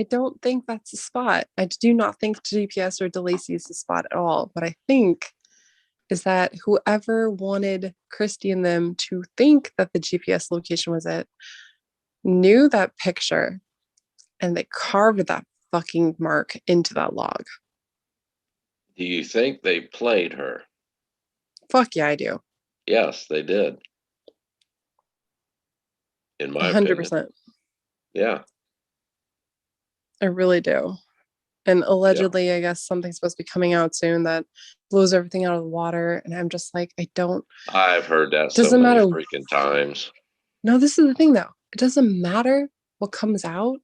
don't think that's the spot. I do not think GPS or DeLacy is the spot at all. What I think is that whoever wanted Christy and them to think that the GPS location was it knew that picture and they carved that fucking mark into that log.
Do you think they played her?
Fuck yeah, I do.
Yes, they did. In my opinion.
100%.
Yeah.
I really do. And allegedly, I guess something's supposed to be coming out soon that blows everything out of the water. And I'm just like, I don't.
I've heard that so
Doesn't
many
matter.
freaking times.
No, this is the thing though. It doesn't matter what comes out.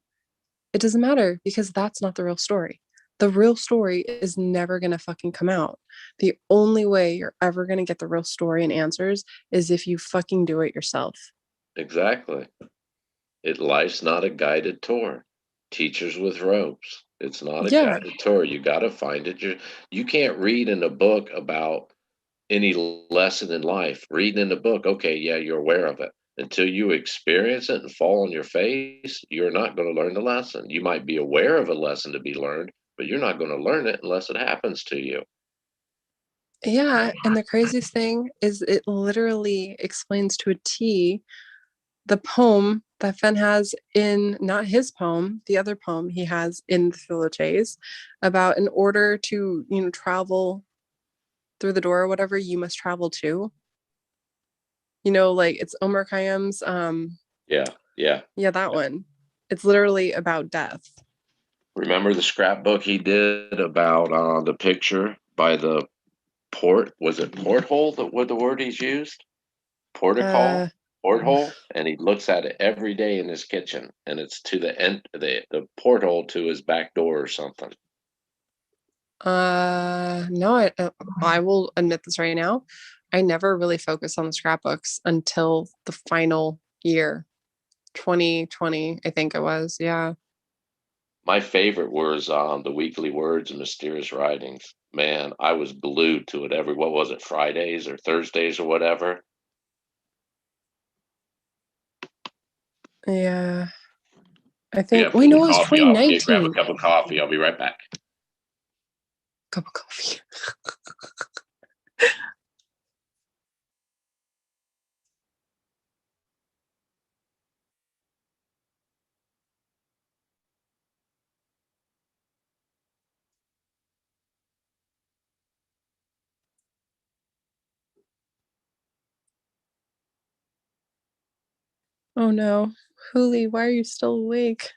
It doesn't matter because that's not the real story. The real story is never going to fucking come out. The only way you're ever going to get the real story and answers is if you fucking do it yourself.
Exactly. Life's not a guided tour. Teachers with ropes. It's not a guided tour. You got to find it. You can't read in a book about any lesson in life. Reading in the book, okay, yeah, you're aware of it. Until you experience it and fall on your face, you're not going to learn the lesson. You might be aware of a lesson to be learned, but you're not going to learn it unless it happens to you.
Yeah, and the craziest thing is it literally explains to a T the poem that Fenn has in, not his poem, the other poem he has in the Philocase about in order to, travel through the door or whatever, you must travel to. Like it's Omar Khayyam's
Yeah,
that one. It's literally about death.
Remember the scrapbook he did about the picture by the port? Was it porthole? What the word he's used? Porthole, and he looks at it every day in his kitchen, and it's to the end, the porthole to his back door or something.
No, I will admit this right now. I never really focused on the scrapbooks until the final year, 2020, I think it was. Yeah.
My favorite was the weekly words and mysterious writings. Man, I was glued to it what was it, Fridays or Thursdays or whatever.
Yeah. I think,
Yeah,
no, it was
coffee. I'll grab a
2019.
cup of coffee. I'll be right back.
Cup of coffee. Oh no. Huli, why are you still awake?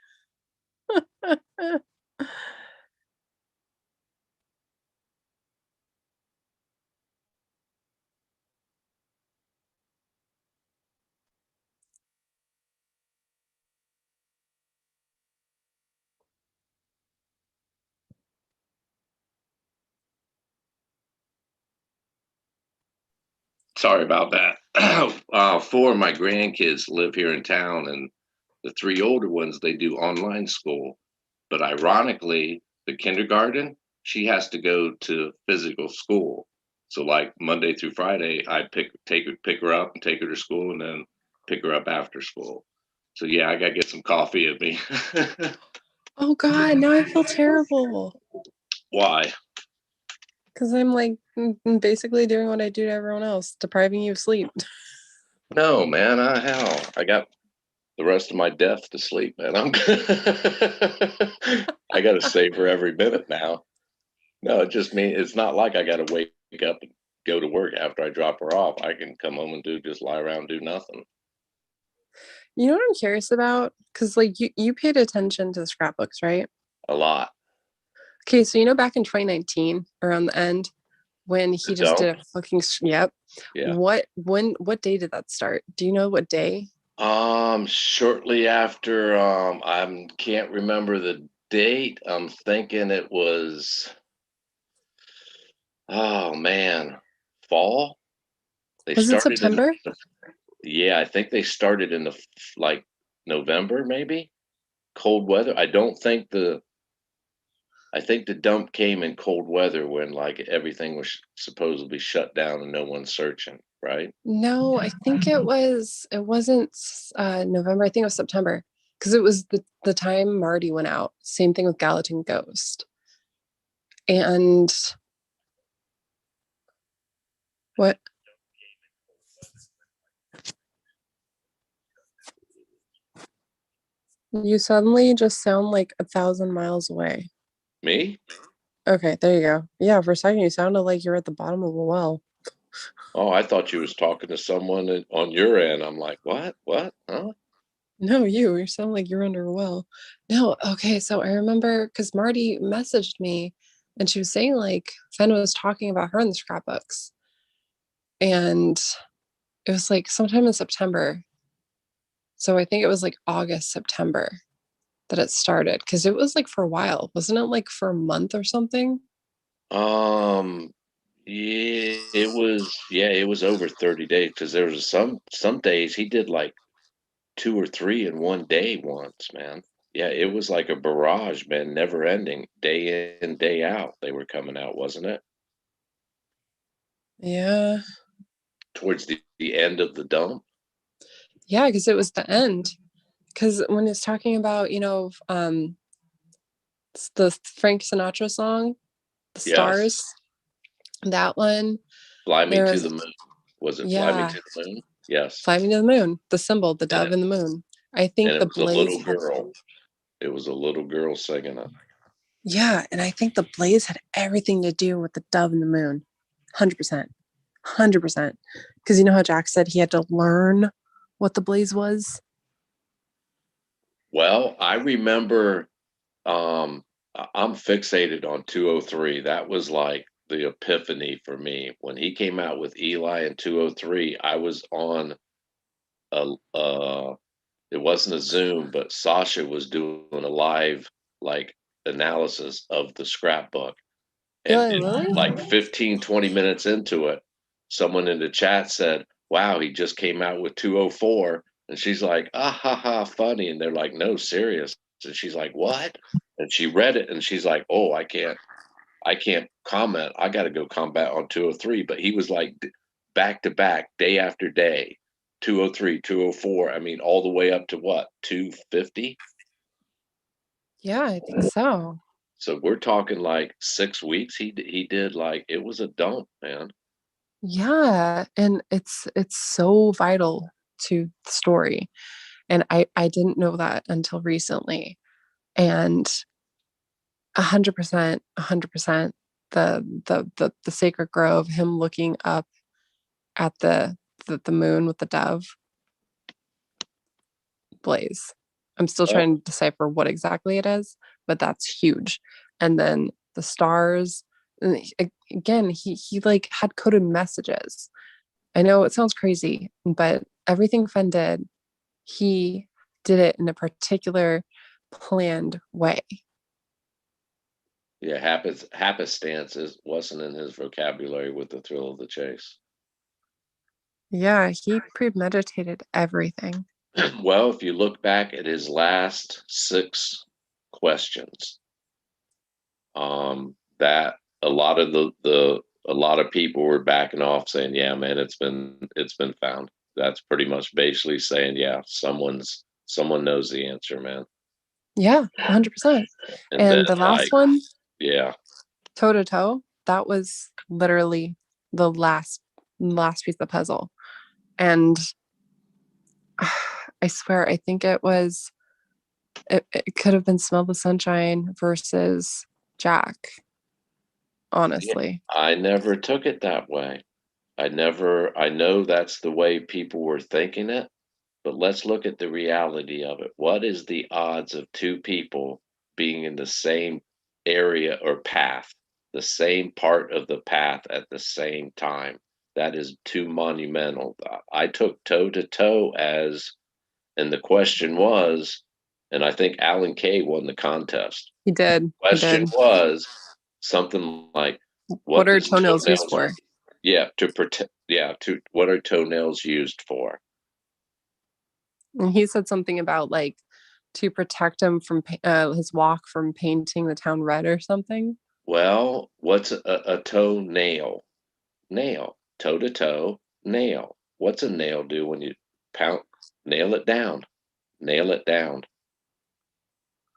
Sorry about that. Four of my grandkids live here in town, and the three older ones, they do online school. But ironically, the kindergarten, she has to go to physical school. So like Monday through Friday, I pick her up and take her to school, and then pick her up after school. So yeah, I gotta get some coffee at me.
Oh God, now I feel terrible.
Why?
Because I'm like basically doing what I do to everyone else, depriving you of sleep.
No, man, hell, I got the rest of my death to sleep, man. I got to savor every minute now. No, it just means it's not like I got to wake up and go to work after I drop her off. I can come home and just lie around, do nothing.
You know what I'm curious about? Because like you paid attention to the scrapbooks, right?
A lot.
Okay, so back in 2019, around the end, when he just did a fucking yep.
Yeah.
What day did that start? Do you know what day?
Shortly after, I can't remember the date. I'm thinking it was, oh man, fall.
Was it September?
Yeah, I think they started in like November, maybe. Cold weather. I don't think I think the dump came in cold weather when like everything was supposedly shut down and no one's searching, right?
No, I think it wasn't November. I think it was September because it was the time Marty went out. Same thing with Gallatin Ghost. And what? You suddenly just sound like 1,000 miles away.
Me?
Okay, there you go. Yeah, for a second you sounded like you're at the bottom of a well.
Oh, I thought you was talking to someone on your end. I'm like, what? What? Huh?
No, you sound like you're under a well. No, okay, so I remember because Marty messaged me and she was saying like Fen was talking about her in the scrapbooks. And it was like sometime in September. So I think it was like August, September that it started because it was like for a while, wasn't it like for a month or something?
Um, yeah, it was over 30 days because there was some days he did like 2 or 3 in one day once, man. Yeah, it was like a barrage, man, never ending, day in, day out. They were coming out, wasn't it?
Yeah.
Towards the end of the dump.
Yeah, because it was the end. Because when it's talking about, it's the Frank Sinatra song, The
Yes.
Stars, that one,
Fly Me
there
to
was,
the Moon. Was it Fly Me
yeah,
to the Moon? Yes.
Fly Me to the Moon, the symbol, the
And
dove and the moon. I
and
think
it
the
was a
Blaze
little
had,
girl. It was a little girl singing it.
yeah, and I think the Blaze had everything to do with the dove and the moon. 100%. 100%. Because you know how Jack said he had to learn what the Blaze was?
Well, I remember I'm fixated on 203. That was like the epiphany for me. When he came out with Eli in 203, I was on a it wasn't a Zoom, but Sasha was doing a live like analysis of the scrapbook. And
Eli Lilly?
like 15, 20 minutes into it, someone in the chat said, wow, he just came out with 204. And she's like, ah ha ha, funny. And they're like, no, serious. And she's like, what? And she read it and she's like, oh, I can't comment. I got to go combat on 203. But he was like back to back, day after day, 203, 204. I mean, all the way up to what, 250?
Yeah, I think so.
So we're talking like 6 weeks. He did like it was a dump, man.
Yeah, and it's so vital to the story. And I didn't know that until recently. And 100%, 100% the sacred grove, him looking up at the moon with the dove blaze. I'm still
Well,
trying to decipher what exactly it is, but that's huge. And then the stars, and again, he like had coded messages. I know it sounds crazy, but everything Fen did, he did it in a particular planned way.
yeah, happenstance wasn't in his vocabulary with the thrill of the chase.
Yeah, he premeditated everything.
Well, if you look back at his last 6 questions, that a lot of a lot of people were backing off saying, yeah, man, it's been found. That's pretty much basically saying, yeah, someone knows the answer, man.
Yeah, 100%.
And then
And the last
like,
one,
yeah,
toe to toe, that was literally the last piece of the puzzle. And I swear, I think it could have been Smell the Sunshine versus Jack,
yeah,
honestly.
I never took it that way. I know that's the way people were thinking it, but let's look at the reality of it. What is the odds of 2 people being in the same area or path, the same part of the path at the same time? That is too monumental. I took toe to toe and the question was, and I think Alan Kay won the contest.
He did. He
Question
did.
was something like,
What
what
are
does
toenails used
toenails
for?
yeah, to protect. Yeah, to what are toenails used for?
And he said something about like to protect him from his walk from painting the town red or something.
Well, what's a toe nail? Nail. Toe to toe, nail. What's a nail do when you pound? Nail it down. Nail it down.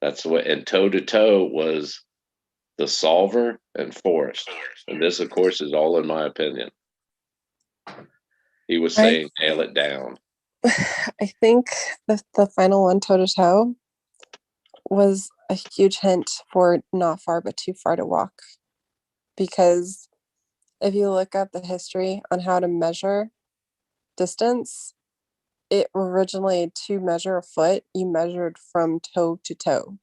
That's what, and toe to toe was the solver and Forrest. And this, of course, is all in my opinion. He was saying, nail it down.
I think the final one, toe to toe, was a huge hint for not far but too far to walk. Because if you look up the history on how to measure distance, it originally, to measure a foot, you measured from toe to toe.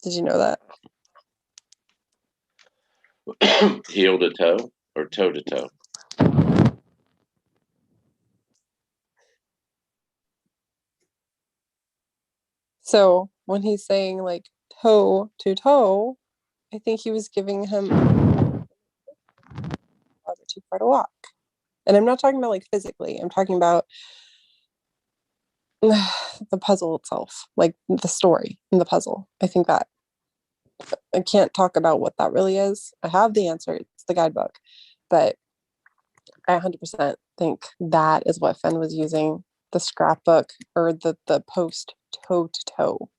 Did you know that?
Heel to toe or toe to toe?
So when he's saying like toe to toe, I think he was giving him too far to walk. And I'm not talking about like physically, I'm talking about the puzzle itself, like the story in the puzzle. I think that I can't talk about what that really is. I have the answer, it's the guidebook, but I 100% think that is what Fenn was using the scrapbook or the post toe to toe.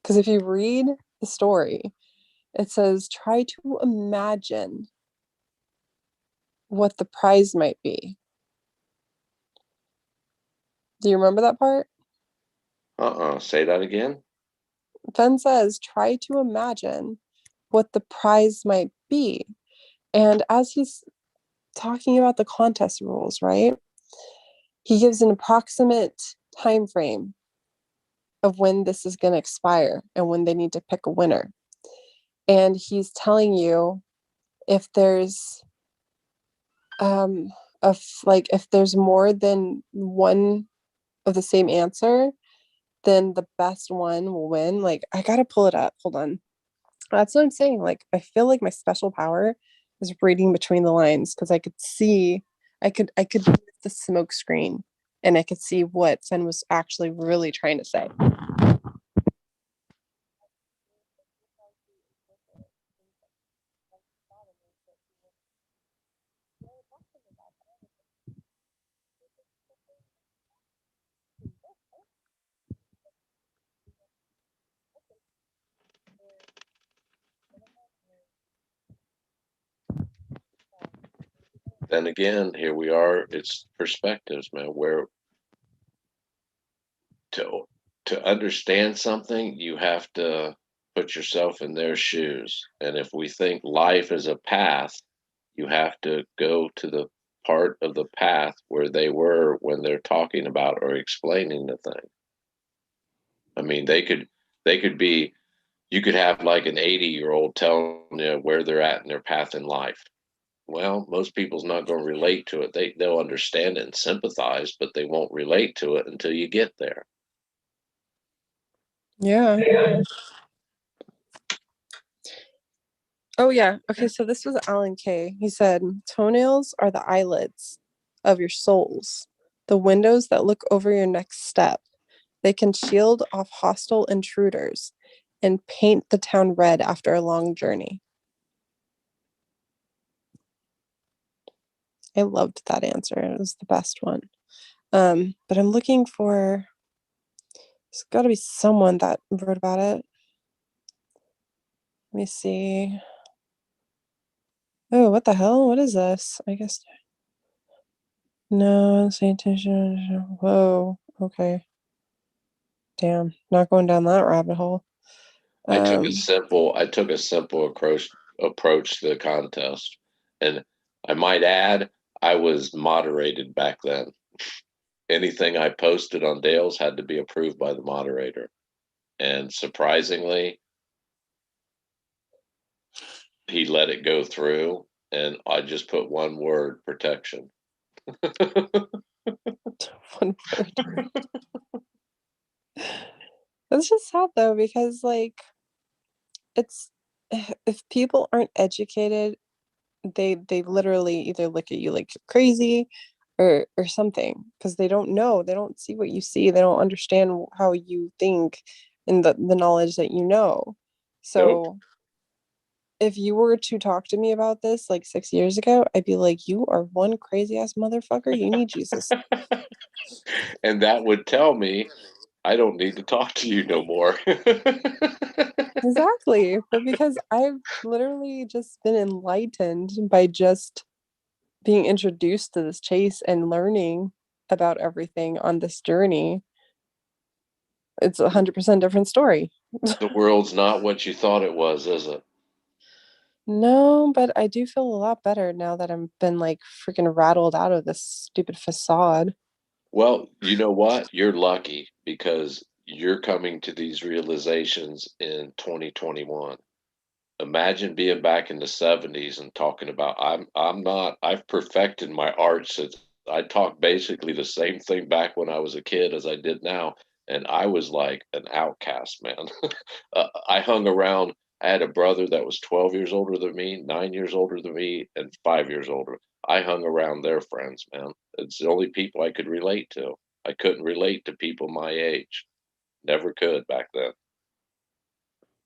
Because if you read the story, it says try to imagine what the prize might be. Do you remember that part?
Say that again.
Fenn says try to imagine what the prize might be. And as he's talking about the contest rules, right? He gives an approximate time frame of when this is going to expire and when they need to pick a winner. And he's telling you if there's if there's more than one of the same answer, then the best one will win. Like, I gotta pull it up. Hold on. That's what I'm saying. Like, I feel like my special power is reading between the lines because I could see, I could the smoke screen and I could see what Fenn was actually really trying to say.
Then again, here we are. It's perspectives, man. Where to understand something, you have to put yourself in their shoes. And if we think life is a path, you have to go to the part of the path where they were when they're talking about or explaining the thing. I mean, they could be, you could have like an 80-year-old telling you where they're at in their path in life. Well, most people's not going to relate to it. They'll understand it and sympathize, but they won't relate to it until you get there.
Yeah. Oh, yeah. Okay, so this was Alan Kay. He said, toenails are the eyelids of your souls, the windows that look over your next step. They can shield off hostile intruders and paint the town red after a long journey. I loved that answer. It was the best one. But I'm looking for, there's got to be someone that wrote about it. Let me see. Oh, what the hell? What is this? I guess. No, pay attention. Whoa. Okay. Damn. Not going down that rabbit hole.
I took a simple approach to the contest, and I might add, I was moderated back then. Anything I posted on Dale's had to be approved by the moderator, and surprisingly, he let it go through, and I just put one word: protection.
One word. That's just sad though, because like it's if people aren't educated, they literally either look at you like you're crazy or something, because they don't know, they don't see what you see, they don't understand how you think and the knowledge that you know. So if you were to talk to me about this like 6 years ago, I'd be like, you are one crazy ass motherfucker, you need Jesus.
And that would tell me I don't need to talk to you no more.
Exactly. But because I've literally just been enlightened by just being introduced to this chase and learning about everything on this journey, it's 100% different story.
The world's not what you thought it was, is it?
No, but I do feel a lot better now that I've been like freaking rattled out of this stupid facade.
Well, you know what? You're lucky because you're coming to these realizations in 2021. Imagine being back in the 70s and talking about I've perfected my art since I talk basically the same thing back when I was a kid as I did now, and I was like an outcast, man. I hung around. I had a brother that was 12 years older than me, 9 years older than me, and 5 years older. I hung around their friends, man. It's the only people I could relate to. I couldn't relate to people my age. Never could back then.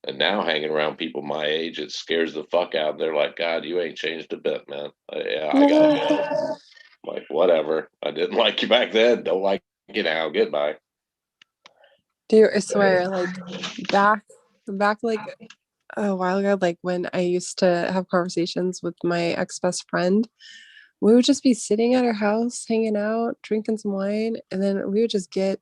And now hanging around people my age, it scares the fuck out. They're like, God, you ain't changed a bit, man. Yeah, I gotta go. I'm like, whatever. I didn't like you back then. Don't like you now. Goodbye.
Dude, I swear, like back like a while ago, like when I used to have conversations with my ex-best friend, we would just be sitting at our house, hanging out, drinking some wine, and then we would just get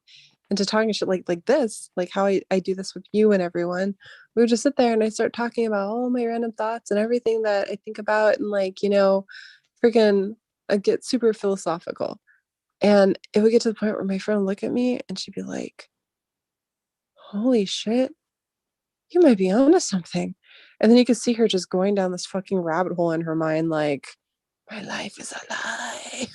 into talking shit like this, like how I do this with you and everyone. We would just sit there and I start talking about all my random thoughts and everything that I think about, and like, freaking I get super philosophical. And it would get to the point where my friend would look at me and she'd be like, holy shit, you might be onto something. And then you could see her just going down this fucking rabbit hole in her mind, like, my life is a lie.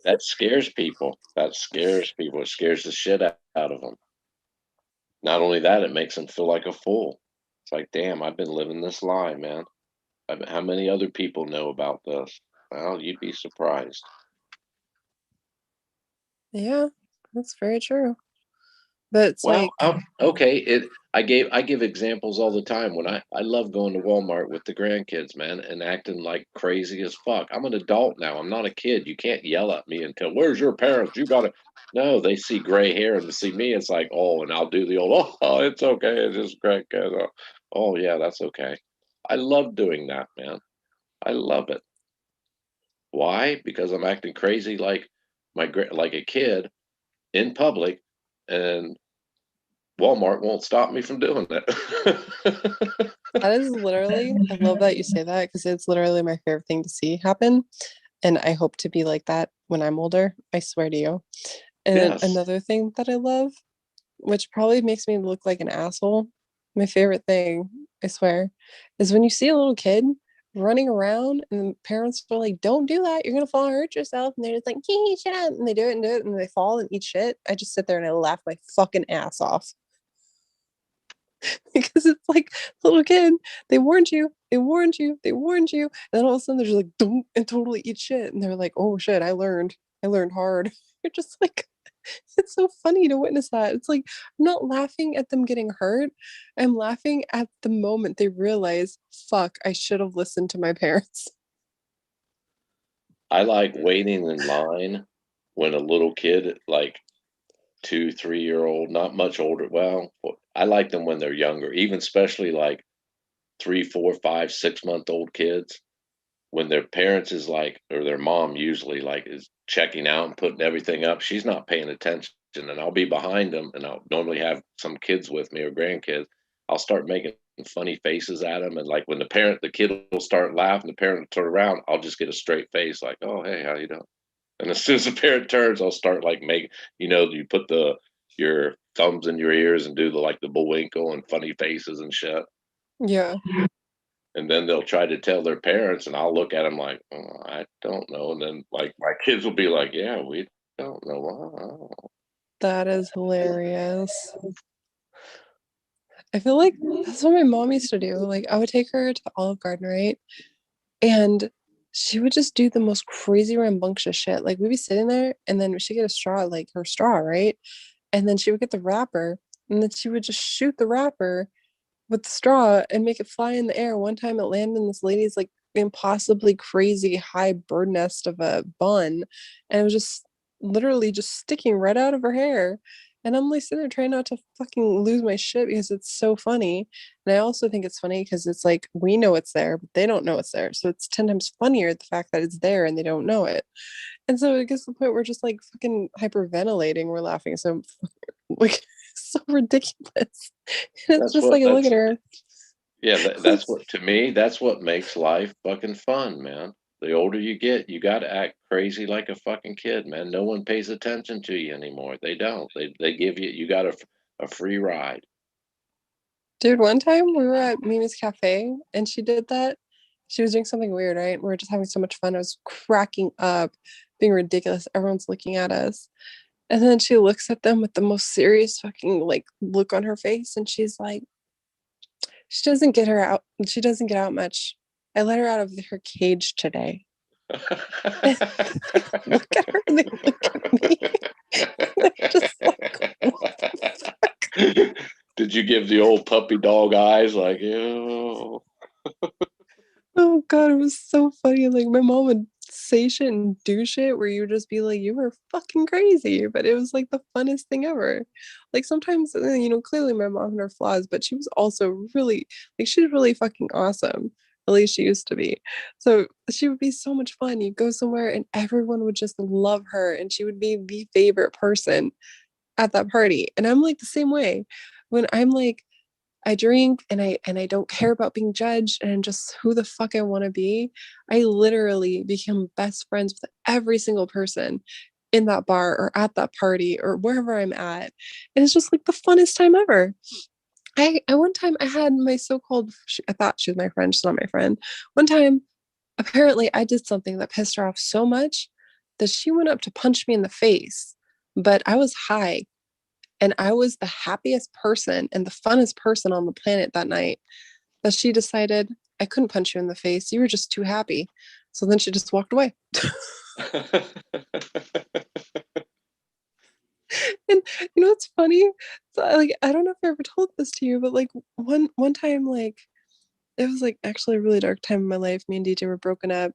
That scares people. That scares people. It scares the shit out of them. Not only that, it makes them feel like a fool. It's like, damn, I've been living this lie, man. How many other people know about this? Well, you'd be surprised.
Yeah, that's very true. But it's
Well,
like,
okay. I give examples all the time when I love going to Walmart with the grandkids, man, and acting like crazy as fuck. I'm an adult now. I'm not a kid. You can't yell at me and tell, "Where's your parents?" You gotta. No, they see gray hair and see me. It's like, oh, and I'll do the old, oh, it's okay. It's just grandkid. Oh, yeah, that's okay. I love doing that, man. I love it. Why? Because I'm acting crazy like like a kid in public, and Walmart won't stop me from doing it.
that is literally, I love that you say that because it's literally my favorite thing to see happen. And I hope to be like that when I'm older. I swear to you. And
Yes.
another thing that I love, which probably makes me look like an asshole, my favorite thing, I swear, is when you see a little kid running around and the parents are like, don't do that, you're gonna fall and hurt yourself. And they're just like, gee, shut up. And they do it, and they fall and eat shit. I just sit there and I laugh my fucking ass off. Because it's like, little kid, they warned you, they warned you, they warned you. And then all of a sudden they're just like, don't, and totally eat shit. And they're like, oh shit, I learned hard. You're just like, it's so funny to witness that. It's like, I'm not laughing at them getting hurt. I'm laughing at the moment they realize, fuck, I should have listened to my parents.
I like waiting in line when a little kid, like 2, 3 year old, not much older. Well, I like them when they're younger, even especially like 3, 4, 5, 6 month old kids. When their parents is like, or their mom usually like is checking out and putting everything up, she's not paying attention, and I'll be behind them, and I'll normally have some kids with me or grandkids. I'll start making funny faces at them, and like when the kid will start laughing, the parent will turn around, I'll just get a straight face, like, "Oh, hey, how you doing?" And as soon as the parent turns, I'll start like making, you put your thumbs in your ears and do the bullwinkle and funny faces and shit.
Yeah.
And then they'll try to tell their parents, and I'll look at them like, oh, I don't know. And then like my kids will be like, yeah, we don't know. Oh.
That is hilarious. I feel like that's what my mom used to do. Like I would take her to the Olive Garden, right? And she would just do the most crazy rambunctious shit. Like we'd be sitting there and then she'd get a straw, like her straw, right? And then she would get the wrapper and then she would just shoot the wrapper with the straw and make it fly in the air. One time it landed in this lady's like impossibly crazy high bird nest of a bun. And it was just literally just sticking right out of her hair. And I'm like sitting there trying not to fucking lose my shit because it's so funny. And I also think it's funny because it's like we know it's there, but they don't know it's there. So it's 10 times funnier the fact that it's there and they don't know it. And so it gets to the point where we're just like fucking hyperventilating. We're laughing so like so ridiculous. And it's
That's
just
what
like look
that's
at her.
yeah, that's what to me, that's what makes life fucking fun, man. The older you get, you got to act crazy like a fucking kid, man. No one pays attention to you anymore. They don't. They give you you got a free ride.
Dude, one time we were at Mimi's Cafe and she did that. She was doing something weird, right? We were just having so much fun. I was cracking up, being ridiculous. Everyone's looking at us. And then she looks at them with the most serious fucking like look on her face and she's like, she doesn't get her out. She doesn't get out much. I let her out of her cage today. Look at her and they look at me. They're just like, what the fuck?
Did you give the old puppy dog eyes like, ew?
Oh god, it was so funny. Like my mom would say shit and do shit where you would just be like, you were fucking crazy. But it was like the funnest thing ever. Like sometimes, clearly my mom had her flaws, but she was also really like she's really fucking awesome. At least she used to be. So she would be so much fun. You go somewhere and everyone would just love her and she would be the favorite person at that party. And I'm like the same way. When I'm like I drink and I don't care about being judged and just who the fuck I want to be. I literally become best friends with every single person in that bar or at that party or wherever I'm at. And it's just like the funnest time ever. I one time I had my so-called I thought she was my friend, she's not my friend. One time apparently I did something that pissed her off so much that she went up to punch me in the face, but I was high and I was the happiest person and the funnest person on the planet that night that she decided I couldn't punch you in the face. You were just too happy. So then she just walked away. And what's funny? So, like I don't know if I ever told this to you, but like one time, like it was like actually a really dark time in my life. Me and DJ were broken up,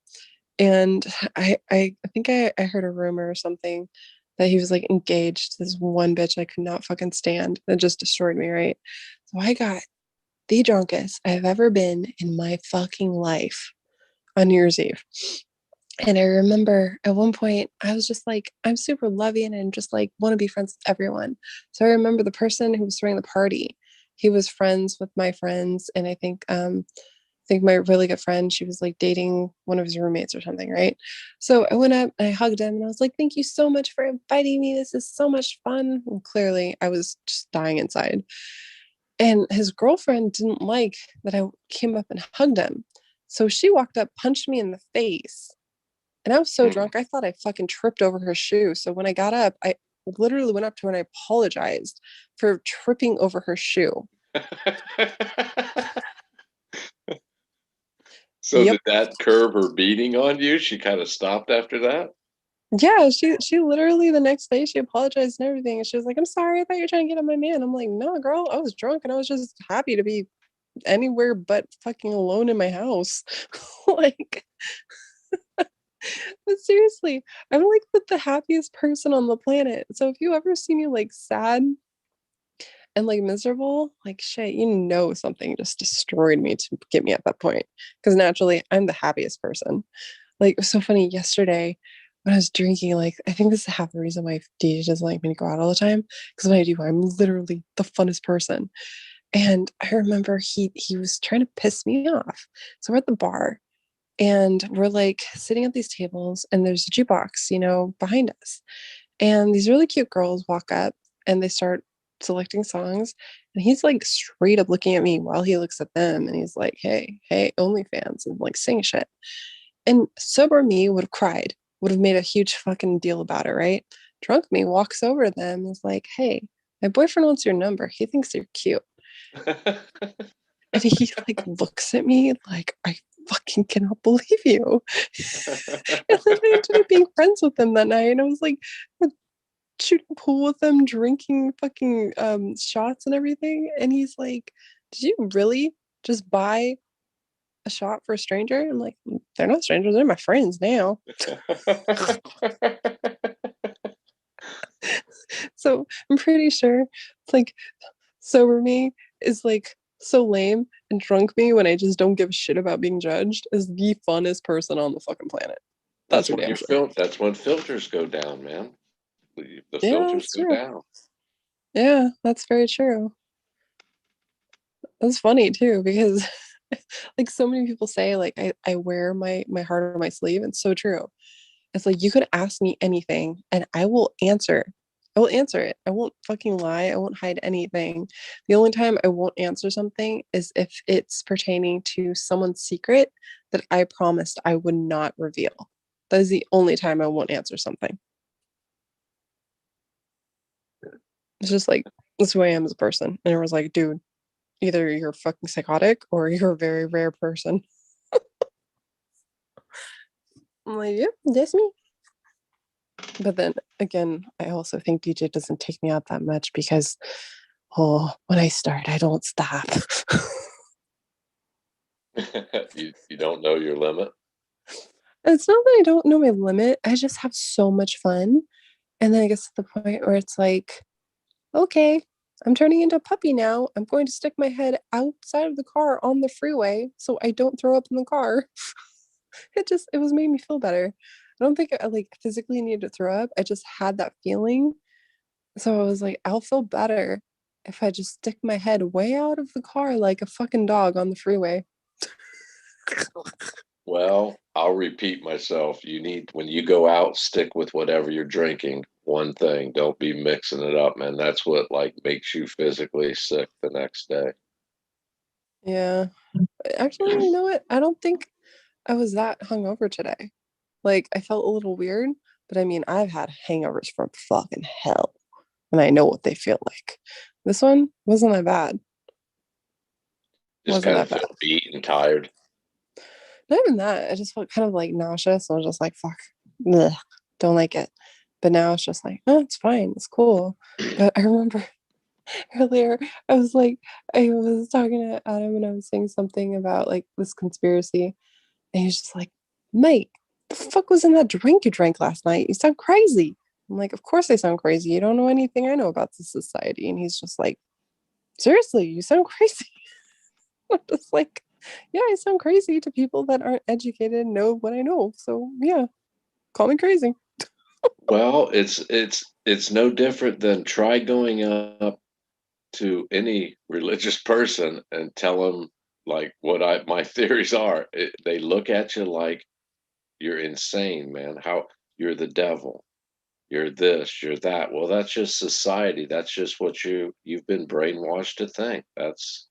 and I think I heard a rumor or something that he was like engaged to this one bitch I could not fucking stand. That just destroyed me, right? So I got the drunkest I've ever been in my fucking life on New Year's Eve. And I remember at one point I was just like, I'm super loving and just like want to be friends with everyone. So I remember the person who was throwing the party, he was friends with my friends, and I think my really good friend, she was like dating one of his roommates or something, right? So I went up and I hugged him and I was like, thank you so much for inviting me. This is so much fun. And clearly I was just dying inside. And his girlfriend didn't like that I came up and hugged him. So she walked up, punched me in the face. And I was so drunk, I thought I fucking tripped over her shoe. So when I got up, I literally went up to her and I apologized for tripping over her shoe.
So
Yep.
did that curb her beating on you? She kind of stopped after that?
Yeah, she literally the next day she apologized and everything. And she was like, I'm sorry, I thought you were trying to get on my man. I'm like, no, girl, I was drunk and I was just happy to be anywhere but fucking alone in my house. Like, but seriously, I'm like the happiest person on the planet. So if you ever see me like sad and like miserable, like shit, something just destroyed me to get me at that point. Because naturally, I'm the happiest person. Like, it was so funny yesterday when I was drinking, like, I think this is half the reason why DJ doesn't like me to go out all the time. Because when I do, I'm literally the funnest person. And I remember he was trying to piss me off. So we're at the bar and we're like sitting at these tables and there's a jukebox, behind us. And these really cute girls walk up and they start selecting songs. And he's like straight up looking at me while he looks at them. And he's like, hey, OnlyFans, and like saying shit. And sober me would have cried, would have made a huge fucking deal about it, right? Drunk me walks over to them and is like, hey, my boyfriend wants your number. He thinks you're cute. And he like looks at me like I fucking cannot believe you. I literally ended up being friends with him that night. And I was like shooting pool with him, drinking fucking shots and everything. And he's like, did you really just buy a shot for a stranger? I'm like, they're not strangers, they're my friends now. So I'm pretty sure it's like sober me is like so lame, and drunk me, when I just don't give a shit about being judged, is the funnest person on the fucking planet. That's for
when
damn
your
sure.
that's when filters go down, man. The
Yeah,
filters
that's
go
true.
down.
Yeah, that's very true. That's funny too, because like so many people say like I wear my heart on my sleeve, and so true. It's like you could ask me anything and I will answer. I will answer it. I won't fucking lie. I won't hide anything. The only time I won't answer something is if it's pertaining to someone's secret that I promised I would not reveal. That is the only time I won't answer something. It's just like, that's who I am as a person. And it was like, dude, either you're fucking psychotic or you're a very rare person. I'm like, yep, that's me. But then again, I also think DJ doesn't take me out that much because, oh, when I start, I don't stop.
You don't know your limit.
It's not that I don't know my limit. I just have so much fun. And then I get to the point where it's like, okay, I'm turning into a puppy now. I'm going to stick my head outside of the car on the freeway so I don't throw up in the car. It was made me feel better. I don't think I like physically needed to throw up. I just had that feeling. So I was like, I'll feel better if I just stick my head way out of the car like a fucking dog on the freeway.
Well, I'll repeat myself. You need, when you go out, stick with whatever you're drinking. One thing, don't be mixing it up, man. That's what like makes you physically sick the next day.
Yeah. Actually, you know what? I don't think I was that hungover today. Like, I felt a little weird, but I mean, I've had hangovers from fucking hell, and I know what they feel like. This one wasn't that bad.
Just
Wasn't
kind
that
of
bad.
feel beat and tired.
Not even that. I just felt kind of like nauseous. I was just like, fuck, bleh, don't like it. But now it's just like, oh, it's fine. It's cool. But I remember earlier, I was like, I was talking to Adam and I was saying something about like this conspiracy. And he's just like, mate, the fuck was in that drink you drank last night? You sound crazy. I'm like, of course I sound crazy. You don't know anything I know about this society. And he's just like, seriously, you sound crazy. I'm just like, yeah, I sound crazy to people that aren't educated and know what I know. So yeah, call me crazy.
Well, it's no different than try going up to any religious person and tell them like what I my theories are. They look at you like you're insane, man. How you're the devil. You're this, you're that. Well, that's just society. That's just what you've been brainwashed to think. That's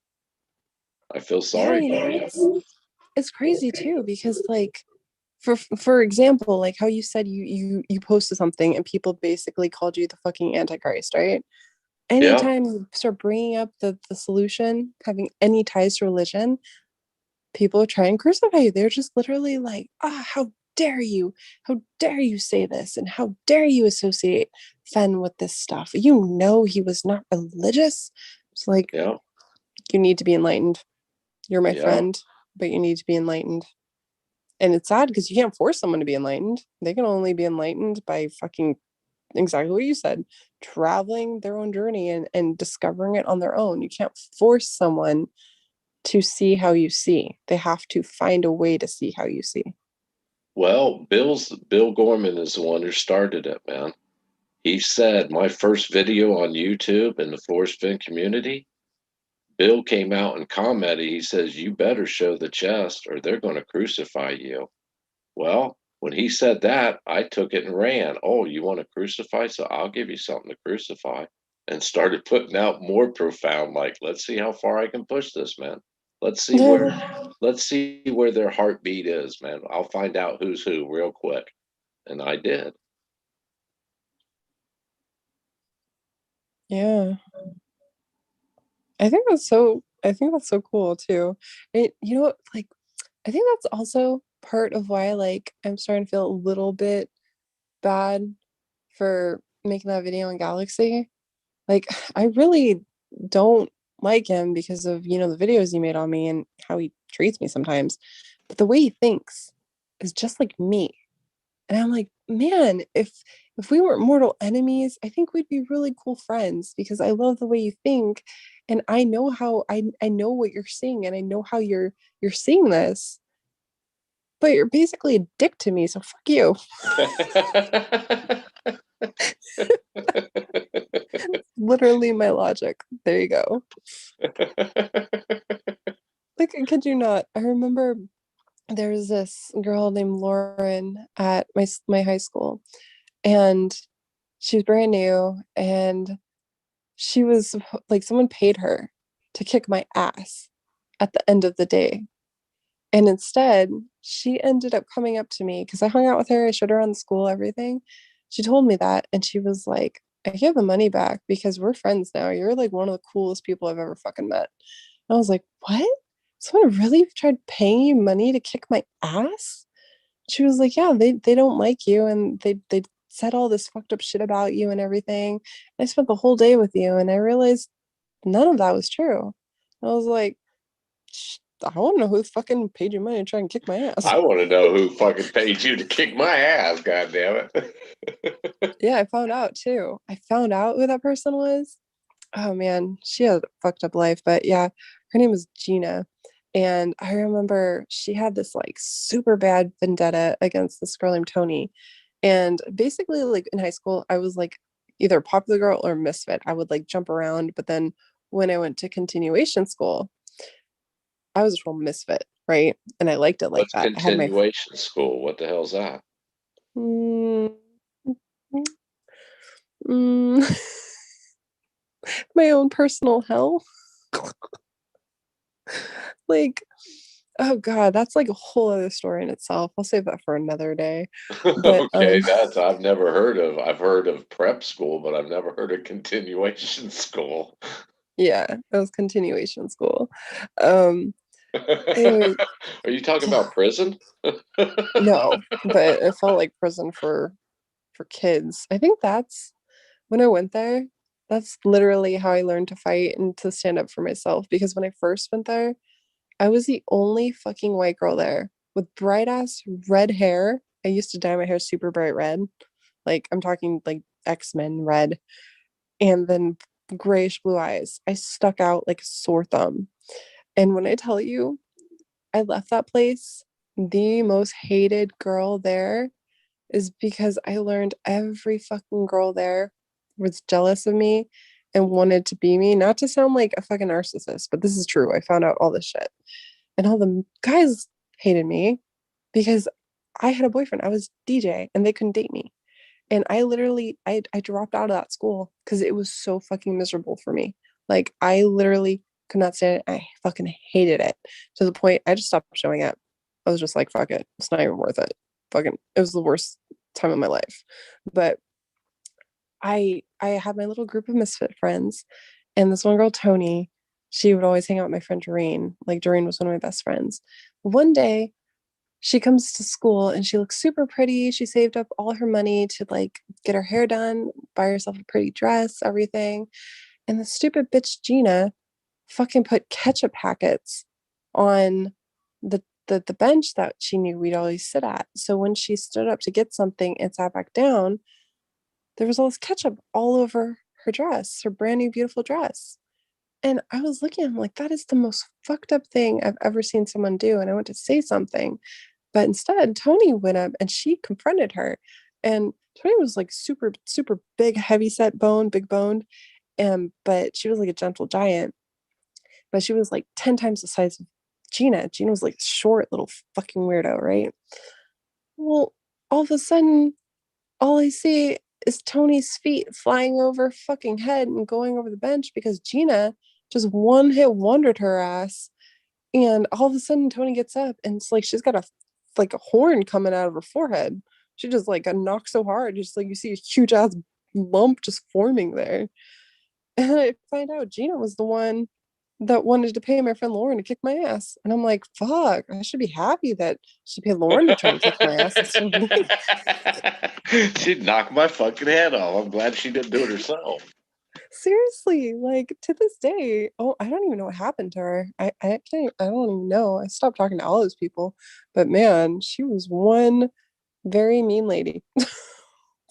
I feel
Yeah,
sorry
you
for
know,
you.
it's crazy too because like for example, like how you said you posted something and people basically called you the fucking antichrist, right?
Yeah.
Anytime you start bringing up the solution, having any ties to religion, people try and crucify you. They're just literally like, how dare you? How dare you say this? And how dare you associate Fen with this stuff? You know he was not religious. It's like,
Yeah.
you need to be enlightened. You're my
Yeah.
friend, but you need to be enlightened. And it's sad because you can't force someone to be enlightened. They can only be enlightened by fucking exactly what you said, traveling their own journey and discovering it on their own. You can't force someone to see how you see. They have to find a way to see how you see.
Well, Bill Gorman is the one who started it, man. He said my first video on YouTube in the Forest Fin community, Bill came out and commented. He says, "You better show the chest or they're going to crucify you." Well, when he said that, I took it and ran. Oh, you want to crucify? So I'll give you something to crucify. And started putting out more profound, like, let's see how far I can push this, man. Let's see where their heartbeat is, man. I'll find out who's who real quick. And I did.
Yeah. I think that's so cool too. You know, like I think that's also part of why like I'm starting to feel a little bit bad for making that video on Galaxy. Like I really don't like him because of, you know, the videos he made on me and how he treats me sometimes. But the way he thinks is just like me. And I'm like, man, if we weren't mortal enemies, I think we'd be really cool friends because I love the way you think and I know how I know what you're seeing and I know how you're seeing this. But you're basically a dick to me, so fuck you. Literally my logic. There you go. Like, I kid you not. I remember there was this girl named Lauren at my high school, and she was brand new, and she was like someone paid her to kick my ass at the end of the day. And instead, she ended up coming up to me because I hung out with her. I showed her around the school, everything. She told me that, and she was like, I give the money back because we're friends now. You're like one of the coolest people I've ever fucking met. And I was like, what? Someone really tried paying you money to kick my ass? She was like, yeah, they don't like you and they said all this fucked up shit about you and everything. And I spent the whole day with you and I realized none of that was true. I was like, I want to know who fucking paid you money to try and kick my ass.
I want to know who fucking paid you to kick my ass, God damn it.
Yeah, I found out too. I found out who that person was. Oh man, she had a fucked up life. But yeah, her name was Gina. And I remember she had this like super bad vendetta against this girl named Tony. And basically, like in high school, I was like either a popular girl or a misfit. I would like jump around. But then when I went to continuation school, I was a real misfit, right? And I liked it like
What's
that. I had my
continuation school? What the hell's that?
mm, mm, my own personal hell. Like, oh God, that's like a whole other story in itself. I'll save that for another day. But
Okay, that's I've never heard of. I've heard of prep school, but I've never heard of continuation school.
yeah, it was continuation school. Um, it was
Are you talking about prison?
no, but it felt like prison for kids. I think that's when I went there, that's literally how I learned to fight and to stand up for myself. Because when I first went there, I was the only fucking white girl there with bright ass red hair. I used to dye my hair super bright red. Like I'm talking like X-Men red. And then grayish blue eyes. I stuck out like a sore thumb. And when I tell you, I left that place, the most hated girl there is because I learned every fucking girl there was jealous of me and wanted to be me. Not to sound like a fucking narcissist, but this is true. I found out all this shit. And all the guys hated me because I had a boyfriend. I was DJ and they couldn't date me. And I literally I dropped out of that school because it was so fucking miserable for me. Like I literally could not stand it. I fucking hated it to the point I just stopped showing up. I was just like, fuck it. It's not even worth it. Fucking it was the worst time of my life. But I had my little group of misfit friends and this one girl, Tony, she would always hang out with my friend Doreen. Like Doreen was one of my best friends. One day she comes to school and she looks super pretty. She saved up all her money to like get her hair done, buy herself a pretty dress, everything. And the stupid bitch Gina fucking put ketchup packets on the bench that she knew we'd always sit at. So when she stood up to get something and sat back down, there was all this ketchup all over her dress, her brand new beautiful dress. And I was looking at him like, that is the most fucked up thing I've ever seen someone do. And I went to say something. But instead, Tony went up and she confronted her. And Tony was like super, super big, heavy set bone, big boned. But she was like a gentle giant. But she was like 10 times the size of Gina. Gina was like a short little fucking weirdo, right? Well, all of a sudden, all I see is Tony's feet flying over fucking head and going over the bench because Gina just one hit wondered her ass. And all of a sudden Tony gets up and it's like she's got a horn coming out of her forehead. She just like got knocked so hard, just like you see a huge ass lump just forming there. And I find out Gina was the one that wanted to pay my friend Lauren to kick my ass. And I'm like, fuck, I should be happy that she paid Lauren to try and kick my ass instead of me.
She'd knock my fucking head off. I'm glad she didn't do it herself.
Seriously, like to this day, oh, I don't even know what happened to her. I can't, I don't even know. I stopped talking to all those people, but man, she was one very mean lady.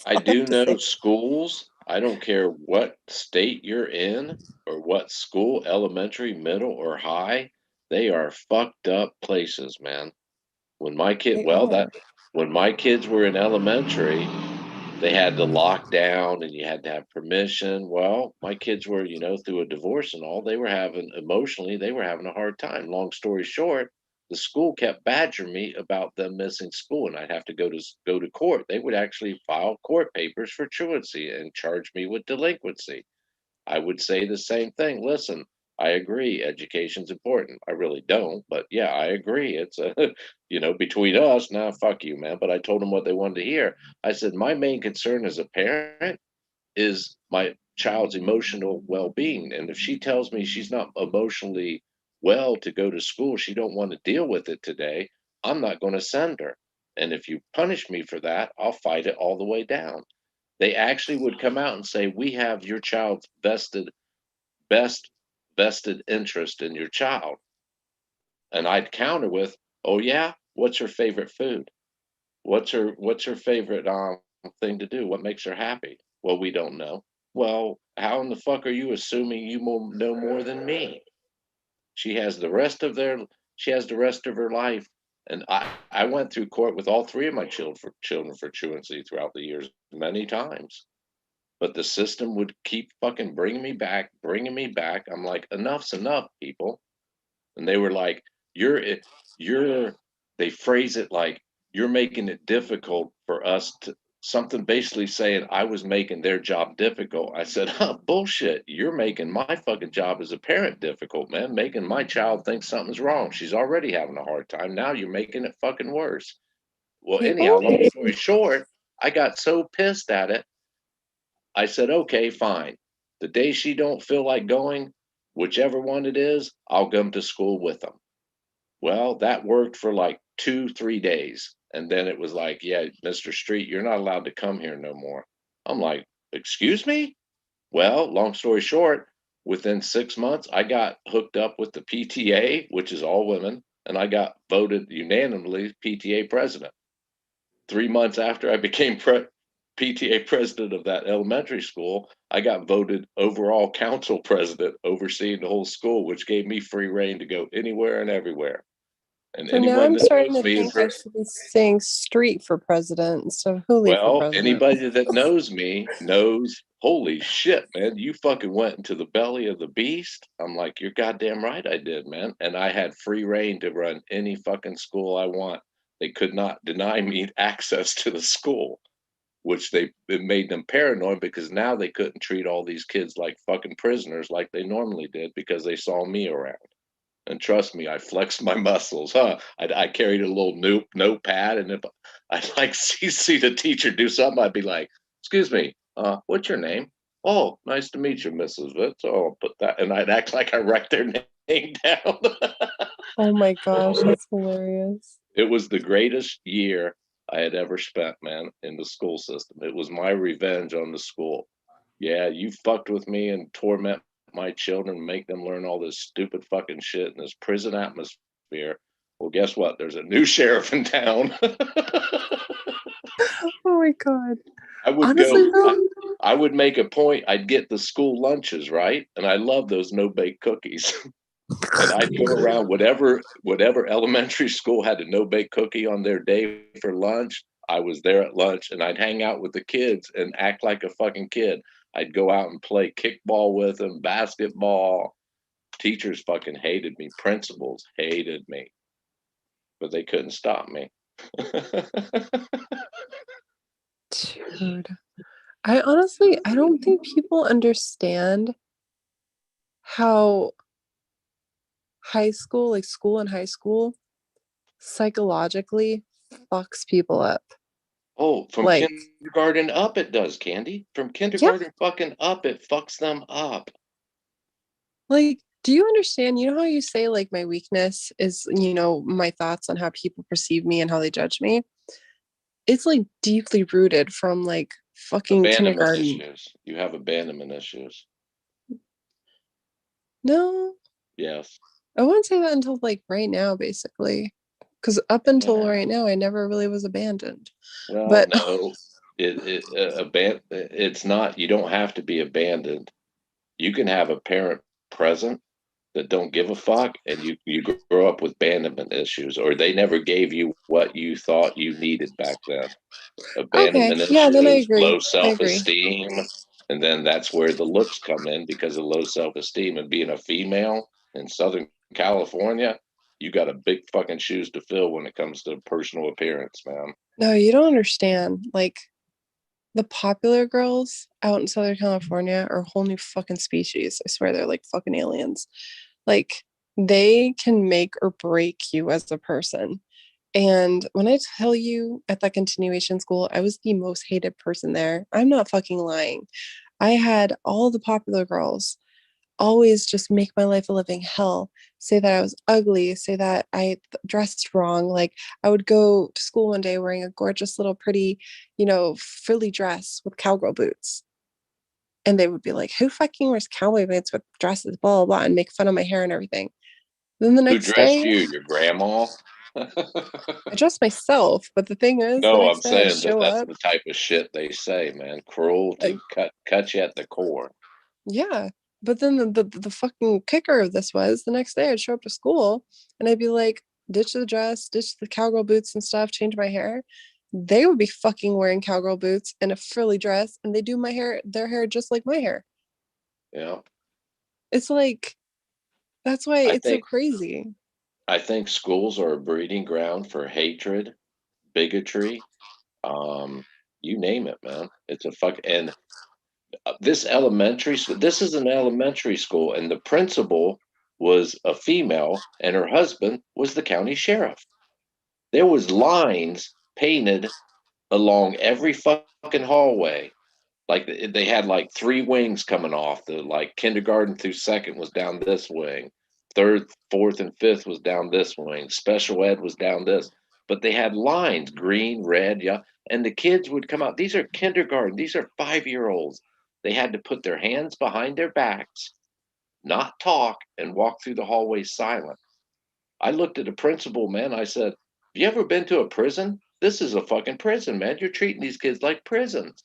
I
All
do
have to
know
say.
schools, I don't care what state you're in or what school, elementary, middle, or high, they are fucked up places, man. When my kid,
They
well,
are.
that when my kids were in elementary, they had to lock down and you had to have permission. Well, my kids were, through a divorce and all, they were having emotionally, they were having a hard time. Long story short, the school kept badgering me about them missing school, and I'd have to go to court. They would actually file court papers for truancy and charge me with delinquency. I would say the same thing. Listen, I agree, education's important. I really don't, but yeah, I agree. It's a, between us, now fuck you, man. But I told them what they wanted to hear. I said, my main concern as a parent is my child's emotional well-being. And if she tells me she's not emotionally well to go to school, she don't want to deal with it today, I'm not going to send her. And if you punish me for that, I'll fight it all the way down. They actually would come out and say, we have your child's best vested interest in your child. And I'd counter with, oh yeah, what's her favorite food? What's her favorite thing to do? What makes her happy? Well, we don't know. Well, how in the fuck are you assuming you know more than me? She has the rest of their she has the rest of her life. And I went through court with all three of my children for truancy throughout the years many times. But the system would keep fucking bringing me back, bringing me back. I'm like, enough's enough, people. And they were like, you're they phrase it like you're making it difficult for us to something basically saying I was making their job difficult. I said, huh, bullshit. You're making my fucking job as a parent difficult, man. Making my child think something's wrong. She's already having a hard time. Now you're making it fucking worse. Well,
They
anyhow, long
are.
story short, I got so pissed at it. I said, okay, fine. The day she don't feel like going, whichever one it is, I'll come to school with them. Well, that worked for like 2, 3 days. And then it was like, yeah, Mr. Street, you're not allowed to come here no more. I'm like, excuse me? Well, long story short, within 6 months, I got hooked up with the PTA, which is all women, and I got voted unanimously PTA president. 3 months after I became PTA president of that elementary school, I got voted overall council president, overseeing the whole school, which gave me free reign to go anywhere and everywhere. And
So now
anyone
I'm
that
starting
knows
to
me
think I should be saying street for president instead of Hooli for
well,
president.
anybody that knows me knows, holy shit, man, you fucking went into the belly of the beast. I'm like, you're goddamn right I did, man. And I had free reign to run any fucking school I want. They could not deny me access to the school, which it made them paranoid because now they couldn't treat all these kids like fucking prisoners like they normally did because they saw me around. And trust me, I flexed my muscles, huh? I carried a little notepad, and if I'd like see the teacher do something, I'd be like, "Excuse me, what's your name?" "Oh, nice to meet you, Mrs. Vitz." "Oh, I'll put that," and I'd act like I write their name down.
Oh my gosh, that's hilarious.
It was the greatest year I had ever spent, man, in the school system. It was my revenge on the school. Yeah, you fucked with me and torment my children, make them learn all this stupid fucking shit in this prison atmosphere. Well, guess what? There's a new sheriff in town.
Oh my god.
I would
Honestly
go.
though,
I would make a point. I'd get the school lunches, right, and I love those no bake cookies. And I'd go around whatever elementary school had a no bake cookie on their day for lunch. I was there at lunch, and I'd hang out with the kids and act like a fucking kid. I'd go out and play kickball with them, basketball. Teachers fucking hated me. Principals hated me, but they couldn't stop me.
dude, I don't think people understand how school and high school psychologically fucks people up.
Oh, from
Like,
kindergarten up, it does, Candy. From
yeah,
kindergarten fucking up, it fucks them up.
like, Do you understand? You know how you say like my weakness is, my thoughts on how people perceive me and how they judge me? It's like deeply rooted from like fucking
Abandonment
kindergarten.
issues. You have abandonment issues.
No,
Yes.
I wouldn't say that until like right now, basically. Because up until
Yeah.
right now, I never really was abandoned.
Well,
But
no, it's not, you don't have to be abandoned. You can have a parent present that don't give a fuck, and you grow up with abandonment issues, or they never gave you what you thought you needed back then.
okay,
Abandonment
yeah, then I
issues,
agree.
low
I agree.
self-esteem, and then that's where the looks come in because of low self-esteem and being a female in Southern California. You got a big fucking shoes to fill when it comes to personal appearance, man.
No, you don't understand. Like the popular girls out in Southern California are a whole new fucking species. I swear they're like fucking aliens. Like they can make or break you as a person. And when I tell you at that continuation school, I was the most hated person there. I'm not fucking lying. I had all the popular girls always just make my life a living hell, say that I was ugly, say that I dressed wrong. Like I would go to school one day wearing a gorgeous little pretty, frilly dress with cowgirl boots. And they would be like, who fucking wears cowboy boots with dresses, blah, blah, blah, and make fun of my hair and everything. Then the
Who
next
dressed
day,
you? Your grandma?
I dressed myself. But the thing is, the
No, I'm
next day I'd
saying that
show
that's
up.
the type of shit they say, man.
uh,
Cruelty, cut you at the core.
Yeah. But then the fucking kicker of this was the next day I'd show up to school and I'd be like, ditch the dress, ditch the cowgirl boots and stuff, change my hair. They would be fucking wearing cowgirl boots and a frilly dress and they do their hair just like my hair.
Yeah.
It's like, that's why
I
it's so
think
crazy.
I think schools are a breeding ground for hatred, bigotry, um, you name it, man. It's a fuck and this elementary school, this is an elementary school, and the principal was a female and her husband was the county sheriff. There was lines painted along every fucking hallway. Like they had like three wings coming off. The like kindergarten through second was down this wing, third, fourth, and fifth was down this wing. Special ed was down this, but they had lines: green, red, yeah. And the kids would come out. These are kindergarten. These are 5 year olds. They had to put their hands behind their backs, not talk, and walk through the hallway silent. I looked at the principal, man. I said, "Have you ever been to a prison? This is a fucking prison, man. You're treating these kids like prisons."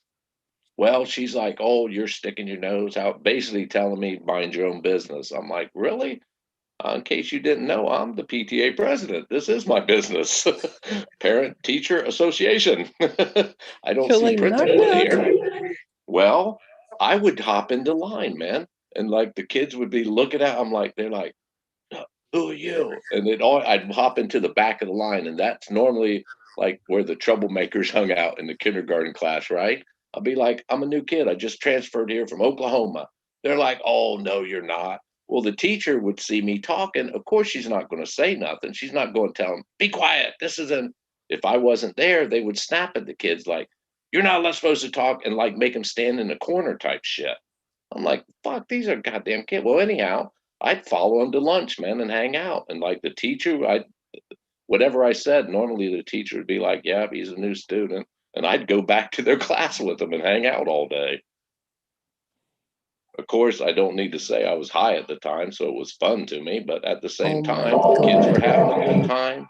Well, she's like, "Oh, you're sticking your nose out," basically telling me, mind your own business. I'm like, really? In case you didn't know, I'm the PTA president. This is my business. Parent Teacher Association. I don't
You're
see
like, knock,
principal in
knock.
here. Well, I would hop into line, man. And like the kids would be looking at, I'm like, they're like, who are you? And I'd hop into the back of the line, and that's normally like where the troublemakers hung out in the kindergarten class, right? I'll be like, I'm a new kid. I just transferred here from Oklahoma. They're like, oh no, you're not. Well, the teacher would see me talking. Of course, she's not going to say nothing. She's not going to tell them, be quiet. This isn't. If I wasn't there, they would snap at the kids like, you're not supposed to talk, and like make them stand in the corner type shit. I'm like, fuck, these are goddamn kids. Well, anyhow, I'd follow them to lunch, man, and hang out. And like the teacher, whatever I said, normally the teacher would be like, yeah, he's a new student. And I'd go back to their class with them and hang out all day. Of course, I don't need to say I was high at the time, so it was fun to me. But at the
Oh
same
my
time, the kids were having a good
God.
time.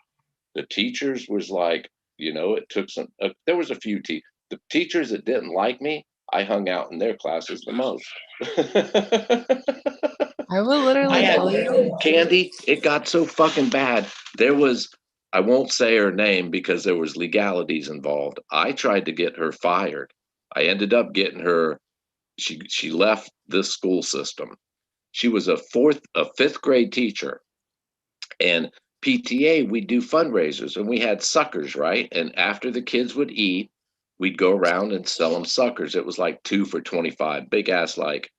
The teachers was like, it took there was a few the teachers that didn't like me, I hung out in their classes the most.
I will
I
literally
had
tell you.
Candy. It got so fucking bad. There was, I won't say her name because there was legalities involved. I tried to get her fired. I ended up getting her. She left this school system. She was a fifth grade teacher, and PTA we'd do fundraisers, and we had suckers, right? And after the kids would eat, we'd go around and sell them suckers. It was like 2 for $25, big ass like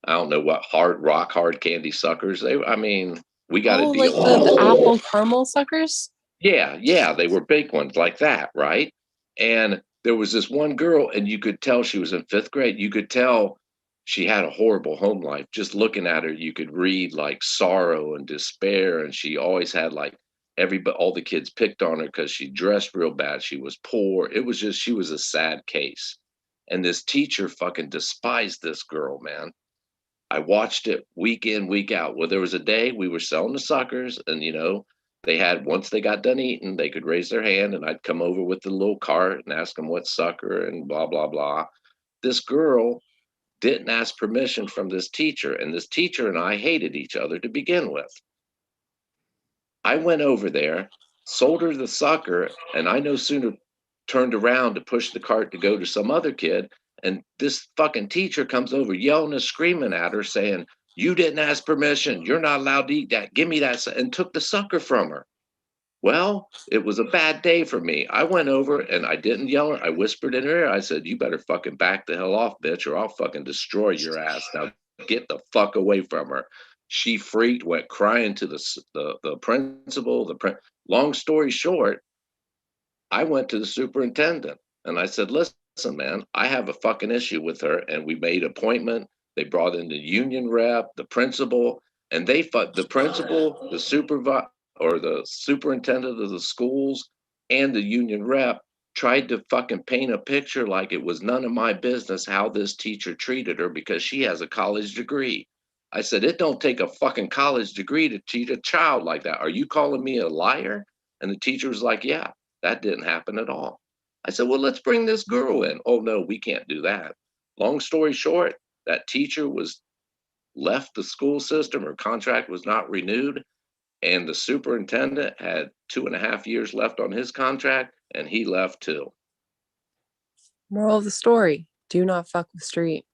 I don't know what rock hard candy suckers. I mean, we got a
Oh, like
deal
the
on.
apple caramel suckers?
Yeah, they were big ones like that, right? And there was this one girl, and you could tell she was in fifth grade. You could tell she had a horrible home life. Just looking at her, you could read like sorrow and despair. And she always had like all the kids picked on her because she dressed real bad. She was poor. It was just, she was a sad case. And this teacher fucking despised this girl, man. I watched it week in, week out. Well, there was a day we were selling the suckers, and they had, once they got done eating, they could raise their hand, and I'd come over with the little cart and ask them what sucker and blah, blah, blah. This girl didn't ask permission from this teacher, and this teacher and I hated each other to begin with. I went over there, sold her the sucker, and I no sooner turned around to push the cart to go to some other kid, and this fucking teacher comes over yelling and screaming at her saying, "You didn't ask permission. You're not allowed to eat that. Give me that," and took the sucker from her. Well, it was a bad day for me. I went over and I didn't yell. I whispered in her ear. I said, "You better fucking back the hell off, bitch, or I'll fucking destroy your ass. Now get the fuck away from her." She freaked, went crying to the principal. Long story short, I went to the superintendent and I said, "Listen, man, I have a fucking issue with her." And we made an appointment. They brought in the union rep, the principal, and the principal, the supervisor, or the superintendent of the schools, and the union rep tried to fucking paint a picture like it was none of my business how this teacher treated her because she has a college degree. I said, "It don't take a fucking college degree to teach a child like that. Are you calling me a liar?" And the teacher was like, "Yeah, that didn't happen at all." I said, "Well, let's bring this girl in." "Oh, no, we can't do that." Long story short, that teacher was left the school system. Her contract was not renewed. And the superintendent had 2.5 years left on his contract, and he left too.
Moral of the story: do not fuck with street.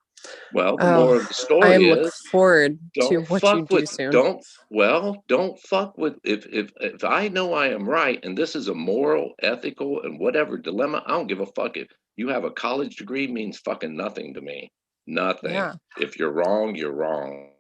Well, the
Oh,
moral of the
I
story
am looking
is
forward to
don't
what you
fuck
do
with
soon.
don't fuck with if I know I am right and this is a moral, ethical, and whatever dilemma, I don't give a fuck. If you have a college degree means fucking nothing to me. Nothing.
Yeah.
If you're wrong, you're wrong.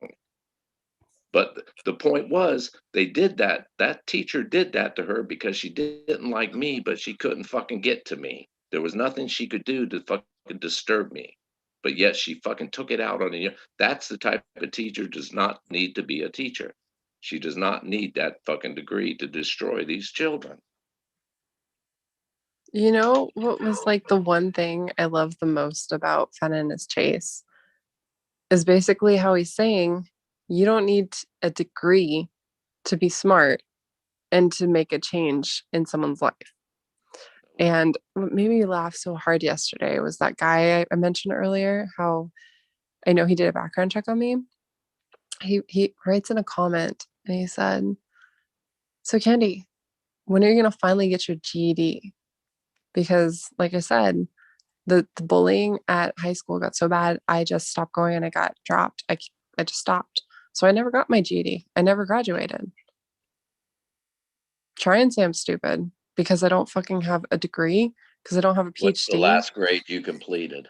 But the point was, they did that. That teacher did that to her because she didn't like me, but she couldn't fucking get to me. There was nothing she could do to fucking disturb me. But yet she fucking took it out on you. That's the type of teacher does not need to be a teacher. She does not need that fucking degree to destroy these children.
You know what was like the one thing I love the most about Fenn Chase is basically how he's saying you don't need a degree to be smart and to make a change in someone's life. And what made me laugh so hard yesterday was that guy I mentioned earlier, how I know he did a background check on me. He writes in a comment and he said, "So Candy, when are you going to finally get your GED?" Because like I said, the bullying at high school got so bad, I just stopped going and I got dropped. I just stopped. So I never got my GED. I never graduated. Try and say I'm stupid because I don't fucking have a degree, because I don't have a
What's the
PhD.
last grade you completed?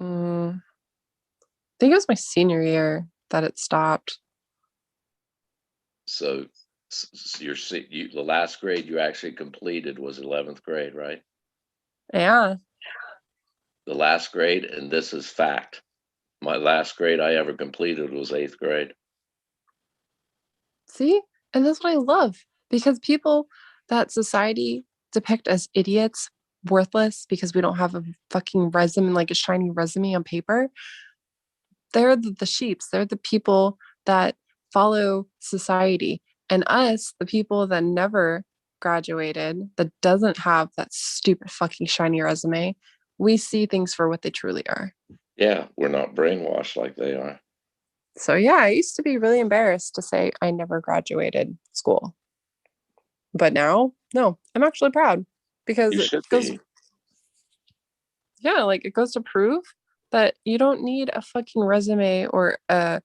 I think it was my senior year that it stopped.
So the last grade you actually completed was 11th grade, right?
Yeah.
The last grade, and this is fact. My last grade I ever completed was 8th grade.
See? And that's what I love, because people that society depict as idiots, worthless, because we don't have a fucking resume, like a shiny resume on paper, they're the sheeps. They're the people that follow society. And us, the people that never graduated, that doesn't have that stupid fucking shiny resume, we see things for what they truly are.
Yeah, we're not brainwashed like they are.
So yeah, I used to be really embarrassed to say I never graduated school. But now, no, I'm actually proud, because
You
it
should
goes,
be.
yeah, like it goes to prove that you don't need a fucking resume or a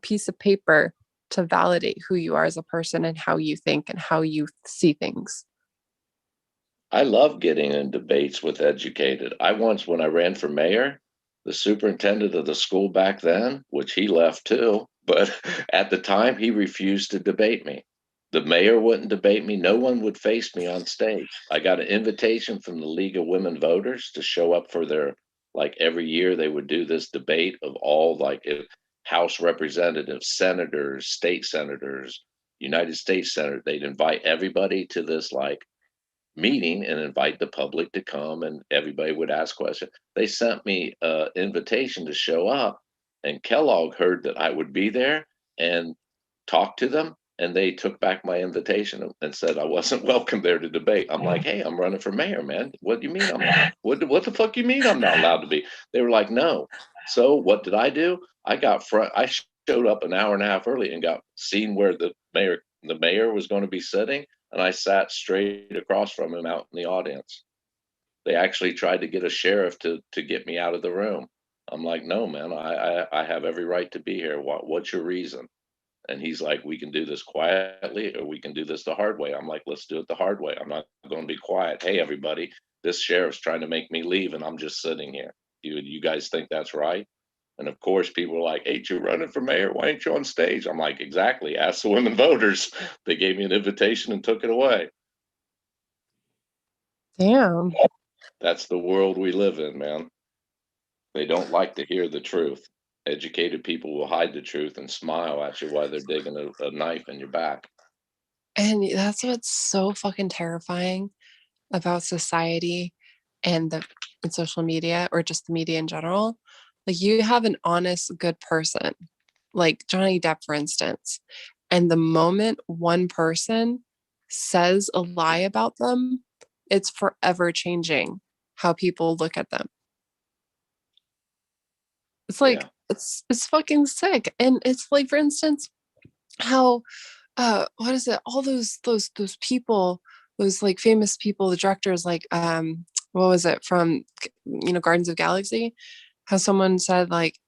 piece of paper to validate who you are as a person and how you think and how you see things.
I love getting in debates with educated. When I ran for mayor, the superintendent of the school back then, which he left too, but at the time he refused to debate me. The mayor wouldn't debate me. No one would face me on stage. I got an invitation from the League of Women Voters to show up for their like every year they would do this debate of all like if House representatives, senators, state senators, United States senators, they'd invite everybody to this like meeting and invite the public to come and everybody would ask questions. They sent me an invitation to show up and Kellogg heard that I would be there and talked to them and they took back my invitation and said I wasn't welcome there to debate. I'm like, hey, I'm running for mayor, man. What do you mean I'm not? What the fuck you mean I'm not allowed to be? They were like, no. So what did I do? I got front. I showed up an hour and a half early and got seen where the mayor was going to be sitting, and I sat straight across from him out in the audience. They actually tried to get a sheriff to get me out of the room. I'm like, no, man, I have every right to be here. What's your reason? And he's like, we can do this quietly or we can do this the hard way. I'm like, let's do it the hard way. I'm not going to be quiet. Hey, everybody, this sheriff's trying to make me leave and I'm just sitting here. You guys think that's right? And of course, people were like, ain't you running for mayor? Why ain't you on stage? I'm like, exactly. Ask the women voters. They gave me an invitation and took it away.
Damn.
That's the world we live in, man. They don't like to hear the truth. Educated people will hide the truth and smile at you while they're digging a knife in your back.
And that's what's so fucking terrifying about society and social media, or just the media in general. Like, you have an honest, good person, like Johnny Depp, for instance, and the moment one person says a lie about them, it's forever changing how people look at them. It's like,
Yeah.
it's fucking sick. And it's like, for instance, how what is it, all those people, those like famous people, the directors, like what was it from, Gardens of Galaxy, how someone said like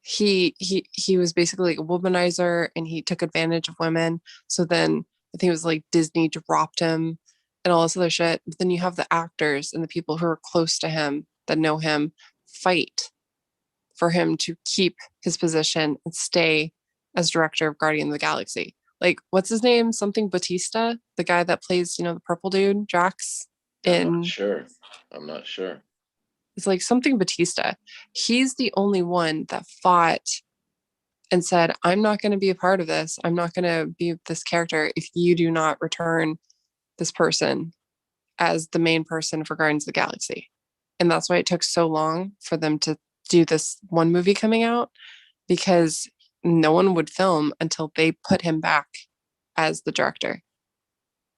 he was basically like a womanizer and he took advantage of women, so then I think it was like Disney dropped him and all this other shit. But then you have the actors and the people who are close to him that know him fight for him to keep his position and stay as director of Guardian of the Galaxy. Like, what's his name? Something Batista, the guy that plays, the purple dude, Drax.
I'm not sure.
It's like something Batista. He's the only one that fought and said, I'm not going to be a part of this. I'm not going to be this character if you do not return this person as the main person for Guardians of the Galaxy. And that's why it took so long for them to do this one movie coming out, because no one would film until they put him back as the director.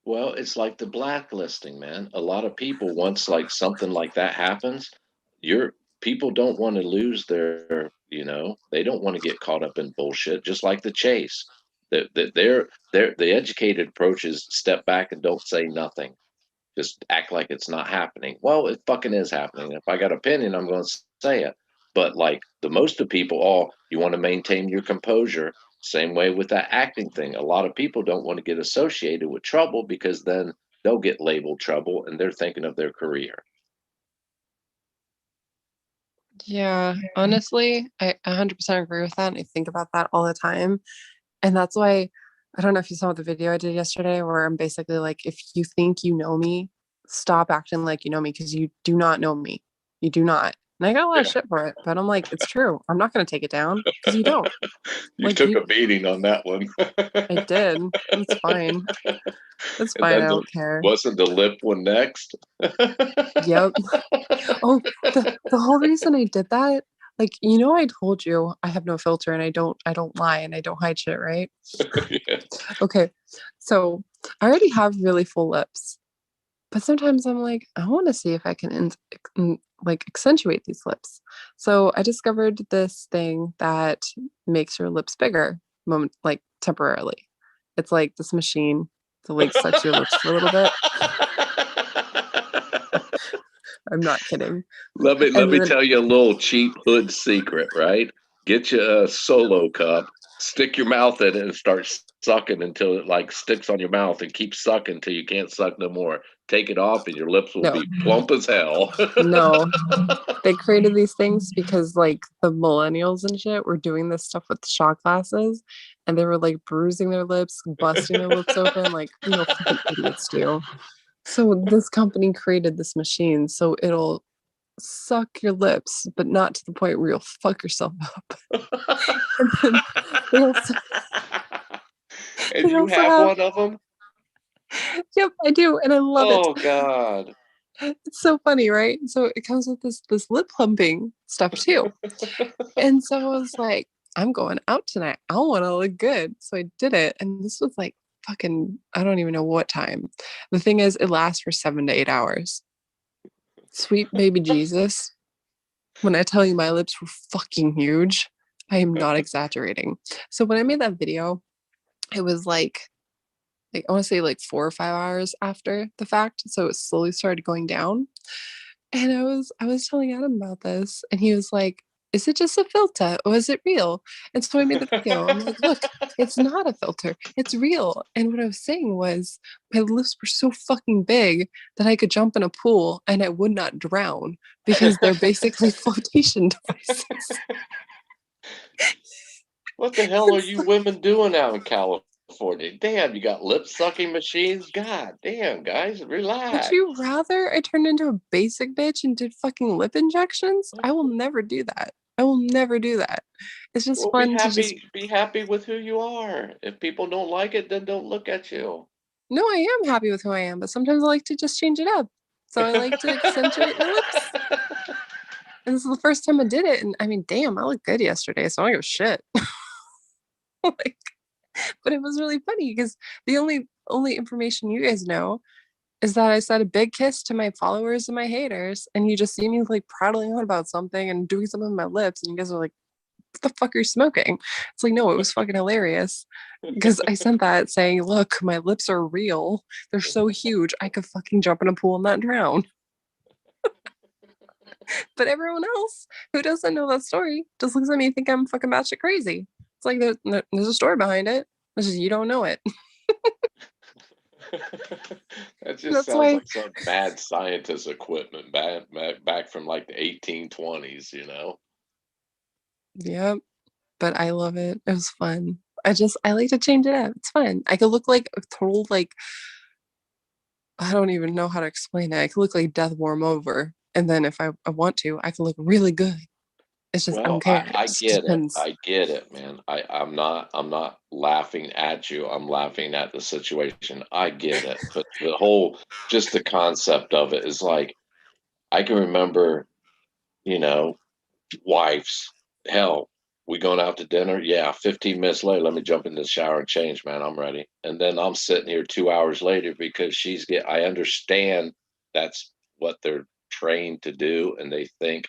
Well, it's like the blacklisting, man. A lot of people, once like something like that happens, your people don't want to lose their, they don't want to get caught up in bullshit, just like the chase. The educated approach is step back and don't say nothing. Just act like it's not happening. Well, it fucking is happening. If I got an opinion, I'm going to say it. But like the most of people, you want to maintain your composure. Same way with that acting thing. A lot of people don't want to get associated with trouble because then they'll get labeled trouble and they're thinking of their career.
Yeah, honestly, I 100% agree with that. And I think about that all the time. And that's why, I don't know if you saw the video I did yesterday where I'm basically like, if you think you know me, stop acting like you know me, because you do not know me. You do not. And I got a lot of shit for it, but I'm like, it's true. I'm not going to take it down because you don't.
You
Like,
took a beating on that one.
I did. It's fine. It's
And
fine.
then
I don't care.
wasn't the lip one next?
Yep. Oh, the whole reason I did that, like, I told you I have no filter and I don't lie and I don't hide shit, right?
Yeah.
Okay. So I already have really full lips, but sometimes I'm like, I want to see if I can like accentuate these lips. So I discovered this thing that makes your lips bigger, like temporarily. It's like this machine that like sets your lips for a little bit. I'm not kidding.
Let me tell you a little cheap hood secret, right? Get you a Solo cup, stick your mouth in it, and start sucking until it like sticks on your mouth, and keep sucking until you can't suck no more. Take it off, and your lips will be plump as hell.
No, they created these things because like the millennials and shit were doing this stuff with shot glasses, and they were like bruising their lips, busting their lips open, like fucking idiots do. So this company created this machine, so it'll suck your lips, but not to the point where you'll fuck yourself up. And then they also,
And
they
you
also
have
have,
one of them?
yep, I do, and I love
Oh
it.
God.
It's so funny, right? So it comes with this lip plumping stuff too. And so I was like, I'm going out tonight. I want to look good. So I did it. And this was like fucking, I don't even know what time. The thing is, it lasts for 7 to 8 hours. Sweet baby Jesus. When I tell you my lips were fucking huge, I am not exaggerating. So when I made that video, it was like I want to say like 4 or 5 hours after the fact. So it slowly started going down. And I was telling Adam about this, and he was like, "Is it just a filter or is it real?" And so I made the video. I'm like, "Look, it's not a filter. It's real." And what I was saying was my lips were so fucking big that I could jump in a pool and I would not drown because they're basically flotation devices.
What the hell are
It's
you
like,
women doing out in California? Damn, you got lip sucking machines? God damn, guys,
would
relax.
you rather I turned into a basic bitch and did fucking lip injections? I will never do that. I will never do that. It's just
Well, be
fun to just
happy. Be happy with who you are. If people don't like it, then don't look at you.
no, I am happy with who I am, but sometimes I like to just change it up. So I like to accentuate my lips. And this is the first time I did it. And I mean, damn, I look good yesterday, so I don't give a shit. Like, but it was really funny because the only information you guys know is that I said a big kiss to my followers and my haters, and you just see me like prattling on about something and doing something with my lips, and you guys are like, "What the fuck are you smoking?" It's like, no, it was fucking hilarious because I sent that saying, "Look, my lips are real. They're so huge, I could fucking jump in a pool and not drown." But everyone else who doesn't know that story just looks at me and think I'm fucking batshit crazy. It's like there's a story behind it. It's just you don't know it.
That just
That's
sounds
why,
like some mad scientist equipment back from like the 1820s, you know?
yeah. But I love it. It was fun. I like to change it up. It's fun. I could look like a total like I don't even know how to explain it. I could look like death warm over. And then if I want to, I can look really good. It's just I
Well,
don't care. It
I
just
get it.
depends.
I get it, man. I'm not laughing at you. I'm laughing at the situation. I get it. But the whole just the concept of it is like I can remember, you know, wives. Hell, we going out to dinner? Yeah, 15 minutes later, let me jump in the shower and change, man. I'm ready. And then I'm sitting here 2 hours later because I understand that's what they're trained to do, and they think,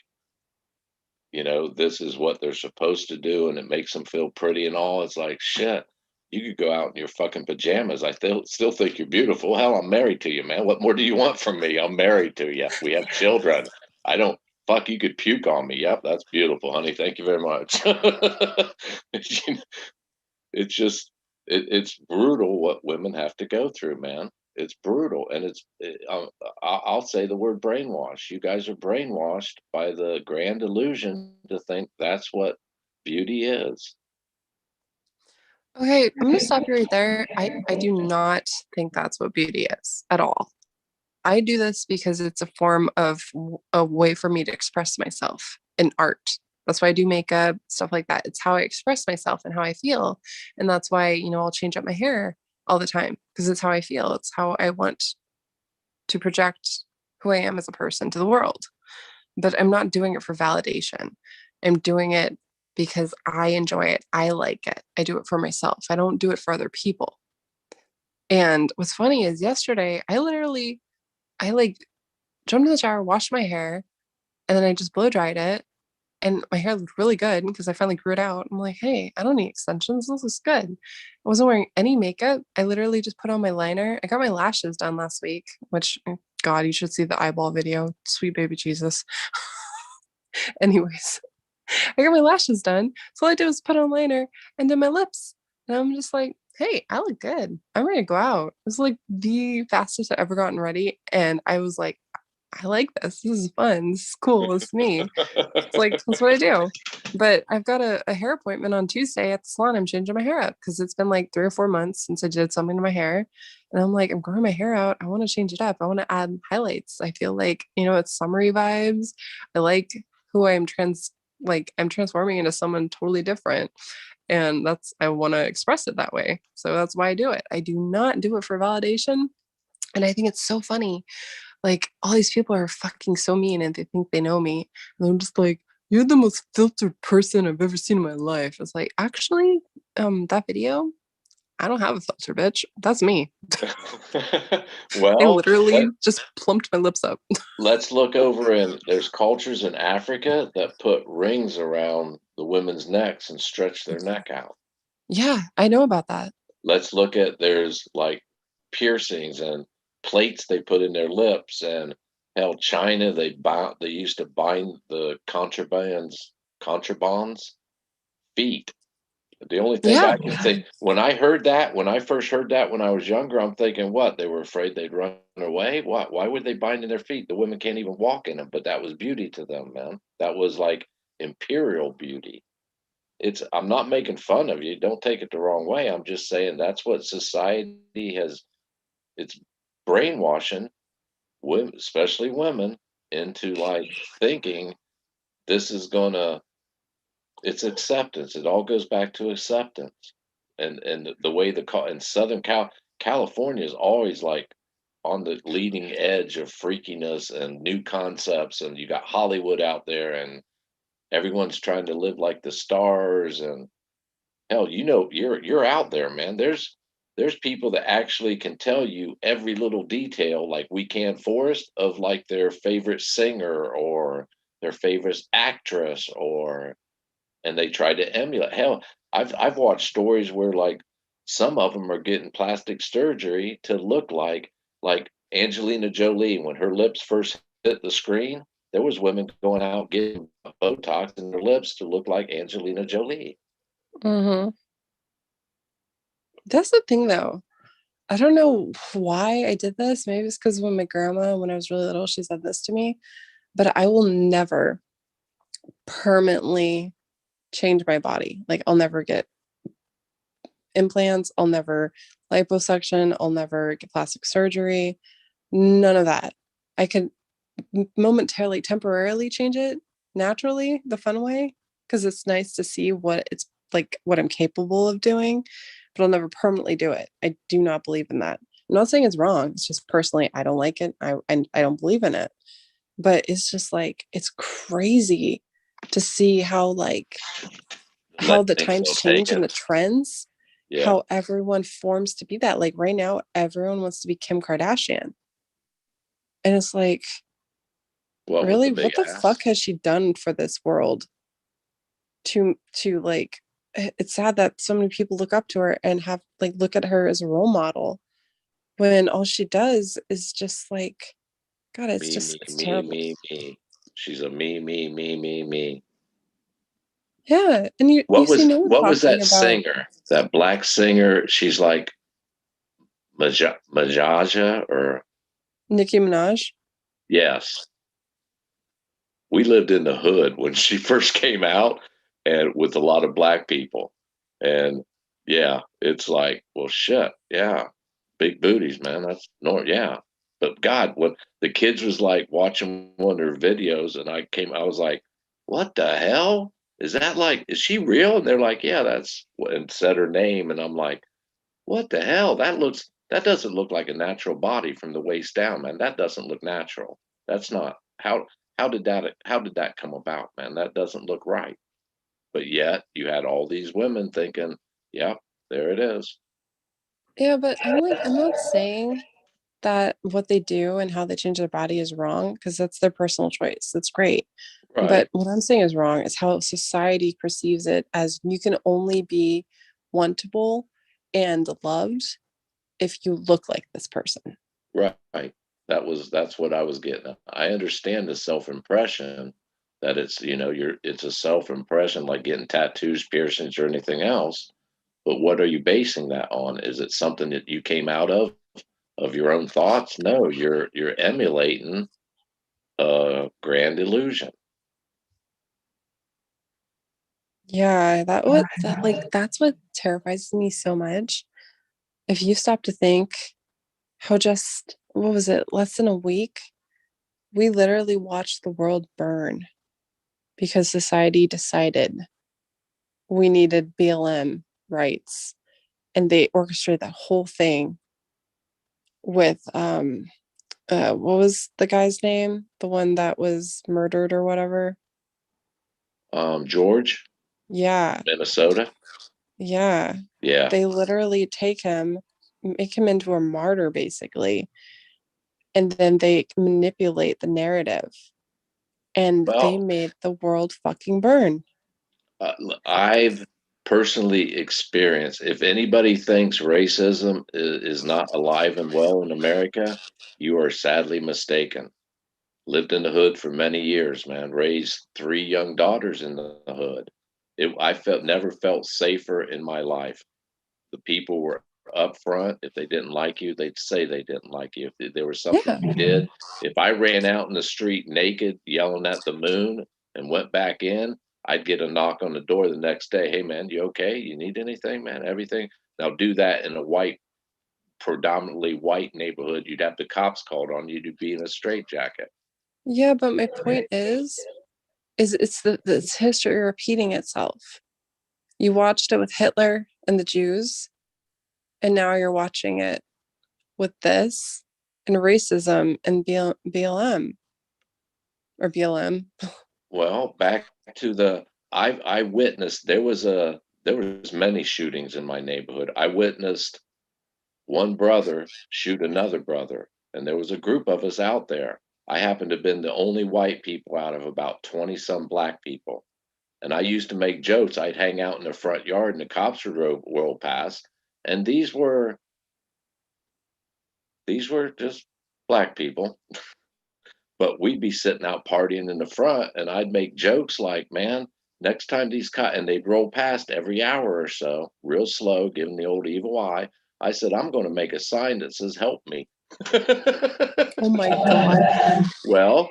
this is what they're supposed to do, and it makes them feel pretty and all. It's like, shit, you could go out in your fucking pajamas. I still think you're beautiful. Hell, I'm married to you, man. What more do you want from me? I'm married to you. We have children. I don't, fuck, you could puke on me. Yep, that's beautiful, honey. Thank you very much. It's just, it's brutal what women have to go through, man. It's brutal, and I'll say the word brainwash. You guys are brainwashed by the grand illusion to think that's what beauty is.
Okay, I'm gonna stop you right there. I do not think that's what beauty is at all. I do this because it's a form of a way for me to express myself in art. That's why I do makeup, stuff like that. It's how I express myself and how I feel. And that's why, I'll change up my hair all the time because it's how I feel. It's how I want to project who I am as a person to the world. But I'm not doing it for validation. I'm doing it because I enjoy it. I like it. I do it for myself. I don't do it for other people. And what's funny is yesterday, I like jumped in the shower, washed my hair, and then I just blow dried it. And my hair looked really good because I finally grew it out. I'm like, hey, I don't need extensions. This looks good. I wasn't wearing any makeup. I literally just put on my liner. I got my lashes done last week, which, God, you should see the eyeball video. Sweet baby Jesus. Anyways, I got my lashes done. So all I did was put on liner and did my lips. And I'm just like, hey, I look good. I'm ready to go out. It was like the fastest I've ever gotten ready. And I was like, I like this. This is fun. This is cool. It's me. It's like, that's what I do. But I've got a hair appointment on Tuesday at the salon. I'm changing my hair up because it's been like 3 or 4 months since I did something to my hair. And I'm like, I'm growing my hair out. I want to change it up. I want to add highlights. I feel like, it's summery vibes. I like who I'm transforming into someone totally different. And I want to express it that way. So that's why I do it. I do not do it for validation. And I think it's so funny. Like, all these people are fucking so mean and they think they know me. And I'm just like, you're the most filtered person I've ever seen in my life. It's like, actually, that video, I don't have a filter, bitch. That's me. I
Well,
literally just plumped my lips up.
let's look over, and there's cultures in Africa that put rings around the women's necks and stretch their neck out.
Yeah, I know about that.
Let's look at, there's like piercings and plates they put in their lips, and hell, China, they used to bind the contrabands feet. The only thing
Yeah.
I can think, when I first heard that when I was younger, I'm thinking, what? They were afraid they'd run away? What? Why would they bind in their feet? The women can't even walk in them, but that was beauty to them, man. That was like imperial beauty. I'm not making fun of you. Don't take it the wrong way. I'm just saying that's what society has. It's brainwashing women, especially women, into like thinking this is gonna. It's acceptance. It all goes back to acceptance, and the way in California is always like on the leading edge of freakiness and new concepts, and you got Hollywood out there, and everyone's trying to live like the stars, and hell, you're out there, man. There's people that actually can tell you every little detail, like Weekend Forest, of like their favorite singer or their favorite actress, and they try to emulate. Hell, I've watched stories where like some of them are getting plastic surgery to look like Angelina Jolie when her lips first hit the screen. There was women going out getting Botox in their lips to look like Angelina Jolie.
Mm-hmm. That's the thing, though. I don't know why I did this. Maybe it's because when my grandma, when I was really little, she said this to me. But I will never permanently change my body. Like, I'll never get implants. I'll never liposuction. I'll never get plastic surgery. None of that. I could momentarily, temporarily change it naturally, the fun way, because it's nice to see what it's like, what I'm capable of doing, but I'll never permanently do it. I do not believe in that. I'm not saying it's wrong. It's just personally, I don't like it. I don't believe in it. But it's just like, it's crazy to see how
Let
the
things
times
go
change and
taken.
the trends,
Yeah.
how everyone forms to be that. Like right now, everyone wants to be Kim Kardashian. And it's like,
What with
really,
the big
what the
ass?
fuck has she done for this world? To like, it's sad that so many people look up to her and have like look at her as a role model when all she does is just like, God, it's
Me,
just
me,
it's
me,
terrible.
me. She's a me.
Yeah, and you see no one
What was
talking
that
about
singer? That black singer? She's like Majaja, or
Nicki Minaj.
yes. We lived in the hood when she first came out, and with a lot of black people. And yeah, it's like, well, shit, yeah, big booties, man. That's no, yeah. But God, when the kids was like watching one of her videos, and I was like, what the hell? Is that like, is she real? And they're like, yeah, that's what, and said her name. And I'm like, what the hell? That doesn't look like a natural body from the waist down, man. That doesn't look natural. That's not how did that come about, man? That doesn't look right. But yet you had all these women thinking, yep, there it is.
Yeah, but I'm like, I'm not saying that what they do and how they change their body is wrong because that's their personal choice. That's great.
Right.
But what I'm saying is wrong is how society perceives it as you can only be wantable and loved if you look like this person.
Right. That's what I was getting at. I understand the self-impression that it's a self-impression like getting tattoos, piercings, or anything else. But what are you basing that on? Is it something that you came out of your own thoughts? No, you're emulating a grand illusion.
Yeah, that's what terrifies me so much. If you stop to think how just what was it, less than a week, we literally watched the world burn because society decided we needed BLM rights, and they orchestrated that whole thing with what was the guy's name? The one that was murdered or whatever.
George,
Yeah,
Minnesota.
yeah.
Yeah.
They literally take him, make him into a martyr basically, and then they manipulate the narrative, and they
Well,
made the world fucking burn.
I've personally experienced, if anybody thinks racism is not alive and well in America, you are sadly mistaken. Lived in the hood for many years, man. Raised 3 young daughters in the hood. I never felt safer in my life. The people were upfront. If they didn't like you, they'd say they didn't like you. If there was something
Yeah.
you did, if I ran out in the street naked, yelling at the moon, and went back in, I'd get a knock on the door the next day. Hey, man, you okay? You need anything, man? Everything. Now do that in a predominantly white neighborhood. You'd have the cops called on you to be in a straitjacket.
Yeah, but my point is it's history repeating itself. You watched it with Hitler and the Jews, and now you're watching it with this and racism and BLM or BLM.
Well, back to I witnessed there was many shootings in my neighborhood. I witnessed one brother shoot another brother, and there was a group of us out there. I happened to have been the only white people out of about 20 some black people. And I used to make jokes. I'd hang out in the front yard and the cops would roll past. And these were just black people, but we'd be sitting out partying in the front, and I'd make jokes like, man, next time and they'd roll past every hour or so, real slow, giving the old evil eye. I said, I'm going to make a sign that says, help me.
Oh my God.
Well,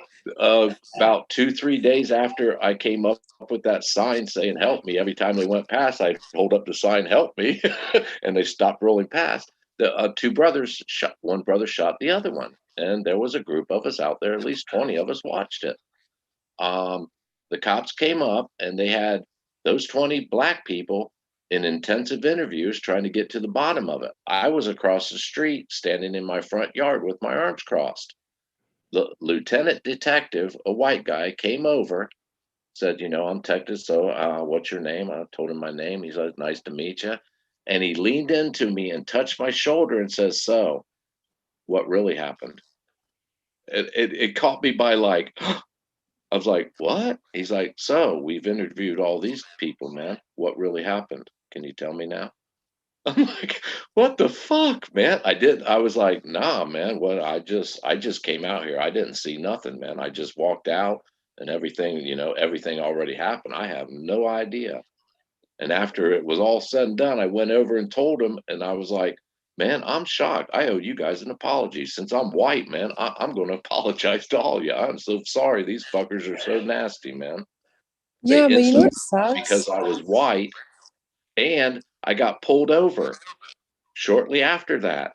about 2, 3 days after I came up with that sign saying "Help me," every time they went past, I'd hold up the sign "Help me," and they stopped rolling past. The two brothers shot. One brother shot the other one, and there was a group of us out there. At least 20 of us watched it. Um, the cops came up, and they had those 20 black people in intensive interviews trying to get to the bottom of it. I was across the street, standing in my front yard with my arms crossed. The lieutenant detective, a white guy, came over, said, I'm Texas, so what's your name? I told him my name. He said, nice to meet you. And he leaned into me and touched my shoulder and says, so what really happened? It caught me by I was like, what? He's like, so we've interviewed all these people, man. What really happened? Can you tell me now? I'm like, what the fuck, man? I was like, nah, man, what I just came out here. I didn't see nothing, man. I just walked out and everything already happened. I have no idea. And after it was all said and done, I went over and told him, and I was like, man, I'm shocked. I owe you guys an apology. Since I'm white, man, I'm going to apologize to all of you. I'm so sorry. These fuckers are so nasty, man. They
Yeah, but you know
insulted
what
me
sucks?
because I was white, and I got pulled over shortly after that,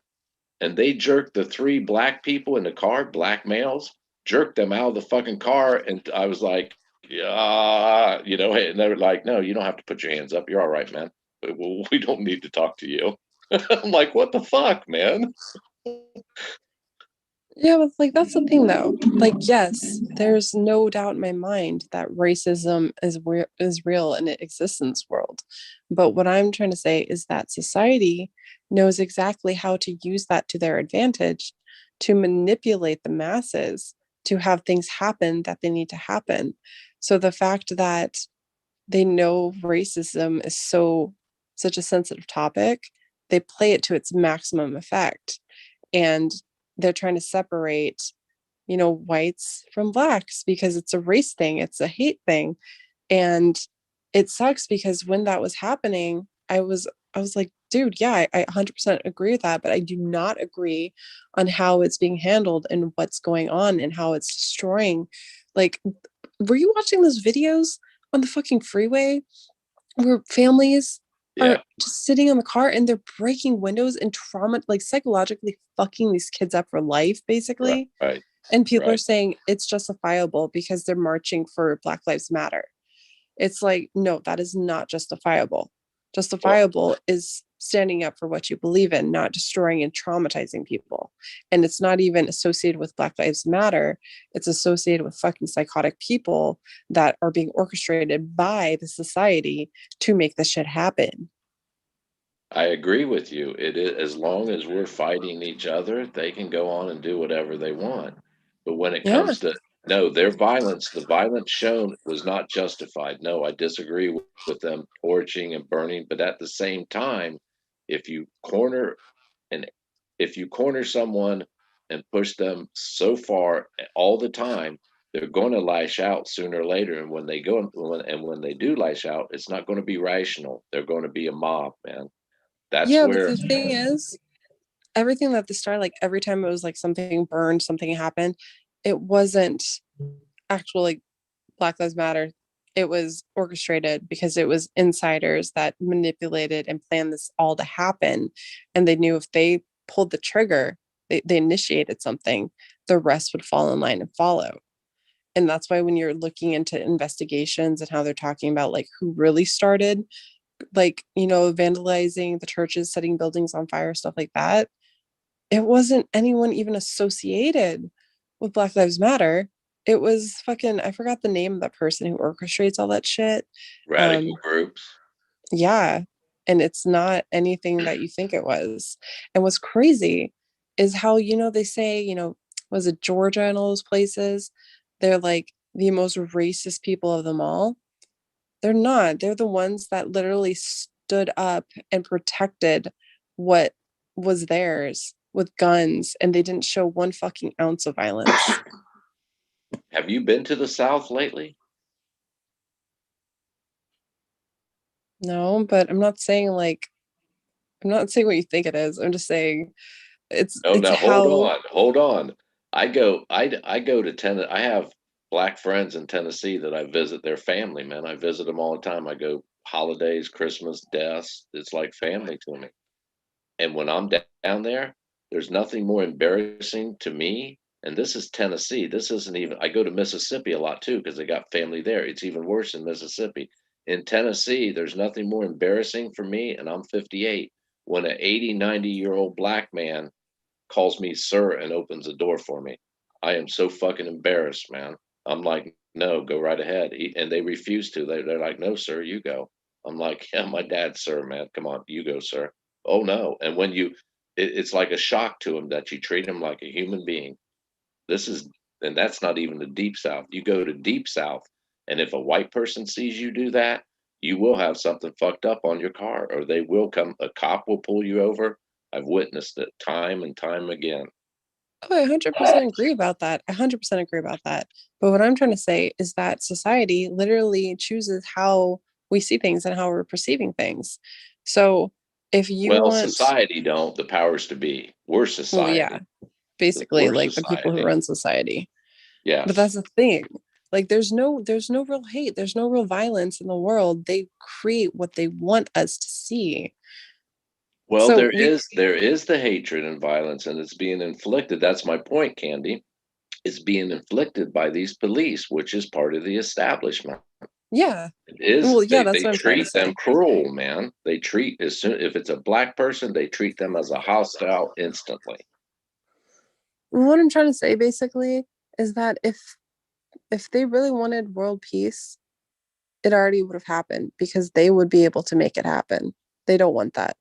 and they jerked the 3 black people in the car, black males, jerked them out of the fucking car, and I was like, yeah, and they were like, no, you don't have to put your hands up. You're all right, man. We don't need to talk to you. I'm like, what the fuck, man?
Yeah, but that's the thing though. Yes, there's no doubt in my mind that racism is real and it exists in this world. But what I'm trying to say is that society knows exactly how to use that to their advantage to manipulate the masses to have things happen that they need to happen. So the fact that they know racism is such a sensitive topic, they play it to its maximum effect. And they're trying to separate, whites from blacks because it's a race thing, it's a hate thing. And it sucks because when that was happening, I was like, dude, yeah, I 100% agree with that, but I do not agree on how it's being handled and what's going on and how it's destroying. Like, were you watching those videos on the fucking freeway where families
Yeah,
are just sitting in the car and they're breaking windows and like psychologically fucking these kids up for life, basically?
right.
And people are
Right.
saying it's justifiable because they're marching for Black Lives Matter. It's like, no, that is not justifiable. Justifiable is standing up for what you believe in, not destroying and traumatizing people. And it's not even associated with Black Lives Matter. It's associated with fucking psychotic people that are being orchestrated by the society to make this shit happen.
I agree with you. It is, as long as we're fighting each other, they can go on and do whatever they want. But when it
Yeah.
comes to no, their violence, the violence shown was not justified. No, I disagree with them torching and burning. But at the same time, if you corner and if you corner someone and push them so far all the time, they're going to lash out sooner or later. And when they do lash out, it's not going to be rational. They're going to be a mob, man. That's
Yeah, but
where
the thing is, everything that they started, like every time it was like something burned, something happened, it wasn't actual like Black Lives Matter. It was orchestrated because it was insiders that manipulated and planned this all to happen. And they knew if they pulled the trigger, they initiated something, the rest would fall in line and follow. And that's why when you're looking into investigations and how they're talking about like who really started, like, vandalizing the churches, setting buildings on fire, stuff like that, it wasn't anyone even associated with Black Lives Matter. It was fucking, I forgot the name of that person who orchestrates all that shit.
radical
Um,
groups.
yeah. And it's not anything that you think it was. And what's crazy is how, they say, was it Georgia and all those places? They're like the most racist people of them all. They're not. They're the ones that literally stood up and protected what was theirs with guns, and they didn't show one fucking ounce of violence.
Have you been to the South lately?
No, but I'm not saying what you think it is. I'm just saying it's
Oh
it's
no,
how
hold on. I go to Tennessee. I have black friends in Tennessee that I visit their family, man. I visit them all the time. I go holidays, Christmas, deaths. It's like family to me. And when I'm down there, there's nothing more embarrassing to me. And this is Tennessee. This isn't even, I go to Mississippi a lot too because they got family there. It's even worse in Mississippi. In Tennessee, there's nothing more embarrassing for me, and I'm 58, when an 80, 90-year-old black man calls me sir and opens the door for me. I am so fucking embarrassed, man. I'm like, no, go right ahead. And they refuse to. They're like, no, sir, you go. I'm like, yeah, my dad, sir, man. Come on, you go, sir. Oh, no. And when it's like a shock to them that you treat them like a human being. This is, and that's not even the deep South. You go to deep South, and if a white person sees you do that, you will have something fucked up on your car, or they will come, a cop will pull you over. I've witnessed it time and time again.
Oh, I 100% agree about that. I 100% agree about that. But what I'm trying to say is that society literally chooses how we see things and how we're perceiving things. So if you
Well,
want,
society don't, the powers to be. We're
well, yeah,
society.
basically
We're
like the people who
society.
run society. But
Yes.
that's the thing. Like there's no real hate, there's no real violence in the world. They create what they want us to see.
Well,
So
there is the hatred and violence, and it's being inflicted. That's my point, Candy. It's being inflicted by these police, which is part of the establishment.
yeah.
It is
Well, yeah, that's
they
what I'm trying to
treat them
say.
cruel, man. They treat as soon if it's a black person, they treat them as a hostile instantly.
What I'm trying to say basically is that if they really wanted world peace, it already would have happened because they would be able to make it happen. They don't want that.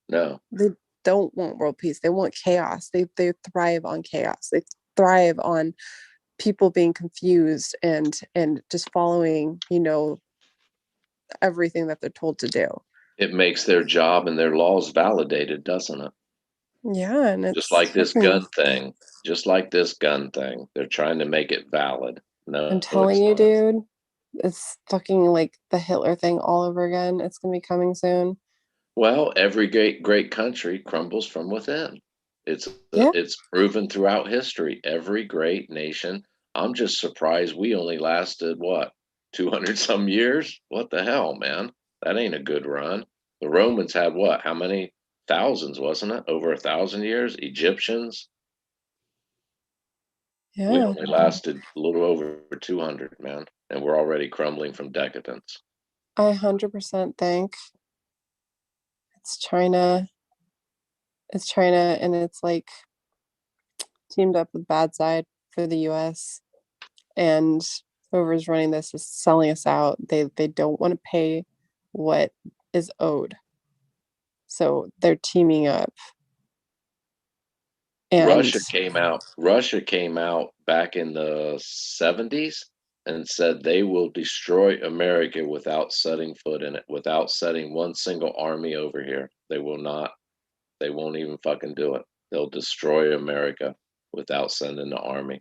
No.
They don't want world peace. They want chaos. They thrive on chaos. They thrive on people being confused and just following, everything that they're told to do.
It makes their job and their laws validated, doesn't it?
Yeah, and
Just
it's
like this
fucking,
gun thing. Just like this gun thing. They're trying to make it valid.
I'm
No,
telling
it's
you,
not.
dude, it's fucking like the Hitler thing all over again. It's gonna be coming soon.
Well, every great country crumbles from within.
Yeah.
It's proven throughout history. Every great nation. I'm just surprised we only lasted what 200 some years. What the hell, man? That ain't a good run. The Romans had what? How many thousands? Wasn't it over 1,000 years? Egyptians. We
Yeah.
only lasted a little over 200, man, and we're already crumbling from decadence.
I 100% think it's China. It's China, and it's like teamed up with bad side for the US, and whoever's running this is selling us out. They don't want to pay what is owed. So they're teaming up. And
Russia came out back in the 70s and said they will destroy America without setting foot in it, without setting one single army over here. They will not. They won't even fucking do it. They'll destroy America without sending the army.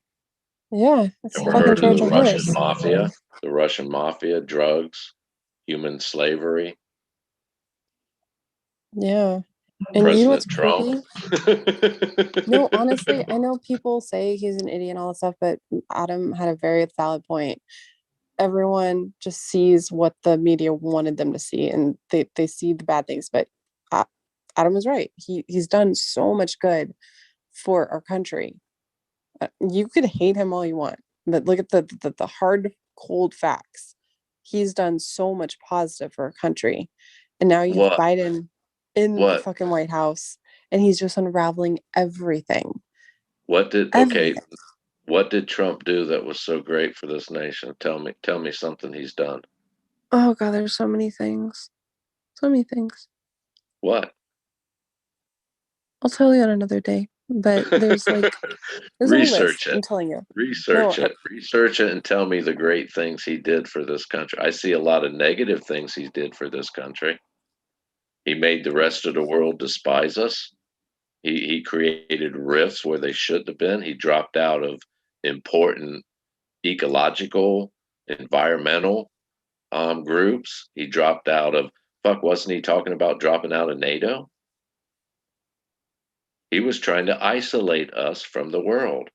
yeah, it's a
Ever
fucking
heard of the
Trojan
Russian
horse.
mafia? The Russian mafia, drugs, human slavery.
Yeah. And you know what's
President Trump.
creepy? No, honestly, I know people say he's an idiot and all that stuff, but Adam had a very valid point. Everyone just sees what the media wanted them to see, and they see the bad things. But uh, Adam was right. He's done so much good for our country. You could hate him all you want, but look at the hard, cold facts. He's done so much positive for our country, and now you have
What?
Biden in the
What?
fucking White House, and he's just unraveling everything.
Okay,
Everything.
what did Trump do that was so great for this nation? Tell me something he's done.
Oh God, there's so many things. So many things.
What?
I'll tell you on another day. But there's a whole list.
Research it.
I'm telling you. No,
Research it. Research it and tell me the great things he did for this country. I see a lot of negative things he did for this country. He made the rest of the world despise us. He created rifts where they shouldn't have been. He dropped out of important ecological, environmental groups. He dropped out of, fuck, wasn't he talking about dropping out of NATO? He was trying to isolate us from the world.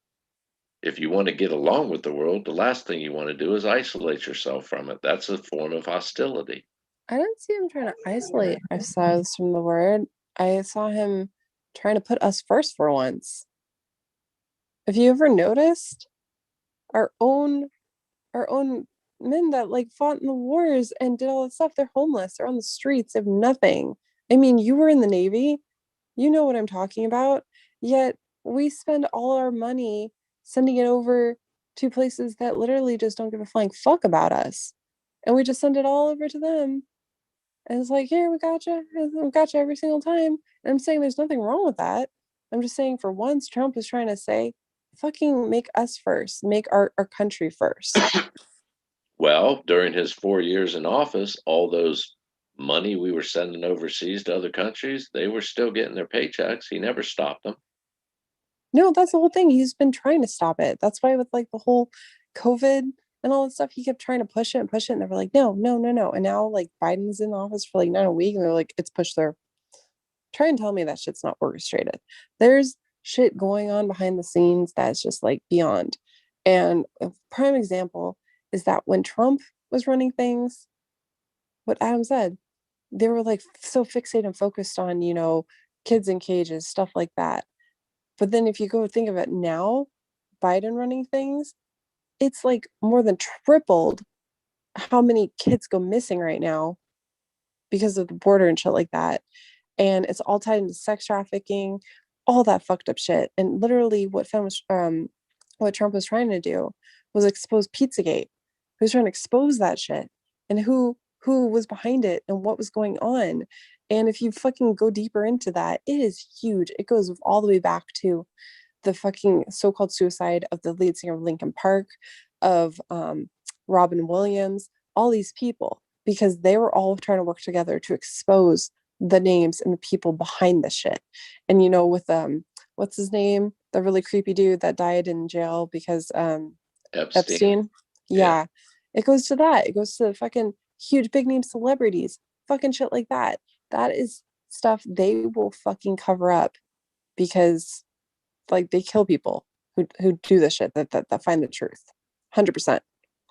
If you want to get along with the world, the last thing you want to do is isolate yourself from it. That's a form of hostility.
I didn't see him trying to isolate ourselves from the word. I saw him trying to put us first for once. Have you ever noticed our own our own men that like fought in the wars and did all that stuff? They're homeless. They're on the streets. They have nothing. I mean, you were in the Navy. You know what I'm talking about. Yet we spend all our money sending it over to places that literally just don't give a flying fuck about us. And we just send it all over to them. And it's like, here, we gotcha. We gotcha every single time. And I'm saying there's nothing wrong with that. I'm just saying for once, Trump is trying to say, fucking make us first, make our country first.
Well, during his 4 years in office, all those money we were sending overseas to other countries, they were still getting their paychecks. He never stopped them.
No, that's the whole thing. He's been trying to stop it. That's why with like the whole COVID and all that stuff, he kept trying to push it and push it. And they were like, no, no, no, no. And now like Biden's in office for like not a week and they're like, it's pushed there. Try and tell me that shit's not orchestrated. There's shit going on behind the scenes that's just like beyond. And a prime example is that when Trump was running things, what Adam said, they were like so fixated and focused on, kids in cages, stuff like that. But then if you go think of it now, Biden running things, it's like more than tripled how many kids go missing right now because of the border and shit like that. And it's all tied into sex trafficking, all that fucked up shit. And literally what Trump was trying to do was expose Pizzagate. He was trying to expose that shit and who was behind it and what was going on. And if you fucking go deeper into that, it is huge. It goes all the way back to the fucking so-called suicide of the lead singer of Linkin Park, of Robin Williams, all these people, because they were all trying to work together to expose the names and the people behind this shit. And with what's his name? The really creepy dude that died in jail because Epstein.
Yeah.
Yeah. It goes to that. It goes to fucking huge big name celebrities, fucking shit like that. That is stuff they will fucking cover up because like they kill people who do this shit that find the truth. 100%.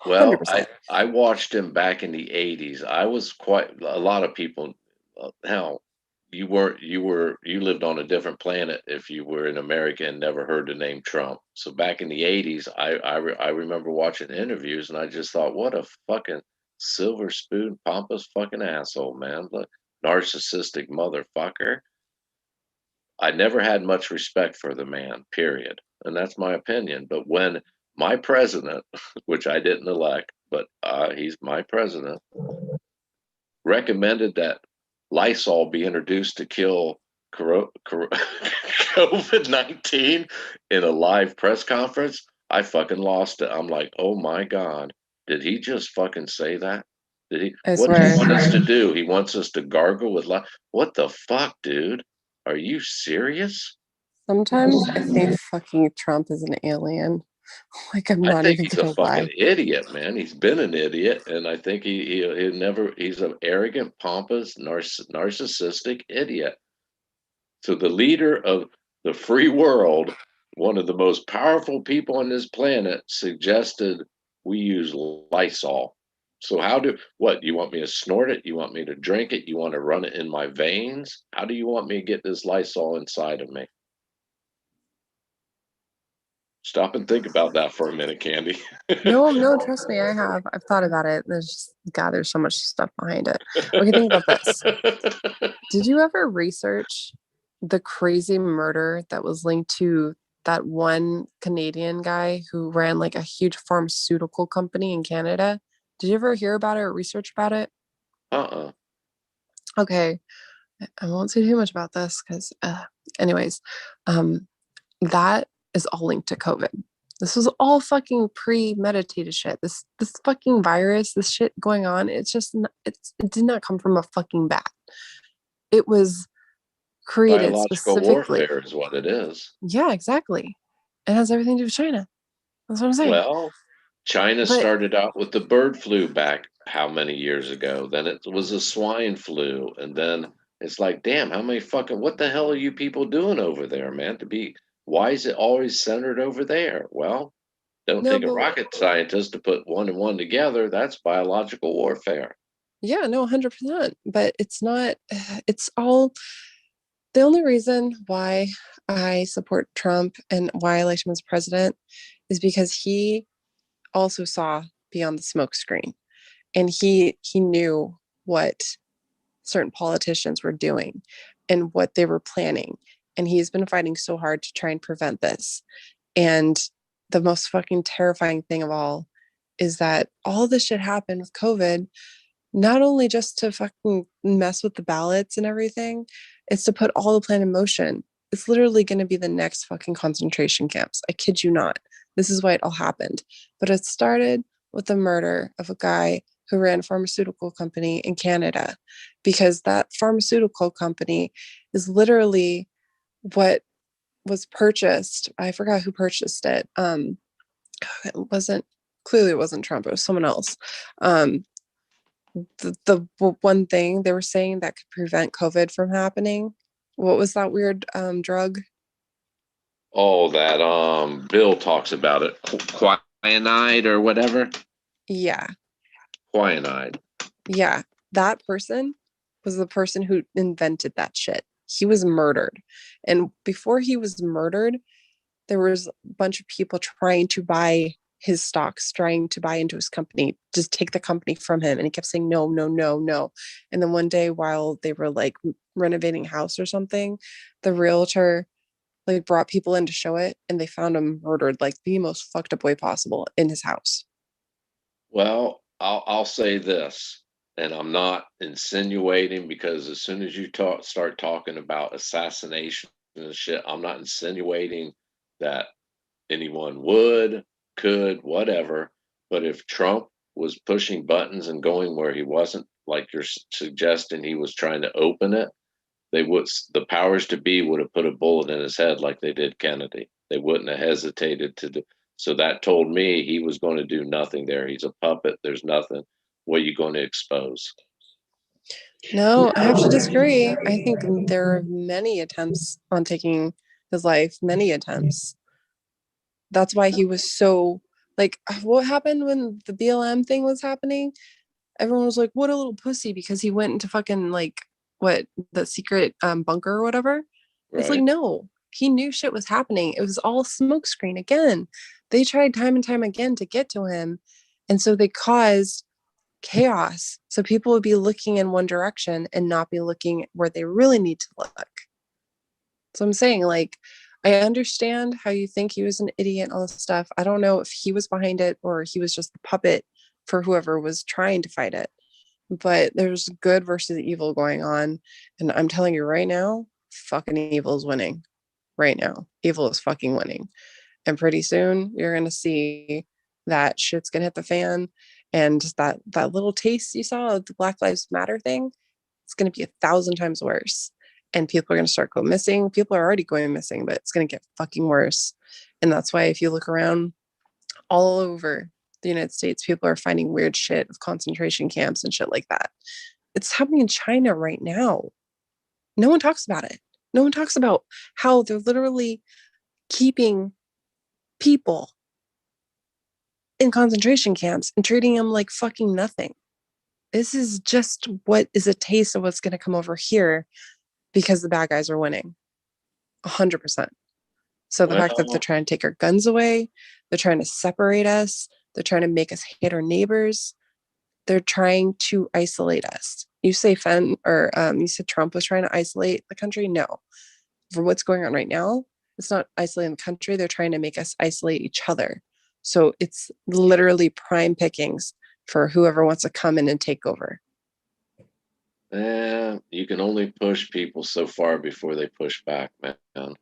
Well,
100%.
I watched him back in the 80s. I was quite a lot of people. Hell, you lived on a different planet if you were in America and never heard the name Trump. So back in the 80s, I remember watching interviews and I just thought, what a fucking silver spoon, pompous fucking asshole, man. The narcissistic motherfucker. I never had much respect for the man, period. And that's my opinion. But when my president, which I didn't elect, but he's my president, recommended that Lysol be introduced to kill COVID 19 in a live press conference, I fucking lost it. I'm like, oh my God, did he just fucking say that? Did he?
I
What does he
swear.
want us to do? He wants us to gargle with what the fuck, dude? Are you serious?
Sometimes I think fucking Trump is an alien. Like, I'm
I
not
think
even
he's a
gonna
fucking
lie.
idiot, man. He's been an idiot, and I think he'll never. He's an arrogant, pompous, narcissistic idiot. So the leader of the free world, one of the most powerful people on this planet, suggested we use Lysol. So what? You want me to snort it? You want me to drink it? You want to run it in my veins? How do you want me to get this Lysol inside of me? Stop and think about that for a minute, Candy.
No, trust me, I have. I've thought about it. There's just, God, there's so much stuff behind it. Okay, think about this. Did you ever research the crazy murder that was linked to that one Canadian guy who ran like a huge pharmaceutical company in Canada? Did you ever hear about it or research about it?
Uh-uh.
Okay, I won't say too much about this because, anyways, that is all linked to COVID. This was all fucking premeditated shit. This fucking virus, this shit going on, it's just it did not come from a fucking bat. It was created
Biological
specifically.
warfare is what it is.
Yeah, exactly. It has everything to do with China. That's what I'm saying.
Well, China
But
started out with the bird flu back how many years ago? Then it was a swine flu. And then it's like, damn, what the hell are you people doing over there, man? Why is it always centered over there? Well, don't
no,
take a
but
rocket scientist to put one and one together. That's biological warfare.
yeah, no, 100%. But it's not, it's all the only reason why I support Trump and why I liked him as president is because he also saw beyond the smoke screen and he knew what certain politicians were doing and what they were planning, and he's been fighting so hard to try and prevent this. And the most fucking terrifying thing of all is that all this shit happened with COVID, not only just to fucking mess with the ballots and everything, it's to put all the plan in motion. It's literally going to be the next fucking concentration camps. I kid you not. This is why it all happened. But it started with the murder of a guy who ran a pharmaceutical company in Canada, because that pharmaceutical company is literally what was purchased. I forgot who purchased it. It wasn't, clearly it wasn't Trump, it was someone else. The one thing they were saying that could prevent COVID from happening. What was that weird drug?
Oh, that Bill talks about it. Quinine or whatever.
Yeah.
Quinine.
Yeah. That person was the person who invented that shit. He was murdered. And before he was murdered, there was a bunch of people trying to buy his stocks, trying to buy into his company, just take the company from him. And he kept saying, no, no, no, no. And then one day while they were like renovating a house or something, the realtor like brought people in to show it, and they found him murdered like the most fucked up way possible in his house.
Well, I'll say this, and I'm not insinuating, because as soon as you start talking about assassination and shit, I'm not insinuating that anyone could, whatever. But if Trump was pushing buttons and going where he wasn't, like you're suggesting, he was trying to open it, the powers to be would have put a bullet in his head like they did Kennedy. They wouldn't have hesitated to do. So that told me he was going to do nothing there. He's a puppet. There's nothing. What are you going to expose?
No, I have to disagree. I think there are many attempts on taking his life, many attempts. That's why he was so like, what happened when the BLM thing was happening? Everyone was like, what a little pussy, because he went into fucking like what, the secret bunker or whatever. It's like,
Right.
no, he knew shit was happening. It was all smokescreen again. They tried time and time again to get to him. And so they caused chaos. So people would be looking in one direction and not be looking where they really need to look. So I'm saying, like, I understand how you think he was an idiot and all this stuff. I don't know if he was behind it or he was just the puppet for whoever was trying to fight it. But there's good versus evil going on. And I'm telling you right now, fucking evil is winning. Right now, evil is fucking winning. And pretty soon you're gonna see that shit's gonna hit the fan. And that little taste you saw of the Black Lives Matter thing, it's gonna be 1,000 times worse. And people are gonna start going missing. People are already going missing, but it's gonna get fucking worse. And that's why if you look around all over the United States, people are finding weird shit of concentration camps and shit like that. It's happening in China right now. No one talks about it. No one talks about how they're literally keeping people in concentration camps and treating them like fucking nothing. This is just what is a taste of what's going to come over here because the bad guys are winning. 100%. So the fact that they're
Well,
trying to take our guns away, they're trying to separate us, they're trying to make us hate our neighbors, they're trying to isolate us. You say you said Trump was trying to isolate the country? No. For what's going on right now, it's not isolating the country. They're trying to make us isolate each other. So it's literally prime pickings for whoever wants to come in and take over.
you can only push people so far before they push back, man.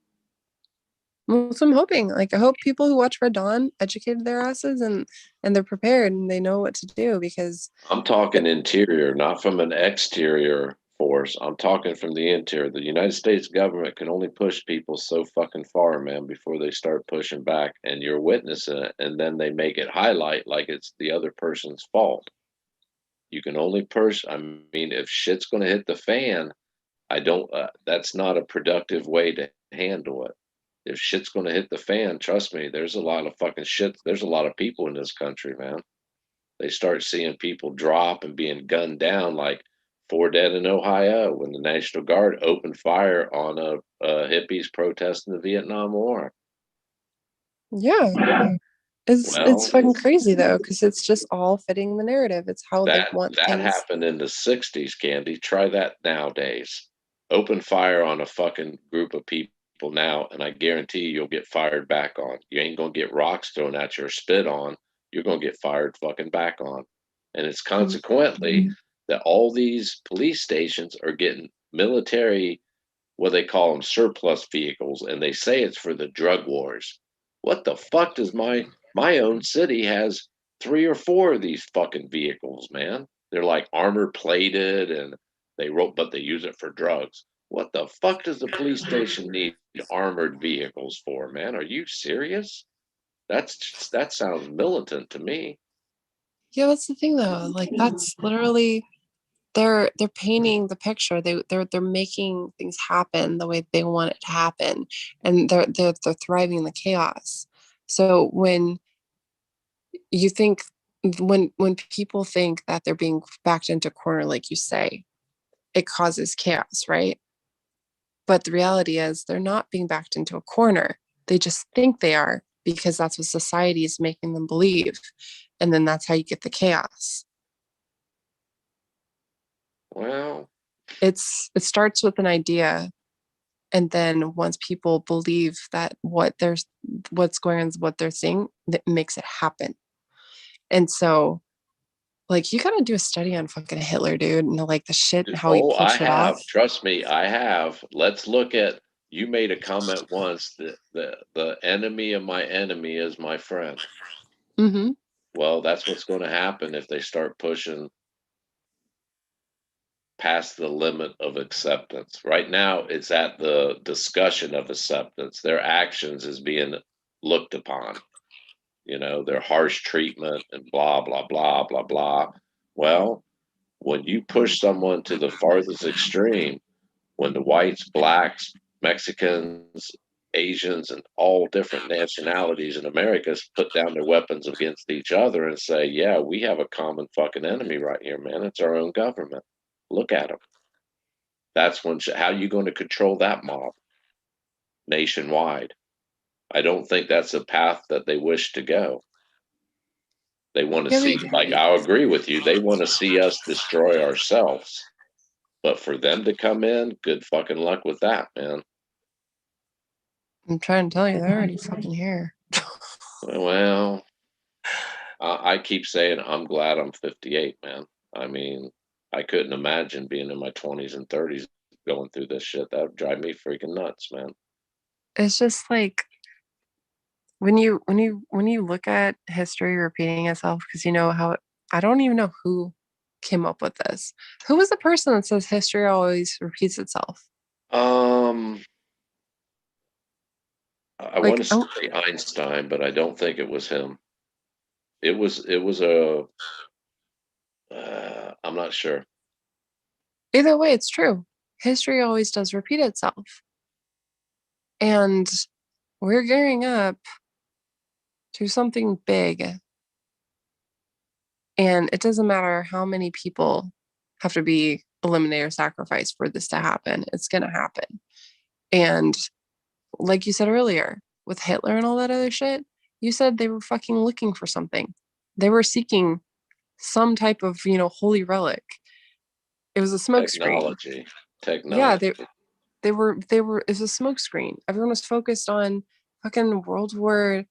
Well, so I'm hoping, like, I hope people who watch Red Dawn educated their asses and they're prepared and they know what to do, because
I'm talking interior, not from an exterior force. I'm talking from the interior. The United States government can only push people so fucking far, man, before they start pushing back, and you're witnessing it, and then they make it highlight like it's the other person's fault. You can only push. I mean, if shit's going to hit the fan, I don't. That's not a productive way to handle it. If shit's going to hit the fan, trust me, there's a lot of fucking shit. There's a lot of people in this country, man. They start seeing people drop and being gunned down, like 4 dead in Ohio when the National Guard opened fire on hippies protesting the Vietnam War.
yeah, it's
Well,
fucking crazy though, because it's just all fitting the narrative. It's how they
that
want
that
things.
happened in the 60s, Candy. Try that nowadays. Open fire on a fucking group of people now, and I guarantee you'll get fired back on. You ain't gonna get rocks thrown at you or spit on. You're gonna get fired fucking back on. And it's consequently that all these police stations are getting military, what they call them, surplus vehicles, and they say it's for the drug wars. What the fuck does my own city has 3 or 4 of these fucking vehicles, man? They're like armor plated and but they use it for drugs. What the fuck does the police station need armored vehicles for, man? Are you serious? That sounds militant to me.
Yeah, that's the thing though. Like, that's literally they're painting the picture. They're making things happen the way they want it to happen, and they're thriving in the chaos. So you think when people think that they're being backed into a corner, like you say, it causes chaos, right? But the reality is they're not being backed into a corner. They just think they are because that's what society is making them believe. And then that's how you get the chaos.
Well,
It starts with an idea, and then once people believe that what's going on is what they're seeing, that makes it happen. And so, like, you gotta do a study on fucking Hitler, dude, and like the shit and how he
oh,
pulled
I
shit off.
have. Trust me, I have. Let's look at. You made a comment once that the enemy of my enemy is my friend.
Mm-hmm.
Well, that's what's going to happen if they start pushing past the limit of acceptance. Right now, it's at the discussion of acceptance. Their actions is being looked upon. Their harsh treatment and blah blah blah blah blah. Well, when you push someone to the farthest extreme, when the whites, blacks, Mexicans, Asians, and all different nationalities in America put down their weapons against each other and say, yeah, we have a common fucking enemy right here, man. It's our own government. Look at them. That's when, how are you going to control that mob nationwide? I don't think that's a path that they wish to go. They want to
Yeah,
see, like, I'll agree with you. They want to see us destroy ourselves. But for them to come in, good fucking luck with that, man.
I'm trying to tell you, they're already fucking here.
Well, I keep saying I'm glad I'm 58, man. I mean, I couldn't imagine being in my 20s and 30s going through this shit. That would drive me freaking nuts, man.
It's just like when you look at history repeating itself, because you know how I don't even know who came up with this. Who was the person that says history always repeats itself?
I
Like,
want to say Einstein, but I don't think it was him. It was a I'm not sure.
either way, it's true. History always does repeat itself. And we're gearing up to something big. And it doesn't matter how many people have to be eliminated or sacrificed for this to happen. It's going to happen. And like you said earlier, with Hitler and all that other shit, you said they were fucking looking for something. They were seeking some type of, holy relic. It was a smoke screen. Yeah,
Technology.
they were it was a smoke screen. Everyone was focused on fucking World War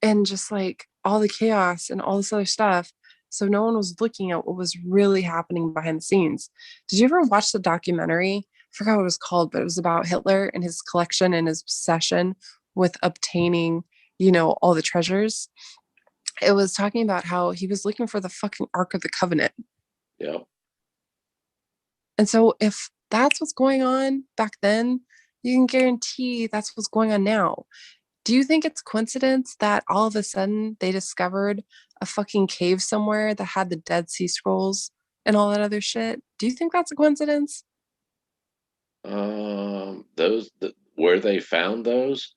and just like all the chaos and all this other stuff. So no one was looking at what was really happening behind the scenes. Did you ever watch the documentary? I forgot what it was called, but it was about Hitler and his collection and his obsession with obtaining, all the treasures. It was talking about how he was looking for the fucking Ark of the Covenant.
Yeah.
And so if that's what's going on back then, you can guarantee that's what's going on now. Do you think it's coincidence that all of a sudden they discovered a fucking cave somewhere that had the Dead Sea Scrolls and all that other shit? Do you think that's a coincidence?
Where they found those,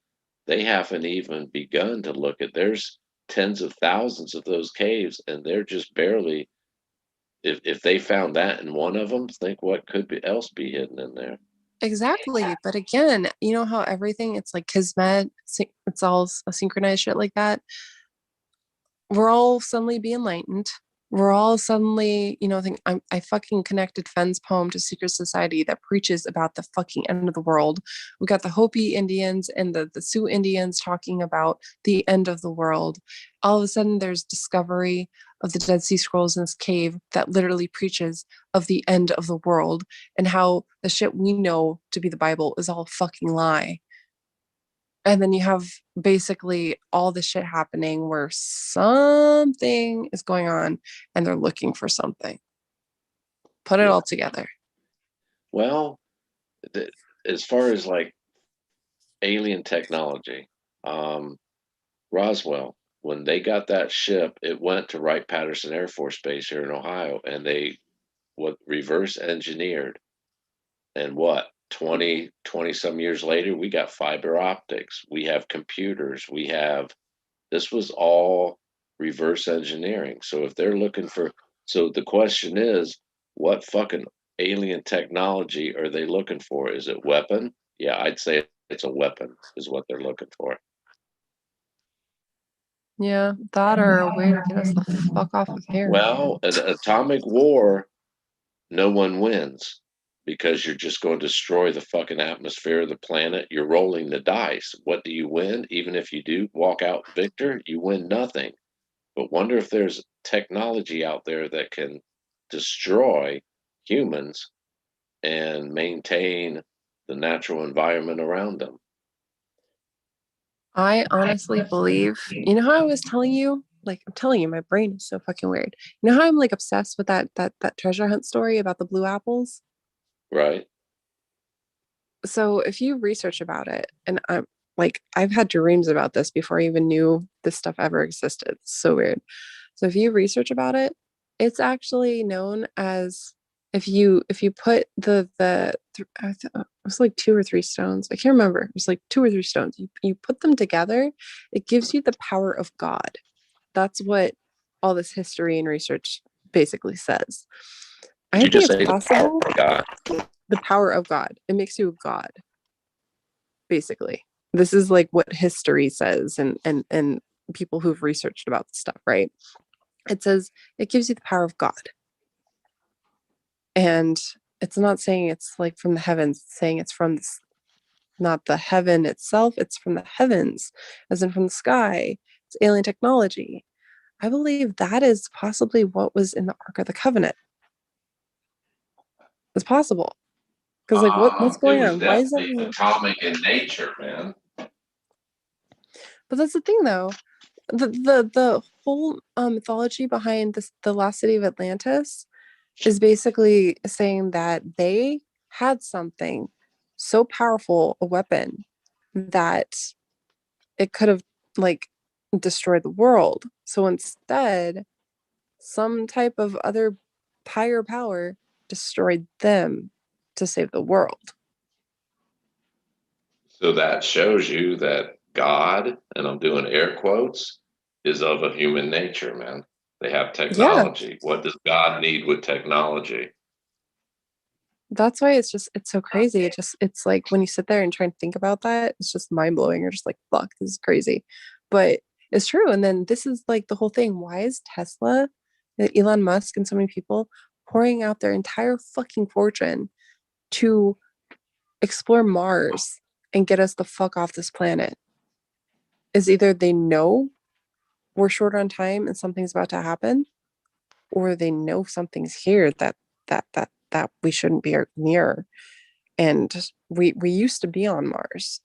they haven't even begun to look at. There's tens of thousands of those caves, and they're just barely. If they found that in one of them, think what could be else be hidden in there.
Exactly. But again, you know how everything, it's like kismet, it's all a synchronized shit like that. We're all suddenly be enlightened. We're all suddenly, think I fucking connected Fenn's poem to Secret Society that preaches about the fucking end of the world. We got the Hopi Indians and the Sioux Indians talking about the end of the world. All of a sudden there's discovery of the Dead Sea Scrolls in this cave that literally preaches of the end of the world and how the shit we know to be the Bible is all a fucking lie. And then you have basically all the shit happening where something is going on and they're looking for something. Put it all together.
Well, as far as like alien technology, Roswell, when they got that ship, it went to Wright-Patterson Air Force Base here in Ohio, and they reverse engineered. And what, 20 some years later, we got fiber optics, we have computers, this was all reverse engineering. So if they're looking for, so the question is, what fucking alien technology are they looking for? Is it weapon? Yeah, I'd say it's a weapon is what they're looking for.
Yeah, that or a way to get us the fuck off of here.
Well, an atomic war, no one wins because you're just going to destroy the fucking atmosphere of the planet. You're rolling the dice. What do you win? Even if you do walk out victor, you win nothing. But wonder if there's technology out there that can destroy humans and maintain the natural environment around them.
I honestly believe, you know how I was telling you? Like, I'm telling you, my brain is so fucking weird. You know how I'm like obsessed with that treasure hunt story about the blue apples?
Right.
So if you research about it, and I'm like, I've had dreams about this before I even knew this stuff ever existed. It's so weird. So if you research about it, It's actually known as, if you put it was like 2 or 3 stones. I can't remember. It was like 2 or 3 stones. You put them together, it gives you the power of God. That's what all this history and research basically says.
Did
I
you
think
just
it's
say the power
possible.
of God?
The power of God. It makes you a god, basically. This is like what history says, and people who've researched about this stuff, right? It says it gives you the power of God. And it's not saying it's like from the heavens, it's saying it's from this, not the heaven itself, it's from the heavens, as in from the sky. It's alien technology. I believe that is possibly what was in the Ark of the Covenant. It's possible. Because like what's
It
going
was
on? Why is
definitely
everything?
atomic in nature, man.
But that's the thing though. The whole mythology behind this, the lost city of Atlantis, is basically saying that they had something so powerful, a weapon, that it could have like destroyed the world. So instead, some type of other higher power destroyed them to save the world.
So that shows you that God, and I'm doing air quotes, is of a human nature, man. They have
Yeah,
technology. What does God need with technology?
that's why it's so crazy. It's like when you sit there and try and think about that, it's just mind blowing. You're just like, fuck, this is crazy. But it's true. And then this is like the whole thing. Why is Tesla, Elon Musk, and so many people pouring out their entire fucking fortune to explore Mars and get us the fuck off this planet? Is either they know we're short on time and something's about to happen, or they know something's here that we shouldn't be near. And we used to be on Mars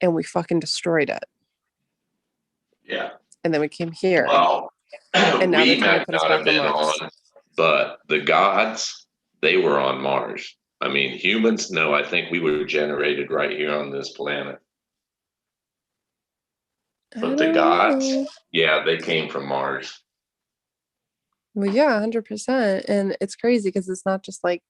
and we fucking destroyed it.
Yeah.
And then we came here
Well,
and now they're
we
trying
might
to put us
not have
back on
been
Mars.
on, but the gods, they were on Mars. I mean, humans, no, I think we were generated right here on this planet.
I
But the
don't
gods,
know.
yeah, they came from Mars.
Well, yeah, 100%. And it's crazy because it's not just like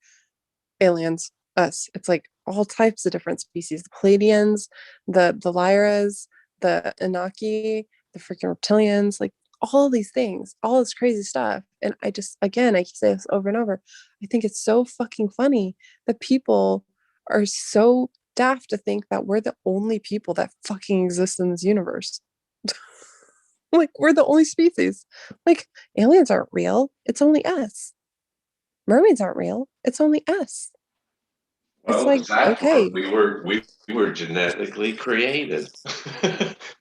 aliens, us. It's like all types of different species. The Pleiadians, the Lyras, the Inaki, the freaking reptilians, like all these things, all this crazy stuff. And I just, again, I say this over and over. I think it's so fucking funny that people are so daft to think that we're the only people that fucking exist in this universe. Like we're the only species. Like aliens aren't real. It's only us. Mermaids aren't real. It's only us. It's
Well,
like,
exactly.
okay,
We were genetically created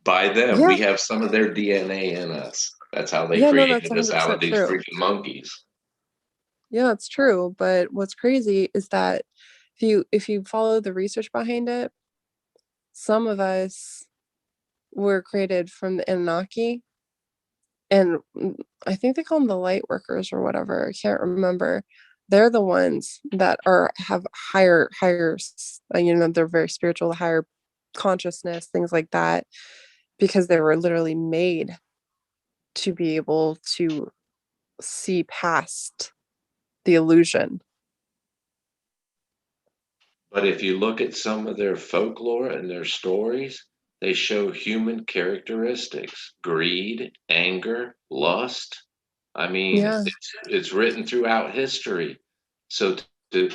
by them.
yeah,
We have some of their DNA in us. That's how they
yeah, no, that's
created us out of
100%
these
true.
freaking monkeys.
Yeah, it's true. But what's crazy is that if you follow the research behind it, some of us were created from the Anunnaki, and I think they call them the light workers or whatever. I can't remember. They're the ones that have higher, they're very spiritual, higher consciousness, things like that, because they were literally made to be able to see past the illusion.
But if you look at some of their folklore and their stories, they show human characteristics, greed, anger, lust. I mean,
Yeah,
it's written throughout history. So to,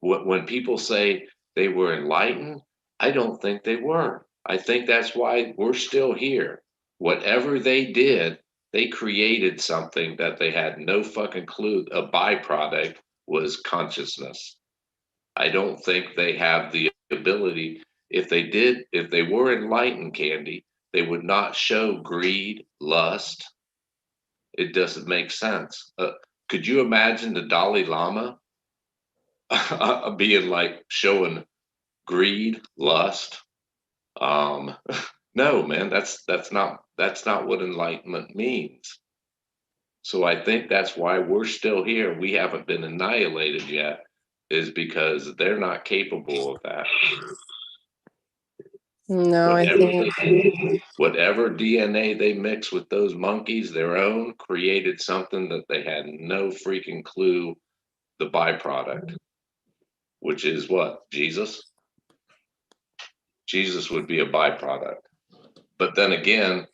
when people say they were enlightened, I don't think they were. I think that's why we're still here. Whatever they did, they created something that they had no fucking clue. A byproduct was consciousness. I don't think they have the ability. If they did, if they were enlightened, Candy, they would not show greed, lust. It doesn't make sense. Could you imagine the Dalai Lama being like showing greed, lust? Um, no, man, that's not what enlightenment means. So I think that's why we're still here. We haven't been annihilated yet, is because they're not capable of that.
No, I think
Whatever DNA they mix with those monkeys, their own, created something that they had no freaking clue the byproduct, which is what? Jesus? Jesus would be a byproduct. But then again,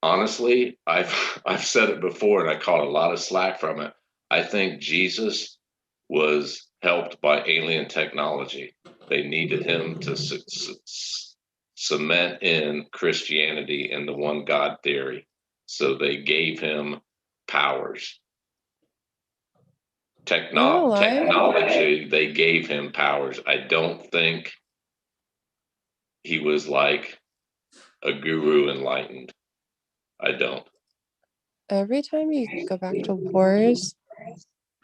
honestly, I've said it before and I caught a lot of slack from it. I think Jesus was helped by alien technology. They needed him to cement in Christianity and the one God theory. So they gave him powers. Technology, they gave him powers. I don't think he was like a guru enlightened. I don't.
every time you go back to wars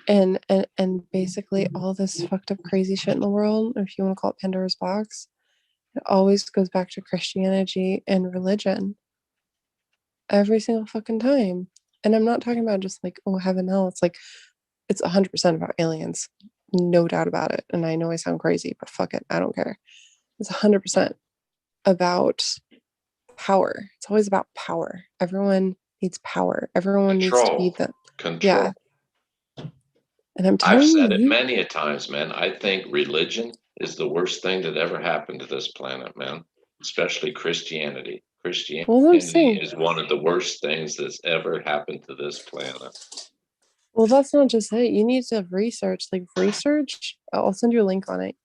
and basically all this fucked up crazy shit in the world, if you want to call it Pandora's box, it always goes back to Christianity and religion. Every single fucking time. And I'm not talking about just like, oh, heaven, hell. It's like, it's 100% about aliens. No doubt about it. And I know I sound crazy, but fuck it. I don't care. It's 100% about power. It's always about power. Everyone needs power. Everyone needs to be the
control.
Yeah. And I'm telling
I've said
you,
it many a times, man. I think religion is the worst thing that ever happened to this planet, man. Especially Christianity.
Well, I'm
Christianity
saying,
is one of the worst things that's ever happened to this planet.
well, that's not just it. You need to research, I'll send you a link on it.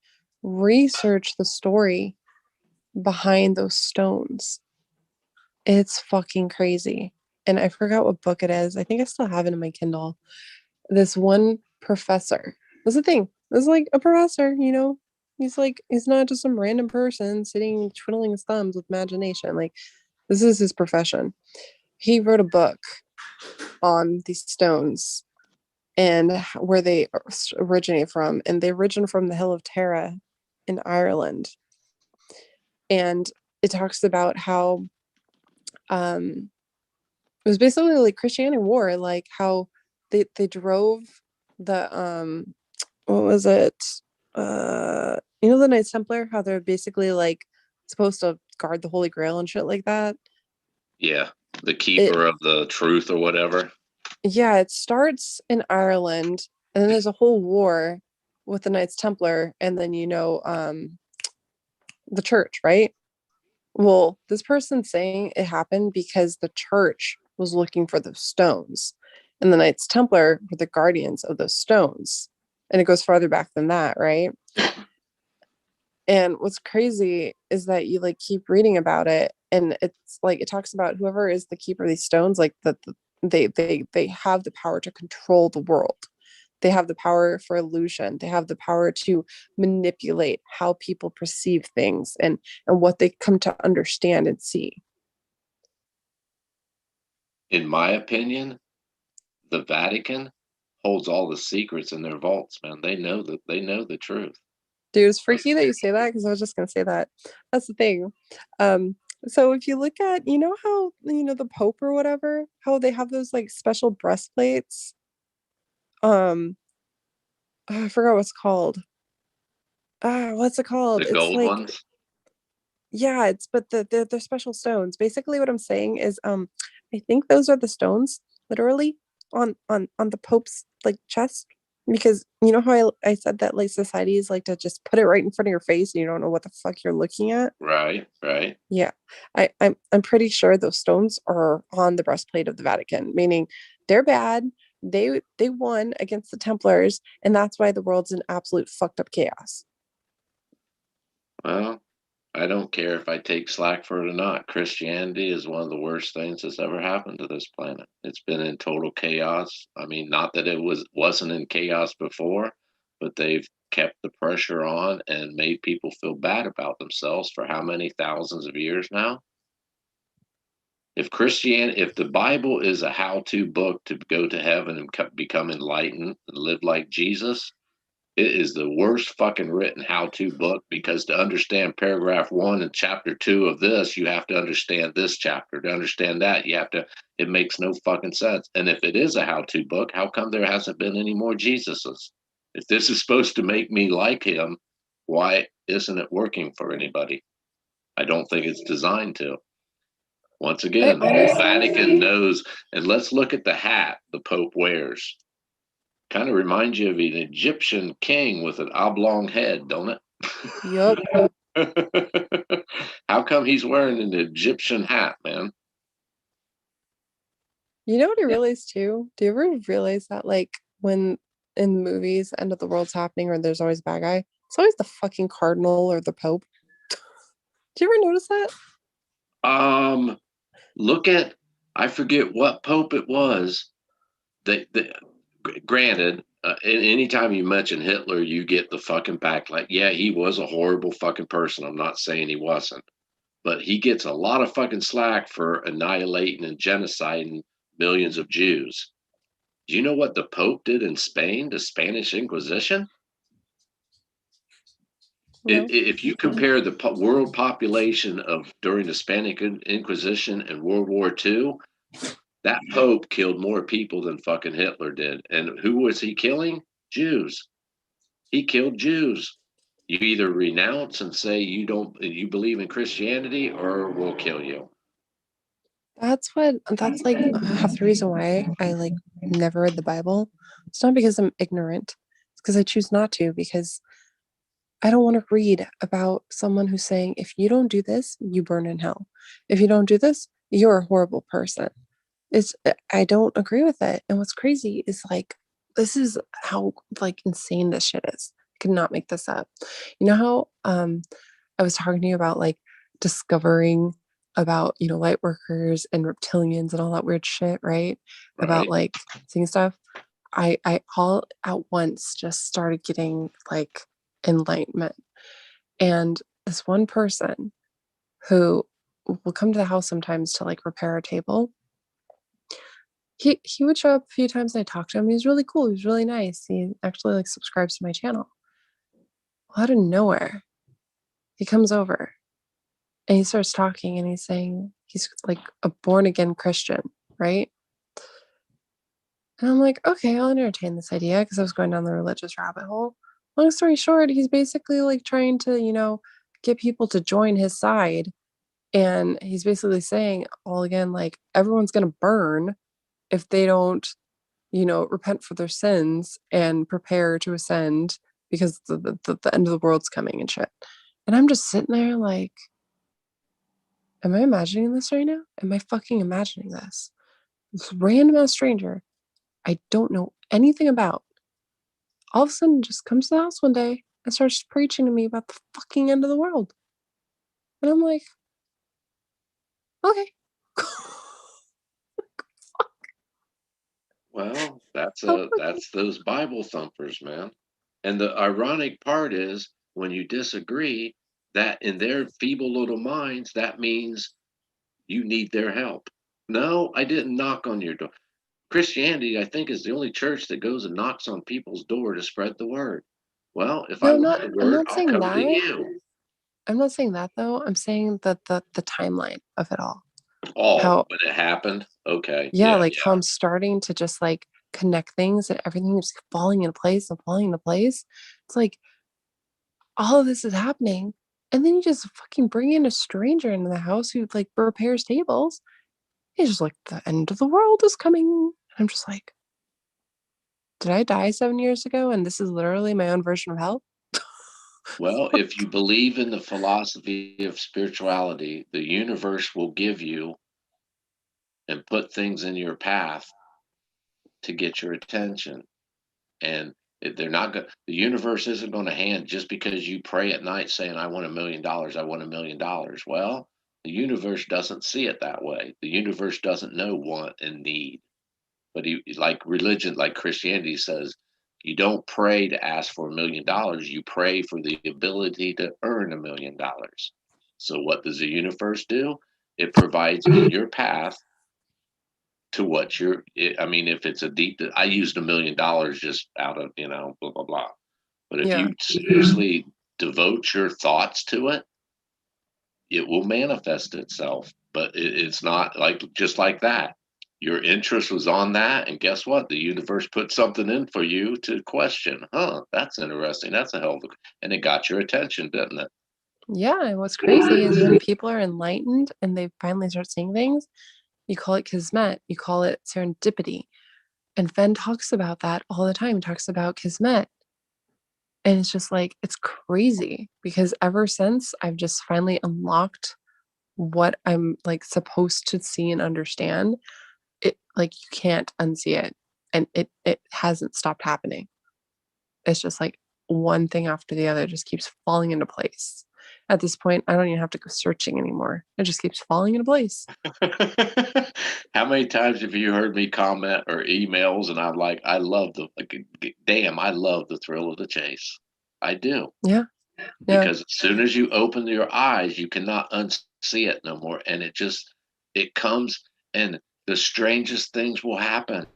Research the story behind those stones. It's fucking crazy. And I forgot what book it is. I think I still have it in my Kindle. This one professor. That's the thing. This is like a professor, you know? He's not just some random person sitting twiddling his thumbs with imagination. Like, this is his profession. He wrote a book on these stones and where they originate from. And they originate from the Hill of Tara in Ireland. And it talks about how it was basically like Christianity war, like how they drove the what was it? You know, the Knights Templar, how they're basically like supposed to guard the Holy Grail and shit like that.
Yeah. The keeper of the truth or whatever.
Yeah, it starts in Ireland, and then there's a whole war with the Knights Templar, and then the church, right? Well, this person's saying it happened because the church was looking for those stones, and the Knights Templar were the guardians of those stones. And it goes farther back than that, right? And what's crazy is that you like keep reading about it, and it's like it talks about whoever is the keeper of these stones, like they have the power to control the world. They have the power for illusion. They have the power to manipulate how people perceive things and what they come to understand and see.
In my opinion, the Vatican holds all the secrets in their vaults, man. They know the truth.
Dude, it's freaky that you say that because I was just gonna say that. That's the thing. So if you look at, you know how, the Pope or whatever, how they have those like special breastplates. I forgot what's called. What's it called?
The
It's
gold
like,
ones?
yeah, but they're special stones. Basically what I'm saying is I think those are the stones literally on the Pope's like chest, because you know how I said that like societies like to just put it right in front of your face and you don't know what the fuck you're looking at.
Right.
Yeah. I'm pretty sure those stones are on the breastplate of the Vatican, meaning they're bad. They won against the Templars, and that's why the world's in absolute fucked up chaos.
Well, I don't care if I take slack for it or not. Christianity is one of the worst things that's ever happened to this planet. It's been in total chaos. I mean, not that it wasn't in chaos before, but they've kept the pressure on and made people feel bad about themselves for how many thousands of years now? If the Bible is a how-to book to go to heaven and become enlightened and live like Jesus, it is the worst fucking written how-to book, because to understand paragraph 1 and chapter 2 of this, you have to understand this chapter. To understand that, it makes no fucking sense. And if it is a how-to book, how come there hasn't been any more Jesuses? If this is supposed to make me like him, why isn't it working for anybody? I don't think it's designed to. Once
I
again, the
honestly,
Vatican knows, and let's look at the hat the Pope wears. Kind of reminds you of an Egyptian king with an oblong head, don't it?
yup.
How come he's wearing an Egyptian hat, man?
You know what I realized too? Do you ever realize that like when in movies end of the world's happening or there's always a bad guy, it's always the fucking cardinal or the pope. Do you ever notice that?
Look at, I forget what Pope it was. Granted, anytime you mention Hitler, you get the fucking backlash. Yeah, he was a horrible fucking person. I'm not saying he wasn't, but he gets a lot of fucking slack for annihilating and genociding millions of Jews. Do you know what the Pope did in Spain, the Spanish Inquisition?
No.
If you compare the world population of during the Spanish Inquisition and World War II, that Pope killed more people than fucking Hitler did. And who was he killing? Jews. He killed Jews. You either renounce and say you believe in Christianity, or we'll kill you.
That's like half the reason why I like never read the Bible. It's not because I'm ignorant. It's because I choose not to because I don't want to read about someone who's saying if you don't do this, you burn in hell. If you don't do this, you're a horrible person. I don't agree with it. And what's crazy is like this is how like insane this shit is. I could not make this up. You know how I was talking to you about like discovering about, light workers and reptilians and all that weird shit, right? About
Right.
like seeing stuff. I all at once just started getting like enlightenment. And this one person who will come to the house sometimes to like repair a table. He would show up a few times and I talked to him. He was really cool. He was really nice. He actually like subscribes to my channel. Well, out of nowhere, he comes over and he starts talking and he's saying he's like a born again Christian, right? And I'm like, okay, I'll entertain this idea because I was going down the religious rabbit hole. Long story short, he's basically like trying to, get people to join his side. And he's basically saying, all again, like everyone's going to burn if they don't, repent for their sins and prepare to ascend because the end of the world's coming and shit. And I'm just sitting there like, am I imagining this right now? Am I fucking imagining this? This random ass stranger I don't know anything about all of a sudden just comes to the house one day and starts preaching to me about the fucking end of the world. And I'm like, okay.
Well, that's
Oh,
those Bible thumpers, man. And the ironic part is when you disagree, that in their feeble little minds, that means you need their help. No, I didn't knock on your door. Christianity, I think, is the only church that goes and knocks on people's door to spread the word. Well, if I
no,
want the
I'm
word,
not
I'll
saying
come to
that.
you.
I'm not saying that though. I'm saying that the timeline of it all.
Oh,
How
when it happened? Okay.
yeah,
Yeah,
like
yeah.
how I'm starting to just like connect things and everything is falling into place and falling into place. It's like all of this is happening. And then you just fucking bring in a stranger into the house who like repairs tables. He's just like, the end of the world is coming. I'm just like, did I die 7 years ago? And this is literally my own version of hell?
Well, if you believe in the philosophy of spirituality, the universe will give you and put things in your path to get your attention. And they're not going. The universe isn't going to hand just because you pray at night saying, "I want $1 million. I want $1 million." Well, the universe doesn't see it that way. The universe doesn't know want and need. But like religion, like Christianity says, you don't pray to ask for $1 million. You pray for the ability to earn $1 million. So what does the universe do? It provides in your path to what you're. I mean, if it's a deep, I used $1 million just out of blah blah blah. But if
Yeah.
you seriously devote your thoughts to it, it will manifest itself. But it's not like just like that. Your interest was on that, and guess what? The universe put something in for you to question. Huh? That's interesting. That's a hell of a, and it got your attention, didn't it?
Yeah, and what's crazy is when people are enlightened and they finally start seeing things, you call it kismet, you call it serendipity. And Fen talks about that all the time. He talks about kismet. And it's just like, it's crazy because ever since I've just finally unlocked what I'm like supposed to see and understand, it like you can't unsee it. And it hasn't stopped happening. It's just like one thing after the other just keeps falling into place. At this point, I don't even have to go searching anymore. It just keeps falling into place.
How many times have you heard me comment or emails and I'm like, I love damn, I love the thrill of the chase. I do.
Yeah. Yeah.
Because as soon as you open your eyes, you cannot unsee it no more. And it comes and the strangest things will happen.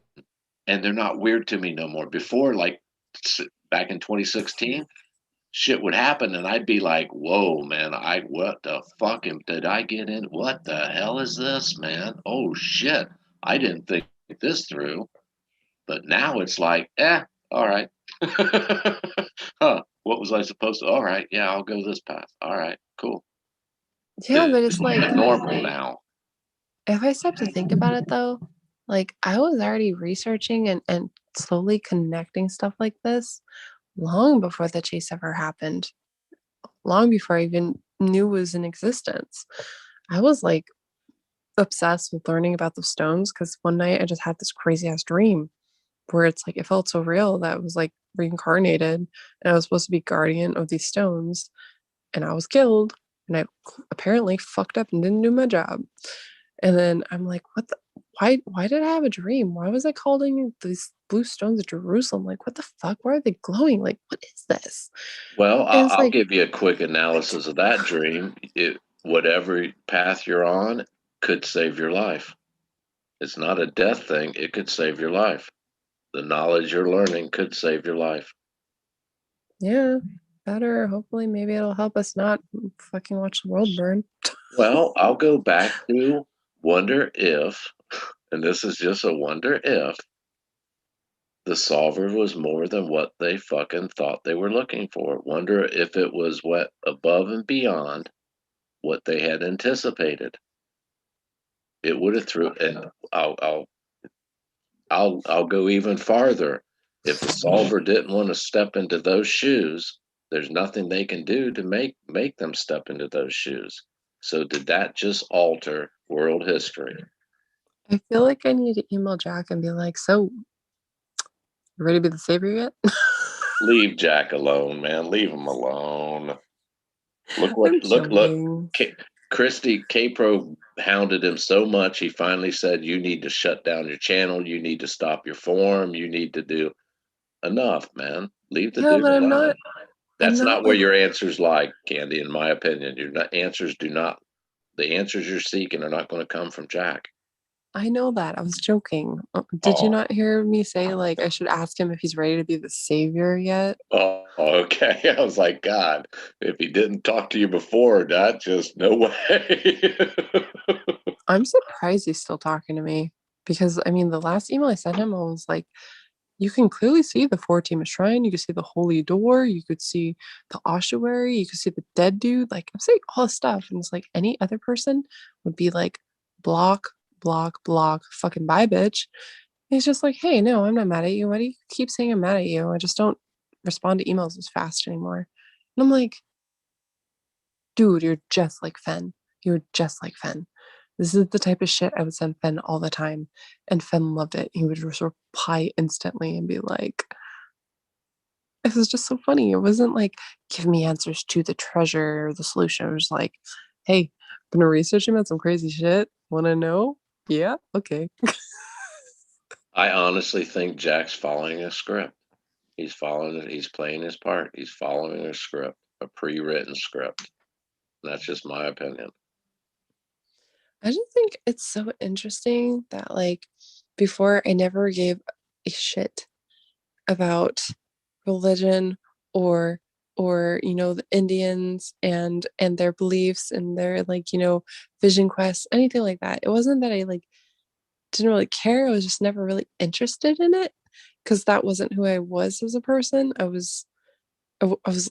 And they're not weird to me no more. Before, like back in 2016, shit would happen and I'd be like, whoa, man, what the fuck did I get in? What the hell is this, man? Oh shit. I didn't think this through. But now it's like, all right. Huh. What was I supposed to? All right, yeah, I'll go this path. All right, cool.
Yeah, but it's like
normal now.
if I stop to think about it though, like I was already researching and slowly connecting stuff like this long before the chase ever happened, long before I even knew it was in existence. I was like obsessed with learning about the stones because one night I just had this crazy ass dream where it's like it felt so real that I was like reincarnated and I was supposed to be guardian of these stones and I was killed and I apparently fucked up and didn't do my job. And then I'm like, what the why did I have a dream? Why was I calling these blue stones of Jerusalem? Like, what the fuck? Why are they glowing? Like, what is this?
Well,
And it's
I'll
like,
give you a quick analysis of that dream. Whatever path you're on could save your life. It's not a death thing. It could save your life. The knowledge you're learning could save your life.
yeah, better. Hopefully, maybe it'll help us not fucking watch the world burn.
Well, I'll go back to wonder if, and this is just a wonder if, the solver was more than what they fucking thought they were looking for. Wonder if it was what above and beyond what they had anticipated. It would have threw, and I'll go even farther. If the solver didn't want to step into those shoes, there's nothing they can do to make them step into those shoes. So did that just alter world history?
I feel like I need to email Jack and be like, so, you ready to be the savior yet?
Leave Jack alone, man. Leave him alone.
I'm
Look.
joking.
Christy K-Pro hounded him so much he finally said, you need to shut down your channel, you need to stop your forum, you need to do enough, man. Leave the
Yeah,
dude
but
alone.
I'm
That's
not
not where
like,
your answers lie, Candy, in my opinion. The answers you're seeking are not going to come from Jack.
I know that. I was joking. Did you
Oh,
not hear me say like I should ask him if he's ready to be the savior yet?
oh, okay. I was like, God, if he didn't talk to you before, that just no way.
I'm surprised he's still talking to me because I mean the last email I sent him I was like you can clearly see the Fatima shrine, you could see the holy door, you could see the ossuary, you could see the dead dude. Like I'm saying all this stuff, and it's like any other person would be like block, block, block, fucking bye, bitch. And he's just like, hey, no, I'm not mad at you. Why do you keep saying I'm mad at you? I just don't respond to emails as fast anymore. And I'm like, dude, you're just like Fen. You're just like Fen. This is the type of shit I would send Fen all the time. And Fen loved it. He would just reply instantly and be like, it was just so funny. It wasn't like, give me answers to the treasure or the solution. It was like, hey, I'm gonna research about some crazy shit. Wanna know? Yeah, okay.
I honestly think Jack's following a script. He's playing his part. He's following a script, a pre-written script. That's just my opinion.
I just think it's so interesting that like before I never gave a shit about religion or the Indians and their beliefs and their like vision quests, anything like that. It wasn't that I like didn't really care. I was just never really interested in it because that wasn't who I was as a person. I'm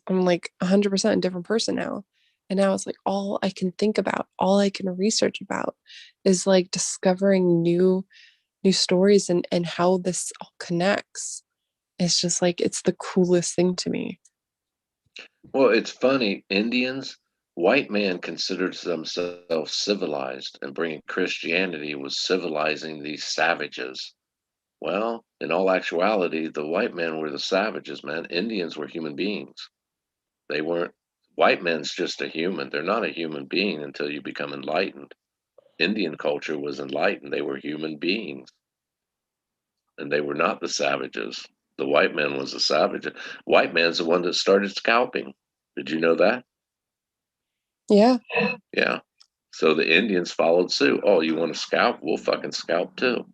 like 100% a different person now. And now it's like all I can think about, all I can research about is like discovering new stories and how this all connects. It's just like it's the coolest thing to me.
Well, it's funny. Indians, white man considers themselves civilized, and bringing Christianity was civilizing these savages. Well, in all actuality, the white men were the savages, man. Indians were human beings. They weren't. White man's just a human. They're not a human being until you become enlightened. Indian culture was enlightened. They were human beings, and they were not the savages. The white man was the savage. White man's the one that started scalping. Did you know that?
Yeah.
Yeah. So the Indians followed suit. Oh, you want to scalp? We'll fucking scalp too.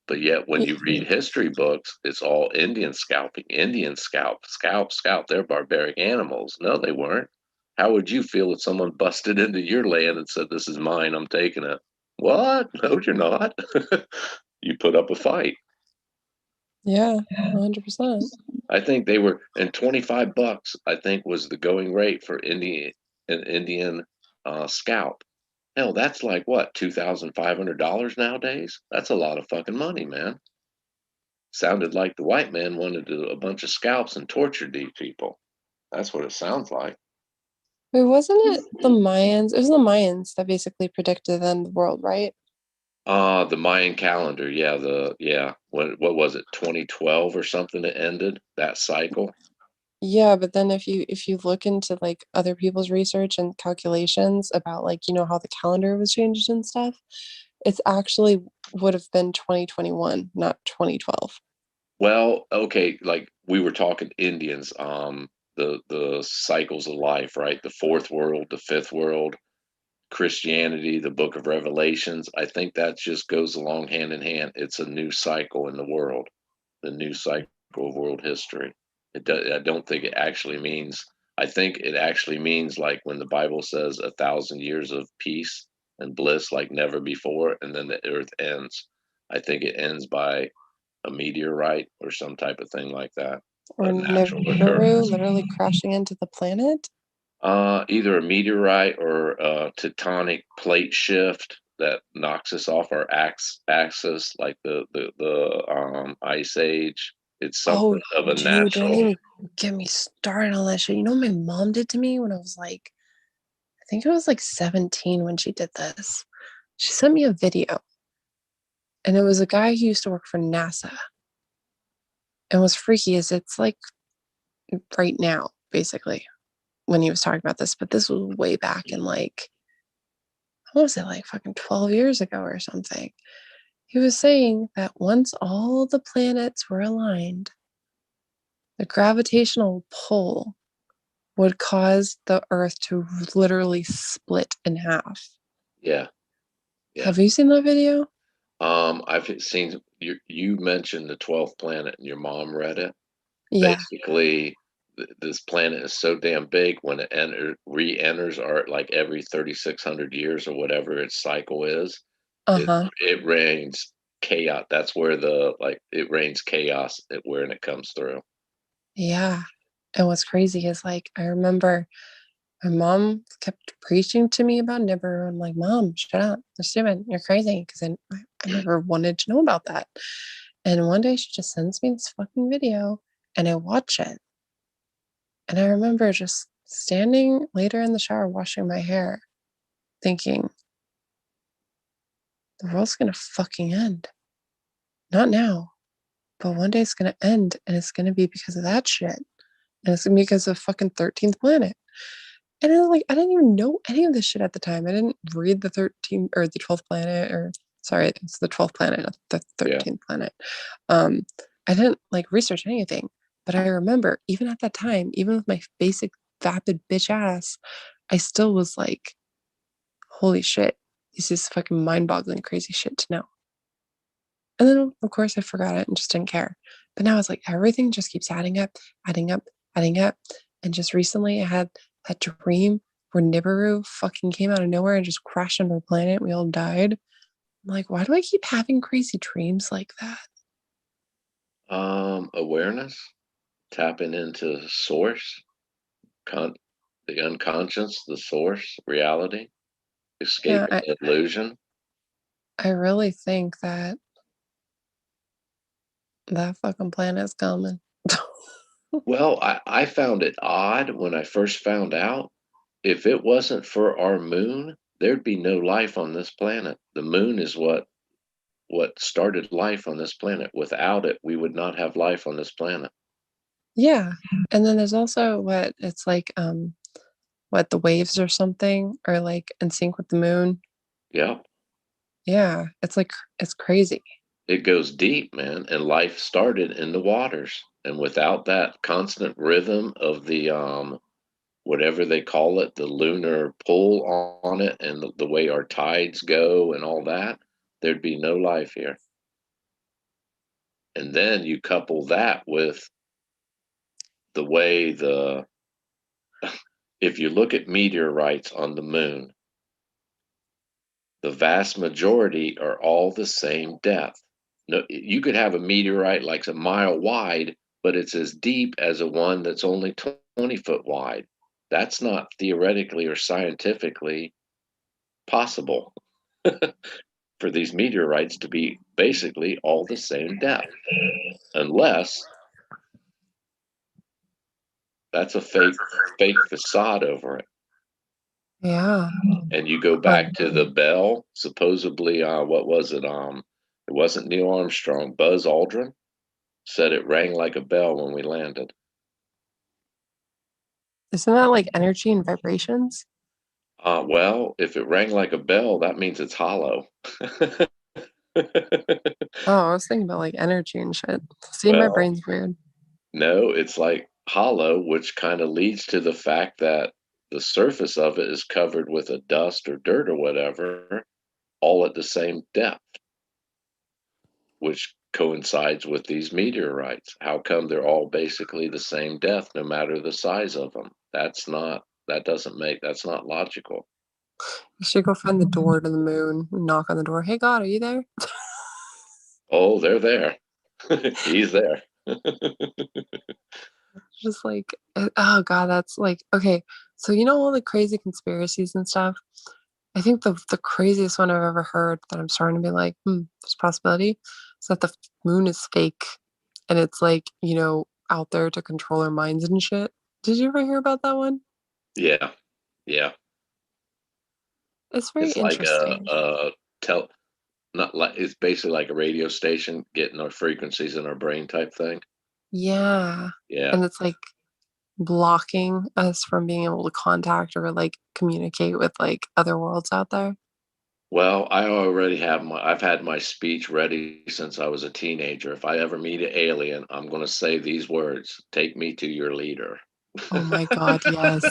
But yet, when you read history books, it's all Indian scalping. Indian scalp. They're barbaric animals. No, they weren't. How would you feel if someone busted into your land and said, "This is mine. I'm taking it"? What? No, you're not. You put up a fight.
Yeah. 100%.
I think they were, and $25, I think, was the going rate for an Indian scalp. Hell, that's like what, $2,500 nowadays? That's a lot of fucking money, man. Sounded like the white man wanted a bunch of scalps and tortured these people. That's what it sounds like.
Wait, wasn't it the Mayans? It was the Mayans that basically predicted the end of the world, right?
The Mayan calendar, yeah. What was it, 2012 or something that ended that cycle?
Yeah, but then if you look into like other people's research and calculations about like, how the calendar was changed and stuff, it's actually would have been 2021, not 2012.
Well, okay, like we were talking Indians, the cycles of life, right? The fourth world, the fifth world, Christianity, the book of Revelations. I think that just goes along hand in hand. It's a new cycle in the world, the new cycle of world history. I don't think it actually means, I think it actually means like when the Bible says 1,000 years of peace and bliss like never before, and then the earth ends. I think it ends by a meteorite or some type of thing like that,
Or
a natural
Nibiru
occurrence.
literally crashing into the planet.
Either a meteorite or a tectonic plate shift that knocks us off our axis, like the ice age. It's
Oh,
something of a
dude, don't
natural.
even get me started on that shit. You know what my mom did to me when I was like, I think I was like 17 when she did this. She sent me a video, and it was a guy who used to work for NASA. And what's freaky is it's like right now, basically, when he was talking about this, but this was way back in like, I want to say like fucking 12 years ago or something. He was saying that once all the planets were aligned, the gravitational pull would cause the Earth to literally split in half.
Yeah, yeah.
Have you seen that video?
I've seen you mentioned the 12th planet, and your mom read it.
Yeah.
Basically, this planet is so damn big when it re-enters art like every 3,600 years or whatever its cycle is.
Uh-huh.
It rains chaos. That's where it rains chaos when it comes through.
Yeah. And what's crazy is like I remember my mom kept preaching to me about Nibiru. I'm like, Mom, shut up. You're stupid. You're crazy. Because I never wanted to know about that. And one day she just sends me this fucking video and I watch it. And I remember just standing later in the shower washing my hair, thinking, the world's gonna fucking end. Not now, but one day it's gonna end, and it's gonna be because of that shit. And it's gonna be because of fucking 13th planet. And I was like, I didn't even know any of this shit at the time. I didn't read the 13th or the 12th planet, or sorry, it's the 12th planet, not the 13th planet. I didn't like research anything, but I remember even at that time, even with my basic vapid bitch ass, I still was like, holy shit, this is fucking mind-boggling crazy shit to know. And then of course I forgot it and just didn't care. But now it's like everything just keeps adding up, adding up, adding up. And just recently I had that dream where Nibiru fucking came out of nowhere and just crashed on our planet. We all died. I'm like, why do I keep having crazy dreams like that?
Awareness, tapping into source. The unconscious, the source, reality, escape
Yeah,
illusion.
I really think that that fucking planet's coming.
Well, I found it odd when I first found out. If it wasn't for our moon, there'd be no life on this planet. The moon is what started life on this planet. Without it, we would not have life on this planet.
Yeah. And then there's also it's like what the waves or something are like in sync with the moon.
Yeah.
Yeah. It's like it's crazy.
It goes deep, man, and life started in the waters. And without that constant rhythm of the whatever they call it, the lunar pull on it, and the way our tides go and all that, there'd be no life here. And then you couple that with the way if you look at meteorites on the moon, the vast majority are all the same depth. No, you could have a meteorite like a mile wide, but it's as deep as a one that's only 20 foot wide. That's not theoretically or scientifically possible for these meteorites to be basically all the same depth, unless that's a fake facade over it.
Yeah.
And you go back to the bell, supposedly, what was it? It wasn't Neil Armstrong. Buzz Aldrin said it rang like a bell when we landed.
Isn't that like energy and vibrations?
Well, if it rang like a bell, that means it's hollow.
Oh, I was thinking about like energy and shit. See, my
Well,
brain's weird.
no, it's like hollow, which kind of leads to the fact that the surface of it is covered with a dust or dirt or whatever, all at the same depth, which coincides with these meteorites. How come they're all basically the same depth, no matter the size of them? That's not logical.
You should go find the door to the moon, knock on the door. Hey, God, are you there?
Oh, they're there. He's there.
Just like, oh God, that's like, okay. So, you know, all the crazy conspiracies and stuff. I think the craziest one I've ever heard that I'm starting to be like, there's a possibility is that the moon is fake and it's like, you know, out there to control our minds and shit. Did you ever hear about that one?
Yeah, yeah.
It's very
It's like
interesting.
tel not like it's basically like a radio station getting our frequencies in our brain type thing.
Yeah.
Yeah.
And it's like blocking us from being able to contact or like communicate with like other worlds out there.
Well, I've had my speech ready since I was a teenager. If I ever meet an alien, I'm going to say these words: "Take me to your leader."
Oh my God, yes.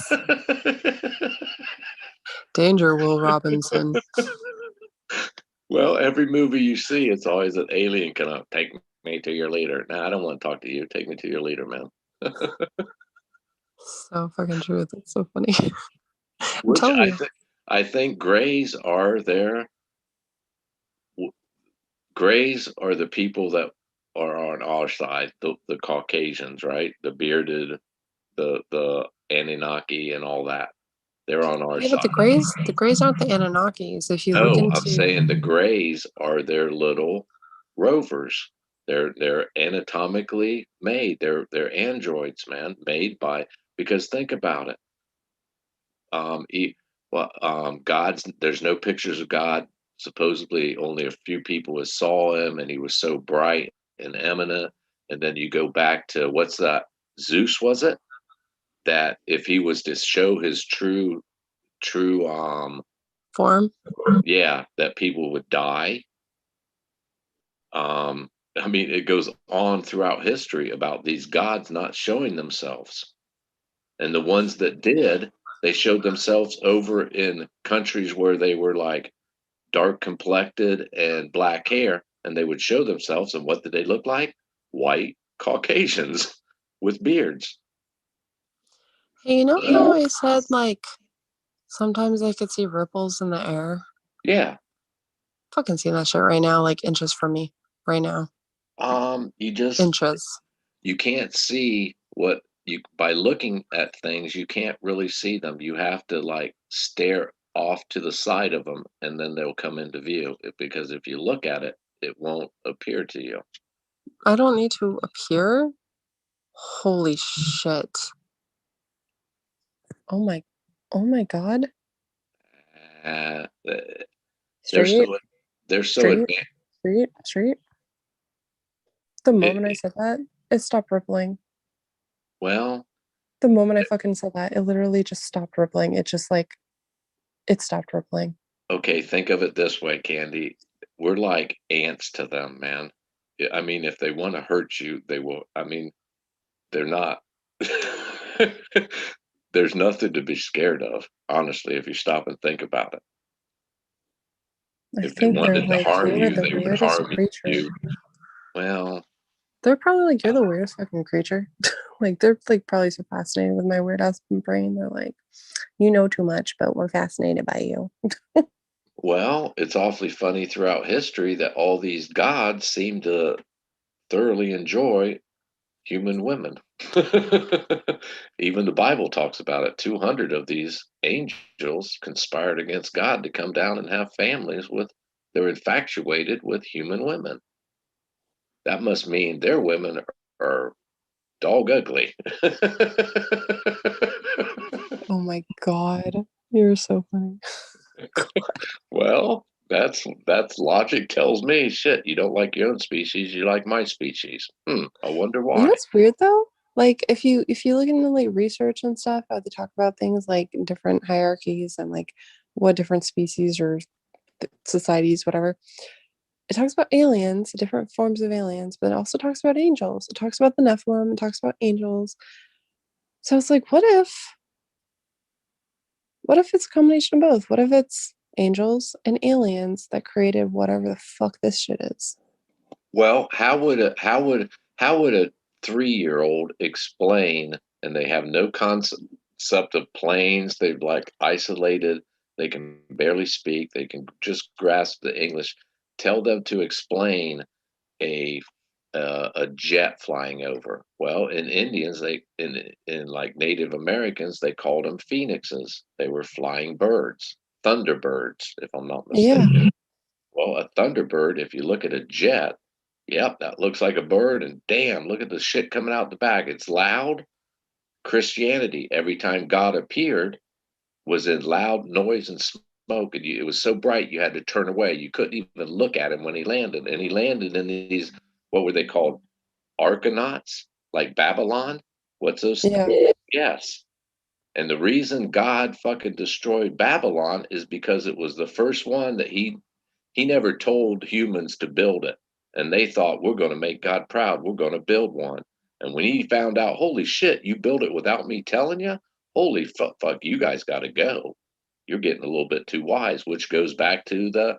Danger, Will Robinson.
Well, every movie you see, it's always an alien kind of take me to your leader. Nah, I don't want to talk to you. Take me to your leader, man.
So fucking true. That's so funny. I'm
Which
telling you.
I think Greys are there. Greys are the people that are on our side, the Caucasians, right? The bearded, the Anunnaki and all that. They're on our
Yeah, but
side.
the Greys aren't the Anunnakis. If you look
No, I'm
into
saying the Greys are their little rovers. They're anatomically made. They're androids, man, made by because think about it. God's there's no pictures of God. Supposedly, only a few people saw him, and he was so bright and eminent. And then you go back to what's that? Zeus was it? That if he was to show his true
form.
yeah, that people would die. I mean, it goes on throughout history about these gods not showing themselves. And the ones that did, they showed themselves over in countries where they were like dark complected and black hair, and they would show themselves. And what did they look like? White Caucasians with beards.
Hey, you know how I said like sometimes I could see ripples in the air?
Yeah.
Fucking seeing that shit right now, like inches from me. Right now.
You just
Inches.
you can't see what you by looking at things, you can't really see them. You have to like stare off to the side of them, and then they'll come into view. Because if you look at it, it won't appear to you.
I don't need to appear. Holy shit. Oh my God.
They're
Straight,
so they're so
straight,
advanced.
straight. The moment I said that, it stopped rippling.
Well,
The moment I fucking said that, it literally just stopped rippling. It just like, it stopped rippling.
okay, think of it this way, Candy. We're like ants to them, man. I mean, if they want to hurt you, they will. I mean, they're not. There's nothing to be scared of, honestly, if you stop and think about it.
I
If they
think they're
wanted to
like,
harm
you're
you,
the
they would
weirdest
harm
creature.
you. Well,
They're probably like, you're the weirdest fucking creature. Like, they're like probably so fascinated with my weird ass brain. They're like, you know too much, but we're fascinated by you.
well, it's awfully funny throughout history that all these gods seem to thoroughly enjoy human women. Even the Bible talks about it. 200 of these angels conspired against God to come down and have families with, they're infatuated with human women. That must mean their women are dog ugly.
Oh my God. You're so funny.
Well, that's logic tells me shit. You don't like your own species, you like my species. I wonder
You know
why.
what's weird though? Like if you look into like research and stuff, how they talk about things like different hierarchies and like what different species or societies, whatever. It talks about aliens, different forms of aliens, but it also talks about angels. It talks about the Nephilim, it talks about angels. So it's like, what if it's a combination of both? What if it's angels and aliens that created whatever the fuck this shit is?
Well, how would a 3-year-old explain? And they have no concept of planes. They've like isolated. They can barely speak. They can just grasp the English. Tell them to explain a a jet flying over. Well, in Indians, in like Native Americans, they called them phoenixes. They were flying birds, thunderbirds, if I'm not
Yeah.
mistaken. Well, a thunderbird, if you look at a jet, yep, that looks like a bird, and damn, look at the shit coming out the back. It's loud. Christianity, every time God appeared, was in loud noise and smoke, and it was so bright you had to turn away. You couldn't even look at him when he landed. And he landed in these, what were they called? Arkanauts, like Babylon? What's those?
Yeah.
Yes. And the reason God fucking destroyed Babylon is because it was the first one that he never told humans to build it. And they thought, we're going to make God proud. We're going to build one. And when he found out, holy shit, you built it without me telling you? Holy fuck, you guys got to go. You're getting a little bit too wise, which goes back to the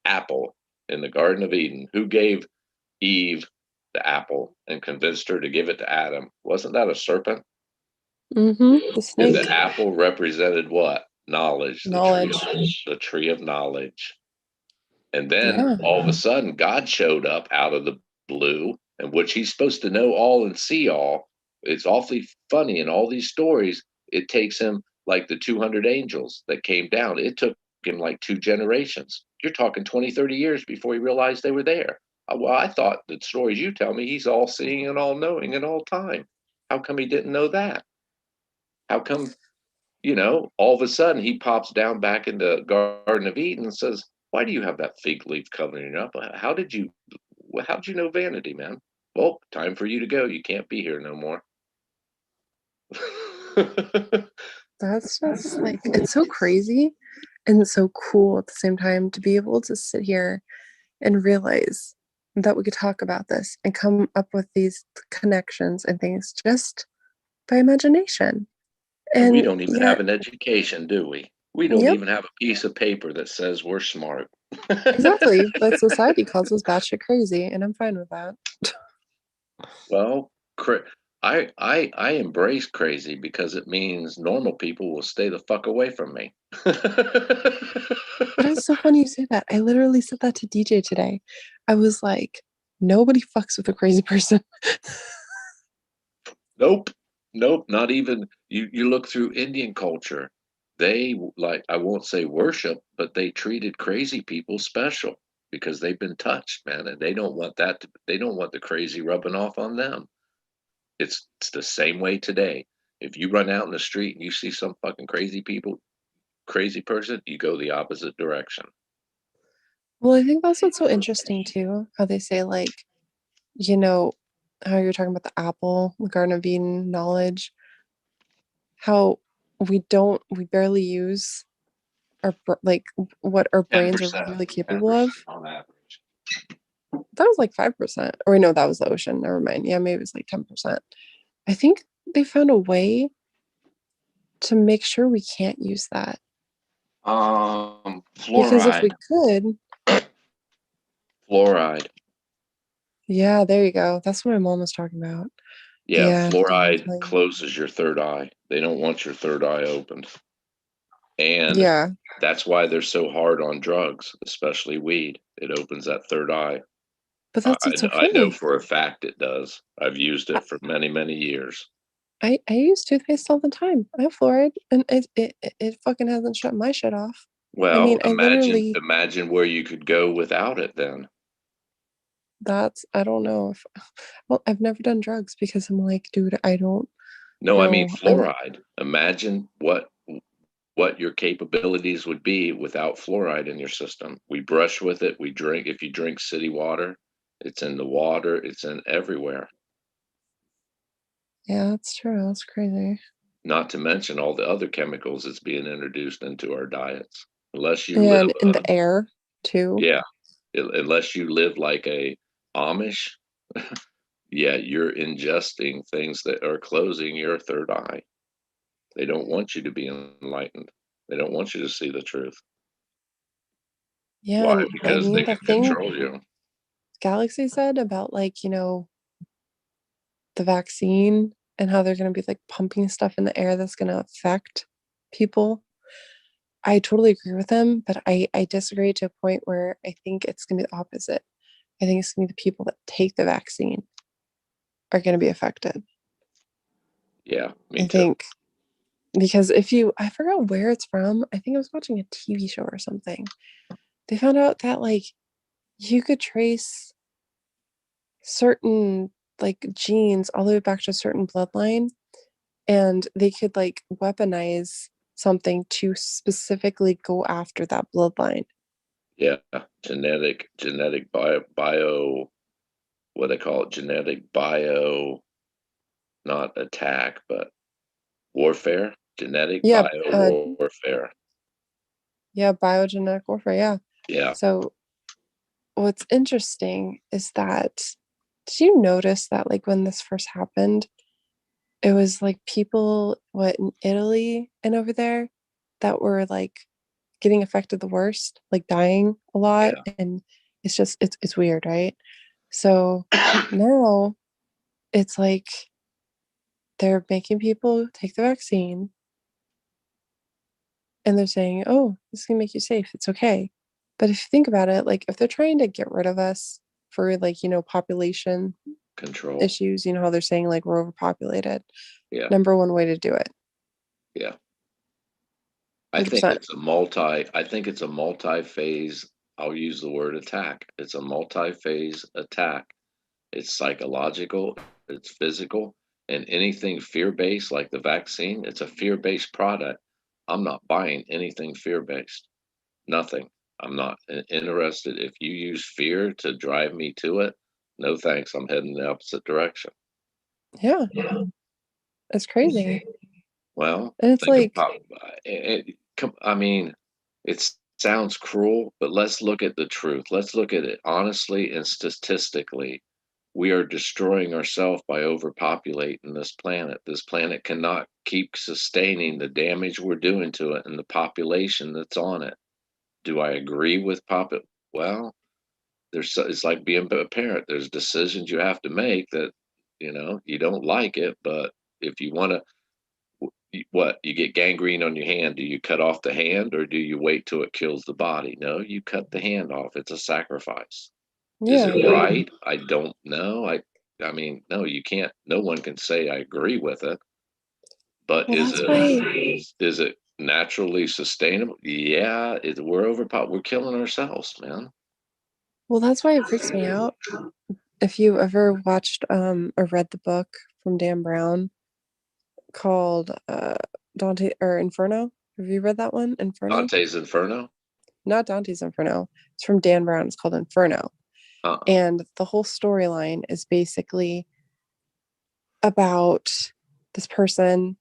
apple in the Garden of Eden. Who gave Eve the apple and convinced her to give it to Adam? Wasn't that a serpent?
The
And
snake.
the apple represented what? Knowledge,
Knowledge.
the tree of knowledge. And then
Yeah.
all of a sudden, God showed up out of the blue, and which he's supposed to know all and see all. It's awfully funny in all these stories. It takes him like the 200 angels that came down. It took him like 2 generations. You're talking 20, 30 years before he realized they were there. Well, I thought the stories you tell me, he's all seeing and all knowing and all time. How come he didn't know that? How come, all of a sudden he pops down back into Garden of Eden and says, why do you have that fig leaf covering you up? How'd you know vanity, man? Well, time for you to go. You can't be here no more.
That's just like, it's so crazy and so cool at the same time to be able to sit here and realize that we could talk about this and come up with these connections and things just by imagination.
And we
And
don't even have an education, do we? We don't
yep,
even have a piece of paper that says we're smart.
exactly. But society calls us batshit crazy, and I'm fine with that.
Well, I embrace crazy because it means normal people will stay the fuck away from me.
But it's so funny you say that. I literally said that to DJ today. I was like, nobody fucks with a crazy person.
Nope. Nope, not even you look through Indian culture. They like I won't say worship, but they treated crazy people special because they've been touched, man, and they don't want they don't want the crazy rubbing off on them. It's the same way today. If you run out in the street and you see some fucking crazy person, you go the opposite direction.
Well, I think that's what's so interesting too, how they say like, you know, how you're talking about the apple, the Garden of Eden knowledge, how we barely use like what our brains are
10%,
really capable
10%
of.
on average.
That was like 5%. Or no, that was the ocean. Never mind. Yeah, maybe it was like 10%. I think they found a way to make sure we can't use that. Because if
Fluoride,
we could,
fluoride.
yeah, there you go. That's what my mom was talking about.
Yeah,
Yeah, didn't even
fluoride
tell you.
closes your third eye. They don't want your third eye opened. And
Yeah,
that's why they're so hard on drugs, especially weed. It opens that third eye.
but that's what's so
I know
funny.
for a fact it does. I've used it for many, many years.
I use toothpaste all the time. I have fluoride, and it fucking hasn't shut my shit off. I
Well,
mean, I literally
imagine where you could go without it then.
I don't know if well, I've never done drugs because I'm like, dude, I don't
No, I mean
know.
fluoride. Imagine what your capabilities would be without fluoride in your system. We brush with it, we drink. If you drink city water, it's in the water, it's in everywhere.
Yeah, that's true. That's crazy.
Not to mention all the other chemicals that's being introduced into our diets. Unless you live
And in the air too.
yeah, unless you live like a Amish, yeah, you're ingesting things that are closing your third eye. They don't want you to be enlightened. They don't want you to see the truth.
Yeah,
Why?
and I
Because
mean
they
the
can
thing
control you.
Galaxy said about like, the vaccine and how they're gonna be like pumping stuff in the air that's gonna affect people. I totally agree with them, but I disagree to a point where I think it's gonna be the opposite. I think it's gonna be the people that take the vaccine are gonna be affected.
Yeah, me
I
too.
think because if you I forgot where it's from. I think I was watching a TV show or something. They found out that like you could trace certain like genes all the way back to a certain bloodline, and they could like weaponize something to specifically go after that bloodline.
Yeah, genetic bio, what they call it, genetic bio, not attack, but warfare, genetic
Yeah,
bio warfare.
yeah, biogenetic warfare. Yeah.
Yeah,
So what's interesting is that did you notice that like when this first happened, it was like people what in Italy and over there that were like getting affected the worst, like dying a lot,
yeah.
and it's weird, right? So now it's like they're making people take the vaccine and they're saying, oh, this is gonna make you safe. It's okay. But if you think about it, like if they're trying to get rid of us for like, population
Control.
issues, how they're saying like we're overpopulated,
Yeah,
number one way to do it.
yeah. I
100%.
think it's a multi-phase, I'll use the word attack. It's a multi-phase attack. It's psychological, it's physical, and anything fear-based like the vaccine, it's a fear-based product. I'm not buying anything fear-based. Nothing. I'm not interested. If you use fear to drive me to it, no thanks. I'm heading the opposite direction.
Yeah, it's crazy.
Well,
And it's
think
like,
about I mean, it sounds cruel, but let's look at the truth. Let's look at it honestly and statistically. We are destroying ourselves by overpopulating this planet. This planet cannot keep sustaining the damage we're doing to it and the population that's on it. Do I agree with Well, it's like being a parent. There's decisions you have to make that, you don't like it, but if you want to what you get gangrene on your hand, do you cut off the hand or do you wait till it kills the body? No, you cut the hand off. It's a sacrifice. Is it
yeah,
right? I don't know. I mean, no, you can't. No one can say I agree with it. But
Well,
is
that's
it
why.
is it naturally sustainable? Yeah, we're killing ourselves, man.
Well, that's why it freaks me out. If you ever watched or read the book from Dan Brown called Dante or Inferno, have you read that one? Inferno?
Dante's Inferno.
Not Dante's Inferno. It's from Dan Brown. It's called Inferno.
Uh-uh.
And the whole storyline is basically about this person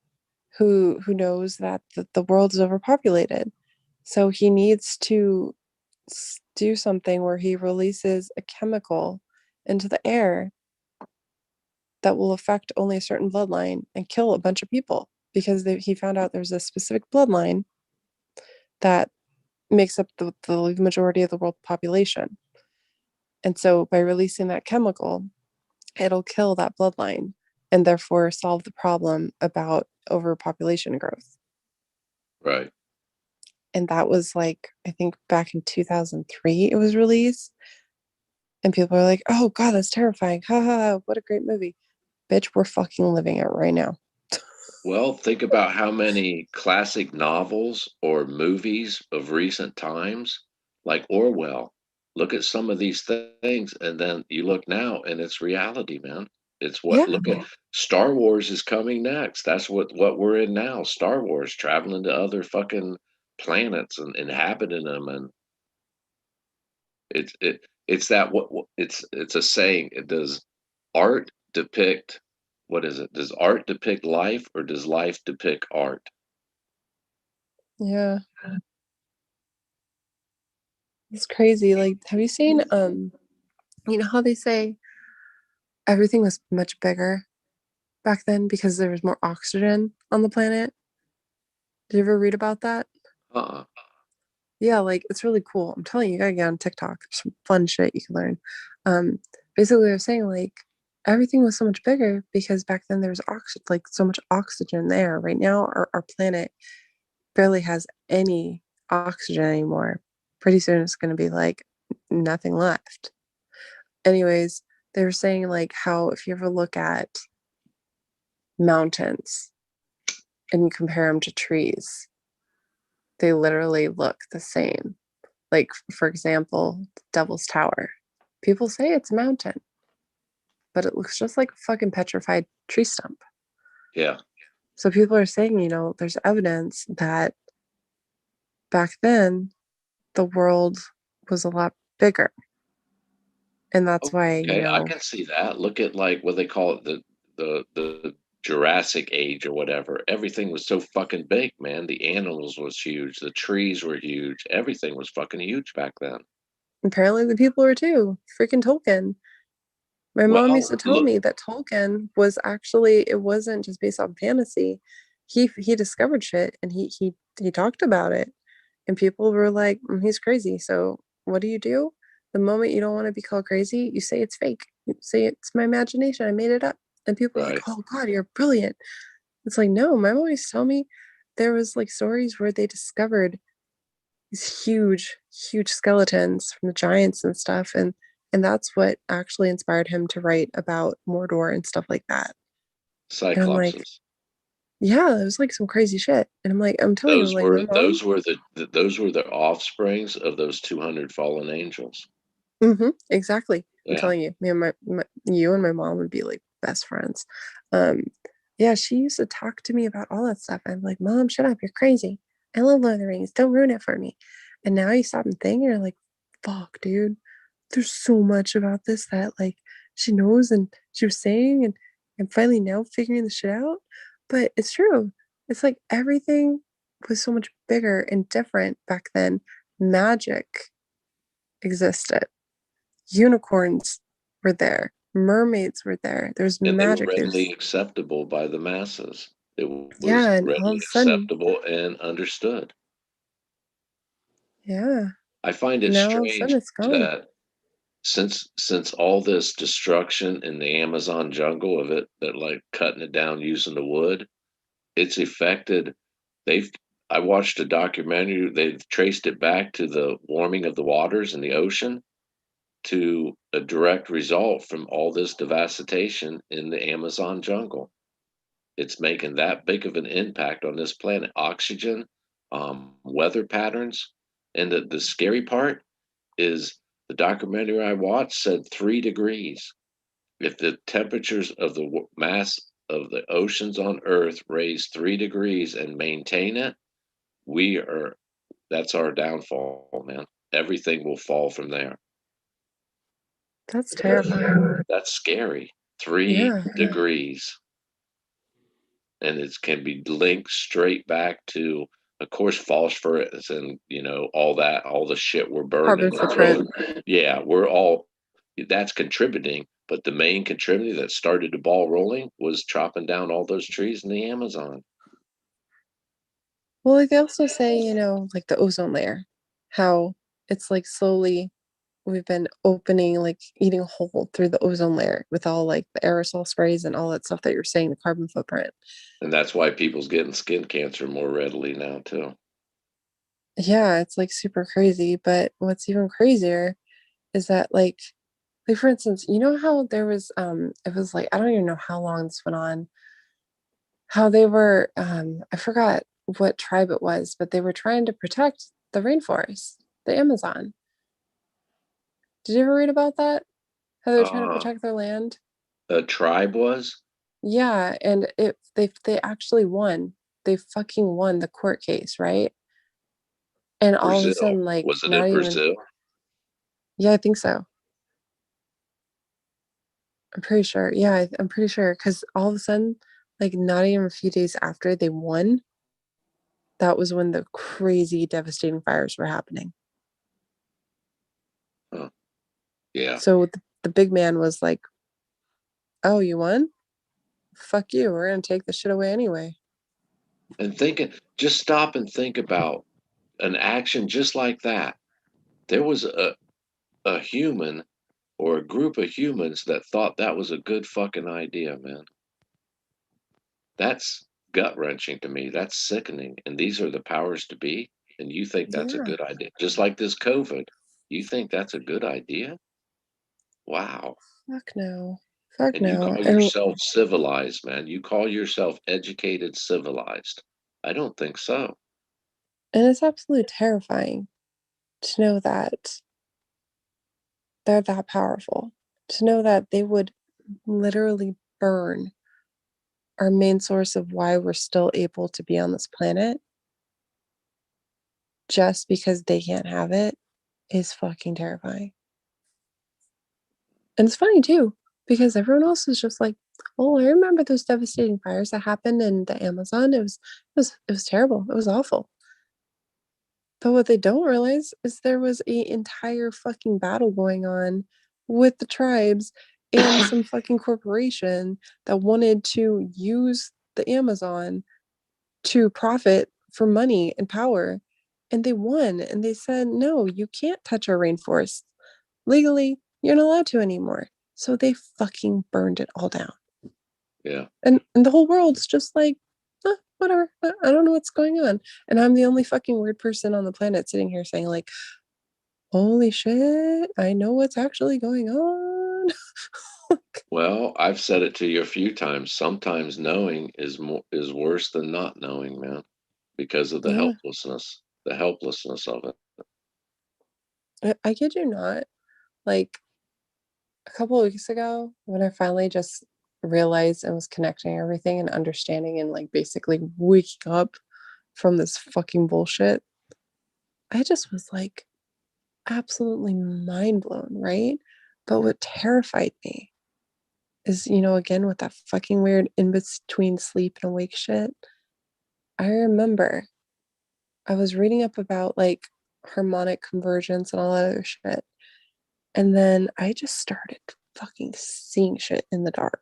who knows that the world is overpopulated. So he needs to do something where he releases a chemical into the air that will affect only a certain bloodline and kill a bunch of people because he found out there's a specific bloodline that makes up the majority of the world population. And so by releasing that chemical, it'll kill that bloodline and therefore solve the problem about overpopulation growth.
Right.
And that was like, I think back in 2003, it was released. And people are like, oh God, that's terrifying. Ha ha, what a great movie. Bitch, we're fucking living it right now.
Well, think about how many classic novels or movies of recent times, like Orwell. Look at some of these things, and then you look now, and it's reality, man. It's what
Yeah.
look at Star Wars is coming next. That's what we're in now. Star Wars traveling to other fucking planets and inhabiting them, and it's that what it's a saying. Does art depict what is it? Does art depict life or does life depict art?
Yeah. It's crazy. Like, have you seen you know how they say everything was much bigger back then because there was more oxygen on the planet? Did you ever read about that?
Uh-uh.
Yeah, like it's really cool. I'm telling you, you gotta get on TikTok. There's some fun shit you can learn. Um, basically they're saying like everything was so much bigger because back then there was like so much oxygen there. Right now our planet barely has any oxygen anymore. Pretty soon it's gonna be like nothing left. Anyways, they were saying like how if you ever look at mountains and you compare them to trees, they literally look the same. Like, for example, the Devil's Tower. People say it's a mountain, but it looks just like a fucking petrified tree stump.
Yeah.
So people are saying, you know, there's evidence that back then the world was a lot bigger. And that's why, you
Okay, I
know,
can see that. Look at like what they call it, the Jurassic age or whatever. Everything was so fucking big, man. The animals was huge, the trees were huge, everything was fucking huge back then.
apparently the people were too. Freaking Tolkien. My mom used to
Well,
tell
look,
me that Tolkien was actually it wasn't just based on fantasy. He discovered shit and he talked about it. And people were like, he's crazy. So what do you do? The moment you don't want to be called crazy, you say it's fake. You say it's my imagination. I made it up. And people are like,
right.
oh God, you're brilliant. It's like, no, my mom used to tell me there was like stories where they discovered these huge, huge skeletons from the giants and stuff. And that's what actually inspired him to write about Mordor and stuff like that. And I'm like,
Cyclopses.
yeah, it was like some crazy shit. And I'm like, I'm telling you, like my mom.
Those were the offsprings of those 200 fallen angels.
Exactly. I'm
Yeah.
telling you, me and you and my mom would be like best friends. Um, yeah, she used to talk to me about all that stuff. I'm like, Mom, shut up, you're crazy. I love Lord of the Rings. Don't ruin it for me. And now you stop and think, and you're like, fuck, dude. There's so much about this that like she knows and she was saying, and I'm finally now figuring the shit out. But it's true. It's like everything was so much bigger and different back then. Magic existed, unicorns were there, mermaids were there, there's
And they were
magic,
readily
there's
acceptable by the masses. It
yeah,
was
and all of
readily
a sudden,
acceptable and understood.
yeah,
I find it
now all of a sudden
strange
it's gone.
that since all this destruction in the Amazon jungle of it, that like cutting it down using the wood, it's affected. They've I watched a documentary. They've traced it back to the warming of the waters in the ocean to a direct result from all this devastation in the Amazon jungle. it's making that big of an impact on this planet. Oxygen, weather patterns, and the scary part is the documentary I watched said 3 degrees. If the temperatures of the mass of the oceans on Earth raise 3 degrees and maintain it, we are that's our downfall, man. Everything will fall from there.
That's terrifying.
That's scary. 3 degrees. And it can be linked straight back to, of course, phosphorus and all that, all the shit we're burning.
Carbon footprint.
Yeah, that's contributing, but the main contributor that started the ball rolling was chopping down all those trees in the Amazon.
Well, like they also say, like the ozone layer, how it's like slowly we've been opening, like eating a hole through the ozone layer with all like the aerosol sprays and all that stuff that you're saying, the carbon footprint.
And that's why people's getting skin cancer more readily now too.
Yeah, it's like super crazy. But what's even crazier is that like for instance, you know how there was it was like I don't even know how long this went on, how they were I forgot what tribe it was, but they were trying to protect the rainforest, the Amazon. Did you ever read about that? How they're trying to protect their land?
A tribe was?
Yeah, and they actually won. They fucking won the court case, right? And all of a
Brazil.
sudden, like
Was it
not
in
even
Brazil?
yeah, I think so. I'm pretty sure. Yeah, I'm pretty sure because all of a sudden, like not even a few days after they won, that was when the crazy devastating fires were happening.
Huh. Yeah.
So the big man was like, "Oh, you won? Fuck you. We're gonna take the shit away anyway."
And just stop and think about an action just like that. There was a human or a group of humans that thought that was a good fucking idea, man. That's gut wrenching to me. That's sickening. And these are the powers to be. And you think that's a
Yeah.
good idea. Just like this COVID. You think that's a good idea? Wow.
Fuck no. Fuck
And you
no.
call
And
yourself civilized, man. You call yourself educated, civilized. I don't think so.
it's absolutely terrifying to know that they're that powerful. To know that they would literally burn our main source of why we're still able to be on this planet just because they can't have it is fucking terrifying. And it's funny too, because everyone else is just like, oh, I remember those devastating fires that happened in the Amazon. It was terrible. It was awful. But what they don't realize is there was a entire fucking battle going on with the tribes and some fucking corporation that wanted to use the Amazon to profit for money and power. And they won. And they said, no, you can't touch our rainforest. Legally, you're not allowed to anymore. So they fucking burned it all down.
Yeah.
And the whole world's just like, whatever. I don't know what's going on. And I'm the only fucking weird person on the planet sitting here saying, like, holy shit, I know what's actually going on.
Well, I've said it to you a few times. Sometimes knowing is worse than not knowing, man, because of the
Yeah.
helplessness of it.
I kid you not. Like a couple of weeks ago, when I finally just realized and was connecting everything and understanding and like basically waking up from this fucking bullshit, I just was like absolutely mind blown, right? But what terrified me is, again, with that fucking weird in between sleep and awake shit, I remember I was reading up about like harmonic convergence and all that other shit. And then I just started fucking seeing shit in the dark.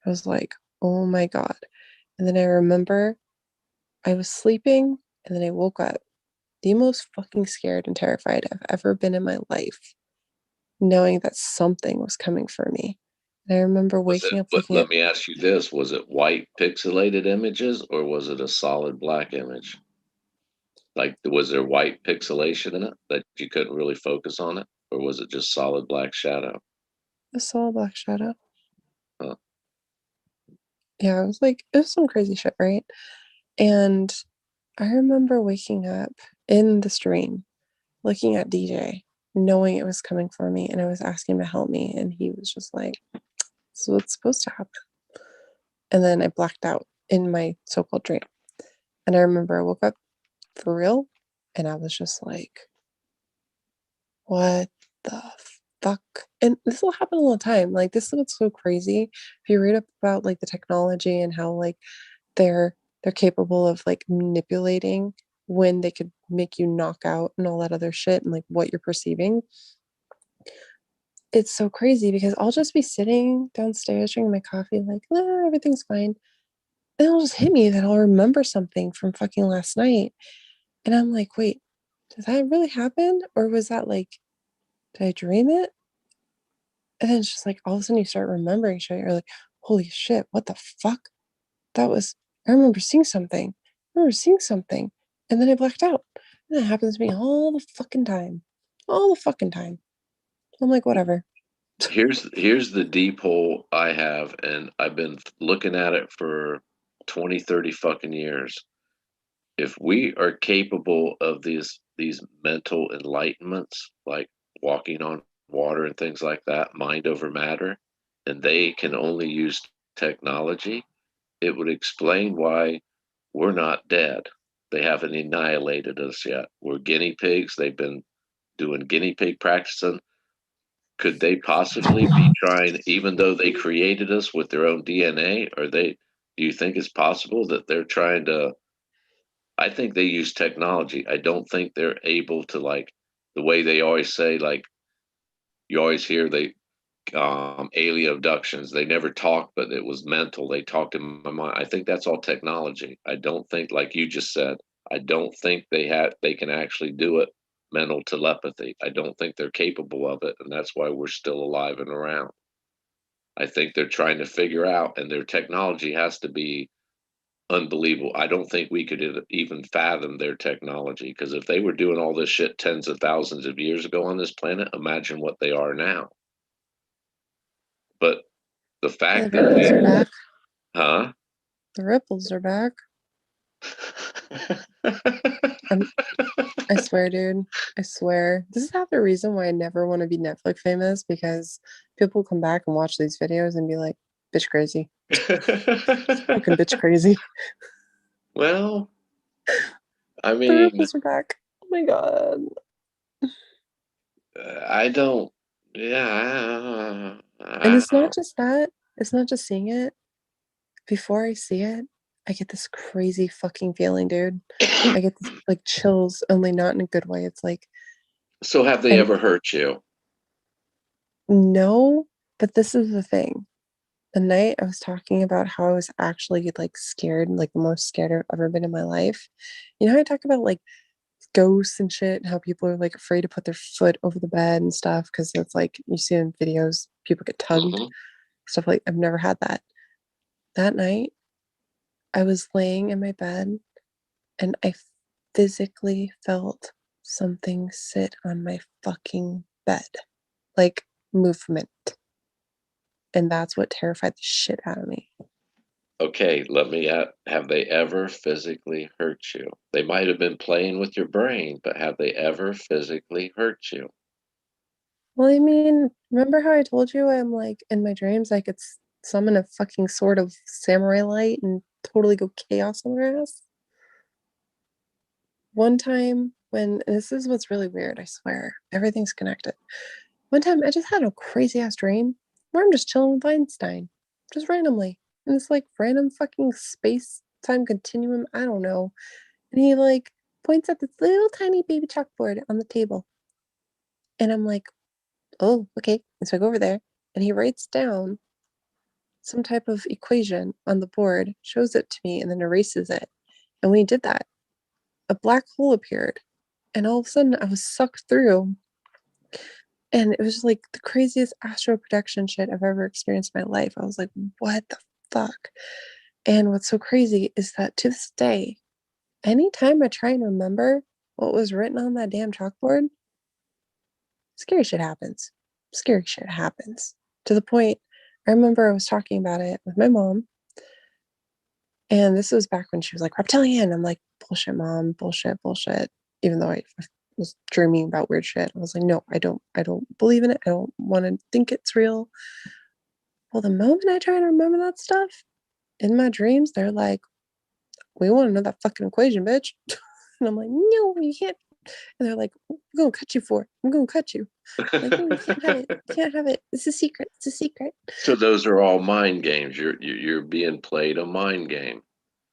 I was like, oh my God. And then I remember I was sleeping and then I woke up the most fucking scared and terrified I've ever been in my life, knowing that something was coming for me. And I remember waking up looking
Let
at
me ask you this, was it white pixelated images or was it a solid black image? Like, was there white pixelation in it that you couldn't really focus on it? Or was it just solid black shadow?
a solid black shadow.
Huh.
Yeah, it was some crazy shit, right? And I remember waking up in the stream, looking at DJ, knowing it was coming for me, and I was asking him to help me, and he was just like, "This is what's supposed to happen." And then I blacked out in my so-called dream. And I remember I woke up for real, and I was just like, "What the fuck?" And this will happen all the time. Like, this is what's so crazy. If you read up about like the technology and how like they're capable of like manipulating when they could make you knock out and all that other shit and like what you're perceiving. It's so crazy because I'll just be sitting downstairs drinking my coffee, like, everything's fine. And it'll just hit me that I'll remember something from fucking last night. And I'm like, wait, did that really happen? Or was that like, did I dream it? And then it's just like all of a sudden you start remembering shit. You're like, holy shit, what the fuck? That was, I remember seeing something. I remember seeing something. And then I blacked out. And that happens to me all the fucking time. All the fucking time. I'm like, whatever.
Here's the deep hole I have, and I've been looking at it for 20, 30 fucking years. If we are capable of these mental enlightenments, like walking on water and things like that, mind over matter, and they can only use technology, it would explain why we're not dead. They haven't annihilated us yet. We're guinea pigs. They've been doing guinea pig practicing. Could they possibly be trying, even though they created us with their own DNA, do you think it's possible that they're trying to? I think they use technology. I don't think they're able to, like, the way they always say, like, you always hear alien abductions. They never talked, but it was mental. They talked in my mind. I think that's all technology. I don't think, like you just said, I don't think they can actually do it. Mental telepathy. I don't think they're capable of it, and that's why we're still alive and around. I think they're trying to figure out, and their technology has to be unbelievable. I don't think we could even fathom their technology, because if they were doing all this shit tens of thousands of years ago on this planet, imagine what they are now. But the
The
fact that
ripples are back.
huh?
The ripples are back. I swear, dude. I swear. This is half the reason why I never want to be Netflix famous, because people come back and watch these videos and be like, bitch crazy. Fucking bitch crazy.
Well, I
The
mean,
ripples are back. Oh my god.
I don't. Yeah,
And
I
it's not just that. It's not just seeing it. Before I see it, I get this crazy fucking feeling, dude. I get this like chills, only not in a good way. It's like,
So, have they
and
ever hurt you?
no, but this is the thing. The night I was talking about how I was actually like scared, like the most scared I've ever been in my life. You know how I talk about like ghosts and shit, and how people are like afraid to put their foot over the bed and stuff because it's like you see in videos people get tugged,
Mhm.
stuff like I've never had that. That night I was laying in my bed and I physically felt something sit on my fucking bed, like movement. And that's what terrified the shit out of me.
Okay, let me have they ever physically hurt you? They might have been playing with your brain, but have they ever physically hurt you?
Well, I mean, remember how I told you I'm like in my dreams I could summon a fucking sword of samurai light and totally go chaos on their ass? One time when, and this is what's really weird, I swear, everything's connected. One time I just had a crazy ass dream where I'm just chilling with Einstein, just randomly. In this like random fucking space time continuum, I don't know. And he like points at this little tiny baby chalkboard on the table. And I'm like, oh, okay. And so I go over there and he writes down some type of equation on the board, shows it to me, and then erases it. And when he did that, a black hole appeared. And all of a sudden I was sucked through. And it was just like the craziest astral projection shit I've ever experienced in my life. I was like, what the fuck? And what's so crazy is that to this day, anytime I try and remember what was written on that damn chalkboard, scary shit happens. Scary shit happens. To the point, I remember I was talking about it with my mom, And this was back when she was like, reptilian. I'm like, bullshit, mom, bullshit, bullshit. Even though I was dreaming about weird shit. I was like, no, I don't believe in it. I don't want to think it's real. Well, the moment I try to remember that stuff in my dreams, they're like, we want to know that fucking equation, bitch. And I'm like, no, you can't. And they're like, we're gonna cut you for it. I'm gonna cut you. I'm like, no, you can't have it. You can't have it. It's a secret. It's a secret.
So those are all mind games. You're being played a mind game.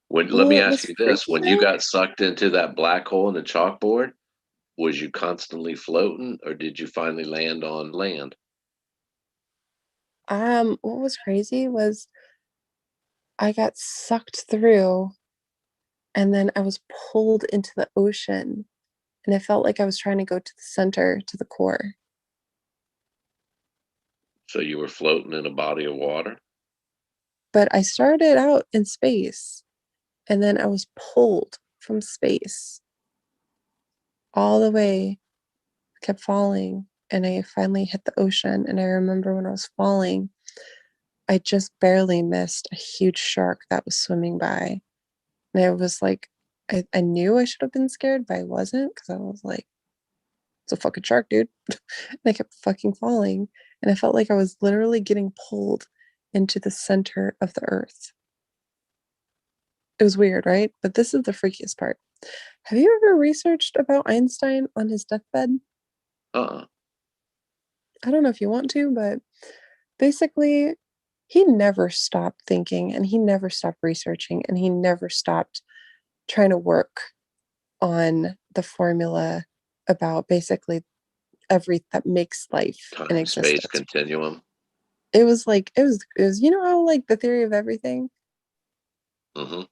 Let
Well,
me
it
ask
was
you this:
freaky
when you
though.
got sucked into that black hole in the chalkboard, was you constantly floating, or did you finally land on land?
What was crazy was I got sucked through and then I was pulled into the ocean and it felt like I was trying to go to the center, to the core.
So you were floating in a body of water.
But I started out in space and then I was pulled from space all the way, kept falling, and I finally hit the ocean. And I remember when I was falling, I just barely missed a huge shark that was swimming by. And I was like, I knew I should have been scared, but I wasn't because I was like, it's a fucking shark, dude. And I kept fucking falling. And I felt like I was literally getting pulled into the center of the earth. It was weird, right? But this is the freakiest part. Have you ever researched about Einstein on his deathbed?
Uh-uh.
I don't know if you want to, but basically, he never stopped thinking and he never stopped researching and he never stopped trying to work on the formula about basically every that makes life in
Time space
existence.
continuum.
It was like it was you know how like the theory of everything?
Mm-hmm.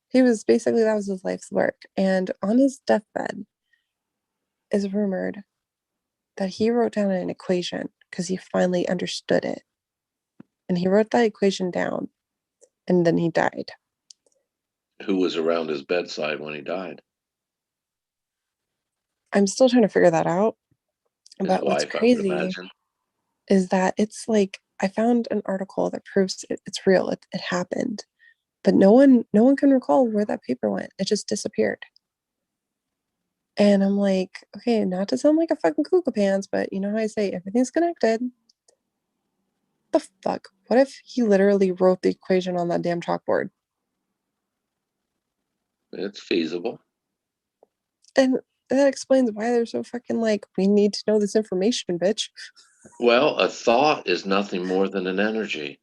He was basically that was his life's work. And on his deathbed is rumored that he wrote down an equation because he finally understood it. And he wrote that equation down and then he died.
Who was around his bedside when he died?
I'm still trying to figure that out.
His
But what's
wife, I would
crazy
imagine.
is that it's like I found an article that proves it's real. It happened. But no one can recall where that paper went. It just disappeared. And I'm like, okay, not to sound like a fucking cuckoo pants, but you know how I say everything's connected. The fuck? What if he literally wrote the equation on that damn chalkboard?
It's feasible.
And that explains why they're so fucking like, we need to know this information, bitch.
Well, a thought is nothing more than an energy.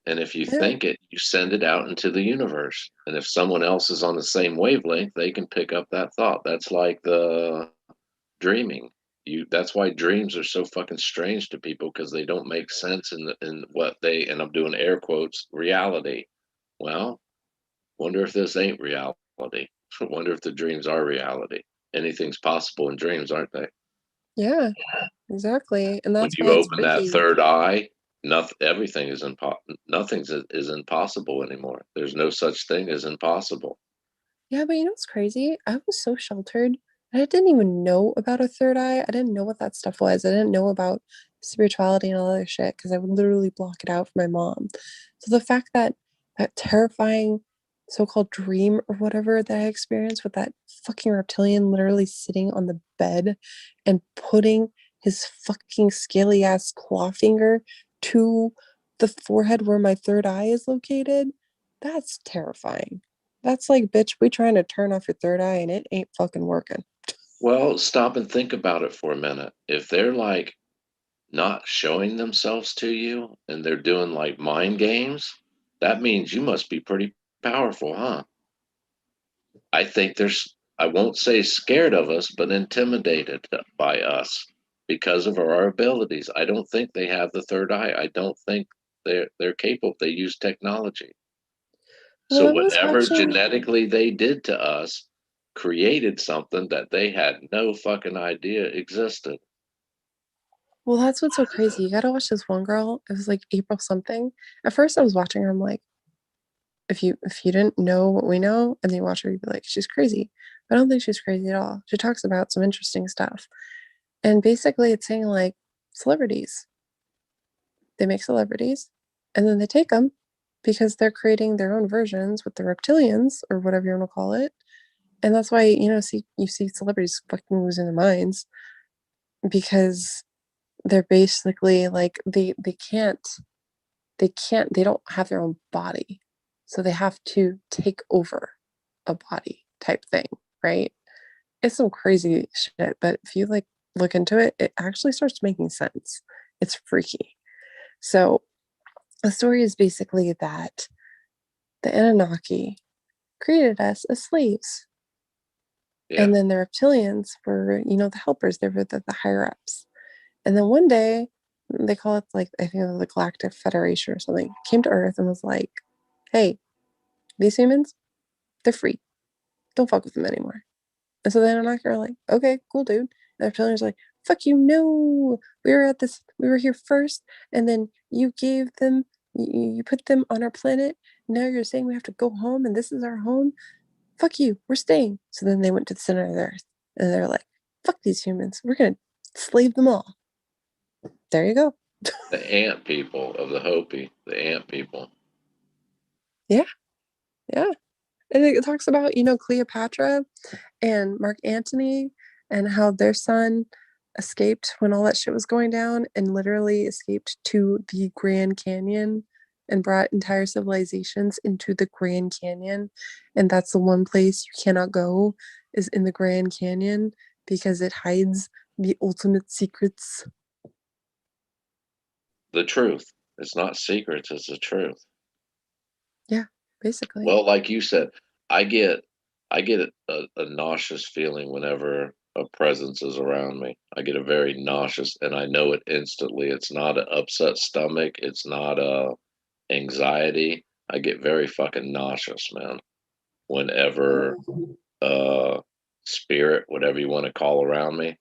And if you
Yeah.
think it, you send it out into the universe. And if someone else is on the same wavelength, they can pick up that thought. That's like the dreaming. That's why dreams are so fucking strange to people because they don't make sense in what they, and I'm doing air quotes, reality. Well, wonder if this ain't reality. Wonder if the dreams are reality. Anything's possible in dreams, aren't they?
Yeah, exactly. And
When
that's
you
why it's
open that
freaky.
third eye, everything is nothing is impossible anymore. There's no such thing as impossible.
Yeah, but you know what's crazy? I was so sheltered. I didn't even know about a third eye. I didn't know what that stuff was. I didn't know about spirituality and all other shit because I would literally block it out for my mom. So the fact that that terrifying so-called dream or whatever that I experienced with that fucking reptilian literally sitting on the bed and putting his fucking scaly ass claw finger to the forehead where my third eye is located, that's terrifying. That's like, bitch, we trying to turn off your third eye and it ain't fucking working.
Well, stop and think about it for a minute. If they're like not showing themselves to you and they're doing like mind games, that means you must be pretty powerful, huh? I think I won't say scared of us, but intimidated by us because of our abilities. I don't think they have the third eye. I don't think they're capable. They use technology.
Well,
So
I was
whatever
watching.
genetically they did to us created something that they had no fucking idea existed.
Well, that's what's so crazy. You gotta watch this one girl. It was like April something. At first, I was watching her. I'm like, if you didn't know what we know, and then you watch her, you'd be like, she's crazy. I don't think she's crazy at all. She talks about some interesting stuff, and basically, it's saying like celebrities. They make celebrities, and then they take them because they're creating their own versions with the reptilians or whatever you want to call it. And that's why, you see celebrities fucking losing their minds because they're basically like they don't have their own body. So they have to take over a body type thing, right? It's some crazy shit, but if you like look into it, it actually starts making sense. It's freaky. So the story is basically that the Anunnaki created us as slaves.
Yeah.
And then the reptilians were, the helpers, they were the higher ups. And then one day, they call it like, I think the Galactic Federation or something, came to Earth and was like, hey, these humans, they're free. Don't fuck with them anymore. And so the Anunnaki are like, okay, cool, dude. And the reptilians are like, fuck you, no. We were here first, and then you gave them, you put them on our planet. Now you're saying we have to go home, and this is our home? Fuck you, we're staying. So then they went to the center of the Earth, and they're like, fuck these humans. We're going to slave them all. There you go.
The ant people of the Hopi, the ant people.
Yeah. Yeah. And it talks about, Cleopatra and Mark Antony and how their son escaped when all that shit was going down and literally escaped to the Grand Canyon and brought entire civilizations into the Grand Canyon. And that's the one place you cannot go is in the Grand Canyon because it hides the ultimate secrets.
The truth. It's not secrets, it's the truth.
Yeah, basically.
Well, like you said, I get a nauseous feeling whenever a presence is around me. I get a very nauseous, and I know it instantly. It's not an upset stomach. It's not a anxiety. I get very fucking nauseous, man. Whenever spirit, whatever you want to call around me,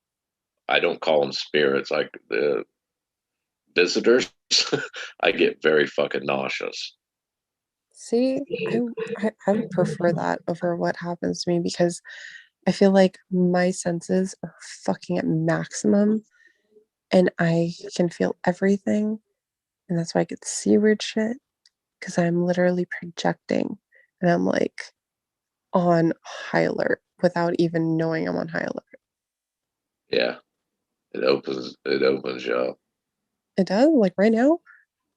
I don't call them spirits. Like the visitors, I get very fucking nauseous.
See, I would prefer that over what happens to me because I feel like my senses are fucking at maximum and I can feel everything. And that's why I could see weird shit because I'm literally projecting and I'm like on high alert without even knowing I'm on high alert.
Yeah, it opens you up.
It does. Like right now,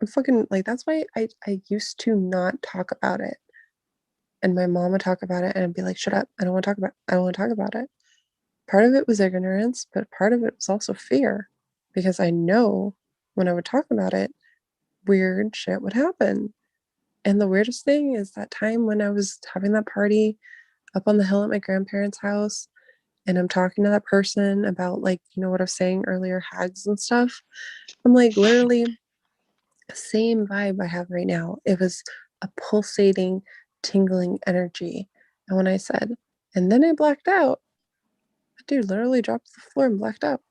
I'm fucking like, that's why I used to not talk about it. And my mom would talk about it and I'd be like, shut up. I don't want to talk about it. I don't want to talk about it. Part of it was ignorance, but part of it was also fear because I know when I would talk about it, weird shit would happen. And the weirdest thing is that time when I was having that party up on the hill at my grandparents' house, and I'm talking to that person about, like, what I was saying earlier, hags and stuff. I'm like, literally, same vibe I have right now. It was a pulsating, tingling energy. And when I said, and then I blacked out, that dude literally dropped to the floor and blacked out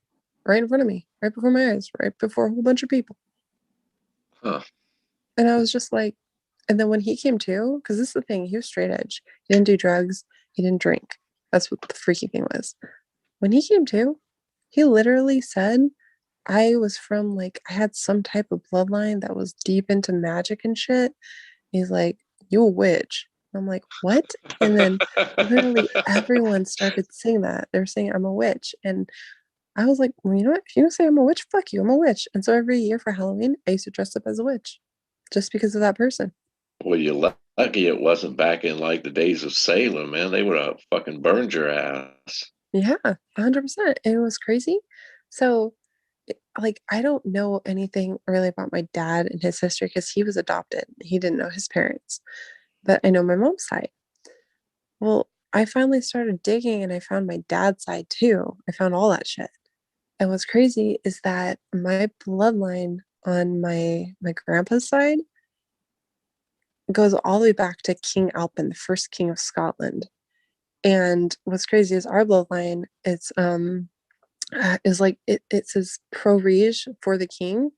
right in front of me, right before my eyes, right before a whole bunch of people.
Huh.
And I was just like, and then when he came to, because this is the thing, he was straight edge. He didn't do drugs. He didn't drink. That's what the freaky thing was. When he came to, he literally said, I was from like, I had some type of bloodline that was deep into magic and shit. He's like, you a witch. I'm like, what? And then literally everyone started saying that. They were saying I'm a witch. And I was like, well, you know what? If you don't say I'm a witch, fuck you. I'm a witch. And so every year for Halloween, I used to dress up as a witch just because of that person.
Well, you're lucky it wasn't back in like the days of Salem, man. They would have fucking burned your ass.
Yeah, 100%. And it was crazy. So, like, I don't know anything really about my dad and his history because he was adopted. He didn't know his parents, but I know my mom's side. Well, I finally started digging and I found my dad's side too. I found all that shit. And what's crazy is that my bloodline on my grandpa's side goes all the way back to King Alpin, the first king of Scotland. And what's crazy is our bloodline, is like it says pro rege for the king.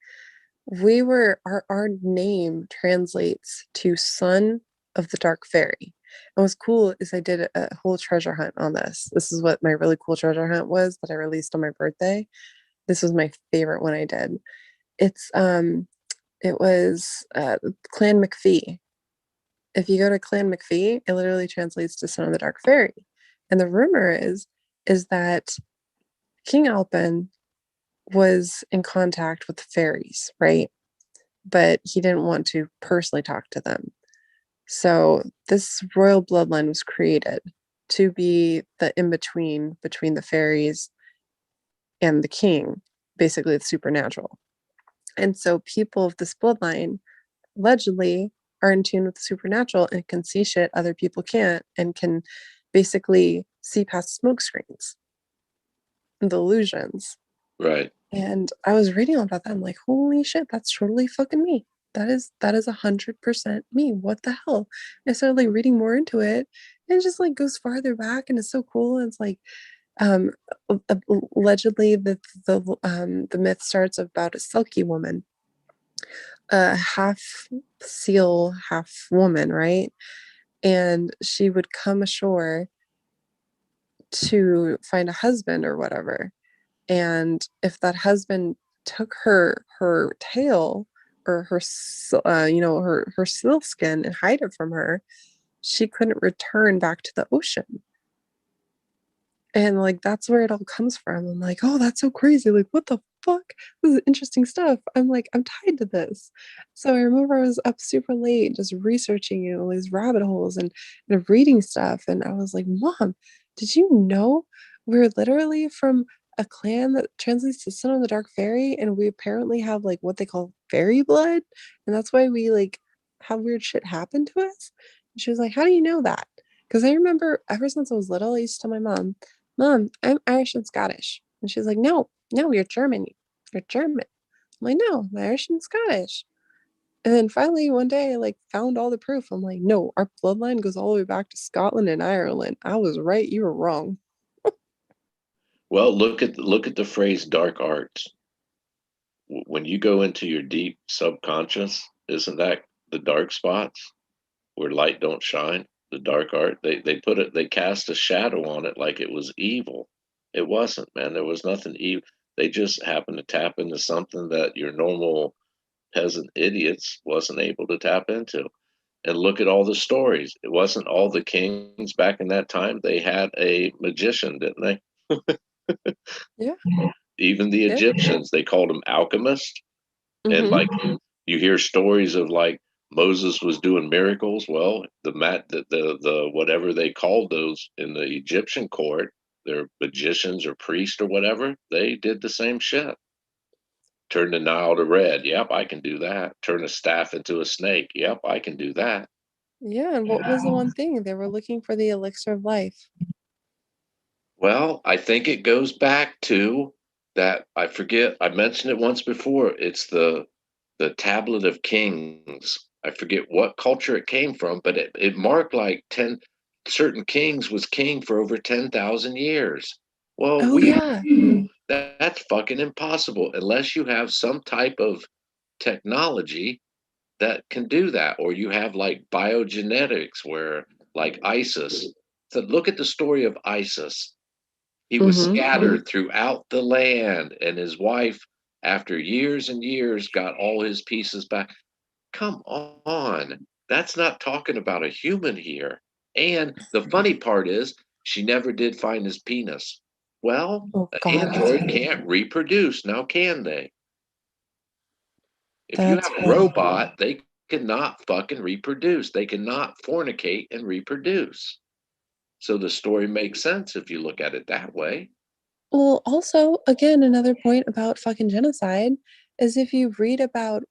We were our name translates to son of the dark fairy. And what's cool is I did a whole treasure hunt on this. This is what my really cool treasure hunt was that I released on my birthday. This was my favorite one I did. It was Clan McPhee. if you go to Clan McPhee, it literally translates to Son of the Dark Fairy. And the rumor is that King Alpin was in contact with the fairies, right? But he didn't want to personally talk to them. So this royal bloodline was created to be the in-between between the fairies and the king, basically the supernatural. And so people of this bloodline allegedly are in tune with the supernatural and can see shit other people can't, and can basically see past smoke screens and the illusions.
Right.
And I was reading about that. I'm like, holy shit, that's totally fucking me. That is 100% me. What the hell? I started like reading more into it, and it just like goes farther back, and it's so cool. And it's like, um, allegedly the myth starts about a silky woman, half seal, half woman, right? And she would come ashore to find a husband or whatever. And if that husband took her tail or her her seal skin and hide it from her, she couldn't return back to the ocean. And like that's where it all comes from. I'm like, oh, that's so crazy. Like, what the fuck? This is interesting stuff. I'm like, I'm tied to this. So I remember I was up super late just researching all these rabbit holes and reading stuff. And I was like, Mom, did you know we're literally from a clan that translates to Son of the Dark Fairy, and we apparently have like what they call fairy blood, and that's why we like have weird shit happen to us. And she was like, how do you know that? Because I remember ever since I was little, I used to tell my Mom, I'm Irish and Scottish. And she's like, no, you're German. You're German. I'm like, no, I'm Irish and Scottish. And then finally one day I like found all the proof. I'm like, no, our bloodline goes all the way back to Scotland and Ireland. I was right, you were wrong.
Well, look at the phrase dark arts. When you go into your deep subconscious, isn't that the dark spots where light don't shine? The dark art, they cast a shadow on it like it was evil. It wasn't, man. There was nothing evil. They just happened to tap into something that your normal peasant idiots wasn't able to tap into. And look at all the stories. It wasn't all the kings back in that time. They had a magician, didn't they?
Yeah.
Even the
Yeah.
Egyptians, they called them alchemists. And
Mhm.
like you hear stories of like Moses was doing miracles. Well, the whatever they called those in the Egyptian court, they're magicians or priests or whatever. They did the same shit. Turn the Nile to red. Yep, I can do that. Turn a staff into a snake. Yep, I can do that.
Yeah, and what was the one thing? They were looking for the elixir of life.
Well, I think it goes back to that. I forget. I mentioned it once before. It's the Tablet of Kings. I forget what culture it came from, but it marked like 10 certain kings was king for over 10,000 years. Well,
Oh yeah.
that's fucking impossible unless you have some type of technology that can do that, or you have like biogenetics where like Isis. So look at the story of Isis. He was
Mhm.
scattered throughout the land, and his wife, after years and years, got all his pieces back. Come on. That's not talking about a human here. And the funny part is, she never did find his penis. Well,
Oh
an
god, that's
android
funny.
can't reproduce, now can they? If you
That's
have a
funny.
robot, they cannot fucking reproduce. They cannot fornicate and reproduce. So the story makes sense if you look at it that way.
Well, also, again, another point about fucking genocide is if you read about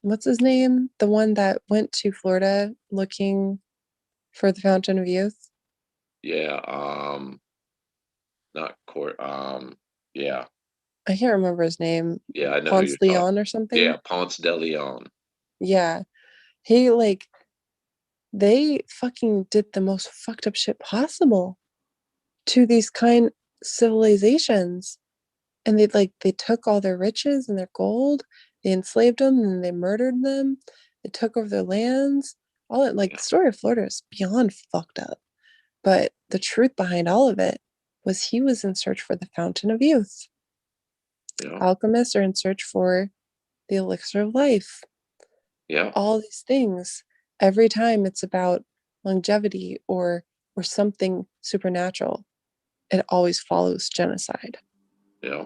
what's his name? The one that went to Florida looking for the Fountain of Youth.
Yeah, not court. Yeah,
I can't remember his name.
yeah, I know who
Ponce
you're talking.
Leon or something.
Yeah, Ponce de Leon.
Yeah. He like they fucking did the most fucked up shit possible to these kind civilizations. And they took all their riches and their gold, they enslaved them and they murdered them, they took over their lands. All it like
Yeah,
the story of Florida is beyond fucked up. But the truth behind all of it was he was in search for the fountain of youth.
yeah,
Alchemists are in search for the elixir of life.
yeah.
All these things. every time it's about longevity or something supernatural, it always follows genocide.
Yeah.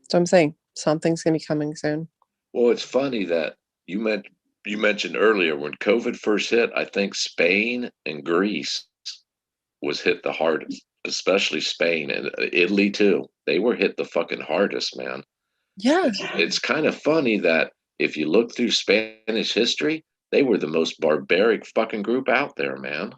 So I'm saying something's gonna be coming soon.
Well, it's funny that you mentioned earlier when COVID first hit, I think Spain and Greece was hit the hardest, especially Spain and Italy too. They were hit the fucking hardest, man.
Yeah.
It's kind of funny that if you look through Spanish history, they were the most barbaric fucking group out there, man.